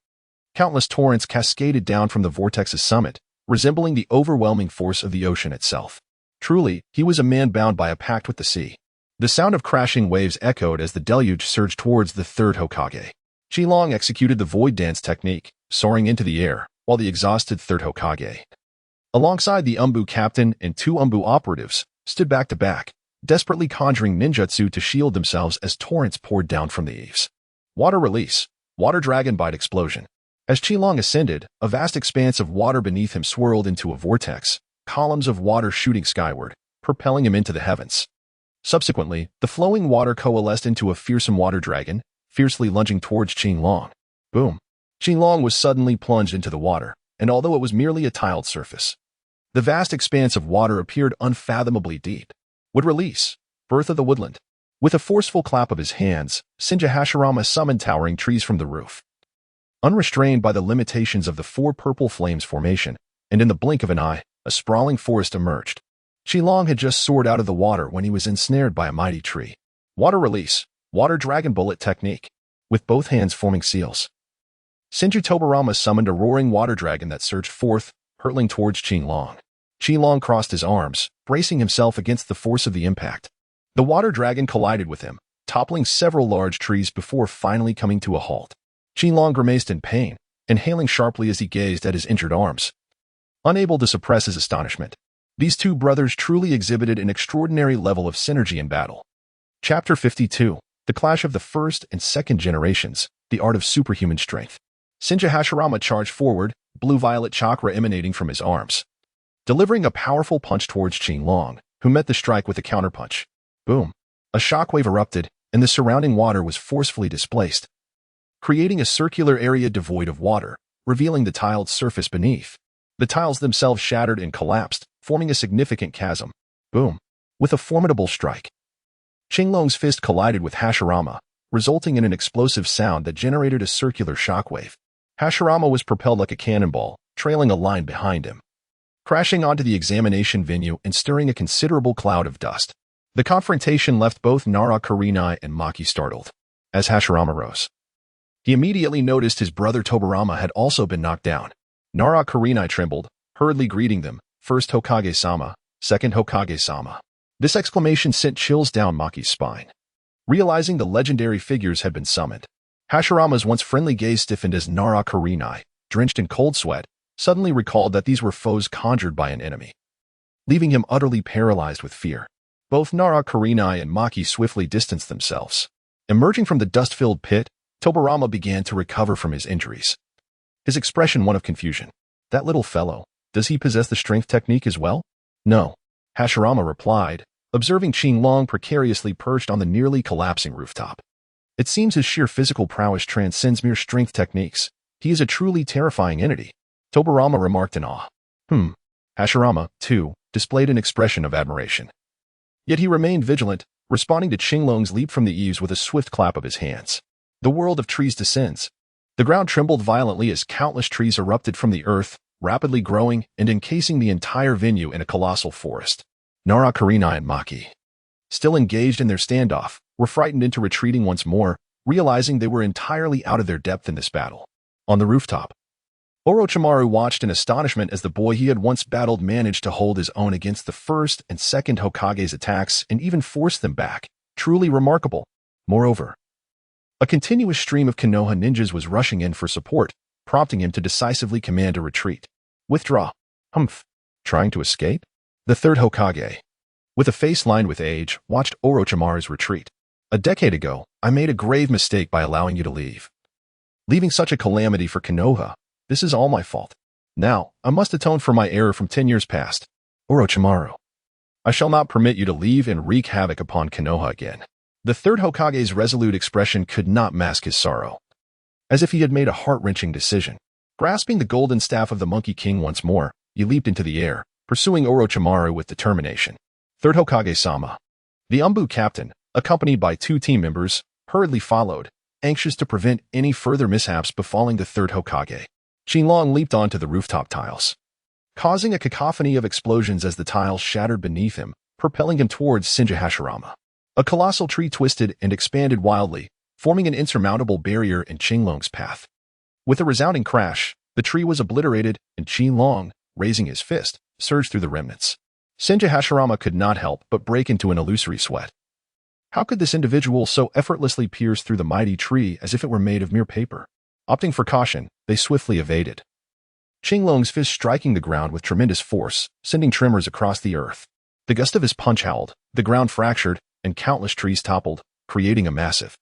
Countless torrents cascaded down from the vortex's summit, resembling the overwhelming force of the ocean itself. Truly, he was a man bound by a pact with the sea. The sound of crashing waves echoed as the deluge surged towards the third Hokage. Qi-Long executed the void dance technique, soaring into the air, while the exhausted third Hokage, alongside the Umbu captain and 2 Umbu operatives, stood back to back, desperately conjuring ninjutsu to shield themselves as torrents poured down from the eaves. Water release, water dragon bite explosion. As Qi-Long ascended, a vast expanse of water beneath him swirled into a vortex, columns of water shooting skyward, propelling him into the heavens. Subsequently, the flowing water coalesced into a fearsome water dragon, fiercely lunging towards Qi-Long. Boom! Qi-Long was suddenly plunged into the water, and although it was merely a tiled surface, the vast expanse of water appeared unfathomably deep. Would release, birth of the woodland. With a forceful clap of his hands, Senja Hashirama summoned towering trees from the roof. Unrestrained by the limitations of the 4 purple flames formation, and in the blink of an eye, a sprawling forest emerged. Qi-Long had just soared out of the water when he was ensnared by a mighty tree. Water release, water dragon bullet technique. With both hands forming seals, Senju Tobirama summoned a roaring water dragon that surged forth, hurtling towards Qi-Long. Qi-Long crossed his arms, bracing himself against the force of the impact. The water dragon collided with him, toppling several large trees before finally coming to a halt. Qi-Long grimaced in pain, inhaling sharply as he gazed at his injured arms. Unable to suppress his astonishment, these 2 brothers truly exhibited an extraordinary level of synergy in battle. Chapter 52. The Clash of the First and Second Generations, The Art of Superhuman Strength. Senja Hashirama charged forward, blue-violet chakra emanating from his arms, delivering a powerful punch towards Qi-Long, who met the strike with a counterpunch. Boom! A shockwave erupted, and the surrounding water was forcefully displaced, creating a circular area devoid of water, revealing the tiled surface beneath. The tiles themselves shattered and collapsed, forming a significant chasm. Boom! With a formidable strike, Qi-Long's fist collided with Hashirama, resulting in an explosive sound that generated a circular shockwave. Hashirama was propelled like a cannonball, trailing a line behind him, crashing onto the examination venue and stirring a considerable cloud of dust. The confrontation left both Nara Kurenai and Maki startled. As Hashirama rose, he immediately noticed his brother Tobirama had also been knocked down. Nara Kurenai trembled, hurriedly greeting them, "First Hokage-sama, second Hokage-sama." This exclamation sent chills down Maki's spine. Realizing the legendary figures had been summoned, Hashirama's once friendly gaze stiffened as Nara Kurenai, drenched in cold sweat, suddenly recalled that these were foes conjured by an enemy, leaving him utterly paralyzed with fear. Both Nara Kurenai and Maki swiftly distanced themselves. Emerging from the dust-filled pit, Tobirama began to recover from his injuries, his expression one of confusion. That little fellow, does he possess the strength technique as well? No, Hashirama replied, observing Qi-Long precariously perched on the nearly collapsing rooftop. It seems his sheer physical prowess transcends mere strength techniques. He is a truly terrifying entity, Tobirama remarked in awe. Hashirama, too, displayed an expression of admiration. Yet he remained vigilant, responding to Qi-Long's leap from the eaves with a swift clap of his hands. The world of trees descends. The ground trembled violently as countless trees erupted from the earth, rapidly growing and encasing the entire venue in a colossal forest. Nara Kurenai and Maki, still engaged in their standoff, were frightened into retreating once more, realizing they were entirely out of their depth in this battle. On the rooftop, Orochimaru watched in astonishment as the boy he had once battled managed to hold his own against the first and second Hokage's attacks and even force them back. Truly remarkable. Moreover, a continuous stream of Konoha ninjas was rushing in for support, prompting him to decisively command a retreat. Withdraw. Humph. Trying to escape? The third Hokage, with a face lined with age, watched Orochimaru's retreat. A decade ago, I made a grave mistake by allowing you to leave. Leaving such a calamity for Konoha, this is all my fault. Now, I must atone for my error from 10 years past. Orochimaru, I shall not permit you to leave and wreak havoc upon Konoha again. The third Hokage's resolute expression could not mask his sorrow. As if he had made a heart-wrenching decision. Grasping the golden staff of the Monkey King once more, he leaped into the air, pursuing Orochimaru with determination. Third Hokage-sama. The Umbu captain, accompanied by 2 team members, hurriedly followed, anxious to prevent any further mishaps befalling the third Hokage. Qinglong leaped onto the rooftop tiles, causing a cacophony of explosions as the tiles shattered beneath him, propelling him towards Senju Hashirama. A colossal tree twisted and expanded wildly, forming an insurmountable barrier in Qinglong's path. With a resounding crash, the tree was obliterated, and Qinglong, raising his fist, surged through the remnants. Senju Hashirama could not help but break into an illusory sweat. How could this individual so effortlessly pierce through the mighty tree as if it were made of mere paper? Opting for caution, they swiftly evaded. Qinglong's fist striking the ground with tremendous force, sending tremors across the earth. The gust of his punch howled, the ground fractured, and countless trees toppled, creating a massive,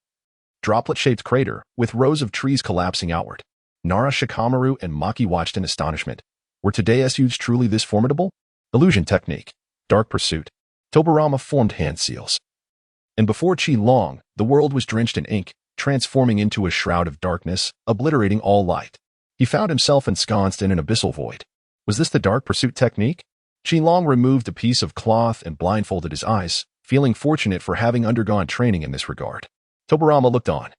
droplet-shaped crater, with rows of trees collapsing outward. Nara, Shikamaru, and Maki watched in astonishment. Were today's youths truly this formidable? Illusion technique. Dark pursuit. Tobirama formed hand seals. And before Qinglong, the world was drenched in ink, transforming into a shroud of darkness, obliterating all light. He found himself ensconced in an abyssal void. Was this the dark pursuit technique? Qinglong removed a piece of cloth and blindfolded his eyes, feeling fortunate for having undergone training in this regard. Tobirama looked on.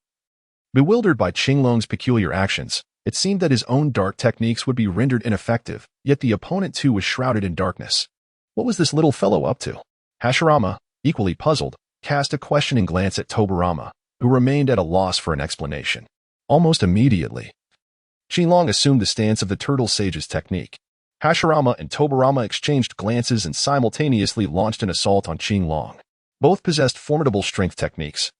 Bewildered by Qinglong's peculiar actions, it seemed that his own dark techniques would be rendered ineffective, yet the opponent too was shrouded in darkness. What was this little fellow up to? Hashirama, equally puzzled, cast a questioning glance at Tobirama, who remained at a loss for an explanation. Almost immediately, Qinglong assumed the stance of the Turtle Sage's technique. Hashirama and Tobirama exchanged glances and simultaneously launched an assault on Qinglong. Both possessed formidable strength techniques,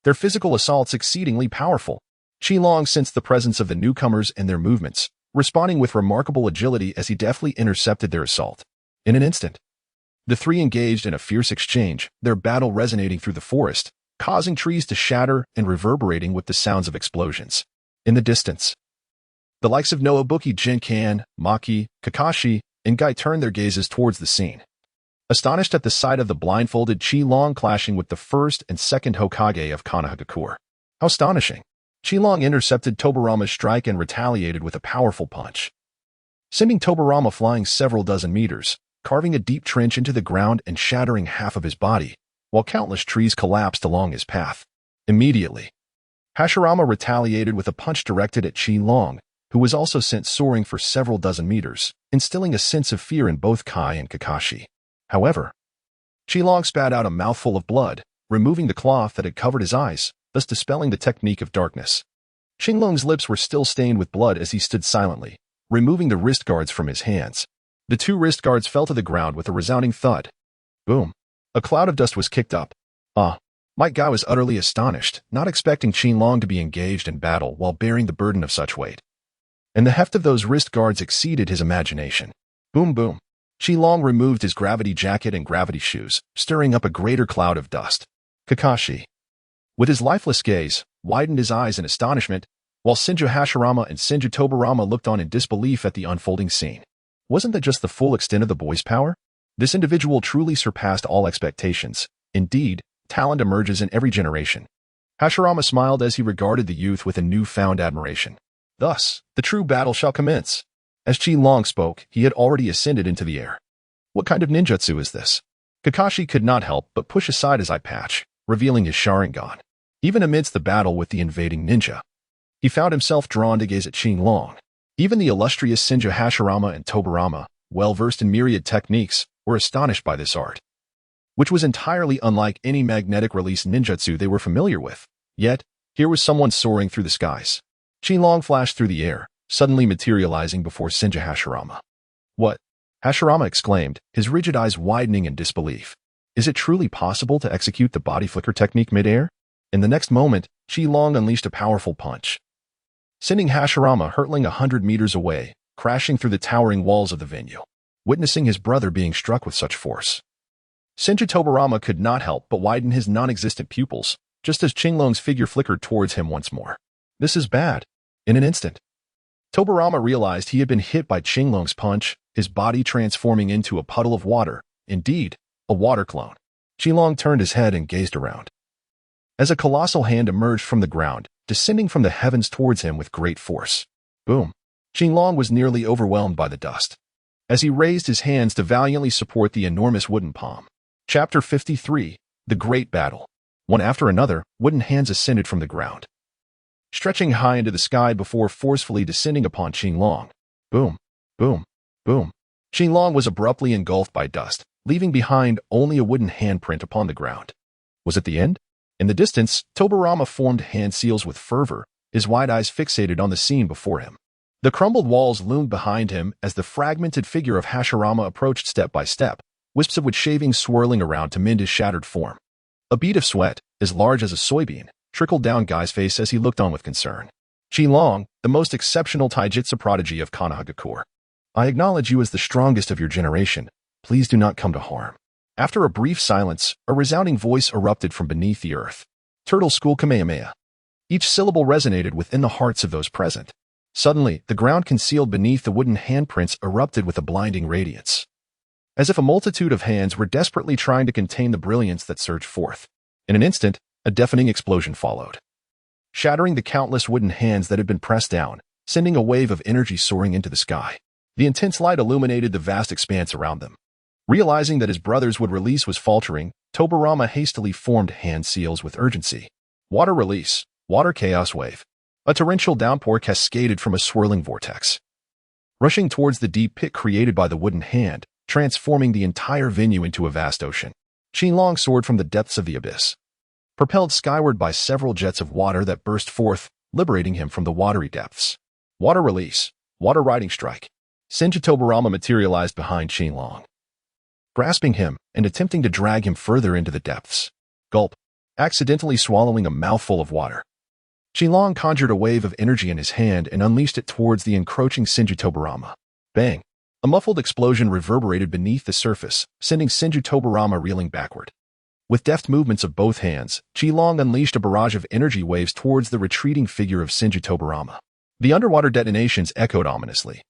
their physical assaults exceedingly powerful. Qinglong sensed the presence of the newcomers and their movements, responding with remarkable agility as he deftly intercepted their assault. In an instant, the three engaged in a fierce exchange, their battle resonating through the forest, causing trees to shatter and reverberating with the sounds of explosions. In the distance, the likes of Nobuki, Jinkan, Maki, Kakashi, and Gai turned their gazes towards the scene, astonished at the sight of the blindfolded Qinglong clashing with the first and second Hokage of Konohagakure. How astonishing! Qinglong intercepted Tobirama's strike and retaliated with a powerful punch, sending Tobirama flying several dozen meters, carving a deep trench into the ground and shattering half of his body, while countless trees collapsed along his path. Immediately, Hashirama retaliated with a punch directed at Qinglong, who was also sent soaring for several dozen meters, instilling a sense of fear in both Kai and Kakashi. However, Qinglong spat out a mouthful of blood, removing the cloth that had covered his eyes, thus dispelling the technique of darkness. Qinglong's lips were still stained with blood as he stood silently, removing the wrist guards from his hands. The 2 wrist guards fell to the ground with a resounding thud. Boom. A cloud of dust was kicked up. Mike Guy was utterly astonished, not expecting Qinglong to be engaged in battle while bearing the burden of such weight. And the heft of those wrist guards exceeded his imagination. Boom boom. Qinglong removed his gravity jacket and gravity shoes, stirring up a greater cloud of dust. Kakashi, with his lifeless gaze, widened his eyes in astonishment, while Senju Hashirama and Senju Tobirama looked on in disbelief at the unfolding scene. Wasn't that just the full extent of the boy's power? This individual truly surpassed all expectations. Indeed, talent emerges in every generation. Hashirama smiled as he regarded the youth with a newfound admiration. Thus, the true battle shall commence. As Qinglong spoke, he had already ascended into the air. What kind of ninjutsu is this? Kakashi could not help but push aside his eye patch, revealing his Sharingan. Even amidst the battle with the invading ninja, he found himself drawn to gaze at Qinglong. Even the illustrious Senju Hashirama and Tobirama, well-versed in myriad techniques, were astonished by this art, which was entirely unlike any magnetic release ninjutsu they were familiar with. Yet, here was someone soaring through the skies. Qinglong flashed through the air, suddenly materializing before Senju Hashirama. What? Hashirama exclaimed, his rigid eyes widening in disbelief. Is it truly possible to execute the body flicker technique mid-air? In the next moment, Qinglong unleashed a powerful punch, sending Hashirama hurtling 100 meters away, crashing through the towering walls of the venue, witnessing his brother being struck with such force. Senju Tobarama could not help but widen his non-existent pupils, just as Qinglong's figure flickered towards him once more. This is bad. In an instant, Tobarama realized he had been hit by Qinglong's punch, his body transforming into a puddle of water, indeed, a water clone. Qinglong turned his head and gazed around. As a colossal hand emerged from the ground, descending from the heavens towards him with great force. Boom! Qinglong was nearly overwhelmed by the dust, as he raised his hands to valiantly support the enormous wooden palm. Chapter 53, The Great Battle. One after another, wooden hands ascended from the ground, stretching high into the sky before forcefully descending upon Qinglong. Boom! Boom! Boom! Qinglong was abruptly engulfed by dust, leaving behind only a wooden handprint upon the ground. Was it the end? In the distance, Tobarama formed hand seals with fervor, his wide eyes fixated on the scene before him. The crumbled walls loomed behind him as the fragmented figure of Hashirama approached step by step, wisps of wood shavings swirling around to mend his shattered form. A bead of sweat, as large as a soybean, trickled down Guy's face as he looked on with concern. Qinglong, the most exceptional taijutsu prodigy of Konoha, I acknowledge you as the strongest of your generation. Please do not come to harm. After a brief silence, a resounding voice erupted from beneath the earth. Turtle School Kamehameha. Each syllable resonated within the hearts of those present. Suddenly, the ground concealed beneath the wooden handprints erupted with a blinding radiance, as if a multitude of hands were desperately trying to contain the brilliance that surged forth. In an instant, a deafening explosion followed, shattering the countless wooden hands that had been pressed down, sending a wave of energy soaring into the sky. The intense light illuminated the vast expanse around them. Realizing that his brother's wood release was faltering, Tobarama hastily formed hand seals with urgency. Water release, water chaos wave. A torrential downpour cascaded from a swirling vortex, rushing towards the deep pit created by the wooden hand, transforming the entire venue into a vast ocean. Qinglong soared from the depths of the abyss, propelled skyward by several jets of water that burst forth, liberating him from the watery depths. Water release, water riding strike. Senju Tobarama materialized behind Qinglong, grasping him and attempting to drag him further into the depths. Gulp, accidentally swallowing a mouthful of water. Qinglong conjured a wave of energy in his hand and unleashed it towards the encroaching Senju Tobarama. Bang! A muffled explosion reverberated beneath the surface, sending Senju Tobarama reeling backward. With deft movements of both hands, Qinglong unleashed a barrage of energy waves towards the retreating figure of Senju Tobarama. The underwater detonations echoed ominously,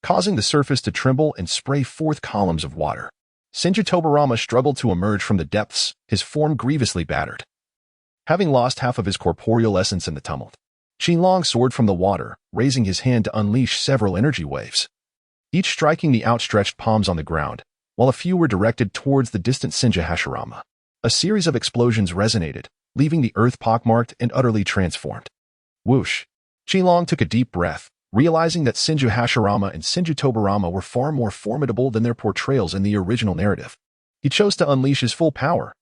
causing the surface to tremble and spray forth columns of water. Senju Tobarama struggled to emerge from the depths, his form grievously battered, having lost half of his corporeal essence in the tumult. Qinglong soared from the water, raising his hand to unleash several energy waves, each striking the outstretched palms on the ground, while a few were directed towards the distant Senju Hashirama. A series of explosions resonated, leaving the earth pockmarked and utterly transformed. Whoosh! Qinglong took a deep breath, realizing that Senju Hashirama and Senju Tobarama were far more formidable than their portrayals in the original narrative. He chose to unleash his full power.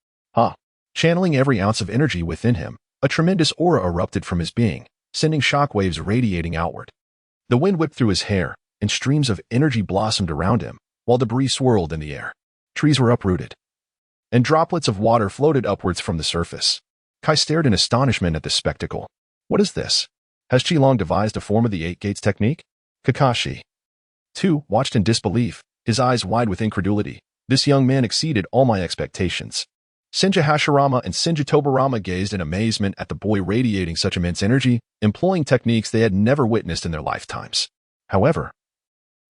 Channeling every ounce of energy within him, a tremendous aura erupted from his being, sending shockwaves radiating outward. The wind whipped through his hair, and streams of energy blossomed around him, while debris swirled in the air. Trees were uprooted, and droplets of water floated upwards from the surface. Kai stared in astonishment at the spectacle. What is this? Has Qinglong devised a form of the Eight Gates technique? Kakashi, too, watched in disbelief, his eyes wide with incredulity. This young man exceeded all my expectations. Senju Hashirama and Senju Tobarama gazed in amazement at the boy radiating such immense energy, employing techniques they had never witnessed in their lifetimes. However,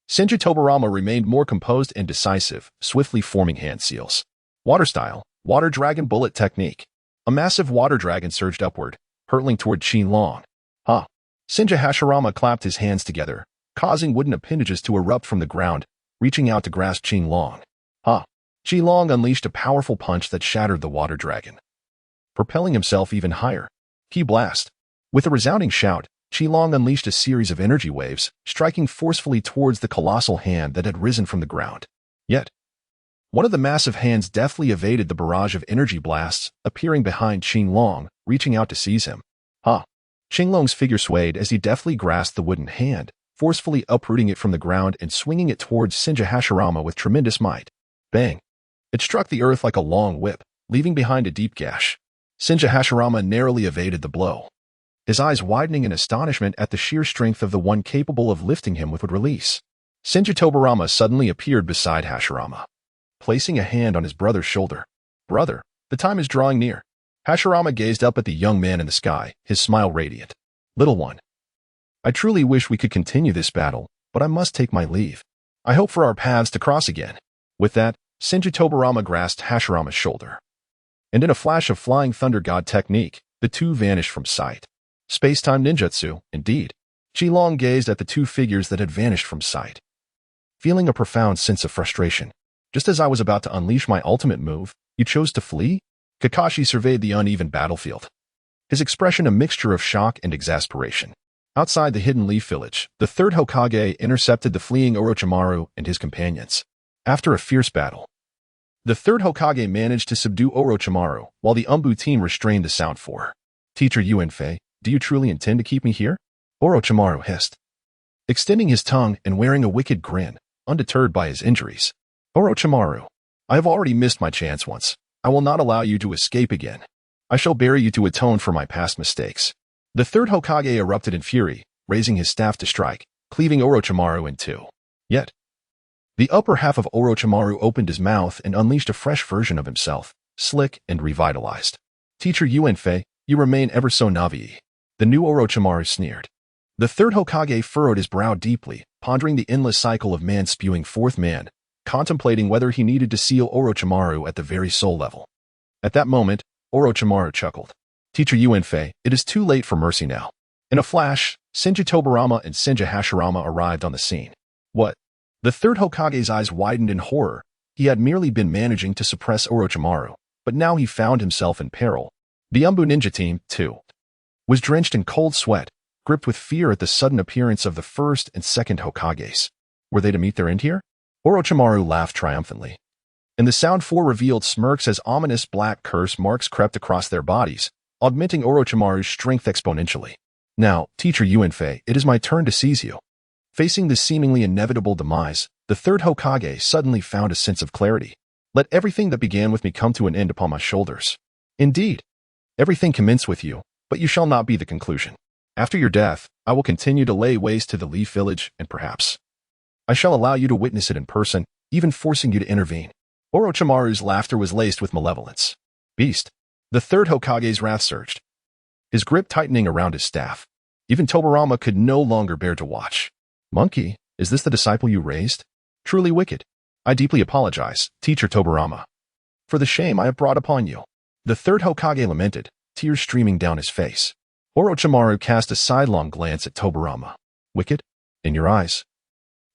Senju Tobarama remained more composed and decisive, swiftly forming hand seals. Water style, water dragon bullet technique. A massive water dragon surged upward, hurtling toward Qinglong. Senju Hashirama clapped his hands together, causing wooden appendages to erupt from the ground, reaching out to grasp Qinglong. Qinglong unleashed a powerful punch that shattered the water dragon, propelling himself even higher. Ki blast. With a resounding shout, Qinglong unleashed a series of energy waves, striking forcefully towards the colossal hand that had risen from the ground. Yet, one of the massive hands deftly evaded the barrage of energy blasts, appearing behind Qinglong, reaching out to seize him. Qinglong's figure swayed as he deftly grasped the wooden hand, forcefully uprooting it from the ground and swinging it towards Senju Hashirama with tremendous might. Bang! It struck the earth like a long whip, leaving behind a deep gash. Senju Hashirama narrowly evaded the blow, his eyes widening in astonishment at the sheer strength of the one capable of lifting him with release. Senju Tobarama suddenly appeared beside Hashirama, placing a hand on his brother's shoulder. "Brother, the time is drawing near." Hashirama gazed up at the young man in the sky, his smile radiant. "Little one, I truly wish we could continue this battle, but I must take my leave. I hope for our paths to cross again." With that, Senju Tobarama grasped Hashirama's shoulder, and in a flash of flying thunder god technique, the two vanished from sight. Space-time ninjutsu, indeed. Qilong gazed at the two figures that had vanished from sight, feeling a profound sense of frustration. "Just as I was about to unleash my ultimate move, you chose to flee?" Kakashi surveyed the uneven battlefield, his expression a mixture of shock and exasperation. Outside the hidden leaf village, the third Hokage intercepted the fleeing Orochimaru and his companions. After a fierce battle, the third Hokage managed to subdue Orochimaru, while the Umbu team restrained the Sound Four. "Teacher Yuanfei, do you truly intend to keep me here?" Orochimaru hissed, extending his tongue and wearing a wicked grin, undeterred by his injuries. "Orochimaru, I have already missed my chance once. I will not allow you to escape again. I shall bury you to atone for my past mistakes." The third Hokage erupted in fury, raising his staff to strike, cleaving Orochimaru in two. Yet, the upper half of Orochimaru opened his mouth and unleashed a fresh version of himself, slick and revitalized. "Teacher Yuanfei, you remain ever so Navi." The new Orochimaru sneered. The third Hokage furrowed his brow deeply, pondering the endless cycle of man spewing forth man, contemplating whether he needed to seal Orochimaru at the very soul level. At that moment, Orochimaru chuckled. "Teacher Yuanfei, it is too late for mercy now." In a flash, Senju Tobarama and Senju Hashirama arrived on the scene. "What?" The third Hokage's eyes widened in horror. He had merely been managing to suppress Orochimaru, but now he found himself in peril. The Umbu ninja team, too, was drenched in cold sweat, gripped with fear at the sudden appearance of the first and second Hokages. Were they to meet their end here? Orochimaru laughed triumphantly, and the Sound Four revealed smirks as ominous black curse marks crept across their bodies, augmenting Orochimaru's strength exponentially. "Now, Teacher Yuanfei, it is my turn to seize you." Facing the seemingly inevitable demise, the third Hokage suddenly found a sense of clarity. "Let everything that began with me come to an end upon my shoulders. Indeed, everything commenced with you, but you shall not be the conclusion. After your death, I will continue to lay waste to the Leaf Village, and perhaps I shall allow you to witness it in person, even forcing you to intervene." Orochimaru's laughter was laced with malevolence. "Beast." The third Hokage's wrath surged, his grip tightening around his staff. Even Tobarama could no longer bear to watch. "Monkey, is this the disciple you raised? Truly wicked. I deeply apologize, Teacher Tobarama, for the shame I have brought upon you." The third Hokage lamented, tears streaming down his face. Orochimaru cast a sidelong glance at Tobarama. "Wicked? In your eyes?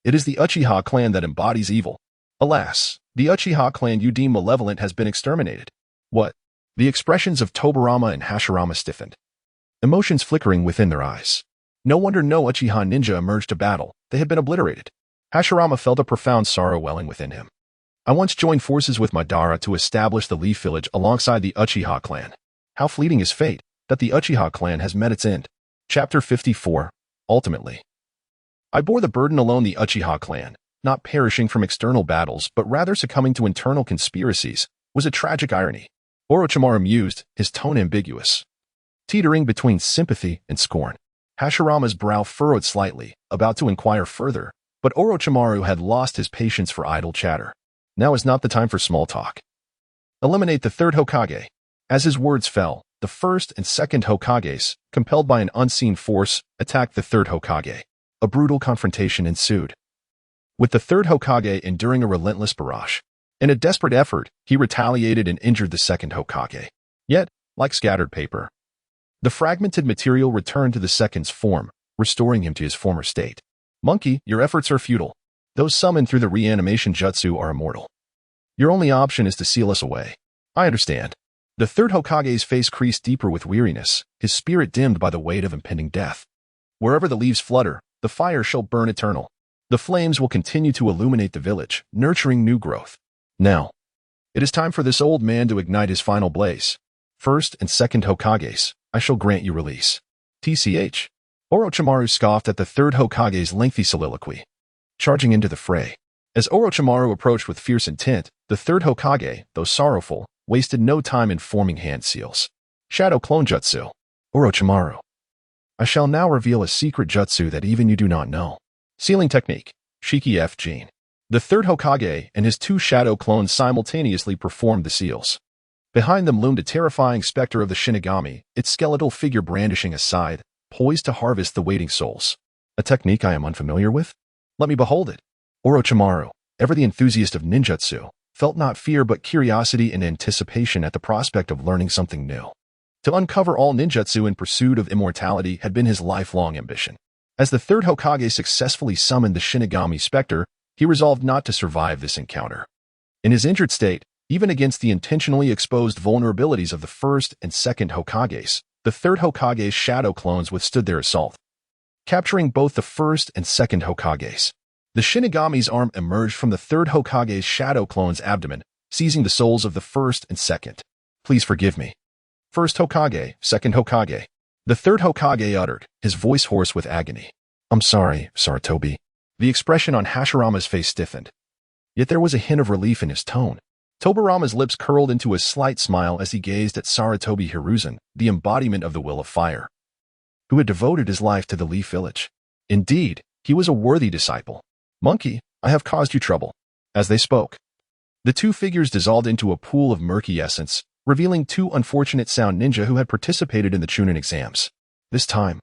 It is the Uchiha clan that embodies evil. Alas, the Uchiha clan you deem malevolent has been exterminated." "What?" The expressions of Tobarama and Hashirama stiffened, emotions flickering within their eyes. No wonder no Uchiha ninja emerged to battle. They had been obliterated. Hashirama felt a profound sorrow welling within him. "I once joined forces with Madara to establish the Leaf Village alongside the Uchiha clan. How fleeting is fate, that the Uchiha clan has met its end." Chapter 54. Ultimately, I bore the burden alone, the Uchiha clan, not perishing from external battles but rather succumbing to internal conspiracies, was a tragic irony. Orochimaru mused, his tone ambiguous, teetering between sympathy and scorn. Hashirama's brow furrowed slightly, about to inquire further, but Orochimaru had lost his patience for idle chatter. Now is not the time for small talk. Eliminate the third Hokage. As his words fell, the first and second Hokages, compelled by an unseen force, attacked the third Hokage. A brutal confrontation ensued, with the third Hokage enduring a relentless barrage. In a desperate effort, he retaliated and injured the second Hokage. Yet, like scattered paper, the fragmented material returned to the second's form, restoring him to his former state. "Monkey, your efforts are futile. Those summoned through the reanimation jutsu are immortal. Your only option is to seal us away." "I understand." The third Hokage's face creased deeper with weariness, his spirit dimmed by the weight of impending death. "Wherever the leaves flutter, the fire shall burn eternal. The flames will continue to illuminate the village, nurturing new growth. Now, it is time for this old man to ignite his final blaze. First and second Hokages, I shall grant you release." "TCH." Orochimaru scoffed at the third Hokage's lengthy soliloquy, charging into the fray. As Orochimaru approached with fierce intent, the third Hokage, though sorrowful, wasted no time in forming hand seals. Shadow Clone Jutsu. "Orochimaru, I shall now reveal a secret jutsu that even you do not know. Sealing technique. Shiki F. Jin. The third Hokage and his two shadow clones simultaneously performed the seals. Behind them loomed a terrifying specter of the Shinigami, its skeletal figure brandishing a scythe, poised to harvest the waiting souls. A technique I am unfamiliar with? Let me behold it. Orochimaru, ever the enthusiast of ninjutsu, felt not fear but curiosity and anticipation at the prospect of learning something new. To uncover all ninjutsu in pursuit of immortality had been his lifelong ambition. As the third Hokage successfully summoned the Shinigami specter, he resolved not to survive this encounter. In his injured state, even against the intentionally exposed vulnerabilities of the first and second Hokages, the third Hokage's shadow clones withstood their assault, capturing both the first and second Hokages. The Shinigami's arm emerged from the third Hokage's shadow clone's abdomen, seizing the souls of the first and second. Please forgive me. First Hokage, second Hokage. The third Hokage uttered, his voice hoarse with agony. I'm sorry, Sarutobi. The expression on Hashirama's face stiffened. Yet there was a hint of relief in his tone. Tobirama's lips curled into a slight smile as he gazed at Sarutobi Hiruzen, the embodiment of the will of fire, who had devoted his life to the Leaf Village. Indeed, he was a worthy disciple. Monkey, I have caused you trouble. As they spoke, the two figures dissolved into a pool of murky essence, revealing two unfortunate sound ninja who had participated in the Chunnin exams. This time,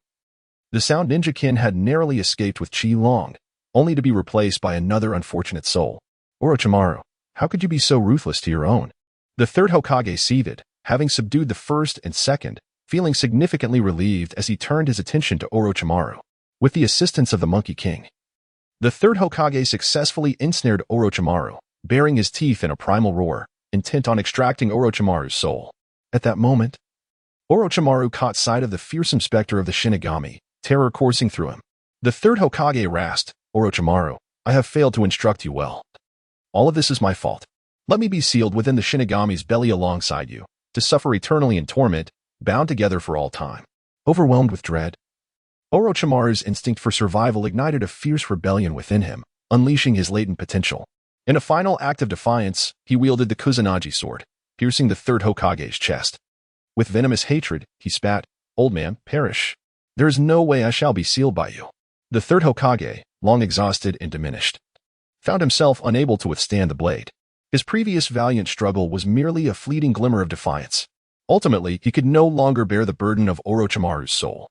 the sound ninja kin had narrowly escaped with Qi Long, only to be replaced by another unfortunate soul. Orochimaru, how could you be so ruthless to your own? The third Hokage seethed, having subdued the first and second, feeling significantly relieved as he turned his attention to Orochimaru. With the assistance of the Monkey King, the third Hokage successfully ensnared Orochimaru, baring his teeth in a primal roar, intent on extracting Orochimaru's soul. At that moment, Orochimaru caught sight of the fearsome specter of the Shinigami, terror coursing through him. The third Hokage rasped, Orochimaru, I have failed to instruct you well. All of this is my fault. Let me be sealed within the Shinigami's belly alongside you, to suffer eternally in torment, bound together for all time. Overwhelmed with dread, Orochimaru's instinct for survival ignited a fierce rebellion within him, unleashing his latent potential. In a final act of defiance, he wielded the Kusanagi sword, piercing the third Hokage's chest. With venomous hatred, he spat, Old man, perish. There is no way I shall be sealed by you. The third Hokage, long exhausted and diminished, found himself unable to withstand the blade. His previous valiant struggle was merely a fleeting glimmer of defiance. Ultimately, he could no longer bear the burden of Orochimaru's soul.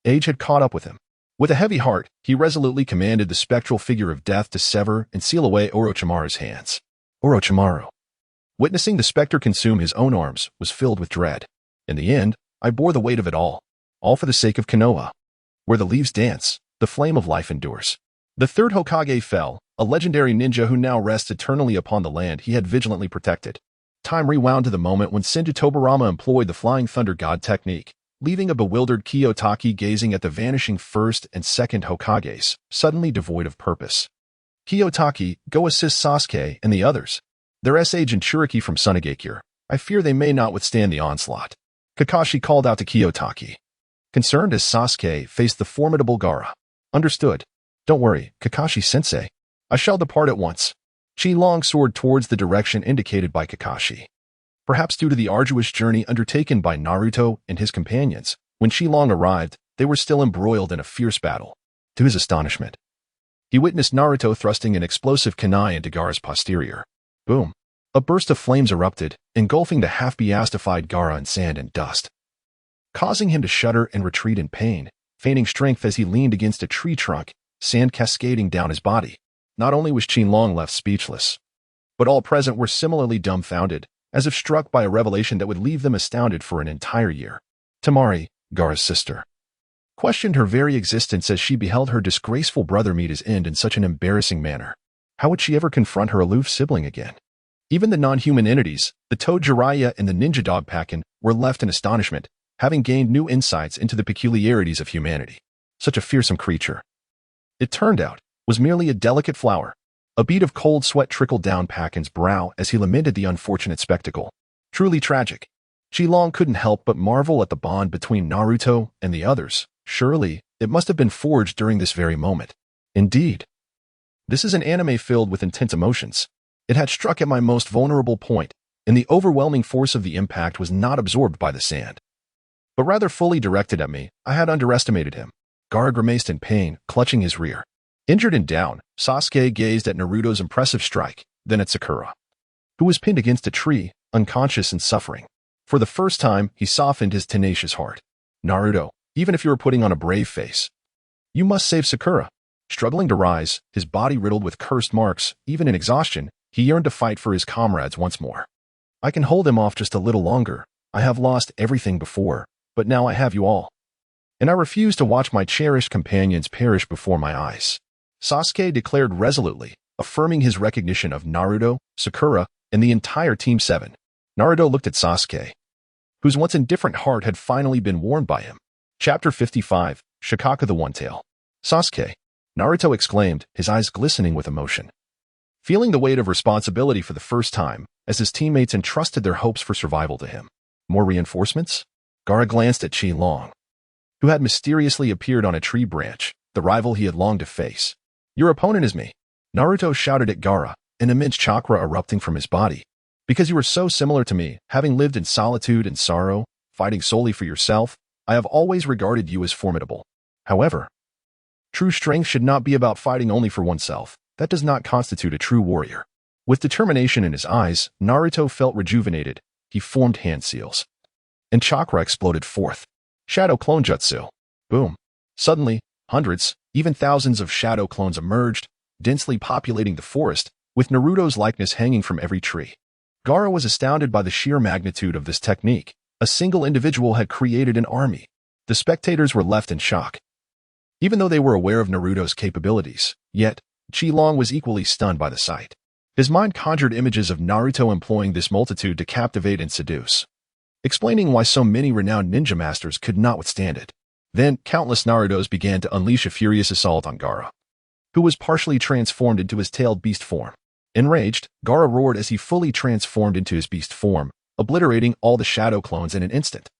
Age had caught up with him. With a heavy heart, he resolutely commanded the spectral figure of death to sever and seal away Orochimaru's hands. Orochimaru, witnessing the specter consume his own arms, was filled with dread. In the end, I bore the weight of it all for the sake of Konoha. Where the leaves dance, the flame of life endures. The third Hokage fell, a legendary ninja who now rests eternally upon the land he had vigilantly protected. Time rewound to the moment when Senju Tobirama employed the Flying Thunder God technique, leaving a bewildered Kiyotaki gazing at the vanishing first and second Hokages, suddenly devoid of purpose. Kiyotaki, go assist Sasuke and the others. Their sage and Churiki from Tsunade. I fear they may not withstand the onslaught. Kakashi called out to Kiyotaki, concerned as Sasuke faced the formidable Gaara. Understood. Don't worry, Kakashi-sensei. I shall depart at once. Qi Long soared towards the direction indicated by Kakashi. Perhaps due to the arduous journey undertaken by Naruto and his companions, when Qi Long arrived, they were still embroiled in a fierce battle. To his astonishment, he witnessed Naruto thrusting an explosive kunai into Gaara's posterior. Boom! A burst of flames erupted, engulfing the half-beastified Gaara in sand and dust, causing him to shudder and retreat in pain, feigning strength as he leaned against a tree trunk, sand cascading down his body. Not only was Qi Long left speechless, but all present were similarly dumbfounded, as if struck by a revelation that would leave them astounded for an entire year. Temari, Gaara's sister, questioned her very existence as she beheld her disgraceful brother meet his end in such an embarrassing manner. How would she ever confront her aloof sibling again? Even the non-human entities, the Toad Jiraiya and the Ninja Dog Pakin, were left in astonishment, having gained new insights into the peculiarities of humanity. Such a fearsome creature, it turned out, was merely a delicate flower. A bead of cold sweat trickled down Pakin's brow as he lamented the unfortunate spectacle. Truly tragic. Qi Long couldn't help but marvel at the bond between Naruto and the others. Surely, it must have been forged during this very moment. Indeed, this is an anime filled with intense emotions. It had struck at my most vulnerable point, and the overwhelming force of the impact was not absorbed by the sand. but rather fully directed at me. I had underestimated him. Gaara grimaced in pain, clutching his rear. Injured and down, Sasuke gazed at Naruto's impressive strike, then at Sakura, who was pinned against a tree, unconscious and suffering. For the first time, he softened his tenacious heart. Naruto, even if you are putting on a brave face, you must save Sakura. Struggling to rise, his body riddled with cursed marks, even in exhaustion, he yearned to fight for his comrades once more. I can hold him off just a little longer. I have lost everything before, but now I have you all. And I refuse to watch my cherished companions perish before my eyes. Sasuke declared resolutely, affirming his recognition of Naruto, Sakura, and the entire Team 7. Naruto looked at Sasuke, whose once indifferent heart had finally been warmed by him. Chapter 55, Shikaka the One-Tail. Sasuke, Naruto exclaimed, his eyes glistening with emotion. Feeling the weight of responsibility for the first time, as his teammates entrusted their hopes for survival to him. More reinforcements? Gaara glanced at Chi-Long, who had mysteriously appeared on a tree branch, the rival he had longed to face. Your opponent is me, Naruto shouted at Gaara, an immense chakra erupting from his body. Because you are so similar to me, having lived in solitude and sorrow, fighting solely for yourself, I have always regarded you as formidable. However, true strength should not be about fighting only for oneself. That does not constitute a true warrior. With determination in his eyes, Naruto felt rejuvenated. He formed hand seals, and chakra exploded forth. Shadow clone jutsu. Boom. Suddenly, hundreds, even thousands of shadow clones emerged, densely populating the forest, with Naruto's likeness hanging from every tree. Gaara was astounded by the sheer magnitude of this technique. A single individual had created an army. The spectators were left in shock. Even though they were aware of Naruto's capabilities, yet, Chi-Long was equally stunned by the sight. His mind conjured images of Naruto employing this multitude to captivate and seduce, explaining why so many renowned ninja masters could not withstand it. Then, countless Narutos began to unleash a furious assault on Gaara, who was partially transformed into his tailed beast form. Enraged, Gaara roared as he fully transformed into his beast form, obliterating all the shadow clones in an instant.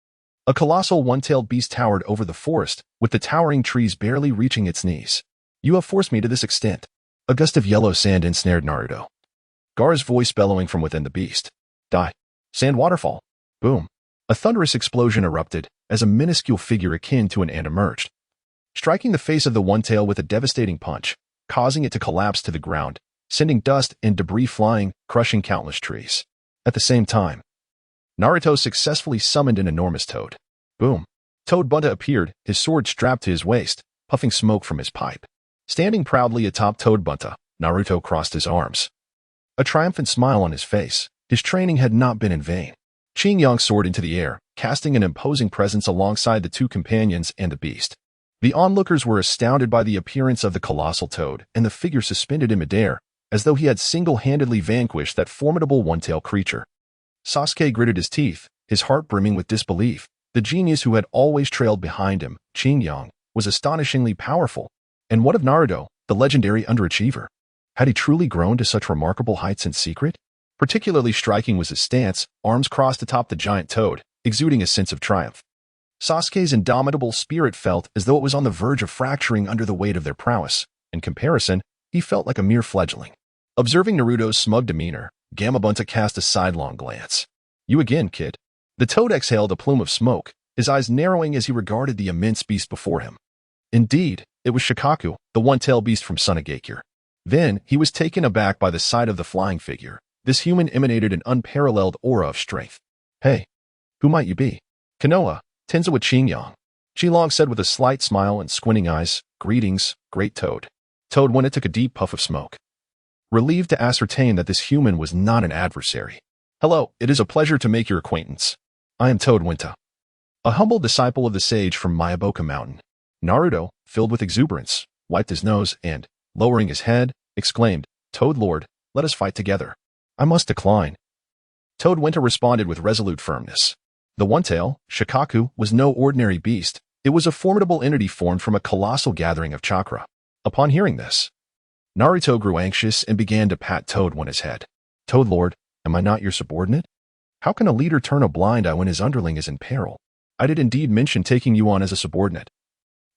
A colossal one-tailed beast towered over the forest, with the towering trees barely reaching its knees. You have forced me to this extent. A gust of yellow sand ensnared Naruto, Gaara's voice bellowing from within the beast. Die. Sand waterfall. Boom. A thunderous explosion erupted as a minuscule figure akin to an ant emerged, striking the face of the one-tail with a devastating punch, causing it to collapse to the ground, sending dust and debris flying, crushing countless trees. At the same time, Naruto successfully summoned an enormous toad. Boom. Toad Bunta appeared, his sword strapped to his waist, puffing smoke from his pipe. Standing proudly atop Toad Bunta, Naruto crossed his arms, a triumphant smile on his face. His training had not been in vain. Xingyang soared into the air, casting an imposing presence alongside the two companions and the beast. The onlookers were astounded by the appearance of the colossal toad and the figure suspended in midair, as though he had single-handedly vanquished that formidable one-tailed creature. Sasuke gritted his teeth, his heart brimming with disbelief. The genius who had always trailed behind him, Xingyang, was astonishingly powerful. And what of Naruto, the legendary underachiever? Had he truly grown to such remarkable heights in secret? Particularly striking was his stance, arms crossed atop the giant toad, exuding a sense of triumph. Sasuke's indomitable spirit felt as though it was on the verge of fracturing under the weight of their prowess. In comparison, he felt like a mere fledgling. Observing Naruto's smug demeanor, Gamabunta cast a sidelong glance. You again, kid. The toad exhaled a plume of smoke, his eyes narrowing as he regarded the immense beast before him. Indeed, it was Shikaku, the one-tailed beast from Tsunade. Then, he was taken aback by the sight of the flying figure. This human emanated an unparalleled aura of strength. Hey, who might you be? Konoha, Tenzawa Xingyang. Chi-Long said with a slight smile and squinting eyes, Greetings, great Toad. Toad Winta took a deep puff of smoke, relieved to ascertain that this human was not an adversary. Hello, it is a pleasure to make your acquaintance. I am Toad Winta, a humble disciple of the sage from Myaboka Mountain. Naruto, filled with exuberance, wiped his nose and, lowering his head, exclaimed, Toad Lord, let us fight together. I must decline. Toad Winta responded with resolute firmness. The one-tail, Shikaku, was no ordinary beast. It was a formidable entity formed from a colossal gathering of chakra. Upon hearing this, Naruto grew anxious and began to pat Toad Winta's head. Toad Lord, am I not your subordinate? How can a leader turn a blind eye when his underling is in peril? I did indeed mention taking you on as a subordinate,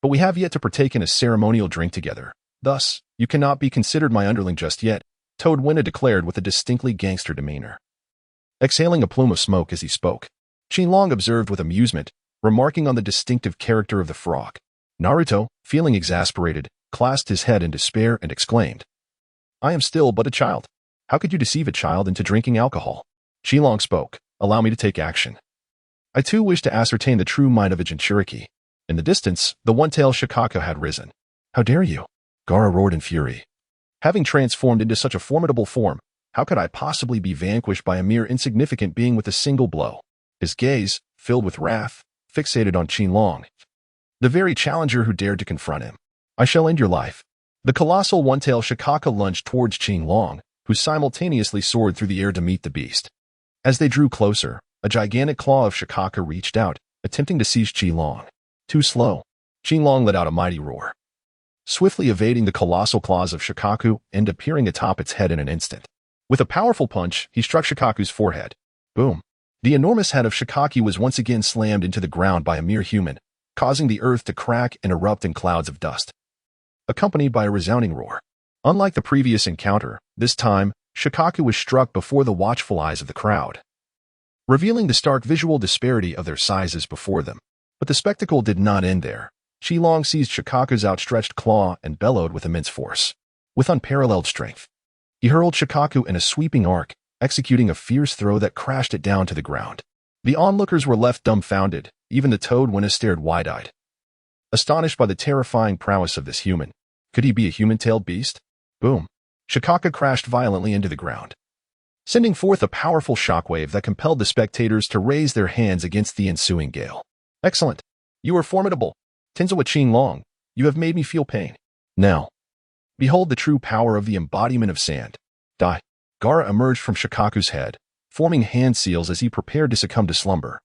but we have yet to partake in a ceremonial drink together. Thus, you cannot be considered my underling just yet, Toad Winta declared with a distinctly gangster demeanor. Exhaling a plume of smoke as he spoke, Xingyang observed with amusement, remarking on the distinctive character of the frog. Naruto, feeling exasperated, clasped his head in despair and exclaimed, "I am still but a child. How could you deceive a child into drinking alcohol?" Qilong spoke, "Allow me to take action. I too wish to ascertain the true might of a Jinchuriki." In the distance, the one-tailed Shikaku had risen. "How dare you?" Gaara roared in fury. "Having transformed into such a formidable form, how could I possibly be vanquished by a mere insignificant being with a single blow?" His gaze, filled with wrath, fixated on Qilong, the very challenger who dared to confront him. "I shall end your life." The colossal one-tailed Shikaku lunged towards Qilong, who simultaneously soared through the air to meet the beast. As they drew closer, a gigantic claw of Shikaku reached out, attempting to seize Qilong. Too slow. Qilong let out a mighty roar, swiftly evading the colossal claws of Shikaku and appearing atop its head in an instant. With a powerful punch, he struck Shikaku's forehead. Boom. The enormous head of Shikaku was once again slammed into the ground by a mere human, causing the earth to crack and erupt in clouds of dust, accompanied by a resounding roar. Unlike the previous encounter, this time, Shikaku was struck before the watchful eyes of the crowd, revealing the stark visual disparity of their sizes before them. But the spectacle did not end there. Qilong seized Shikaku's outstretched claw and bellowed with immense force. With unparalleled strength, he hurled Shikaku in a sweeping arc, executing a fierce throw that crashed it down to the ground. The onlookers were left dumbfounded, even the toad Winna stared wide-eyed, astonished by the terrifying prowess of this human. Could he be a human-tailed beast? Boom. Shikaku crashed violently into the ground, sending forth a powerful shockwave that compelled the spectators to raise their hands against the ensuing gale. "Excellent. You are formidable. Tenzawa Qilong, you have made me feel pain. Now, behold the true power of the embodiment of sand. Die." Gaara emerged from Shikaku's head, forming hand seals as he prepared to succumb to slumber,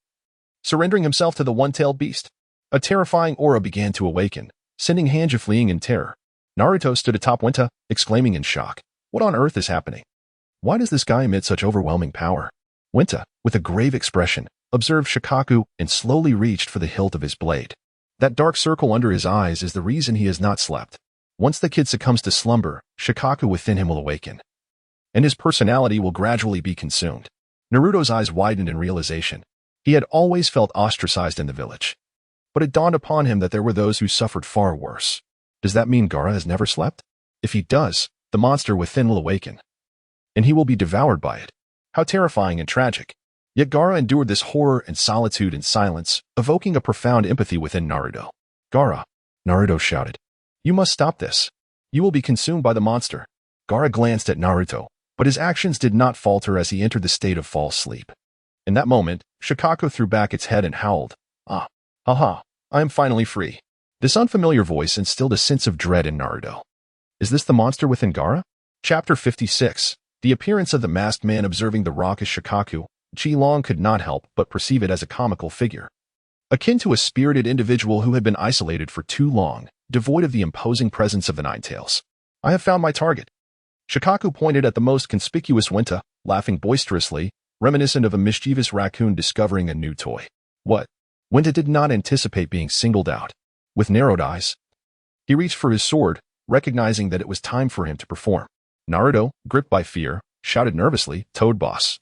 surrendering himself to the one-tailed beast. A terrifying aura began to awaken, sending Hanja fleeing in terror. Naruto stood atop Winta, exclaiming in shock, "What on earth is happening? Why does this guy emit such overwhelming power?" Winta, with a grave expression, observed Shikaku and slowly reached for the hilt of his blade. That dark circle under his eyes is the reason he has not slept. Once the kid succumbs to slumber, Shikaku within him will awaken, and his personality will gradually be consumed. Naruto's eyes widened in realization. He had always felt ostracized in the village, but it dawned upon him that there were those who suffered far worse. Does that mean Gaara has never slept? If he does, the monster within will awaken, and he will be devoured by it. How terrifying and tragic. Yet Gaara endured this horror and solitude in silence, evoking a profound empathy within Naruto. "Gaara," Naruto shouted, "you must stop this. You will be consumed by the monster." Gaara glanced at Naruto, but his actions did not falter as he entered the state of false sleep. In that moment, Shikaku threw back its head and howled, "Ah, haha, I am finally free." This unfamiliar voice instilled a sense of dread in Naruto. Is this the monster within Gaara? Chapter 56. The appearance of the masked man observing the raucous Shikaku, Qilong could not help but perceive it as a comical figure, akin to a spirited individual who had been isolated for too long, devoid of the imposing presence of the Ninetales. "I have found my target." Shikaku pointed at the most conspicuous Winta, laughing boisterously, reminiscent of a mischievous raccoon discovering a new toy. What? Winta did not anticipate being singled out. With narrowed eyes, he reached for his sword, recognizing that it was time for him to perform. Naruto, gripped by fear, shouted nervously, Toad Boss,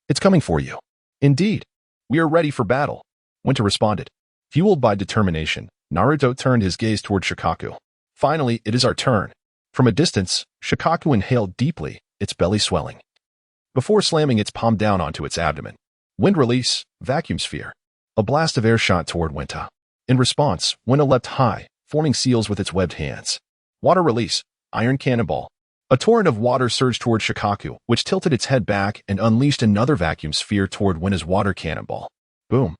it's coming for you." "Indeed. We are ready for battle," Winta responded. Fueled by determination, Naruto turned his gaze toward Shikaku. "Finally, it is our turn." From a distance, Shikaku inhaled deeply, its belly swelling, before slamming its palm down onto its abdomen. Wind release, vacuum sphere. A blast of air shot toward Winta. In response, Winta leapt high, forming seals with its webbed hands. Water release, iron cannonball. A torrent of water surged toward Shikaku, which tilted its head back and unleashed another vacuum sphere toward Winta's water cannonball. Boom.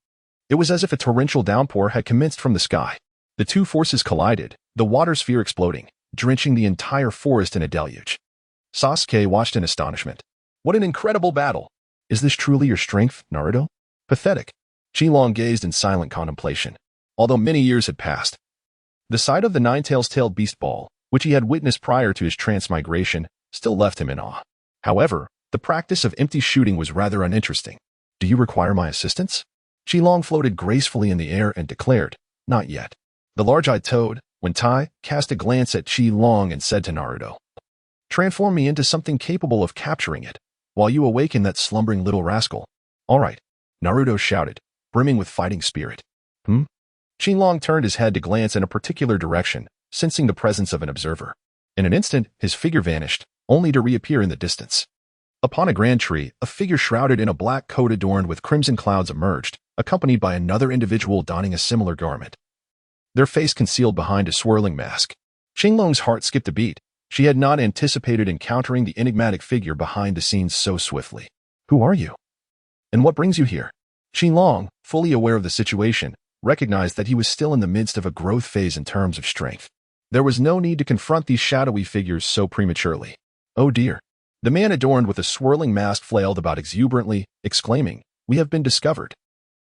It was as if a torrential downpour had commenced from the sky. The two forces collided, the water sphere exploding, drenching the entire forest in a deluge. Sasuke watched in astonishment. "What an incredible battle! Is this truly your strength, Naruto?" "Pathetic." Qilong gazed in silent contemplation. Although many years had passed, the sight of the nine-tailed beast ball, which he had witnessed prior to his transmigration, still left him in awe. However, the practice of empty shooting was rather uninteresting. "Do you require my assistance?" Qilong floated gracefully in the air and declared, "Not yet." The large-eyed toad, Wintai, cast a glance at Qilong and said to Naruto, "Transform me into something capable of capturing it, while you awaken that slumbering little rascal." "All right," Naruto shouted, brimming with fighting spirit. Hmm? Qinglong turned his head to glance in a particular direction, sensing the presence of an observer. In an instant, his figure vanished, only to reappear in the distance. Upon a grand tree, a figure shrouded in a black coat adorned with crimson clouds emerged, accompanied by another individual donning a similar garment. Their face concealed behind a swirling mask. Qinglong's heart skipped a beat. She had not anticipated encountering the enigmatic figure behind the scenes so swiftly. Who are you? And what brings you here? Qinglong, fully aware of the situation, recognized that he was still in the midst of a growth phase in terms of strength. There was no need to confront these shadowy figures so prematurely. Oh dear. The man adorned with a swirling mask flailed about exuberantly, exclaiming, "We have been discovered.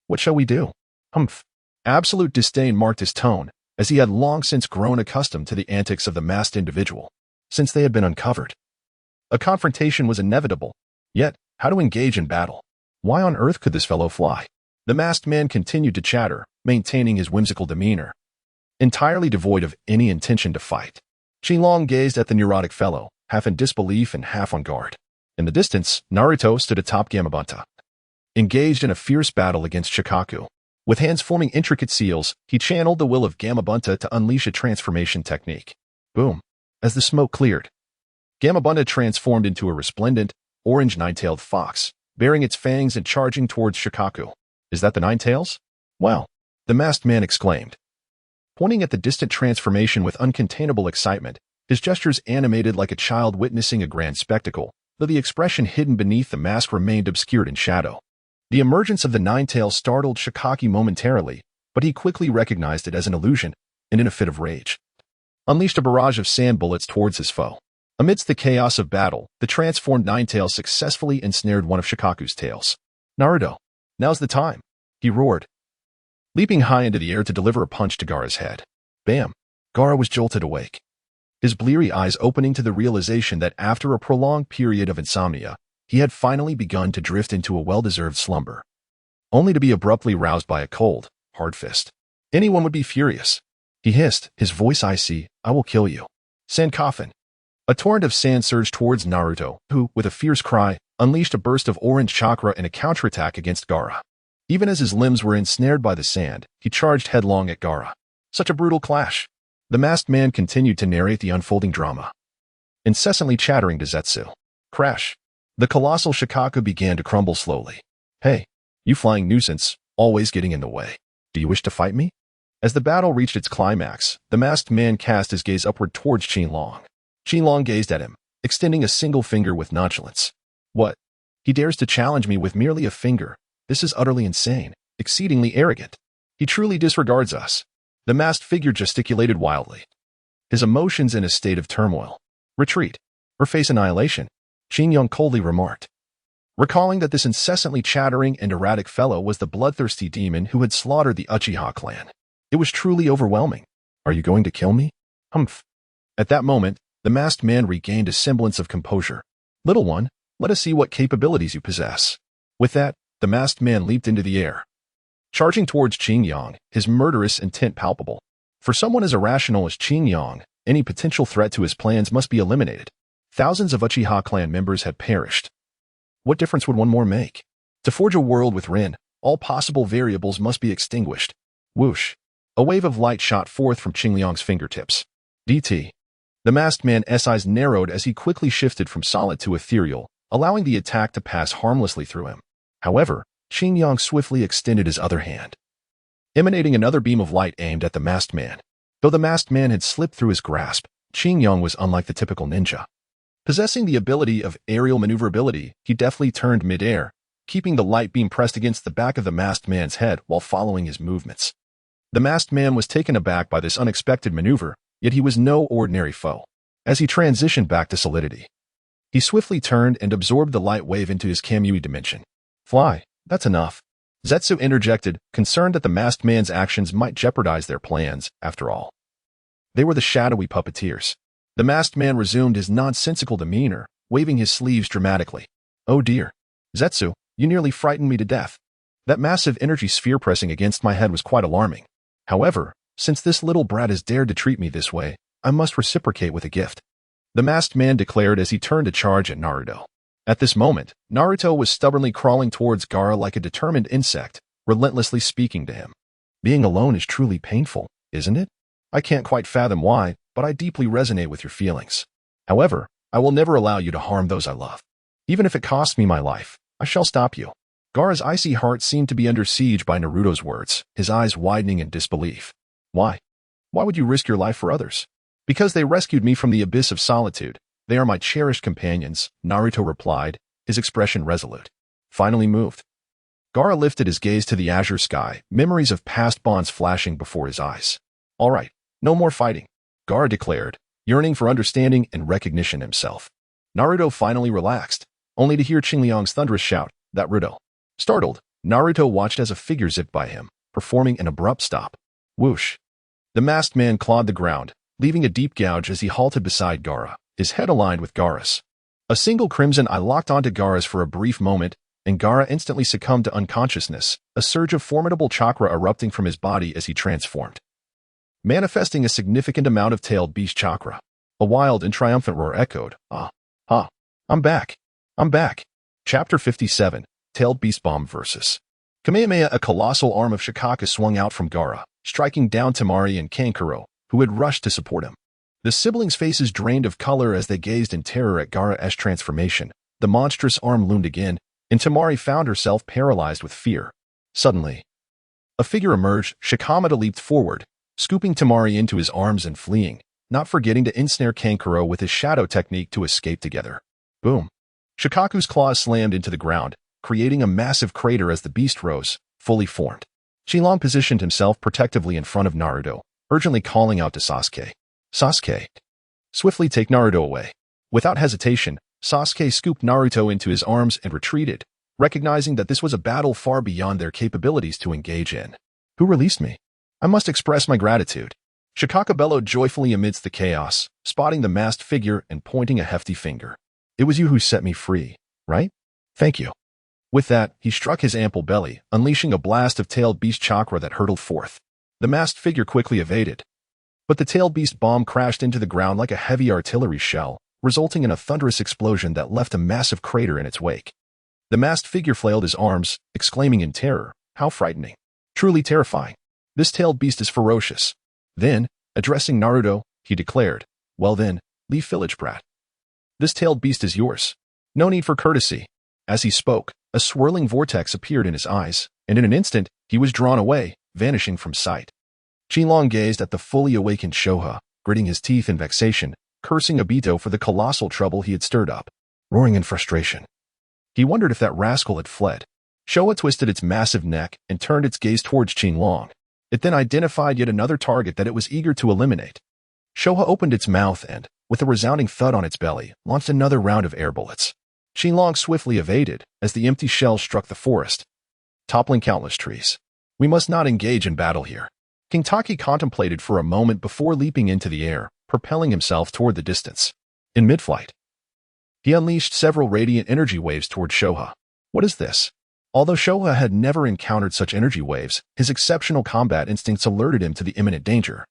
What shall we do?" Humph. Absolute disdain marked his tone, as he had long since grown accustomed to the antics of the masked individual, since they had been uncovered. A confrontation was inevitable, yet, how to engage in battle? Why on earth could this fellow fly? The masked man continued to chatter, maintaining his whimsical demeanor, entirely devoid of any intention to fight. Qinglong gazed at the neurotic fellow, half in disbelief and half on guard. In the distance, Naruto stood atop Gamabunta, engaged in a fierce battle against Shikaku. With hands forming intricate seals, he channeled the will of Gamabunta to unleash a transformation technique. Boom. As the smoke cleared, Gamabunta transformed into a resplendent, orange nine-tailed fox, baring its fangs and charging towards Shikaku. Is that the Nine-Tails? Well, the masked man exclaimed. Pointing at the distant transformation with uncontainable excitement, his gestures animated like a child witnessing a grand spectacle, though the expression hidden beneath the mask remained obscured in shadow. The emergence of the Nine-Tails startled Shikaki momentarily, but he quickly recognized it as an illusion, and in a fit of rage, unleashed a barrage of sand bullets towards his foe. Amidst the chaos of battle, the transformed Nine-Tails successfully ensnared one of Shikaku's tails. Naruto, now's the time, he roared, leaping high into the air to deliver a punch to Gaara's head. Bam! Gaara was jolted awake, his bleary eyes opening to the realization that after a prolonged period of insomnia, he had finally begun to drift into a well-deserved slumber, only to be abruptly roused by a cold, hard fist. Anyone would be furious. He hissed, his voice icy, "I will kill you." Sand coffin. A torrent of sand surged towards Naruto, who, with a fierce cry, unleashed a burst of orange chakra in a counterattack against Gaara. Even as his limbs were ensnared by the sand, he charged headlong at Gaara. Such a brutal clash. The masked man continued to narrate the unfolding drama, incessantly chattering to Zetsu. Crash. The colossal Shikaku began to crumble slowly. Hey, you flying nuisance, always getting in the way. Do you wish to fight me? As the battle reached its climax, the masked man cast his gaze upward towards Qinglong. Qinglong gazed at him, extending a single finger with nonchalance. What? He dares to challenge me with merely a finger. This is utterly insane, exceedingly arrogant. He truly disregards us. The masked figure gesticulated wildly, his emotions in a state of turmoil. Retreat, or face annihilation, Qinglong coldly remarked, recalling that this incessantly chattering and erratic fellow was the bloodthirsty demon who had slaughtered the Uchiha clan. It was truly overwhelming. Are you going to kill me? Humph. At that moment, the masked man regained a semblance of composure. Little one, let us see what capabilities you possess. With that, the masked man leaped into the air, charging towards Qinglong, his murderous intent palpable. For someone as irrational as Qinglong, any potential threat to his plans must be eliminated. Thousands of Uchiha clan members had perished. What difference would one more make? To forge a world with Rin, all possible variables must be extinguished. Whoosh. A wave of light shot forth from Qinglong's fingertips. DT. The masked man's eyes narrowed as he quickly shifted from solid to ethereal, allowing the attack to pass harmlessly through him. However, Qinglong swiftly extended his other hand, emanating another beam of light aimed at the masked man. Though the masked man had slipped through his grasp, Qinglong was unlike the typical ninja. Possessing the ability of aerial maneuverability, he deftly turned mid-air, keeping the light beam pressed against the back of the masked man's head while following his movements. The masked man was taken aback by this unexpected maneuver, yet he was no ordinary foe. As he transitioned back to solidity, he swiftly turned and absorbed the light wave into his Kamui dimension. Fly, that's enough. Zetsu interjected, concerned that the masked man's actions might jeopardize their plans, after all. They were the shadowy puppeteers. The masked man resumed his nonsensical demeanor, waving his sleeves dramatically. Oh dear. Zetsu, you nearly frightened me to death. That massive energy sphere pressing against my head was quite alarming. However, since this little brat has dared to treat me this way, I must reciprocate with a gift. The masked man declared as he turned to charge at Naruto. At this moment, Naruto was stubbornly crawling towards Gaara like a determined insect, relentlessly speaking to him. Being alone is truly painful, isn't it? I can't quite fathom why, but I deeply resonate with your feelings. However, I will never allow you to harm those I love. Even if it costs me my life, I shall stop you. Gaara's icy heart seemed to be under siege by Naruto's words, his eyes widening in disbelief. Why? Why would you risk your life for others? Because they rescued me from the abyss of solitude. They are my cherished companions, Naruto replied, his expression resolute. Finally moved. Gaara lifted his gaze to the azure sky, memories of past bonds flashing before his eyes. All right, no more fighting, Gaara declared, yearning for understanding and recognition himself. Naruto finally relaxed, only to hear Qingliang's thunderous shout, that Ruto. Startled, Naruto watched as a figure zipped by him, performing an abrupt stop. Whoosh. The masked man clawed the ground, leaving a deep gouge as he halted beside Gaara, his head aligned with Gaara's. A single crimson eye locked onto Gaara's for a brief moment, and Gaara instantly succumbed to unconsciousness, a surge of formidable chakra erupting from his body as he transformed, manifesting a significant amount of tailed beast chakra. A wild and triumphant roar echoed, I'm back. I'm back. Chapter 57, Tailed Beast Bomb vs. Kamehameha. A colossal arm of Shikaka swung out from Gaara, striking down Temari and Kankuro, who had rushed to support him. The siblings' faces drained of color as they gazed in terror at Gaara's transformation. The monstrous arm loomed again, and Temari found herself paralyzed with fear. Suddenly, a figure emerged. Shikamada leaped forward, scooping Temari into his arms and fleeing, not forgetting to ensnare Kankuro with his shadow technique to escape together. Boom. Shikaku's claws slammed into the ground, creating a massive crater as the beast rose, fully formed. Qingliang positioned himself protectively in front of Naruto, urgently calling out to Sasuke. Sasuke, swiftly take Naruto away. Without hesitation, Sasuke scooped Naruto into his arms and retreated, recognizing that this was a battle far beyond their capabilities to engage in. Who released me? I must express my gratitude. Shikaka bellowed joyfully amidst the chaos, spotting the masked figure and pointing a hefty finger. It was you who set me free, right? Thank you. With that, he struck his ample belly, unleashing a blast of tailed beast chakra that hurtled forth. The masked figure quickly evaded, but the tailed beast bomb crashed into the ground like a heavy artillery shell, resulting in a thunderous explosion that left a massive crater in its wake. The masked figure flailed his arms, exclaiming in terror, "How frightening. Truly terrifying. This tailed beast is ferocious." Then, addressing Naruto, he declared, "Well then, leave village brat. This tailed beast is yours. No need for courtesy." As he spoke, a swirling vortex appeared in his eyes, and in an instant, he was drawn away, vanishing from sight. Qingliang gazed at the fully awakened Shoha, gritting his teeth in vexation, cursing Obito for the colossal trouble he had stirred up, roaring in frustration. He wondered if that rascal had fled. Showa twisted its massive neck and turned its gaze towards Qingliang. It then identified yet another target that it was eager to eliminate. Showa opened its mouth and, with a resounding thud on its belly, launched another round of air bullets. Qingliang swiftly evaded as the empty shell struck the forest, toppling countless trees. We must not engage in battle here. King Taki contemplated for a moment before leaping into the air, propelling himself toward the distance. In mid-flight, he unleashed several radiant energy waves toward Shoha. What is this? Although Shoha had never encountered such energy waves, his exceptional combat instincts alerted him to the imminent danger,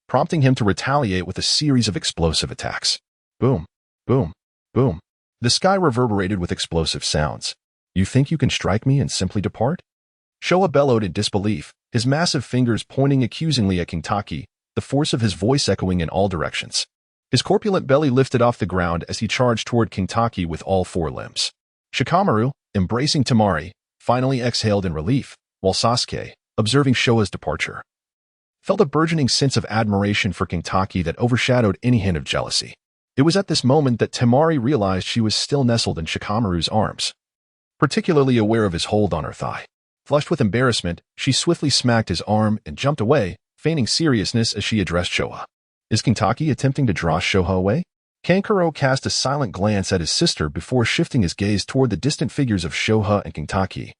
prompting him to retaliate with a series of explosive attacks. Boom, boom, boom. The sky reverberated with explosive sounds. You think you can strike me and simply depart? Showa bellowed in disbelief, his massive fingers pointing accusingly at King Taki, the force of his voice echoing in all directions. His corpulent belly lifted off the ground as he charged toward King Taki with all four limbs. Shikamaru, embracing Temari, finally exhaled in relief, while Sasuke, observing Showa's departure, felt a burgeoning sense of admiration for King Taki that overshadowed any hint of jealousy. It was at this moment that Temari realized she was still nestled in Shikamaru's arms, particularly aware of his hold on her thigh. Flushed with embarrassment, she swiftly smacked his arm and jumped away, feigning seriousness as she addressed Showa. Is King Taki attempting to draw Shoha away? Kankuro cast a silent glance at his sister before shifting his gaze toward the distant figures of Shoha and King Taki,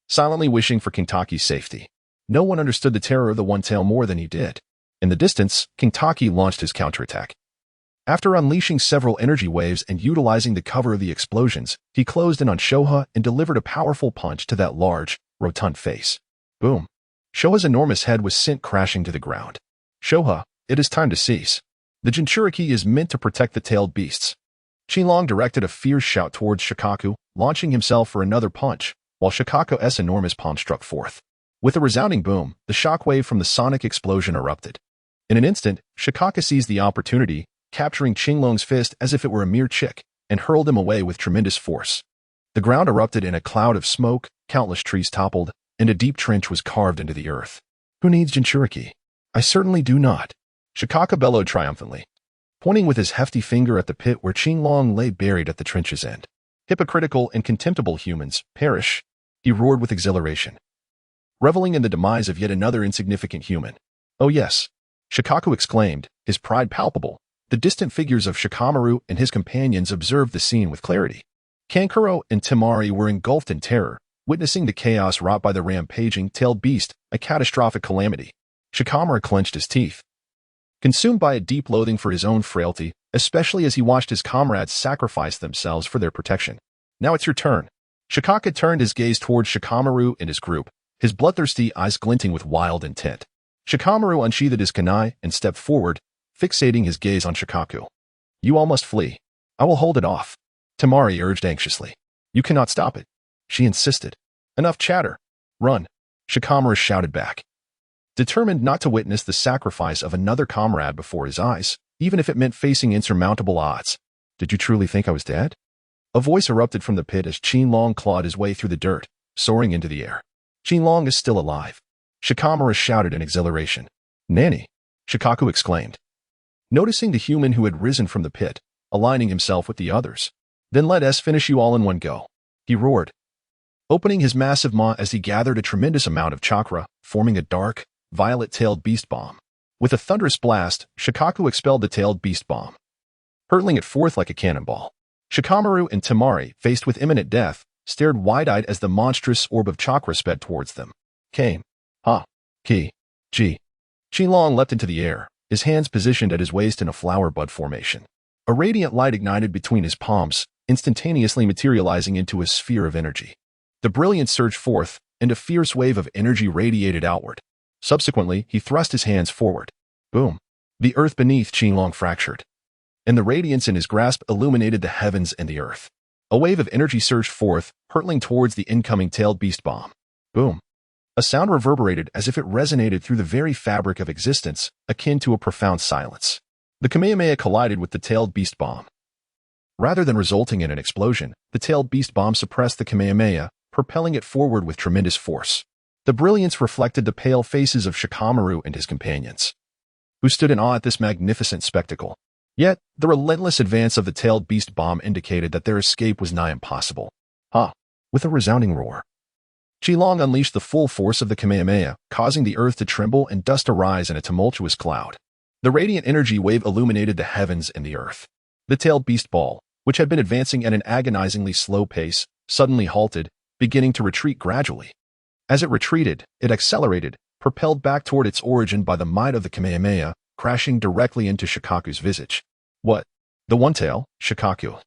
silently wishing for King Taki's safety. No one understood the terror of the One-Tail more than he did. In the distance, King Taki launched his counterattack. After unleashing several energy waves and utilizing the cover of the explosions, he closed in on Shoha and delivered a powerful punch to that large, rotund face. Boom. Shoha's enormous head was sent crashing to the ground. Shoha, it is time to cease. The Jinchuriki is meant to protect the tailed beasts. Qingliang directed a fierce shout towards Shikaku, launching himself for another punch, while Shikaku's enormous palm struck forth. With a resounding boom, the shockwave from the sonic explosion erupted. In an instant, Shikaku seized the opportunity, capturing Qinglong's fist as if it were a mere chick, and hurled him away with tremendous force. The ground erupted in a cloud of smoke, countless trees toppled, and a deep trench was carved into the earth. Who needs Jinchuriki? I certainly do not. Shikaku bellowed triumphantly, pointing with his hefty finger at the pit where Qinglong lay buried at the trench's end. Hypocritical and contemptible humans, perish, he roared with exhilaration, reveling in the demise of yet another insignificant human. Oh yes, Shikaku exclaimed, his pride palpable. The distant figures of Shikamaru and his companions observed the scene with clarity. Kankuro and Temari were engulfed in terror, witnessing the chaos wrought by the rampaging tailed beast, a catastrophic calamity. Shikamaru clenched his teeth, consumed by a deep loathing for his own frailty, especially as he watched his comrades sacrifice themselves for their protection. Now it's your turn. Shikaku turned his gaze towards Shikamaru and his group, his bloodthirsty eyes glinting with wild intent. Shikamaru unsheathed his kunai and stepped forward, fixating his gaze on Shikaku. You all must flee. I will hold it off. Temari urged anxiously. You cannot stop it. She insisted. Enough chatter. Run. Shikamaru shouted back, determined not to witness the sacrifice of another comrade before his eyes, even if it meant facing insurmountable odds. Did you truly think I was dead? A voice erupted from the pit as Qinglong clawed his way through the dirt, soaring into the air. Qinglong is still alive. Shikamaru shouted in exhilaration. Nanny! Shikaku exclaimed, noticing the human who had risen from the pit, aligning himself with the others. Then let us finish you all in one go, he roared, opening his massive maw as he gathered a tremendous amount of chakra, forming a dark, violet-tailed beast bomb. With a thunderous blast, Shikaku expelled the tailed beast bomb, hurtling it forth like a cannonball. Shikamaru and Temari, faced with imminent death, stared wide-eyed as the monstrous orb of chakra sped towards them. Came. Ha. Ki. Ji. Qinglong leapt into the air, his hands positioned at his waist in a flower bud formation. A radiant light ignited between his palms, instantaneously materializing into a sphere of energy. The brilliance surged forth, and a fierce wave of energy radiated outward. Subsequently, he thrust his hands forward. Boom. The earth beneath Qinglong fractured, and the radiance in his grasp illuminated the heavens and the earth. A wave of energy surged forth, hurtling towards the incoming tailed beast bomb. Boom. A sound reverberated as if it resonated through the very fabric of existence, akin to a profound silence. The Kamehameha collided with the tailed beast bomb. Rather than resulting in an explosion, the tailed beast bomb suppressed the Kamehameha, propelling it forward with tremendous force. The brilliance reflected the pale faces of Shikamaru and his companions, who stood in awe at this magnificent spectacle. Yet, the relentless advance of the tailed beast bomb indicated that their escape was nigh impossible. Ha! With a resounding roar, Qinglong unleashed the full force of the Kamehameha, causing the earth to tremble and dust to rise in a tumultuous cloud. The radiant energy wave illuminated the heavens and the earth. The tailed beast ball, which had been advancing at an agonizingly slow pace, suddenly halted, beginning to retreat gradually. As it retreated, it accelerated, propelled back toward its origin by the might of the Kamehameha, crashing directly into Shikaku's visage. What? The one tail, Shikaku,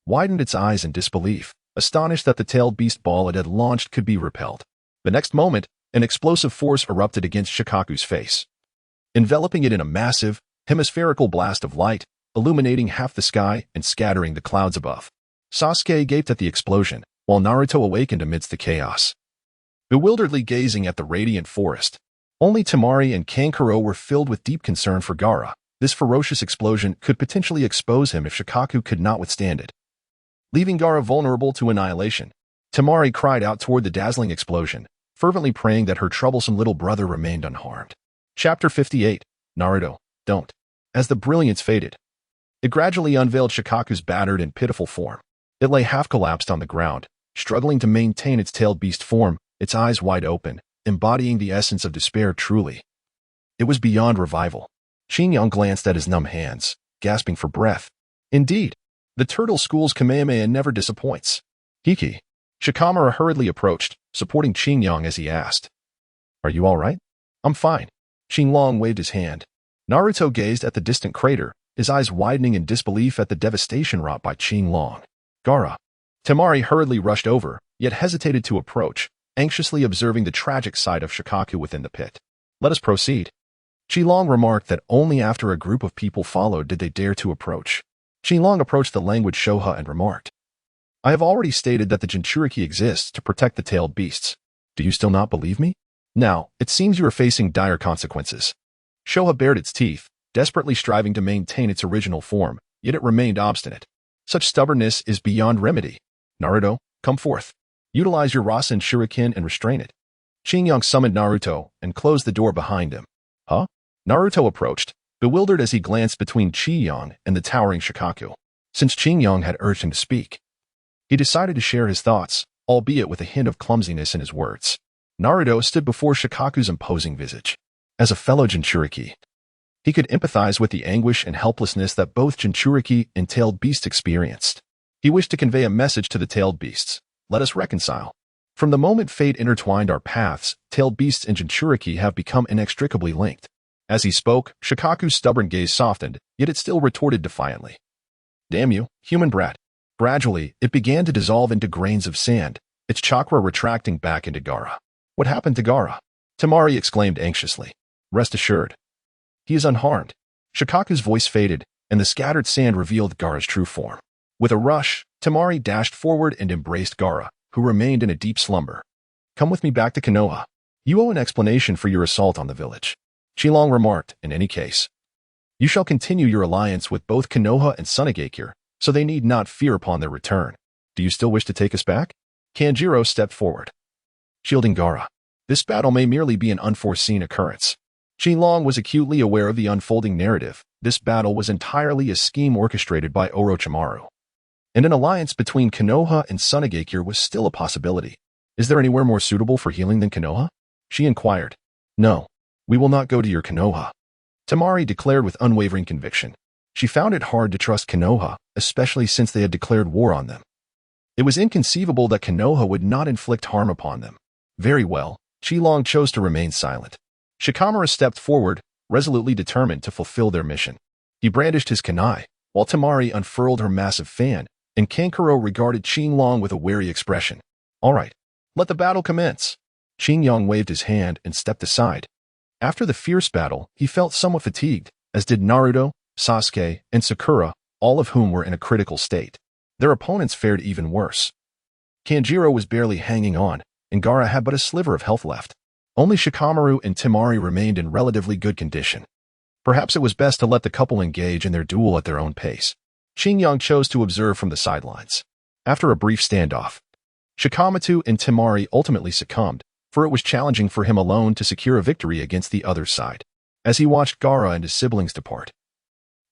widened its eyes in disbelief, astonished that the tailed beast ball it had launched could be repelled. The next moment, an explosive force erupted against Shikaku's face, enveloping it in a massive, hemispherical blast of light, illuminating half the sky and scattering the clouds above. Sasuke gaped at the explosion, while Naruto awakened amidst the chaos, bewilderedly gazing at the radiant forest. Only Temari and Kankuro were filled with deep concern for Gaara. This ferocious explosion could potentially expose him if Shikaku could not withstand it, leaving Gaara vulnerable to annihilation. Temari cried out toward the dazzling explosion, fervently praying that her troublesome little brother remained unharmed. Chapter 58. Naruto, don't. As the brilliance faded, it gradually unveiled Shikaku's battered and pitiful form. It lay half-collapsed on the ground, struggling to maintain its tailed beast form, its eyes wide open, embodying the essence of despair truly. It was beyond revival. Qinglong glanced at his numb hands, gasping for breath. Indeed, the turtle school's Kamehameha never disappoints. Hiki. Shikamaru hurriedly approached, supporting Qinglong as he asked, Are you all right? I'm fine. Qinglong waved his hand. Naruto gazed at the distant crater, his eyes widening in disbelief at the devastation wrought by Qinglong. Gaara. Temari hurriedly rushed over, yet hesitated to approach, anxiously observing the tragic sight of Shikaku within the pit. Let us proceed. Qinglong remarked that only after a group of people followed did they dare to approach. Qinglong approached the languid Shoha and remarked, I have already stated that the Jinchuriki exists to protect the tailed beasts. Do you still not believe me? Now, it seems you are facing dire consequences. Shoha bared its teeth, desperately striving to maintain its original form, yet it remained obstinate. Such stubbornness is beyond remedy. Naruto, come forth. Utilize your Rasen Shuriken and restrain it. Xingyang summoned Naruto and closed the door behind him. Huh? Naruto approached, bewildered as he glanced between Qiyang and the towering Shikaku. Since Xingyang had urged him to speak, he decided to share his thoughts, albeit with a hint of clumsiness in his words. Naruto stood before Shikaku's imposing visage. As a fellow Jinchuriki, he could empathize with the anguish and helplessness that both Jinchuriki and tailed beasts experienced. He wished to convey a message to the tailed beasts. Let us reconcile. From the moment fate intertwined our paths, tailed beasts and Jinchuriki have become inextricably linked. As he spoke, Shikaku's stubborn gaze softened, yet it still retorted defiantly. Damn you, human brat. Gradually, it began to dissolve into grains of sand, its chakra retracting back into Gaara. What happened to Gaara? Temari exclaimed anxiously. Rest assured. He is unharmed. Shikaku's voice faded, and the scattered sand revealed Gaara's true form. With a rush, Temari dashed forward and embraced Gaara, who remained in a deep slumber. Come with me back to Konoha. You owe an explanation for your assault on the village. Qilong remarked, in any case. You shall continue your alliance with both Konoha and Tsunade, so they need not fear upon their return. Do you still wish to take us back? Kanjiro stepped forward. Shielding Gaara. This battle may merely be an unforeseen occurrence. Qilong was acutely aware of the unfolding narrative. This battle was entirely a scheme orchestrated by Orochimaru. And an alliance between Konoha and Tsunade was still a possibility. Is there anywhere more suitable for healing than Konoha? She inquired. No, we will not go to your Konoha. Temari declared with unwavering conviction. She found it hard to trust Konoha, especially since they had declared war on them. It was inconceivable that Konoha would not inflict harm upon them. Very well, Qilong chose to remain silent. Shikamaru stepped forward, resolutely determined to fulfill their mission. He brandished his kunai, while Temari unfurled her massive fan, and Kankuro regarded Qilong with a wary expression. All right, let the battle commence. Xingyang waved his hand and stepped aside. After the fierce battle, he felt somewhat fatigued, as did Naruto, Sasuke, and Sakura, all of whom were in a critical state. Their opponents fared even worse. Kanjiro was barely hanging on, and Gaara had but a sliver of health left. Only Shikamaru and Temari remained in relatively good condition. Perhaps it was best to let the couple engage in their duel at their own pace. Xingyang chose to observe from the sidelines. After a brief standoff, Shikamaru and Temari ultimately succumbed, for it was challenging for him alone to secure a victory against the other side. As he watched Gaara and his siblings depart,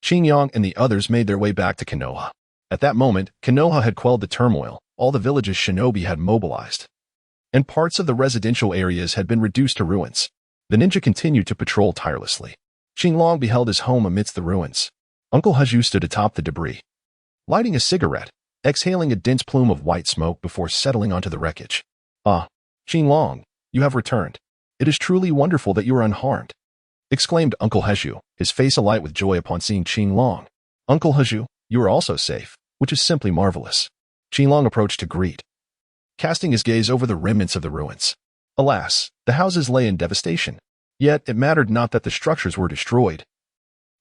Xingyang and the others made their way back to Konoha. At that moment, Konoha had quelled the turmoil, all the village's shinobi had mobilized, and parts of the residential areas had been reduced to ruins. The ninja continued to patrol tirelessly. Xinglong beheld his home amidst the ruins. Uncle Haju stood atop the debris, lighting a cigarette, exhaling a dense plume of white smoke before settling onto the wreckage. Ah, Xinglong, you have returned. It is truly wonderful that you are unharmed, exclaimed Uncle Haju, his face alight with joy upon seeing Xinglong. Uncle Haju, you are also safe, which is simply marvelous. Xinglong approached to greet, casting his gaze over the remnants of the ruins. Alas, the houses lay in devastation. Yet it mattered not that the structures were destroyed,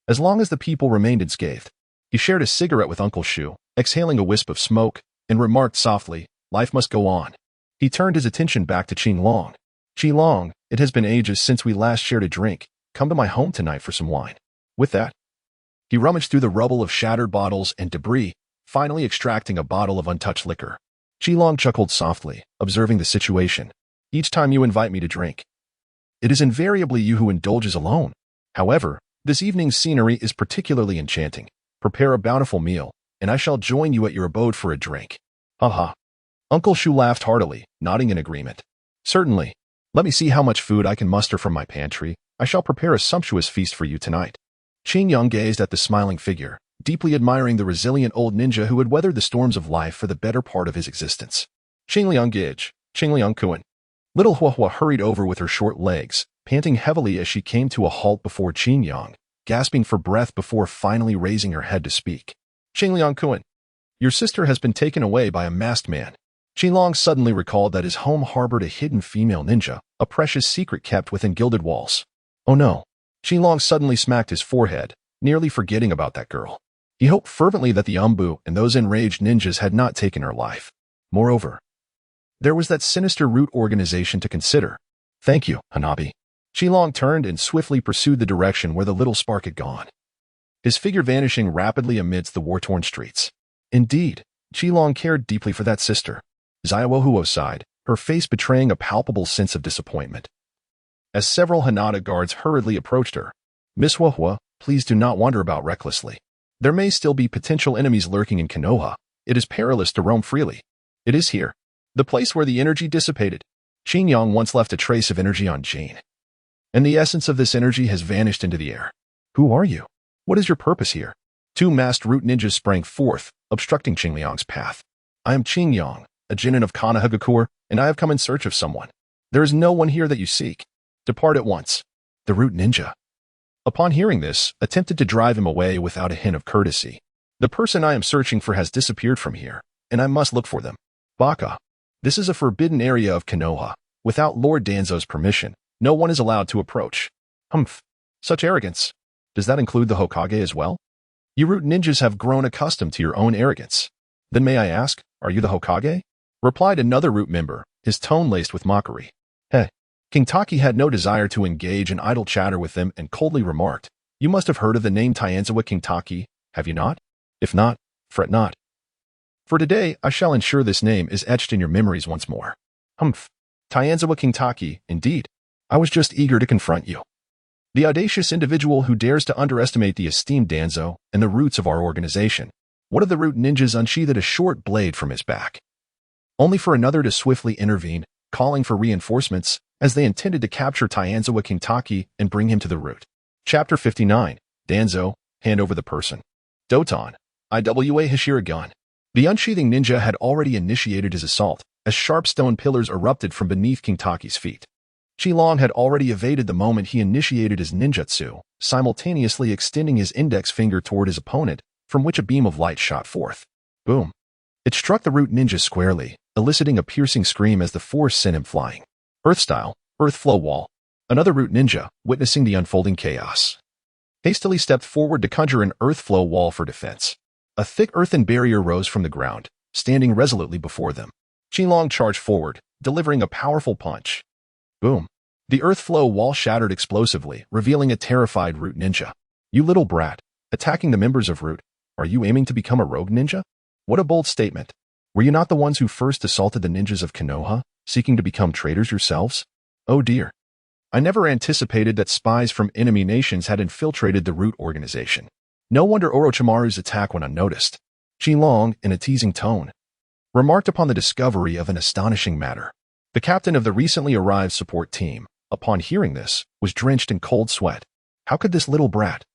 as long as the people remained unscathed. He shared a cigarette with Uncle Shu, exhaling a wisp of smoke, and remarked softly, life must go on. He turned his attention back to Xinglong. Xinglong, it has been ages since we last shared a drink. Come to my home tonight for some wine. With that, he rummaged through the rubble of shattered bottles and debris, finally extracting a bottle of untouched liquor. Xilong chuckled softly, observing the situation. Each time you invite me to drink, it is invariably you who indulges alone. However, this evening's scenery is particularly enchanting. Prepare a bountiful meal, and I shall join you at your abode for a drink. Haha. Uncle Shu laughed heartily, nodding in agreement. Certainly. Let me see how much food I can muster from my pantry. I shall prepare a sumptuous feast for you tonight. Xingyang gazed at the smiling figure, deeply admiring the resilient old ninja who had weathered the storms of life for the better part of his existence. Xingliang Gij, Xingliang Kuan. Little Huahua hurried over with her short legs, panting heavily as she came to a halt before Xingyang, gasping for breath before finally raising her head to speak. Xingliang Kuan, your sister has been taken away by a masked man. Xinglong suddenly recalled that his home harbored a hidden female ninja, a precious secret kept within gilded walls. Oh no. Xinglong suddenly smacked his forehead, nearly forgetting about that girl. He hoped fervently that the Umbu and those enraged ninjas had not taken her life. Moreover, there was that sinister root organization to consider. Thank you, Hinabi. Qilong turned and swiftly pursued the direction where the little spark had gone, his figure vanishing rapidly amidst the war-torn streets. Indeed, Qilong cared deeply for that sister. Xiaohuo sighed, her face betraying a palpable sense of disappointment. As several Hinata guards hurriedly approached her, Miss Huohua, please do not wander about recklessly. There may still be potential enemies lurking in Konoha. It is perilous to roam freely. It is here, the place where the energy dissipated. Qingyang once left a trace of energy on Jane, and the essence of this energy has vanished into the air. Who are you? What is your purpose here? Two masked root ninjas sprang forth, obstructing Qingliang's path. I am Qingyang, a genin of Konoha, and I have come in search of someone. There is no one here that you seek. Depart at once. The root ninja, upon hearing this, attempted to drive him away without a hint of courtesy. The person I am searching for has disappeared from here, and I must look for them. Baka. This is a forbidden area of Konoha. Without Lord Danzo's permission, no one is allowed to approach. Humph. Such arrogance. Does that include the Hokage as well? You root ninjas have grown accustomed to your own arrogance. Then may I ask, are you the Hokage? Replied another root member, his tone laced with mockery. Heh. King Taki had no desire to engage in idle chatter with them and coldly remarked, you must have heard of the name Taianzawa King Taki, have you not? If not, fret not. For today, I shall ensure this name is etched in your memories once more. Humph. Taianzawa King Taki, indeed. I was just eager to confront you. The audacious individual who dares to underestimate the esteemed Danzo and the roots of our organization. One of the root ninjas unsheathed a short blade from his back, only for another to swiftly intervene, calling for reinforcements, as they intended to capture Taianzawa King Taki and bring him to the root. Chapter 59. Danzo, hand over the person. Doton, Iwa Hashiragun. The unsheathing ninja had already initiated his assault, as sharp stone pillars erupted from beneath King Taki's feet. Qilong had already evaded the moment he initiated his ninjutsu, simultaneously extending his index finger toward his opponent, from which a beam of light shot forth. Boom. It struck the root ninja squarely, eliciting a piercing scream as the force sent him flying. Earth-style, earth flow wall. Another root ninja, witnessing the unfolding chaos, hastily stepped forward to conjure an earth flow wall for defense. A thick earthen barrier rose from the ground, standing resolutely before them. Qilong charged forward, delivering a powerful punch. Boom. The earth flow wall shattered explosively, revealing a terrified root ninja. You little brat, attacking the members of Root. Are you aiming to become a rogue ninja? What a bold statement. Were you not the ones who first assaulted the ninjas of Konoha, seeking to become traitors yourselves? Oh dear. I never anticipated that spies from enemy nations had infiltrated the Root organization. No wonder Orochimaru's attack went unnoticed. Qilong, in a teasing tone, remarked upon the discovery of an astonishing matter. The captain of the recently arrived support team, upon hearing this, was drenched in cold sweat. How could this little brat,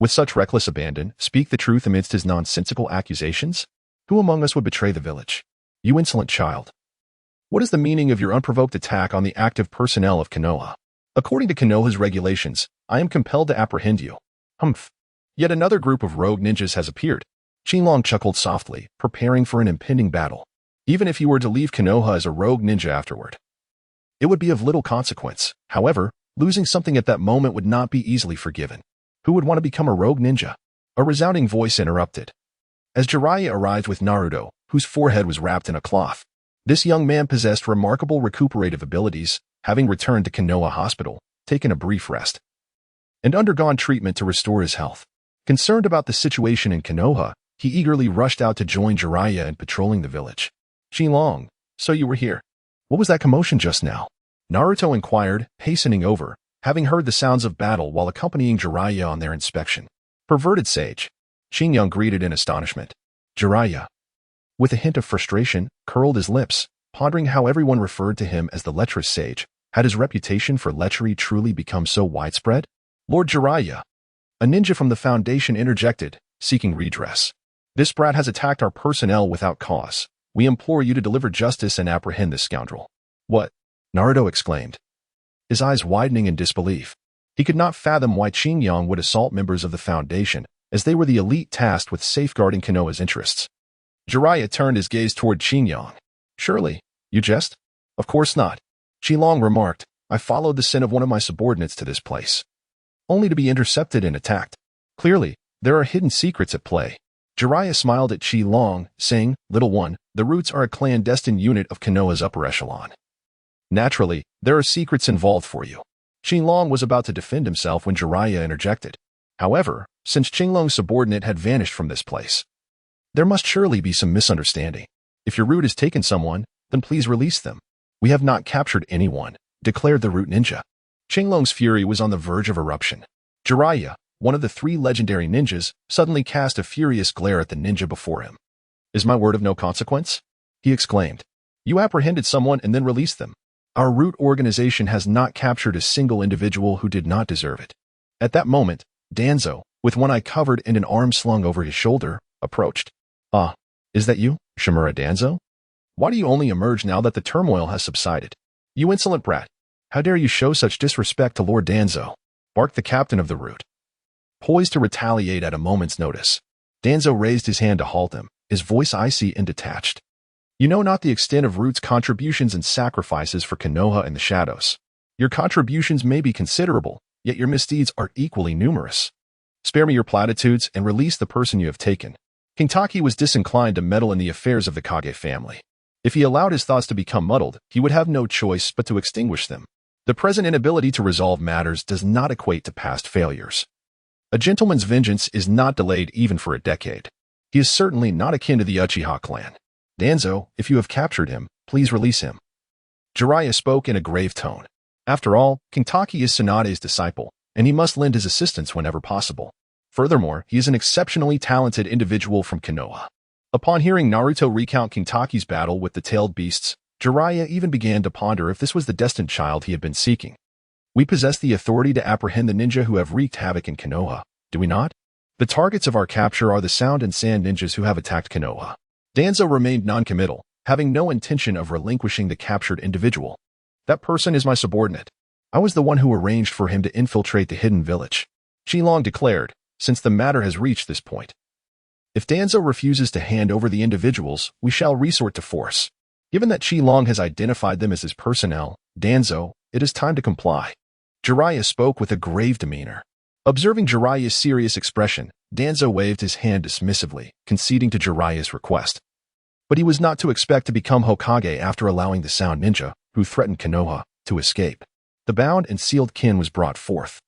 with such reckless abandon, speak the truth amidst his nonsensical accusations? Who among us would betray the village? You insolent child. What is the meaning of your unprovoked attack on the active personnel of Konoha? According to Konoha's regulations, I am compelled to apprehend you. Humph. Yet another group of rogue ninjas has appeared. Qilong chuckled softly, preparing for an impending battle. Even if you were to leave Konoha as a rogue ninja afterward, it would be of little consequence. However, losing something at that moment would not be easily forgiven. Who would want to become a rogue ninja? A resounding voice interrupted, as Jiraiya arrived with Naruto, whose forehead was wrapped in a cloth. This young man possessed remarkable recuperative abilities, having returned to Konoha Hospital, taken a brief rest, and undergone treatment to restore his health. Concerned about the situation in Konoha, he eagerly rushed out to join Jiraiya in patrolling the village. Qilong, so you were here. What was that commotion just now? Naruto inquired, hastening over, having heard the sounds of battle while accompanying Jiraiya on their inspection. Perverted sage. Qingyang greeted in astonishment. Jiraiya, with a hint of frustration, curled his lips, pondering how everyone referred to him as the lecherous sage. Had his reputation for lechery truly become so widespread? Lord Jiraiya, a ninja from the Foundation interjected, seeking redress. This brat has attacked our personnel without cause. We implore you to deliver justice and apprehend this scoundrel. What? Naruto exclaimed, his eyes widening in disbelief. He could not fathom why Qingyang would assault members of the Foundation, as they were the elite tasked with safeguarding Konoha's interests. Jiraiya turned his gaze toward Qingyang. Surely, you jest? Of course not. Qilong remarked, I followed the scent of one of my subordinates to this place, only to be intercepted and attacked. Clearly, There are hidden secrets at play. Jiraiya smiled at Qi Long, saying, "Little one, the Roots are a clandestine unit of Konoha's upper echelon. Naturally, there are secrets involved for you." Qi Long was about to defend himself when Jiraiya interjected. However, since Qinglong's subordinate had vanished from this place, there must surely be some misunderstanding. If your root has taken someone, then please release them. "We have not captured anyone," declared the root ninja. Qinglong's fury was on the verge of eruption. Jiraiya, one of the 3 legendary ninjas, suddenly cast a furious glare at the ninja before him. "Is my word of no consequence?" he exclaimed. "You apprehended someone and then released them. Our root organization has not captured a single individual who did not deserve it." At that moment, Danzo, with one eye covered and an arm slung over his shoulder, approached. "Ah, is that you, Shimura Danzo? Why do you only emerge now that the turmoil has subsided? You insolent brat! How dare you show such disrespect to Lord Danzo?" barked the captain of the root. Poised to retaliate at a moment's notice, Danzo raised his hand to halt him, his voice icy and detached. "You know not the extent of Root's contributions and sacrifices for Konoha and the shadows. Your contributions may be considerable, yet your misdeeds are equally numerous. Spare me your platitudes and release the person you have taken." King Taki was disinclined to meddle in the affairs of the Kage family. If he allowed his thoughts to become muddled, he would have no choice but to extinguish them. The present inability to resolve matters does not equate to past failures. A gentleman's vengeance is not delayed even for a decade. He is certainly not akin to the Uchiha clan. "Danzo, if you have captured him, please release him." Jiraiya spoke in a grave tone. After all, King Taki is Tsunade's disciple, and he must lend his assistance whenever possible. Furthermore, he is an exceptionally talented individual from Konoha. Upon hearing Naruto recount King Taki's battle with the tailed beasts, Jiraiya even began to ponder if this was the destined child he had been seeking. "We possess the authority to apprehend the ninja who have wreaked havoc in Konoha, do we not? The targets of our capture are the sound and sand ninjas who have attacked Konoha." Danzo remained non-committal, having no intention of relinquishing the captured individual. "That person is my subordinate. I was the one who arranged for him to infiltrate the hidden village," Qi Long declared, "since the matter has reached this point. If Danzo refuses to hand over the individuals, we shall resort to force. Given that Qi Long has identified them as his personnel, Danzo, it is time to comply." Jiraiya spoke with a grave demeanor. Observing Jiraiya's serious expression, Danzo waved his hand dismissively, conceding to Jiraiya's request. But he was not to expect to become Hokage after allowing the Sound Ninja, who threatened Konoha, to escape. The bound and sealed kin was brought forth,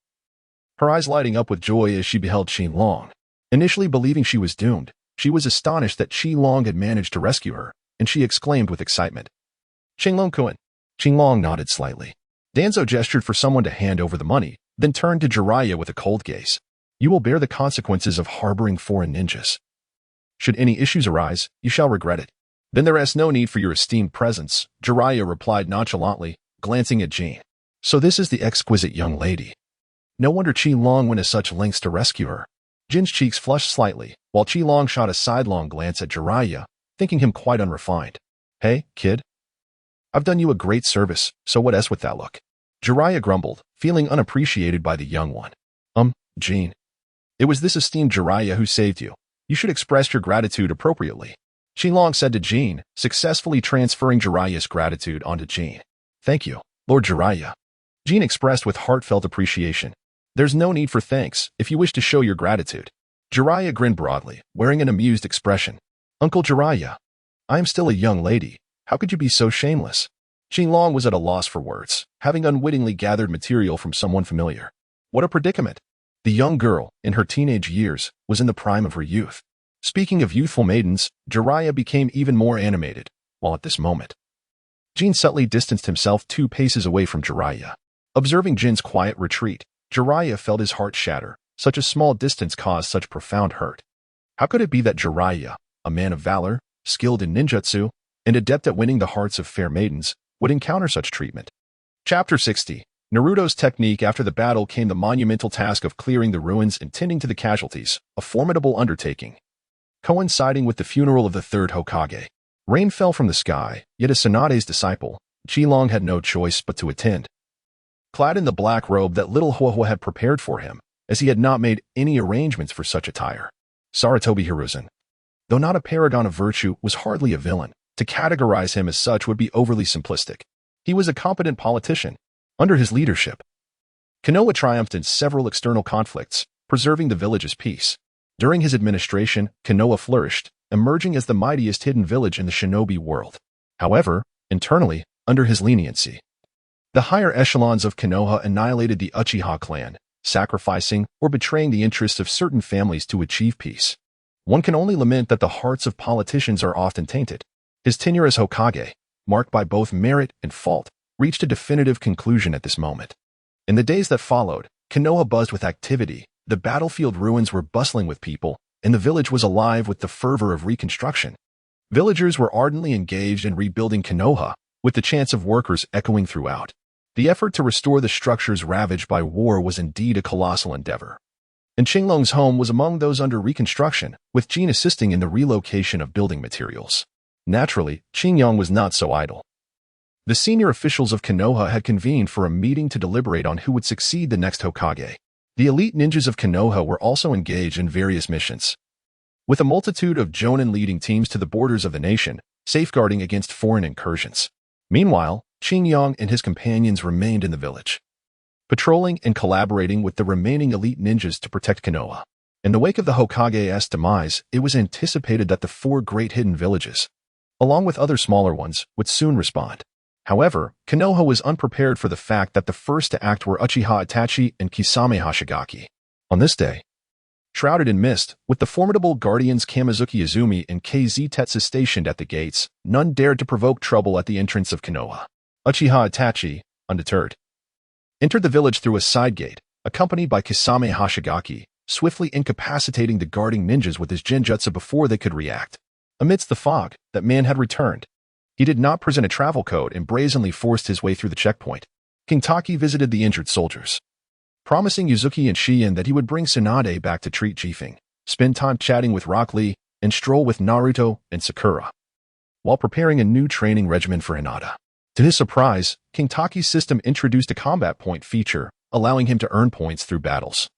her eyes lighting up with joy as she beheld Qi Long. Initially believing she was doomed, she was astonished that Qi Long had managed to rescue her, and she exclaimed with excitement, "Qinglong-kun." Qi Long nodded slightly. Danzo gestured for someone to hand over the money, then turned to Jiraiya with a cold gaze. "You will bear the consequences of harboring foreign ninjas. Should any issues arise, you shall regret it." "Then there is no need for your esteemed presence," Jiraiya replied nonchalantly, glancing at Jean. "So this is the exquisite young lady. No wonder Qi Long went to such lengths to rescue her." Jin's cheeks flushed slightly, while Qi Long shot a sidelong glance at Jiraiya, thinking him quite unrefined. "Hey, kid. I've done you a great service, so what else with that look?" Jiraiya grumbled, feeling unappreciated by the young one. Jean. It was this esteemed Jiraiya who saved you. You should express your gratitude appropriately." Qi Long said to Jean, successfully transferring Jiraiya's gratitude onto Jean. "Thank you, Lord Jiraiya." Jean expressed with heartfelt appreciation. "There's no need for thanks if you wish to show your gratitude." Jiraiya grinned broadly, wearing an amused expression. "Uncle Jiraiya, I am still a young lady. How could you be so shameless?" Qi Long was at a loss for words, having unwittingly gathered material from someone familiar. What a predicament! The young girl, in her teenage years, was in the prime of her youth. Speaking of youthful maidens, Jiraiya became even more animated, while at this moment, Jean subtly distanced himself 2 paces away from Jiraiya. Observing Jin's quiet retreat, Jiraiya felt his heart shatter. Such a small distance caused such profound hurt. How could it be that Jiraiya, a man of valor, skilled in ninjutsu, and adept at winning the hearts of fair maidens, would encounter such treatment? Chapter 60. Naruto's technique. After the battle came the monumental task of clearing the ruins and tending to the casualties, a formidable undertaking. Coinciding with the funeral of the 3rd Hokage, rain fell from the sky, yet as Tsunade's disciple, Qi Long had no choice but to attend. Clad in the black robe that little Huohuo had prepared for him, as he had not made any arrangements for such attire, Sarutobi Hiruzen, though not a paragon of virtue, was hardly a villain. To categorize him as such would be overly simplistic. He was a competent politician. Under his leadership, Konoha triumphed in several external conflicts, preserving the village's peace. During his administration, Konoha flourished, emerging as the mightiest hidden village in the shinobi world. However, internally, under his leniency, the higher echelons of Konoha annihilated the Uchiha clan, sacrificing or betraying the interests of certain families to achieve peace. One can only lament that the hearts of politicians are often tainted. His tenure as Hokage, marked by both merit and fault, reached a definitive conclusion at this moment. In the days that followed, Konoha buzzed with activity, the battlefield ruins were bustling with people, and the village was alive with the fervor of reconstruction. Villagers were ardently engaged in rebuilding Konoha, with the chants of workers echoing throughout. The effort to restore the structures ravaged by war was indeed a colossal endeavor. And Qinglong's home was among those under reconstruction, with Jin assisting in the relocation of building materials. Naturally, Qingyong was not so idle. The senior officials of Konoha had convened for a meeting to deliberate on who would succeed the next Hokage. The elite ninjas of Konoha were also engaged in various missions, with a multitude of jonin leading teams to the borders of the nation, safeguarding against foreign incursions. Meanwhile, Qingyong and his companions remained in the village, patrolling and collaborating with the remaining elite ninjas to protect Konoha. In the wake of the Hokage's demise, it was anticipated that the 4 great hidden villages, along with other smaller ones, would soon respond. However, Konoha was unprepared for the fact that the first to act were Uchiha Itachi and Kisame Hashigaki. On this day, shrouded in mist, with the formidable guardians Kamizuki Izumi and KZ Tetsu stationed at the gates, none dared to provoke trouble at the entrance of Konoha. Uchiha Itachi, undeterred, entered the village through a side gate, accompanied by Kisame Hashigaki, swiftly incapacitating the guarding ninjas with his genjutsu before they could react. Amidst the fog, that man had returned. He did not present a travel code and brazenly forced his way through the checkpoint. King Taki visited the injured soldiers, promising Yuzuki and Shiin that he would bring Tsunade back to treat Jifeng, spend time chatting with Rock Lee, and stroll with Naruto and Sakura, while preparing a new training regimen for Hinata. To his surprise, King Taki's system introduced a combat point feature, allowing him to earn points through battles.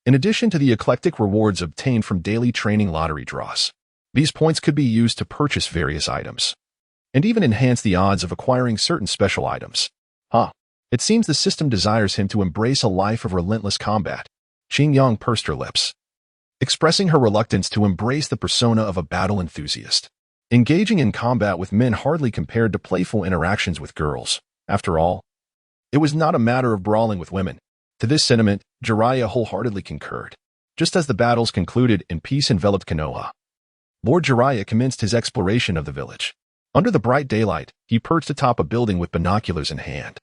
In addition to the eclectic rewards obtained from daily training lottery draws, these points could be used to purchase various items, and even enhance the odds of acquiring certain special items. It seems the system desires him to embrace a life of relentless combat. Qingyong pursed her lips, expressing her reluctance to embrace the persona of a battle enthusiast. Engaging in combat with men hardly compared to playful interactions with girls. After all, it was not a matter of brawling with women. To this sentiment, Jiraiya wholeheartedly concurred. Just as the battles concluded and peace enveloped Konoha, Lord Jiraiya commenced his exploration of the village. Under the bright daylight, he perched atop a building with binoculars in hand,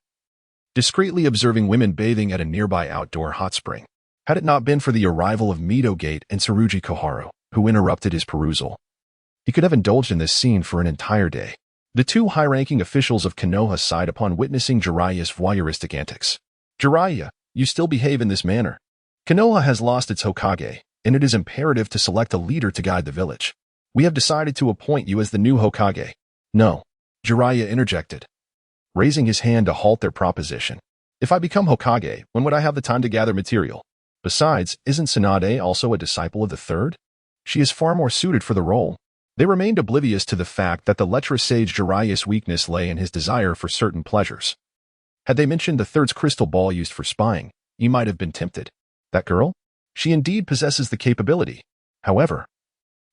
discreetly observing women bathing at a nearby outdoor hot spring. Had it not been for the arrival of Mido Gate and Tsurugi Koharu, who interrupted his perusal, he could have indulged in this scene for an entire day. The 2 high-ranking officials of Konoha sighed upon witnessing Jiraiya's voyeuristic antics. Jiraiya, you still behave in this manner. Konoha has lost its Hokage, and it is imperative to select a leader to guide the village. We have decided to appoint you as the new Hokage. No, Jiraiya interjected, raising his hand to halt their proposition. If I become Hokage, when would I have the time to gather material? Besides, isn't Tsunade also a disciple of the 3rd? She is far more suited for the role. They remained oblivious to the fact that the lecherous sage Jiraiya's weakness lay in his desire for certain pleasures. Had they mentioned the 3rd's crystal ball used for spying, he might have been tempted. That girl? She indeed possesses the capability. However,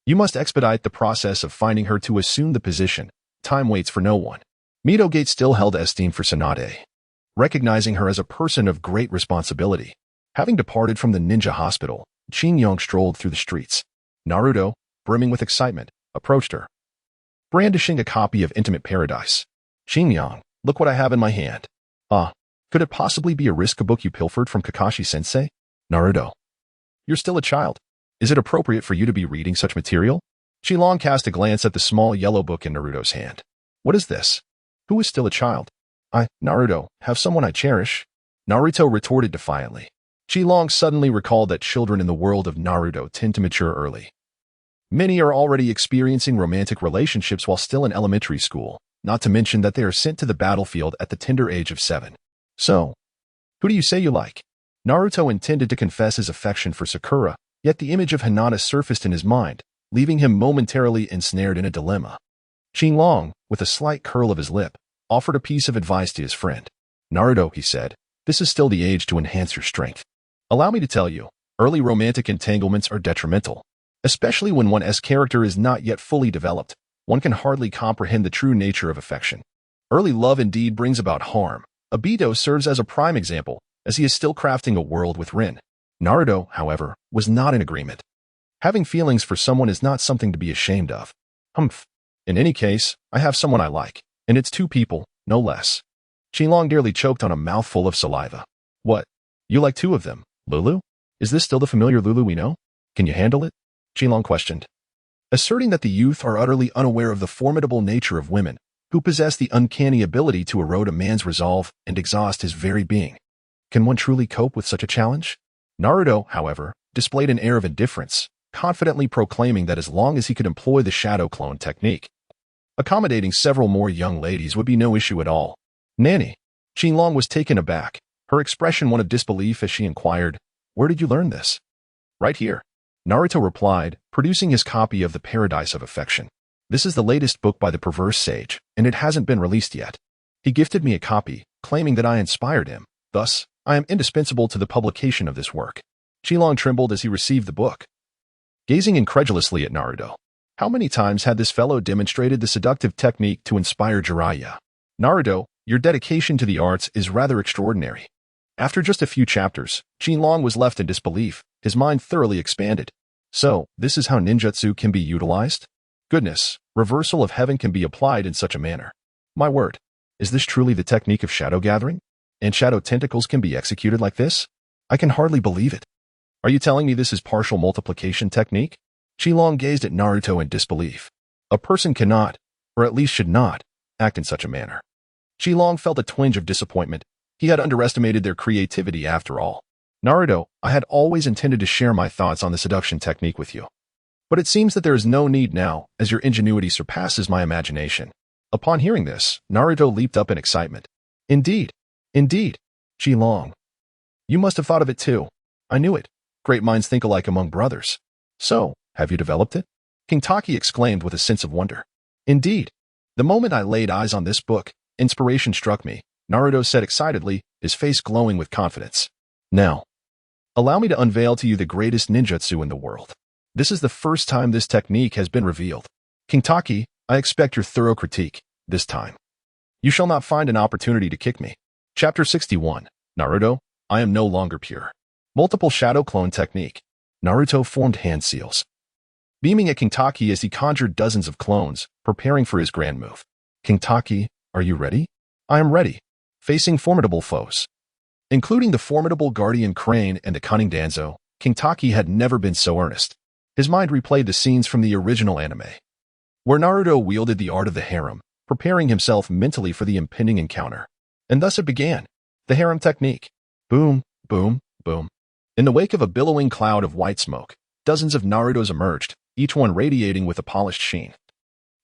you must expedite the process of finding her to assume the position. Time waits for no one. Mido Gate still held esteem for Tsunade, recognizing her as a person of great responsibility. Having departed from the ninja hospital, Qingyong strolled through the streets. Naruto, brimming with excitement, approached her, brandishing a copy of Intimate Paradise. Qingyong, look what I have in my hand. Could it possibly be a risk book you pilfered from Kakashi-sensei? Naruto, you're still a child. Is it appropriate for you to be reading such material? Qilong cast a glance at the small yellow book in Naruto's hand. What is this? Who is still a child? I, Naruto, have someone I cherish. Naruto retorted defiantly. Qilong suddenly recalled that children in the world of Naruto tend to mature early. Many are already experiencing romantic relationships while still in elementary school, not to mention that they are sent to the battlefield at the tender age of 7. So, who do you say you like? Naruto intended to confess his affection for Sakura, yet the image of Hinata surfaced in his mind, leaving him momentarily ensnared in a dilemma. Qinglong, with a slight curl of his lip, offered a piece of advice to his friend. Naruto, he said, this is still the age to enhance your strength. Allow me to tell you, Early romantic entanglements are detrimental, especially when one's character is not yet fully developed. One can hardly comprehend the true nature of affection. Early love indeed brings about harm. Obito serves as a prime example, as he is still crafting a world with Rin. Naruto, however, was not in agreement. Having feelings for someone is not something to be ashamed of. Humph. In any case, I have someone I like, and it's two people, no less. Qinglong nearly choked on a mouthful of saliva. What? You like two of them, Lulu? Is this still the familiar Lulu we know? Can you handle it? Qinglong questioned, asserting that the youth are utterly unaware of the formidable nature of women, who possess the uncanny ability to erode a man's resolve and exhaust his very being. Can one truly cope with such a challenge? Naruto, however, displayed an air of indifference, confidently proclaiming that as long as he could employ the shadow clone technique, accommodating several more young ladies would be no issue at all. Nanny. Qinglong was taken aback, her expression one of disbelief as she inquired, where did you learn this? Right here. Naruto replied, producing his copy of The Paradise of Affection. This is the latest book by the perverse sage, and it hasn't been released yet. He gifted me a copy, claiming that I inspired him. Thus, I am indispensable to the publication of this work. Qinglong trembled as he received the book, gazing incredulously at Naruto. How many times had this fellow demonstrated the seductive technique to inspire Jiraiya? Naruto, your dedication to the arts is rather extraordinary. After just a few chapters, Qinglong was left in disbelief, his mind thoroughly expanded. So, this is how ninjutsu can be utilized? Goodness, reversal of heaven can be applied in such a manner. My word, is this truly the technique of shadow gathering? And shadow tentacles can be executed like this? I can hardly believe it. Are you telling me this is partial multiplication technique? Qinglong gazed at Naruto in disbelief. A person cannot, or at least should not, act in such a manner. Qinglong felt a twinge of disappointment. He had underestimated their creativity after all. Naruto, I had always intended to share my thoughts on the seduction technique with you. But it seems that there is no need now, as your ingenuity surpasses my imagination. Upon hearing this, Naruto leaped up in excitement. Indeed. Indeed. Qinglong. You must have thought of it too. I knew it. Great minds think alike among brothers. So, have you developed it? King Taki exclaimed with a sense of wonder. Indeed. The moment I laid eyes on this book, inspiration struck me, Naruto said excitedly, his face glowing with confidence. Now, allow me to unveil to you the greatest ninjutsu in the world. This is the first time this technique has been revealed. King Taki, I expect your thorough critique, this time. You shall not find an opportunity to kick me. Chapter 61. Naruto, I am no longer pure. Multiple shadow clone technique. Naruto formed hand seals, beaming at King Taki as he conjured dozens of clones, preparing for his grand move. King Taki, are you ready? I am ready. Facing formidable foes, including the formidable guardian Crane and the cunning Danzo, King Taki had never been so earnest. His mind replayed the scenes from the original anime, where Naruto wielded the art of the harem, preparing himself mentally for the impending encounter. And thus it began. The harem technique. Boom, boom, boom. In the wake of a billowing cloud of white smoke, dozens of Narutos emerged, each one radiating with a polished sheen,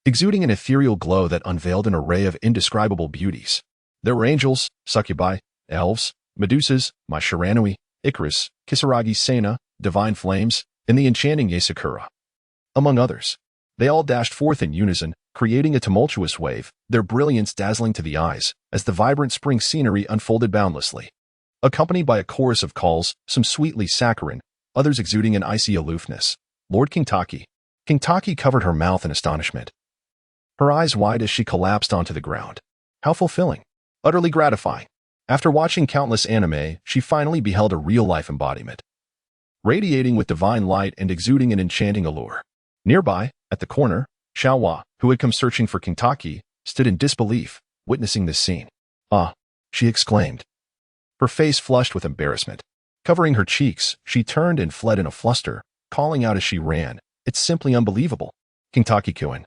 exuding an ethereal glow that unveiled an array of indescribable beauties. There were angels, succubi, elves, medusas, Mai Shiranui, Icarus, Kisaragi Sena, divine flames, and the enchanting Yasakura, among others. They all dashed forth in unison, creating a tumultuous wave, their brilliance dazzling to the eyes, as the vibrant spring scenery unfolded boundlessly. Accompanied by a chorus of calls, some sweetly saccharine, others exuding an icy aloofness. Lord King Taki. King Taki covered her mouth in astonishment, her eyes wide as she collapsed onto the ground. How fulfilling. Utterly gratifying. After watching countless anime, she finally beheld a real-life embodiment, radiating with divine light and exuding an enchanting allure. Nearby, at the corner, Xiaohua, who had come searching for King Taki, stood in disbelief, witnessing this scene. Ah, she exclaimed, her face flushed with embarrassment. Covering her cheeks, she turned and fled in a fluster, calling out as she ran, "It's simply unbelievable. King Taki-kun.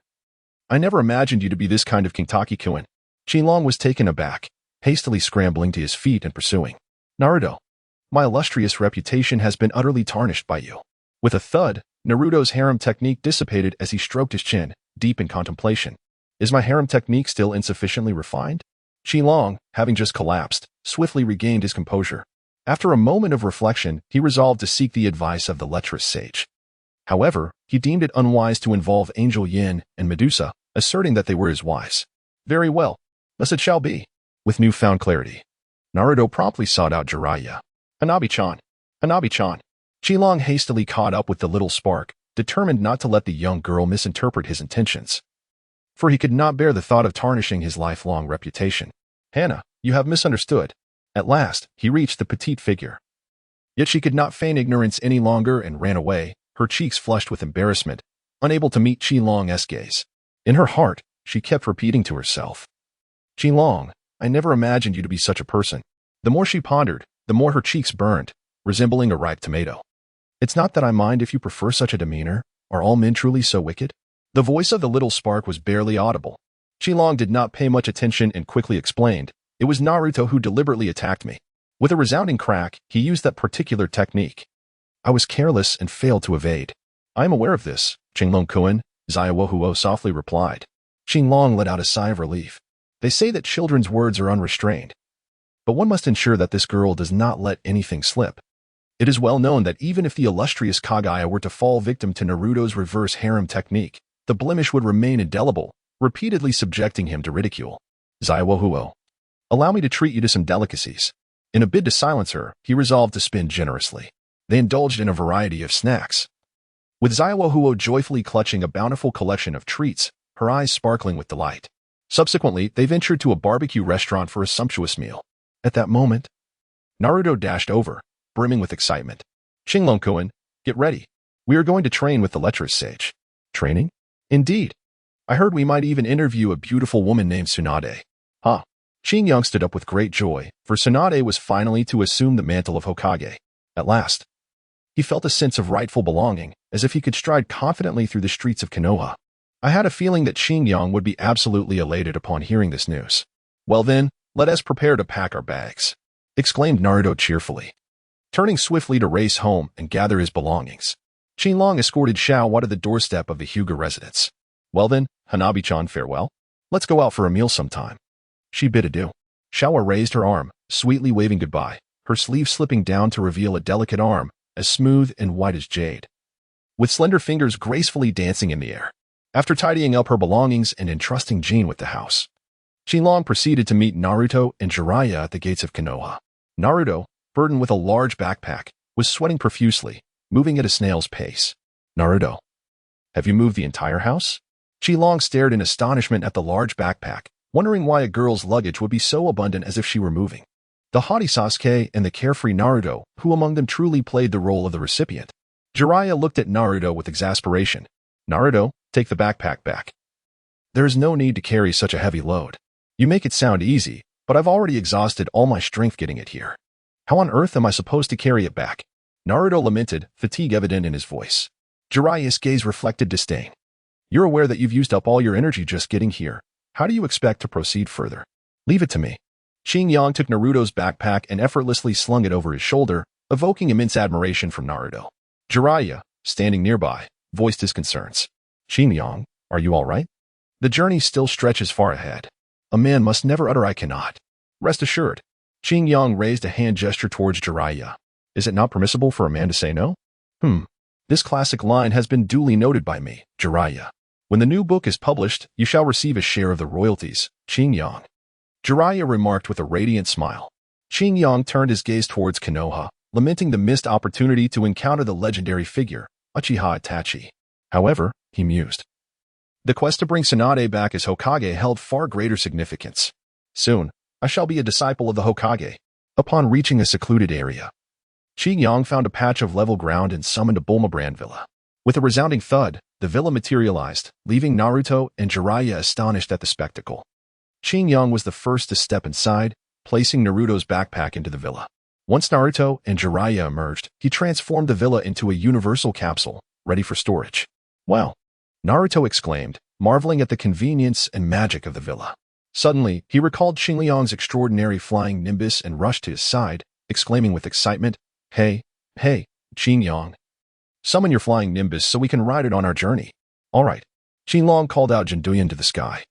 I never imagined you to be this kind of King Taki-kun." Qinglong was taken aback, hastily scrambling to his feet and pursuing. Naruto, my illustrious reputation has been utterly tarnished by you. With a thud, Naruto's harem technique dissipated as he stroked his chin, deep in contemplation. Is my harem technique still insufficiently refined? Qinglong, having just collapsed, swiftly regained his composure. After a moment of reflection, he resolved to seek the advice of the lecherous sage. However, he deemed it unwise to involve Angel Yin and Medusa, asserting that they were his wives. Very well, thus it shall be. With newfound clarity, Naruto promptly sought out Jiraiya. Hinabi-chan. Hinabi-chan. Qilong hastily caught up with the little spark, determined not to let the young girl misinterpret his intentions. For he could not bear the thought of tarnishing his lifelong reputation. Hannah, you have misunderstood. At last, he reached the petite figure. Yet she could not feign ignorance any longer and ran away, her cheeks flushed with embarrassment, unable to meet Qilong's gaze. In her heart, she kept repeating to herself, Qilong, I never imagined you to be such a person. The more she pondered, the more her cheeks burned, resembling a ripe tomato. It's not that I mind if you prefer such a demeanor. Are all men truly so wicked? The voice of the little spark was barely audible. Qilong did not pay much attention and quickly explained, it was Naruto who deliberately attacked me. With a resounding crack, he used that particular technique. I was careless and failed to evade. I am aware of this, Qinglong-kun, Zaiwohuo softly replied. Qinglong let out a sigh of relief. They say that children's words are unrestrained. But one must ensure that this girl does not let anything slip. It is well known that even if the illustrious Kagaya were to fall victim to Naruto's reverse harem technique, the blemish would remain indelible, repeatedly subjecting him to ridicule. Zaiwohuo, allow me to treat you to some delicacies. In a bid to silence her, he resolved to spend generously. They indulged in a variety of snacks. With Zaiwohuo joyfully clutching a bountiful collection of treats, her eyes sparkling with delight. Subsequently, they ventured to a barbecue restaurant for a sumptuous meal. At that moment, Naruto dashed over, brimming with excitement. Qinglong-kun, get ready. We are going to train with the lecherous sage. Training? Indeed. I heard we might even interview a beautiful woman named Tsunade. Huh. Qingyang stood up with great joy, for Tsunade was finally to assume the mantle of Hokage. At last. He felt a sense of rightful belonging, as if he could stride confidently through the streets of Konoha. I had a feeling that Qingyang would be absolutely elated upon hearing this news. Well then, let us prepare to pack our bags, exclaimed Naruto cheerfully, turning swiftly to race home and gather his belongings. Qinglong escorted Xiaohua to the doorstep of the Hyuga residence. Well then, Hinabi-chan, farewell. Let's go out for a meal sometime. She bid adieu. Xiaohua raised her arm, sweetly waving goodbye, her sleeve slipping down to reveal a delicate arm, as smooth and white as jade, with slender fingers gracefully dancing in the air. After tidying up her belongings and entrusting Jin with the house, Qinglong proceeded to meet Naruto and Jiraiya at the gates of Konoha. Naruto, burdened with a large backpack, was sweating profusely, moving at a snail's pace. Naruto, have you moved the entire house? Qinglong stared in astonishment at the large backpack, wondering why a girl's luggage would be so abundant as if she were moving. The haughty Sasuke and the carefree Naruto, who among them truly played the role of the recipient. Jiraiya looked at Naruto with exasperation. Naruto, take the backpack back. There is no need to carry such a heavy load. You make it sound easy, but I've already exhausted all my strength getting it here. How on earth am I supposed to carry it back? Naruto lamented, fatigue evident in his voice. Jiraiya's gaze reflected disdain. You're aware that you've used up all your energy just getting here. How do you expect to proceed further? Leave it to me. Qingyang took Naruto's backpack and effortlessly slung it over his shoulder, evoking immense admiration from Naruto. Jiraiya, standing nearby, voiced his concerns. Qingyang, are you all right? The journey still stretches far ahead. A man must never utter I cannot. Rest assured. Qingyang raised a hand gesture towards Jiraiya. Is it not permissible for a man to say no? This classic line has been duly noted by me, Jiraiya. When the new book is published, you shall receive a share of the royalties, Qingyang. Jiraiya remarked with a radiant smile. Qingyang turned his gaze towards Konoha, lamenting the missed opportunity to encounter the legendary figure, Uchiha Itachi. However, he mused, the quest to bring Tsunade back as Hokage held far greater significance. Soon, I shall be a disciple of the Hokage. Upon reaching a secluded area, Qingyang found a patch of level ground and summoned a Bulma-brand villa. With a resounding thud, the villa materialized, leaving Naruto and Jiraiya astonished at the spectacle. Qingyang was the first to step inside, placing Naruto's backpack into the villa. Once Naruto and Jiraiya emerged, he transformed the villa into a universal capsule, ready for storage. Wow! Naruto exclaimed, marveling at the convenience and magic of the villa. Suddenly, he recalled Qingyang's extraordinary flying nimbus and rushed to his side, exclaiming with excitement, Hey, Qingyang. Summon your flying nimbus so we can ride it on our journey. All right. Qinglong called out Jinduyan to the sky,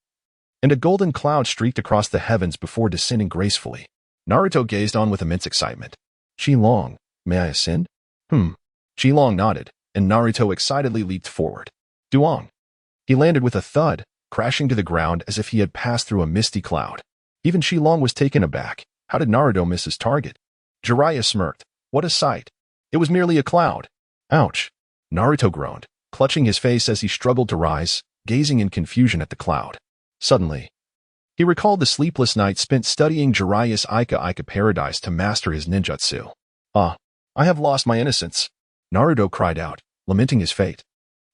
and a golden cloud streaked across the heavens before descending gracefully. Naruto gazed on with immense excitement. Qinglong, may I ascend? Qinglong nodded, and Naruto excitedly leaped forward. Duong. He landed with a thud, crashing to the ground as if he had passed through a misty cloud. Even Qinglong was taken aback. How did Naruto miss his target? Jiraiya smirked. What a sight. It was merely a cloud. Ouch. Naruto groaned, clutching his face as he struggled to rise, gazing in confusion at the cloud. Suddenly, he recalled the sleepless night spent studying Jiraiya's Ika Paradise to master his ninjutsu. I have lost my innocence, Naruto cried out, lamenting his fate.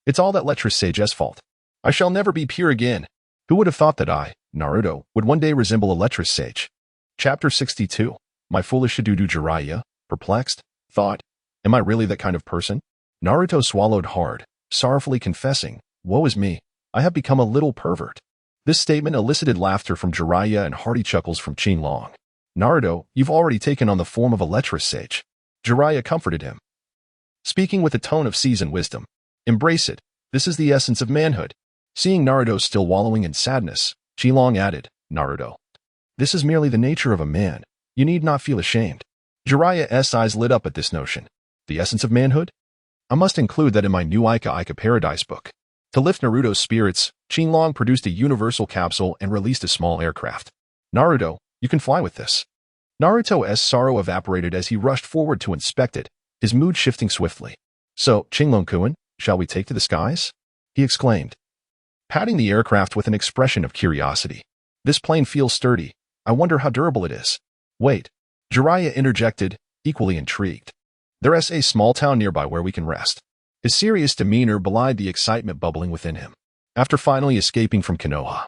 It's all that lecherous sage's fault. I shall never be pure again. Who would have thought that I, Naruto, would one day resemble a lecherous sage? Chapter 62. My foolish Shidudu Jiraiya, perplexed, thought, am I really that kind of person? Naruto swallowed hard, sorrowfully confessing, woe is me, I have become a little pervert. This statement elicited laughter from Jiraiya and hearty chuckles from Qinglong. Naruto, you've already taken on the form of a lecherous sage. Jiraiya comforted him, speaking with a tone of seasoned wisdom. Embrace it. This is the essence of manhood. Seeing Naruto still wallowing in sadness, Qinglong added, Naruto, this is merely the nature of a man. You need not feel ashamed. Jiraiya's eyes lit up at this notion. The essence of manhood? I must include that in my new Ika Paradise book. To lift Naruto's spirits, Qinglong produced a universal capsule and released a small aircraft. Naruto, you can fly with this. Naruto's sorrow evaporated as he rushed forward to inspect it, his mood shifting swiftly. So, Qinglong-kun, shall we take to the skies? He exclaimed, patting the aircraft with an expression of curiosity. This plane feels sturdy. I wonder how durable it is. Wait. Jiraiya interjected, equally intrigued. There's a small town nearby where we can rest. His serious demeanor belied the excitement bubbling within him. After finally escaping from Konoha,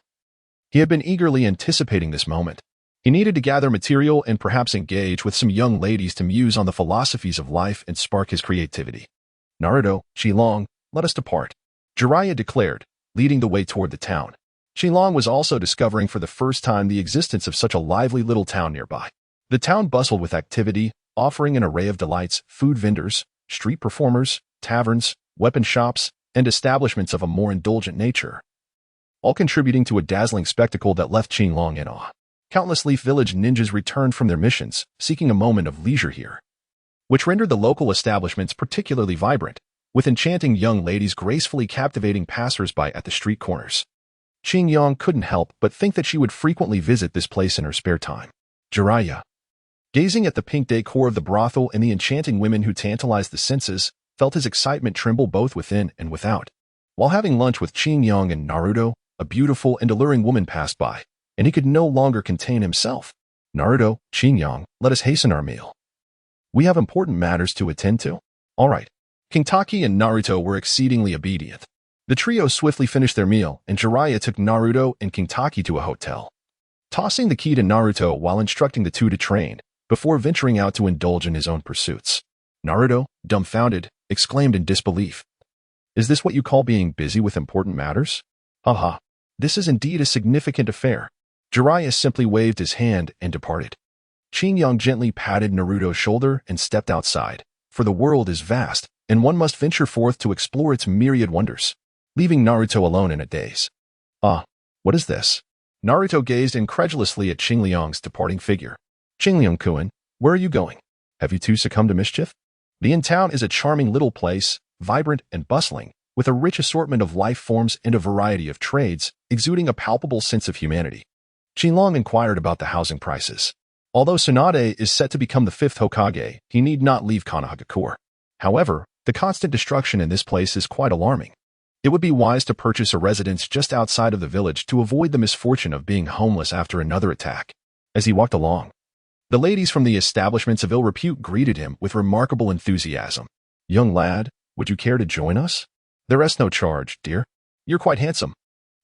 he had been eagerly anticipating this moment. He needed to gather material and perhaps engage with some young ladies to muse on the philosophies of life and spark his creativity. Naruto, Qinglong, let us depart, Jiraiya declared, leading the way toward the town. Qinglong was also discovering for the first time the existence of such a lively little town nearby. The town bustled with activity, offering an array of delights, food vendors, street performers, taverns, weapon shops, and establishments of a more indulgent nature, all contributing to a dazzling spectacle that left Qinglong in awe. Countless Leaf Village ninjas returned from their missions, seeking a moment of leisure here, which rendered the local establishments particularly vibrant, with enchanting young ladies gracefully captivating passers-by at the street corners. Qinglong couldn't help but think that she would frequently visit this place in her spare time. Jiraiya, gazing at the pink decor of the brothel and the enchanting women who tantalized the senses, felt his excitement tremble both within and without. While having lunch with Qinglong and Naruto, a beautiful and alluring woman passed by, and he could no longer contain himself. Naruto, Qinglong, let us hasten our meal. We have important matters to attend to. All right. Kintaki and Naruto were exceedingly obedient. The trio swiftly finished their meal, and Jiraiya took Naruto and Kintaki to a hotel, tossing the key to Naruto while instructing the two to train, before venturing out to indulge in his own pursuits. Naruto, dumbfounded, exclaimed in disbelief. Is this what you call being busy with important matters? Haha, this is indeed a significant affair. Jiraiya simply waved his hand and departed. Qinglong gently patted Naruto's shoulder and stepped outside, for the world is vast, and one must venture forth to explore its myriad wonders, leaving Naruto alone in a daze. What is this? Naruto gazed incredulously at Qinglong's departing figure. Qinglong-kun, where are you going? Have you two succumbed to mischief? The in-town is a charming little place, vibrant and bustling, with a rich assortment of life forms and a variety of trades, exuding a palpable sense of humanity. Qinglong inquired about the housing prices. Although Tsunade is set to become the 5th Hokage, he need not leave Konohagakure. However, the constant destruction in this place is quite alarming. It would be wise to purchase a residence just outside of the village to avoid the misfortune of being homeless after another attack. As he walked along, the ladies from the establishments of ill repute greeted him with remarkable enthusiasm. Young lad, would you care to join us? There is no charge, dear. You're quite handsome.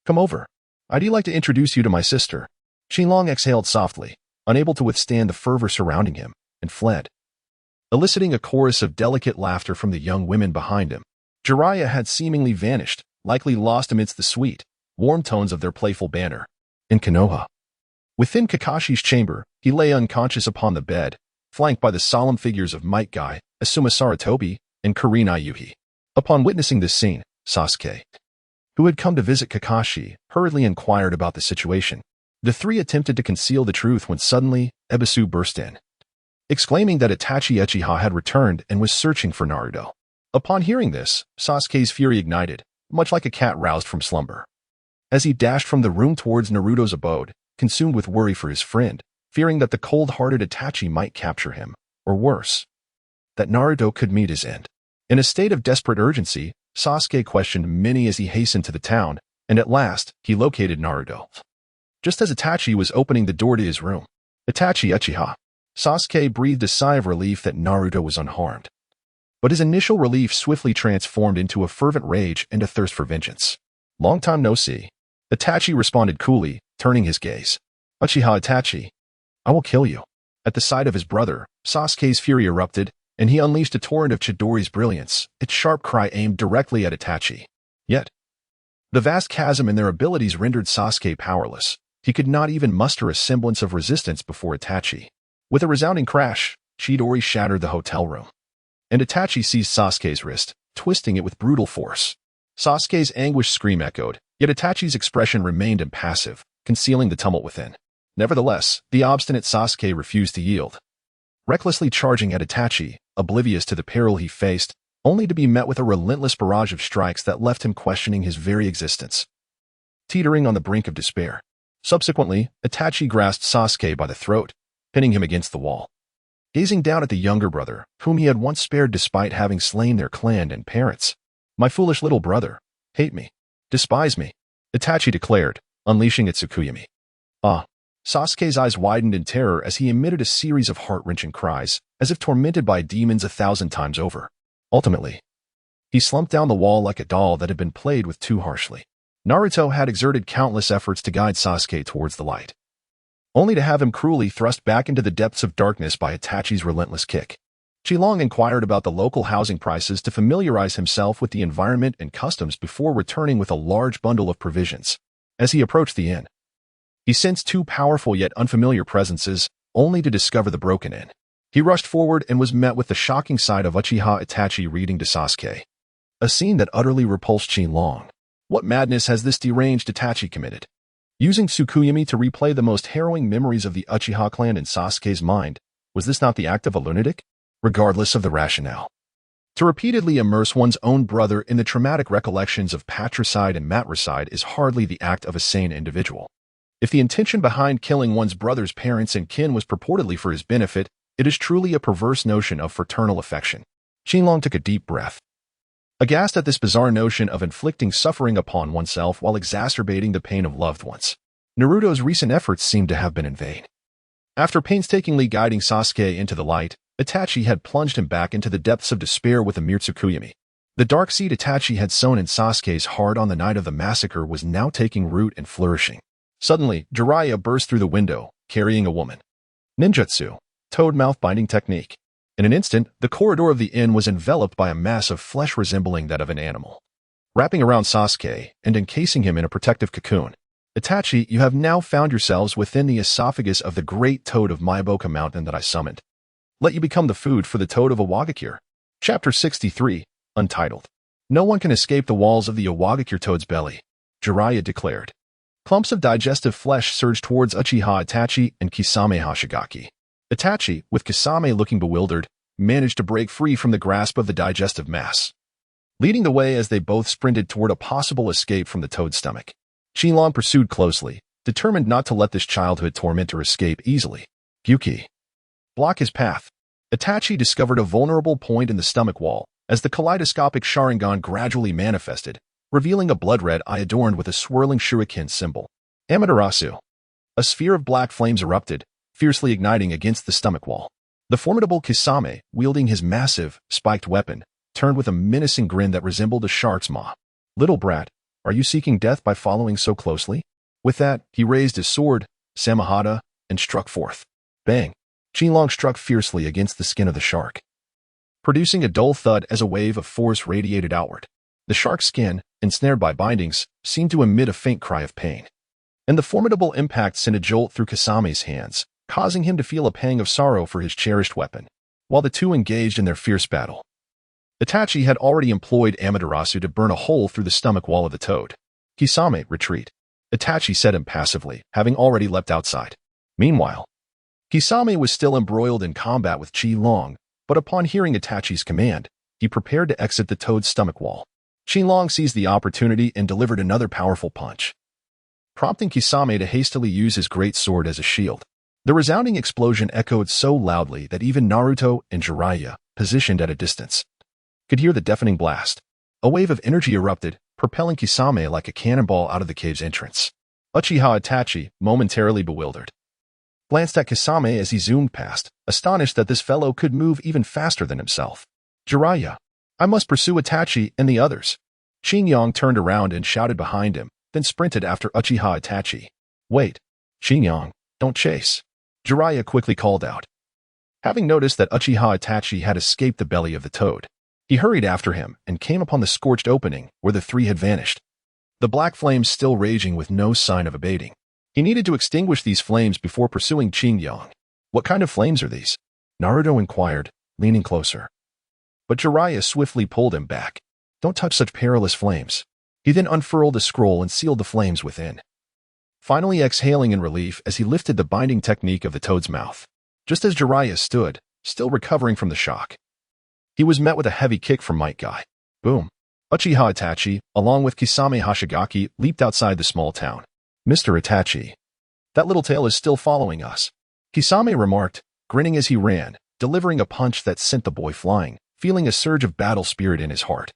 Come over. I'd like to introduce you to my sister. Qinglong exhaled softly, unable to withstand the fervor surrounding him, and fled, eliciting a chorus of delicate laughter from the young women behind him. Jiraiya had seemingly vanished, likely lost amidst the sweet, warm tones of their playful banter. In Konoha, within Kakashi's chamber, he lay unconscious upon the bed, flanked by the solemn figures of Might Guy, Asuma Saratobi, and Kurin Ayuhi. Upon witnessing this scene, Sasuke, who had come to visit Kakashi, hurriedly inquired about the situation. The three attempted to conceal the truth when suddenly, Ebisu burst in, exclaiming that Itachi Uchiha had returned and was searching for Naruto. Upon hearing this, Sasuke's fury ignited, much like a cat roused from slumber. As he dashed from the room towards Naruto's abode, consumed with worry for his friend, fearing that the cold-hearted Itachi might capture him, or worse, that Naruto could meet his end. In a state of desperate urgency, Sasuke questioned many as he hastened to the town, and at last, he located Naruto. Just as Itachi was opening the door to his room, Itachi Uchiha. Sasuke breathed a sigh of relief that Naruto was unharmed. But his initial relief swiftly transformed into a fervent rage and a thirst for vengeance. Long time no see. Itachi responded coolly, turning his gaze. Uchiha Itachi, I will kill you. At the sight of his brother, Sasuke's fury erupted, and he unleashed a torrent of Chidori's brilliance, its sharp cry aimed directly at Itachi. Yet, the vast chasm in their abilities rendered Sasuke powerless. He could not even muster a semblance of resistance before Itachi. With a resounding crash, Chidori shattered the hotel room. And Itachi seized Sasuke's wrist, twisting it with brutal force. Sasuke's anguished scream echoed, yet Itachi's expression remained impassive, concealing the tumult within. Nevertheless, the obstinate Sasuke refused to yield. Recklessly charging at Itachi, oblivious to the peril he faced, only to be met with a relentless barrage of strikes that left him questioning his very existence. Teetering on the brink of despair. Subsequently, Itachi grasped Sasuke by the throat, pinning him against the wall. Gazing down at the younger brother, whom he had once spared despite having slain their clan and parents. My foolish little brother, hate me, despise me, Itachi declared, unleashing its Tsukuyami. Sasuke's eyes widened in terror as he emitted a series of heart-wrenching cries, as if tormented by demons 1,000 times over. Ultimately, he slumped down the wall like a doll that had been played with too harshly. Naruto had exerted countless efforts to guide Sasuke towards the light, only to have him cruelly thrust back into the depths of darkness by Itachi's relentless kick. Chilong inquired about the local housing prices to familiarize himself with the environment and customs before returning with a large bundle of provisions. As he approached the inn, he sensed two powerful yet unfamiliar presences, only to discover the broken inn. He rushed forward and was met with the shocking sight of Uchiha Itachi reading to Sasuke. A scene that utterly repulsed Chilong. What madness has this deranged Itachi committed? Using Tsukuyami to replay the most harrowing memories of the Uchiha clan in Sasuke's mind, was this not the act of a lunatic? Regardless of the rationale. To repeatedly immerse one's own brother in the traumatic recollections of patricide and matricide is hardly the act of a sane individual. If the intention behind killing one's brother's parents and kin was purportedly for his benefit, it is truly a perverse notion of fraternal affection. Chilong took a deep breath. Aghast at this bizarre notion of inflicting suffering upon oneself while exacerbating the pain of loved ones, Naruto's recent efforts seemed to have been in vain. After painstakingly guiding Sasuke into the light, Itachi had plunged him back into the depths of despair with a mere Tsukuyami. The dark seed Itachi had sown in Sasuke's heart on the night of the massacre was now taking root and flourishing. Suddenly, Jiraiya burst through the window, carrying a woman. Ninjutsu, toad mouth binding technique. In an instant, the corridor of the inn was enveloped by a mass of flesh resembling that of an animal. Wrapping around Sasuke and encasing him in a protective cocoon. Itachi, you have now found yourselves within the esophagus of the great toad of Maiboka Mountain that I summoned. Let you become the food for the toad of Awagakure. Chapter 63, Untitled. No one can escape the walls of the Awagakure toad's belly, Jiraiya declared. Clumps of digestive flesh surged towards Uchiha Itachi and Kisame Hashigaki. Itachi, with Kisame looking bewildered, managed to break free from the grasp of the digestive mass, leading the way as they both sprinted toward a possible escape from the toad's stomach. Chilong pursued closely, determined not to let this childhood tormentor escape easily. Gyuki. Block his path. Itachi discovered a vulnerable point in the stomach wall as the kaleidoscopic Sharingan gradually manifested, revealing a blood-red eye adorned with a swirling shuriken symbol. Amaterasu. A sphere of black flames erupted, fiercely igniting against the stomach wall. The formidable Kisame, wielding his massive, spiked weapon, turned with a menacing grin that resembled a shark's maw. Little brat, are you seeking death by following so closely? With that, he raised his sword, Samahata, and struck forth. Bang! Chilong struck fiercely against the skin of the shark, producing a dull thud as a wave of force radiated outward. The shark's skin, ensnared by bindings, seemed to emit a faint cry of pain. And the formidable impact sent a jolt through Kisame's hands, causing him to feel a pang of sorrow for his cherished weapon, while the two engaged in their fierce battle. Itachi had already employed Amaterasu to burn a hole through the stomach wall of the toad. Kisame, retreat. Itachi said impassively, having already leapt outside. Meanwhile, Kisame was still embroiled in combat with Chilong, but upon hearing Itachi's command, he prepared to exit the toad's stomach wall. Chilong seized the opportunity and delivered another powerful punch, prompting Kisame to hastily use his great sword as a shield. The resounding explosion echoed so loudly that even Naruto and Jiraiya, positioned at a distance. Could hear the deafening blast. A wave of energy erupted, propelling Kisame like a cannonball out of the cave's entrance. Uchiha Itachi, momentarily bewildered, glanced at Kisame as he zoomed past, astonished that this fellow could move even faster than himself. Jiraiya, I must pursue Itachi and the others. Xingyang turned around and shouted behind him, then sprinted after Uchiha Itachi. Wait, Xingyang, don't chase. Jiraiya quickly called out. Having noticed that Uchiha Itachi had escaped the belly of the toad, he hurried after him and came upon the scorched opening where the three had vanished. The black flames still raging with no sign of abating. He needed to extinguish these flames before pursuing Xingyang. What kind of flames are these? Naruto inquired, leaning closer. But Jiraiya swiftly pulled him back. Don't touch such perilous flames. He then unfurled a scroll and sealed the flames within, finally exhaling in relief as he lifted the binding technique of the toad's mouth. Just as Jiraiya stood, still recovering from the shock, he was met with a heavy kick from Might Guy. Boom. Uchiha Itachi, along with Kisame Hashigaki, leaped outside the small town. Mr. Itachi, that little tail is still following us, Kisame remarked, grinning as he ran, delivering a punch that sent the boy flying, feeling a surge of battle spirit in his heart.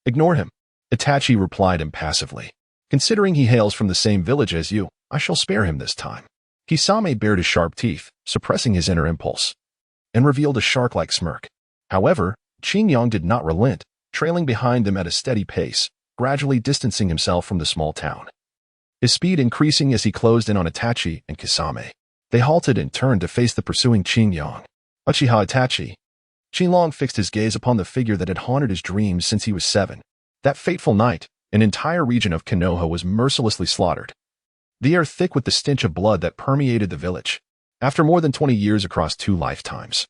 Ignore him, Itachi replied impassively. Considering he hails from the same village as you, I shall spare him this time. Kisame bared his sharp teeth, suppressing his inner impulse, and revealed a shark-like smirk. However, Xingyang did not relent, trailing behind them at a steady pace, gradually distancing himself from the small town, his speed increasing as he closed in on Itachi and Kisame. They halted and turned to face the pursuing Xingyang. Uchiha Itachi. Xingyang fixed his gaze upon the figure that had haunted his dreams since he was 7. That fateful night, an entire region of Konoha was mercilessly slaughtered, the air thick with the stench of blood that permeated the village. After more than 20 years across 2 lifetimes,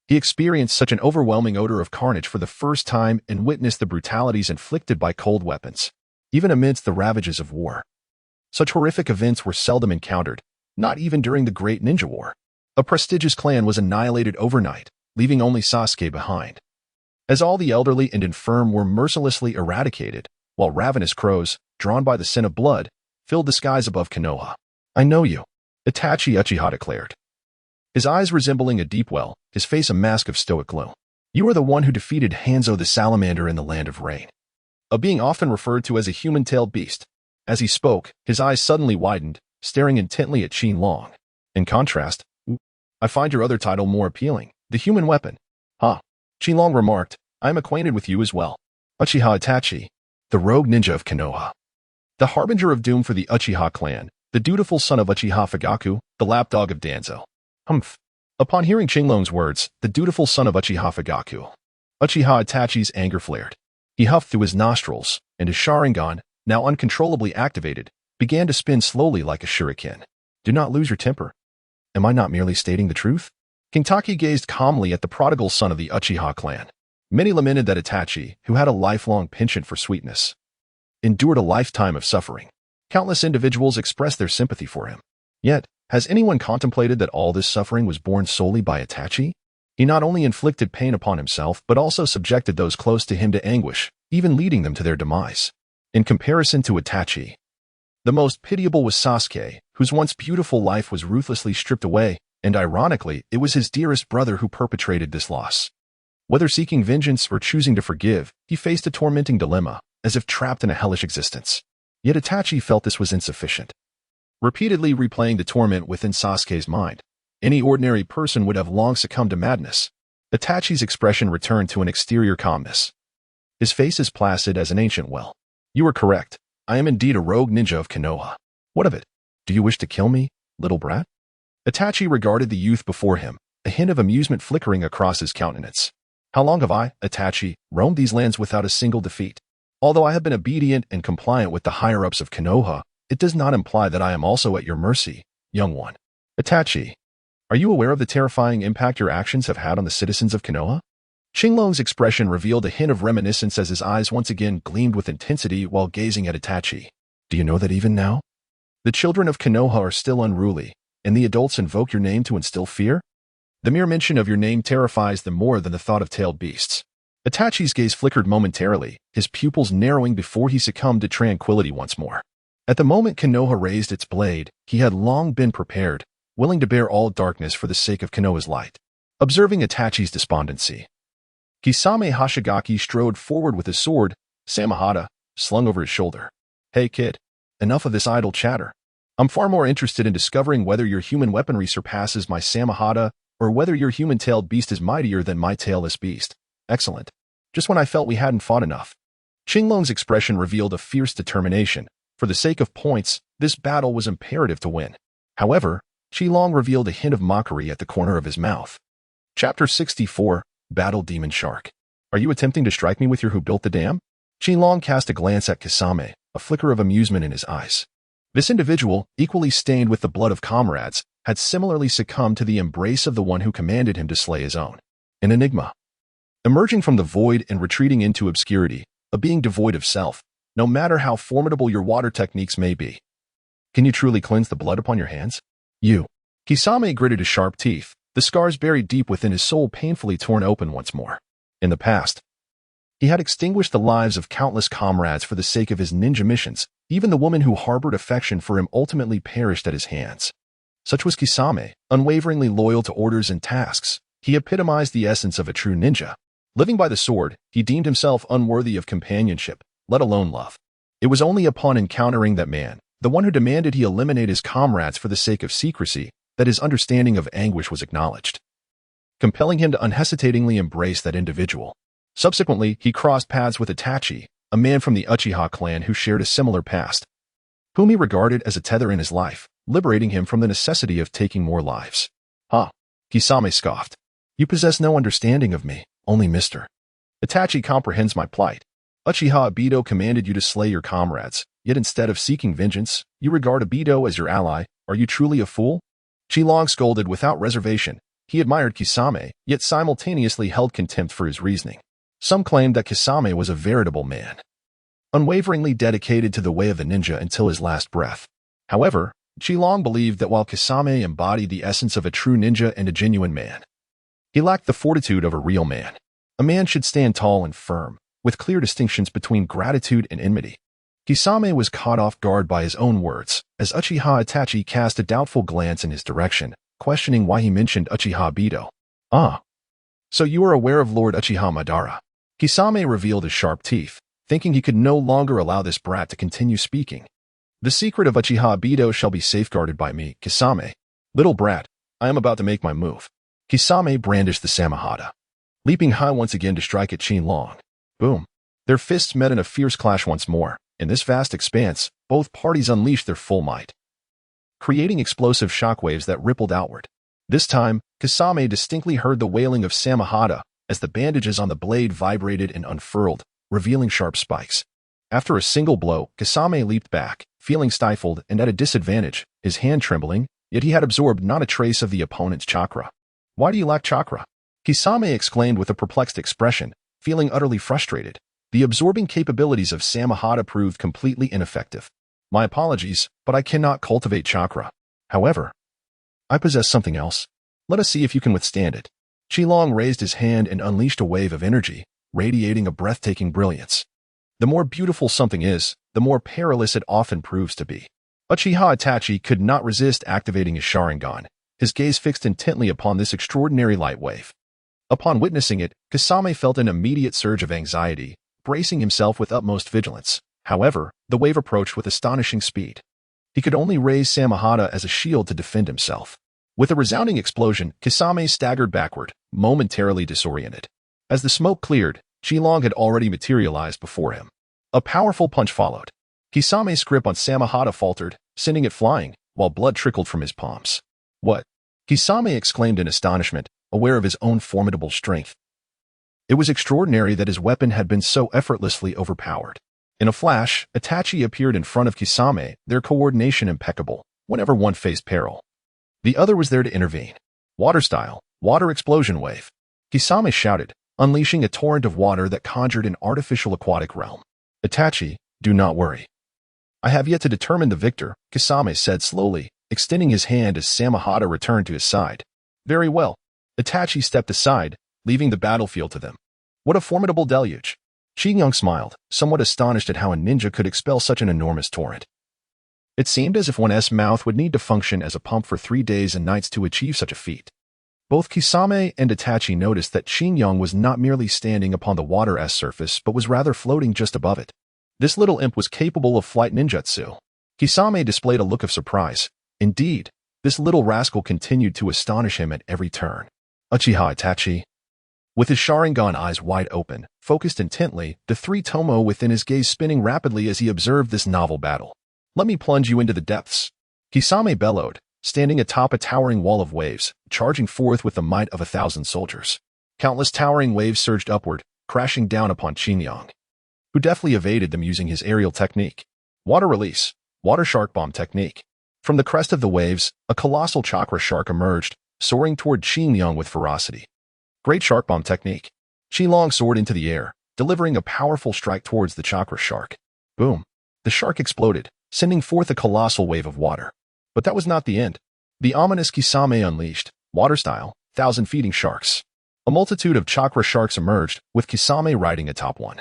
he experienced such an overwhelming odor of carnage for the first time and witnessed the brutalities inflicted by cold weapons, even amidst the ravages of war. Such horrific events were seldom encountered, not even during the Great Ninja War. A prestigious clan was annihilated overnight, leaving only Sasuke behind, as all the elderly and infirm were mercilessly eradicated, while ravenous crows, drawn by the scent of blood, filled the skies above Konoha. I know you, Itachi Uchiha declared, his eyes resembling a deep well, his face a mask of stoic gloom. You are the one who defeated Hanzo the Salamander in the Land of Rain, a being often referred to as a human-tailed beast. As he spoke, his eyes suddenly widened, staring intently at Xingyang. In contrast, I find your other title more appealing, the human weapon. Ha! Xingyang remarked, I am acquainted with you as well. Uchiha Itachi, the rogue ninja of Konoha, the harbinger of doom for the Uchiha clan, the dutiful son of Uchiha Fugaku, the lapdog of Danzo. Humph. Upon hearing Xingyang's words, the dutiful son of Uchiha Fugaku, Uchiha Itachi's anger flared. He huffed through his nostrils, and his Sharingan, now uncontrollably activated, began to spin slowly like a shuriken. Do not lose your temper. Am I not merely stating the truth? Kintaki gazed calmly at the prodigal son of the Uchiha clan. Many lamented that Itachi, who had a lifelong penchant for sweetness, endured a lifetime of suffering. Countless individuals expressed their sympathy for him. Yet, has anyone contemplated that all this suffering was borne solely by Itachi? He not only inflicted pain upon himself but also subjected those close to him to anguish, even leading them to their demise. In comparison to Itachi, the most pitiable was Sasuke, whose once beautiful life was ruthlessly stripped away, and ironically, it was his dearest brother who perpetrated this loss. Whether seeking vengeance or choosing to forgive, he faced a tormenting dilemma, as if trapped in a hellish existence. Yet Itachi felt this was insufficient. Repeatedly replaying the torment within Sasuke's mind, any ordinary person would have long succumbed to madness. Itachi's expression returned to an exterior calmness, his face as placid as an ancient well. You are correct. I am indeed a rogue ninja of Konoha. What of it? Do you wish to kill me, little brat? Itachi regarded the youth before him, a hint of amusement flickering across his countenance. How long have I, Itachi, roamed these lands without a single defeat? Although I have been obedient and compliant with the higher-ups of Konoha, it does not imply that I am also at your mercy, young one. Itachi, are you aware of the terrifying impact your actions have had on the citizens of Konoha? Xingyang's expression revealed a hint of reminiscence as his eyes once again gleamed with intensity while gazing at Itachi. Do you know that even now, the children of Konoha are still unruly, and the adults invoke your name to instill fear? The mere mention of your name terrifies them more than the thought of tailed beasts. Itachi's gaze flickered momentarily, his pupils narrowing before he succumbed to tranquility once more. At the moment Konoha raised its blade, he had long been prepared, willing to bear all darkness for the sake of Konoha's light. Observing Itachi's despondency, Kisame Hashigaki strode forward with his sword, Samahata, slung over his shoulder. Hey kid, enough of this idle chatter. I'm far more interested in discovering whether your human weaponry surpasses my Samahata or whether your human-tailed beast is mightier than my tailless beast. Excellent. Just when I felt we hadn't fought enough. Qinglong's expression revealed a fierce determination. For the sake of points, this battle was imperative to win. However, Qinglong revealed a hint of mockery at the corner of his mouth. Chapter 64, Battle Demon Shark. Are you attempting to strike me with your who built the dam? Qinglong cast a glance at Kisame, a flicker of amusement in his eyes. This individual, equally stained with the blood of comrades, had similarly succumbed to the embrace of the one who commanded him to slay his own. An enigma. Emerging from the void and retreating into obscurity, a being devoid of self, no matter how formidable your water techniques may be. Can you truly cleanse the blood upon your hands? You. Kisame gritted his sharp teeth, the scars buried deep within his soul painfully torn open once more. In the past, he had extinguished the lives of countless comrades for the sake of his ninja missions. Even the woman who harbored affection for him ultimately perished at his hands. Such was Kisame, unwaveringly loyal to orders and tasks. He epitomized the essence of a true ninja. Living by the sword, he deemed himself unworthy of companionship, let alone love. It was only upon encountering that man, the one who demanded he eliminate his comrades for the sake of secrecy, that his understanding of anguish was acknowledged, compelling him to unhesitatingly embrace that individual. Subsequently, he crossed paths with Itachi, a man from the Uchiha clan who shared a similar past, whom he regarded as a tether in his life, liberating him from the necessity of taking more lives. Ha! Kisame scoffed. You possess no understanding of me, only Mr. Itachi comprehends my plight. Uchiha Obito commanded you to slay your comrades, yet instead of seeking vengeance, you regard Obito as your ally. Are you truly a fool? Qinglong scolded without reservation. He admired Kisame, yet simultaneously held contempt for his reasoning. Some claimed that Kisame was a veritable man, unwaveringly dedicated to the way of the ninja until his last breath. However, Qinglong believed that while Kisame embodied the essence of a true ninja and a genuine man, he lacked the fortitude of a real man. A man should stand tall and firm, with clear distinctions between gratitude and enmity. Kisame was caught off guard by his own words, as Uchiha Itachi cast a doubtful glance in his direction, questioning why he mentioned Uchiha Obito. Ah. So you are aware of Lord Uchiha Madara. Kisame revealed his sharp teeth, thinking he could no longer allow this brat to continue speaking. The secret of Uchiha Obito shall be safeguarded by me, Kisame. Little brat, I am about to make my move. Kisame brandished the Samahata, leaping high once again to strike at Qinglong. Boom. Their fists met in a fierce clash once more. In this vast expanse, both parties unleashed their full might, creating explosive shockwaves that rippled outward. This time, Kisame distinctly heard the wailing of Samahata as the bandages on the blade vibrated and unfurled, revealing sharp spikes. After a single blow, Kisame leaped back, feeling stifled and at a disadvantage, his hand trembling, yet he had absorbed not a trace of the opponent's chakra. Why do you lack chakra? Kisame exclaimed with a perplexed expression, feeling utterly frustrated. The absorbing capabilities of Samahata proved completely ineffective. My apologies, but I cannot cultivate chakra. However, I possess something else. Let us see if you can withstand it. Qinglong raised his hand and unleashed a wave of energy, radiating a breathtaking brilliance. The more beautiful something is, the more perilous it often proves to be. Uchiha Itachi could not resist activating his Sharingan, his gaze fixed intently upon this extraordinary light wave. Upon witnessing it, Kisame felt an immediate surge of anxiety, bracing himself with utmost vigilance. However, the wave approached with astonishing speed. He could only raise Samahata as a shield to defend himself. With a resounding explosion, Kisame staggered backward, momentarily disoriented. As the smoke cleared, Qinglong had already materialized before him. A powerful punch followed. Kisame's grip on Samahata faltered, sending it flying, while blood trickled from his palms. What? Kisame exclaimed in astonishment, aware of his own formidable strength. It was extraordinary that his weapon had been so effortlessly overpowered. In a flash, Itachi appeared in front of Kisame, their coordination impeccable, whenever one faced peril. The other was there to intervene. Water style, water explosion wave. Kisame shouted, unleashing a torrent of water that conjured an artificial aquatic realm. Itachi, do not worry. I have yet to determine the victor, Kisame said slowly, extending his hand as Samahata returned to his side. Very well. Itachi stepped aside, leaving the battlefield to them. What a formidable deluge. Qinglong smiled, somewhat astonished at how a ninja could expel such an enormous torrent. It seemed as if one's mouth would need to function as a pump for 3 days and nights to achieve such a feat. Both Kisame and Itachi noticed that Xingyang was not merely standing upon the water-s surface, but was rather floating just above it. This little imp was capable of flight ninjutsu. Kisame displayed a look of surprise. Indeed, this little rascal continued to astonish him at every turn. Uchiha Itachi. With his Sharingan eyes wide open, focused intently, the three tomo within his gaze spinning rapidly as he observed this novel battle. Let me plunge you into the depths. Kisame bellowed, standing atop a towering wall of waves, charging forth with the might of 1,000 soldiers. Countless towering waves surged upward, crashing down upon Xingyang, who deftly evaded them using his aerial technique. Water release, water shark bomb technique. From the crest of the waves, a colossal chakra shark emerged, soaring toward Xingyang with ferocity. Great shark bomb technique. Xilong soared into the air, delivering a powerful strike towards the chakra shark. Boom. The shark exploded, sending forth a colossal wave of water. But that was not the end. The ominous Kisame unleashed, water-style, 1,000-feeding sharks. A multitude of chakra sharks emerged, with Kisame riding atop one.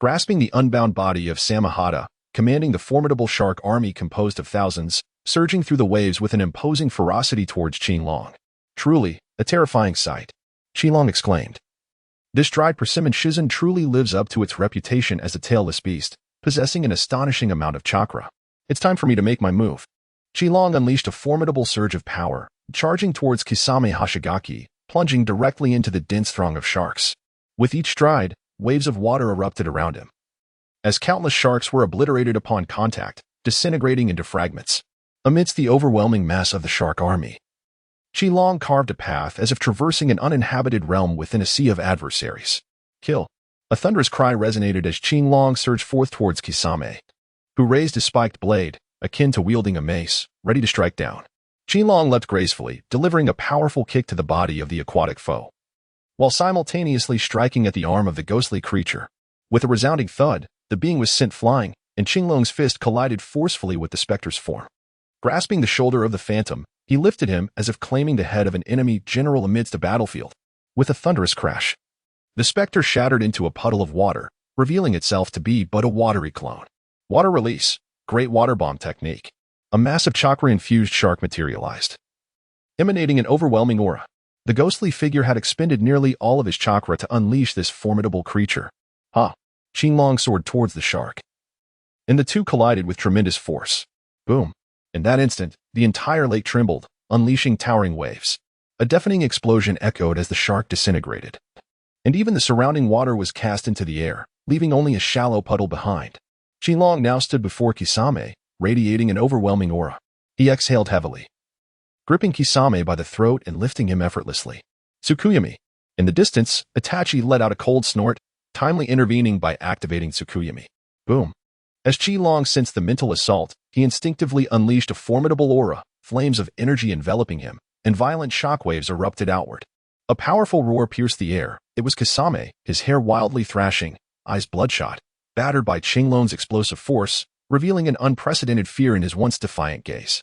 Grasping the unbound body of Samahata, commanding the formidable shark army composed of thousands, surging through the waves with an imposing ferocity towards Xilong. Truly, a terrifying sight. Xilong exclaimed. This dried persimmon shizen truly lives up to its reputation as a tailless beast, possessing an astonishing amount of chakra. It's time for me to make my move. Xilong unleashed a formidable surge of power, charging towards Kisame Hashigaki, plunging directly into the dense throng of sharks. With each stride, waves of water erupted around him, as countless sharks were obliterated upon contact, disintegrating into fragments. Amidst the overwhelming mass of the shark army, Xilong carved a path as if traversing an uninhabited realm within a sea of adversaries. Kill. A thunderous cry resonated as Xilong surged forth towards Kisame, who raised his spiked blade, akin to wielding a mace, ready to strike down. Xilong leapt gracefully, delivering a powerful kick to the body of the aquatic foe, while simultaneously striking at the arm of the ghostly creature. With a resounding thud, the being was sent flying, and Xilong's fist collided forcefully with the specter's form. Grasping the shoulder of the phantom, he lifted him as if claiming the head of an enemy general amidst a battlefield. With a thunderous crash, the specter shattered into a puddle of water, revealing itself to be but a watery clone. Water release, great water bomb technique. A massive chakra-infused shark materialized, emanating an overwhelming aura. The ghostly figure had expended nearly all of his chakra to unleash this formidable creature. Ha! Xilong soared towards the shark, and the two collided with tremendous force. Boom! In that instant, the entire lake trembled, unleashing towering waves. A deafening explosion echoed as the shark disintegrated, and even the surrounding water was cast into the air, leaving only a shallow puddle behind. Xilong now stood before Kisame, radiating an overwhelming aura. He exhaled heavily, gripping Kisame by the throat and lifting him effortlessly. Tsukuyami. In the distance, Itachi let out a cold snort, timely intervening by activating Tsukuyami. Boom. As Xilong sensed the mental assault, he instinctively unleashed a formidable aura, flames of energy enveloping him, and violent shockwaves erupted outward. A powerful roar pierced the air. It was Kisame, his hair wildly thrashing, eyes bloodshot, battered by Xilong's explosive force, revealing an unprecedented fear in his once defiant gaze.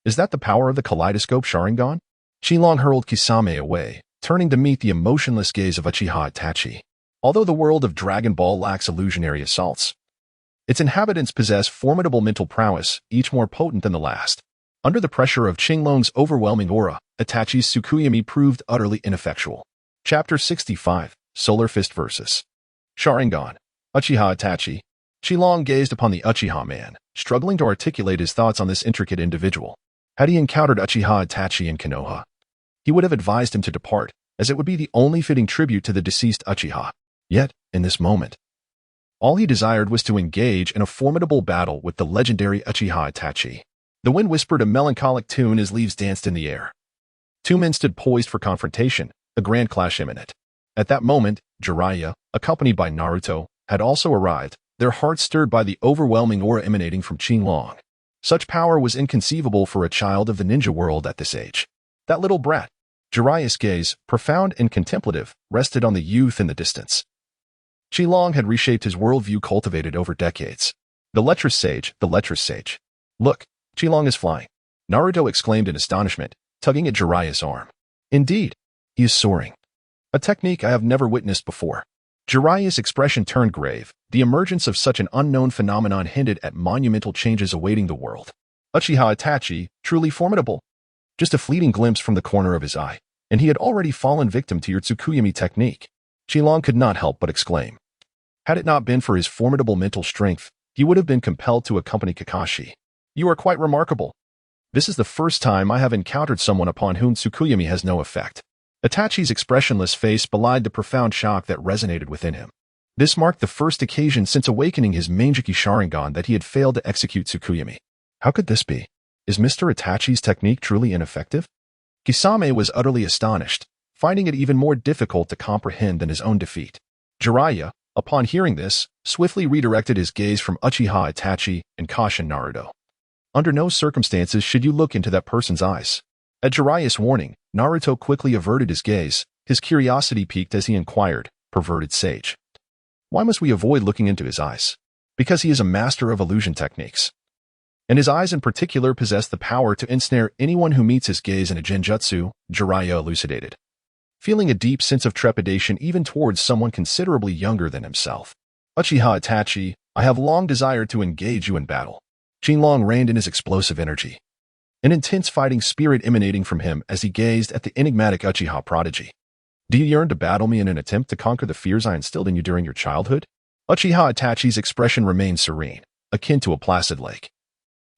Is that the power of the kaleidoscope Sharingan? Xilong hurled Kisame away, turning to meet the emotionless gaze of Uchiha Itachi. Although the world of Dragon Ball lacks illusionary assaults, its inhabitants possess formidable mental prowess, each more potent than the last. Under the pressure of Xilong's overwhelming aura, Itachi's Tsukuyami proved utterly ineffectual. Chapter 65, Solar Fist vs. Sharingan. Uchiha Itachi. Xilong gazed upon the Uchiha man, struggling to articulate his thoughts on this intricate individual. Had he encountered Uchiha Itachi in Konoha, he would have advised him to depart, as it would be the only fitting tribute to the deceased Uchiha. Yet, in this moment, all he desired was to engage in a formidable battle with the legendary Uchiha Itachi. The wind whispered a melancholic tune as leaves danced in the air. Two men stood poised for confrontation, a grand clash imminent. At that moment, Jiraiya, accompanied by Naruto, had also arrived, their hearts stirred by the overwhelming aura emanating from Xilong. Such power was inconceivable for a child of the ninja world at this age. That little brat. Jiraiya's gaze, profound and contemplative, rested on the youth in the distance. Xilong had reshaped his worldview cultivated over decades. The lecherous sage, the lecherous sage. Look, Xilong is flying. Naruto exclaimed in astonishment, tugging at Jiraiya's arm. Indeed, he is soaring. A technique I have never witnessed before. Jiraiya's expression turned grave. The emergence of such an unknown phenomenon hinted at monumental changes awaiting the world. Uchiha Itachi, truly formidable. Just a fleeting glimpse from the corner of his eye. and he had already fallen victim to your Tsukuyomi technique. Qinglong could not help but exclaim. Had it not been for his formidable mental strength, he would have been compelled to accompany Kakashi. You are quite remarkable. This is the first time I have encountered someone upon whom Tsukuyomi has no effect. Itachi's expressionless face belied the profound shock that resonated within him. This marked the first occasion since awakening his Manjiki Sharingan that he had failed to execute Tsukuyomi. How could this be? Is Mr. Itachi's technique truly ineffective? Kisame was utterly astonished, finding it even more difficult to comprehend than his own defeat. Jiraiya, upon hearing this, swiftly redirected his gaze from Uchiha Itachi and cautioned Naruto. Under no circumstances should you look into that person's eyes. At Jiraiya's warning, Naruto quickly averted his gaze, his curiosity piqued as he inquired, perverted sage. Why must we avoid looking into his eyes? Because he is a master of illusion techniques. And his eyes in particular possess the power to ensnare anyone who meets his gaze in a genjutsu, Jiraiya elucidated. Feeling a deep sense of trepidation even towards someone considerably younger than himself. Uchiha Itachi, I have long desired to engage you in battle. Qinglong reined in his explosive energy. An intense fighting spirit emanating from him as he gazed at the enigmatic Uchiha prodigy. Do you yearn to battle me in an attempt to conquer the fears I instilled in you during your childhood? Uchiha Itachi's expression remained serene, akin to a placid lake.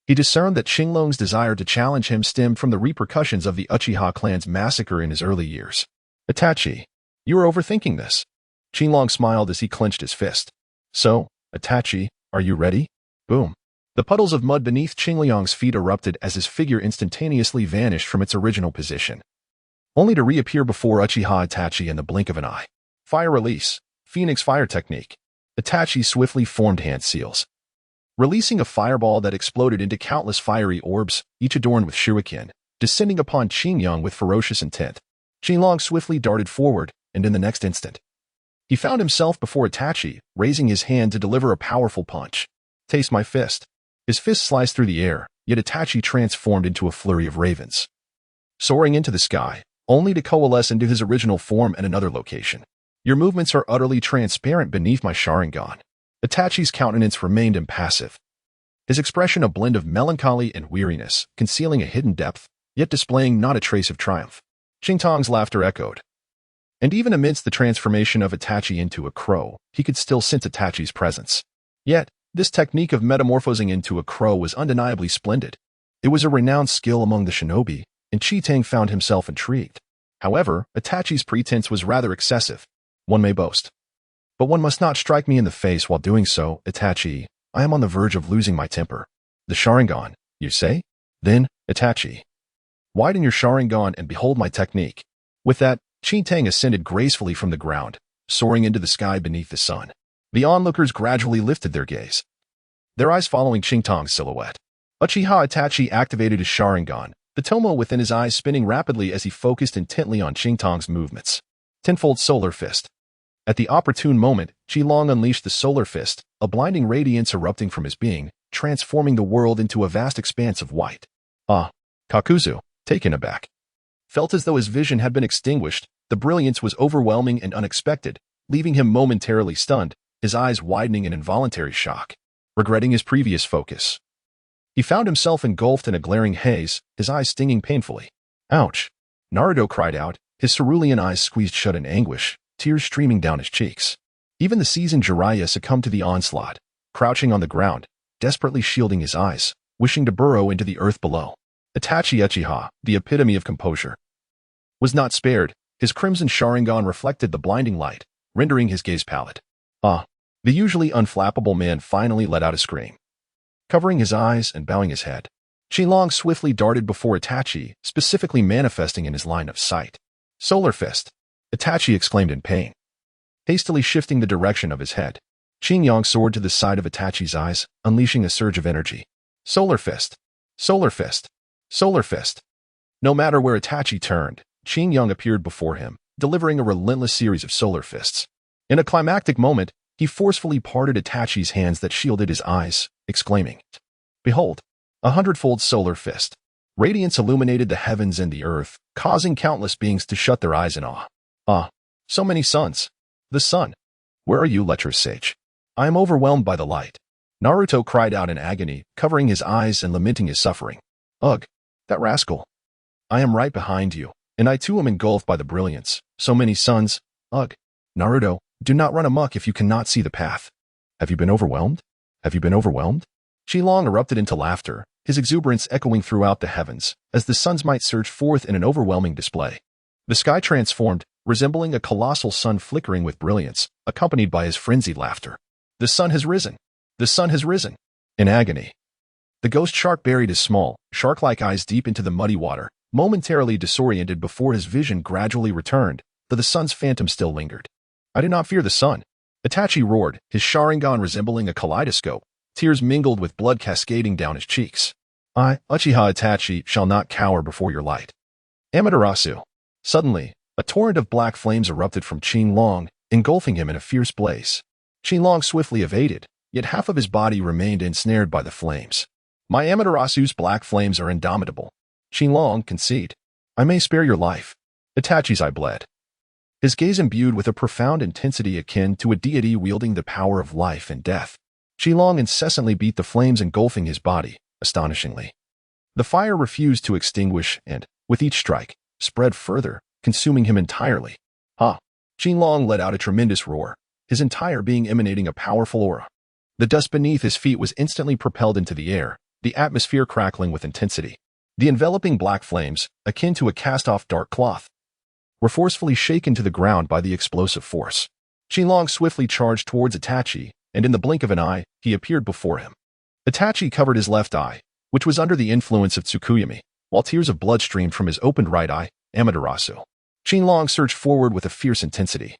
He discerned that Qinglong's desire to challenge him stemmed from the repercussions of the Uchiha clan's massacre in his early years. Itachi, you are overthinking this. Qinglong smiled as he clenched his fist. So, Itachi, are you ready? Boom. The puddles of mud beneath Qinglong's feet erupted as his figure instantaneously vanished from its original position, only to reappear before Uchiha Itachi in the blink of an eye. Fire release. Phoenix fire technique. Itachi swiftly formed hand seals, releasing a fireball that exploded into countless fiery orbs, each adorned with shuriken, descending upon Qinglong with ferocious intent. Qinglong swiftly darted forward, and in the next instant, he found himself before Itachi, raising his hand to deliver a powerful punch. Taste my fist. His fist sliced through the air, yet Itachi transformed into a flurry of ravens, soaring into the sky, only to coalesce into his original form in another location. Your movements are utterly transparent beneath my Sharingan. Itachi's countenance remained impassive, his expression a blend of melancholy and weariness, concealing a hidden depth, yet displaying not a trace of triumph. Xingtong's laughter echoed. And even amidst the transformation of Itachi into a crow, he could still sense Itachi's presence. Yet, this technique of metamorphosing into a crow was undeniably splendid. It was a renowned skill among the shinobi, and Chi-Tang found himself intrigued. However, Itachi's pretense was rather excessive. One may boast. But one must not strike me in the face while doing so, Itachi. I am on the verge of losing my temper. The Sharingan, you say? Then, Itachi, widen your Sharingan and behold my technique. With that, Chi-Tang ascended gracefully from the ground, soaring into the sky beneath the sun. The onlookers gradually lifted their gaze, their eyes following Xingtong's silhouette. Uchiha Itachi activated his Sharingan, the tomo within his eyes spinning rapidly as he focused intently on Xingtong's movements. Tenfold Solar Fist. At the opportune moment, Qinglong unleashed the Solar Fist, a blinding radiance erupting from his being, transforming the world into a vast expanse of white. Kakuzu, taken aback, felt as though his vision had been extinguished. The brilliance was overwhelming and unexpected, leaving him momentarily stunned, his eyes widening in involuntary shock. Regretting his previous focus, he found himself engulfed in a glaring haze, his eyes stinging painfully. Ouch! Naruto cried out, his cerulean eyes squeezed shut in anguish, tears streaming down his cheeks. Even the seasoned Jiraiya succumbed to the onslaught, crouching on the ground, desperately shielding his eyes, wishing to burrow into the earth below. Itachi Uchiha, the epitome of composure, was not spared. His crimson Sharingan reflected the blinding light, rendering his gaze pallid. The usually unflappable man finally let out a scream. Covering his eyes and bowing his head, Qinglong swiftly darted before Itachi, specifically manifesting in his line of sight. Solar Fist! Itachi exclaimed in pain. Hastily shifting the direction of his head, Qinglong soared to the side of Itachi's eyes, unleashing a surge of energy. Solar Fist! Solar Fist! Solar Fist! No matter where Itachi turned, Qinglong appeared before him, delivering a relentless series of Solar Fists. In a climactic moment, he forcefully parted Itachi's hands that shielded his eyes, exclaiming, Behold, 100-fold Solar Fist. Radiance illuminated the heavens and the earth, causing countless beings to shut their eyes in awe. So many suns. The sun. Where are you, lecherous sage? I am overwhelmed by the light. Naruto cried out in agony, covering his eyes and lamenting his suffering. Ugh, that rascal. I am right behind you, and I too am engulfed by the brilliance. So many suns. Ugh. Naruto, do not run amok if you cannot see the path. Have you been overwhelmed? Have you been overwhelmed? Qilong erupted into laughter, his exuberance echoing throughout the heavens, as the suns might surge forth in an overwhelming display. The sky transformed, resembling a colossal sun flickering with brilliance, accompanied by his frenzied laughter. The sun has risen. The sun has risen. In agony. The ghost shark buried his small, shark-like eyes deep into the muddy water, momentarily disoriented before his vision gradually returned, though the sun's phantom still lingered. I did not fear the sun. Itachi roared, his Sharingan resembling a kaleidoscope, tears mingled with blood cascading down his cheeks. I, Uchiha Itachi, shall not cower before your light. Amaterasu. Suddenly, a torrent of black flames erupted from Qilong, engulfing him in a fierce blaze. Qilong swiftly evaded, yet half of his body remained ensnared by the flames. My Amaterasu's black flames are indomitable. Qilong, concede. I may spare your life. Itachi's eye bled. His gaze imbued with a profound intensity akin to a deity wielding the power of life and death. Qilong incessantly beat the flames engulfing his body, astonishingly. The fire refused to extinguish and, with each strike, spread further, consuming him entirely. Ha! Qilong let out a tremendous roar, his entire being emanating a powerful aura. The dust beneath his feet was instantly propelled into the air, the atmosphere crackling with intensity. The enveloping black flames, akin to a cast-off dark cloth, were forcefully shaken to the ground by the explosive force. Qilong swiftly charged towards Itachi, and in the blink of an eye, he appeared before him. Itachi covered his left eye, which was under the influence of Tsukuyami, while tears of blood streamed from his opened right eye, Amaterasu. Qilong surged forward with a fierce intensity,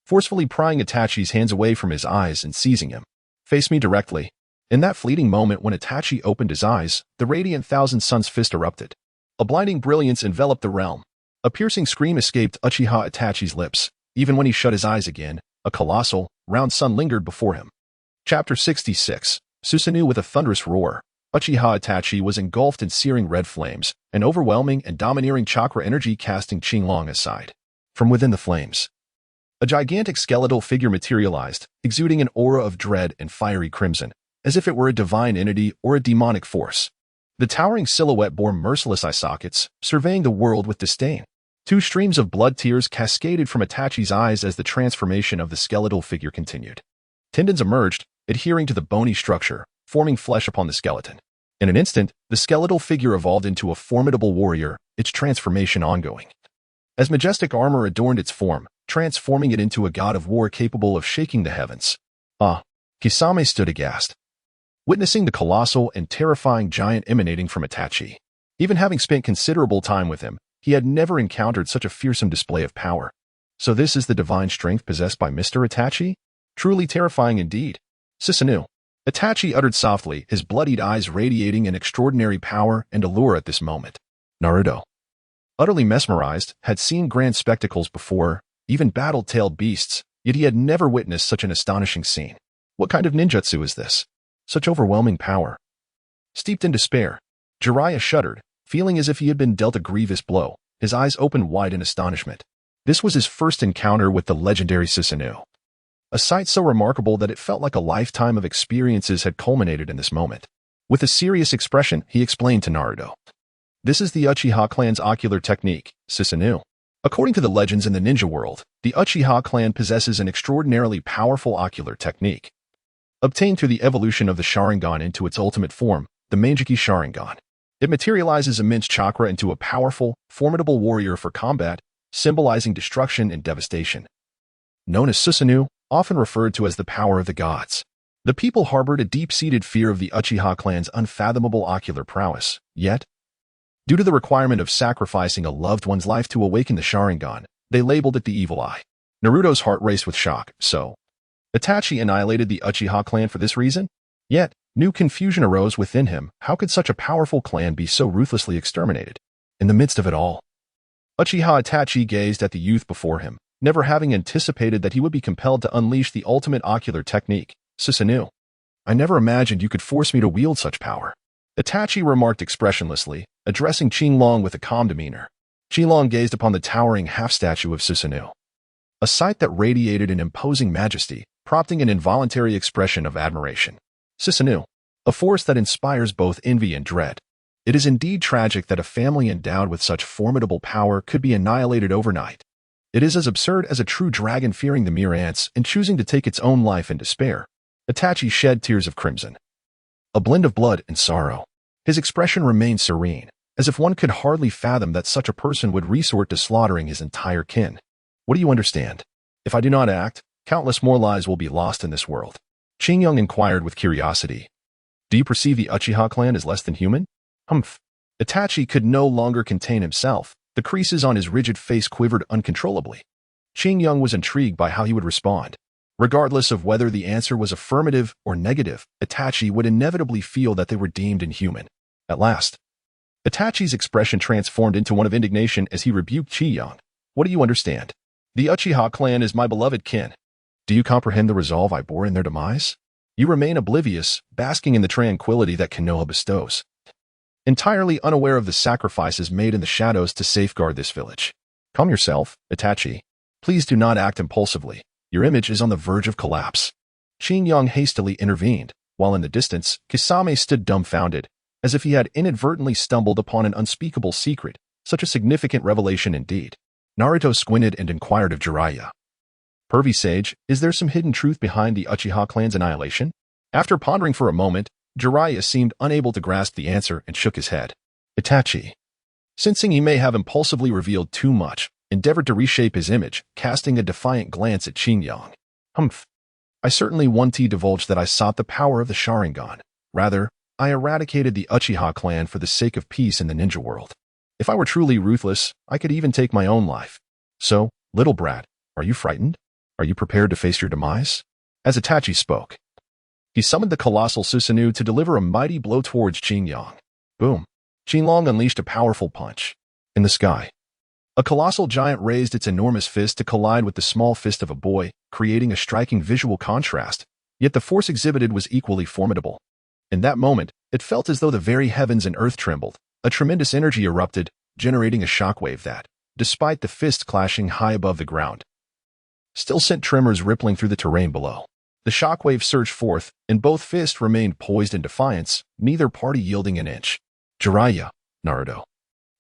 forcefully prying Itachi's hands away from his eyes and seizing him. Face me directly. In that fleeting moment when Itachi opened his eyes, the radiant thousand suns fist erupted. A blinding brilliance enveloped the realm. A piercing scream escaped Uchiha Itachi's lips. Even when he shut his eyes again, a colossal, round sun lingered before him. Chapter 66. Susanoo with a thunderous roar. Uchiha Itachi was engulfed in searing red flames, an overwhelming and domineering chakra energy casting Qilong aside. From within the flames, a gigantic skeletal figure materialized, exuding an aura of dread and fiery crimson, as if it were a divine entity or a demonic force. The towering silhouette bore merciless eye sockets, surveying the world with disdain. 2 streams of blood tears cascaded from Itachi's eyes as the transformation of the skeletal figure continued. Tendons emerged, adhering to the bony structure, forming flesh upon the skeleton. In an instant, the skeletal figure evolved into a formidable warrior, its transformation ongoing. As majestic armor adorned its form, transforming it into a god of war capable of shaking the heavens. Kisame stood aghast, witnessing the colossal and terrifying giant emanating from Itachi. Even having spent considerable time with him, he had never encountered such a fearsome display of power. So this is the divine strength possessed by Mr. Itachi? Truly terrifying indeed. Susanoo. Itachi uttered softly, his bloodied eyes radiating an extraordinary power and allure at this moment. Naruto, utterly mesmerized, had seen grand spectacles before, even battle-tailed beasts, yet he had never witnessed such an astonishing scene. What kind of ninjutsu is this? Such overwhelming power. Steeped in despair, Jiraiya shuddered, feeling as if he had been dealt a grievous blow, his eyes opened wide in astonishment. This was his first encounter with the legendary Susanoo. A sight so remarkable that it felt like a lifetime of experiences had culminated in this moment. With a serious expression, he explained to Naruto. This is the Uchiha clan's ocular technique, Susanoo. According to the legends in the ninja world, the Uchiha clan possesses an extraordinarily powerful ocular technique, obtained through the evolution of the Sharingan into its ultimate form, the Manjiki Sharingan. It materializes immense chakra into a powerful, formidable warrior for combat, symbolizing destruction and devastation. Known as Susanoo, often referred to as the power of the gods. The people harbored a deep-seated fear of the Uchiha clan's unfathomable ocular prowess, yet, due to the requirement of sacrificing a loved one's life to awaken the Sharingan, they labeled it the Evil Eye. Naruto's heart raced with shock, so Itachi annihilated the Uchiha clan for this reason? Yet, new confusion arose within him. How could such a powerful clan be so ruthlessly exterminated? In the midst of it all, Uchiha Itachi gazed at the youth before him, never having anticipated that he would be compelled to unleash the ultimate ocular technique, Susanoo. I never imagined you could force me to wield such power. Itachi remarked expressionlessly, addressing Qilong with a calm demeanor. Qilong gazed upon the towering half-statue of Susanoo, a sight that radiated an imposing majesty, prompting an involuntary expression of admiration. Susanoo, a force that inspires both envy and dread. It is indeed tragic that a family endowed with such formidable power could be annihilated overnight. It is as absurd as a true dragon fearing the mere ants and choosing to take its own life in despair. Itachi shed tears of crimson, a blend of blood and sorrow. His expression remained serene, as if one could hardly fathom that such a person would resort to slaughtering his entire kin. What do you understand? If I do not act, countless more lives will be lost in this world. Qingyang inquired with curiosity. Do you perceive the Uchiha clan as less than human? Humph. Itachi could no longer contain himself. The creases on his rigid face quivered uncontrollably. Qingyang was intrigued by how he would respond. Regardless of whether the answer was affirmative or negative, Itachi would inevitably feel that they were deemed inhuman. At last, Itachi's expression transformed into one of indignation as he rebuked Qingyang. What do you understand? The Uchiha clan is my beloved kin. Do you comprehend the resolve I bore in their demise? You remain oblivious, basking in the tranquility that Konoha bestows, entirely unaware of the sacrifices made in the shadows to safeguard this village. Calm yourself, Itachi. Please do not act impulsively. Your image is on the verge of collapse. Qingyang hastily intervened, while in the distance, Kisame stood dumbfounded, as if he had inadvertently stumbled upon an unspeakable secret, such a significant revelation indeed. Naruto squinted and inquired of Jiraiya. Pervy sage, is there some hidden truth behind the Uchiha clan's annihilation? After pondering for a moment, Jiraiya seemed unable to grasp the answer and shook his head. Itachi, sensing he may have impulsively revealed too much, endeavored to reshape his image, casting a defiant glance at Qingyang. Humph. I certainly won't divulge that I sought the power of the Sharingan. Rather, I eradicated the Uchiha clan for the sake of peace in the ninja world. If I were truly ruthless, I could even take my own life. So, little brat, are you frightened? Are you prepared to face your demise? As Itachi spoke, he summoned the colossal Susanoo to deliver a mighty blow towards Qingyang. Boom. Qingyang unleashed a powerful punch. In the sky, a colossal giant raised its enormous fist to collide with the small fist of a boy, creating a striking visual contrast, yet the force exhibited was equally formidable. In that moment, it felt as though the very heavens and earth trembled. A tremendous energy erupted, generating a shockwave that, despite the fists clashing high above the ground, still sent tremors rippling through the terrain below. The shockwave surged forth, and both fists remained poised in defiance, neither party yielding an inch. Jiraiya, Naruto,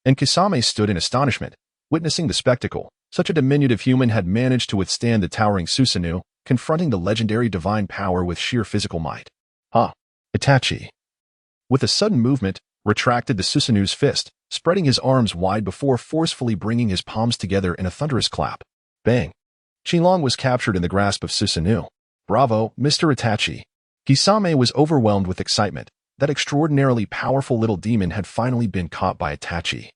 and Kisame stood in astonishment, witnessing the spectacle. Such a diminutive human had managed to withstand the towering Susanoo, confronting the legendary divine power with sheer physical might. Itachi, with a sudden movement, retracted the Susanoo's fist, spreading his arms wide before forcefully bringing his palms together in a thunderous clap. Bang! Qingyang was captured in the grasp of Susanoo. Bravo, Mr. Itachi. Kisame was overwhelmed with excitement. That extraordinarily powerful little demon had finally been caught by Itachi.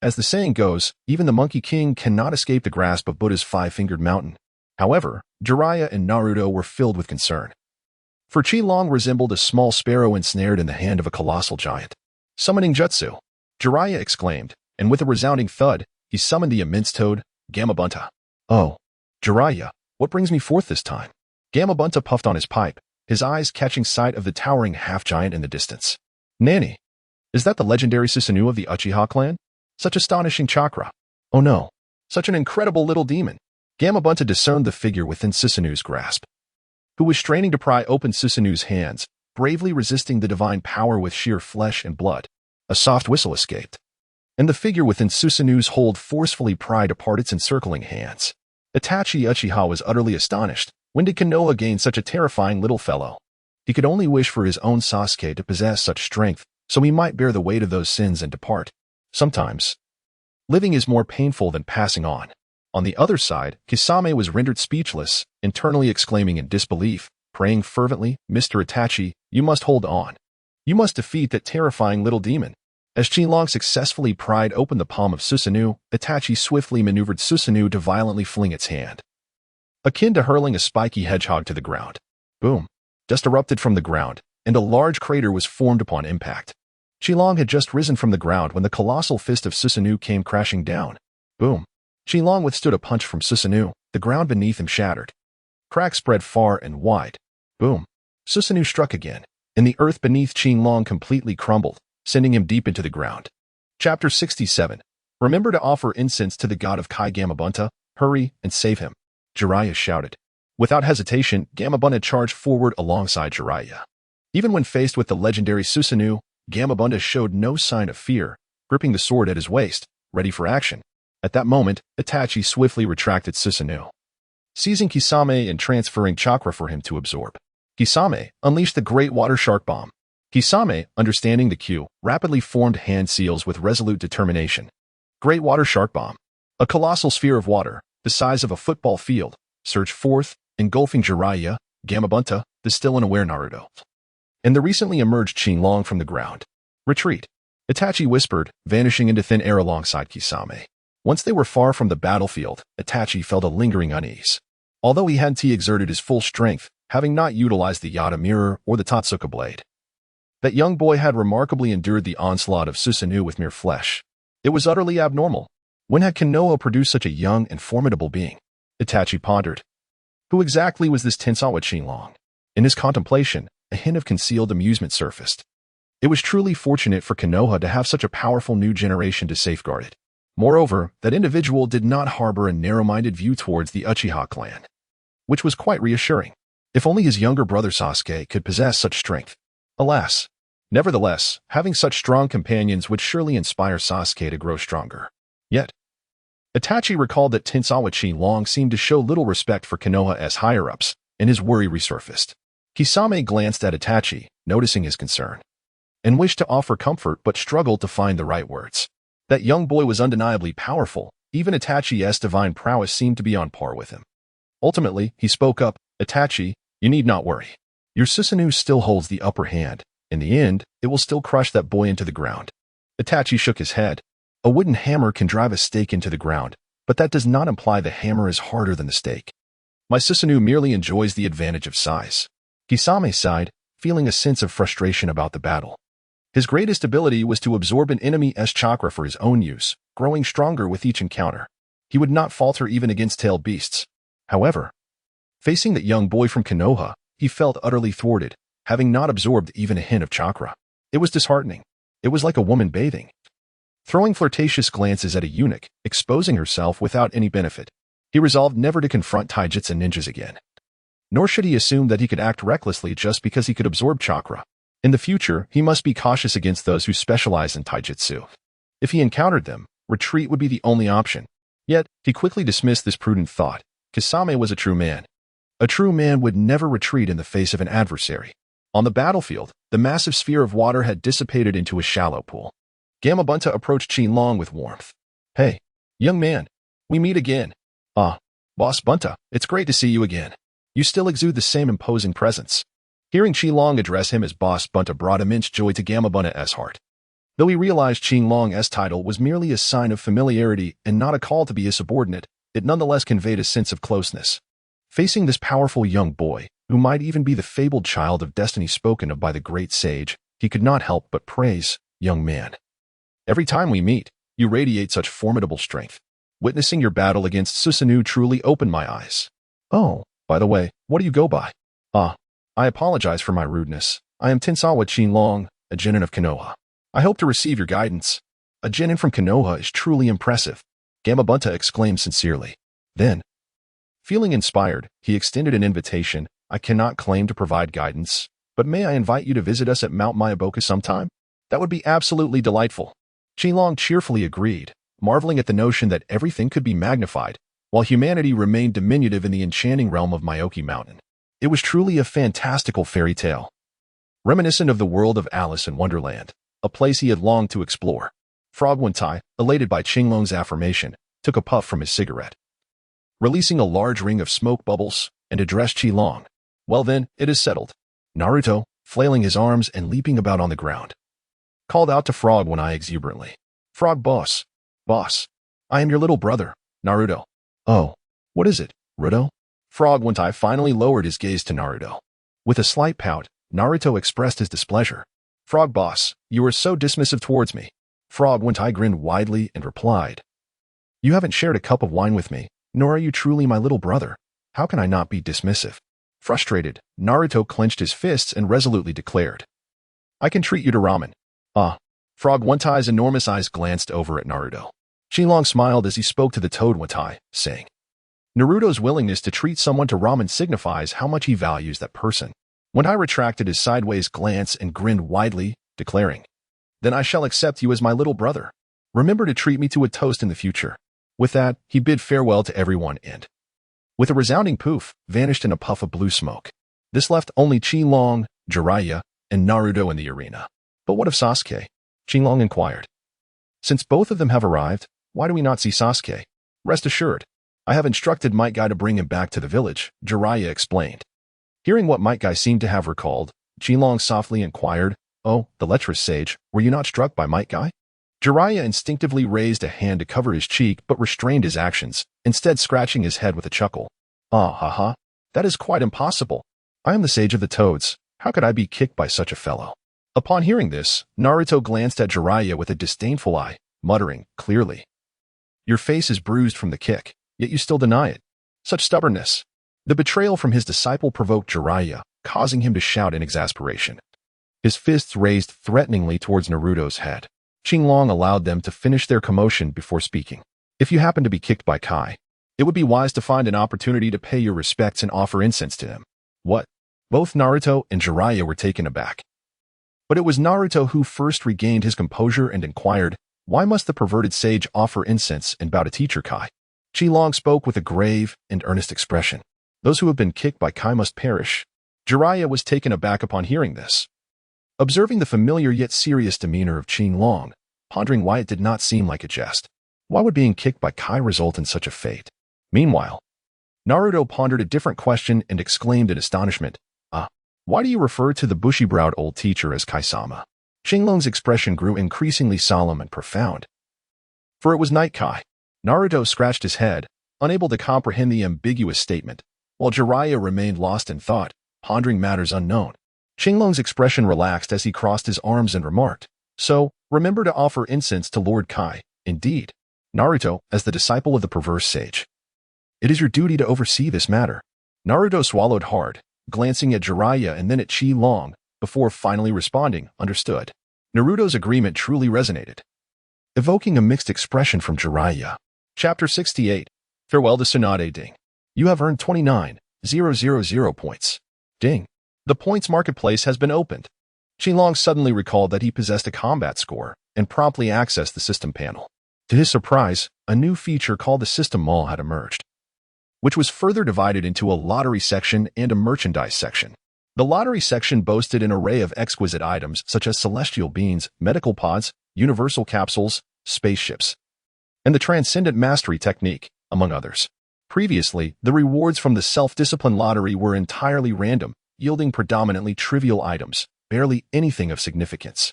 As the saying goes, even the Monkey King cannot escape the grasp of Buddha's five-fingered mountain. However, Jiraiya and Naruto were filled with concern. For Qingyang resembled a small sparrow ensnared in the hand of a colossal giant. Summoning jutsu, Jiraiya exclaimed, and with a resounding thud, he summoned the immense toad, Gamabunta. Oh, Jiraiya, what brings me forth this time? Gamabunta puffed on his pipe, his eyes catching sight of the towering half-giant in the distance. Nanny, is that the legendary Susanoo of the Uchiha clan? Such astonishing chakra. Oh no, such an incredible little demon. Gamabunta discerned the figure within Susanoo's grasp, who was straining to pry open Susanoo's hands, bravely resisting the divine power with sheer flesh and blood. A soft whistle escaped, and the figure within Susanoo's hold forcefully pried apart its encircling hands. Itachi Uchiha was utterly astonished. When did Konoha gain such a terrifying little fellow? He could only wish for his own Sasuke to possess such strength, so he might bear the weight of those sins and depart. Sometimes, living is more painful than passing on. On the other side, Kisame was rendered speechless, internally exclaiming in disbelief, praying fervently, Mr. Itachi, you must hold on. You must defeat that terrifying little demon. As Qingyang successfully pried open the palm of Susanoo, Itachi swiftly maneuvered Susanoo to violently fling its hand, akin to hurling a spiky hedgehog to the ground. Boom! Dust erupted from the ground, and a large crater was formed upon impact. Qingyang had just risen from the ground when the colossal fist of Susanoo came crashing down. Boom! Qingyang withstood a punch from Susanoo. The ground beneath him shattered. Cracks spread far and wide. Boom! Susanoo struck again, and the earth beneath Qingyang completely crumbled, sending him deep into the ground. Chapter 67. Remember to offer incense to the god of Kai Gamabunta. Hurry and save him, Jiraiya shouted. Without hesitation, Gamabunta charged forward alongside Jiraiya. Even when faced with the legendary Susanoo, Gamabunda showed no sign of fear, gripping the sword at his waist, ready for action. At that moment, Itachi swiftly retracted Susanoo, seizing Kisame and transferring chakra for him to absorb. Kisame unleashed the Great Water Shark Bomb. Kisame, understanding the cue, rapidly formed hand seals with resolute determination. Great Water Shark Bomb. A colossal sphere of water, the size of a football field, surged forth, engulfing Jiraiya, Gamabunta, the still unaware Naruto, and the recently emerged Qinglong from the ground. Retreat, Itachi whispered, vanishing into thin air alongside Kisame. Once they were far from the battlefield, Itachi felt a lingering unease. Although he hadn't exerted his full strength, having not utilized the Yata mirror or the Totsuka blade, that young boy had remarkably endured the onslaught of Susanoo with mere flesh. It was utterly abnormal. When had Konoha produced such a young and formidable being? Itachi pondered. Who exactly was this Tensawa Qinglong? In his contemplation, a hint of concealed amusement surfaced. It was truly fortunate for Konoha to have such a powerful new generation to safeguard it. Moreover, that individual did not harbor a narrow-minded view towards the Uchiha clan, which was quite reassuring. If only his younger brother Sasuke could possess such strength. Alas. Nevertheless, having such strong companions would surely inspire Sasuke to grow stronger. Yet, Itachi recalled that Tensawa Qinglong seemed to show little respect for Konoha as higher-ups, and his worry resurfaced. Kisame glanced at Itachi, noticing his concern, and wished to offer comfort but struggled to find the right words. That young boy was undeniably powerful. Even Itachi's divine prowess seemed to be on par with him. Ultimately, he spoke up, Itachi, you need not worry. Your Susanoo still holds the upper hand. In the end, it will still crush that boy into the ground. Itachi shook his head. A wooden hammer can drive a stake into the ground, but that does not imply the hammer is harder than the stake. My Susanoo merely enjoys the advantage of size. Kisame sighed, feeling a sense of frustration about the battle. His greatest ability was to absorb an enemy's chakra for his own use, growing stronger with each encounter. He would not falter even against tailed beasts. However, facing that young boy from Konoha, he felt utterly thwarted, having not absorbed even a hint of chakra. It was disheartening. It was like a woman bathing, throwing flirtatious glances at a eunuch, exposing herself without any benefit. He resolved never to confront taijutsu ninjas again. Nor should he assume that he could act recklessly just because he could absorb chakra. In the future, he must be cautious against those who specialize in taijutsu. If he encountered them, retreat would be the only option. Yet, he quickly dismissed this prudent thought. Kisame was a true man. A true man would never retreat in the face of an adversary. On the battlefield, the massive sphere of water had dissipated into a shallow pool. Gamabunta approached Qinglong with warmth. Hey, young man, we meet again. Ah, Boss Bunta, it's great to see you again. You still exude the same imposing presence. Hearing Qinglong address him as Boss Bunta brought immense joy to Gamabunta's heart. Though he realized Qinglong's title was merely a sign of familiarity and not a call to be his subordinate, it nonetheless conveyed a sense of closeness. Facing this powerful young boy, who might even be the fabled child of destiny spoken of by the great sage, he could not help but praise, young man. Every time we meet, you radiate such formidable strength. Witnessing your battle against Susanoo truly opened my eyes. Oh, by the way, what do you go by? Ah, I apologize for my rudeness. I am Tensawa Qinglong, a genin of Konoha. I hope to receive your guidance. A genin from Konoha is truly impressive. Gamabunta exclaimed sincerely. Then, feeling inspired, he extended an invitation. I cannot claim to provide guidance, but may I invite you to visit us at Mount Myaboka sometime? That would be absolutely delightful. Qinglong cheerfully agreed, marveling at the notion that everything could be magnified, while humanity remained diminutive in the enchanting realm of Myoki Mountain. It was truly a fantastical fairy tale, reminiscent of the world of Alice in Wonderland, a place he had longed to explore. Frog Wentai, elated by Qinglong's affirmation, took a puff from his cigarette, releasing a large ring of smoke bubbles, and addressed Qinglong. Well then, it is settled. Naruto, flailing his arms and leaping about on the ground, called out to Frog Wentai exuberantly. Frog boss, I am your little brother, Naruto. Oh, what is it, Ruto? Frog Wentai finally lowered his gaze to Naruto. With a slight pout, Naruto expressed his displeasure. Frog boss, you are so dismissive towards me. Frog Wentai grinned widely and replied. You haven't shared a cup of wine with me, nor are you truly my little brother. How can I not be dismissive? Frustrated, Naruto clenched his fists and resolutely declared. I can treat you to ramen. Ah. Frog Wentai's enormous eyes glanced over at Naruto. Qinglong smiled as he spoke to the Toad Wentai, saying, Naruto's willingness to treat someone to ramen signifies how much he values that person. Wentai retracted his sideways glance and grinned widely, declaring, then I shall accept you as my little brother. Remember to treat me to a toast in the future." With that, he bid farewell to everyone and, with a resounding poof, vanished in a puff of blue smoke. This left only Qilong, Jiraiya, and Naruto in the arena. "But what of Sasuke?" Qilong inquired. "Since both of them have arrived, why do we not see Sasuke?" "Rest assured, I have instructed Might Guy to bring him back to the village," Jiraiya explained. Hearing what Might Guy seemed to have recalled, Qilong softly inquired, "Oh, the lecherous sage, were you not struck by Might Guy?" Jiraiya instinctively raised a hand to cover his cheek but restrained his actions, instead scratching his head with a chuckle. "Ah ha ha, that is quite impossible. I am the sage of the toads. How could I be kicked by such a fellow?" Upon hearing this, Naruto glanced at Jiraiya with a disdainful eye, muttering, clearly, "Your face is bruised from the kick, yet you still deny it. Such stubbornness." The betrayal from his disciple provoked Jiraiya, causing him to shout in exasperation. His fists raised threateningly towards Naruto's head. Qilong allowed them to finish their commotion before speaking. "If you happen to be kicked by Kai, it would be wise to find an opportunity to pay your respects and offer incense to him." "What?" Both Naruto and Jiraiya were taken aback. But it was Naruto who first regained his composure and inquired, "Why must the perverted sage offer incense and bow to teacher Kai?" Qilong spoke with a grave and earnest expression. "Those who have been kicked by Kai must perish." Jiraiya was taken aback upon hearing this. Observing the familiar yet serious demeanor of Qilong, pondering why it did not seem like a jest. Why would being kicked by Kai result in such a fate? Meanwhile, Naruto pondered a different question and exclaimed in astonishment, "Ah, why do you refer to the bushy-browed old teacher as Kai-sama?" Qilong's expression grew increasingly solemn and profound. "For it was Night Kai." Naruto scratched his head, unable to comprehend the ambiguous statement, while Jiraiya remained lost in thought, pondering matters unknown. Qilong's expression relaxed as he crossed his arms and remarked, "So, remember to offer incense to Lord Kai. Indeed, Naruto, as the disciple of the perverse sage, it is your duty to oversee this matter." Naruto swallowed hard, glancing at Jiraiya and then at Qilong, before finally responding, "Understood." Naruto's agreement truly resonated, evoking a mixed expression from Jiraiya. Chapter 68. Farewell to Tsunade. Ding. You have earned 29,000 points. Ding. The points marketplace has been opened. Qilong suddenly recalled that he possessed a combat score and promptly accessed the system panel. To his surprise, a new feature called the System Mall had emerged, which was further divided into a lottery section and a merchandise section. The lottery section boasted an array of exquisite items such as celestial beans, medical pods, universal capsules, spaceships, and the Transcendent Mastery technique, among others. Previously, the rewards from the self-discipline lottery were entirely random, yielding predominantly trivial items, barely anything of significance,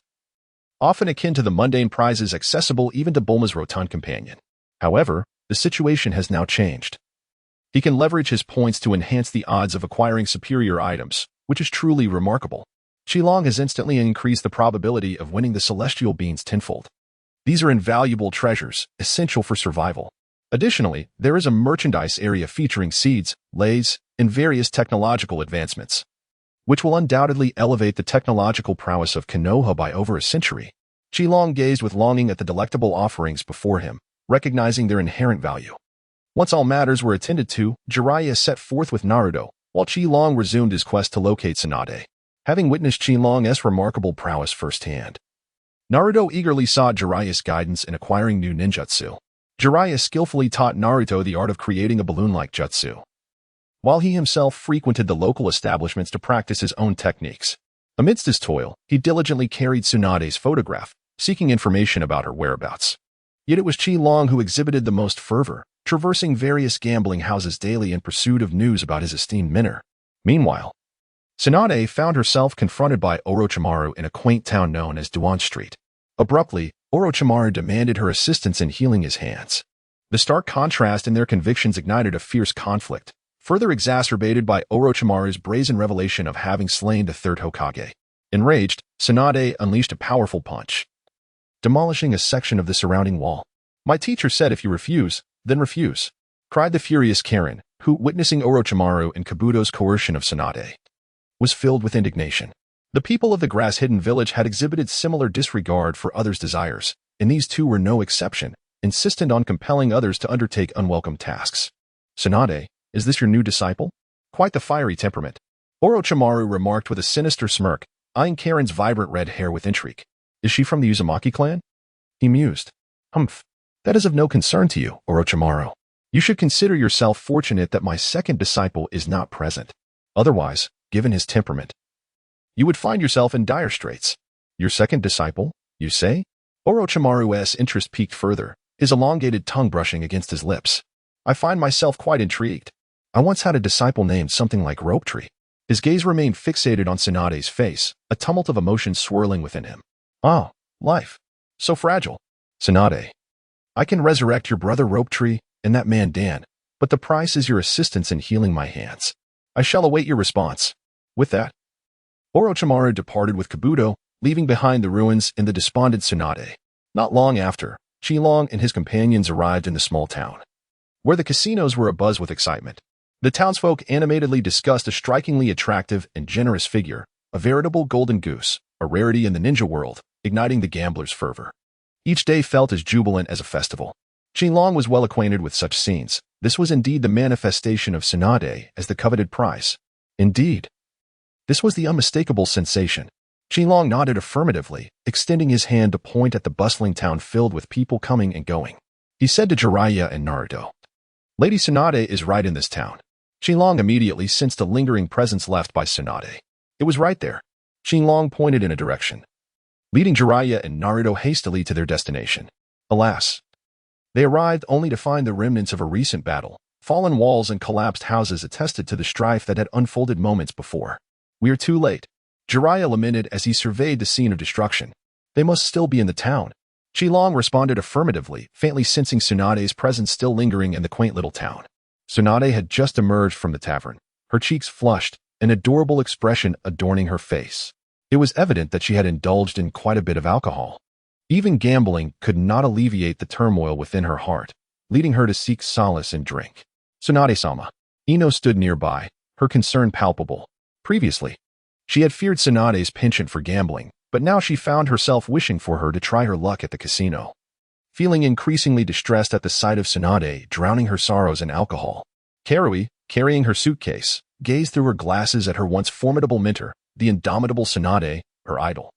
often akin to the mundane prizes accessible even to Bulma's rotund companion. However, the situation has now changed. He can leverage his points to enhance the odds of acquiring superior items, which is truly remarkable. Qilong has instantly increased the probability of winning the celestial beans tenfold. These are invaluable treasures, essential for survival. Additionally, there is a merchandise area featuring seeds, lays, and various technological advancements, which will undoubtedly elevate the technological prowess of Konoha by over a century. Qilong gazed with longing at the delectable offerings before him, recognizing their inherent value. Once all matters were attended to, Jiraiya set forth with Naruto, while Qilong resumed his quest to locate Tsunade, having witnessed Qilong's remarkable prowess firsthand. Naruto eagerly sought Jiraiya's guidance in acquiring new ninjutsu. Jiraiya skillfully taught Naruto the art of creating a balloon-like jutsu, while he himself frequented the local establishments to practice his own techniques. Amidst his toil, he diligently carried Tsunade's photograph, seeking information about her whereabouts. Yet it was Qilong who exhibited the most fervor, traversing various gambling houses daily in pursuit of news about his esteemed mentor. Meanwhile, Tsunade found herself confronted by Orochimaru in a quaint town known as Duan Street. Abruptly, Orochimaru demanded her assistance in healing his hands. The stark contrast in their convictions ignited a fierce conflict, further exacerbated by Orochimaru's brazen revelation of having slain the third Hokage. Enraged, Tsunade unleashed a powerful punch, demolishing a section of the surrounding wall. "My teacher said if you refuse, then refuse," cried the furious Karen, who, witnessing Orochimaru and Kabuto's coercion of Tsunade, was filled with indignation. The people of the grass-hidden village had exhibited similar disregard for others' desires, and these two were no exception, insistent on compelling others to undertake unwelcome tasks. "Tsunade, is this your new disciple? Quite the fiery temperament," Orochimaru remarked with a sinister smirk, eyeing Karen's vibrant red hair with intrigue. Is she from the Uzumaki clan? He mused. Humph. That is of no concern to you, Orochimaru. You should consider yourself fortunate that my second disciple is not present. Otherwise, given his temperament, you would find yourself in dire straits. Your second disciple, you say? Orochimaru's interest peaked further, his elongated tongue brushing against his lips. I find myself quite intrigued. I once had a disciple named something like Rope Tree. His gaze remained fixated on Tsunade's face, a tumult of emotions swirling within him. Oh, life. So fragile. Tsunade. I can resurrect your brother Rope Tree and that man Dan, but the price is your assistance in healing my hands. I shall await your response. With that, Orochimaru departed with Kabuto, leaving behind the ruins and the despondent Tsunade. Not long after, Qilong and his companions arrived in the small town, where the casinos were abuzz with excitement. The townsfolk animatedly discussed a strikingly attractive and generous figure, a veritable golden goose, a rarity in the ninja world, igniting the gambler's fervor. Each day felt as jubilant as a festival. Qilong was well acquainted with such scenes. This was indeed the manifestation of Tsunade as the coveted prize. Indeed, this was the unmistakable sensation. Qilong nodded affirmatively, extending his hand to point at the bustling town filled with people coming and going. He said to Jiraiya and Naruto, Lady Tsunade is right in this town. Qilong immediately sensed a lingering presence left by Tsunade. It was right there. Qilong pointed in a direction, leading Jiraiya and Naruto hastily to their destination. Alas, they arrived only to find the remnants of a recent battle. Fallen walls and collapsed houses attested to the strife that had unfolded moments before. We are too late, Jiraiya lamented as he surveyed the scene of destruction. They must still be in the town. Qilong responded affirmatively, faintly sensing Tsunade's presence still lingering in the quaint little town. Tsunade had just emerged from the tavern, her cheeks flushed, an adorable expression adorning her face. It was evident that she had indulged in quite a bit of alcohol. Even gambling could not alleviate the turmoil within her heart, leading her to seek solace in drink. Tsunade-sama. Ino stood nearby, her concern palpable. Previously, she had feared Tsunade's penchant for gambling, but now she found herself wishing for her to try her luck at the casino. Feeling increasingly distressed at the sight of Tsunade drowning her sorrows in alcohol, Karui, carrying her suitcase, gazed through her glasses at her once formidable mentor, the indomitable Tsunade, her idol.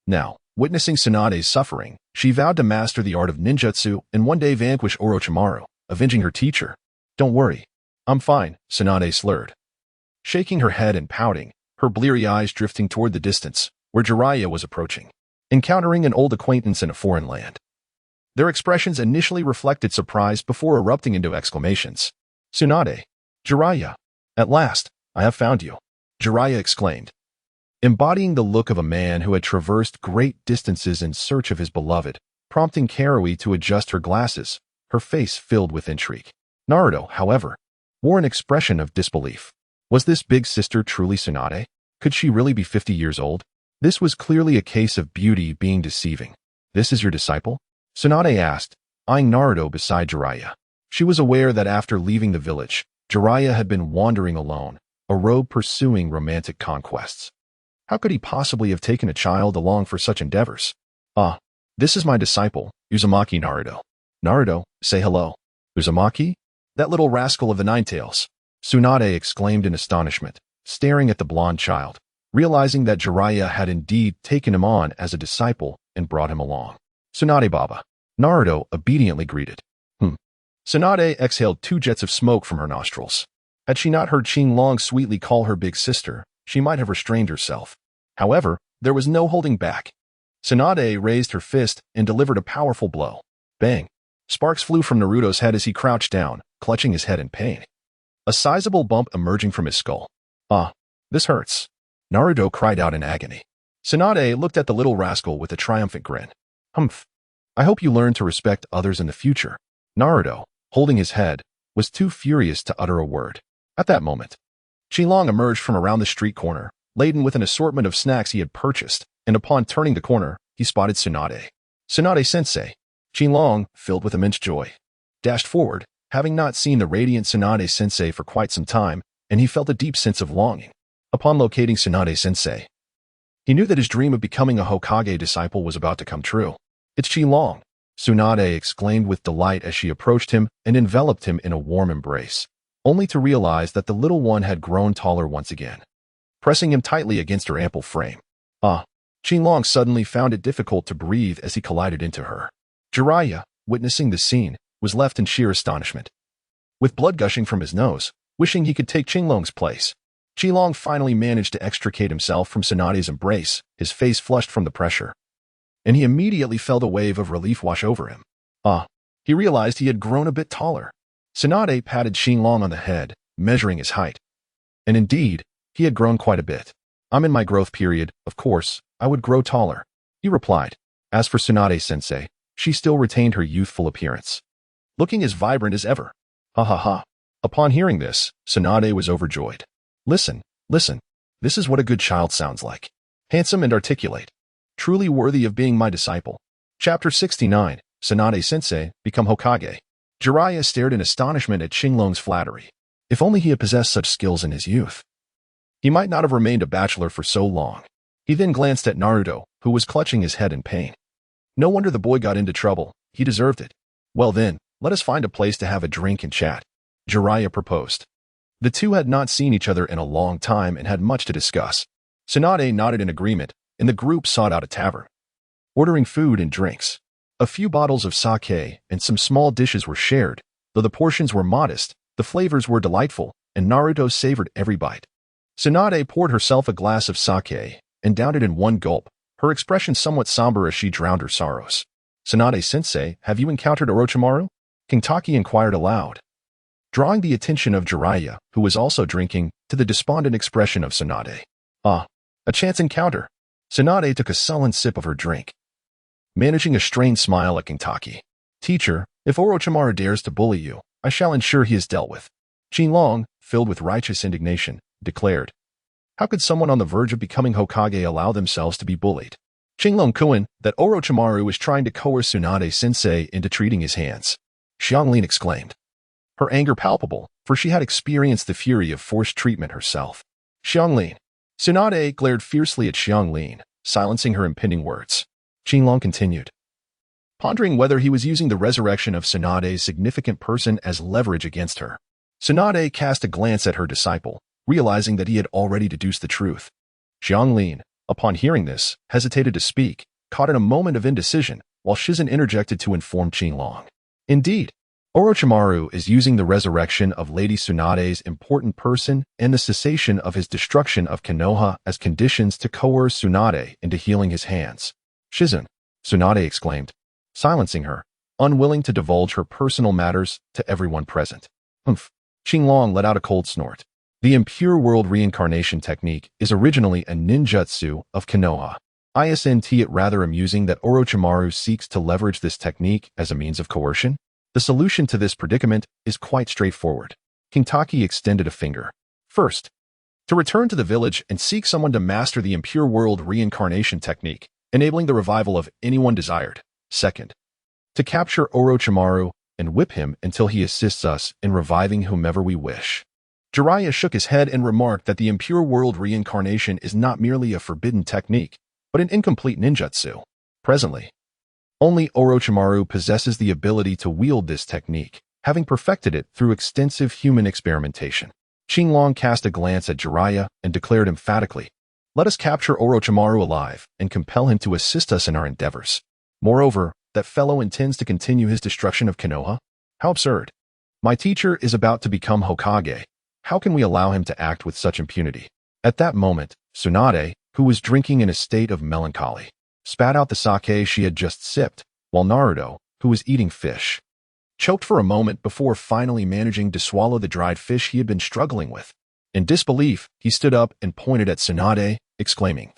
Now, witnessing Tsunade's suffering, she vowed to master the art of ninjutsu and one day vanquish Orochimaru, avenging her teacher. Don't worry. I'm fine, Tsunade slurred, shaking her head and pouting, her bleary eyes drifting toward the distance, where Jiraiya was approaching, encountering an old acquaintance in a foreign land. Their expressions initially reflected surprise before erupting into exclamations. Tsunade. Jiraiya. At last, I have found you, Jiraiya exclaimed, embodying the look of a man who had traversed great distances in search of his beloved, prompting Karui to adjust her glasses, her face filled with intrigue. Naruto, however, wore an expression of disbelief. Was this big sister truly Tsunade? Could she really be 50 years old? This was clearly a case of beauty being deceiving. This is your disciple? Tsunade asked, eyeing Naruto beside Jiraiya. She was aware that after leaving the village, Jiraiya had been wandering alone, a rogue pursuing romantic conquests. How could he possibly have taken a child along for such endeavors? Ah, this is my disciple, Uzumaki Naruto. Naruto, say hello. Uzumaki? That little rascal of the Ninetails. Tsunade exclaimed in astonishment, staring at the blonde child, realizing that Jiraiya had indeed taken him on as a disciple and brought him along. Tsunade Baba. Naruto obediently greeted. Tsunade exhaled 2 jets of smoke from her nostrils. Had she not heard Qilong sweetly call her big sister, she might have restrained herself. However, there was no holding back. Tsunade raised her fist and delivered a powerful blow. Bang! Sparks flew from Naruto's head as he crouched down, clutching his head in pain. A sizable bump emerging from his skull. Ah, this hurts. Naruto cried out in agony. Tsunade looked at the little rascal with a triumphant grin. Humph. I hope you learn to respect others in the future. Naruto, holding his head, was too furious to utter a word. At that moment, Qilong emerged from around the street corner, laden with an assortment of snacks he had purchased, and upon turning the corner, he spotted Tsunade. Tsunade-sensei. Qilong, filled with immense joy, dashed forward, having not seen the radiant Tsunade-sensei for quite some time, and he felt a deep sense of longing. Upon locating Tsunade-sensei, he knew that his dream of becoming a Hokage disciple was about to come true. It's Qilong, Tsunade exclaimed with delight as she approached him and enveloped him in a warm embrace, only to realize that the little one had grown taller once again, pressing him tightly against her ample frame. Ah, Qinglong suddenly found it difficult to breathe as he collided into her. Jiraiya, witnessing the scene, was left in sheer astonishment. With blood gushing from his nose, wishing he could take Qinglong's place, Qinglong finally managed to extricate himself from Tsunade's embrace, his face flushed from the pressure. And he immediately felt a wave of relief wash over him. He realized he had grown a bit taller. Tsunade patted Qinglong on the head, measuring his height. And indeed, he had grown quite a bit. I'm in my growth period, of course, I would grow taller, he replied. As for Tsunade-sensei, she still retained her youthful appearance, looking as vibrant as ever. Ha ha ha. Upon hearing this, Tsunade was overjoyed. Listen, this is what a good child sounds like. Handsome and articulate. Truly worthy of being my disciple. Chapter 69, Tsunade-sensei, Become Hokage. Jiraiya stared in astonishment at Qinglong's flattery. If only he had possessed such skills in his youth, he might not have remained a bachelor for so long. He then glanced at Naruto, who was clutching his head in pain. No wonder the boy got into trouble, he deserved it. Well then, let us find a place to have a drink and chat, Jiraiya proposed. The two had not seen each other in a long time and had much to discuss. Tsunade nodded in agreement, and the group sought out a tavern. Ordering food and drinks. A few bottles of sake and some small dishes were shared. Though the portions were modest, the flavors were delightful, and Naruto savored every bite. Tsunade poured herself a glass of sake and downed it in one gulp, her expression somewhat somber as she drowned her sorrows. Tsunade-sensei, have you encountered Orochimaru? Kintaki inquired aloud, drawing the attention of Jiraiya, who was also drinking, to the despondent expression of Tsunade. A chance encounter. Tsunade took a sullen sip of her drink, managing a strained smile at Kintaki. Teacher, if Orochimaru dares to bully you, I shall ensure he is dealt with. Qinglong, filled with righteous indignation, declared. How could someone on the verge of becoming Hokage allow themselves to be bullied? Qinglong kuin that Orochimaru was trying to coerce Tsunade-sensei into treating his hands. Xianglin exclaimed, her anger palpable, for she had experienced the fury of forced treatment herself. Xianglin. Tsunade glared fiercely at Xianglin, silencing her impending words. Qinglong continued, pondering whether he was using the resurrection of Tsunade's significant person as leverage against her. Tsunade cast a glance at her disciple, realizing that he had already deduced the truth. Xianglin, upon hearing this, hesitated to speak, caught in a moment of indecision, while Shizen interjected to inform Qinglong. Indeed, Orochimaru is using the resurrection of Lady Tsunade's important person and the cessation of his destruction of Konoha as conditions to coerce Tsunade into healing his hands. Shizen, Tsunade exclaimed, silencing her, unwilling to divulge her personal matters to everyone present. Qinglong let out a cold snort. The impure world reincarnation technique is originally a ninjutsu of Konoha. Isn't it rather amusing that Orochimaru seeks to leverage this technique as a means of coercion? The solution to this predicament is quite straightforward. Kintaki extended a finger. First, to return to the village and seek someone to master the impure world reincarnation technique, enabling the revival of anyone desired. Second, to capture Orochimaru and whip him until he assists us in reviving whomever we wish. Jiraiya shook his head and remarked that the impure world reincarnation is not merely a forbidden technique, but an incomplete ninjutsu. Presently, only Orochimaru possesses the ability to wield this technique, having perfected it through extensive human experimentation. Qinglong cast a glance at Jiraiya and declared emphatically, let us capture Orochimaru alive and compel him to assist us in our endeavors. Moreover, that fellow intends to continue his destruction of Konoha? How absurd. My teacher is about to become Hokage. How can we allow him to act with such impunity? At that moment, Tsunade, who was drinking in a state of melancholy, spat out the sake she had just sipped, while Naruto, who was eating fish, choked for a moment before finally managing to swallow the dried fish he had been struggling with. In disbelief, he stood up and pointed at Tsunade, exclaiming,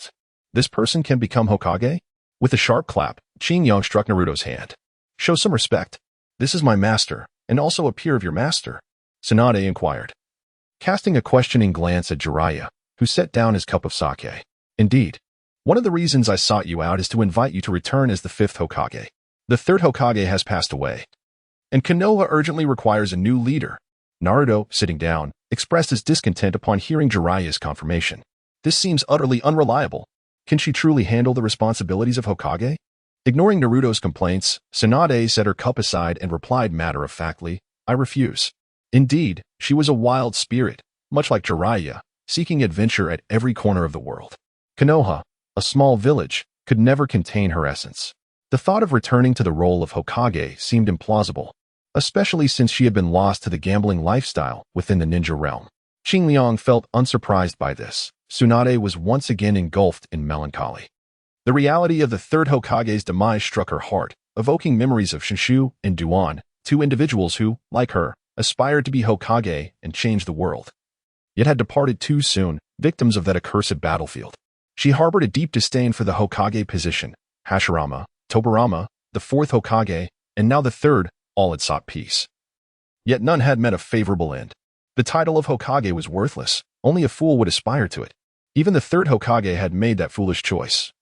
this person can become Hokage? With a sharp clap, Qinglong struck Naruto's hand. Show some respect. This is my master, and also a peer of your master, Tsunade inquired, casting a questioning glance at Jiraiya, who set down his cup of sake. Indeed, one of the reasons I sought you out is to invite you to return as the 5th Hokage. The 3rd Hokage has passed away, and Konoha urgently requires a new leader. Naruto, sitting down, expressed his discontent upon hearing Jiraiya's confirmation. This seems utterly unreliable. Can she truly handle the responsibilities of Hokage? Ignoring Naruto's complaints, Tsunade set her cup aside and replied matter-of-factly, I refuse. Indeed, she was a wild spirit, much like Jiraiya, seeking adventure at every corner of the world. Konoha, a small village, could never contain her essence. The thought of returning to the role of Hokage seemed implausible, especially since she had been lost to the gambling lifestyle within the ninja realm. Qingliang felt unsurprised by this. Tsunade was once again engulfed in melancholy. The reality of the third Hokage's demise struck her heart, evoking memories of Shinshu and Duan, two individuals who, like her, aspired to be Hokage and change the world, yet had departed too soon, victims of that accursed battlefield. She harbored a deep disdain for the Hokage position. Hashirama, Tobirama, the fourth Hokage, and now the third, all had sought peace. Yet none had met a favorable end. The title of Hokage was worthless. Only a fool would aspire to it. Even the third Hokage had made that foolish choice,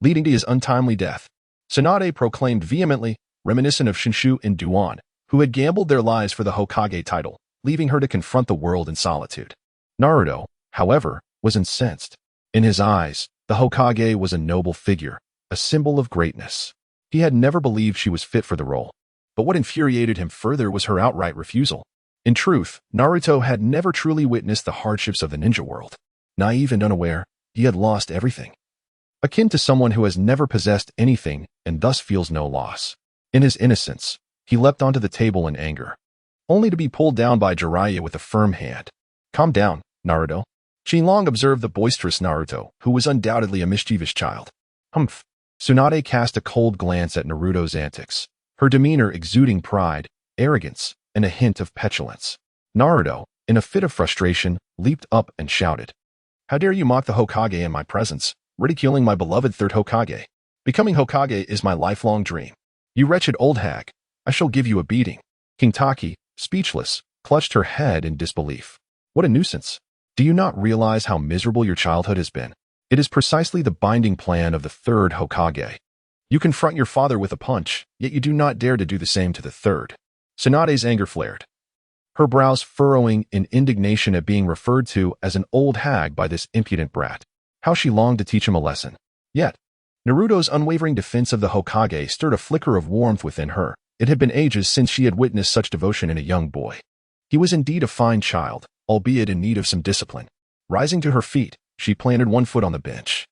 leading to his untimely death. Tsunade proclaimed vehemently, reminiscent of Shinshu and Duan, who had gambled their lives for the Hokage title, leaving her to confront the world in solitude. Naruto, however, was incensed. In his eyes, the Hokage was a noble figure, a symbol of greatness. He had never believed she was fit for the role. But what infuriated him further was her outright refusal. In truth, Naruto had never truly witnessed the hardships of the ninja world. Naive and unaware, he had lost everything. Akin to someone who has never possessed anything and thus feels no loss. In his innocence, he leapt onto the table in anger, only to be pulled down by Jiraiya with a firm hand. "Calm down, Naruto." Qingliang observed the boisterous Naruto, who was undoubtedly a mischievous child. Humph. Tsunade cast a cold glance at Naruto's antics, her demeanor exuding pride, arrogance, and a hint of petulance. Naruto, in a fit of frustration, leaped up and shouted, "How dare you mock the Hokage in my presence, ridiculing my beloved third Hokage? Becoming Hokage is my lifelong dream. You wretched old hag, I shall give you a beating." King Taki, speechless, clutched her head in disbelief. What a nuisance. Do you not realize how miserable your childhood has been? It is precisely the binding plan of the third Hokage. You confront your father with a punch, yet you do not dare to do the same to the third. Tsunade's anger flared, her brows furrowing in indignation at being referred to as an old hag by this impudent brat. How she longed to teach him a lesson. Yet, Naruto's unwavering defense of the Hokage stirred a flicker of warmth within her. It had been ages since she had witnessed such devotion in a young boy. He was indeed a fine child, albeit in need of some discipline. Rising to her feet, she planted one foot on the bench.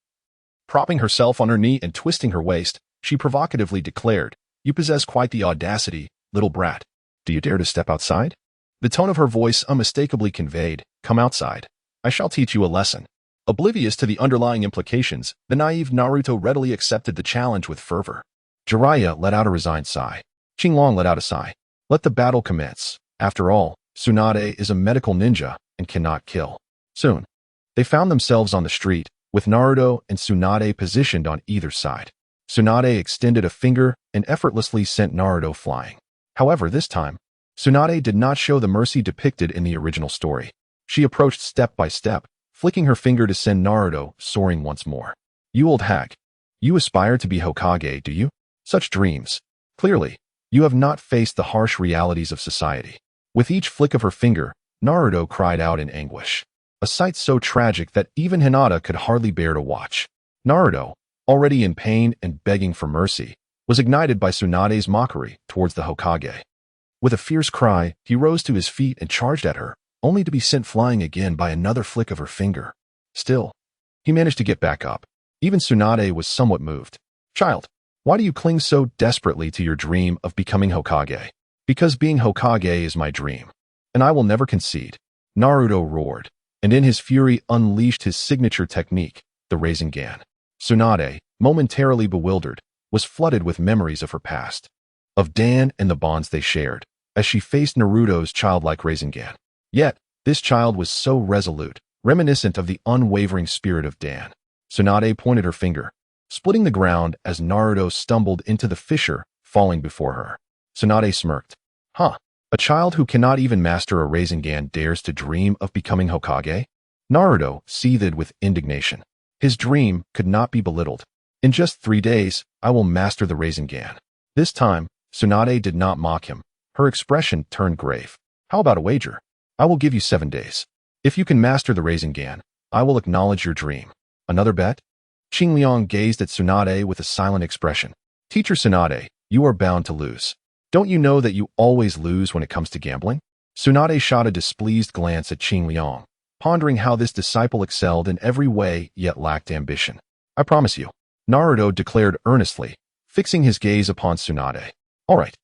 Propping herself on her knee and twisting her waist, she provocatively declared, "You possess quite the audacity, little brat. Do you dare to step outside?" The tone of her voice unmistakably conveyed, "Come outside. I shall teach you a lesson." Oblivious to the underlying implications, the naive Naruto readily accepted the challenge with fervor. Jiraiya let out a resigned sigh. Qingliang let out a sigh. Let the battle commence. After all, Tsunade is a medical ninja and cannot kill. Soon, they found themselves on the street, with Naruto and Tsunade positioned on either side. Tsunade extended a finger and effortlessly sent Naruto flying. However, this time, Tsunade did not show the mercy depicted in the original story. She approached step by step, flicking her finger to send Naruto soaring once more. "You old hag. You aspire to be Hokage, do you? Such dreams. Clearly, you have not faced the harsh realities of society." With each flick of her finger, Naruto cried out in anguish, a sight so tragic that even Hinata could hardly bear to watch. Naruto, already in pain and begging for mercy, was ignited by Tsunade's mockery towards the Hokage. With a fierce cry, he rose to his feet and charged at her, only to be sent flying again by another flick of her finger. Still, he managed to get back up. Even Tsunade was somewhat moved. "Child, why do you cling so desperately to your dream of becoming Hokage?" "Because being Hokage is my dream, and I will never concede," Naruto roared, and in his fury unleashed his signature technique, the Rasengan. Tsunade, momentarily bewildered, was flooded with memories of her past, of Dan and the bonds they shared, as she faced Naruto's childlike Rasengan. Yet, this child was so resolute, reminiscent of the unwavering spirit of Dan. Tsunade pointed her finger, splitting the ground as Naruto stumbled into the fissure, falling before her. Tsunade smirked. "Huh, a child who cannot even master a Rasengan dares to dream of becoming Hokage?" Naruto seethed with indignation. His dream could not be belittled. "In just 3 days, I will master the Rasengan." This time, Tsunade did not mock him. Her expression turned grave. "How about a wager? I will give you 7 days. If you can master the Rasengan, I will acknowledge your dream. Another bet?" Qingliang gazed at Tsunade with a silent expression. "Teacher Tsunade, you are bound to lose. Don't you know that you always lose when it comes to gambling?" Tsunade shot a displeased glance at Qingliang, pondering how this disciple excelled in every way yet lacked ambition. I promise you, Naruto declared earnestly, fixing his gaze upon Tsunade. All right.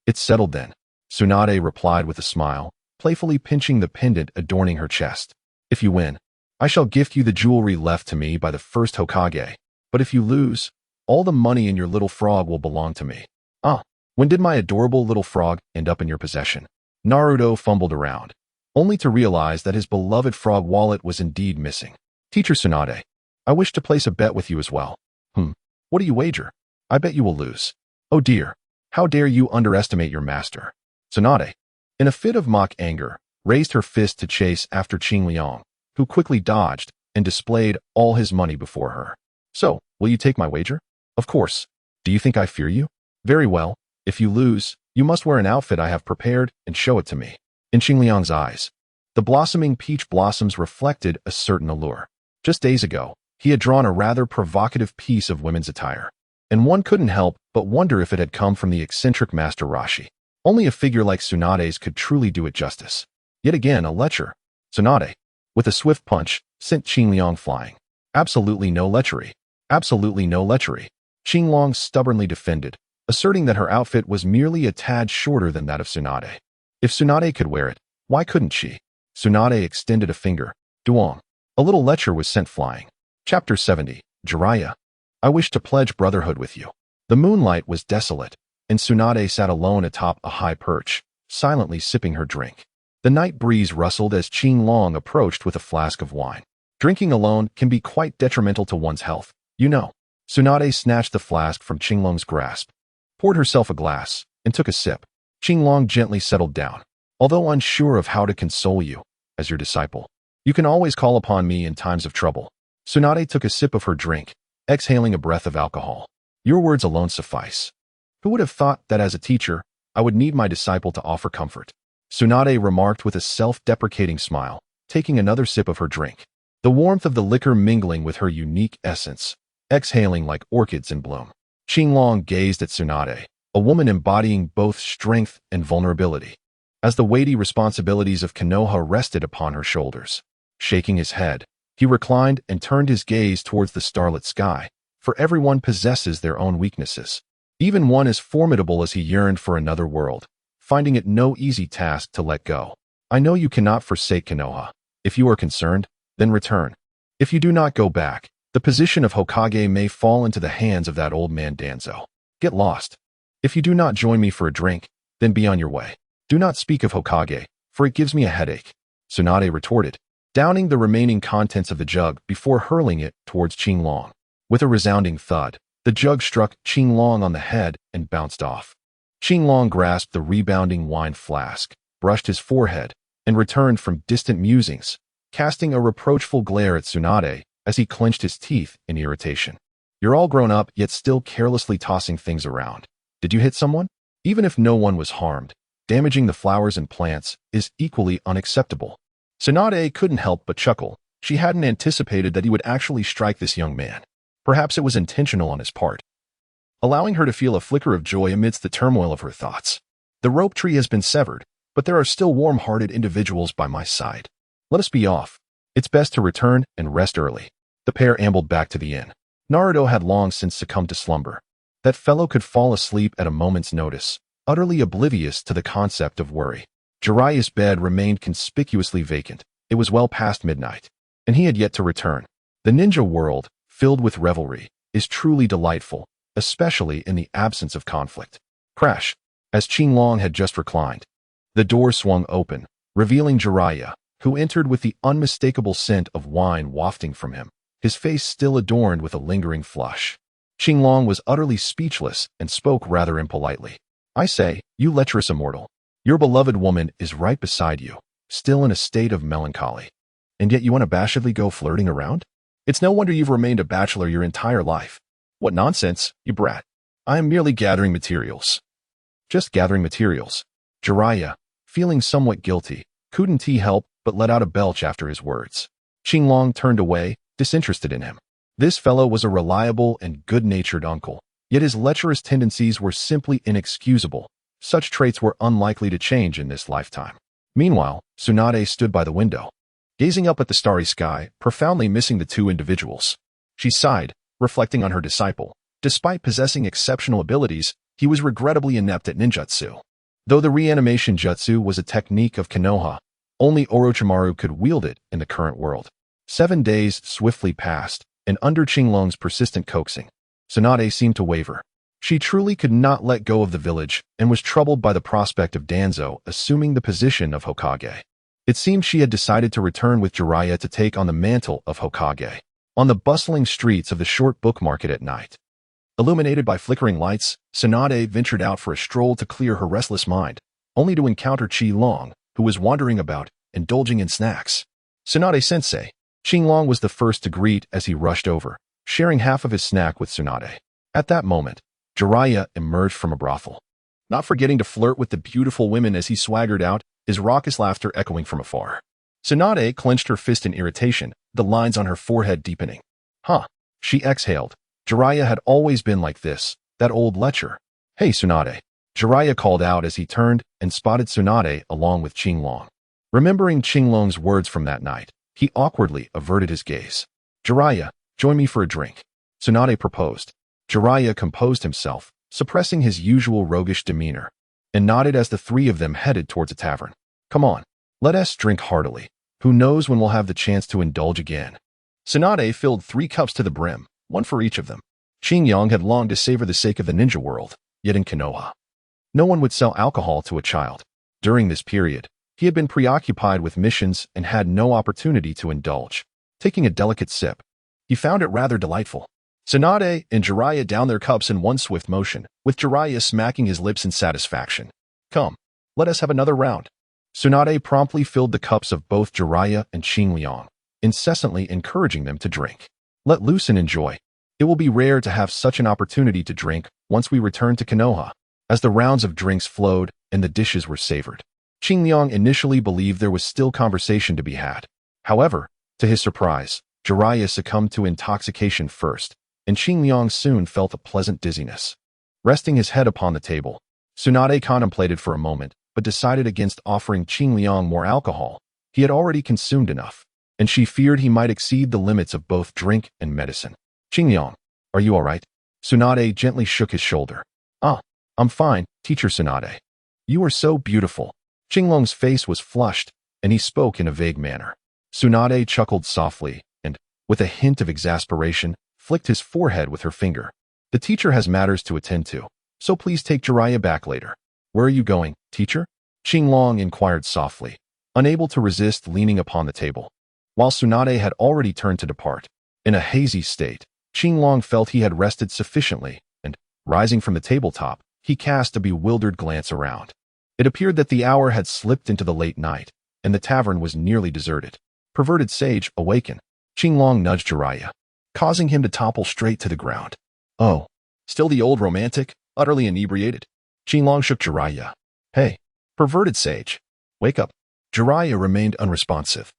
It's settled then, Tsunade replied with a smile, playfully pinching the pendant adorning her chest. If you win, I shall gift you the jewelry left to me by the first Hokage. But if you lose, all the money in your little frog will belong to me. Ah, when did my adorable little frog end up in your possession? Naruto fumbled around, only to realize that his beloved frog wallet was indeed missing. Teacher Tsunade, I wish to place a bet with you as well. What do you wager? I bet you will lose. Oh dear, how dare you underestimate your master? Tsunade, in a fit of mock anger, raised her fist to chase after Qingliang, who quickly dodged and displayed all his money before her. So, will you take my wager? Of course. Do you think I fear you? Very well. If you lose, you must wear an outfit I have prepared and show it to me. In Qingliang's eyes, the blossoming peach blossoms reflected a certain allure. Just days ago, he had drawn a rather provocative piece of women's attire, and one couldn't help but wonder if it had come from the eccentric Master Rashi. Only a figure like Tsunade's could truly do it justice. Yet again, a lecher. Tsunade, with a swift punch, sent Qingliang flying. Absolutely no lechery. Absolutely no lechery. Qingliang stubbornly defended, asserting that her outfit was merely a tad shorter than that of Tsunade. If Tsunade could wear it, why couldn't she? Tsunade extended a finger. Duong. A little lecher was sent flying. Chapter 70, Jiraiya. I wish to pledge brotherhood with you. The moonlight was desolate, and Tsunade sat alone atop a high perch, silently sipping her drink. The night breeze rustled as Qingliang approached with a flask of wine. Drinking alone can be quite detrimental to one's health, you know. Tsunade snatched the flask from Qingliang's grasp, poured herself a glass, and took a sip. Qingliang gently settled down. Although unsure of how to console you, as your disciple, you can always call upon me in times of trouble. Tsunade took a sip of her drink, exhaling a breath of alcohol. Your words alone suffice. Who would have thought that as a teacher, I would need my disciple to offer comfort? Tsunade remarked with a self-deprecating smile, taking another sip of her drink. The warmth of the liquor mingling with her unique essence, exhaling like orchids in bloom. Qingliang gazed at Tsunade, a woman embodying both strength and vulnerability, as the weighty responsibilities of Konoha rested upon her shoulders. Shaking his head, he reclined and turned his gaze towards the starlit sky, for everyone possesses their own weaknesses. Even one as formidable as he yearned for another world, finding it no easy task to let go. I know you cannot forsake Konoha. If you are concerned, then return. If you do not go back, the position of Hokage may fall into the hands of that old man Danzo. Get lost. If you do not join me for a drink, then be on your way. Do not speak of Hokage, for it gives me a headache. Tsunade retorted, downing the remaining contents of the jug before hurling it towards Qingliang. With a resounding thud, the jug struck Qingliang on the head and bounced off. Qingliang grasped the rebounding wine flask, brushed his forehead, and returned from distant musings, casting a reproachful glare at Tsunade as he clenched his teeth in irritation. You're all grown up, yet still carelessly tossing things around. Did you hit someone? Even if no one was harmed, damaging the flowers and plants is equally unacceptable. Tsunade couldn't help but chuckle. She hadn't anticipated that he would actually strike this young man. Perhaps it was intentional on his part, allowing her to feel a flicker of joy amidst the turmoil of her thoughts. The rope tree has been severed, but there are still warm-hearted individuals by my side. Let us be off. It's best to return and rest early. The pair ambled back to the inn. Naruto had long since succumbed to slumber. That fellow could fall asleep at a moment's notice, utterly oblivious to the concept of worry. Jiraiya's bed remained conspicuously vacant. It was well past midnight, and he had yet to return. The ninja world, filled with revelry, is truly delightful, especially in the absence of conflict. Crash! As Qingliang had just reclined, the door swung open, revealing Jiraiya, who entered with the unmistakable scent of wine wafting from him, his face still adorned with a lingering flush. Qingliang was utterly speechless and spoke rather impolitely. I say, you lecherous immortal, your beloved woman is right beside you, still in a state of melancholy. And yet you unabashedly go flirting around? It's no wonder you've remained a bachelor your entire life. What nonsense, you brat. I am merely gathering materials. Just gathering materials. Jiraiya, feeling somewhat guilty, couldn't he help but let out a belch after his words. Qingliang turned away, disinterested in him. This fellow was a reliable and good-natured uncle, yet his lecherous tendencies were simply inexcusable. Such traits were unlikely to change in this lifetime. Meanwhile, Tsunade stood by the window, gazing up at the starry sky, profoundly missing the two individuals. She sighed, reflecting on her disciple. Despite possessing exceptional abilities, he was regrettably inept at ninjutsu. Though the reanimation jutsu was a technique of Konoha, only Orochimaru could wield it in the current world. 7 days swiftly passed, and under Qinglong's persistent coaxing, Tsunade seemed to waver. She truly could not let go of the village and was troubled by the prospect of Danzo assuming the position of Hokage. It seemed she had decided to return with Jiraiya to take on the mantle of Hokage. On the bustling streets of the short book market at night, illuminated by flickering lights, Tsunade ventured out for a stroll to clear her restless mind, only to encounter Qinglong, who was wandering about, indulging in snacks. "Tsunade-sensei." Qinglong was the first to greet as he rushed over, sharing half of his snack with Tsunade. At that moment, Jiraiya emerged from a brothel, not forgetting to flirt with the beautiful women as he swaggered out, his raucous laughter echoing from afar. Tsunade clenched her fist in irritation, the lines on her forehead deepening. "Huh," she exhaled. Jiraiya had always been like this, that old lecher. "Hey, Tsunade," Jiraiya called out as he turned and spotted Tsunade along with Qinglong. Remembering Qinglong's words from that night, he awkwardly averted his gaze. "Jiraiya, join me for a drink," Tsunade proposed. Jiraiya composed himself, suppressing his usual roguish demeanor, and nodded as the three of them headed towards a tavern. "Come on, let us drink heartily. Who knows when we'll have the chance to indulge again." Tsunade filled 3 cups to the brim, one for each of them. Qinglong had longed to savor the sake of the ninja world, yet in Konoha, no one would sell alcohol to a child. During this period, he had been preoccupied with missions and had no opportunity to indulge. Taking a delicate sip, he found it rather delightful. Tsunade and Jiraiya downed their cups in one swift motion, with Jiraiya smacking his lips in satisfaction. "Come, let us have another round." Tsunade promptly filled the cups of both Jiraiya and Qinglong, incessantly encouraging them to drink. "Let loose and enjoy. It will be rare to have such an opportunity to drink once we return to Konoha." As the rounds of drinks flowed and the dishes were savored, Qinglong initially believed there was still conversation to be had. However, to his surprise, Jiraiya succumbed to intoxication first, and Qinglong soon felt a pleasant dizziness. Resting his head upon the table, Tsunade contemplated for a moment, but decided against offering Qinglong more alcohol. He had already consumed enough, and she feared he might exceed the limits of both drink and medicine. "Qinglong, are you all right?" Tsunade gently shook his shoulder. "Ah, I'm fine, teacher Tsunade. You are so beautiful." Qinglong's face was flushed, and he spoke in a vague manner. Tsunade chuckled softly and, with a hint of exasperation, flicked his forehead with her finger. "The teacher has matters to attend to, so please take Jiraiya back later." "Where are you going, teacher?" Qinglong inquired softly, unable to resist leaning upon the table. While Tsunade had already turned to depart, in a hazy state, Qinglong felt he had rested sufficiently, and, rising from the tabletop, he cast a bewildered glance around. It appeared that the hour had slipped into the late night, and the tavern was nearly deserted. "Perverted sage, awaken." Qinglong nudged Jiraiya, causing him to topple straight to the ground. "Oh, still the old romantic, utterly inebriated?" Qinglong shook Jiraiya. "Hey, perverted sage, wake up." Jiraiya remained unresponsive,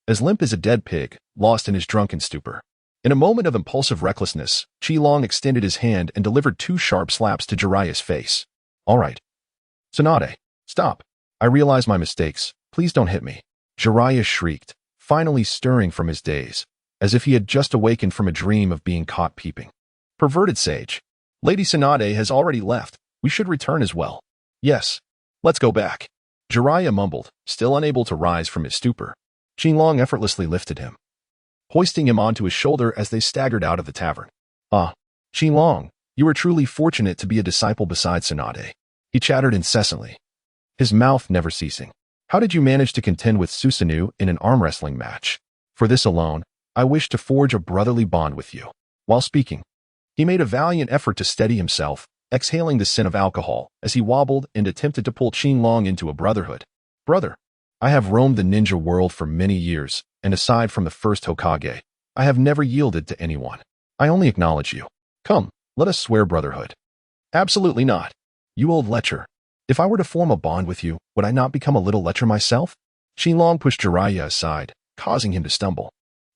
as limp as a dead pig, lost in his drunken stupor. In a moment of impulsive recklessness, Qinglong extended his hand and delivered 2 sharp slaps to Jiraiya's face. "All right. Tsunade, stop. I realize my mistakes. Please don't hit me." Jiraiya shrieked, finally stirring from his daze, as if he had just awakened from a dream of being caught peeping. "Perverted sage. Lady Tsunade has already left. We should return as well." "Yes. Let's go back." Jiraiya mumbled, still unable to rise from his stupor. Qinglong effortlessly lifted him, hoisting him onto his shoulder as they staggered out of the tavern. "Ah, Qinglong, you are truly fortunate to be a disciple beside Tsunade," he chattered incessantly, his mouth never ceasing. "How did you manage to contend with Susanoo in an arm wrestling match? For this alone, I wish to forge a brotherly bond with you." While speaking, he made a valiant effort to steady himself, exhaling the scent of alcohol as he wobbled and attempted to pull Qinglong into a brotherhood. "Brother, I have roamed the ninja world for many years, and aside from the first Hokage, I have never yielded to anyone. I only acknowledge you. Come, let us swear brotherhood." "Absolutely not. You old lecher. If I were to form a bond with you, would I not become a little lecher myself?" Qinglong pushed Jiraiya aside, causing him to stumble.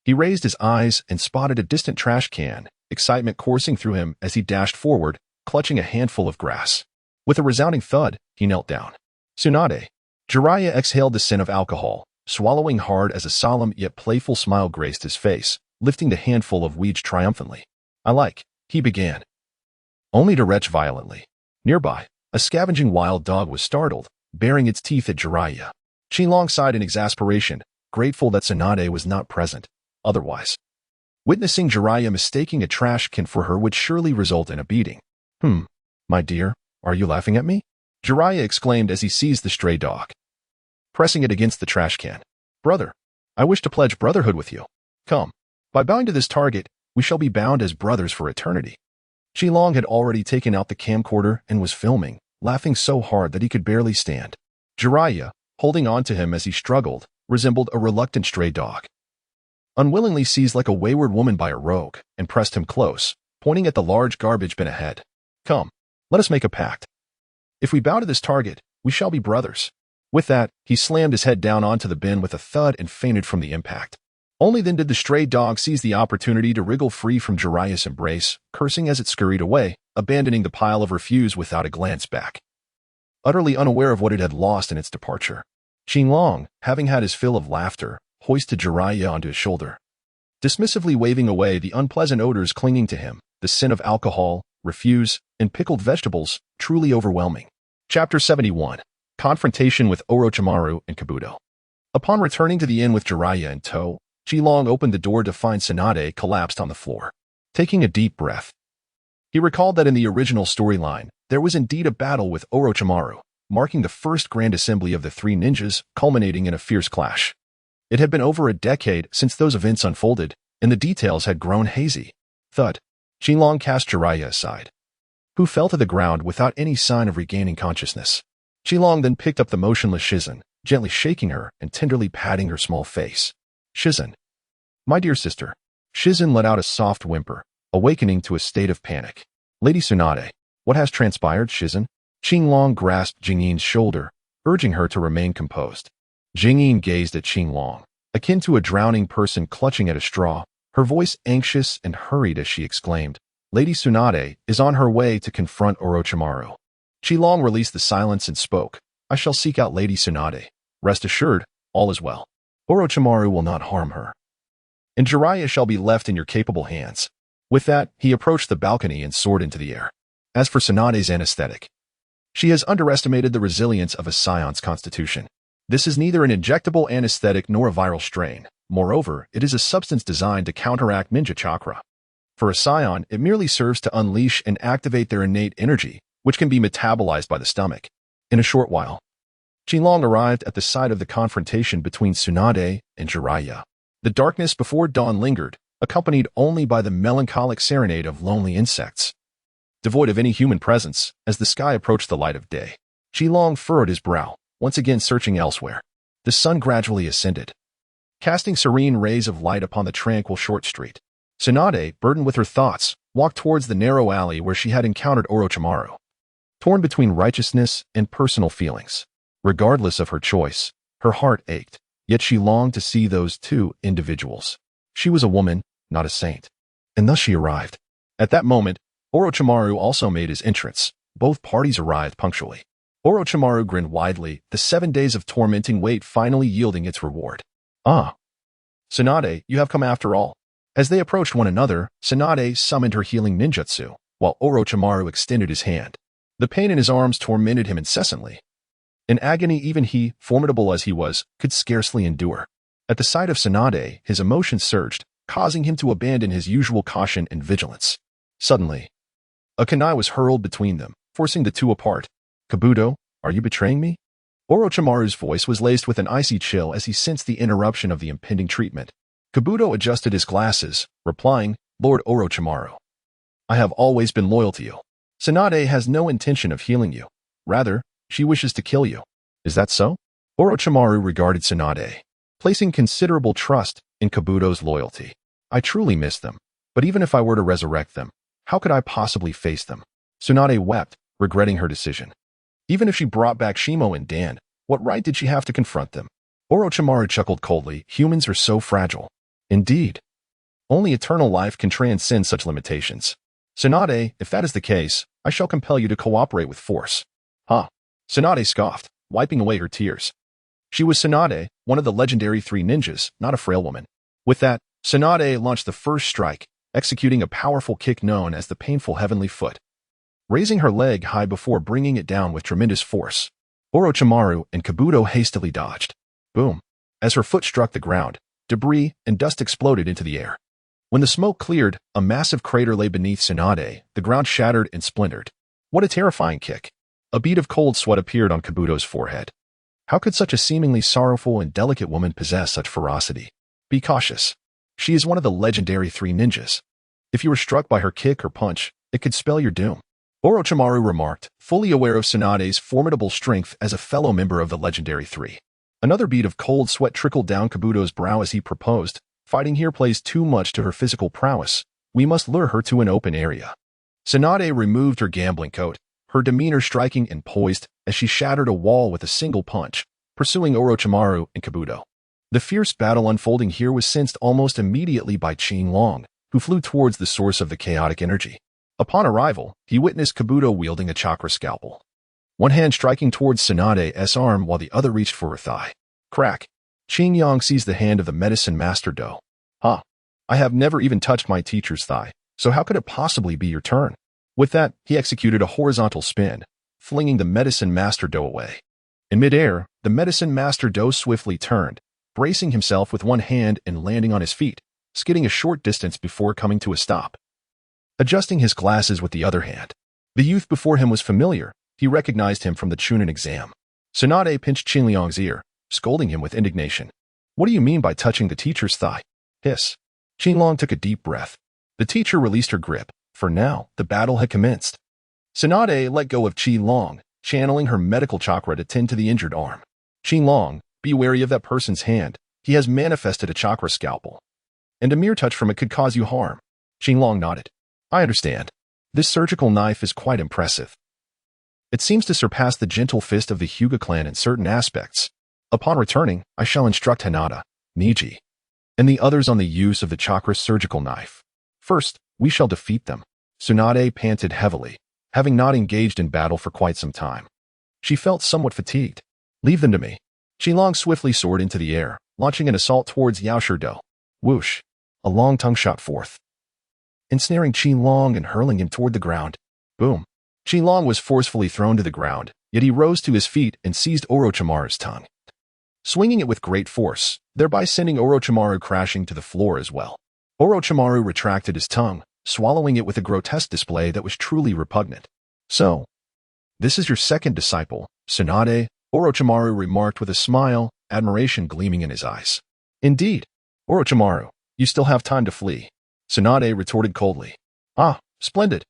He raised his eyes and spotted a distant trash can, excitement coursing through him as he dashed forward, clutching a handful of grass. With a resounding thud, he knelt down. "Tsunade." Jiraiya exhaled the scent of alcohol, swallowing hard as a solemn yet playful smile graced his face, lifting the handful of weed triumphantly. He began, only to retch violently. Nearby, a scavenging wild dog was startled, baring its teeth at Jiraiya. Xinlong sighed in exasperation, grateful that Tsunade was not present. Otherwise, witnessing Jiraiya mistaking a trash can for her would surely result in a beating. My dear, are you laughing at me? Jiraiya exclaimed as he seized the stray dog, pressing it against the trash can. Brother, I wish to pledge brotherhood with you. Come. By bowing to this target, we shall be bound as brothers for eternity. Xilong had already taken out the camcorder and was filming, laughing so hard that he could barely stand. Jiraiya, holding on to him as he struggled, resembled a reluctant stray dog. Unwillingly seized like a wayward woman by a rogue, and pressed him close, pointing at the large garbage bin ahead. Come, let us make a pact. If we bow to this target, we shall be brothers. With that, he slammed his head down onto the bin with a thud and fainted from the impact. Only then did the stray dog seize the opportunity to wriggle free from Jiraiya's embrace, cursing as it scurried away, abandoning the pile of refuse without a glance back. Utterly unaware of what it had lost in its departure, Xinlong, having had his fill of laughter, hoisted Jiraiya onto his shoulder, dismissively waving away the unpleasant odors clinging to him, the scent of alcohol, refuse, and pickled vegetables, truly overwhelming. Chapter 71. Confrontation with Orochimaru and Kabuto. Upon returning to the inn with Jiraiya in tow, Xilong opened the door to find Tsunade collapsed on the floor. Taking a deep breath, he recalled that in the original storyline, there was indeed a battle with Orochimaru, marking the first grand assembly of the three ninjas, culminating in a fierce clash. It had been over a decade since those events unfolded, and the details had grown hazy. Thud. Xilong cast Jiraiya aside, who fell to the ground without any sign of regaining consciousness. Xilong then picked up the motionless Shizen, gently shaking her and tenderly patting her small face. Shizen. My dear sister. Shizen let out a soft whimper, awakening to a state of panic. Lady Tsunade, what has transpired, Shizen? Xinlong grasped Jingyin's shoulder, urging her to remain composed. Jingyin gazed at Xinlong, akin to a drowning person clutching at a straw, her voice anxious and hurried as she exclaimed, Lady Tsunade is on her way to confront Orochimaru. Xilong released the silence and spoke, I shall seek out Lady Tsunade. Rest assured, all is well. Orochimaru will not harm her, and Jiraiya shall be left in your capable hands. With that, he approached the balcony and soared into the air. As for Tsunade's anesthetic, she has underestimated the resilience of a Scion's constitution. This is neither an injectable anesthetic nor a viral strain. Moreover, it is a substance designed to counteract ninja chakra. For a Scion, it merely serves to unleash and activate their innate energy, which can be metabolized by the stomach. In a short while, Xilong arrived at the site of the confrontation between Tsunade and Jiraiya. The darkness before dawn lingered, accompanied only by the melancholic serenade of lonely insects, devoid of any human presence, as the sky approached the light of day. Xilong furrowed his brow, once again searching elsewhere. The sun gradually ascended, casting serene rays of light upon the tranquil short street. Tsunade, burdened with her thoughts, walked towards the narrow alley where she had encountered Orochimaru. Torn between righteousness and personal feelings, regardless of her choice, her heart ached, yet she longed to see those two individuals. She was a woman, not a saint, and thus she arrived. At that moment, Orochimaru also made his entrance. Both parties arrived punctually. Orochimaru grinned widely, the 7 days of tormenting wait finally yielding its reward. Ah, Tsunade, you have come after all. As they approached one another, Tsunade summoned her healing ninjutsu, while Orochimaru extended his hand. The pain in his arms tormented him incessantly. In agony even he, formidable as he was, could scarcely endure. At the sight of Tsunade, his emotions surged, causing him to abandon his usual caution and vigilance. Suddenly, a kunai was hurled between them, forcing the two apart. Kabuto, are you betraying me? Orochimaru's voice was laced with an icy chill as he sensed the interruption of the impending treatment. Kabuto adjusted his glasses, replying, Lord Orochimaru, I have always been loyal to you. Tsunade has no intention of healing you. Rather, she wishes to kill you. Is that so? Orochimaru regarded Tsunade, placing considerable trust in Kabuto's loyalty. I truly miss them, but even if I were to resurrect them, how could I possibly face them? Tsunade wept, regretting her decision. Even if she brought back Shimo and Dan, what right did she have to confront them? Orochimaru chuckled coldly, humans are so fragile. Indeed. Only eternal life can transcend such limitations. Tsunade, if that is the case, I shall compel you to cooperate with force. Huh? Tsunade scoffed, wiping away her tears. She was Tsunade, one of the legendary three ninjas, not a frail woman. With that, Tsunade launched the first strike, executing a powerful kick known as the painful heavenly foot. Raising her leg high before bringing it down with tremendous force, Orochimaru and Kabuto hastily dodged. Boom! As her foot struck the ground, debris and dust exploded into the air. When the smoke cleared, a massive crater lay beneath Tsunade, the ground shattered and splintered. What a terrifying kick! A bead of cold sweat appeared on Kabuto's forehead. How could such a seemingly sorrowful and delicate woman possess such ferocity? Be cautious. She is one of the legendary 3 ninjas. If you were struck by her kick or punch, it could spell your doom. Orochimaru remarked, fully aware of Tsunade's formidable strength as a fellow member of the legendary 3. Another bead of cold sweat trickled down Kabuto's brow as he proposed, fighting here plays too much to her physical prowess. We must lure her to an open area. Tsunade removed her gambling coat, her demeanor striking and poised as she shattered a wall with a single punch, pursuing Orochimaru and Kabuto. The fierce battle unfolding here was sensed almost immediately by Qinglong, who flew towards the source of the chaotic energy. Upon arrival, he witnessed Kabuto wielding a chakra scalpel. One hand striking towards Tsunade's arm while the other reached for her thigh. Crack! Qinglong seized the hand of the medicine master Do. I have never even touched my teacher's thigh, so how could it possibly be your turn? With that, he executed a horizontal spin, flinging the medicine master Do away. In midair, the medicine master Do swiftly turned, bracing himself with one hand and landing on his feet, skidding a short distance before coming to a stop. Adjusting his glasses with the other hand, the youth before him was familiar. He recognized him from the Chunnin exam. Tsunade pinched Qinglong's ear, scolding him with indignation. What do you mean by touching the teacher's thigh? Hiss. Qinglong took a deep breath. The teacher released her grip. For now, the battle had commenced. Tsunade let go of Qinglong, channeling her medical chakra to tend to the injured arm. Qinglong, be wary of that person's hand. He has manifested a chakra scalpel, and a mere touch from it could cause you harm. Qinglong nodded. I understand. This surgical knife is quite impressive. It seems to surpass the gentle fist of the Hyuga clan in certain aspects. Upon returning, I shall instruct Hinata, Niji, and the others on the use of the chakra surgical knife. First, we shall defeat them. Tsunade panted heavily, having not engaged in battle for quite some time. She felt somewhat fatigued. Leave them to me. Qinglong swiftly soared into the air, launching an assault towards Yaoshirdo. Whoosh! A long tongue shot forth, ensnaring Qinglong and hurling him toward the ground. Boom! Qinglong was forcefully thrown to the ground, yet he rose to his feet and seized Orochimaru's tongue, swinging it with great force, thereby sending Orochimaru crashing to the floor as well. Orochimaru retracted his tongue, swallowing it with a grotesque display that was truly repugnant. So, this is your second disciple, Tsunade, Orochimaru remarked with a smile, admiration gleaming in his eyes. Indeed. Orochimaru, you still have time to flee. Tsunade retorted coldly. Splendid.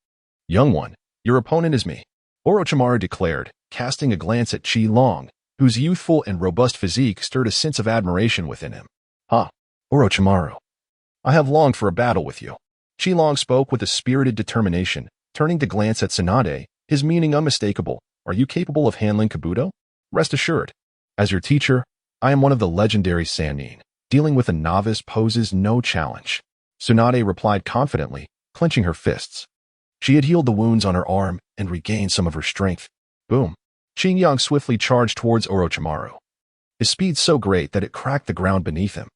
Young one, your opponent is me, Orochimaru declared, casting a glance at Qinglong, whose youthful and robust physique stirred a sense of admiration within him. Orochimaru, I have longed for a battle with you. Qinglong spoke with a spirited determination, turning to glance at Tsunade, his meaning unmistakable. Are you capable of handling Kabuto? Rest assured. As your teacher, I am one of the legendary Sannin. Dealing with a novice poses no challenge. Tsunade replied confidently, clenching her fists. She had healed the wounds on her arm and regained some of her strength. Boom! Qinglong swiftly charged towards Orochimaru, his speed so great that it cracked the ground beneath him.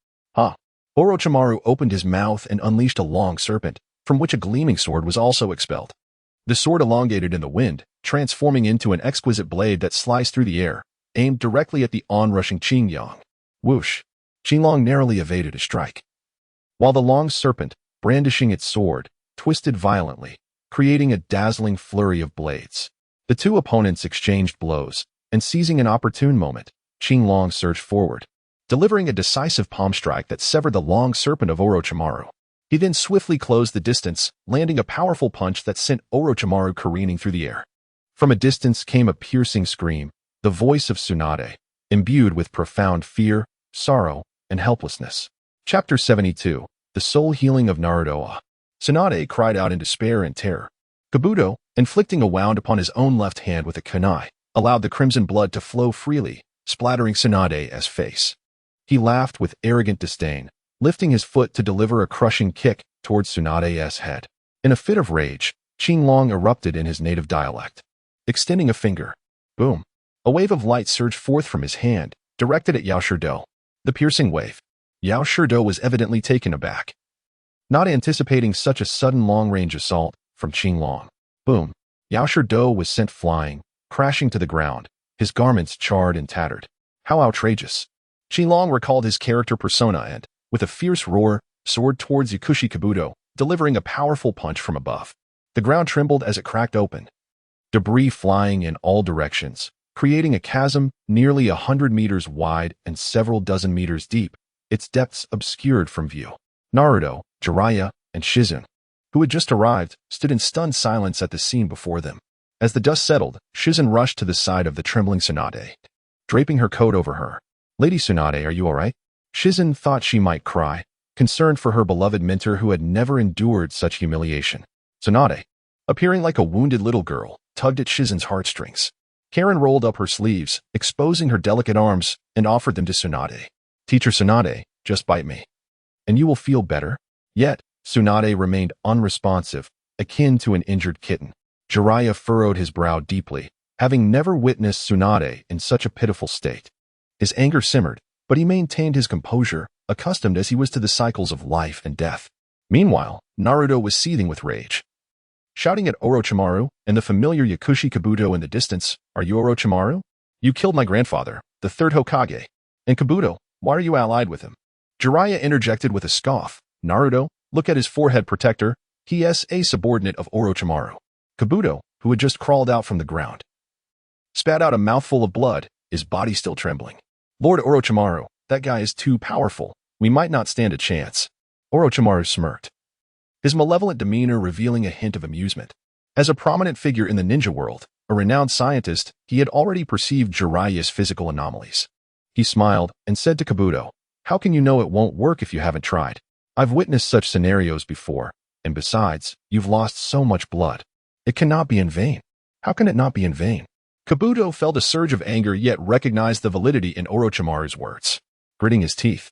Orochimaru opened his mouth and unleashed a long serpent, from which a gleaming sword was also expelled. The sword elongated in the wind, transforming into an exquisite blade that sliced through the air, aimed directly at the onrushing Qinglong. Whoosh! Qinglong narrowly evaded a strike, while the long serpent, brandishing its sword, twisted violently, creating a dazzling flurry of blades. The two opponents exchanged blows, and seizing an opportune moment, Qinglong surged forward, delivering a decisive palm strike that severed the long serpent of Orochimaru. He then swiftly closed the distance, landing a powerful punch that sent Orochimaru careening through the air. From a distance came a piercing scream, the voice of Tsunade, imbued with profound fear, sorrow, and helplessness. Chapter 72, The Soul Healing of Naruto. Tsunade cried out in despair and terror. Kabuto, inflicting a wound upon his own left hand with a kunai, allowed the crimson blood to flow freely, splattering Tsunade's face. He laughed with arrogant disdain, lifting his foot to deliver a crushing kick towards Tsunade's head. In a fit of rage, Qinglong erupted in his native dialect, extending a finger. Boom! A wave of light surged forth from his hand, directed at Yaoshirdo. The piercing wave. Yaoshirdo was evidently taken aback. not anticipating such a sudden long-range assault from Qinglong. Boom. Yao Shidou was sent flying, crashing to the ground, his garments charred and tattered. How outrageous. Qinglong recalled his character persona and, with a fierce roar, soared towards Yakushi Kabuto, delivering a powerful punch from above. The ground trembled as it cracked open, debris flying in all directions, creating a chasm nearly 100 meters wide and several dozen meters deep, its depths obscured from view. Naruto, Jiraiya, and Shizune, who had just arrived, stood in stunned silence at the scene before them. As the dust settled, Shizune rushed to the side of the trembling Tsunade, draping her coat over her. "Lady Tsunade, are you all right?" Shizune thought she might cry, concerned for her beloved mentor who had never endured such humiliation. Tsunade, appearing like a wounded little girl, tugged at Shizune's heartstrings. Karen rolled up her sleeves, exposing her delicate arms, and offered them to Tsunade. "Teacher Tsunade, just bite me, and you will feel better." Yet, Tsunade remained unresponsive, akin to an injured kitten. Jiraiya furrowed his brow deeply, having never witnessed Tsunade in such a pitiful state. His anger simmered, but he maintained his composure, accustomed as he was to the cycles of life and death. Meanwhile, Naruto was seething with rage. Shouting at Orochimaru and the familiar Yakushi Kabuto in the distance, "Are you Orochimaru? You killed my grandfather, the third Hokage. And Kabuto, why are you allied with him?" Jiraiya interjected with a scoff. "Naruto, look at his forehead protector. He is a subordinate of Orochimaru." Kabuto, who had just crawled out from the ground, spat out a mouthful of blood, his body still trembling. "Lord Orochimaru, that guy is too powerful. We might not stand a chance." Orochimaru smirked, his malevolent demeanor revealing a hint of amusement. As a prominent figure in the ninja world, a renowned scientist, he had already perceived Jiraiya's physical anomalies. He smiled and said to Kabuto, "How can you know it won't work if you haven't tried? I've witnessed such scenarios before, and besides, you've lost so much blood. It cannot be in vain." "How can it not be in vain?" Kabuto felt a surge of anger yet recognized the validity in Orochimaru's words. Gritting his teeth,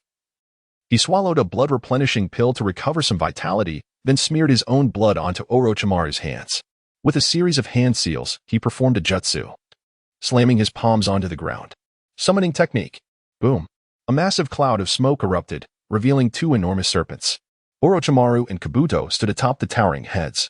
he swallowed a blood-replenishing pill to recover some vitality, then smeared his own blood onto Orochimaru's hands. With a series of hand seals, he performed a jutsu, slamming his palms onto the ground. Summoning technique. Boom. A massive cloud of smoke erupted, revealing two enormous serpents. Orochimaru and Kabuto stood atop the towering heads,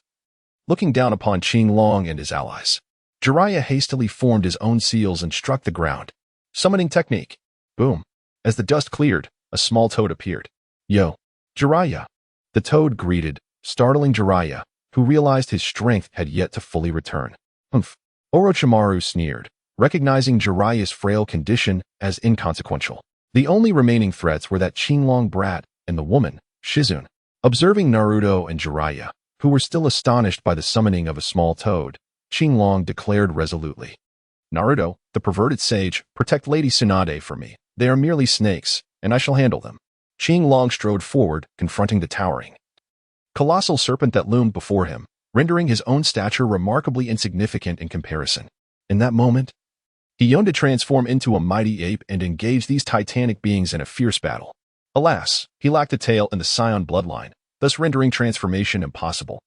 looking down upon Qinglong and his allies. Jiraiya hastily formed his own seals and struck the ground. Summoning technique. Boom. As the dust cleared, a small toad appeared. "Yo, Jiraiya." The toad greeted, startling Jiraiya, who realized his strength had yet to fully return. "Humph." Orochimaru sneered, recognizing Jiraiya's frail condition as inconsequential. The only remaining threats were that Qinglong brat and the woman, Shizune. Observing Naruto and Jiraiya, who were still astonished by the summoning of a small toad, Qinglong declared resolutely, "Naruto, the perverted sage, protect Lady Tsunade for me. They are merely snakes, and I shall handle them." Qinglong strode forward, confronting the towering, colossal serpent that loomed before him, rendering his own stature remarkably insignificant in comparison. In that moment, he yearned to transform into a mighty ape and engage these titanic beings in a fierce battle. Alas, he lacked a tail in the Saiyan bloodline, thus rendering transformation impossible.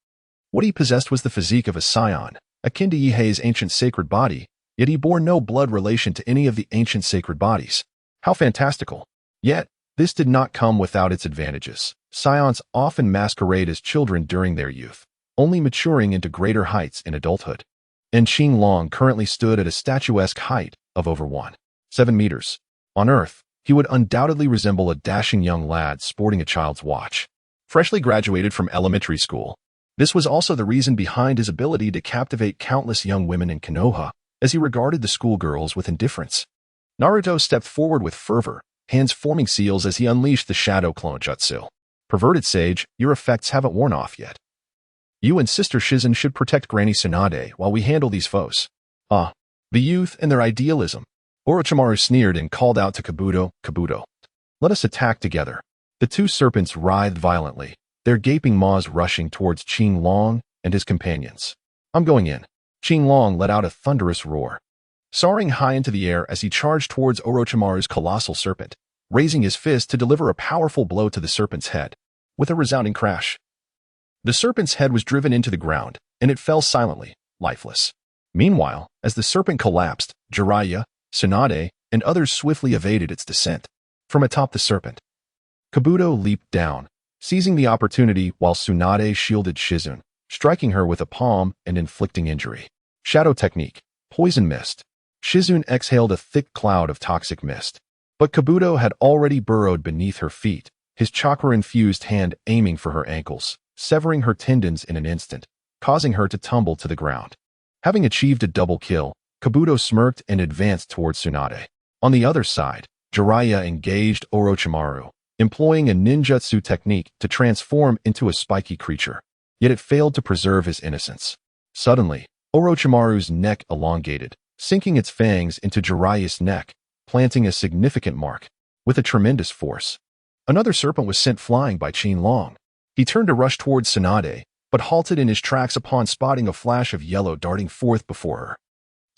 What he possessed was the physique of a Saiyan, akin to Yihei's ancient sacred body, yet he bore no blood relation to any of the ancient sacred bodies. How fantastical! Yet, this did not come without its advantages. Saiyans often masquerade as children during their youth, only maturing into greater heights in adulthood. And Qinglong currently stood at a statuesque height of over 1.7 meters. On Earth, he would undoubtedly resemble a dashing young lad sporting a child's watch. Freshly graduated from elementary school, this was also the reason behind his ability to captivate countless young women in Konoha, as he regarded the schoolgirls with indifference. Naruto stepped forward with fervor, hands forming seals as he unleashed the shadow clone jutsu. "Perverted sage, your effects haven't worn off yet. You and Sister Shizune should protect Granny Tsunade while we handle these foes." "Ah, the youth and their idealism." Orochimaru sneered and called out to Kabuto, "Kabuto, let us attack together." The two serpents writhed violently, their gaping maws rushing towards Qinglong and his companions. "I'm going in." Qinglong let out a thunderous roar, soaring high into the air as he charged towards Orochimaru's colossal serpent, raising his fist to deliver a powerful blow to the serpent's head. With a resounding crash, the serpent's head was driven into the ground, and it fell silently, lifeless. Meanwhile, as the serpent collapsed, Jiraiya, Tsunade, and others swiftly evaded its descent. From atop the serpent, Kabuto leaped down, seizing the opportunity while Tsunade shielded Shizune, striking her with a palm and inflicting injury. Shadow technique, poison mist. Shizune exhaled a thick cloud of toxic mist. But Kabuto had already burrowed beneath her feet, his chakra-infused hand aiming for her ankles, severing her tendons in an instant, causing her to tumble to the ground. Having achieved a double kill, Kabuto smirked and advanced towards Tsunade. On the other side, Jiraiya engaged Orochimaru, employing a ninjutsu technique to transform into a spiky creature. Yet it failed to preserve his innocence. Suddenly, Orochimaru's neck elongated, sinking its fangs into Jiraiya's neck, planting a significant mark. With a tremendous force, another serpent was sent flying by Qinlong. He turned to rush towards Tsunade, but halted in his tracks upon spotting a flash of yellow darting forth before her.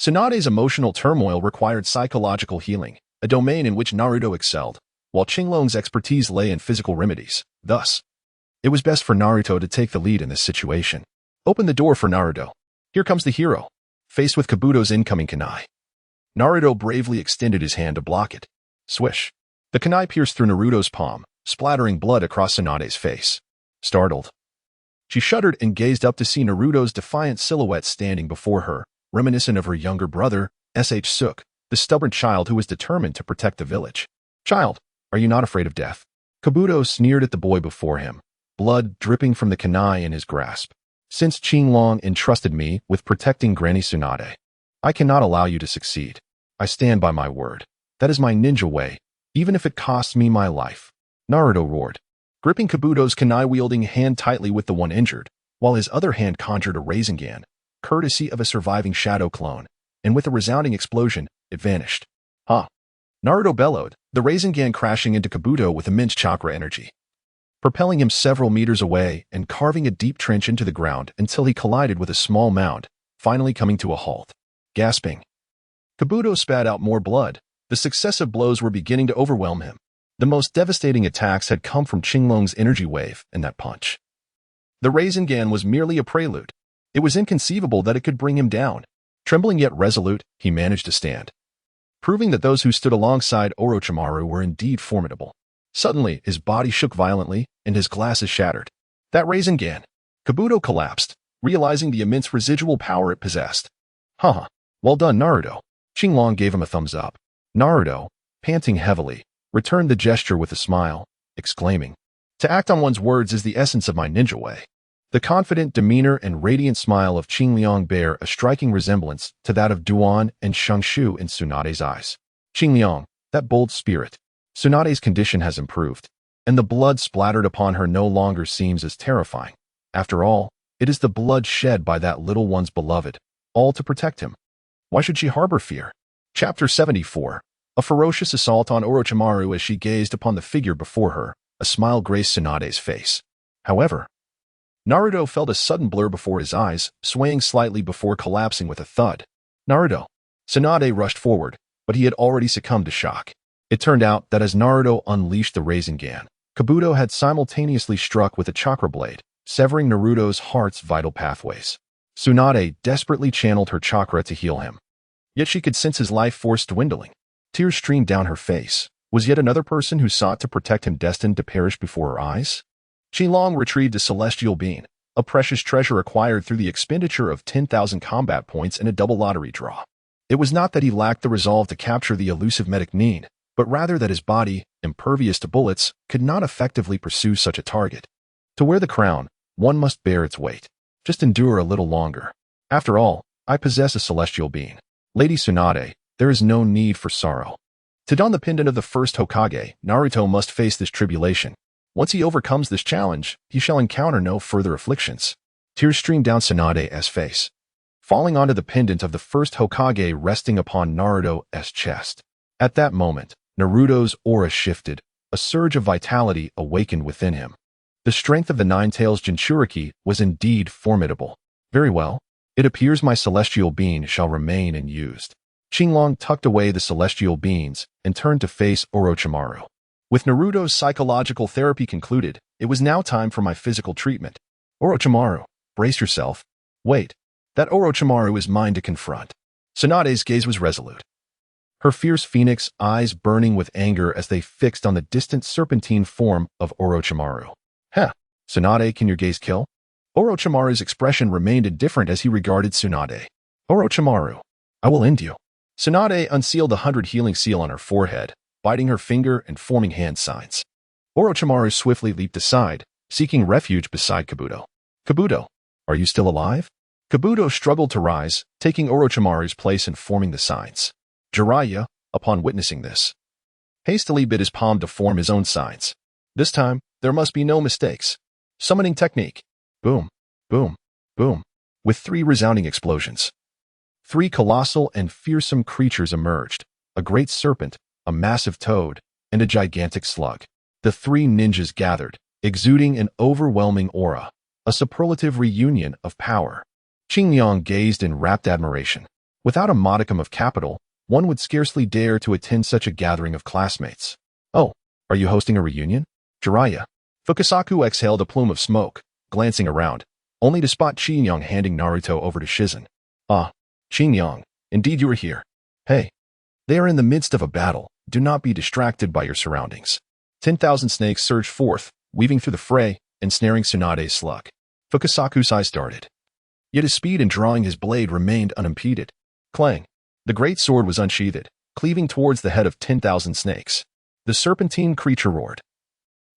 Tsunade's emotional turmoil required psychological healing, a domain in which Naruto excelled, while Qinglong's expertise lay in physical remedies. Thus, it was best for Naruto to take the lead in this situation. Open the door for Naruto. Here comes the hero, faced with Kabuto's incoming kunai. Naruto bravely extended his hand to block it. Swish. The kunai pierced through Naruto's palm, splattering blood across Tsunade's face. Startled, she shuddered and gazed up to see Naruto's defiant silhouette standing before her, reminiscent of her younger brother, Suk, the stubborn child who was determined to protect the village. Child, are you not afraid of death? Kabuto sneered at the boy before him, blood dripping from the kunai in his grasp. Since Qinlong entrusted me with protecting Granny Tsunade, I cannot allow you to succeed. I stand by my word. That is my ninja way, even if it costs me my life. Naruto roared, gripping Kabuto's kunai-wielding hand tightly with the one injured, while his other hand conjured a Rasengan, courtesy of a surviving shadow clone, and with a resounding explosion, it vanished. Huh. Naruto bellowed, the Rasengan crashing into Kabuto with immense chakra energy, propelling him several meters away and carving a deep trench into the ground until he collided with a small mound, finally coming to a halt. Gasping, Kabuto spat out more blood. The successive blows were beginning to overwhelm him. The most devastating attacks had come from Qinglong's energy wave and that punch. The Rasengan was merely a prelude. It was inconceivable that it could bring him down. Trembling yet resolute, he managed to stand, proving that those who stood alongside Orochimaru were indeed formidable. Suddenly, his body shook violently, and his glasses shattered. That Rasengan! Kabuto collapsed, realizing the immense residual power it possessed. Haha, well done, Naruto. Qinlong gave him a thumbs up. Naruto, panting heavily, returned the gesture with a smile, exclaiming, to act on one's words is the essence of my ninja way. The confident demeanor and radiant smile of Qinliang bear a striking resemblance to that of Duan and Shangshu in Tsunade's eyes. Qinliang, that bold spirit. Tsunade's condition has improved, and the blood splattered upon her no longer seems as terrifying. After all, it is the blood shed by that little one's beloved, all to protect him. Why should she harbor fear? Chapter 74. A ferocious assault on Orochimaru. As she gazed upon the figure before her, a smile graced Tsunade's face. However, Naruto felt a sudden blur before his eyes, swaying slightly before collapsing with a thud. Naruto. Tsunade rushed forward, but he had already succumbed to shock. It turned out that as Naruto unleashed the Rasengan, Kabuto had simultaneously struck with a chakra blade, severing Naruto's heart's vital pathways. Tsunade desperately channeled her chakra to heal him. Yet she could sense his life force dwindling. Tears streamed down her face. Was yet another person who sought to protect him destined to perish before her eyes? Qinlong retrieved a celestial bean, a precious treasure acquired through the expenditure of 10,000 combat points in a double lottery draw. It was not that he lacked the resolve to capture the elusive medic Nin, but rather that his body, impervious to bullets, could not effectively pursue such a target. To wear the crown, one must bear its weight. Just endure a little longer. After all, I possess a celestial being. Lady Tsunade, there is no need for sorrow. To don the pendant of the first Hokage, Naruto must face this tribulation. Once he overcomes this challenge, he shall encounter no further afflictions. Tears streamed down Tsunade's face, falling onto the pendant of the first Hokage resting upon Naruto's chest. At that moment, Naruto's aura shifted. A surge of vitality awakened within him. The strength of the Nine-Tails Jinchuriki was indeed formidable. Very well. It appears my celestial being shall remain unused. Qinlong tucked away the celestial beans and turned to face Orochimaru. With Naruto's psychological therapy concluded, it was now time for my physical treatment. Orochimaru, brace yourself. Wait, that Orochimaru is mine to confront. Tsunade's gaze was resolute, her fierce phoenix eyes burning with anger as they fixed on the distant serpentine form of Orochimaru. Heh, Tsunade, can your gaze kill? Orochimaru's expression remained indifferent as he regarded Tsunade. Orochimaru, I will end you. Tsunade unsealed the 100 healing seal on her forehead, biting her finger and forming hand signs. Orochimaru swiftly leaped aside, seeking refuge beside Kabuto. Kabuto, are you still alive? Kabuto struggled to rise, taking Orochimaru's place and forming the signs. Jiraiya, upon witnessing this, hastily bit his palm to form his own signs. This time, there must be no mistakes. Summoning technique. Boom, boom, boom. With 3 resounding explosions. 3 colossal and fearsome creatures emerged, a great serpent, a massive toad, and a gigantic slug. The 3 ninjas gathered, exuding an overwhelming aura, a superlative reunion of power. Qingyang gazed in rapt admiration. Without a modicum of capital, one would scarcely dare to attend such a gathering of classmates. Oh, are you hosting a reunion? Jiraiya. Fukasaku exhaled a plume of smoke, glancing around, only to spot Qingyang handing Naruto over to Shizen. Ah, Qingyang, indeed you are here. Hey, they are in the midst of a battle. Do not be distracted by your surroundings. 10,000 snakes surged forth, weaving through the fray, ensnaring Tsunade's slug. Fukasaku's eyes darted. Yet his speed in drawing his blade remained unimpeded. Clang. The great sword was unsheathed, cleaving towards the head of 10,000 snakes. The serpentine creature roared,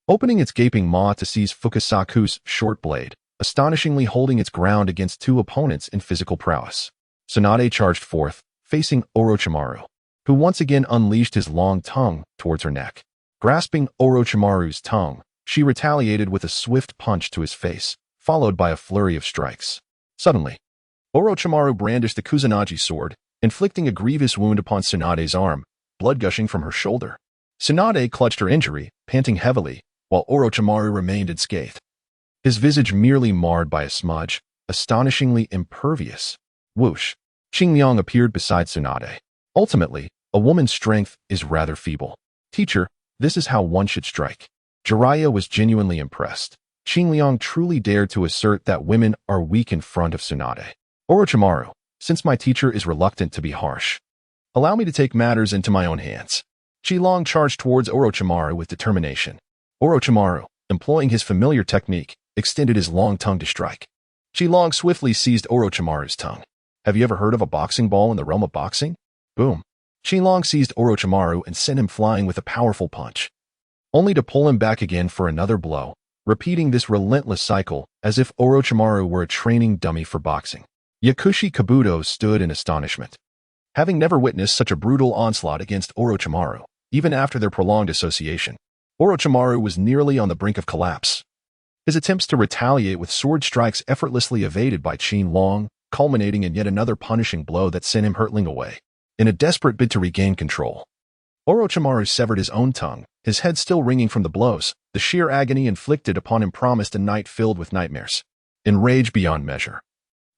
opening its gaping maw to seize Fukasaku's short blade, astonishingly holding its ground against 2 opponents in physical prowess. Tsunade charged forth, facing Orochimaru, who once again unleashed his long tongue towards her neck. Grasping Orochimaru's tongue, she retaliated with a swift punch to his face, followed by a flurry of strikes. Suddenly, Orochimaru brandished the Kusanagi sword, inflicting a grievous wound upon Tsunade's arm, blood gushing from her shoulder. Tsunade clutched her injury, panting heavily, while Orochimaru remained unscathed. His visage merely marred by a smudge, astonishingly impervious. Whoosh! Qingyang appeared beside Tsunade. Ultimately, a woman's strength is rather feeble. Teacher, this is how one should strike. Jiraiya was genuinely impressed. Qingyang truly dared to assert that women are weak in front of Tsunade. Orochimaru, since my teacher is reluctant to be harsh, allow me to take matters into my own hands. Qingyang charged towards Orochimaru with determination. Orochimaru, employing his familiar technique, extended his long tongue to strike. Qingyang swiftly seized Orochimaru's tongue. Have you ever heard of a boxing ball in the realm of boxing? Boom. Qingyang seized Orochimaru and sent him flying with a powerful punch, only to pull him back again for another blow, repeating this relentless cycle as if Orochimaru were a training dummy for boxing. Yakushi Kabuto stood in astonishment, having never witnessed such a brutal onslaught against Orochimaru. Even after their prolonged association, Orochimaru was nearly on the brink of collapse. His attempts to retaliate with sword strikes effortlessly evaded by Qingyang, culminating in yet another punishing blow that sent him hurtling away. In a desperate bid to regain control, Orochimaru severed his own tongue, his head still ringing from the blows. The sheer agony inflicted upon him promised a night filled with nightmares. Enraged beyond measure,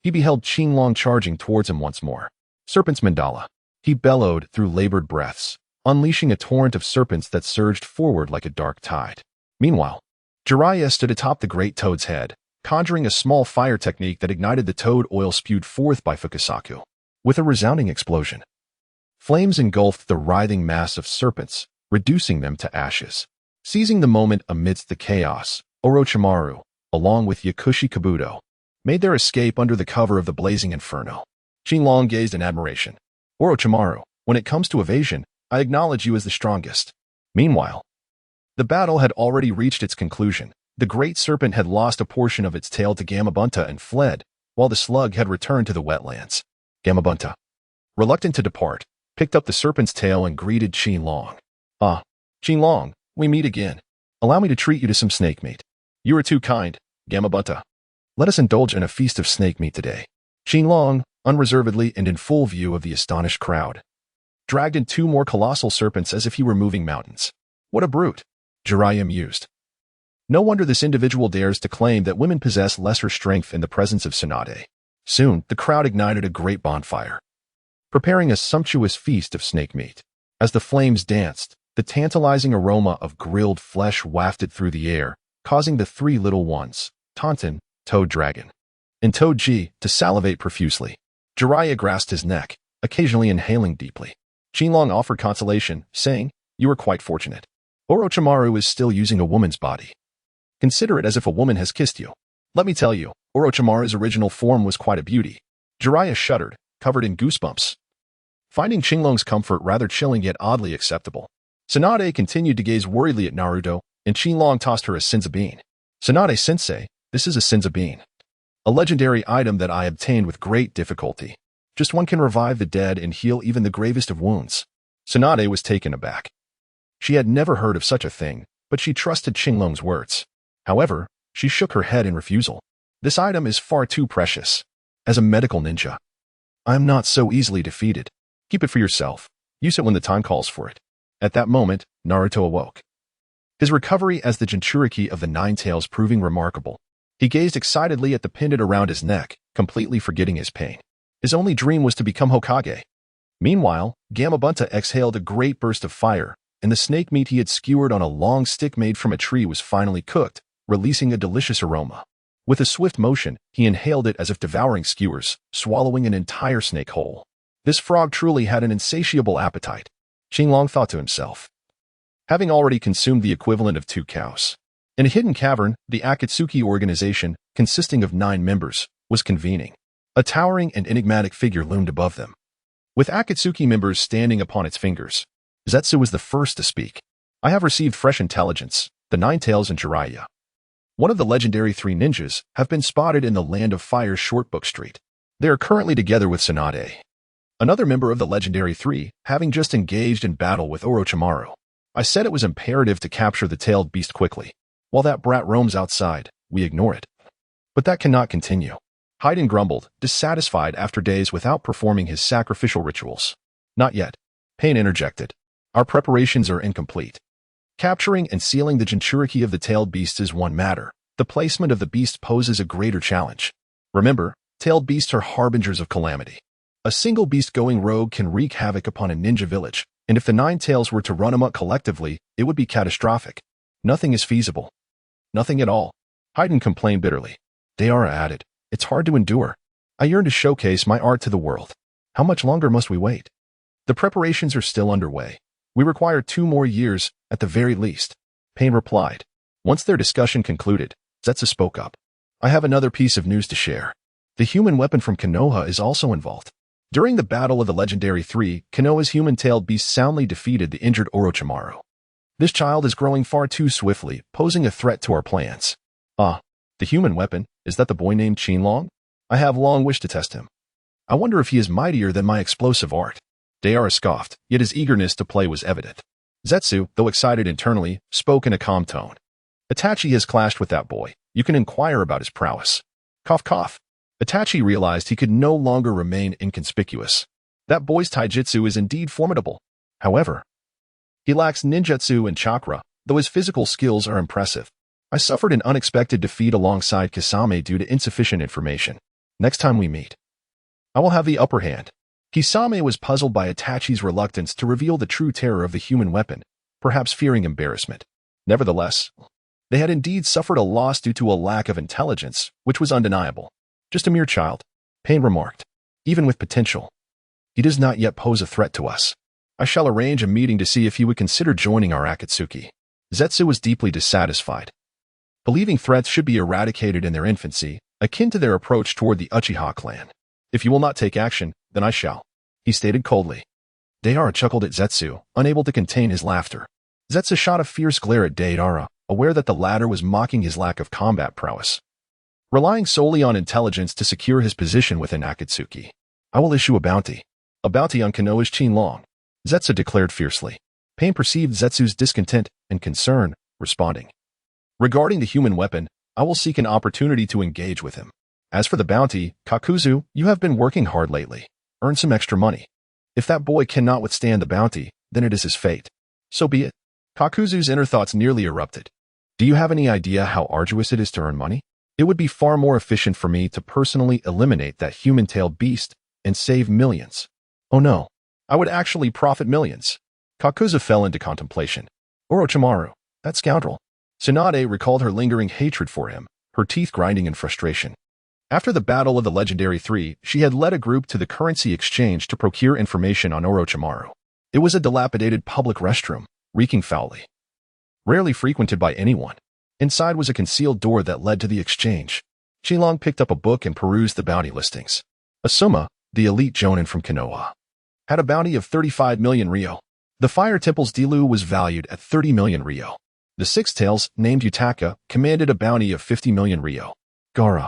he beheld Qingyang charging towards him once more. Serpent's mandala. He bellowed through labored breaths, unleashing a torrent of serpents that surged forward like a dark tide. Meanwhile, Jiraiya stood atop the great toad's head, conjuring a small fire technique that ignited the toad oil spewed forth by Fukasaku. With a resounding explosion, flames engulfed the writhing mass of serpents, reducing them to ashes. Seizing the moment amidst the chaos, Orochimaru, along with Yakushi Kabuto, made their escape under the cover of the blazing inferno. Qingyang gazed in admiration. Orochimaru, when it comes to evasion, I acknowledge you as the strongest. Meanwhile, the battle had already reached its conclusion. The great serpent had lost a portion of its tail to Gamabunta and fled, while the slug had returned to the wetlands. Gamabunta, reluctant to depart, picked up the serpent's tail and greeted Qingyang. Ah, Qingyang, we meet again. Allow me to treat you to some snake meat. You are too kind, Gamabunta. Let us indulge in a feast of snake meat today. Qingyang, unreservedly and in full view of the astonished crowd, dragged in 2 more colossal serpents as if he were moving mountains. What a brute, Jiraiya mused. No wonder this individual dares to claim that women possess lesser strength in the presence of Tsunade. Soon, the crowd ignited a great bonfire, preparing a sumptuous feast of snake meat. As the flames danced, the tantalizing aroma of grilled flesh wafted through the air, causing the 3 little ones, Tonton, Toad Dragon, and Toad G, to salivate profusely. Jiraiya grasped his neck, occasionally inhaling deeply. Qingyang offered consolation, saying, You are quite fortunate. Orochimaru is still using a woman's body. Consider it as if a woman has kissed you. Let me tell you, Orochimaru's original form was quite a beauty. Jiraiya shuddered, covered in goosebumps, finding Qinglong's comfort rather chilling yet oddly acceptable. Tsunade continued to gaze worriedly at Naruto, and Qinglong tossed her a Sinza-bean. Tsunade-sensei, this is a Sinza-bean. A legendary item that I obtained with great difficulty. Just one can revive the dead and heal even the gravest of wounds. Tsunade was taken aback. She had never heard of such a thing, but she trusted Qinglong's words. However, she shook her head in refusal. This item is far too precious. As a medical ninja, I am not so easily defeated. Keep it for yourself. Use it when the time calls for it. At that moment, Naruto awoke. His recovery as the Jinchuriki of the Nine Tails proving remarkable. He gazed excitedly at the pendant around his neck, completely forgetting his pain. His only dream was to become Hokage. Meanwhile, Gamabunta exhaled a great burst of fire, and the snake meat he had skewered on a long stick made from a tree was finally cooked, releasing a delicious aroma. With a swift motion, he inhaled it as if devouring skewers, swallowing an entire snake whole. This frog truly had an insatiable appetite, Qinglong thought to himself. Having already consumed the equivalent of 2 cows. In a hidden cavern, the Akatsuki organization, consisting of 9 members, was convening. A towering and enigmatic figure loomed above them. With Akatsuki members standing upon its fingers, Zetsu was the first to speak. I have received fresh intelligence. The Nine Tails and Jiraiya, one of the legendary 3 ninjas, have been spotted in the Land of Fire's Shortbook Street. They are currently together with Tsunade, another member of the legendary 3, having just engaged in battle with Orochimaru. I said it was imperative to capture the tailed beast quickly. While that brat roams outside, we ignore it. But that cannot continue. Haiden grumbled, dissatisfied after days without performing his sacrificial rituals. Not yet. Pain interjected. Our preparations are incomplete. Capturing and sealing the Jinchuriki of the tailed beast is one matter. The placement of the beast poses a greater challenge. Remember, tailed beasts are harbingers of calamity. A single beast going rogue can wreak havoc upon a ninja village, and if the 9 tails were to run amok collectively, it would be catastrophic. Nothing is feasible. Nothing at all. Haiden complained bitterly. Deara added, it's hard to endure. I yearn to showcase my art to the world. How much longer must we wait? The preparations are still underway. We require 2 more years, at the very least. Pain replied. Once their discussion concluded, Zetsu spoke up. I have another piece of news to share. The human weapon from Konoha is also involved. During the Battle of the Legendary 3, Konoha's human-tailed beast soundly defeated the injured Orochimaru. This child is growing far too swiftly, posing a threat to our plans. Ah, the human weapon, is that the boy named Qinglong? I have long wished to test him. I wonder if he is mightier than my explosive art. Deara scoffed, yet his eagerness to play was evident. Zetsu, though excited internally, spoke in a calm tone. Itachi has clashed with that boy. You can inquire about his prowess. Cough cough. Itachi realized he could no longer remain inconspicuous. That boy's taijutsu is indeed formidable. However, he lacks ninjutsu and chakra, though his physical skills are impressive. I suffered an unexpected defeat alongside Kisame due to insufficient information. Next time we meet, I will have the upper hand. Kisame was puzzled by Itachi's reluctance to reveal the true terror of the human weapon, perhaps fearing embarrassment. Nevertheless, they had indeed suffered a loss due to a lack of intelligence, which was undeniable. Just a mere child, Pain remarked. Even with potential, he does not yet pose a threat to us. I shall arrange a meeting to see if he would consider joining our Akatsuki. Zetsu was deeply dissatisfied. Believing threats should be eradicated in their infancy, akin to their approach toward the Uchiha clan. If you will not take action, then I shall, he stated coldly. Deara chuckled at Zetsu, unable to contain his laughter. Zetsu shot a fierce glare at Deara, aware that the latter was mocking his lack of combat prowess. Relying solely on intelligence to secure his position within Akatsuki, I will issue a bounty. A bounty on Konoha's Qinglong, Zetsu declared fiercely. Pain perceived Zetsu's discontent and concern, responding. Regarding the human weapon, I will seek an opportunity to engage with him. As for the bounty, Kakuzu, you have been working hard lately. Earn some extra money. If that boy cannot withstand the bounty, then it is his fate. So be it. Kakuzu's inner thoughts nearly erupted. Do you have any idea how arduous it is to earn money? It would be far more efficient for me to personally eliminate that human-tailed beast and save millions. Oh no, I would actually profit millions. Kakuzu fell into contemplation. Orochimaru, that scoundrel. Tsunade recalled her lingering hatred for him, her teeth grinding in frustration. After the Battle of the Legendary 3, she had led a group to the currency exchange to procure information on Orochimaru. It was a dilapidated public restroom, reeking foully. Rarely frequented by anyone. Inside was a concealed door that led to the exchange. Qilong picked up a book and perused the bounty listings. Asuma, the elite jonin from Konoha, had a bounty of 35 million ryo. The Fire Temple's Dilu was valued at 30 million ryo. The Six Tails, named Yutaka, commanded a bounty of 50 million ryo. Gaara,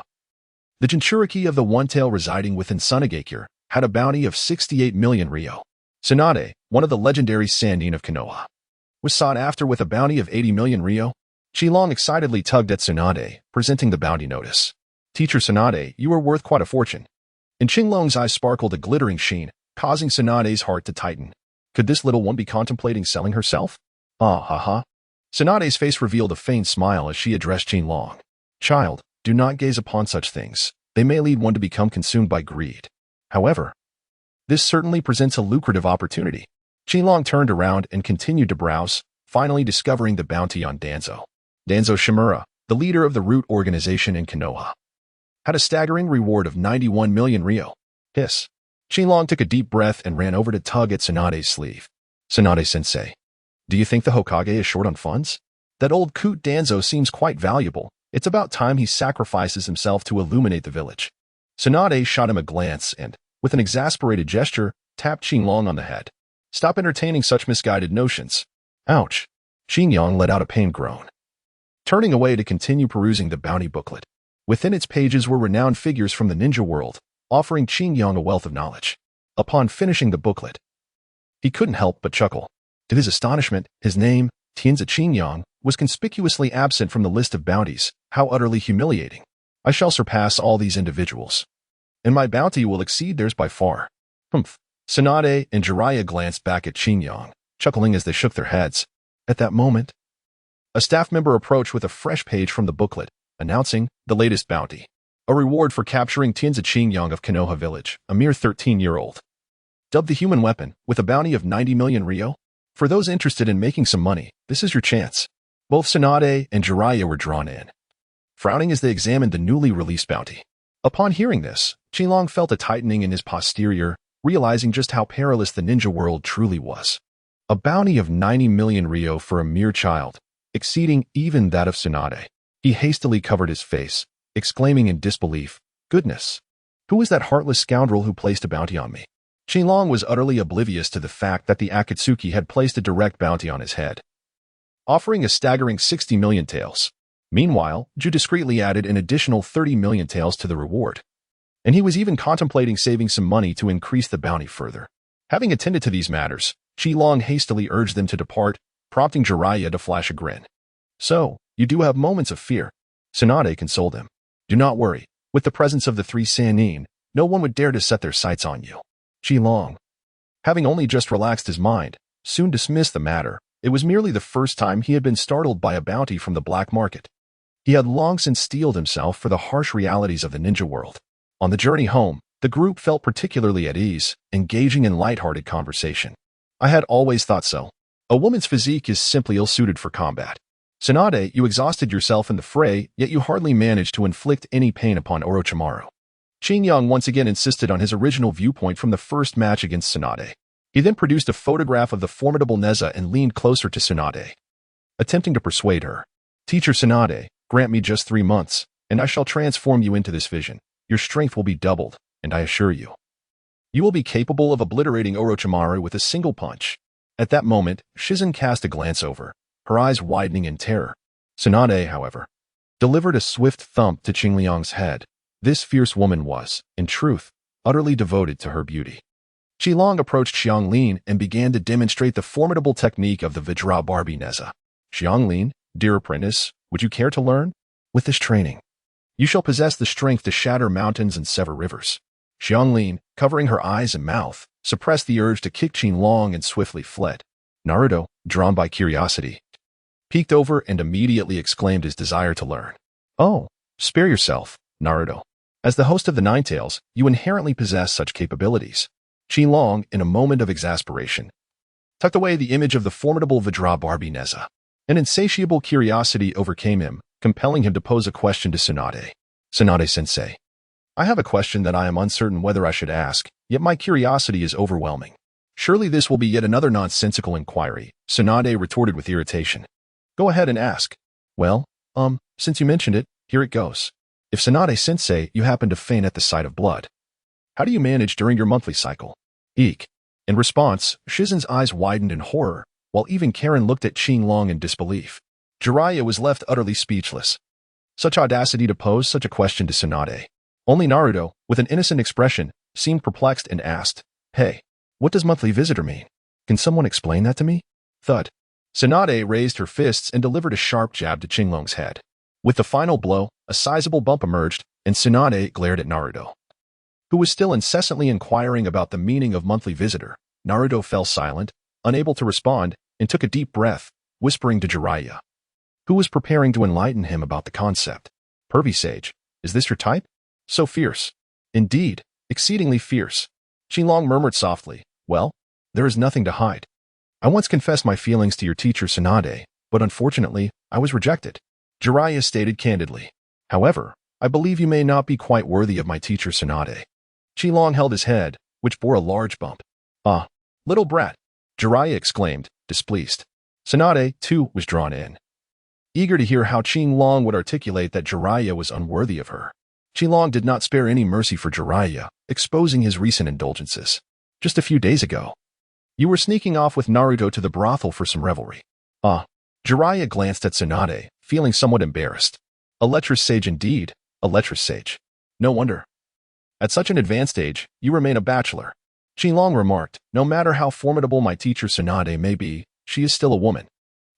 the Jinchuriki of the One Tail residing within Tsunade, had a bounty of 68 million ryo. Tsunade, one of the legendary Sannin of Konoha, was sought after with a bounty of 80 million ryo. Qilong excitedly tugged at Tsunade, presenting the bounty notice. Teacher Tsunade, you are worth quite a fortune. In Qilong's eyes sparkled a glittering sheen, causing Tsunade's heart to tighten. Could this little one be contemplating selling herself? Ah ha ha. Tsunade's face revealed a faint smile as she addressed Qilong. Child, do not gaze upon such things. They may lead one to become consumed by greed. However, this certainly presents a lucrative opportunity. Qilong turned around and continued to browse, finally discovering the bounty on Danzo. Danzo Shimura, the leader of the root organization in Konoha, had a staggering reward of 91 million ryo. Hiss. Qilong took a deep breath and ran over to tug at Tsunade's sleeve. Tsunade-sensei, do you think the Hokage is short on funds? That old coot Danzo seems quite valuable. It's about time he sacrifices himself to illuminate the village. Tsunade shot him a glance and, with an exasperated gesture, tapped Qilong on the head. Stop entertaining such misguided notions. Ouch. Qilong let out a pained groan, turning away to continue perusing the bounty booklet. Within its pages were renowned figures from the ninja world, offering Qilong a wealth of knowledge. Upon finishing the booklet, he couldn't help but chuckle. To his astonishment, his name, Tianzi Qilong, was conspicuously absent from the list of bounties. How utterly humiliating. I shall surpass all these individuals, and my bounty will exceed theirs by far. Humph. Tsunade and Jiraiya glanced back at Qilong, chuckling as they shook their heads. At that moment, a staff member approached with a fresh page from the booklet, announcing the latest bounty. A reward for capturing Tianzi Qilong of Konoha Village, a mere 13-year-old. Dubbed the human weapon, with a bounty of 90 million ryo. For those interested in making some money, this is your chance. Both Tsunade and Jiraiya were drawn in, frowning as they examined the newly released bounty. Upon hearing this, Qilong felt a tightening in his posterior, realizing just how perilous the ninja world truly was. A bounty of 90 million ryo for a mere child, exceeding even that of Tsunade. He hastily covered his face, exclaiming in disbelief, Goodness! Who is that heartless scoundrel who placed a bounty on me? Qilong was utterly oblivious to the fact that the Akatsuki had placed a direct bounty on his head, offering a staggering 60 million taels. Meanwhile, Ju discreetly added an additional 30 million taels to the reward, and he was even contemplating saving some money to increase the bounty further. Having attended to these matters, Qilong hastily urged them to depart, prompting Jiraiya to flash a grin. So, you do have moments of fear. Tsunade consoled him. Do not worry. With the presence of the three Sannin, no one would dare to set their sights on you. Qilong, having only just relaxed his mind, soon dismissed the matter. It was merely the first time he had been startled by a bounty from the black market. He had long since steeled himself for the harsh realities of the ninja world. On the journey home, the group felt particularly at ease, engaging in light-hearted conversation. I had always thought so. A woman's physique is simply ill-suited for combat. Tsunade, you exhausted yourself in the fray, yet you hardly managed to inflict any pain upon Orochimaru. Qilong once again insisted on his original viewpoint from the first match against Tsunade. He then produced a photograph of the formidable Neza and leaned closer to Tsunade, attempting to persuade her. Teacher Tsunade, grant me just 3 months, and I shall transform you into this vision. Your strength will be doubled, and I assure you, you will be capable of obliterating Orochimaru with a single punch. At that moment, Shizen cast a glance over, her eyes widening in terror. Tsunade, however, delivered a swift thump to Qilong's head. This fierce woman was, in truth, utterly devoted to her beauty. Qilong approached Xianglin and began to demonstrate the formidable technique of the Vajra Barbie Neza. Xianglin, dear apprentice, would you care to learn? With this training, you shall possess the strength to shatter mountains and sever rivers. Xianglin, covering her eyes and mouth, suppressed the urge to kick Qilong and swiftly fled. Naruto, drawn by curiosity, peeked over and immediately exclaimed his desire to learn. Oh, spare yourself, Naruto. As the host of the Nine Tails, you inherently possess such capabilities. Qilong, in a moment of exasperation, tucked away the image of the formidable Vajra Barbie Neza. An insatiable curiosity overcame him, compelling him to pose a question to Tsunade. Tsunade-sensei, I have a question that I am uncertain whether I should ask, yet my curiosity is overwhelming. Surely this will be yet another nonsensical inquiry, Tsunade retorted with irritation. Go ahead and ask. Well, Since you mentioned it, here it goes. If Tsunade-sensei, you happen to faint at the sight of blood, how do you manage during your monthly cycle? Eek. In response, Shizen's eyes widened in horror, while even Karen looked at Qinglong in disbelief. Jiraiya was left utterly speechless. Such audacity to pose such a question to Tsunade. Only Naruto, with an innocent expression, seemed perplexed and asked, "Hey, what does monthly visitor mean? Can someone explain that to me?" Thud. Tsunade raised her fists and delivered a sharp jab to Qinglong's head. With the final blow, a sizable bump emerged, and Tsunade glared at Naruto, who was still incessantly inquiring about the meaning of monthly visitor. Naruto fell silent, unable to respond, and took a deep breath, whispering to Jiraiya, who was preparing to enlighten him about the concept. "Pervy sage, is this your type? So fierce." "Indeed, exceedingly fierce." Qinglong murmured softly, "Well, there is nothing to hide. I once confessed my feelings to your teacher Tsunade, but unfortunately, I was rejected." Jiraiya stated candidly. "However, I believe you may not be quite worthy of my teacher Tsunade." Qinglong held his head, which bore a large bump. "Ah, little brat," Jiraiya exclaimed, displeased. Tsunade, too, was drawn in, eager to hear how Qinglong would articulate that Jiraiya was unworthy of her. Qinglong did not spare any mercy for Jiraiya, exposing his recent indulgences. "Just a few days ago, you were sneaking off with Naruto to the brothel for some revelry." "Ah." Jiraiya glanced at Tsunade, feeling somewhat embarrassed. "A lecherous sage indeed, a lecherous sage. No wonder. At such an advanced age, you remain a bachelor." Qinglong remarked, "No matter how formidable my teacher Tsunade may be, she is still a woman.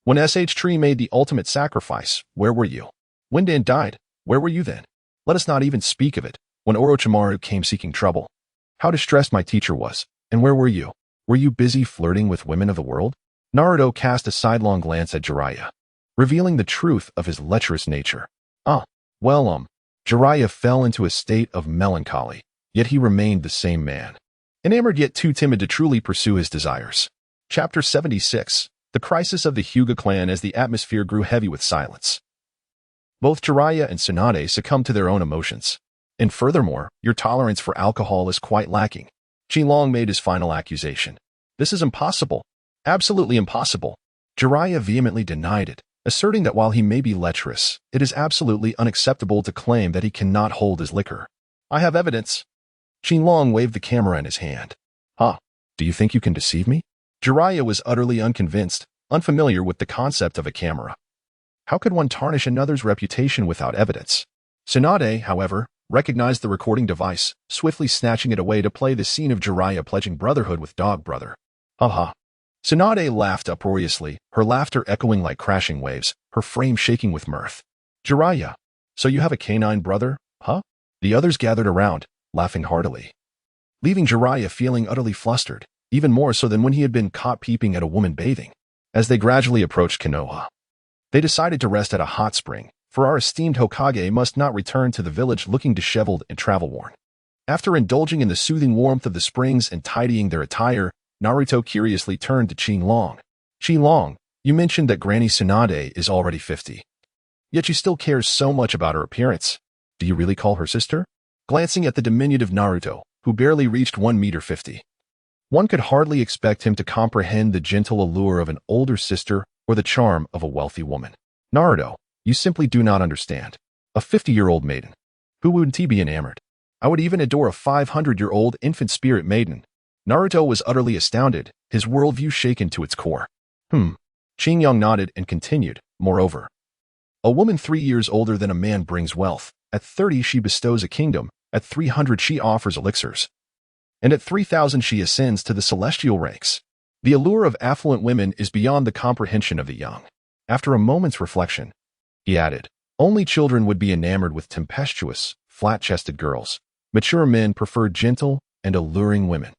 When SH Tree made the ultimate sacrifice, where were you? When Dan died, where were you then? Let us not even speak of it, when Orochimaru came seeking trouble. How distressed my teacher was, and where were you? Were you busy flirting with women of the world?" Naruto cast a sidelong glance at Jiraiya, revealing the truth of his lecherous nature. Jiraiya fell into a state of melancholy, yet he remained the same man, enamored yet too timid to truly pursue his desires. Chapter 76. The Crisis of the Hyuga Clan. As the atmosphere grew heavy with silence, both Jiraiya and Tsunade succumbed to their own emotions. "And furthermore, your tolerance for alcohol is quite lacking." Qinglong made his final accusation. "This is impossible. Absolutely impossible." Jiraiya vehemently denied it, asserting that while he may be lecherous, it is absolutely unacceptable to claim that he cannot hold his liquor. "I have evidence." Qinglong waved the camera in his hand. "Huh? Do you think you can deceive me?" Jiraiya was utterly unconvinced, unfamiliar with the concept of a camera. How could one tarnish another's reputation without evidence? Tsunade, however, recognized the recording device, swiftly snatching it away to play the scene of Jiraiya pledging brotherhood with Dog Brother. "Ha." Tsunade laughed uproariously, her laughter echoing like crashing waves, her frame shaking with mirth. "Jiraiya, so you have a canine brother, huh?" The others gathered around, laughing heartily, leaving Jiraiya feeling utterly flustered, even more so than when he had been caught peeping at a woman bathing. As they gradually approached Konoha, they decided to rest at a hot spring, for our esteemed Hokage must not return to the village looking disheveled and travel-worn. After indulging in the soothing warmth of the springs and tidying their attire, Naruto curiously turned to Qinglong. "Qinglong, you mentioned that Granny Tsunade is already 50. Yet she still cares so much about her appearance. Do you really call her sister?" Glancing at the diminutive Naruto, who barely reached 1.50 meters, one could hardly expect him to comprehend the gentle allure of an older sister or the charm of a wealthy woman. "Naruto, you simply do not understand. A 50-year-old maiden. Who wouldn't he be enamored? I would even adore a 500-year-old infant spirit maiden." Naruto was utterly astounded, his worldview shaken to its core. Qinglong nodded and continued, "Moreover, a woman 3 years older than a man brings wealth. At 30 she bestows a kingdom, at 300 she offers elixirs, and at 3,000 she ascends to the celestial ranks. The allure of affluent women is beyond the comprehension of the young." After a moment's reflection, he added, "Only children would be enamored with tempestuous, flat-chested girls. Mature men prefer gentle and alluring women."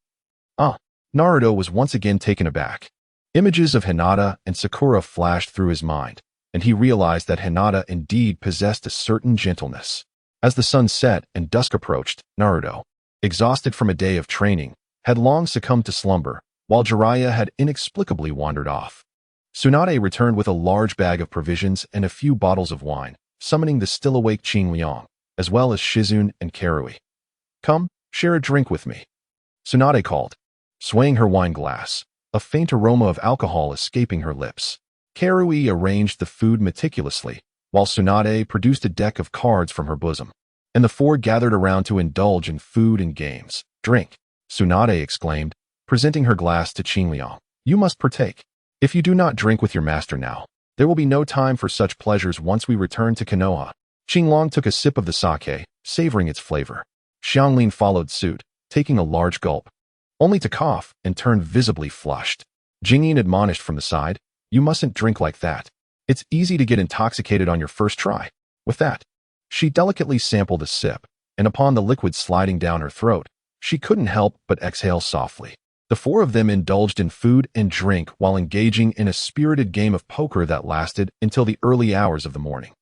Naruto was once again taken aback. Images of Hinata and Sakura flashed through his mind, and he realized that Hinata indeed possessed a certain gentleness. As the sun set and dusk approached, Naruto, exhausted from a day of training, had long succumbed to slumber, while Jiraiya had inexplicably wandered off. Tsunade returned with a large bag of provisions and a few bottles of wine, summoning the still-awake Qinglong, as well as Shizune and Karui. "Come, share a drink with me," Tsunade called, swaying her wine glass, a faint aroma of alcohol escaping her lips. Karui arranged the food meticulously, while Tsunade produced a deck of cards from her bosom, and the four gathered around to indulge in food and games. "Drink," Tsunade exclaimed, presenting her glass to Qingliang. "You must partake. If you do not drink with your master now, there will be no time for such pleasures once we return to Konoha." Qingliang took a sip of the sake, savoring its flavor. Xianglin followed suit, taking a large gulp, only to cough and turn visibly flushed. Jingyin admonished from the side, "You mustn't drink like that. It's easy to get intoxicated on your first try." With that, she delicately sampled a sip, and upon the liquid sliding down her throat, she couldn't help but exhale softly. The four of them indulged in food and drink while engaging in a spirited game of poker that lasted until the early hours of the morning.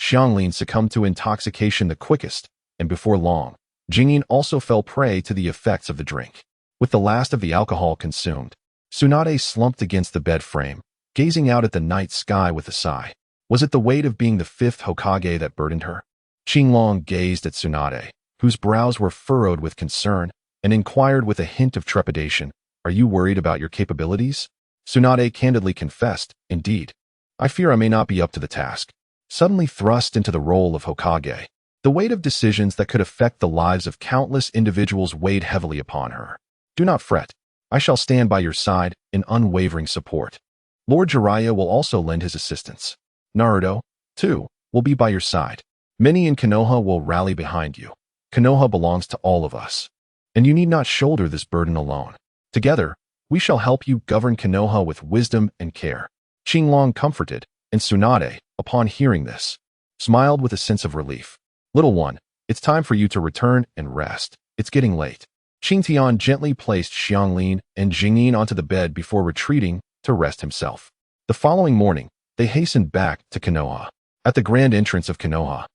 Xianglin succumbed to intoxication the quickest, and before long, Jingyin also fell prey to the effects of the drink. With the last of the alcohol consumed, Tsunade slumped against the bed frame, gazing out at the night sky with a sigh. Was it the weight of being the fifth Hokage that burdened her? Qingliang gazed at Tsunade, whose brows were furrowed with concern, and inquired with a hint of trepidation, "Are you worried about your capabilities?" Tsunade candidly confessed, "Indeed. I fear I may not be up to the task." Suddenly thrust into the role of Hokage, the weight of decisions that could affect the lives of countless individuals weighed heavily upon her. "Do not fret. I shall stand by your side in unwavering support. Lord Jiraiya will also lend his assistance. Naruto, too, will be by your side. Many in Konoha will rally behind you. Konoha belongs to all of us, and you need not shoulder this burden alone. Together, we shall help you govern Konoha with wisdom and care." Qingliang comforted, and Tsunade, upon hearing this, smiled with a sense of relief. "Little one, it's time for you to return and rest. It's getting late." Qingtian gently placed Xianglin and Jingyin onto the bed before retreating to rest himself. The following morning, they hastened back to Konoha. At the grand entrance of Konoha,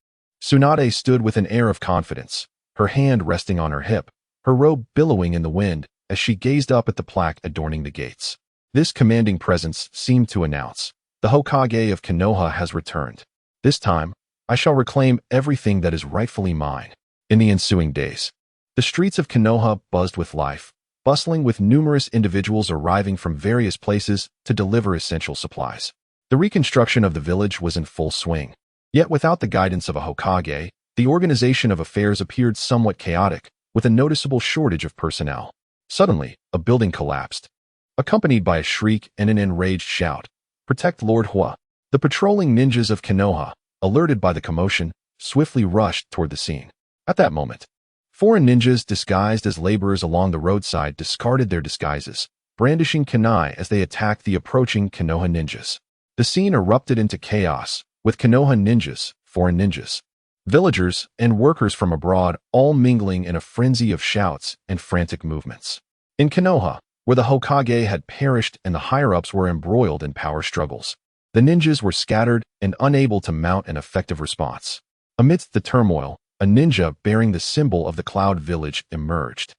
Tsunade stood with an air of confidence, her hand resting on her hip, her robe billowing in the wind as she gazed up at the plaque adorning the gates. This commanding presence seemed to announce, "The Hokage of Konoha has returned. This time, I shall reclaim everything that is rightfully mine." In the ensuing days, the streets of Konoha buzzed with life, bustling with numerous individuals arriving from various places to deliver essential supplies. The reconstruction of the village was in full swing. Yet without the guidance of a Hokage, the organization of affairs appeared somewhat chaotic, with a noticeable shortage of personnel. Suddenly, a building collapsed, accompanied by a shriek and an enraged shout, "Protect Lord Hua!" The patrolling ninjas of Konoha, alerted by the commotion, swiftly rushed toward the scene. At that moment, foreign ninjas disguised as laborers along the roadside discarded their disguises, brandishing kunai as they attacked the approaching Konoha ninjas. The scene erupted into chaos, with Konoha ninjas, foreign ninjas, villagers, and workers from abroad all mingling in a frenzy of shouts and frantic movements. In Konoha, where the Hokage had perished and the higher-ups were embroiled in power struggles, the ninjas were scattered and unable to mount an effective response. Amidst the turmoil, a ninja bearing the symbol of the Cloud Village emerged,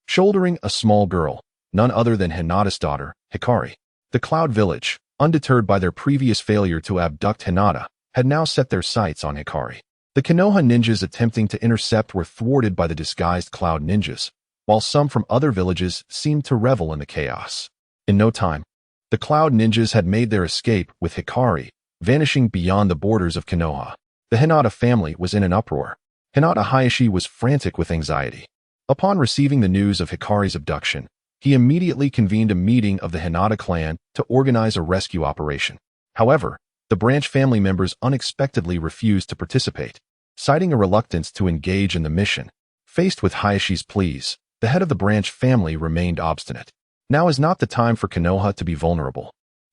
shouldering a small girl, none other than Hinata's daughter, Hikari. The Cloud Village, undeterred by their previous failure to abduct Hinata, had now set their sights on Hikari. The Konoha ninjas attempting to intercept were thwarted by the disguised Cloud ninjas, while some from other villages seemed to revel in the chaos. In no time, the Cloud ninjas had made their escape with Hikari, vanishing beyond the borders of Konoha. The Hinata family was in an uproar. Hinata Hayashi was frantic with anxiety. Upon receiving the news of Hikari's abduction, he immediately convened a meeting of the Hinata clan to organize a rescue operation. However, the branch family members unexpectedly refused to participate, citing a reluctance to engage in the mission. Faced with Hayashi's pleas, the head of the branch family remained obstinate. Now is not the time for Konoha to be vulnerable.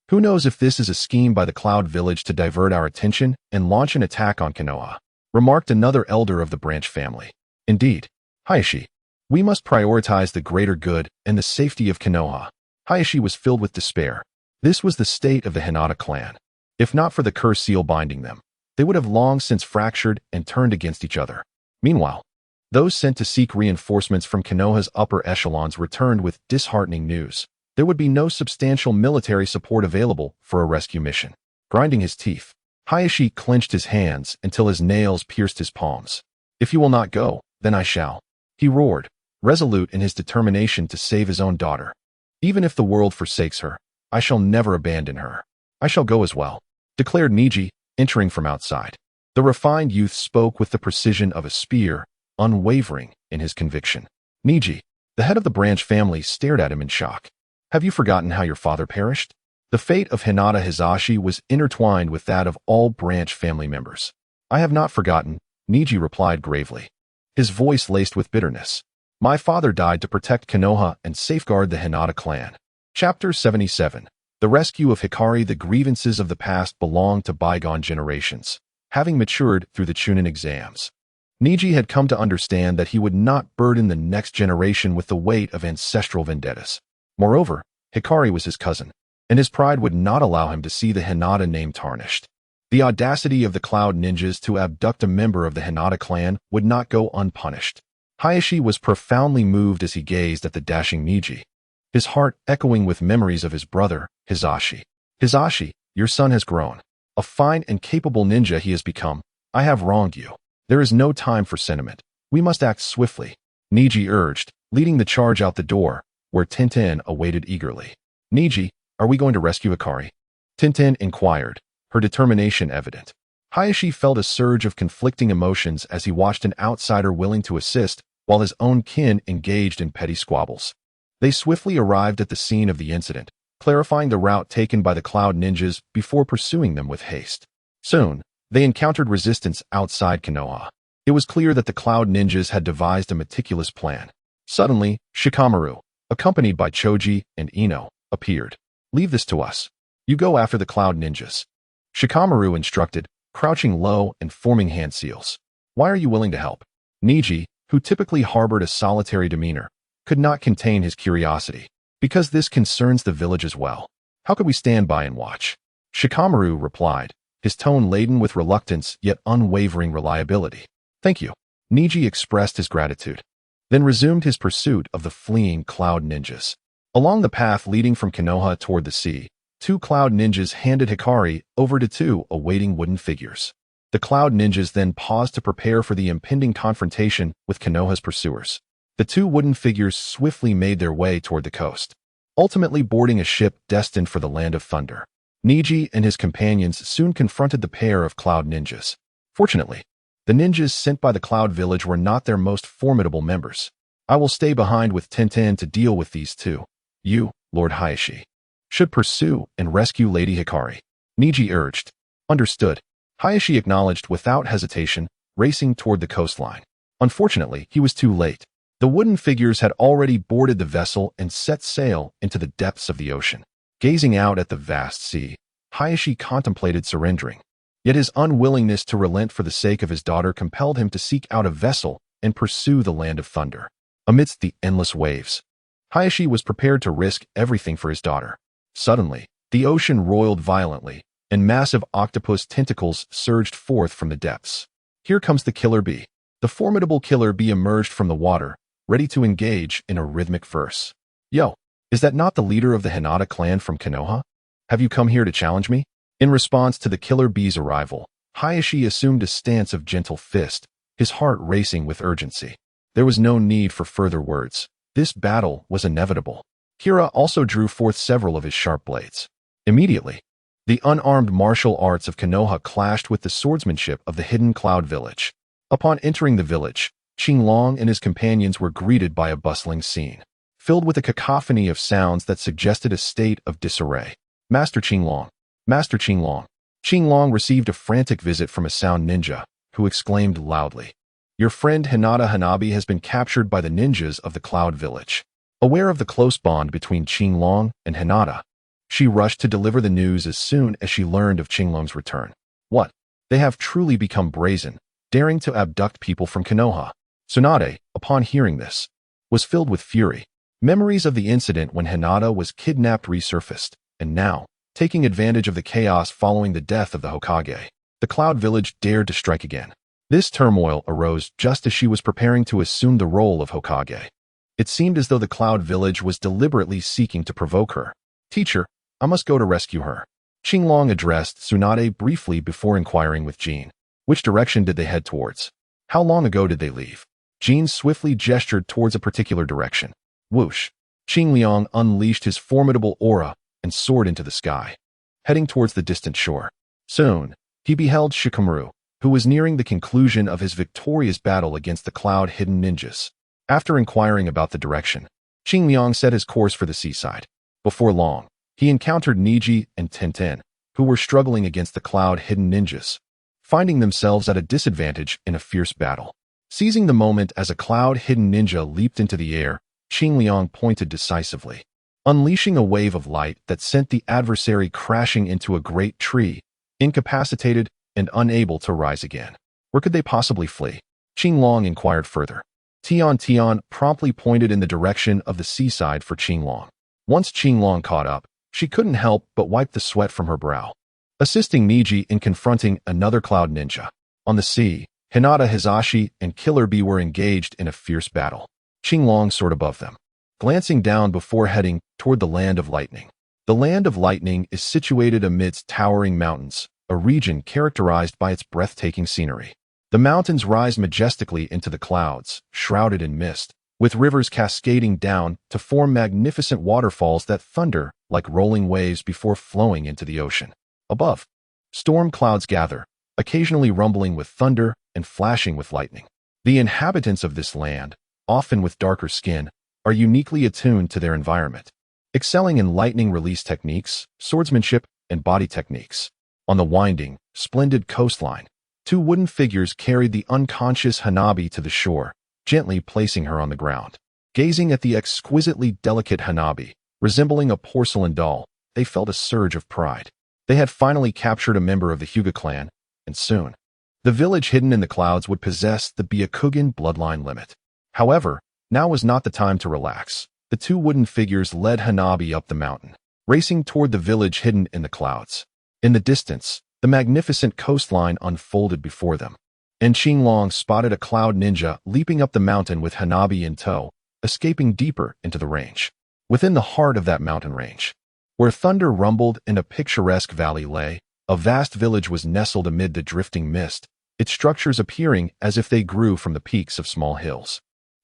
Who knows if this is a scheme by the Cloud Village to divert our attention and launch an attack on Konoha, remarked another elder of the branch family. Indeed, Hayashi, we must prioritize the greater good and the safety of Konoha. Hayashi was filled with despair. This was the state of the Hinata clan. If not for the curse seal binding them, they would have long since fractured and turned against each other. Meanwhile, those sent to seek reinforcements from Konoha's upper echelons returned with disheartening news. There would be no substantial military support available for a rescue mission. Grinding his teeth, Hayashi clenched his hands until his nails pierced his palms. "If you will not go, then I shall," he roared, resolute in his determination to save his own daughter. "Even if the world forsakes her, I shall never abandon her. I shall go as well," declared Niji, entering from outside. The refined youth spoke with the precision of a spear, unwavering in his conviction. Niji, the head of the branch family, stared at him in shock. Have you forgotten how your father perished? The fate of Hinata Hisashi was intertwined with that of all branch family members. I have not forgotten, Niji replied gravely, his voice laced with bitterness. My father died to protect Konoha and safeguard the Hinata clan. Chapter 77. The Rescue of Hikari. The grievances of the past belonged to bygone generations, having matured through the Chunnin exams. Niji had come to understand that he would not burden the next generation with the weight of ancestral vendettas. Moreover, Hikari was his cousin, and his pride would not allow him to see the Hinata name tarnished. The audacity of the Cloud Ninjas to abduct a member of the Hinata clan would not go unpunished. Hayashi was profoundly moved as he gazed at the dashing Niji, his heart echoing with memories of his brother, Hisashi. Hisashi, your son has grown. A fine and capable ninja he has become. I have wronged you. There is no time for sentiment. We must act swiftly, Niji urged, leading the charge out the door, where Tintin awaited eagerly. Niji, are we going to rescue Hikari? Tintin inquired, her determination evident. Hayashi felt a surge of conflicting emotions as he watched an outsider willing to assist while his own kin engaged in petty squabbles. They swiftly arrived at the scene of the incident, clarifying the route taken by the Cloud Ninjas before pursuing them with haste. Soon, they encountered resistance outside Konoha. It was clear that the Cloud Ninjas had devised a meticulous plan. Suddenly, Shikamaru, accompanied by Choji and Ino, appeared. Leave this to us. You go after the Cloud Ninjas, Shikamaru instructed, crouching low and forming hand seals. Why are you willing to help? Niji, who typically harbored a solitary demeanor, could not contain his curiosity. Because this concerns the village as well. How could we stand by and watch? Shikamaru replied, his tone laden with reluctance yet unwavering reliability. Thank you. Niji expressed his gratitude, then resumed his pursuit of the fleeing Cloud Ninjas. Along the path leading from Konoha toward the sea, two Cloud Ninjas handed Hikari over to two awaiting wooden figures. The Cloud Ninjas then paused to prepare for the impending confrontation with Konoha's pursuers. The two wooden figures swiftly made their way toward the coast, ultimately boarding a ship destined for the Land of Thunder. Niji and his companions soon confronted the pair of Cloud Ninjas. Fortunately, the ninjas sent by the Cloud Village were not their most formidable members. I will stay behind with Tintin to deal with these two. You, Lord Hayashi, should pursue and rescue Lady Hikari, Niji urged. Understood. Hayashi acknowledged without hesitation, racing toward the coastline. Unfortunately, he was too late. The wooden figures had already boarded the vessel and set sail into the depths of the ocean. Gazing out at the vast sea, Hayashi contemplated surrendering. Yet his unwillingness to relent for the sake of his daughter compelled him to seek out a vessel and pursue the Land of Thunder. Amidst the endless waves, Hayashi was prepared to risk everything for his daughter. Suddenly, the ocean roiled violently, and massive octopus tentacles surged forth from the depths. Here comes the killer bee. The formidable killer bee emerged from the water, ready to engage in a rhythmic verse. Yo, is that not the leader of the Hinata clan from Konoha? Have you come here to challenge me? In response to the killer bee's arrival, Hayashi assumed a stance of gentle fist, his heart racing with urgency. There was no need for further words. This battle was inevitable. Kira also drew forth several of his sharp blades. Immediately, the unarmed martial arts of Konoha clashed with the swordsmanship of the hidden Cloud Village. Upon entering the village, Qinglong and his companions were greeted by a bustling scene, filled with a cacophony of sounds that suggested a state of disarray. Master Qinglong. Master Qinglong. Qinglong received a frantic visit from a sound ninja, who exclaimed loudly, Your friend Hinata Hinabi has been captured by the ninjas of the Cloud Village. Aware of the close bond between Qinglong and Hinata, she rushed to deliver the news as soon as she learned of Qinglong's return. What? They have truly become brazen, daring to abduct people from Konoha. Tsunade, upon hearing this, was filled with fury. Memories of the incident when Hinata was kidnapped resurfaced, and now, taking advantage of the chaos following the death of the Hokage, the Cloud Village dared to strike again. This turmoil arose just as she was preparing to assume the role of Hokage. It seemed as though the Cloud Village was deliberately seeking to provoke her. Teacher, I must go to rescue her. Qinglong addressed Tsunade briefly before inquiring with Jean. Which direction did they head towards? How long ago did they leave? Jean swiftly gestured towards a particular direction. Whoosh! Qingliang unleashed his formidable aura and soared into the sky, heading towards the distant shore. Soon, he beheld Shikamaru, who was nearing the conclusion of his victorious battle against the cloud-hidden ninjas. After inquiring about the direction, Qingliang set his course for the seaside. Before long, he encountered Niji and Tintin, who were struggling against the cloud-hidden ninjas, finding themselves at a disadvantage in a fierce battle. Seizing the moment as a cloud-hidden ninja leaped into the air, Qingliang pointed decisively, unleashing a wave of light that sent the adversary crashing into a great tree, incapacitated and unable to rise again. Where could they possibly flee? Qingliang inquired further. Tian promptly pointed in the direction of the seaside for Qingliang. Once Qingliang caught up, she couldn't help but wipe the sweat from her brow. Assisting Niji in confronting another cloud ninja. On the sea, Hinata Hizashi and Killer Bee were engaged in a fierce battle. Qingliang soared above them, glancing down before heading toward the Land of Lightning. The Land of Lightning is situated amidst towering mountains, a region characterized by its breathtaking scenery. The mountains rise majestically into the clouds, shrouded in mist, with rivers cascading down to form magnificent waterfalls that thunder like rolling waves before flowing into the ocean. Above, storm clouds gather, occasionally rumbling with thunder and flashing with lightning. The inhabitants of this land, often with darker skin, are uniquely attuned to their environment, excelling in lightning release techniques, swordsmanship, and body techniques. On the winding, splendid coastline, two wooden figures carried the unconscious Hinabi to the shore, gently placing her on the ground. Gazing at the exquisitely delicate Hinabi, resembling a porcelain doll, they felt a surge of pride. They had finally captured a member of the Hyuga clan, and soon, the village hidden in the clouds would possess the Byakugan bloodline limit. However, now was not the time to relax. The two wooden figures led Hinabi up the mountain, racing toward the village hidden in the clouds. In the distance, the magnificent coastline unfolded before them, and Qingliang spotted a cloud ninja leaping up the mountain with Hinabi in tow, escaping deeper into the range. Within the heart of that mountain range, where thunder rumbled and a picturesque valley lay, a vast village was nestled amid the drifting mist, its structures appearing as if they grew from the peaks of small hills.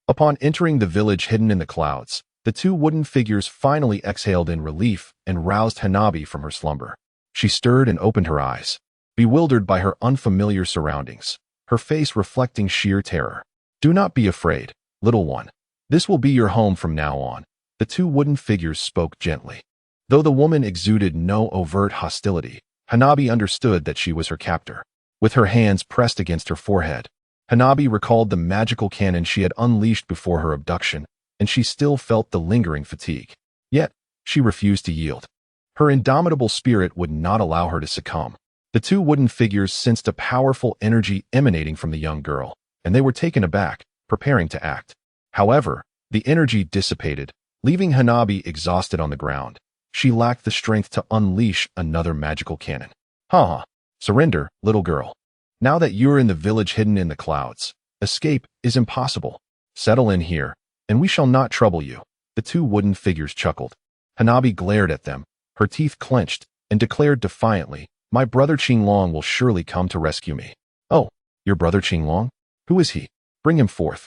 Upon entering the village hidden in the clouds, the two wooden figures finally exhaled in relief and roused Hinabi from her slumber. She stirred and opened her eyes, bewildered by her unfamiliar surroundings, her face reflecting sheer terror. "Do not be afraid, little one. This will be your home from now on," the two wooden figures spoke gently. Though the woman exuded no overt hostility, Hinabi understood that she was her captor. With her hands pressed against her forehead, Hinabi recalled the magical cannon she had unleashed before her abduction, and she still felt the lingering fatigue. Yet, she refused to yield. Her indomitable spirit would not allow her to succumb. The two wooden figures sensed a powerful energy emanating from the young girl, and they were taken aback, preparing to act. However, the energy dissipated, leaving Hinabi exhausted on the ground. She lacked the strength to unleash another magical cannon. "Ha! Surrender, little girl. Now that you're in the village hidden in the clouds, escape is impossible. Settle in here, and we shall not trouble you," the two wooden figures chuckled. Hinabi glared at them, her teeth clenched, and declared defiantly, "My brother Qingliang will surely come to rescue me." "Oh, your brother Qingliang? Who is he? Bring him forth."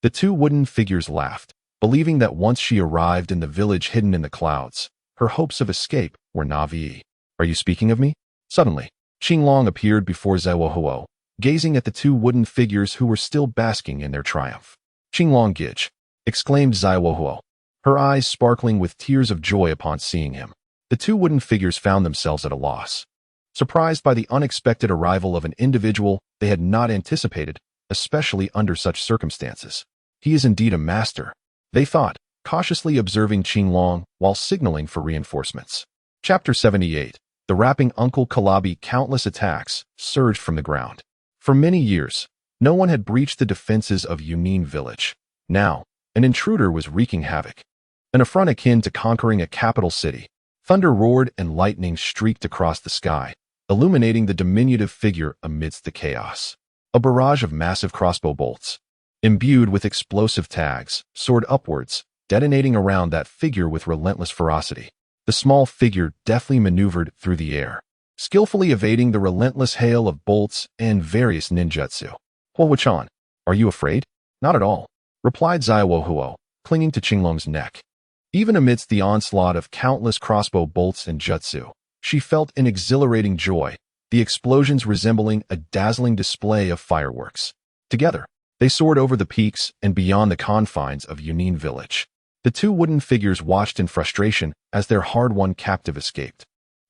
The two wooden figures laughed, believing that once she arrived in the village hidden in the clouds, her hopes of escape were naive. "Are you speaking of me?" Suddenly, Qingliang appeared before Zaiwohuo, gazing at the two wooden figures who were still basking in their triumph. "Qingliang Gij," exclaimed Zaiwohuo, her eyes sparkling with tears of joy upon seeing him. The two wooden figures found themselves at a loss, surprised by the unexpected arrival of an individual they had not anticipated, especially under such circumstances. "He is indeed a master," they thought, cautiously observing Qingliang while signaling for reinforcements. Chapter 78. The Rapping Uncle Kalabi. Countless attacks surged from the ground. For many years, no one had breached the defenses of Yunin village. Now, an intruder was wreaking havoc, an affront akin to conquering a capital city. Thunder roared and lightning streaked across the sky, illuminating the diminutive figure amidst the chaos. A barrage of massive crossbow bolts, imbued with explosive tags, soared upwards, detonating around that figure with relentless ferocity. The small figure deftly maneuvered through the air, skillfully evading the relentless hail of bolts and various ninjutsu. "Huo-chan, are you afraid?" "Not at all," replied Zaiwohuo, clinging to Qingliang's neck. Even amidst the onslaught of countless crossbow bolts and jutsu, she felt an exhilarating joy, the explosions resembling a dazzling display of fireworks. Together, they soared over the peaks and beyond the confines of Chunnin village. The two wooden figures watched in frustration as their hard-won captive escaped,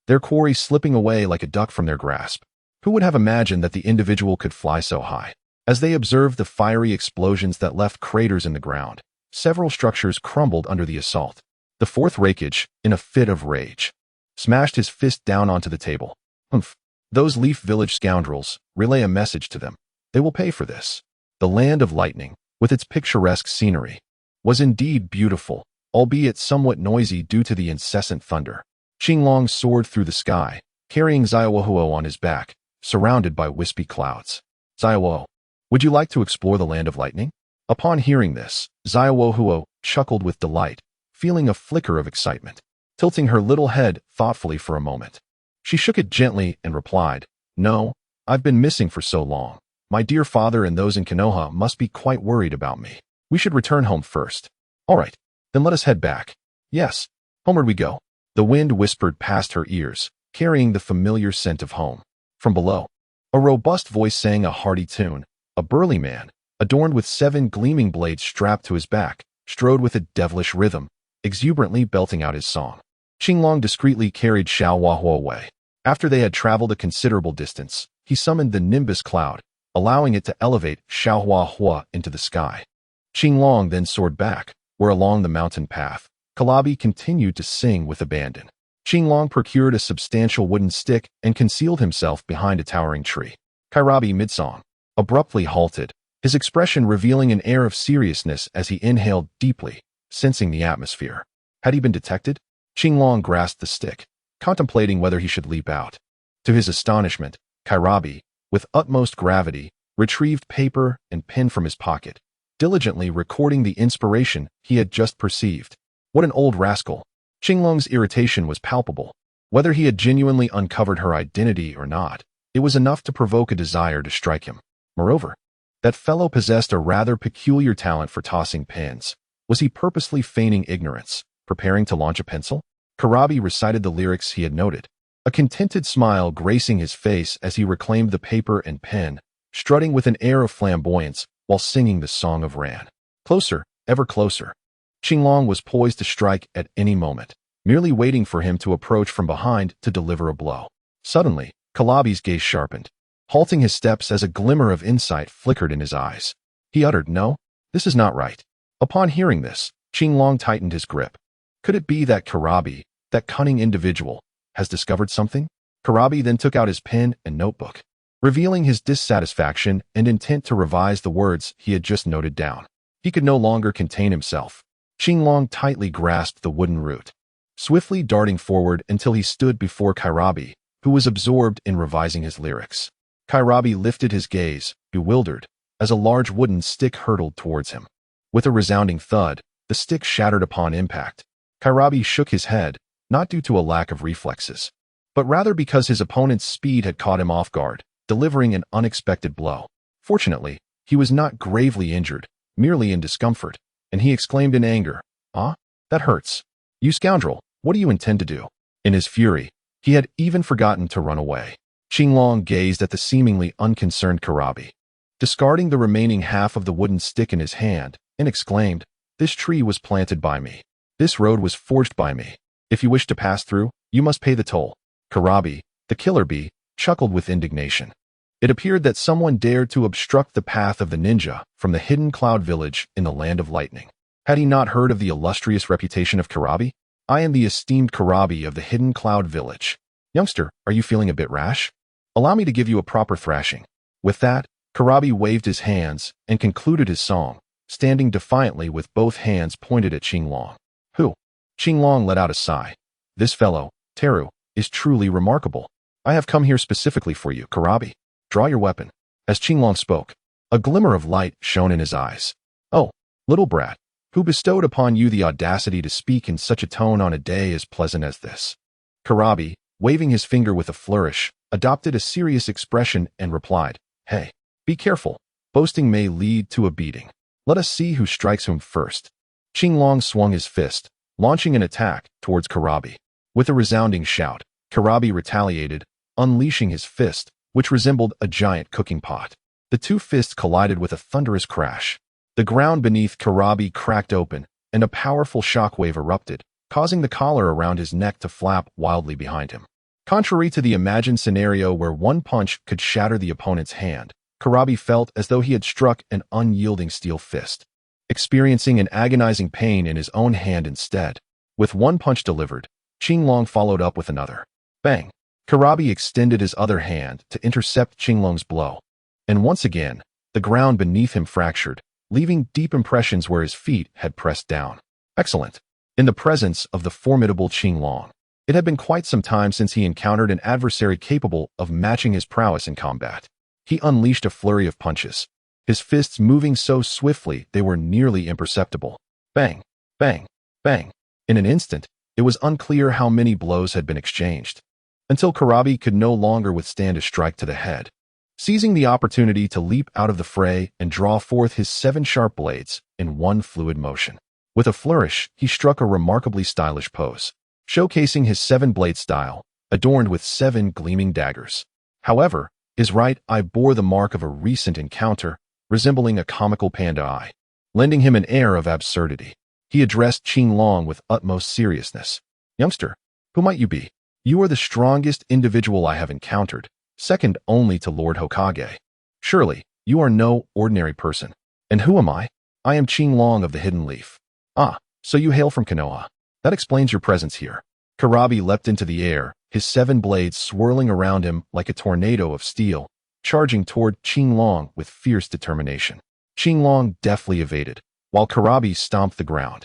their quarry slipping away like a duck from their grasp. Who would have imagined that the individual could fly so high? As they observed the fiery explosions that left craters in the ground, several structures crumbled under the assault. The fourth Raikage, in a fit of rage, smashed his fist down onto the table. Humph. Those Leaf Village scoundrels, relay a message to them. They will pay for this. The land of lightning, with its picturesque scenery, was indeed beautiful, albeit somewhat noisy due to the incessant thunder. Qinglong soared through the sky, carrying Xiaohuo on his back, surrounded by wispy clouds. Xiaohuo, would you like to explore the land of lightning? Upon hearing this, Xiaohuo chuckled with delight, feeling a flicker of excitement. Tilting her little head thoughtfully for a moment, she shook it gently and replied, "No, I've been missing for so long. My dear father and those in Konoha must be quite worried about me. We should return home first." "All right, then let us head back." "Yes, homeward we go." The wind whispered past her ears, carrying the familiar scent of home. From below, a robust voice sang a hearty tune. A burly man, adorned with 7 gleaming blades strapped to his back, strode with a devilish rhythm, exuberantly belting out his song. Qinglong discreetly carried Xiaohuo away. After they had traveled a considerable distance, he summoned the Nimbus Cloud, allowing it to elevate Xiaohuo into the sky. Qinglong then soared back, where along the mountain path, Hinabi continued to sing with abandon. Qinglong procured a substantial wooden stick and concealed himself behind a towering tree. Hinabi, mid-song, abruptly halted, his expression revealing an air of seriousness as he inhaled deeply, sensing the atmosphere. Had he been detected? Qinglong grasped the stick, contemplating whether he should leap out. To his astonishment, Hinabi, with utmost gravity, retrieved paper and pen from his pocket, diligently recording the inspiration he had just perceived. What an old rascal! Qinglong's irritation was palpable. Whether he had genuinely uncovered her identity or not, it was enough to provoke a desire to strike him. Moreover, that fellow possessed a rather peculiar talent for tossing pens. Was he purposely feigning ignorance, preparing to launch a pencil? Hinabi recited the lyrics he had noted, a contented smile gracing his face as he reclaimed the paper and pen, strutting with an air of flamboyance while singing the Song of Ran. Closer, ever closer. Qinglong was poised to strike at any moment, merely waiting for him to approach from behind to deliver a blow. Suddenly, Hinabi's gaze sharpened, halting his steps as a glimmer of insight flickered in his eyes. He uttered, "No, this is not right." Upon hearing this, Qinglong tightened his grip. Could it be that Hinabi, that cunning individual, has discovered something? Hinabi then took out his pen and notebook, revealing his dissatisfaction and intent to revise the words he had just noted down. He could no longer contain himself. Qinglong tightly grasped the wooden root, swiftly darting forward until he stood before Hinabi, who was absorbed in revising his lyrics. Hinabi lifted his gaze, bewildered, as a large wooden stick hurtled towards him. With a resounding thud, the stick shattered upon impact. Hinabi shook his head, not due to a lack of reflexes, but rather because his opponent's speed had caught him off guard, delivering an unexpected blow. Fortunately, he was not gravely injured, merely in discomfort, and he exclaimed in anger, "Ah, that hurts. You scoundrel, what do you intend to do?" In his fury, he had even forgotten to run away. Qinglong gazed at the seemingly unconcerned Hinabi, discarding the remaining half of the wooden stick in his hand, and exclaimed, "This tree was planted by me. This road was forged by me. If you wish to pass through, you must pay the toll." Hinabi, the killer bee, chuckled with indignation. It appeared that someone dared to obstruct the path of the ninja from the hidden cloud village in the land of lightning. Had he not heard of the illustrious reputation of Hinabi? "I am the esteemed Hinabi of the hidden cloud village. Youngster, are you feeling a bit rash? Allow me to give you a proper thrashing." With that, Hinabi waved his hands and concluded his song, standing defiantly with both hands pointed at Qinglong. "Who?" Qinglong let out a sigh. "This fellow, Teru, is truly remarkable. I have come here specifically for you, Hinabi. Draw your weapon." As Qinglong spoke, a glimmer of light shone in his eyes. "Oh, little brat, who bestowed upon you the audacity to speak in such a tone on a day as pleasant as this?" Hinabi, waving his finger with a flourish, adopted a serious expression and replied, "Hey, be careful. Boasting may lead to a beating. Let us see who strikes whom first." Qinglong swung his fist, launching an attack towards Hinabi. With a resounding shout, Hinabi retaliated, unleashing his fist, which resembled a giant cooking pot. The two fists collided with a thunderous crash. The ground beneath Karabi cracked open, and a powerful shockwave erupted, causing the collar around his neck to flap wildly behind him. Contrary to the imagined scenario where one punch could shatter the opponent's hand, Karabi felt as though he had struck an unyielding steel fist, experiencing an agonizing pain in his own hand instead. With one punch delivered, Qinglong followed up with another. Bang! Karabi extended his other hand to intercept Qinglong's blow. And once again, the ground beneath him fractured, leaving deep impressions where his feet had pressed down. Excellent. In the presence of the formidable Qinglong, it had been quite some time since he encountered an adversary capable of matching his prowess in combat. He unleashed a flurry of punches, his fists moving so swiftly they were nearly imperceptible. Bang! Bang! Bang! In an instant, it was unclear how many blows had been exchanged, until Karabi could no longer withstand a strike to the head. Seizing the opportunity to leap out of the fray and draw forth his 7 sharp blades in one fluid motion. With a flourish, he struck a remarkably stylish pose, showcasing his 7-blade style, adorned with 7 gleaming daggers. However, his right eye bore the mark of a recent encounter, resembling a comical panda eye, lending him an air of absurdity. He addressed Qinglong with utmost seriousness. "Youngster, who might you be? You are the strongest individual I have encountered, second only to Lord Hokage. Surely, you are no ordinary person. And who am I? I am Qinglong of the Hidden Leaf. Ah, so you hail from Konoha. That explains your presence here." Karabi leapt into the air, his 7 blades swirling around him like a tornado of steel, charging toward Qinglong with fierce determination. Qinglong deftly evaded, while Karabi stomped the ground,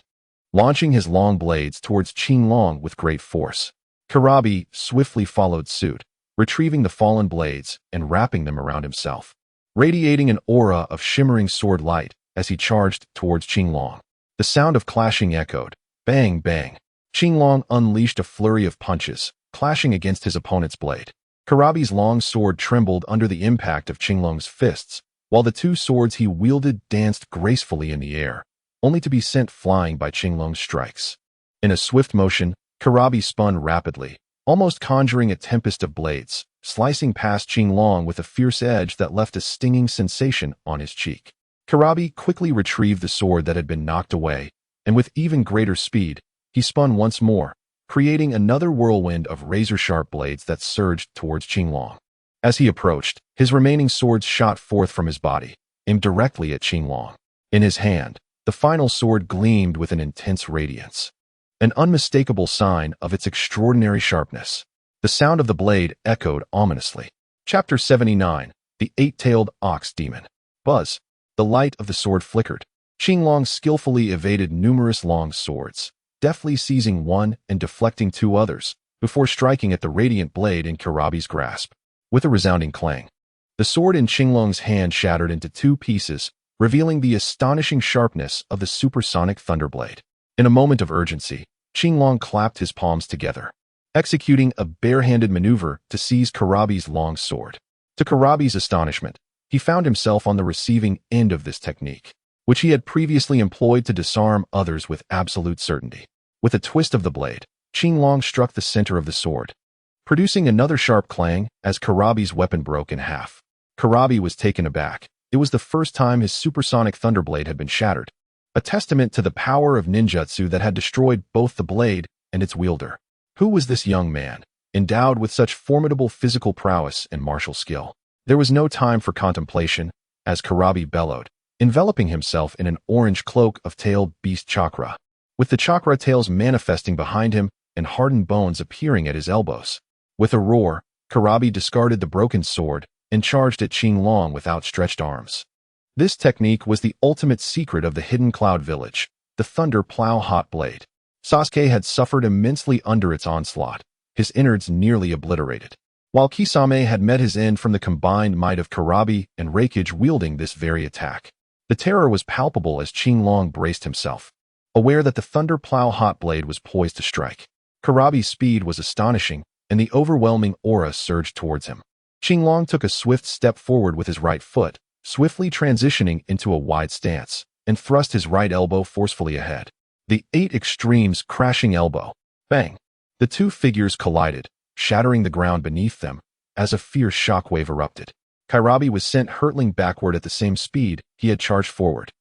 launching his long blades towards Qinglong with great force. Karabi swiftly followed suit, retrieving the fallen blades and wrapping them around himself, radiating an aura of shimmering sword light as he charged towards Qinglong. The sound of clashing echoed. Bang, bang. Qinglong unleashed a flurry of punches, clashing against his opponent's blade. Karabi's long sword trembled under the impact of Qinglong's fists, while the 2 swords he wielded danced gracefully in the air, only to be sent flying by Qinglong's strikes. In a swift motion, Karabi spun rapidly, almost conjuring a tempest of blades, slicing past Qinglong with a fierce edge that left a stinging sensation on his cheek. Karabi quickly retrieved the sword that had been knocked away, and with even greater speed, he spun once more, creating another whirlwind of razor-sharp blades that surged towards Qinglong. As he approached, his remaining swords shot forth from his body, aimed directly at Qinglong. In his hand, the final sword gleamed with an intense radiance, an unmistakable sign of its extraordinary sharpness. The sound of the blade echoed ominously. Chapter 79, The 8-Tailed Ox Demon. Buzz. The light of the sword flickered. Qinglong skillfully evaded numerous long swords, deftly seizing one and deflecting 2 others, before striking at the radiant blade in Karabi's grasp. With a resounding clang, the sword in Qinglong's hand shattered into 2 pieces, revealing the astonishing sharpness of the supersonic thunderblade. In a moment of urgency, Qinglong clapped his palms together, executing a barehanded maneuver to seize Karabi's long sword. To Karabi's astonishment, he found himself on the receiving end of this technique, which he had previously employed to disarm others with absolute certainty. With a twist of the blade, Qinglong struck the center of the sword, producing another sharp clang as Karabi's weapon broke in half. Karabi was taken aback. It was the first time his supersonic thunderblade had been shattered, a testament to the power of ninjutsu that had destroyed both the blade and its wielder. Who was this young man, endowed with such formidable physical prowess and martial skill? There was no time for contemplation, as Karabi bellowed, enveloping himself in an orange cloak of tailed beast chakra, with the chakra tails manifesting behind him and hardened bones appearing at his elbows. With a roar, Karabi discarded the broken sword and charged at Qinglong with outstretched arms. This technique was the ultimate secret of the Hidden Cloud Village, the Thunder Plow Hot Blade. Sasuke had suffered immensely under its onslaught, his innards nearly obliterated, while Kisame had met his end from the combined might of Karabi and Reikage wielding this very attack. The terror was palpable as Qinglong braced himself, aware that the Thunder Plow Hot Blade was poised to strike. Karabi's speed was astonishing, and the overwhelming aura surged towards him. Qinglong took a swift step forward with his right foot, swiftly transitioning into a wide stance, and thrust his right elbow forcefully ahead. The 8 extremes crashing elbow. Bang! The 2 figures collided, shattering the ground beneath them, as a fierce shockwave erupted. Hinabi was sent hurtling backward at the same speed he had charged forward.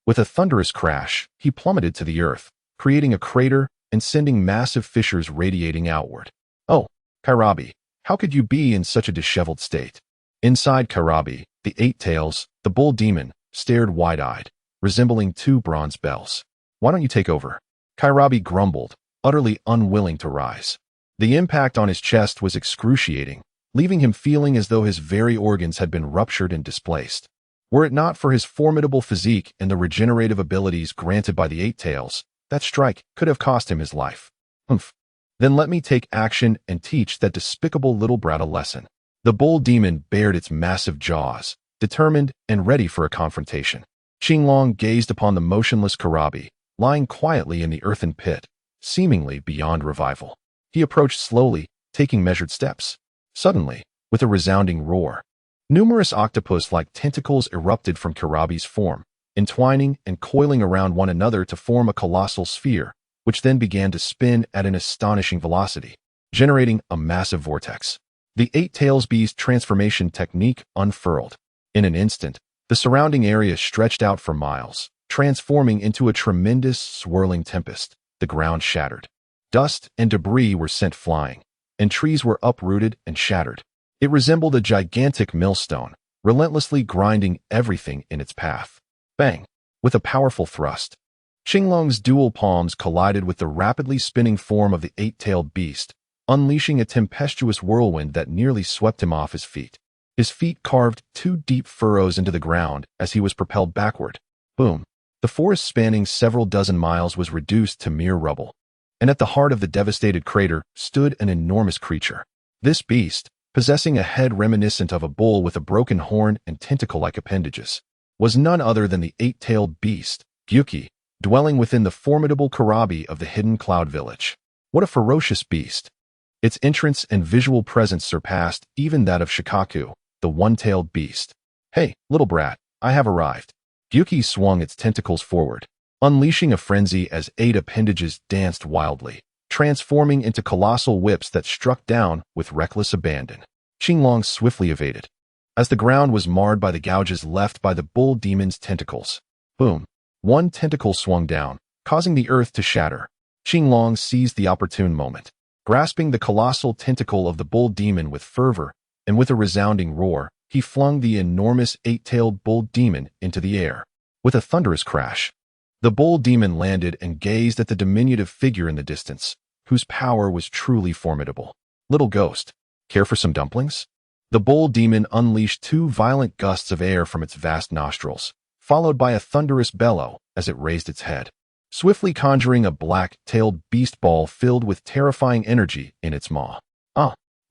With a thunderous crash, he plummeted to the earth, creating a crater and sending massive fissures radiating outward. Oh, Hinabi, how could you be in such a disheveled state? Inside Hinabi, the eight tails, the bull demon, stared wide-eyed, resembling two bronze bells. Why don't you take over? Hinabi grumbled, utterly unwilling to rise. The impact on his chest was excruciating, leaving him feeling as though his very organs had been ruptured and displaced. Were it not for his formidable physique and the regenerative abilities granted by the eight tails, that strike could have cost him his life. Humph. Then let me take action and teach that despicable little brat a lesson. The bull demon bared its massive jaws, determined and ready for a confrontation. Qinglong gazed upon the motionless Hinabi, lying quietly in the earthen pit, seemingly beyond revival. He approached slowly, taking measured steps. Suddenly, with a resounding roar, numerous octopus-like tentacles erupted from Hinabi's form, entwining and coiling around one another to form a colossal sphere, which then began to spin at an astonishing velocity, generating a massive vortex. The Eight Tails Beast transformation technique unfurled. In an instant, the surrounding area stretched out for miles, transforming into a tremendous, swirling tempest. The ground shattered. Dust and debris were sent flying, and trees were uprooted and shattered. It resembled a gigantic millstone, relentlessly grinding everything in its path. Bang! With a powerful thrust, Qinglong's dual palms collided with the rapidly spinning form of the eight-tailed beast, unleashing a tempestuous whirlwind that nearly swept him off his feet. His feet carved two deep furrows into the ground as he was propelled backward. Boom! The forest spanning several dozen miles was reduced to mere rubble. And at the heart of the devastated crater stood an enormous creature. This beast, possessing a head reminiscent of a bull with a broken horn and tentacle-like appendages, was none other than the eight-tailed beast, Gyuki, dwelling within the formidable Hinabi of the hidden cloud village. What a ferocious beast! Its entrance and visual presence surpassed even that of Shikaku, the one-tailed beast. Hey, little brat, I have arrived. Gyuki swung its tentacles forward, unleashing a frenzy as eight appendages danced wildly, transforming into colossal whips that struck down with reckless abandon. Qinglong swiftly evaded, as the ground was marred by the gouges left by the bull demon's tentacles. Boom! One tentacle swung down, causing the earth to shatter. Qinglong seized the opportune moment, grasping the colossal tentacle of the bull demon with fervor, and with a resounding roar, he flung the enormous eight-tailed bull demon into the air. With a thunderous crash, the bull demon landed and gazed at the diminutive figure in the distance, whose power was truly formidable. Little ghost, care for some dumplings? The bull demon unleashed two violent gusts of air from its vast nostrils, followed by a thunderous bellow as it raised its head, swiftly conjuring a black-tailed beast ball filled with terrifying energy in its maw.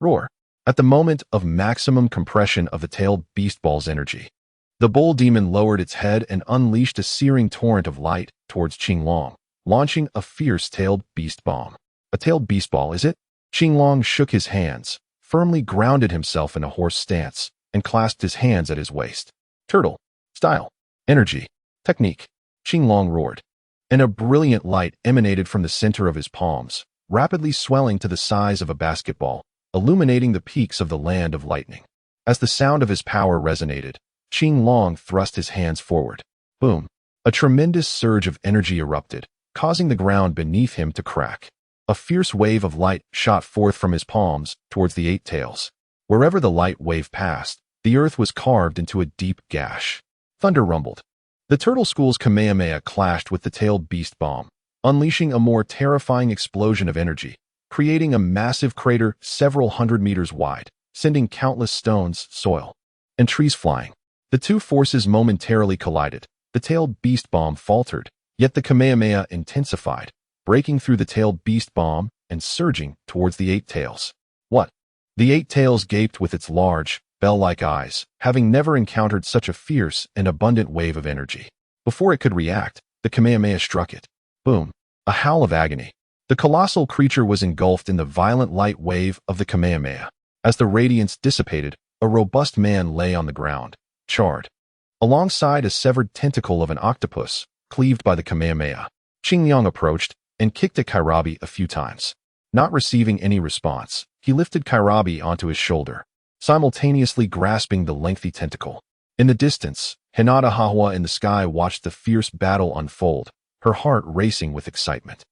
Roar. At the moment of maximum compression of the tailed beast ball's energy, the bull demon lowered its head and unleashed a searing torrent of light towards Qinglong, launching a fierce tailed beast bomb. A tailed beast ball, is it? Qinglong shook his hands, firmly grounded himself in a horse stance, and clasped his hands at his waist. Turtle. Style. Energy. Technique. Qinglong roared, and a brilliant light emanated from the center of his palms, rapidly swelling to the size of a basketball, illuminating the peaks of the land of lightning. As the sound of his power resonated, Qinglong thrust his hands forward. Boom! A tremendous surge of energy erupted, causing the ground beneath him to crack. A fierce wave of light shot forth from his palms towards the eight tails. Wherever the light wave passed, the earth was carved into a deep gash. Thunder rumbled. The turtle school's Kamehameha clashed with the tailed beast bomb, unleashing a more terrifying explosion of energy, creating a massive crater several hundred meters wide, sending countless stones, soil, and trees flying. The two forces momentarily collided. The tailed beast bomb faltered, yet the Kamehameha intensified, breaking through the tailed beast bomb and surging towards the eight tails. What? The eight tails gaped with its large, bell-like eyes, having never encountered such a fierce and abundant wave of energy. Before it could react, the Kamehameha struck it. Boom! A howl of agony. The colossal creature was engulfed in the violent light wave of the Kamehameha. As the radiance dissipated, a robust man lay on the ground, charred, alongside a severed tentacle of an octopus, cleaved by the Kamehameha. Qinglong approached and kicked at Hinabi a few times. Not receiving any response, he lifted Hinabi onto his shoulder. simultaneously grasping the lengthy tentacle. In the distance, Hinata Hawa in the sky watched the fierce battle unfold, her heart racing with excitement.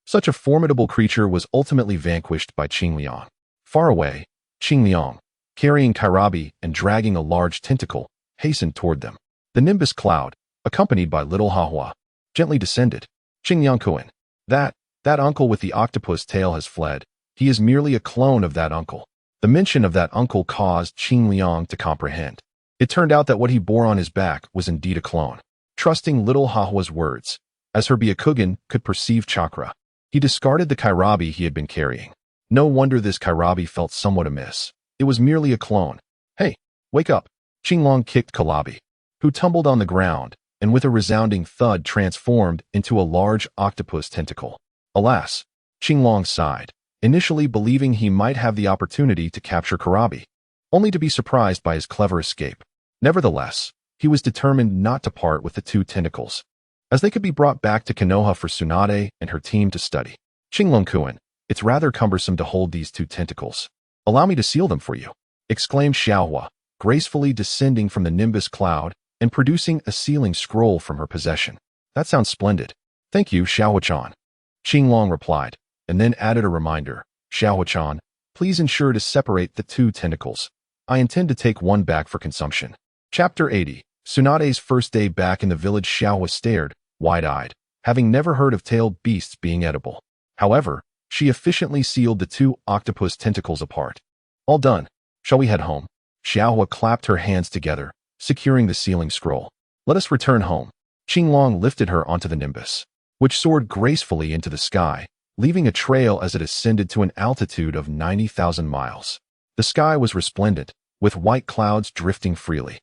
Such a formidable creature was ultimately vanquished by Qingliang. Far away, Qingliang, carrying Kairabi and dragging a large tentacle, hastened toward them. The nimbus cloud, accompanied by little Hawa, gently descended. Qingliang-kun, that uncle with the octopus tail has fled. He is merely a clone of that uncle. The mention of that uncle caused Qingliang to comprehend. It turned out that what he bore on his back was indeed a clone. Trusting little Hawa's words, as her Byakugan could perceive chakra, he discarded the Kairabi he had been carrying. No wonder this Kairabi felt somewhat amiss. It was merely a clone. Hey, wake up! Qingliang kicked Kalabi, who tumbled on the ground and with a resounding thud transformed into a large octopus tentacle. Alas, Qingliang sighed, initially believing he might have the opportunity to capture Kairabi, only to be surprised by his clever escape. Nevertheless, he was determined not to part with the two tentacles, as they could be brought back to Konoha for Tsunade and her team to study. Qingliang-kun, it's rather cumbersome to hold these two tentacles. Allow me to seal them for you, exclaimed Xiaohua, gracefully descending from the nimbus cloud and producing a sealing scroll from her possession. That sounds splendid. Thank you, Xiaohua-chan. Qingliang replied, and then added a reminder. Xiaohua-chan, please ensure to separate the two tentacles. I intend to take one back for consumption. Chapter 80. Tsunade's first day back in the village. Xiaohua stared, wide-eyed, having never heard of tailed beasts being edible. However, she efficiently sealed the two octopus tentacles apart. All done. Shall we head home? Xiaohua clapped her hands together, securing the sealing scroll. Let us return home. Qingliang lifted her onto the nimbus, which soared gracefully into the sky, leaving a trail as it ascended to an altitude of 90,000 miles. The sky was resplendent, with white clouds drifting freely.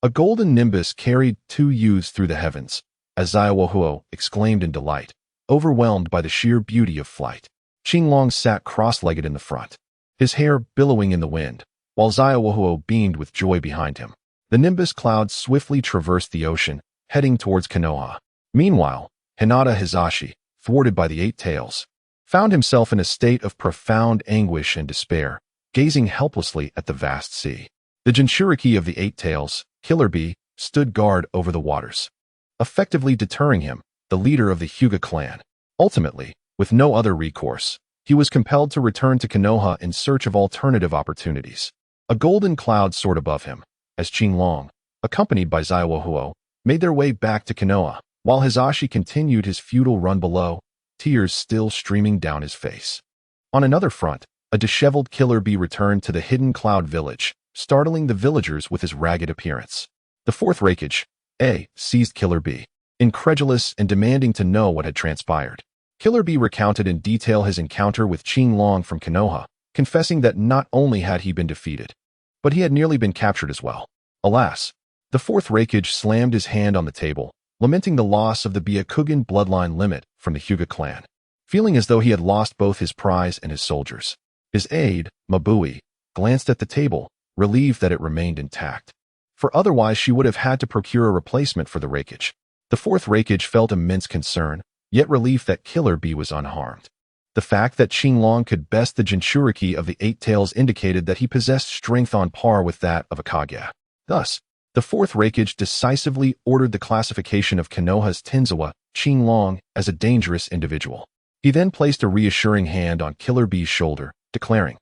A golden nimbus carried two youths through the heavens, as Xiaohua exclaimed in delight, overwhelmed by the sheer beauty of flight. Qingliang sat cross-legged in the front, his hair billowing in the wind, while Xiaohua beamed with joy behind him. The nimbus clouds swiftly traversed the ocean, heading towards Konoha. Meanwhile, Hinata Hizashi, thwarted by the eight tails, found himself in a state of profound anguish and despair, gazing helplessly at the vast sea. The Jinchuriki of the eight tails, Killer Bee, stood guard over the waters, effectively deterring him, the leader of the Hyuga clan. Ultimately, with no other recourse, he was compelled to return to Konoha in search of alternative opportunities. A golden cloud soared above him, as Qingliang, accompanied by Xiaohua, made their way back to Konoha, while Hizashi continued his futile run below, tears still streaming down his face. On another front, a disheveled Killer Bee returned to the hidden cloud village, startling the villagers with his ragged appearance. The fourth Raikage, seized Killer Bee, incredulous and demanding to know what had transpired. Killer Bee recounted in detail his encounter with Qingliang from Konoha, confessing that not only had he been defeated, but he had nearly been captured as well. Alas, the fourth Raikage slammed his hand on the table, lamenting the loss of the Byakugan bloodline limit from the Hyuga clan, feeling as though he had lost both his prize and his soldiers. His aide, Mabui, glanced at the table, relieved that it remained intact, for otherwise she would have had to procure a replacement for the Raikage. The fourth Raikage felt immense concern, yet relief that Killer Bee was unharmed. The fact that Qingliang could best the Jinchuriki of the eight tails indicated that he possessed strength on par with that of a Kage. Thus, the fourth Raikage decisively ordered the classification of Konoha's Tenzawa, Qingliang, as a dangerous individual. He then placed a reassuring hand on Killer Bee's shoulder, declaring,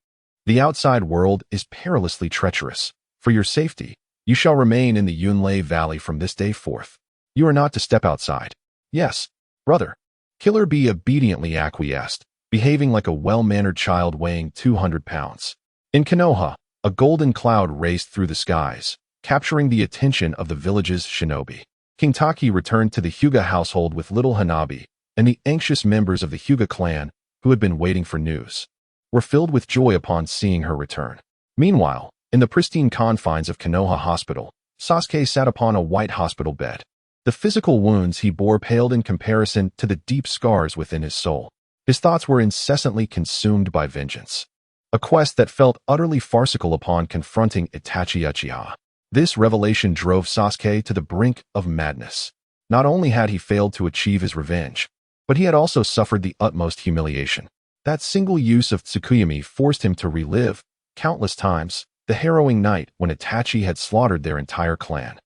"The outside world is perilously treacherous. For your safety, you shall remain in the Yunlei Valley from this day forth. You are not to step outside." "Yes, brother." Killer Bee obediently acquiesced, behaving like a well-mannered child weighing 200 pounds. In Konoha, a golden cloud raced through the skies, capturing the attention of the village's shinobi. King Taki returned to the Hyuga household with little Hinabi, and the anxious members of the Hyuga clan, who had been waiting for news, were filled with joy upon seeing her return. Meanwhile, in the pristine confines of Konoha Hospital, Sasuke sat upon a white hospital bed. The physical wounds he bore paled in comparison to the deep scars within his soul. His thoughts were incessantly consumed by vengeance, a quest that felt utterly farcical upon confronting Itachi Uchiha. This revelation drove Sasuke to the brink of madness. Not only had he failed to achieve his revenge, but he had also suffered the utmost humiliation. That single use of Tsukuyomi forced him to relive, countless times, the harrowing night when Itachi had slaughtered their entire clan.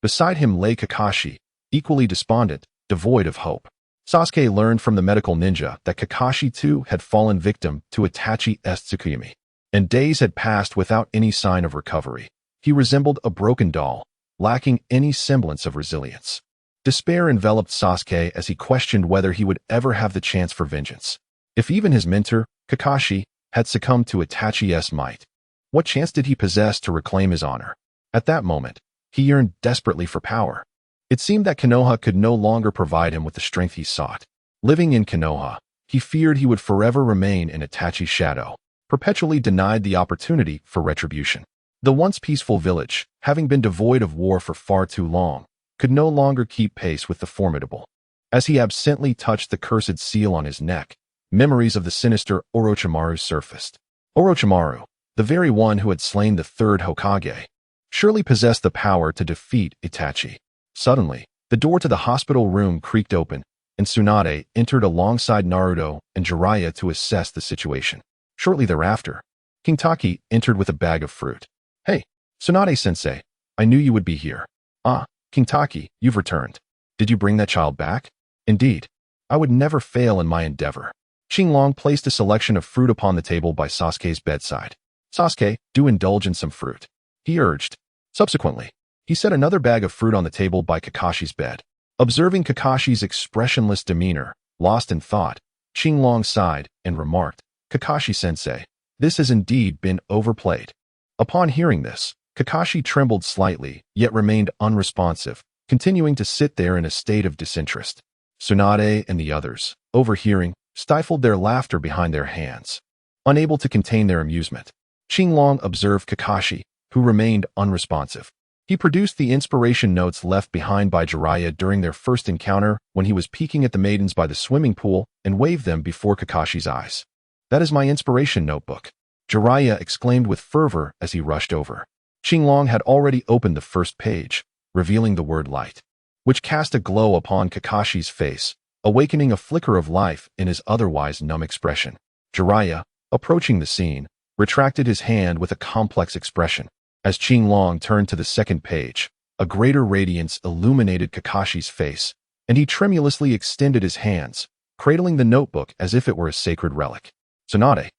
Beside him lay Kakashi, equally despondent, devoid of hope. Sasuke learned from the medical ninja that Kakashi too had fallen victim to Itachi's Tsukuyami, and days had passed without any sign of recovery. He resembled a broken doll, lacking any semblance of resilience. Despair enveloped Sasuke as he questioned whether he would ever have the chance for vengeance. If even his mentor, Kakashi, had succumbed to Itachi's might, what chance did he possess to reclaim his honor? At that moment, he yearned desperately for power. It seemed that Konoha could no longer provide him with the strength he sought. Living in Konoha, he feared he would forever remain in Itachi's shadow, perpetually denied the opportunity for retribution. The once peaceful village, having been devoid of war for far too long, could no longer keep pace with the formidable. As he absently touched the cursed seal on his neck, memories of the sinister Orochimaru surfaced. Orochimaru, the very one who had slain the third Hokage, surely possessed the power to defeat Itachi. Suddenly, the door to the hospital room creaked open, and Tsunade entered alongside Naruto and Jiraiya to assess the situation. Shortly thereafter, King Taki entered with a bag of fruit. "Hey, Tsunade-sensei, I knew you would be here." "Ah, King Taki, you've returned. Did you bring that child back?" "Indeed. I would never fail in my endeavor." Xinglong placed a selection of fruit upon the table by Sasuke's bedside. "Sasuke, do indulge in some fruit," he urged. Subsequently, he set another bag of fruit on the table by Kakashi's bed. Observing Kakashi's expressionless demeanor, lost in thought, Xinglong sighed and remarked, "Kakashi-sensei, this has indeed been overplayed." Upon hearing this, Kakashi trembled slightly, yet remained unresponsive, continuing to sit there in a state of disinterest. Tsunade and the others, overhearing, stifled their laughter behind their hands. Unable to contain their amusement, Xinglong observed Kakashi, who remained unresponsive. He produced the inspiration notes left behind by Jiraiya during their first encounter when he was peeking at the maidens by the swimming pool and waved them before Kakashi's eyes. "That is my inspiration notebook," Jiraiya exclaimed with fervor as he rushed over. Xinglong had already opened the first page, revealing the word light, which cast a glow upon Kakashi's face, awakening a flicker of life in his otherwise numb expression. Jiraiya, approaching the scene, retracted his hand with a complex expression. As Xinglong turned to the second page, a greater radiance illuminated Kakashi's face, and he tremulously extended his hands, cradling the notebook as if it were a sacred relic. Tsunade,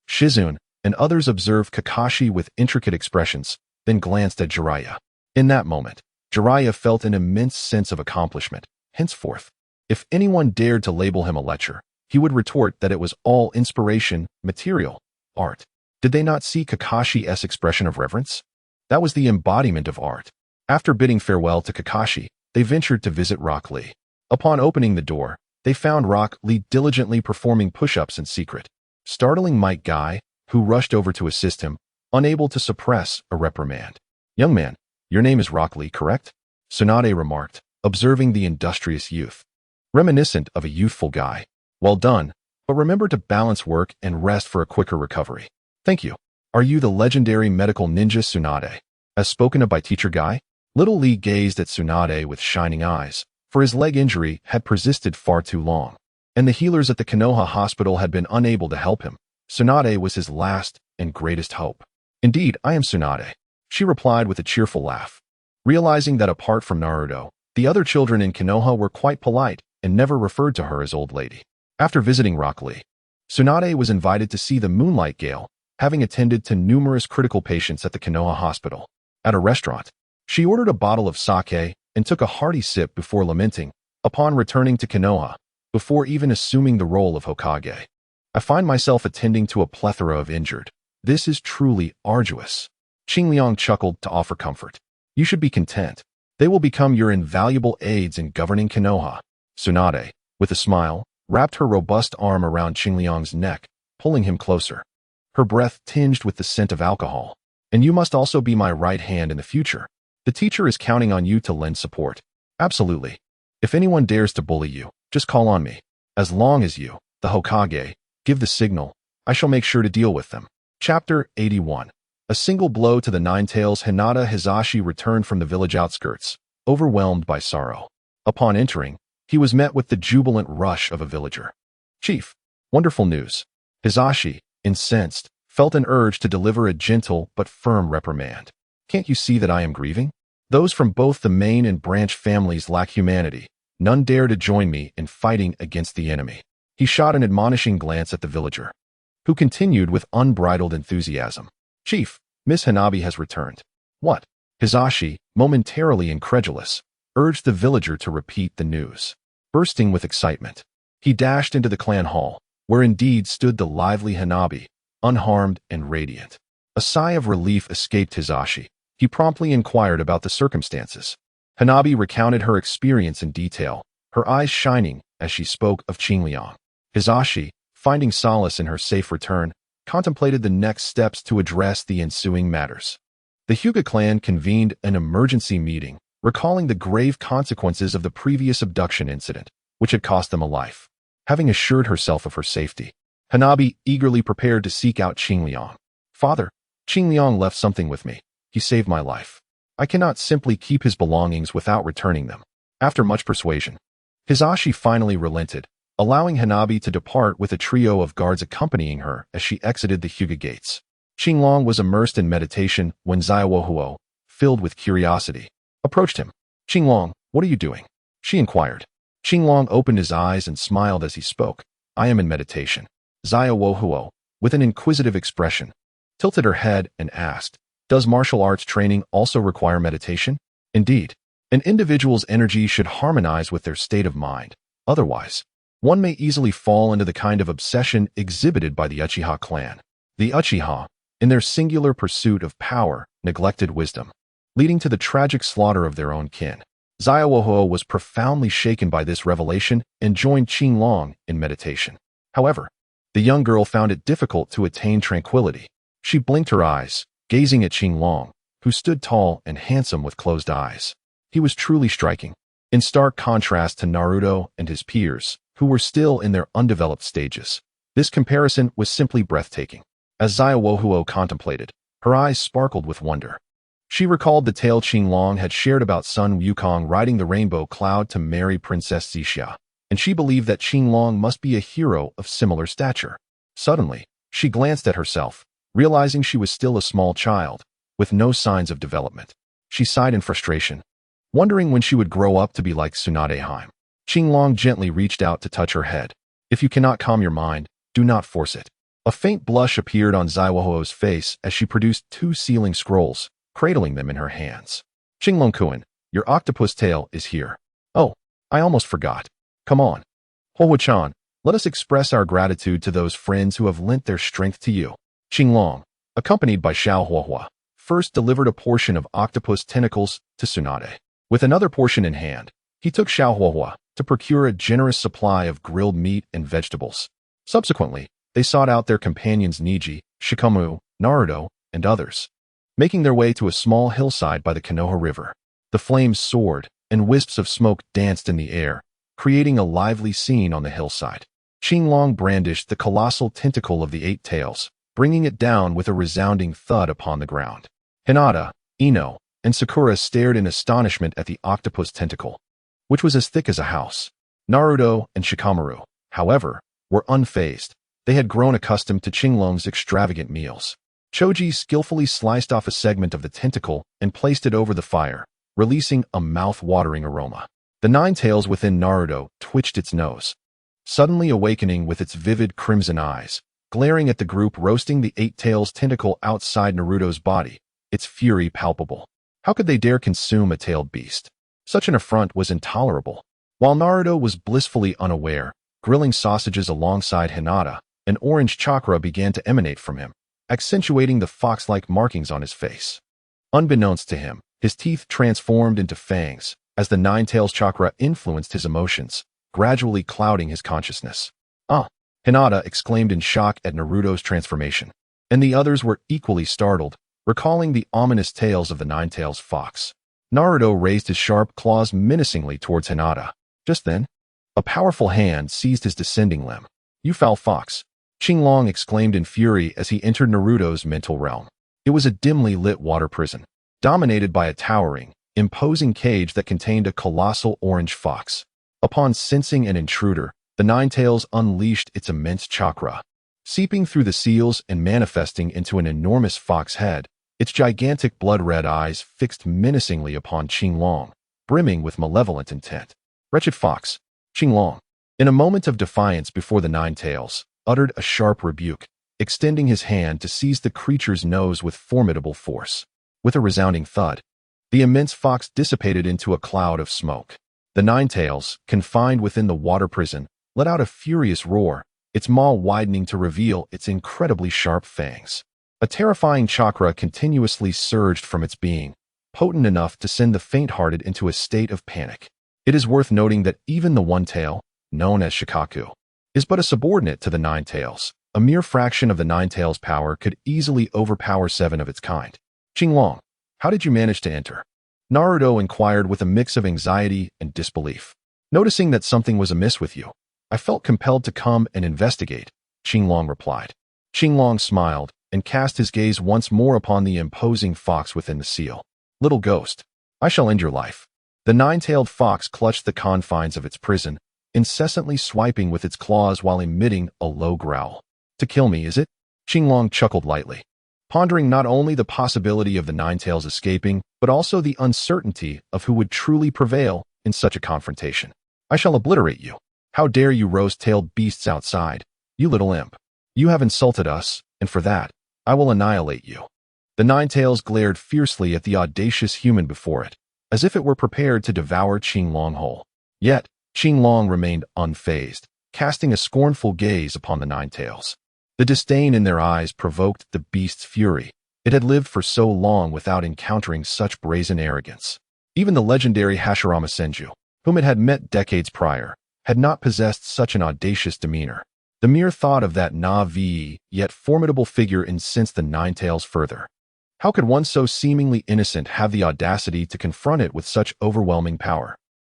Shizune, and others observed Kakashi with intricate expressions, then glanced at Jiraiya. In that moment, Jiraiya felt an immense sense of accomplishment. Henceforth, if anyone dared to label him a lecher, he would retort that it was all inspiration, material, art. Did they not see Kakashi's expression of reverence? That was the embodiment of art. After bidding farewell to Kakashi, they ventured to visit Rock Lee. Upon opening the door, they found Rock Lee diligently performing push-ups in secret, startling Mike Guy, who rushed over to assist him, unable to suppress a reprimand. "Young man, your name is Rock Lee, correct?" Tsunade remarked, observing the industrious youth. "Reminiscent of a youthful guy. Well done, but remember to balance work and rest for a quicker recovery." "Thank you. Are you the legendary medical ninja Tsunade, as spoken of by Teacher Guy?" Little Lee gazed at Tsunade with shining eyes, for his leg injury had persisted far too long, and the healers at the Konoha hospital had been unable to help him. Tsunade was his last and greatest hope. "Indeed, I am Tsunade," she replied with a cheerful laugh. Realizing that apart from Naruto, the other children in Konoha were quite polite and never referred to her as old lady. After visiting Rock Lee, Tsunade was invited to see the Moonlight Gale, having attended to numerous critical patients at the Konoha hospital. At a restaurant, she ordered a bottle of sake and took a hearty sip before lamenting, upon returning to Konoha, before even assuming the role of Hokage. "I find myself attending to a plethora of injured. This is truly arduous." Xingliang chuckled to offer comfort. "You should be content. They will become your invaluable aides in governing Konoha." Tsunade, with a smile, wrapped her robust arm around Xingliang's neck, pulling him closer. Her breath tinged with the scent of alcohol. "And you must also be my right hand in the future. The teacher is counting on you to lend support." "Absolutely. If anyone dares to bully you, just call on me. As long as you, the Hokage, give the signal, I shall make sure to deal with them." Chapter 81. A single blow to the nine-tails. Hinata Hizashi returned from the village outskirts, overwhelmed by sorrow. Upon entering, he was met with the jubilant rush of a villager. "Chief, wonderful news." Hizashi, incensed, felt an urge to deliver a gentle but firm reprimand. Can't you see that I am grieving? Those from both the main and branch families lack humanity. None dare to join me in fighting against the enemy. He shot an admonishing glance at the villager, who continued with unbridled enthusiasm. Chief, Miss Hinabi has returned. What? Hisashi, momentarily incredulous, urged the villager to repeat the news. Bursting with excitement, he dashed into the clan hall, where indeed stood the lively Hinabi, unharmed and radiant. A sigh of relief escaped Hisashi. He promptly inquired about the circumstances. Hinabi recounted her experience in detail, her eyes shining as she spoke of Qingliang. Hisashi, finding solace in her safe return, contemplated the next steps to address the ensuing matters. The Hyuga clan convened an emergency meeting, recalling the grave consequences of the previous abduction incident, which had cost them a life. Having assured herself of her safety, Hinabi eagerly prepared to seek out Qingliang. Father, Qingliang left something with me. He saved my life. I cannot simply keep his belongings without returning them. After much persuasion, Hisashi finally relented, allowing Hinabi to depart with a trio of guards accompanying her as she exited the Hyuga gates. Qingliang was immersed in meditation when Xiaohuo, filled with curiosity, approached him. Qingliang, what are you doing? She inquired. Qingliang opened his eyes and smiled as he spoke. I am in meditation. Xiaohuo, with an inquisitive expression, tilted her head and asked, does martial arts training also require meditation? Indeed, an individual's energy should harmonize with their state of mind. Otherwise, one may easily fall into the kind of obsession exhibited by the Uchiha clan. The Uchiha, in their singular pursuit of power, neglected wisdom, leading to the tragic slaughter of their own kin. Xiaohuo was profoundly shaken by this revelation and joined Qingliang in meditation. However, the young girl found it difficult to attain tranquility. She blinked her eyes, gazing at Qingliang, who stood tall and handsome with closed eyes. He was truly striking, in stark contrast to Naruto and his peers, who were still in their undeveloped stages. This comparison was simply breathtaking. As Xiaohuo contemplated, her eyes sparkled with wonder. She recalled the tale Qingliang had shared about Sun Wukong riding the rainbow cloud to marry Princess Xixia, and she believed that Qingliang must be a hero of similar stature. Suddenly, she glanced at herself, realizing she was still a small child, with no signs of development. She sighed in frustration, wondering when she would grow up to be like Tsunade. Qingliang gently reached out to touch her head. If you cannot calm your mind, do not force it. A faint blush appeared on Xiaohuo's face as she produced 2 sealing scrolls, cradling them in her hands. Qingliang-kun, your octopus tail is here. Oh, I almost forgot. Come on. Huohuo-chan, let us express our gratitude to those friends who have lent their strength to you. Qingliang, accompanied by Xiaohuo, first delivered a portion of octopus tentacles to Tsunade. With another portion in hand, he took Xiaohuo to procure a generous supply of grilled meat and vegetables. Subsequently, they sought out their companions Neji, Shikamu, Naruto, and others, making their way to a small hillside by the Konoha River. The flames soared, and wisps of smoke danced in the air, creating a lively scene on the hillside. Qingliang brandished the colossal tentacle of the 8 tails, bringing it down with a resounding thud upon the ground. Hinata, Ino, and Sakura stared in astonishment at the octopus tentacle, which was as thick as a house. Naruto and Shikamaru, however, were unfazed. They had grown accustomed to Qingliang's extravagant meals. Choji skillfully sliced off a segment of the tentacle and placed it over the fire, releasing a mouth-watering aroma. The 9 tails within Naruto twitched its nose, suddenly awakening with its vivid crimson eyes, glaring at the group roasting the 8 tails tentacle outside Naruto's body, its fury palpable. How could they dare consume a tailed beast? Such an affront was intolerable. While Naruto was blissfully unaware, grilling sausages alongside Hinata, an orange chakra began to emanate from him, accentuating the fox-like markings on his face. Unbeknownst to him, his teeth transformed into fangs as the 9 tails chakra influenced his emotions, gradually clouding his consciousness. Ah! Hinata exclaimed in shock at Naruto's transformation, and the others were equally startled, recalling the ominous tales of the 9 tails fox. Naruto raised his sharp claws menacingly towards Hinata. Just then, a powerful hand seized his descending limb. You foul fox! Qingliang exclaimed in fury as he entered Naruto's mental realm. It was a dimly lit water prison, dominated by a towering, imposing cage that contained a colossal orange fox. Upon sensing an intruder, the 9 tails unleashed its immense chakra, seeping through the seals and manifesting into an enormous fox head, its gigantic blood-red eyes fixed menacingly upon Qinglong, brimming with malevolent intent. Wretched fox, Qinglong, in a moment of defiance before the Nine Tails, uttered a sharp rebuke, extending his hand to seize the creature's nose with formidable force. With a resounding thud, the immense fox dissipated into a cloud of smoke. The Nine Tails, confined within the water prison, let out a furious roar, its maw widening to reveal its incredibly sharp fangs. A terrifying chakra continuously surged from its being, potent enough to send the faint-hearted into a state of panic. It is worth noting that even the One Tail, known as Shikaku, is but a subordinate to the Nine Tails. A mere fraction of the Nine Tails' power could easily overpower 7 of its kind. Qinglong, how did you manage to enter? Naruto inquired with a mix of anxiety and disbelief. Noticing that something was amiss with you, I felt compelled to come and investigate, Qinglong replied. Qinglong smiled and cast his gaze once more upon the imposing fox within the seal. Little ghost, I shall end your life. The nine-tailed fox clutched the confines of its prison, incessantly swiping with its claws while emitting a low growl. To kill me, is it? Qinglong chuckled lightly, pondering not only the possibility of the Nine Tails escaping, but also the uncertainty of who would truly prevail in such a confrontation. I shall obliterate you. How dare you rose-tailed beasts outside, you little imp. You have insulted us, and for that, I will annihilate you. The Nine Tails glared fiercely at the audacious human before it, as if it were prepared to devour Qinglong whole. Yet, Qinglong remained unfazed, casting a scornful gaze upon the Nine Tails. The disdain in their eyes provoked the beast's fury. It had lived for so long without encountering such brazen arrogance. Even the legendary Hashirama Senju, whom it had met decades prior, had not possessed such an audacious demeanor. The mere thought of that naive yet formidable figure incensed the Nine Tails further. How could one so seemingly innocent have the audacity to confront it with such overwhelming power?